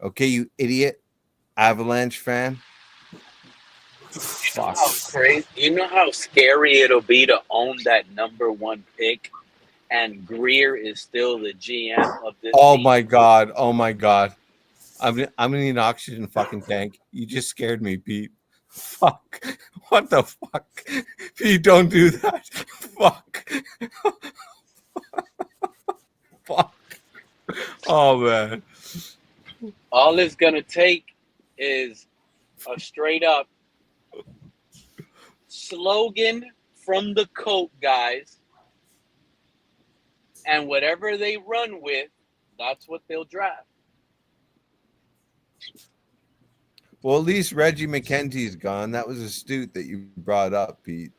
Okay, you idiot Avalanche fan. Fuck. You know how scary it'll be to own that number one pick, and Greer is still the GM of this team? My God. Oh, my God. I'm going to need an oxygen fucking tank. You just scared me, Pete. Fuck. What the fuck? Pete, don't do that. Fuck. Fuck. Oh, man. All it's going to take is a straight up slogan from the Coke guys, and whatever they run with, that's what they'll draft. Well, at least Reggie McKenzie's gone. That was astute that you brought up, Pete.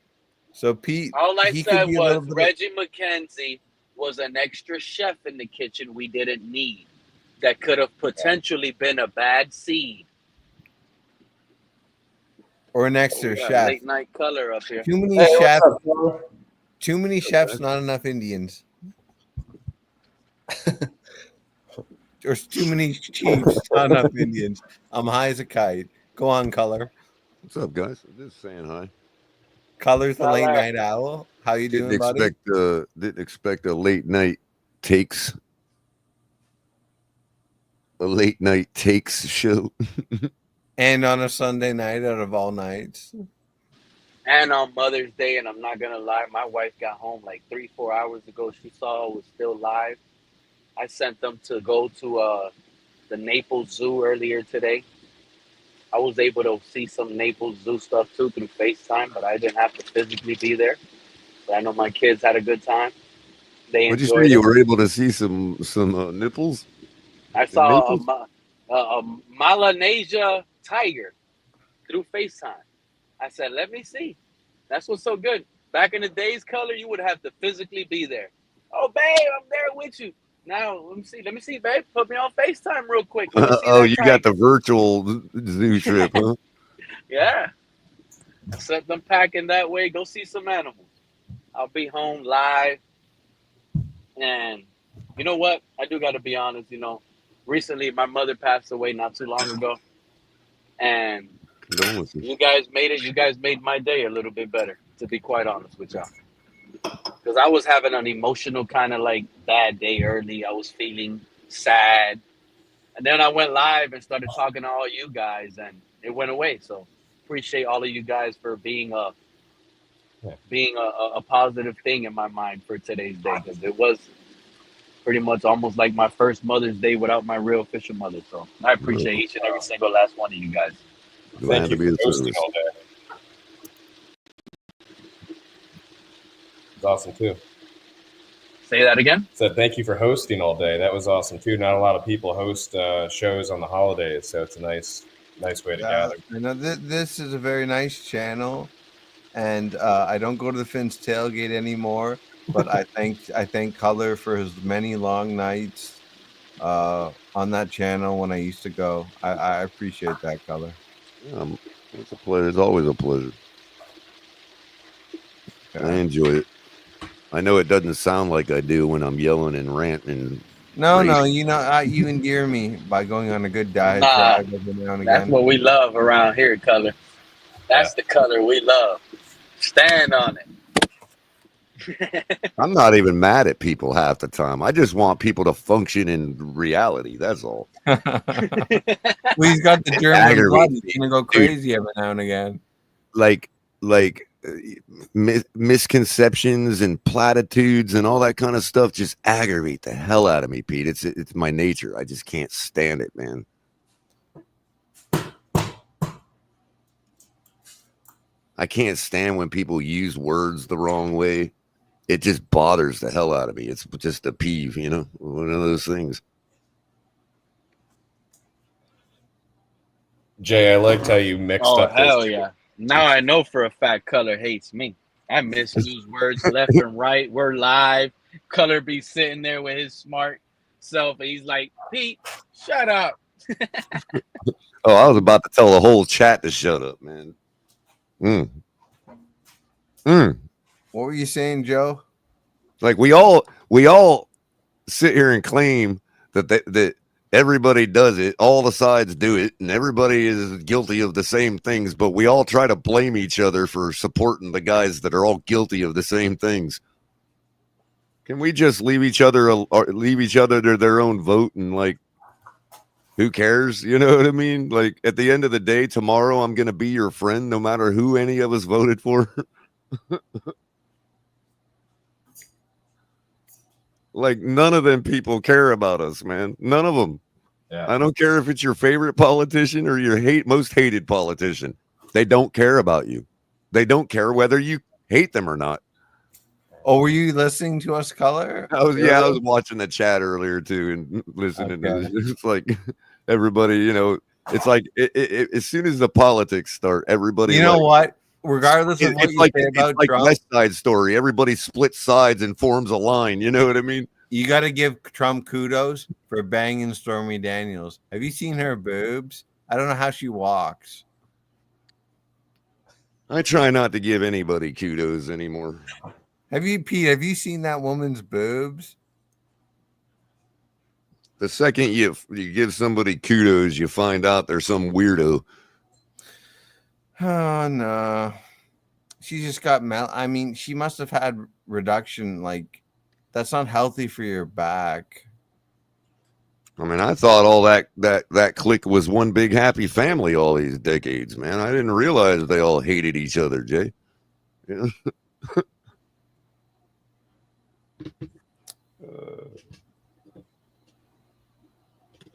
So, Pete, all I said was bit Reggie McKenzie was an extra chef in the kitchen we didn't need that could have potentially been a bad seed. Or an extra chef. Late night color up here. Too many chefs. Too many chefs, not enough Indians. There's too many Chiefs, not enough Indians. I'm high as a kite. Go on, Color. What's up, guys? Just saying hi. Color's the late night owl. How you doing, buddy? Didn't expect a late night takes. A late night takes show. And on a Sunday night out of all nights. And on Mother's Day, and I'm not gonna lie, my wife got home like 3-4 hours ago. She saw it was still live. I sent them to go to the Naples Zoo earlier today. I was able to see some Naples Zoo stuff too through FaceTime, but I didn't have to physically be there. But I know my kids had a good time. They What'd you say? enjoyed You it. were able to see some nipples? I in saw Naples? a Melanesia tiger through FaceTime. I said, let me see. That's what's so good. Back in the days, Color, you would have to physically be there. Oh, babe, I'm there with you. Now, let me see, babe. Put me on FaceTime real quick. Let me see Oh, that you got tiger. the virtual zoo trip, huh? Yeah. Set them packing that way. Go see some animals. I'll be home live. And you know what? I do got to be honest. Recently my mother passed away not too long ago. And Condolences. you guys made it. You guys made my day a little bit better, to be quite honest with y'all. Because I was having an emotional kind of like bad day early. I was feeling sad. And then I went live and started talking to all you guys, and it went away. So appreciate all of you guys for being a positive thing in my mind for today's day, because it was pretty much almost like my first Mother's Day without my real official mother. So I appreciate each and every single last one of you guys. Glad to be of service. all day. It's awesome too. Say that again. Said thank you for hosting all day. That was awesome too. Not a lot of people host shows on the holidays, so it's a nice way to gather. I know this is a very nice channel, and I don't go to the Finn's tailgate anymore. But I thank Color for his many long nights on that channel when I used to go. I appreciate that, Color. It's a pleasure. It's always a pleasure. Yeah. I enjoy it. I know it doesn't sound like I do when I'm yelling and ranting. No, you endear me by going on a good diatribe every now and That's again. what we love around here, Color. That's the Color we love. Stand on it. I'm not even mad at people half the time. I just want people to function in reality. That's all. Well, he's got the German blood. He's gonna go crazy every now and again. Like misconceptions and platitudes and all that kind of stuff just aggravate the hell out of me, Pete. It's my nature. I just can't stand it, man. I can't stand when people use words the wrong way. It just bothers the hell out of me. It's just a peeve, one of those things. Jay, I liked how you mixed up. Hell yeah. Now I know for a fact Color hates me. I misuse words left and right. We're live. Color be sitting there with his smart self, and he's like, Pete, shut up. Oh, I was about to tell the whole chat to shut up, man. What were you saying, Joe? Like we all sit here and claim that everybody does it, all the sides do it, and everybody is guilty of the same things, but we all try to blame each other for supporting the guys that are all guilty of the same things. Can we just leave each other to their own vote, and like, who cares? You know what I mean? Like, at the end of the day, tomorrow I'm gonna be your friend no matter who any of us voted for. Like, none of them people care about us, man. None of them. Yeah. I don't care if it's your favorite politician or your most hated politician. They don't care about you. They don't care whether you hate them or not. Oh, were you listening to us, Color? I was watching the chat earlier too and listening to this. It's like everybody, it's like as soon as the politics start, everybody. You know what? Regardless of what you say about Trump, West Side Story. Everybody splits sides and forms a line. You know what I mean? You got to give Trump kudos for banging Stormy Daniels. Have you seen her boobs? I don't know how she walks. I try not to give anybody kudos anymore. Pete, have you seen that woman's boobs? The second you give somebody kudos, you find out they're some weirdo. Oh, no. She just got I mean, she must have had reduction. Like, that's not healthy for your back. I mean, I thought all that clique was one big happy family all these decades, man. I didn't realize they all hated each other, Jay. You know?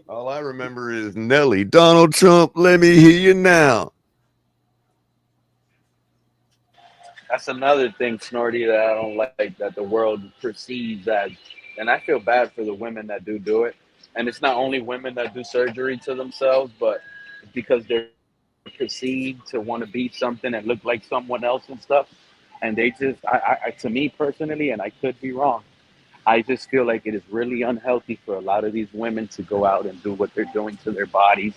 All I remember is Nelly, Donald Trump, let me hear you now. That's another thing, Snorty, that I don't like that the world perceives as, and I feel bad for the women that do it. And it's not only women that do surgery to themselves, but because they're perceived to want to be something and look like someone else and stuff. And they just, to me personally, and I could be wrong, I just feel like it is really unhealthy for a lot of these women to go out and do what they're doing to their bodies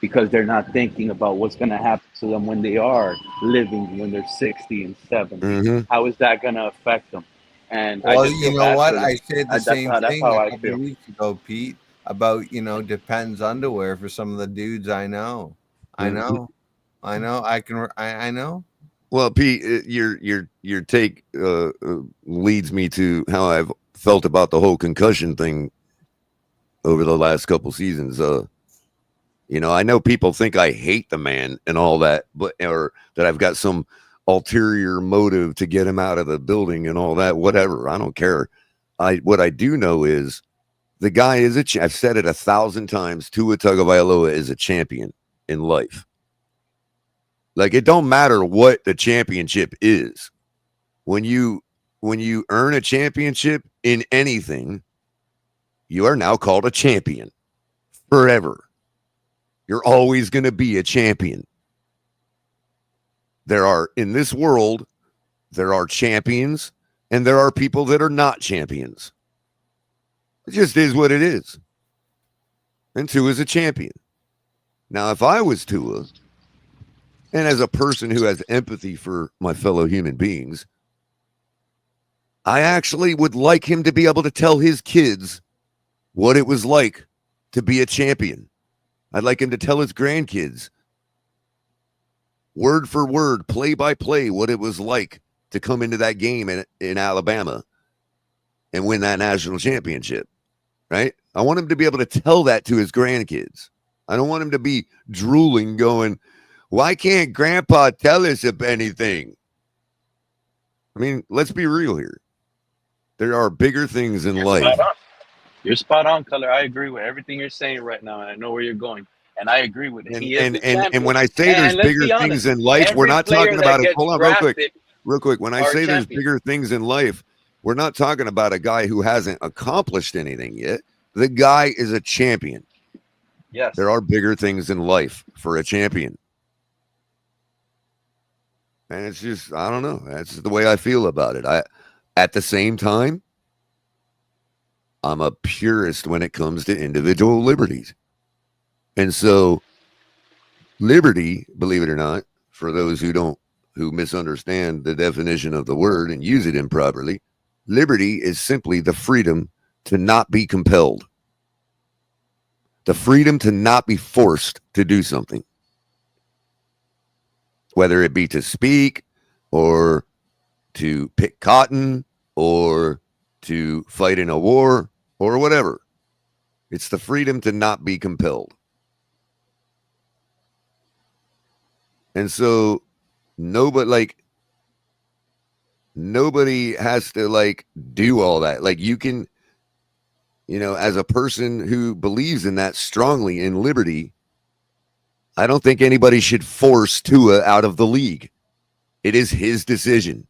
because they're not thinking about what's going to happen to them when they are living, when they're 60 and 70. Mm-hmm. How is that going to affect them? And I Well, just you feel know bad what? for them. I said the That's same that's thing how a I couple feel. weeks ago, Pete, about Depends underwear for some of the dudes I know. I know. I know. Well, Pete, your take leads me to how I've felt about the whole concussion thing over the last couple seasons. I know people think I hate the man and all that, or that I've got some ulterior motive to get him out of the building and all that. Whatever, I don't care. What I do know is the guy is I've said it 1,000 times. Tua Tagovailoa is a champion in life. Like, it don't matter what the championship is. When you earn a championship in anything, you are now called a champion forever. You're always going to be a champion. In this world, there are champions and there are people that are not champions. It just is what it is. And Tua is a champion. Now, if I was Tua, and as a person who has empathy for my fellow human beings, I actually would like him to be able to tell his kids what it was like to be a champion. I'd like him to tell his grandkids, word for word, play by play, what it was like to come into that game in Alabama and win that national championship, right? I want him to be able to tell that to his grandkids. I don't want him to be drooling going, why can't Grandpa tell us of anything? I mean, let's be real here. There are bigger things in life. You're spot on, Color. I agree with everything you're saying right now, and I know where you're going. And I agree with it. He is the champion. And when I say there's let's bigger be things honest, in life, we're every not player talking that about it. gets Hold on, drafted real quick. When I are say there's champions. bigger things in life, we're not talking about a guy who hasn't accomplished anything yet. The guy is a champion. Yes. There are bigger things in life for a champion. And it's just, I don't know. That's the way I feel about it. At the same time, I'm a purist when it comes to individual liberties. And so liberty, believe it or not, for those who misunderstand the definition of the word and use it improperly, liberty is simply the freedom to not be compelled. The freedom to not be forced to do something. Whether it be to speak or to pick cotton or to fight in a war or whatever. It's the freedom to not be compelled. And so nobody has to do all that. Like, you can, as a person who believes in that strongly, in liberty, I don't think anybody should force Tua out of the league. It is his decision.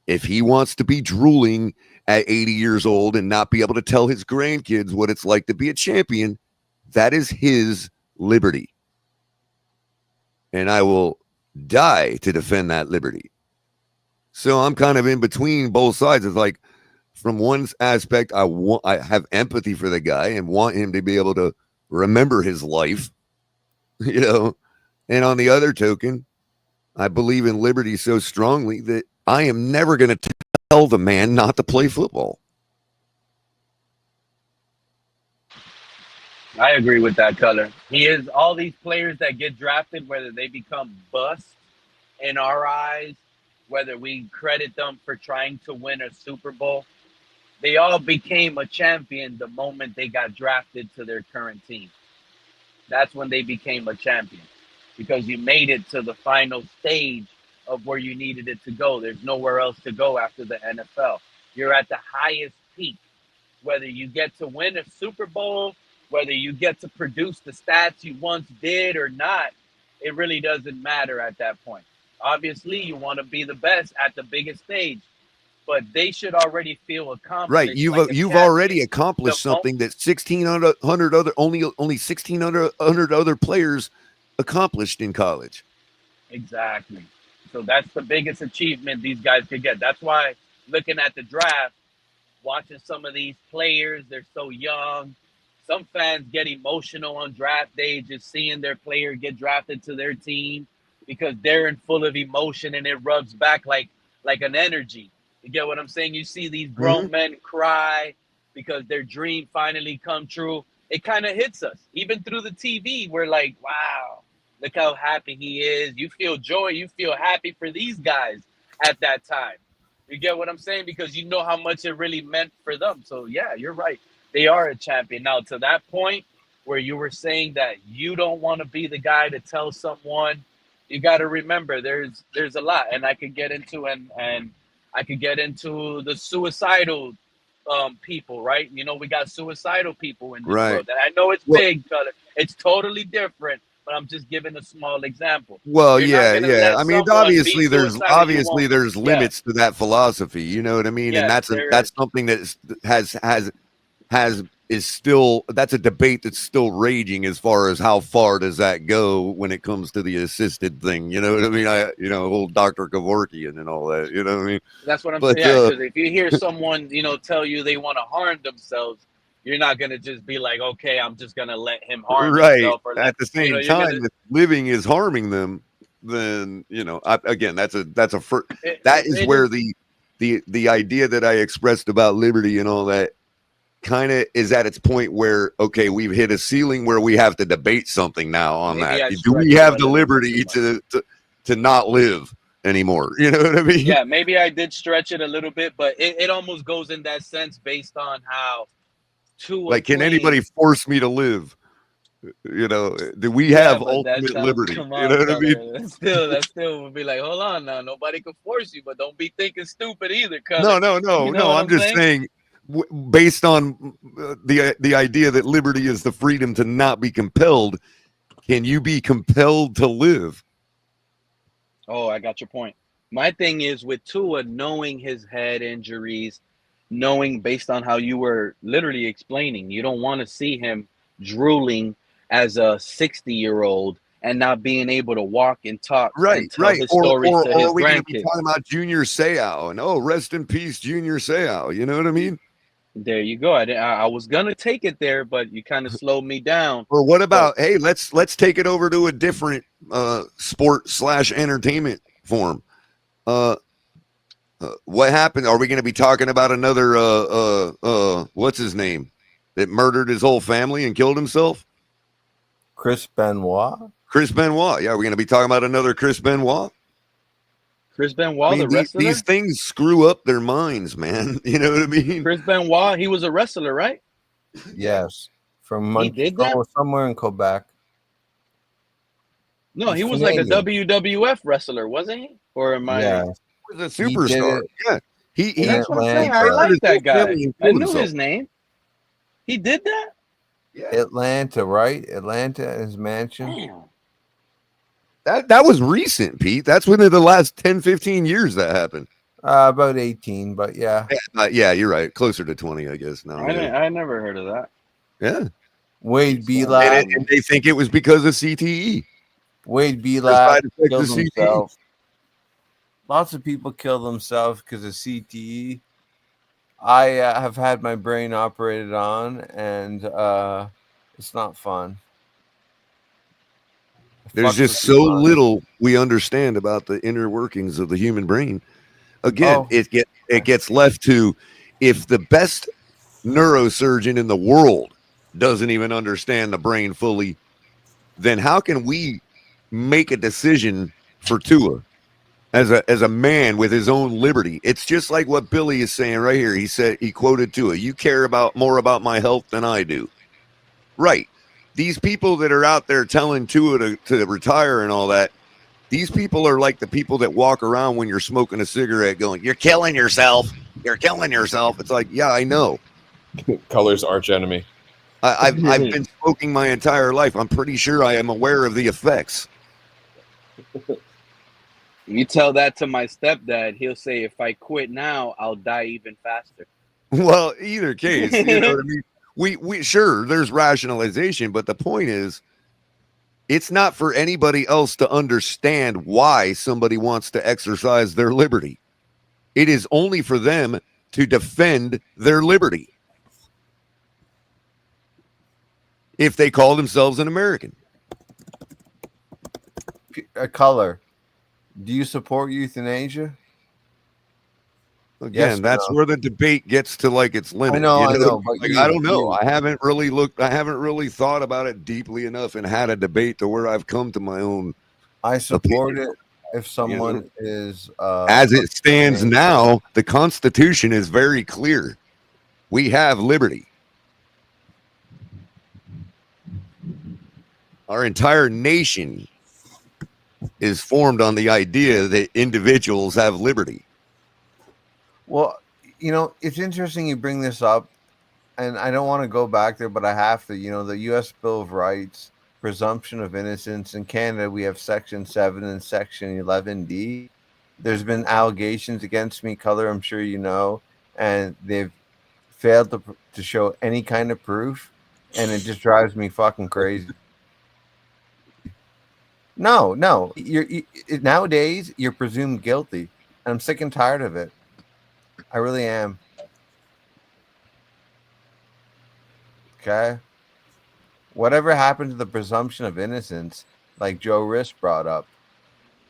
If he wants to be drooling at 80 years old and not be able to tell his grandkids what it's like to be a champion, that is his liberty. And I will die to defend that liberty. So I'm kind of in between both sides. It's like, from one aspect, I have empathy for the guy and want him to be able to remember his life, and on the other token, I believe in liberty so strongly that I am never going to tell the man not to play football. I agree with that, Color. He is all these players that get drafted, whether they become busts in our eyes, whether we credit them for trying to win a Super Bowl, they all became a champion the moment they got drafted to their current team. That's when they became a champion, because you made it to the final stage of where you needed it to go. There's nowhere else to go after the NFL. You're at the highest peak. Whether you get to win a Super Bowl, whether you get to produce the stats you once did or not, it really doesn't matter at that point. Obviously, you want to be the best at the biggest stage, but they should already feel Right. accomplished, You've like a you've already champion. accomplished The mo- something that 1,600 other only 1,600 other players accomplished in college. Exactly. So that's the biggest achievement these guys could get. That's why looking at the draft, watching some of these players, they're so young. Some fans get emotional on draft day just seeing their player get drafted to their team because they're in full of emotion and it rubs back like an energy. You get what I'm saying? You see these Mm-hmm. grown men cry because their dream finally come true. It kind of hits us. Even through the TV, we're like, wow, look how happy he is. You feel joy, you feel happy for these guys at that time. You get what I'm saying? Because you know how much it really meant for them. So yeah, you're right. They are a champion. Now to that point where you were saying that you don't want to be the guy to tell someone, you got to remember there's a lot, and I could get into and I could get into the suicidal people, right? You know, we got suicidal people in this Right. world. And I know it's Well, big, but it's totally different. But I'm just giving a small example. well, You're not yeah, gonna yeah. let I mean, someone be obviously suicidal. there's Yeah, limits to that philosophy. You know what I mean? And yes, that's there is. something that is still, that's a debate that's still raging as far as how far does that go when it comes to the assisted thing. You know what I mean? Old Dr. Kevorkian and all that. You know what I mean? That's what I'm saying. But Yeah, because if you hear someone, tell you they want to harm themselves, you're not gonna just be like, okay, I'm just gonna let him harm right himself, or at the same you're time, gonna. if living is harming them, then again, that is It where is. the idea that I expressed about liberty and all that kind of is at its point where, okay, we've hit a ceiling where we have to debate something now on Maybe that. I Do we stretched it have a the little bit too liberty much. to not live anymore? You know what I mean? Yeah, maybe I did stretch it a little bit, but it almost goes in that sense based on how Tua Like, can anybody plays. force me to live? Do we Yeah, have but that ultimate sounds. liberty? Come You know on, what I mean? color. That still would be like, hold on now. Nobody can force you, but don't be thinking stupid either, color. No, no, You no, know no. what I'm I'm just saying? saying, based on the idea that liberty is the freedom to not be compelled. Can you be compelled to live? Oh, I got your point. My thing is with Tua, knowing his head injuries, knowing based on how you were literally explaining, you don't want to see him drooling as a 60-year-old and not being able to walk and talk and Right, tell right. his Or stories to are his we going to be grandkids. talking about Junior Seau and rest in peace, Junior Seau? You know what I mean? There you go. I was gonna take it there, but you kind of slowed me down. Or what But about, hey, let's take it over to a different sport / entertainment form. What happened? Are we going to be talking about another what's his name that murdered his whole family and killed himself? Chris Benoit. Chris Benoit. Yeah, we're going to be talking about another Chris Benoit. Chris I Benoit, mean, the wrestler. these things screw up their minds, man. You know what I mean? Chris Benoit, he was a wrestler, right? Yes, from He did that? somewhere in Quebec. No, He's he was like a Canadian. WWF wrestler, wasn't he? Or am I? Yeah, He was a he did superstar. it Yeah. He in That's what I'm saying. I Atlanta. murdered his like whole that guy. family and I killed knew himself. his name. He did that? Atlanta, right? Atlanta, his mansion. Damn. That was recent, Pete. That's within the last 10, 15 years that happened. About 18, but yeah. Yeah, you're right. Closer to 20, I guess now. I never heard of that. Yeah. Wade Belak. And they think it was because of CTE. Wade The Belak side effects killed of CTE. himself. Lots of people kill themselves because of CTE. I have had my brain operated on, and it's not fun. There's just so little we understand about the inner workings of the human brain. Again, it gets left to, if the best neurosurgeon in the world doesn't even understand the brain fully, then how can we make a decision for Tua as a man with his own liberty? It's just like what Billy is saying right here. He quoted Tua, "You care more about my health than I do." Right. These people that are out there telling Tua to retire and all that, These people are like the people that walk around when you're smoking a cigarette going, "You're killing yourself. You're killing yourself." It's like, yeah, I know. Color's arch enemy. I've been smoking my entire life. I'm pretty sure I am aware of the effects. You tell that to my stepdad, he'll say, if I quit now, I'll die even faster. Well, either case, you know what I mean? We sure there's rationalization, but the point is, it's not for anybody else to understand why somebody wants to exercise their liberty. It is only for them to defend their liberty. If they call themselves an American. Color. Do you support euthanasia? Again, Yes, that's no. where the debate gets to like its limit. I know, but like, I don't know. I haven't really thought about it deeply enough and had a debate to where I've come to my own. I support opinion. it if someone is as it stands now, the Constitution is very clear. We have liberty. Our entire nation is formed on the idea that individuals have liberty. Well, you know, it's interesting you bring this up, and I don't want to go back there, but I have to. You know, the U.S. Bill of Rights, presumption of innocence. In Canada, we have Section 7 and Section 11D. There's been allegations against me, Color, I'm sure you know, and they've failed to show any kind of proof, and it just drives me fucking crazy. No, nowadays you're presumed guilty, and I'm sick and tired of it. I really am. Okay. Whatever happened to the presumption of innocence, like Joe Riss brought up?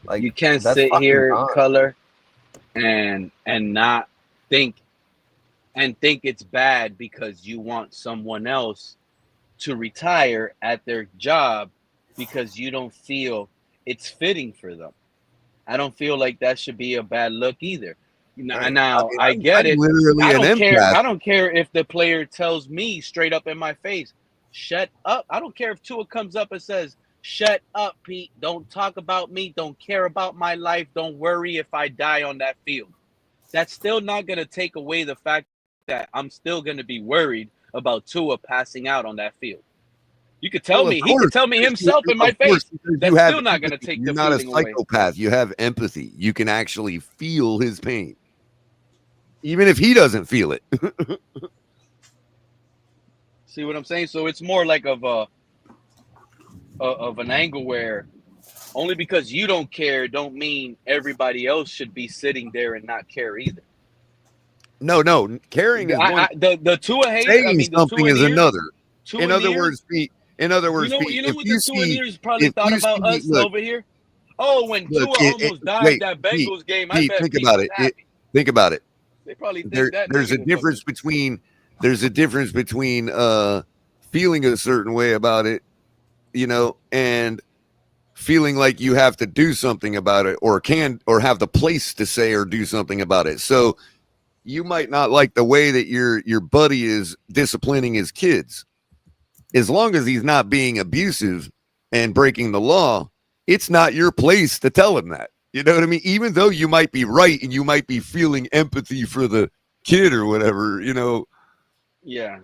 Like, you can't that's sit fucking here, gone. Color, and not think it's bad because you want someone else to retire at their job because you don't feel it's fitting for them. I don't feel like that should be a bad look either. I get it. I don't care if the player tells me straight up in my face, shut up. I don't care if Tua comes up and says, shut up, Pete. Don't talk about me. Don't care about my life. Don't worry if I die on that field. That's still not going to take away the fact that I'm still going to be worried about Tua passing out on that field. You could tell me. He could tell me himself in my face. That's still not going to take the feeling away. You're not a psychopath. You have empathy. You can actually feel his pain. Even if he doesn't feel it. See what I'm saying? So it's more like of an angle where only because you don't care don't mean everybody else should be sitting there and not care either. No, caring is one. The Tua hate. Saying something is another. In other words, Pete. You know what the Tuaneers probably thought about us over here? Oh, when Tua almost died that Bengals game, I bet think about it. Think about it. They probably think there's a difference between feeling a certain way about it, you know, and feeling like you have to do something about it or have the place to say or do something about it. So you might not like the way that your buddy is disciplining his kids. As long as he's not being abusive and breaking the law, it's not your place to tell him that. You know what I mean? Even though you might be right and you might be feeling empathy for the kid or whatever, you know. Yeah.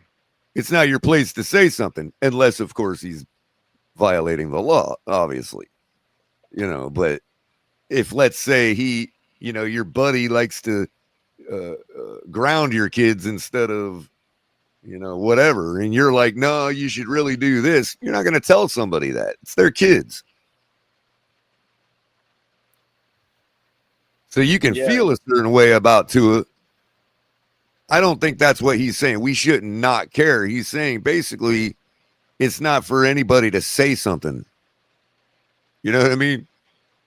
It's not your place to say something unless, of course, he's violating the law, obviously. You know, but if, let's say, your buddy likes to ground your kids instead of, you know, whatever, and you're like, no, you should really do this. You're not going to tell somebody that. It's their kids. So you can feel a certain way about Tua. I don't think that's what he's saying. We shouldn't not care. He's saying basically it's not for anybody to say something. You know what I mean?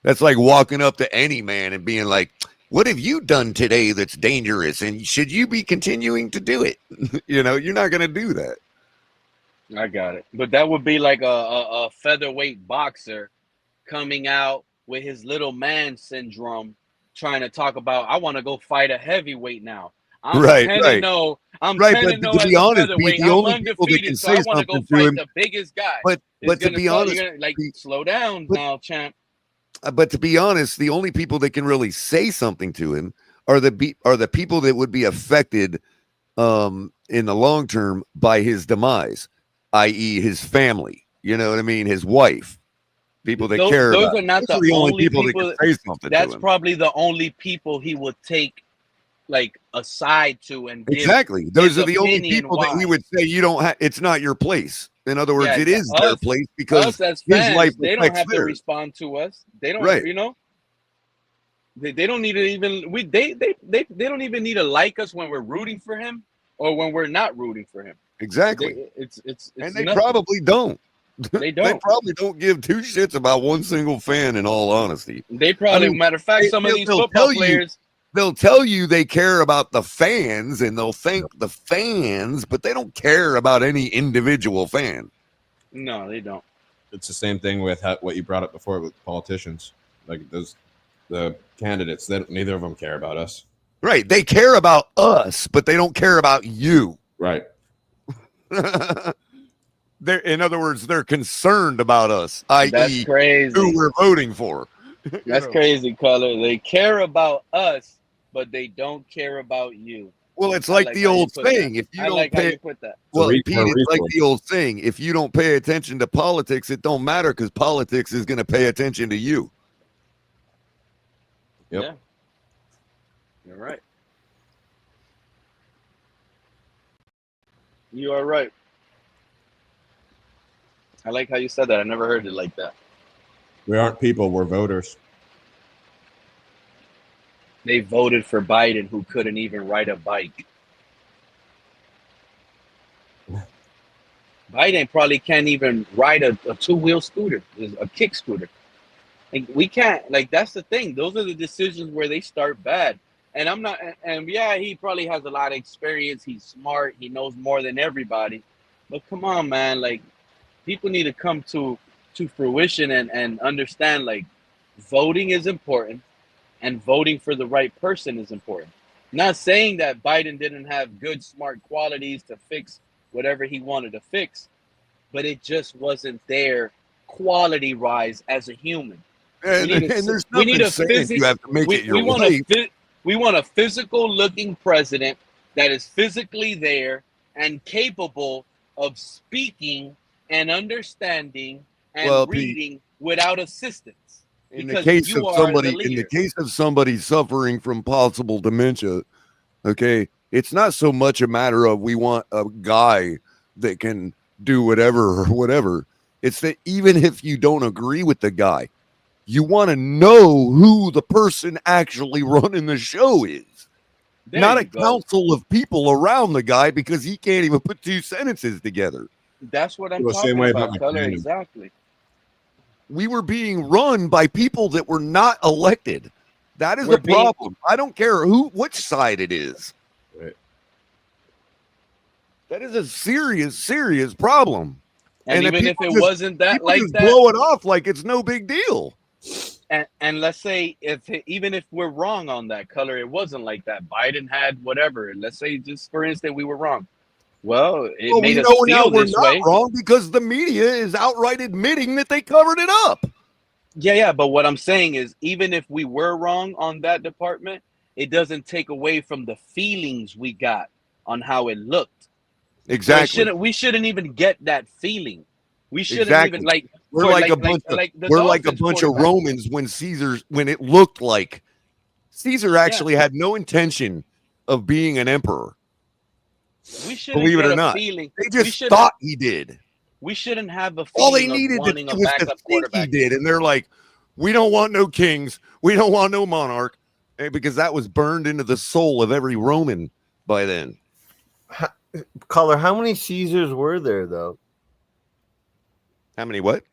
That's like walking up to any man and being like, what have you done today that's dangerous? And should you be continuing to do it? You know, you're not going to do that. I got it. But that would be like a featherweight boxer coming out with his little man syndrome, trying to talk about, I want to go fight a heavyweight now. I'm right. 10-0. I'm 10-0 but to be honest, Pete, the only people that can say something to him, the biggest guy. But to be honest, slow down now, champ. But to be honest, the only people that can really say something to him are the people that would be affected in the long term by his demise, i.e., his family. You know what I mean? His wife, people that care Those about. are not Those the are the only only people that people. can say something to That's him. probably the only people he would take like aside to and give Exactly. Those his are the only opinion people that he why. would say you don't have. It's not your place. In other words, Yeah, it is their place because us as his life fans, they don't affects have to theirs. respond to us. They don't, Right. you know, they don't need to even they don't even need to like us when we're rooting for him or when we're not rooting for him. Exactly. It's And they nothing. probably don't. They don't. They probably don't give two shits about one single fan. In all honesty, They probably, matter of fact, some of these football players. They'll tell you they care about the fans and they'll thank the fans, but they don't care about any individual fan. No, they don't. It's the same thing with what you brought up before with politicians. Like the candidates, neither of them care about us. Right. They care about us, but they don't care about you. Right. In other words, they're concerned about us, i.e., who we're voting for. That's crazy, Color. They care about us, but they don't care about you. Well, it's like the old saying: if you don't pay, well, Pete, it's like the old saying: if you don't pay attention to politics, it don't matter because politics is going to pay attention to you. Yep. Yeah, you're right. You are right. I like how you said that. I never heard it like that. We aren't people, we're voters. They voted for Biden, who couldn't even ride a bike. Biden probably can't even ride a two-wheel scooter, a kick scooter. Like, we can't. Like, that's the thing. Those are the decisions where they start bad. And I'm not. And yeah, he probably has a lot of experience. He's smart. He knows more than everybody. But come on, man. Like, people need to come to fruition and understand, like, voting is important and voting for the right person is important. Not saying that Biden didn't have good, smart qualities to fix whatever he wanted to fix, but it just wasn't there quality-wise as a human. And there's nothing saying you have to make it your life. We want a physical-looking president that is physically there and capable of speaking and understanding and reading without assistance. In the case of somebody suffering from possible dementia, okay, it's not so much a matter of we want a guy that can do whatever or whatever. It's that even if you don't agree with the guy, you want to know who the person actually running the show is. Not a council of people around the guy because he can't even put two sentences together. That's what I'm talking about, Color. Exactly. We were being run by people that were not elected. That is a problem. I don't care which side it is. Right. That is a serious, serious problem. And even if it wasn't that like that, blow it off like it's no big deal. And let's say even if we're wrong on that, Color, it wasn't like that. Biden had whatever. Let's say, just for instance, we were wrong. Well, it made us feel this way. Wrong because the media is outright admitting that they covered it up. Yeah. But what I'm saying is, even if we were wrong on that department, it doesn't take away from the feelings we got on how it looked. Exactly. We shouldn't even get that feeling. We shouldn't even like. We're like a bunch of Romans when it looked like Caesar actually had no intention of being an emperor. We shouldn't believe it or not. Feeling. They just thought he did. We shouldn't have a feeling. All they needed to do was to think he did, and they're like, "We don't want no kings. We don't want no monarch," because that was burned into the soul of every Roman by then. Color, how many Caesars were there, though? How many what?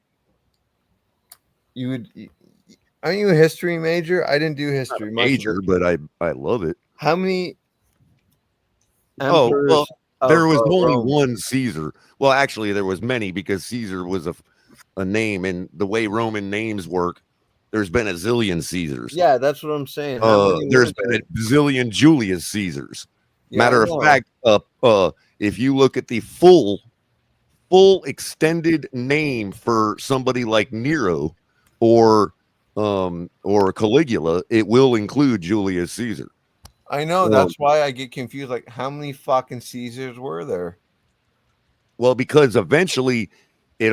Aren't you a history major? I didn't do history. Major, but I love it. How many? There was only one Caesar. Well, actually, there was many because Caesar was a name, and the way Roman names work, there's been a zillion Caesars. Yeah, that's what I'm saying. There's been a zillion Julius Caesars. Matter of fact, if you look at the full extended name for somebody like Nero or or Caligula, it will include Julius Caesar. I know. That's why I get confused. Like, how many fucking Caesars were there? Well, because eventually it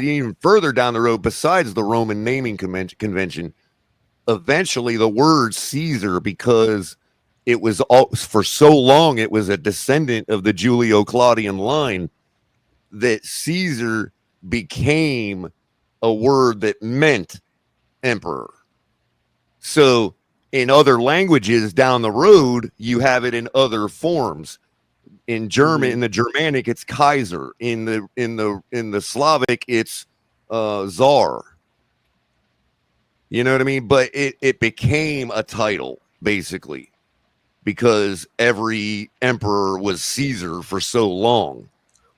even further down the road, besides the Roman naming convention, eventually the word Caesar, because it was all for so long, it was a descendant of the Julio-Claudian line, that Caesar became a word that meant emperor. So in other languages down the road, you have it in other forms. In German, in the Germanic, it's Kaiser. In the Slavic, it's Tsar. You know what I mean? But it became a title, basically, because every emperor was Caesar for so long.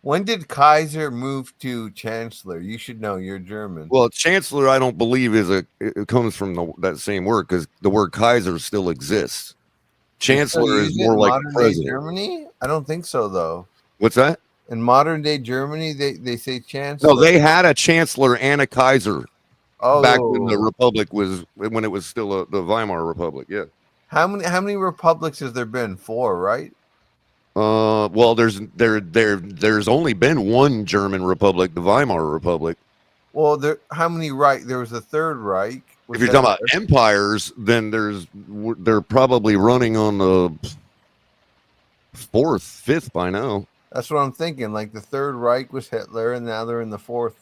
When did Kaiser move to Chancellor? You should know. You're German. Well, Chancellor, I don't believe it comes from that same word, because the word Kaiser still exists. Chancellor is more like president. Germany? I don't think so, though. What's that? In modern day Germany, they say Chancellor. No, they had a Chancellor and a Kaiser. Oh, back when the Republic when it was still the Weimar Republic. Yeah. How many republics has there been? 4, right? Well, there's only been one German Republic, the Weimar Republic. Well, how many Reich? There was a third Reich. If you're talking about empires, then they're probably running on the 4th, 5th by now. That's what I'm thinking. Like the third Reich was Hitler, and now they're in the 4th,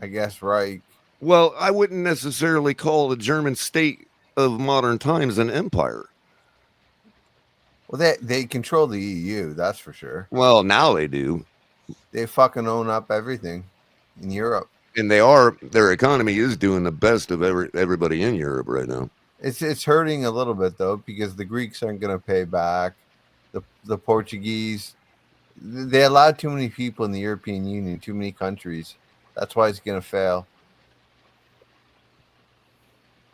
I guess, Reich. Well, I wouldn't necessarily call the German state of modern times an empire. Well, they control the EU, that's for sure. Well, now they do. They fucking own up everything in Europe. And their economy is doing the best of everybody in Europe right now. It's hurting a little bit, though, because the Greeks aren't going to pay back. The Portuguese, they allowed too many people in the European Union, too many countries. That's why it's going to fail.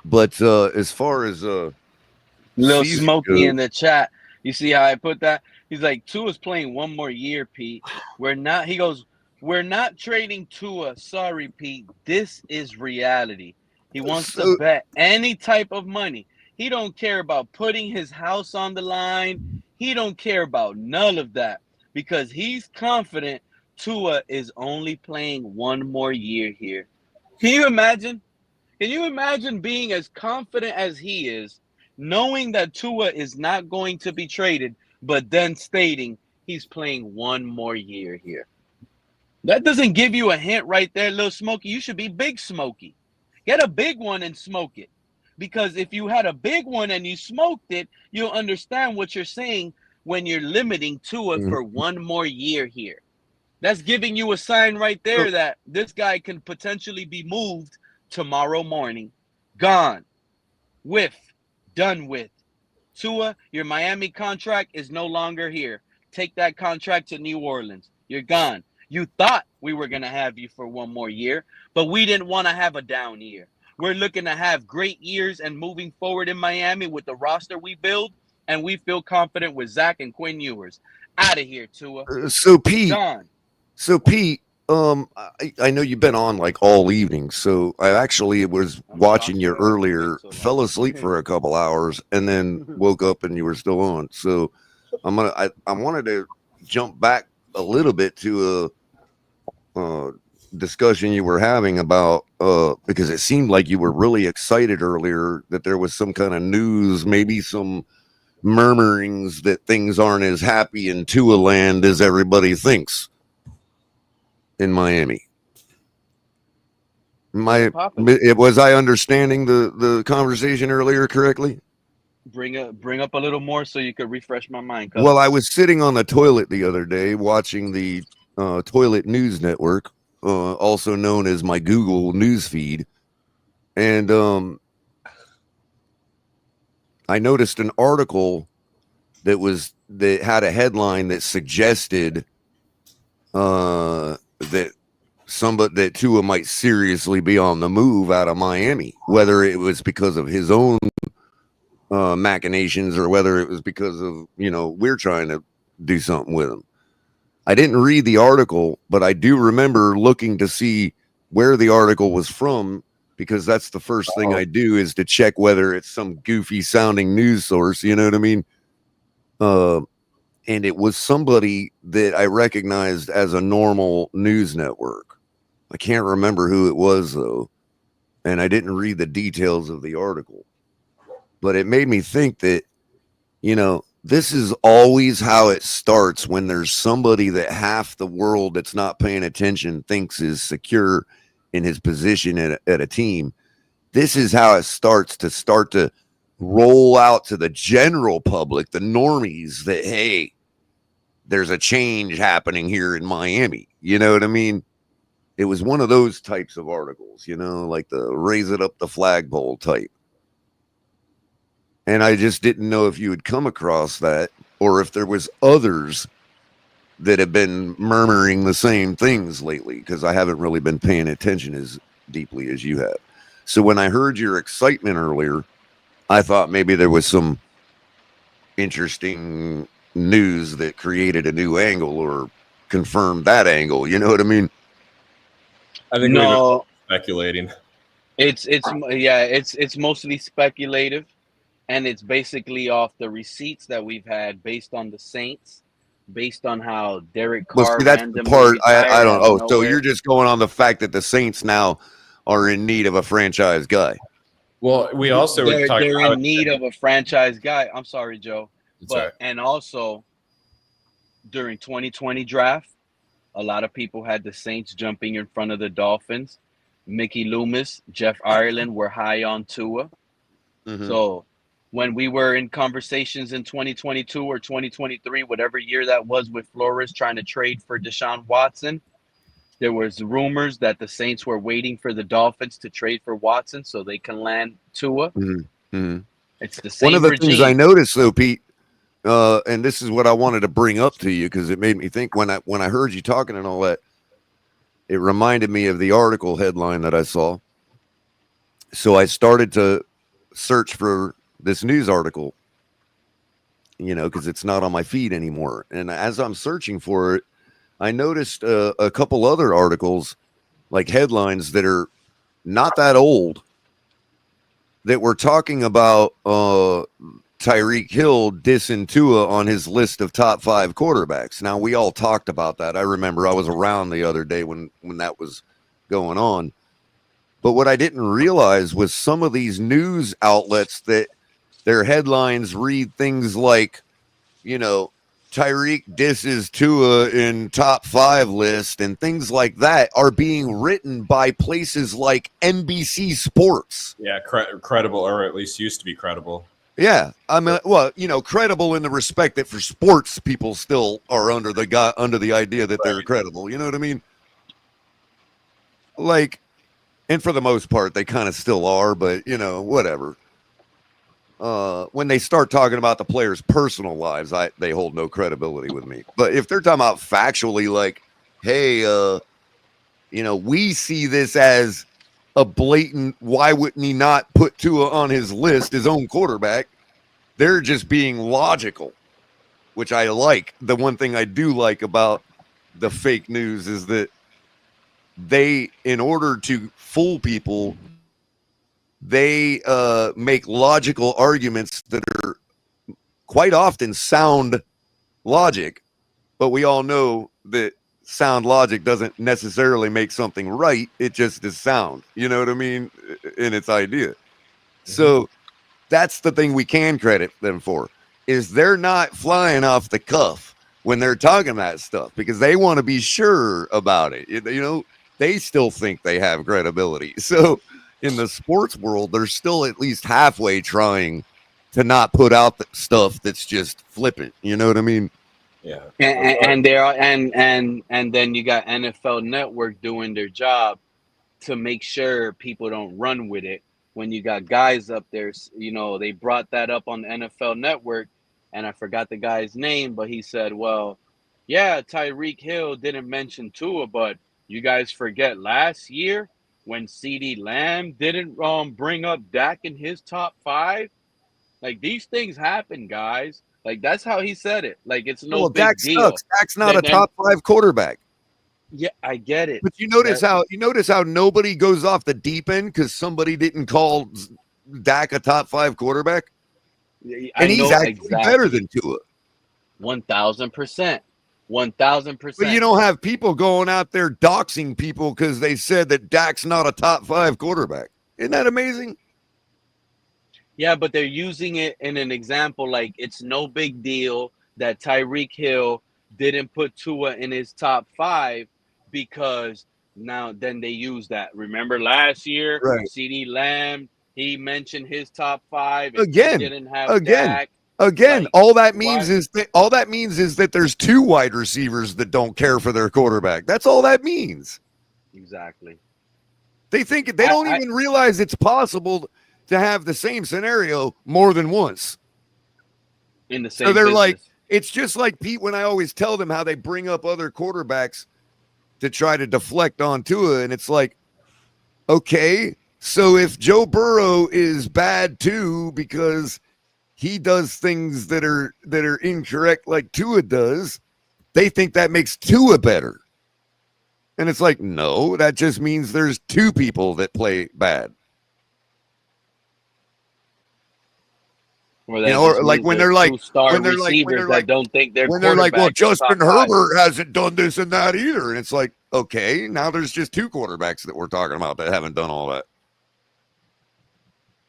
But as far as Lil Smokey in the chat, you see how I put that? He's like, Tua's playing one more year, Pete. He goes, we're not trading Tua. Sorry, Pete. This is reality. He wants to bet any type of money. He don't care about putting his house on the line. He don't care about none of that because he's confident Tua is only playing one more year here. Can you imagine? Can you imagine being as confident as he is, knowing that Tua is not going to be traded, but then stating he's playing one more year here? That doesn't give you a hint right there, Lil Smokey. You should be Big Smokey. Get a big one and smoke it. Because if you had a big one and you smoked it, you'll understand what you're saying when you're limiting Tua for one more year here. That's giving you a sign right there that this guy can potentially be moved tomorrow morning. Gone. Done with. Tua, your Miami contract is no longer here. Take that contract to New Orleans. You're gone. You thought we were going to have you for one more year, but we didn't want to have a down year. We're looking to have great years and moving forward in Miami with the roster we build, and we feel confident with Zach and Quinn Ewers. Out of here, Tua. So Pete, gone. I know you've been on like all evening, so I actually was watching you earlier, fell asleep for a couple hours, and then woke up and you were still on. So I wanted to jump back a little bit to a discussion you were having about because it seemed like you were really excited earlier that there was some kind of news, maybe some murmurings that things aren't as happy in Tua land as everybody thinks in Miami. Was I understanding the conversation earlier correctly? Bring up a little more so you could refresh my mind. Well, I was sitting on the toilet the other day watching the Toilet News Network, also known as my Google News feed, and I noticed an article that had a headline that suggested that Tua might seriously be on the move out of Miami, whether it was because of his own machinations or whether it was because of, we're trying to do something with him. I didn't read the article, but I do remember looking to see where the article was from, because that's the first thing I do is to check whether it's some goofy sounding news source. You know what I mean? And it was somebody that I recognized as a normal news network. I can't remember who it was though, and I didn't read the details of the article, but it made me think that, you know, this is always how it starts when there's somebody that half the world that's not paying attention thinks is secure in his position at a team. This is how it starts to roll out to the general public, the normies, that, hey, there's a change happening here in Miami. You know what I mean? It was one of those types of articles, you know, like the raise it up the flagpole type. And I just didn't know if you had come across that or if there was others that have been murmuring the same things lately, because I haven't really been paying attention as deeply as you have. So when I heard your excitement earlier, I thought maybe there was some interesting news that created a new angle or confirmed that angle. You know what I mean? I think No, we're speculating. it's mostly speculative, and it's basically off the receipts that we've had based on the Saints, based on how Dereck Well, Carr see, that's the randomly part I retired don't. out of Oh, so nowhere. you're just going on the fact that the Saints now are in need of a franchise guy. Well, we also were talking They're about in need of a franchise guy. I'm sorry, Joe, That's but right. and also during 2020 draft, a lot of people had the Saints jumping in front of the Dolphins. Mickey Loomis, Jeff Ireland were high on Tua. So when we were in conversations in 2022 or 2023, whatever year that was, with Flores trying to trade for Deshaun Watson, there was rumors that the Saints were waiting for the Dolphins to trade for Watson so they can land Tua. It's the One of same the things I regime. noticed, though, Pete, and this is what I wanted to bring up to you because it made me think when I heard you talking and all that, it reminded me of the article headline that I saw. So I started to search for this news article, you know, because it's not on my feed anymore. And as I'm searching for it, I noticed a couple other articles, like headlines that are not that old, that were talking about Tyreek Hill dissing Tua on his list of top 5 quarterbacks. Now, we all talked about that. I remember I was around the other day when that was going on. But what I didn't realize was some of these news outlets that their headlines read things like, you know, Tyreek disses Tua in top 5 list and things like that are being written by places like NBC Sports. Yeah, credible, or at least used to be credible. Yeah, I mean, well, you know, credible in the respect that for sports, people still are under the idea that they're credible. You know what I mean? Like, and for the most part, they kind of still are, but you know, whatever. When they start talking about the players' personal lives, they hold no credibility with me. But if they're talking about factually, like, hey, you know, we see this as a blatant, why wouldn't he not put Tua on his list, his own quarterback? They're just being logical, which I like. The one thing I do like about the fake news is that they, in order to fool people, they make logical arguments that are quite often sound logic, but we all know that sound logic doesn't necessarily make something right. It just is sound, you know what I mean, in its idea. So that's the thing we can credit them for, is they're not flying off the cuff when they're talking that stuff because they want to be sure about it. You know, they still think they have credibility. So in the sports world, they're still at least halfway trying to not put out the stuff that's just flippant. You know what I mean? Yeah. And there are and then you got NFL Network doing their job to make sure people don't run with it. When you got guys up there, you know, they brought that up on the NFL Network, and I forgot the guy's name, but he said, well, yeah, Tyreek Hill didn't mention Tua, but you guys forget last year when CeeDee Lamb didn't bring up Dak in his top 5? Like, these things happen, guys. Like, that's how he said it. Like, it's no Well, big Dak deal. sucks. Dak's not a top 5 quarterback. Yeah, I get it. But you notice how nobody goes off the deep end because somebody didn't call Dak a top 5 quarterback, and he's actually better than Tua. 1,000%. But you don't have people going out there doxing people because they said that Dak's not a top 5 quarterback. Isn't that amazing? Yeah, but they're using it in an example like it's no big deal that Tyreek Hill didn't put Tua in his top 5 because now then they use that. Remember last year, Right. CD Lamb, he mentioned his top 5 and Again, he didn't have Dak. Like, all that means is that there's 2 wide receivers that don't care for their quarterback. That's all that means. Exactly. They think they don't even realize it's possible to have the same scenario more than once. In the same So they're business. like, it's just like Pete when I always tell them how they bring up other quarterbacks to try to deflect on Tua, and it's like, okay, so if Joe Burrow is bad too because he does things that are incorrect like Tua does, they think that makes Tua better. And it's like, no, that just means there's 2 people that play bad. Or or like when they're like, don't think they're when they're like, well, Justin Herbert hasn't done this and that either, and it's like, okay, now there's just 2 quarterbacks that we're talking about that haven't done all that.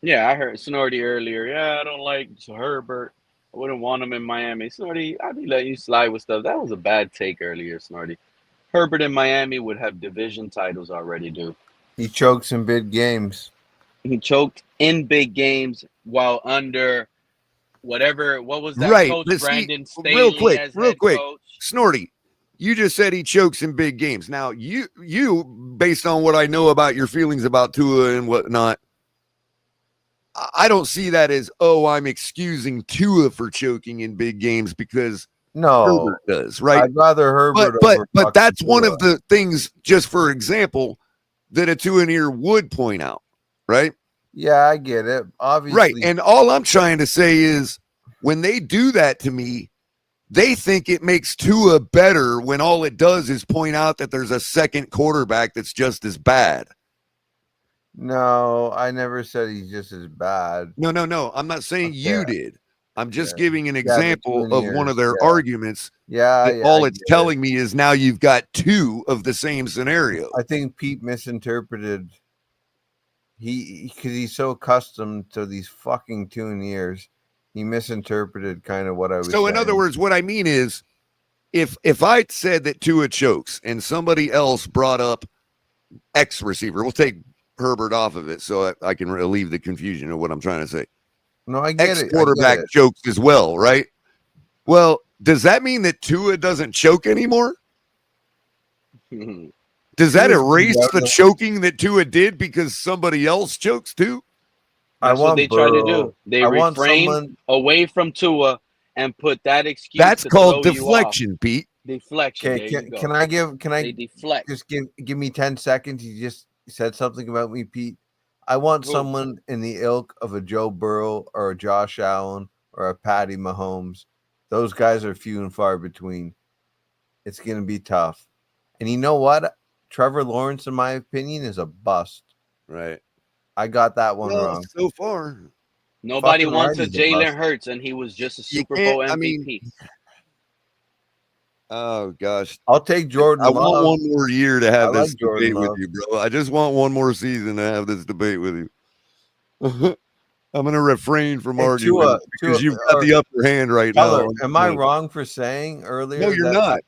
Yeah, I heard Snorty earlier. Yeah, I don't like Herbert. I wouldn't want him in Miami. Snorty, I'd be letting you slide with stuff. That was a bad take earlier, Snorty. Herbert in Miami would have division titles already, dude. He chokes in big games. He choked in big games while under what was that Right. coach, Brandon Staley, real quick, as head coach? Snorty, you just said he chokes in big games. Now, you, based on what I know about your feelings about Tua and whatnot, I don't see that as, I'm excusing Tua for choking in big games because Herbert does, right? I'd rather Herbert but that's one of the things, just for example, that a Tua would point out, right? Yeah, I get it. Obviously. Right. And all I'm trying to say is when they do that to me, they think it makes Tua better when all it does is point out that there's a second quarterback that's just as bad. No, I never said he's just as bad. No. I'm not saying you did. I'm just giving an example of one of their arguments. All it's telling me is now you've got 2 of the same scenario. I think Pete misinterpreted. Because he's so accustomed to these fucking 2 years, he misinterpreted kind of what I was saying. So in other words, what I mean is, if I said that Tua chokes and somebody else brought up X receiver, we'll take Herbert off of it so I can relieve the confusion of what I'm trying to say. No, I get it. Quarterback chokes as well, right? Well, does that mean that Tua doesn't choke anymore? Does that erase the choking that Tua did because somebody else chokes too? That's what they try to do. They refrain away from Tua and put that excuse. That's called deflection, Pete. Deflection. Okay, can I They deflect. just give me 10 seconds? You just said something about me, Pete. I want someone in the ilk of a Joe Burrow or a Josh Allen or a Patty Mahomes. Those guys are few and far between. It's going to be tough. And you know what? Trevor Lawrence, in my opinion, is a bust. Right. I got that one wrong. So far. Nobody wants a Jalen Hurts, and he was just a Super Bowl MVP. Oh, gosh. I'll take Jordan I Love. want one more year to have this Jordan debate Love. with you, bro. I just want one more season to have this debate with you. I'm going to refrain from arguing because you've got the upper hand right now. Am I wrong for saying earlier? No, you're not.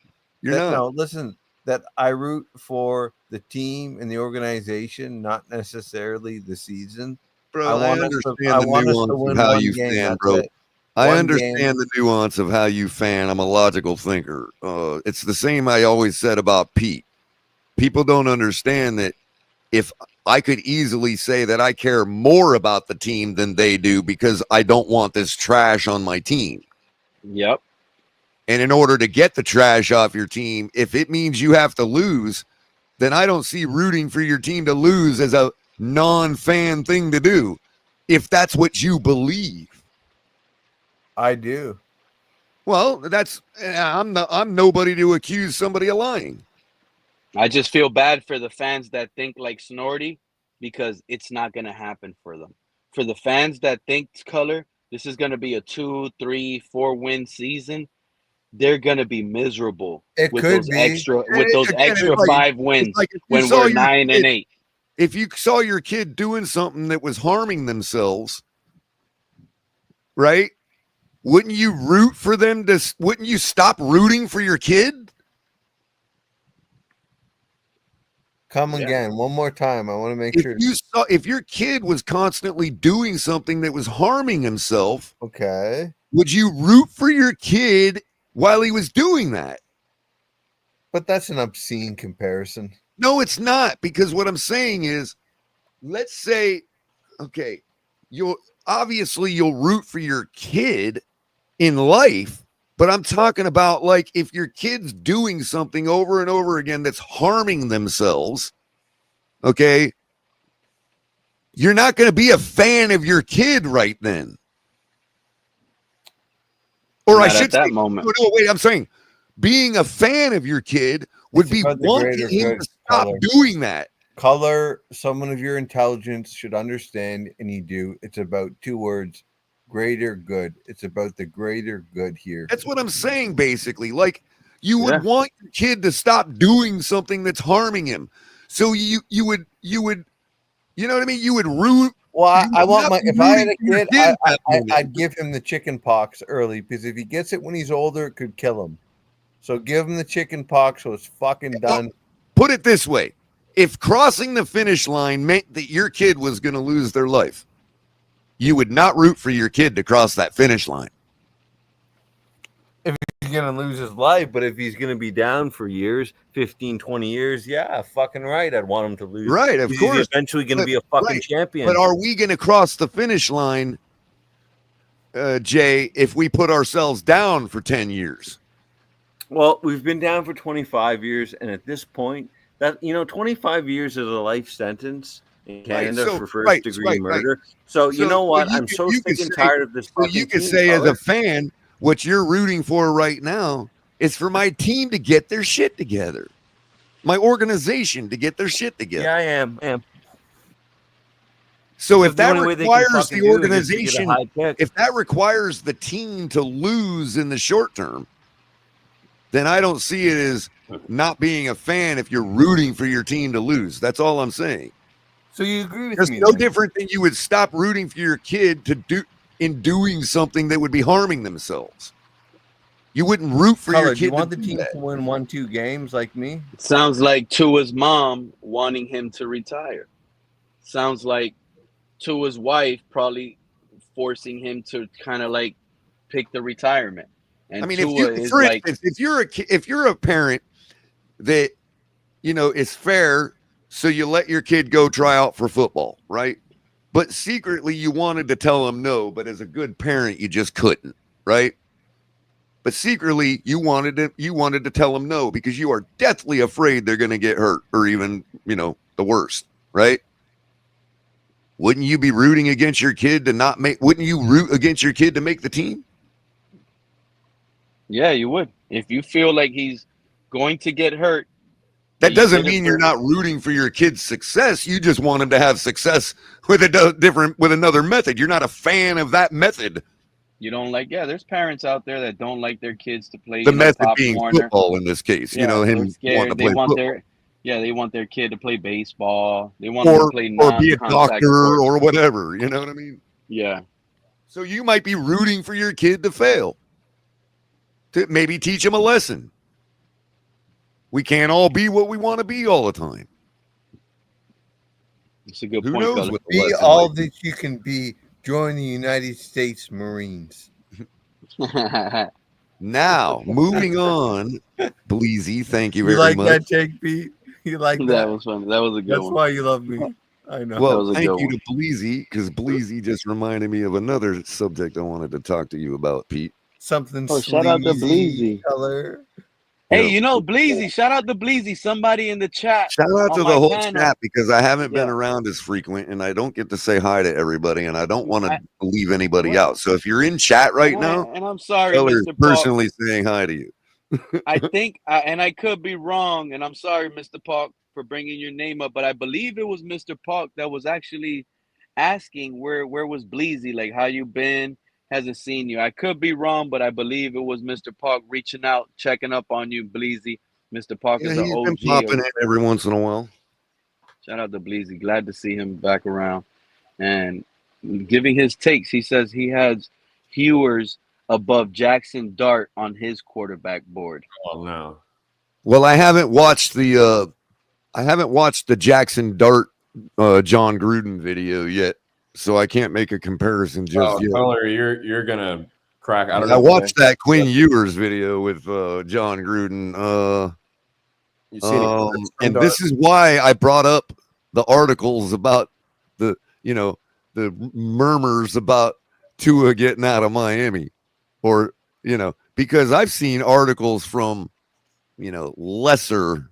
You're not. No, listen, that I root for the team and the organization, not necessarily the season. Bro, I understand the nuance of how you fan, bro. I understand the nuance of how you fan. I'm a logical thinker. It's the same I always said about Pete. People don't understand that if I could easily say that I care more about the team than they do because I don't want this trash on my team. Yep. And in order to get the trash off your team, if it means you have to lose, then I don't see rooting for your team to lose as a non-fan thing to do, if that's what you believe. I do. Well, I'm nobody to accuse somebody of lying. I just feel bad for the fans that think like Snorty because it's not going to happen for them. For the fans that think color, this is going to be a 2, 3, 4 win season. They're going to be miserable It with could those be. extra And again, it's like, 5 it's wins like if you when saw we're your 9 kid, and 8. if you saw your kid doing something that was harming themselves, right? Wouldn't you root for them to? Wouldn't you stop rooting for your kid? Come Yeah. again, one more time. I want to make If sure. you saw, if your kid was constantly doing something that was harming himself, Okay. would you root for your kid while he was doing that? But that's an obscene comparison. No, it's not, because what I'm saying is, let's say, okay, you'll root for your kid in life, but I'm talking about like if your kid's doing something over and over again that's harming themselves, okay, you're not going to be a fan of your kid right then. Or Not I at should that say, moment. no, wait, I'm saying being a fan of your kid would It's be about the wanting greater him good, to stop Color. doing that. Color, someone of your intelligence should understand, and you do. It's about 2 words: greater good. It's about the greater good here. That's what I'm saying, basically. Like, you would Yeah. want your kid to stop doing something that's harming him. So you would, you know what I mean? You would root. Well, you I would want not my. be If I had rooting a for your kid, at that moment. I'd give him the chicken pox early, because if he gets it when he's older, it could kill him. So give him the chicken pox so it's fucking done. Put it this way: if crossing the finish line meant that your kid was going to lose their life, you would not root for your kid to cross that finish line. If he's going to lose his life, but if he's going to be down for years, 15, 20 years, yeah, fucking right. I'd want him to lose. Right, of Because he's course. eventually going to be a fucking champion. But are we going to cross the finish line, Jay, if we put ourselves down for 10 years? Well, we've been down for 25 years, and at this point, 25 years is a life sentence in Canada for first-degree murder. So you know what? I'm so sick and tired of this fucking you could team, say, Color. as a fan, what you're rooting for right now is for my team to get their shit together, my organization to get their shit together. Yeah, I am. So if the that only way they can requires fucking the do it is to get a organization, high pick. if that requires the team to lose in the short term, then I don't see it as not being a fan if you're rooting for your team to lose. That's all I'm saying. So you agree with It's me? no then? different than you would stop rooting for your kid to doing something that would be harming themselves. You wouldn't root for Color, your do kid you want to the do team that. to win 1-2 games like me? Sounds like Tua's mom wanting him to retire. Sounds like Tua's wife probably forcing him to kind of like pick the retirement. And I mean, Tua is for like, instance, if you're a parent that is fair, so you let your kid go try out for football, right? But secretly you wanted to tell him no, but as a good parent, you just couldn't, right? But secretly you wanted to tell him no because you are deathly afraid they're going to get hurt or even, the worst, right? Wouldn't you be rooting against your kid to not make? Wouldn't you root against your kid to make the team? yeah, you would. If you feel like he's going to get hurt, That you doesn't did it mean for you're not rooting for your kid's success. You just want him to have success with with another method. You're not a fan of that method. You don't like, there's parents out there that don't like their kids to play, The method Pop being Warner. football in this case. Yeah, him they're wanting scared. to They play want football. they want their kid to play baseball. They want them to play or be a non-contact doctor sports. or whatever. You know what I mean? Yeah. So you might be rooting for your kid to fail, to maybe teach him a lesson. We can't all be what we want to be all the time. It's a good Who point, knows Cullen. what the Be lesson all might be. that you can be. Join the United States Marines. Now, moving on, Bleezy, thank you You very like much. that take, Pete? You like that? That was funny. That was a good That's one. why you love me. I know. Well, was a thank good you one. to Bleezy, because Bleezy just reminded me of another subject I wanted to talk to you about, Pete. Something Oh, shout out to sleazy Bleezy. Color. Hey, Yeah. Bleezy. Shout out to Bleezy. Somebody in the chat. Shout out on to my the whole panel. chat because I haven't been Yeah. around as frequent and I don't get to say hi to everybody and I don't want to I- leave anybody Well, out. So if you're in chat right now, and I'm sorry, Keller is Mr. Paul. personally saying hi to you. I think, and I could be wrong, and I'm sorry, Mr. Park, for bringing your name up, but I believe it was Mr. Park that was actually asking where was Bleezy, like how you been, hasn't seen you. I could be wrong, but I believe it was Mr. Park reaching out, checking up on you, Bleezy. Mr. Park Yeah, is an he's been OG. popping in every once in a while. Shout out to Bleezy. Glad to see him back around and giving his takes. He says he has Hewers above Jackson Dart on his quarterback board. Oh no. Well, I haven't watched the Jackson Dart John Gruden video yet, so I can't make a comparison just yet. Color, you're gonna crack. I don't I know. watched that Quinn Ewers video with John Gruden. And this is why I brought up the articles about the murmurs about Tua getting out of Miami, or because I've seen articles from lesser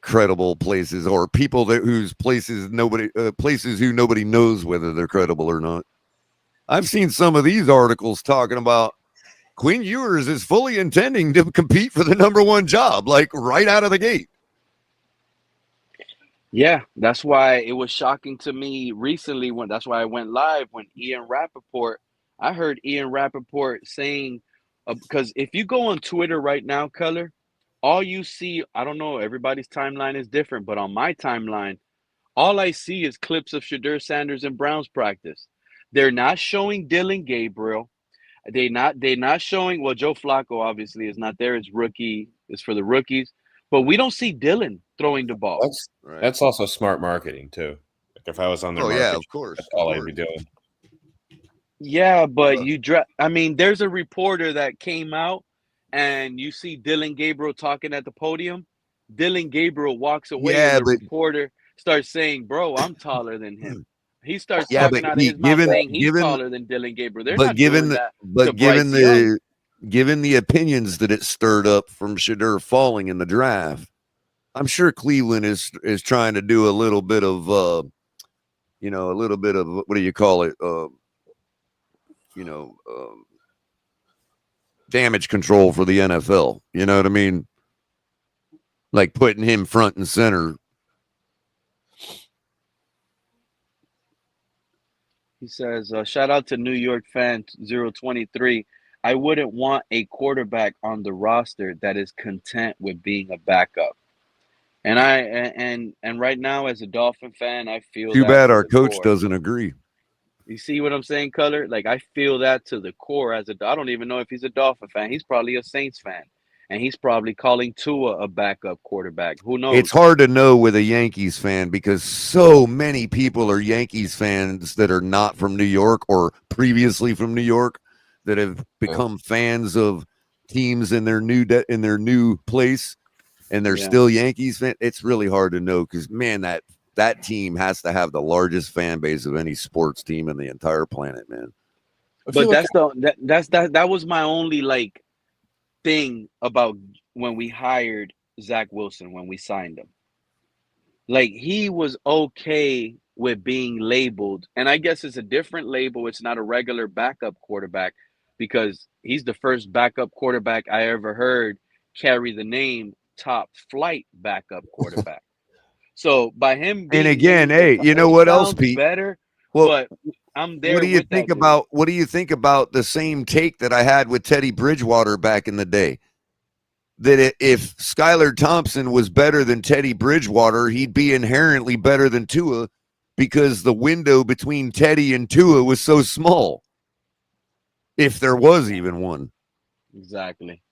credible places or people whose places who nobody knows whether they're credible or not. I've seen some of these articles talking about Quinn Ewers is fully intending to compete for the #1 job, like right out of the gate. Yeah, that's why it was shocking to me recently that's why I went live when I heard Ian Rappaport saying, because if you go on Twitter right now, Color, all you see, I don't know, everybody's timeline is different, but on my timeline, all I see is clips of Shadur Sanders and Browns practice. They're not showing Dylan Gabriel. They're not showing, well, Joe Flacco obviously is not there. It's for the rookies. But we don't see Dylan throwing the ball. That's also smart marketing too. Like if I was on their market, of course, that's all I'd be doing. Yeah, but there's a reporter that came out and you see Dylan Gabriel talking at the podium. Dylan Gabriel walks away and the reporter starts saying, "Bro, I'm taller than him." He starts talking out of his mouth saying he's taller than Dylan Gabriel. They're not doing that to Bryce Young. Given the opinions that it stirred up from Shadur falling in the draft, I'm sure Cleveland is trying to do a little bit of what do you call it? Damage control for the NFL. You know what I mean? Like putting him front and center. He says, shout out to New York fan 023. I wouldn't want a quarterback on the roster that is content with being a backup. And right now, as a Dolphin fan, I feel Too that bad to our the coach core. doesn't agree. You see what I'm saying, Color? Like, I feel that to the core. I don't even know if he's a Dolphin fan. He's probably a Saints fan. And he's probably calling Tua a backup quarterback. Who knows? It's hard to know with a Yankees fan because so many people are Yankees fans that are not from New York or previously from New York that have become fans of teams in their new place, and they're still Yankees fans. It's really hard to know because, man, that team has to have the largest fan base of any sports team in the entire planet, man. But that was my only thing about when we hired Zach Wilson, when we signed him. Like, he was okay with being labeled, and I guess it's a different label. It's not a regular backup quarterback because he's the first backup quarterback I ever heard carry the name top flight backup quarterback. So by him being, and again, hey, you know what else, Pete? Better, well, but I'm there. What do you think about the same take that I had with Teddy Bridgewater back in the day? That if Skylar Thompson was better than Teddy Bridgewater, he'd be inherently better than Tua because the window between Teddy and Tua was so small. If there was even one. Exactly.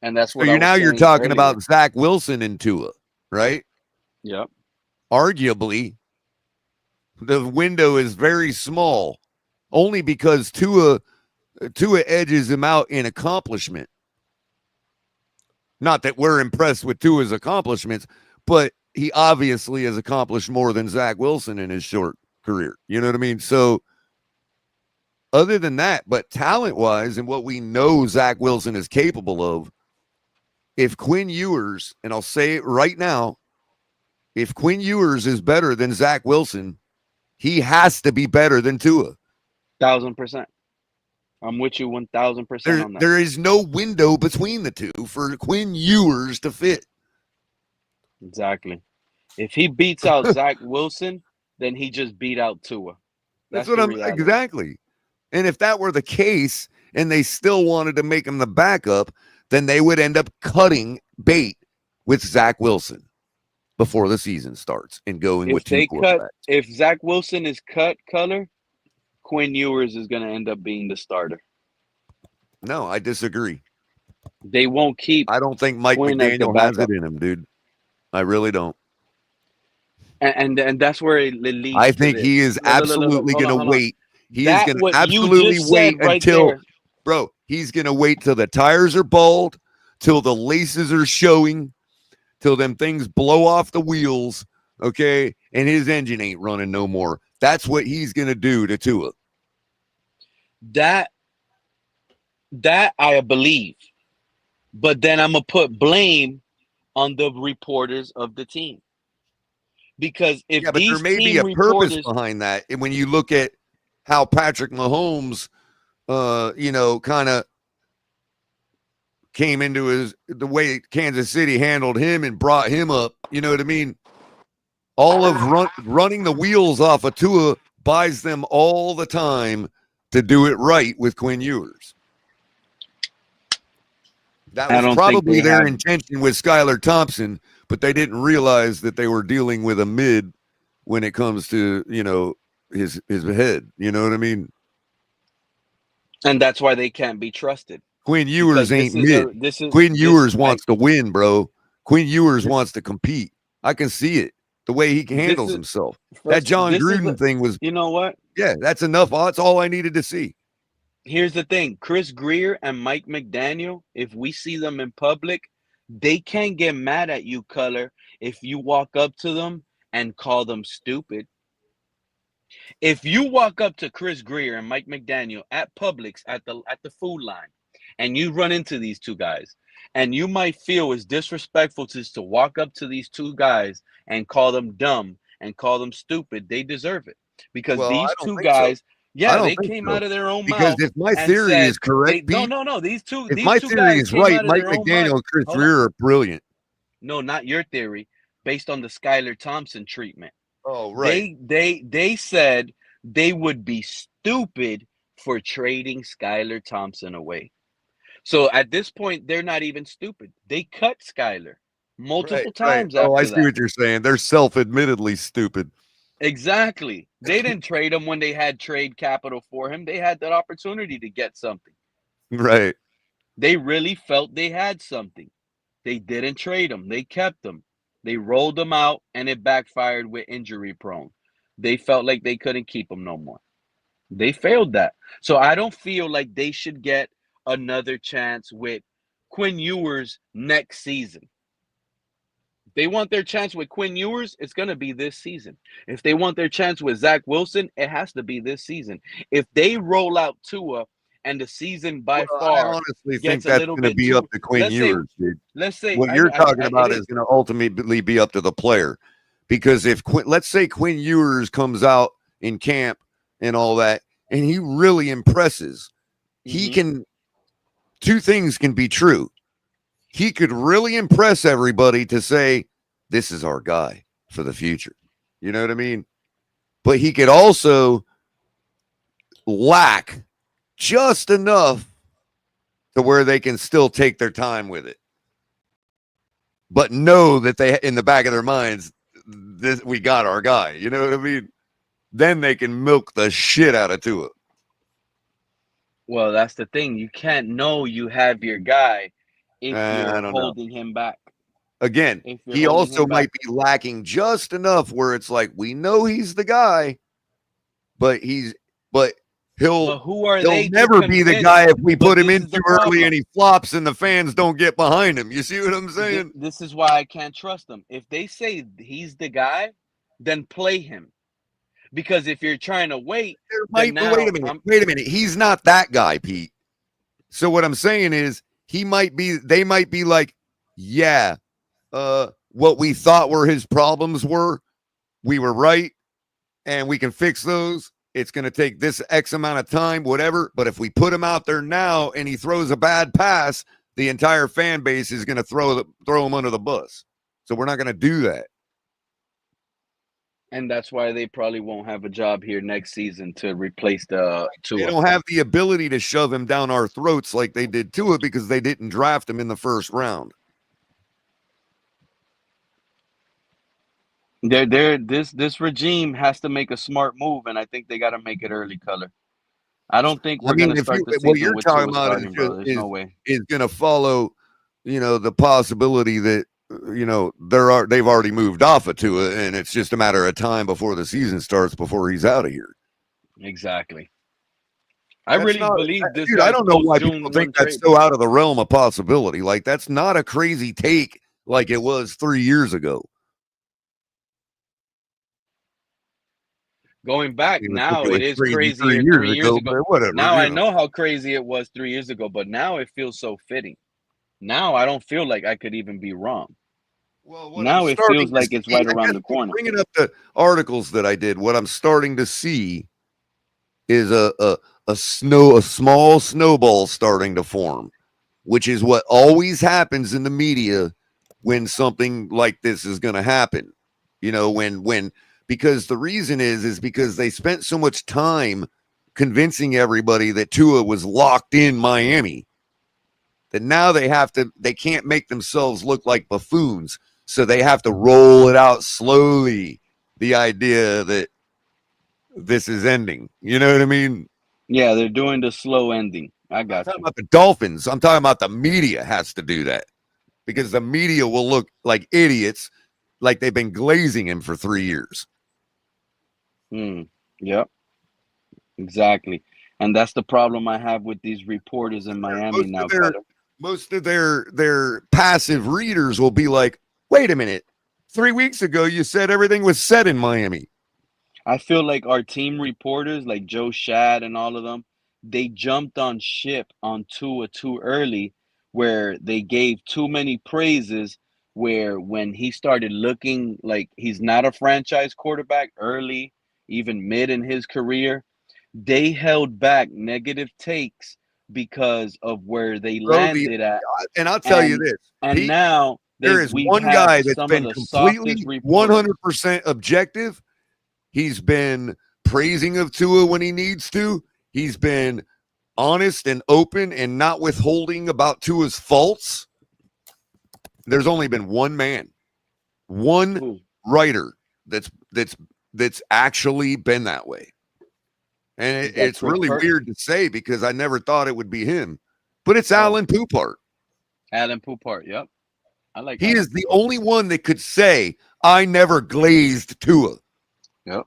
And that's what you're talking about Zach Wilson and Tua, right? Yep. Arguably, the window is very small, only because Tua edges him out in accomplishment. Not that we're impressed with Tua's accomplishments, but he obviously has accomplished more than Zach Wilson in his short career. You know what I mean? So other than that, but talent-wise and what we know Zach Wilson is capable of, if Quinn Ewers, and I'll say it right now, if Quinn Ewers is better than Zach Wilson, he has to be better than Tua. 1,000%. I'm with you 1,000% on that. There is no window between the two for Quinn Ewers to fit. Exactly. If he beats out Zach Wilson, then he just beat out Tua. That's the what I'm reality. exactly. And if that were the case and they still wanted to make him the backup, then they would end up cutting bait with Zach Wilson before the season starts and going with two quarterbacks. If Zach Wilson is cut color, Quinn Ewers is going to end up being the starter. No, I disagree. They won't keep. I don't think Mike Quinn as the McDaniel has backup. it in him, dude. I really don't. And that's where it leads. I think to he this. is absolutely going to wait. He is going to what you absolutely just wait said right until, there. bro, he's going to wait till the tires are bald, till the laces are showing, till them things blow off the wheels, okay? And his engine ain't running no more. That's what he's going to do to Tua. That I believe. But then I'm going to put blame on the reporters of the team. Because if but there may be a purpose behind that. And when you look at how Patrick Mahomes, kind of came into the way Kansas City handled him and brought him up, you know what I mean? All of running the wheels off of Tua buys them all the time to do it right with Quinn Ewers. That was probably their intention with Skylar Thompson, but they didn't realize that they were dealing with a mid when it comes to, his head. You know what I mean? And that's why they can't be trusted. Quinn Ewers ain't mid. Quinn Ewers wants to win, bro. Quinn Ewers wants to compete. I can see it. The way he handles himself. That John Gruden thing was, you know what? Yeah, that's enough. That's all I needed to see. Here's the thing. Chris Greer and Mike McDaniel, if we see them in public, they can't get mad at you, Color, if you walk up to them and call them stupid. If you walk up to Chris Greer and Mike McDaniel at Publix at the food line, and you run into these two guys, and you might feel it's disrespectful to walk up to these two guys and call them dumb and call them stupid, they deserve it. Because these two guys, they came out of their own mouth. Because if my theory is correct, no, these two. If my theory is right, Mike McDaniel and Chris Greer are brilliant. No, not your theory. Based on the Skylar Thompson treatment. Oh, right. They said they would be stupid for trading Skylar Thompson away. So at this point, they're not even stupid. They cut Skylar multiple times. Oh, I after see that. what you're saying. They're self-admittedly stupid. Exactly. They didn't trade him when they had trade capital for him. They had that opportunity to get something. Right. They really felt they had something. They didn't trade him. They kept him. They rolled him out, and it backfired with injury prone. They felt like they couldn't keep him no more. They failed that. So I don't feel like they should get another chance with Quinn Ewers next season. If they want their chance with Quinn Ewers, it's going to be this season. If they want their chance with Zach Wilson, it has to be this season. If they roll out Tua and the season by far, I honestly think that's going to be up to Quinn Ewers, dude. Let's say what you're talking about is going to ultimately be up to the player, because if let's say Quinn Ewers comes out in camp and all that, and he really impresses, he can. Two things can be true. He could really impress everybody to say, this is our guy for the future. You know what I mean? But he could also lack just enough to where they can still take their time with it. But know that they, in the back of their minds, we got our guy. You know what I mean? Then they can milk the shit out of Tua. Well, that's the thing. You can't know you have your guy if you're holding him back. Again, he also might be lacking just enough where it's like, we know he's the guy, but he'll never be the guy if we put him in too early and he flops and the fans don't get behind him. You see what I'm saying? This is why I can't trust him. If they say he's the guy, then play him. Because if you're trying to wait, wait a minute. He's not that guy, Pete. So what I'm saying is they might be like, what we thought were his problems we were right, and we can fix those. It's going to take this X amount of time, whatever. But if we put him out there now and he throws a bad pass, the entire fan base is going to throw him under the bus. So we're not going to do that. And that's why they probably won't have a job here next season to replace the Tua. They don't have the ability to shove him down our throats like they did Tua because they didn't draft him in the first round. This regime has to make a smart move, and I think they got to make it early, Color. I don't think we're going to start the what season you're with talking Tua about starting, bro. There's no way. Is going to follow, the possibility that they've already moved off of Tua, and it's just a matter of time before the season starts before he's out of here. Exactly. I really believe this. Dude, I don't know why people think that's so out of the realm of possibility. Like, that's not a crazy take like it was 3 years ago. Going back now, it is crazy 3 years ago. Whatever, now I know how crazy it was 3 years ago, but now it feels so fitting. Now I don't feel like I could even be wrong. Well, now it feels like it's right around the corner. Bringing up the articles that I did, what I'm starting to see is a small snowball starting to form, which is what always happens in the media when something like this is going to happen. Because the reason is because they spent so much time convincing everybody that Tua was locked in Miami that now they can't make themselves look like buffoons. So they have to roll it out slowly. The idea that this is ending. You know what I mean? Yeah, they're doing the slow ending. I got I'm talking about the Dolphins. I'm talking about the media has to do that because the media will look like idiots, like they've been glazing him for 3 years. Yep. Exactly. And that's the problem I have with these reporters in Miami now. Most of their passive readers will be like, wait a minute. 3 weeks ago, you said everything was set in Miami. I feel like our team reporters, like Joe Shad and all of them, they jumped on ship on Tua too early, where they gave too many praises, where when he started looking like he's not a franchise quarterback early, even mid in his career, they held back negative takes because of where they landed at. And I'll tell you this. And Pete, now there is one guy that's been completely 100% objective. He's been praising of Tua when he needs to. He's been honest and open and not withholding about Tua's faults. There's only been one man, one writer that's actually been that way. And it's really weird to say because I never thought it would be him. But it's Alan Poupart. Alan Poupart, yep. I like He is the only one that could say, I never glazed Tua. Yep.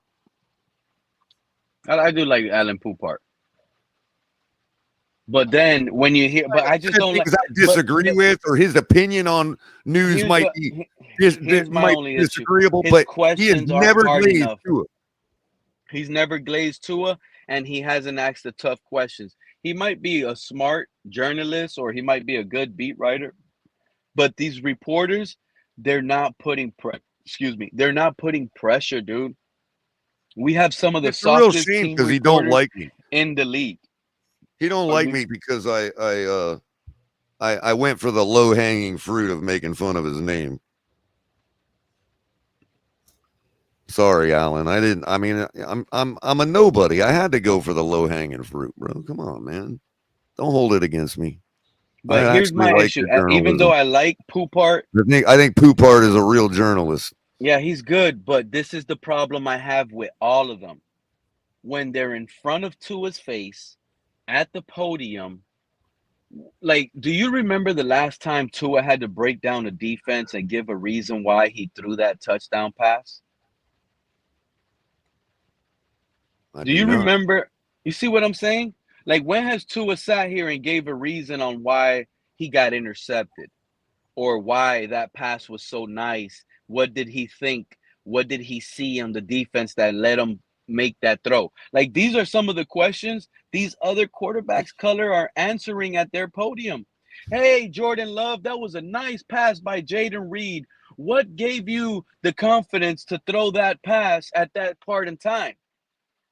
I do like Alan Poupart. But then when you hear, but I just don't like. I disagree with, or his opinion on news might be disagreeable, but he has never glazed Tua. He's never glazed Tua, and he hasn't asked the tough questions. He might be a smart journalist, or he might be a good beat writer, but these reporters, they're not putting they're not putting pressure, dude. We have some of the softest team because he don't like me in the league. He don't like me because I went for the low hanging fruit of making fun of his name. Sorry, Alan. I didn't. I mean, I'm a nobody. I had to go for the low hanging fruit, bro. Come on, man. Don't hold it against me. But here's my issue. Even though I like Poupart, I think Poupart is a real journalist. Yeah, he's good, but this is the problem I have with all of them. When they're in front of Tua's face at the podium, like, do you remember the last time Tua had to break down a defense and give a reason why he threw that touchdown pass? Do you remember? You see what I'm saying? Like, when has Tua sat here and gave a reason on why he got intercepted or why that pass was so nice? What did he think? What did he see on the defense that let him make that throw? Like, these are some of the questions these other quarterbacks, Color, are answering at their podium. Hey, Jordan Love, that was a nice pass by Jaden Reed. What gave you the confidence to throw that pass at that part in time?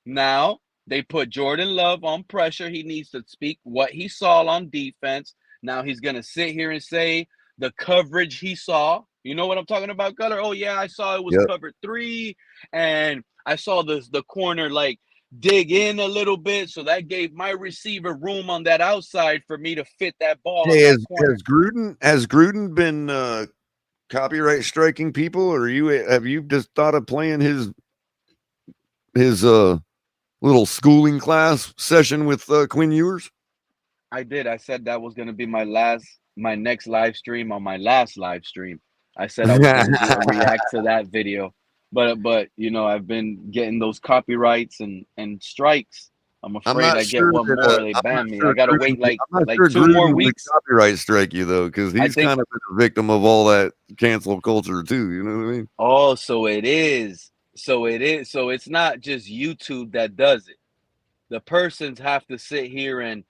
Now they put Jordan Love on pressure. He needs to speak what he saw on defense. Now he's gonna sit here and say the coverage he saw. You know what I'm talking about, Color? Oh yeah, I saw it was Yep. covered 3, and I saw the corner like dig in a little bit, so that gave my receiver room on that outside for me to fit that ball in Hey, that corner. has Gruden been copyright striking people, or have you just thought of playing his little schooling class session with Quinn Ewers? I did. I said that was gonna be my next live stream on my last live stream. I said I was gonna do a react to that video, but you know I've been getting those copyrights and strikes. I'm I'm afraid not I get sure one that more, they I'm not ban me. sure I gotta Gruden wait I'm not like sure 2 more Gruden would weeks. copyright strike you though, because I he's think. kind of been a victim of all that cancel culture too. You know what I mean? Oh, so it is. So it is. So it's not just YouTube that does it. The persons have to sit here and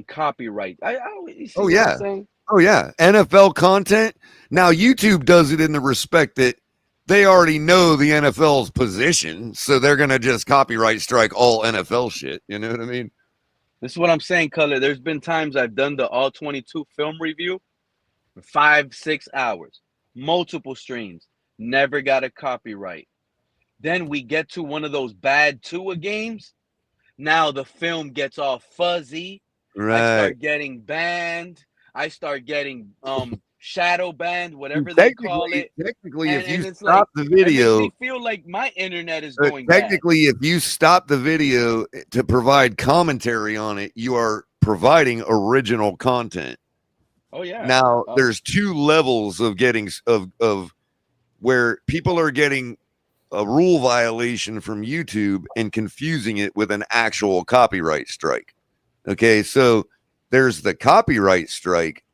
copyright. You see Oh what I'm yeah. saying? Oh yeah. NFL content. Now YouTube does it in the respect that they already know the NFL's position, so they're gonna just copyright strike all NFL shit. You know what I mean? This is what I'm saying, Color. There's been times I've done the all 22 film review for 5-6 hours, multiple streams, never got a copyright. Then we get to one of those bad Tua games. Now the film gets all fuzzy. I Right. start getting banned. I start getting shadow banned, whatever they call it. Technically, if you And it's like stop the it makes video, me feel like my internet is going bad. technically, if you stop the video to provide commentary on it, you are providing original content. Oh yeah. Now, there's 2 levels of getting of where people are getting a rule violation from YouTube and confusing it with an actual copyright strike. Okay, so there's the copyright strike,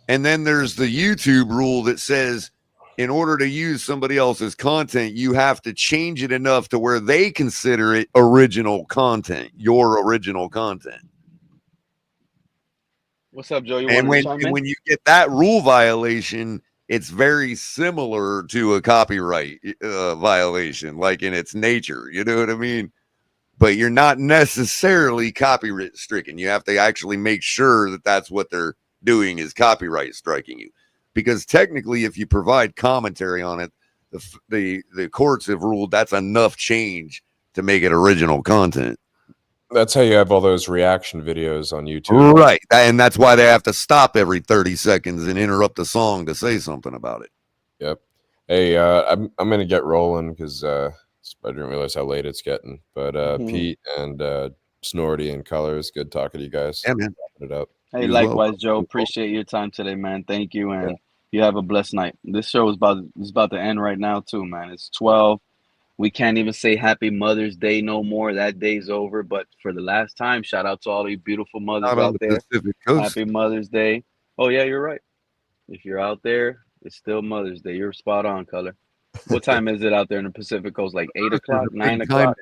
and then there's the YouTube rule that says in order to use somebody else's content, you have to change it enough to where they consider it original content, your original content. What's up, Joe? You And want to chime in? when you get that rule violation, it's very similar to a copyright violation, like in its nature. You know what I mean? But you're not necessarily copyright stricken. You have to actually make sure that that's what they're doing is copyright striking you. Because technically, if you provide commentary on it, the courts have ruled that's enough change to make it original content. That's how you have all those reaction videos on YouTube. Right. And that's why they have to stop every 30 seconds and interrupt the song to say something about it. Yep. Hey, I'm going to get rolling because I didn't realize how late it's getting. But Pete and Snorty and Colors, good talking to you guys. Yeah, man. Wrapping it up. Hey, likewise, Joe. Appreciate your time today, man. Thank you, and you have a blessed night. This show is about to end right now, too, man. It's 12. We can't even say Happy Mother's Day no more. That day's over. But for the last time, shout out to all you beautiful mothers Out on out the there. Pacific Coast. Happy Mother's Day. Oh yeah, you're right. If you're out there, it's still Mother's Day. You're spot on, Color. What time is it out there in the Pacific Coast? Like 8 o'clock, 9 o'clock?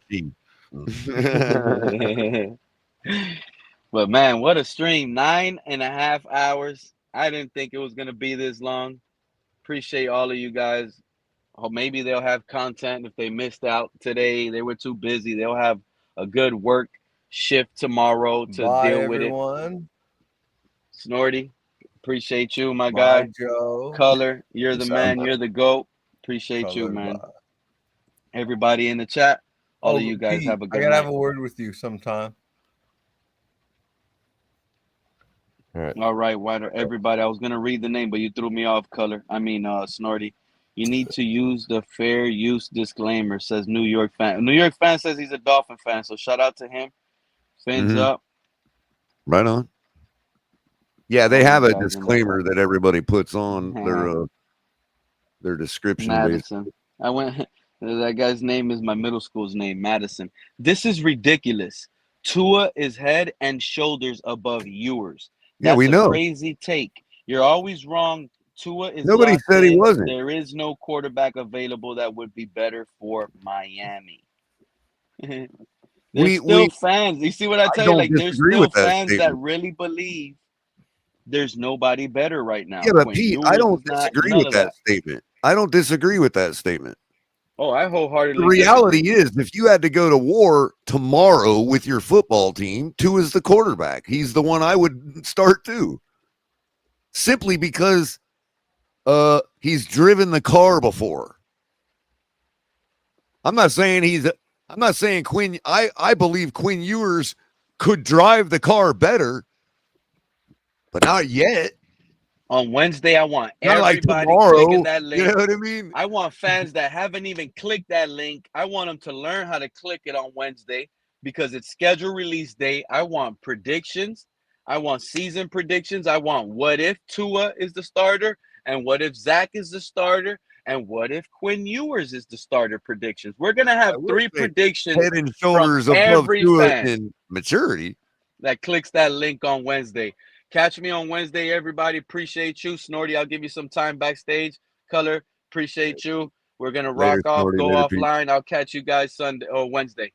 But man, what a stream. 9.5 hours. I didn't think it was going to be this long. Appreciate all of you guys. Oh, maybe they'll have content if they missed out today. They were too busy. They'll have a good work shift tomorrow to Bye, deal with everyone. it. Snorty, appreciate you, my Bye, guy. Joe. Color, you're the Peace man. out. You're the GOAT. Appreciate you, Color, man. bye. Everybody in the chat, all of you guys Pete, have a I good gotta night. have a word with you sometime. All right, Whiter. Everybody, I was gonna read the name, but you threw me off. Color. I mean, Snorty. You need to use the fair use disclaimer. Says New York fan. New York fan says he's a Dolphin fan, so shout out to him. Fins up. Right on. Yeah, they All have you a guys in the disclaimer that everybody puts on their description. Madison. I went. That guy's name is my middle school's name, Madison. This is ridiculous. Tua is head and shoulders above Ewers. Yeah, we That's know. a crazy take. You're always wrong. Tua is Nobody locked said he in. wasn't. There is no quarterback available that would be better for Miami. There's still fans. You see what I tell you? don't Like, there's disagree still with that fans that statement. really believe there's nobody better right now. Yeah, but Quinn Pete, Ewers I don't is not, disagree none with of that statement. I don't disagree with that statement. Oh, I wholeheartedly The reality disagree. is, if you had to go to war tomorrow with your football team, Tua is the quarterback. He's the one I would start too. Simply because he's driven the car before. I'm not saying Quinn. I believe Quinn Ewers could drive the car better, but not yet. On Wednesday, I want Not like everybody clicking tomorrow. that You know link. what I mean? I want fans that haven't even clicked that link. I want them to learn how to click it on Wednesday because it's scheduled release day. I want predictions. I want season predictions. I want what if Tua is the starter and what if Zach is the starter and what if Quinn Ewers is the starter predictions. We're going to have I will 3 say predictions head and from shoulders above every Tua fan in maturity. that clicks that link on Wednesday. Catch me on Wednesday, everybody. Appreciate you. Snorty, I'll give you some time backstage. Color, appreciate you. We're going to Later, rock off, Snorty. go Later, Pete. offline. I'll catch you guys Sunday or Wednesday.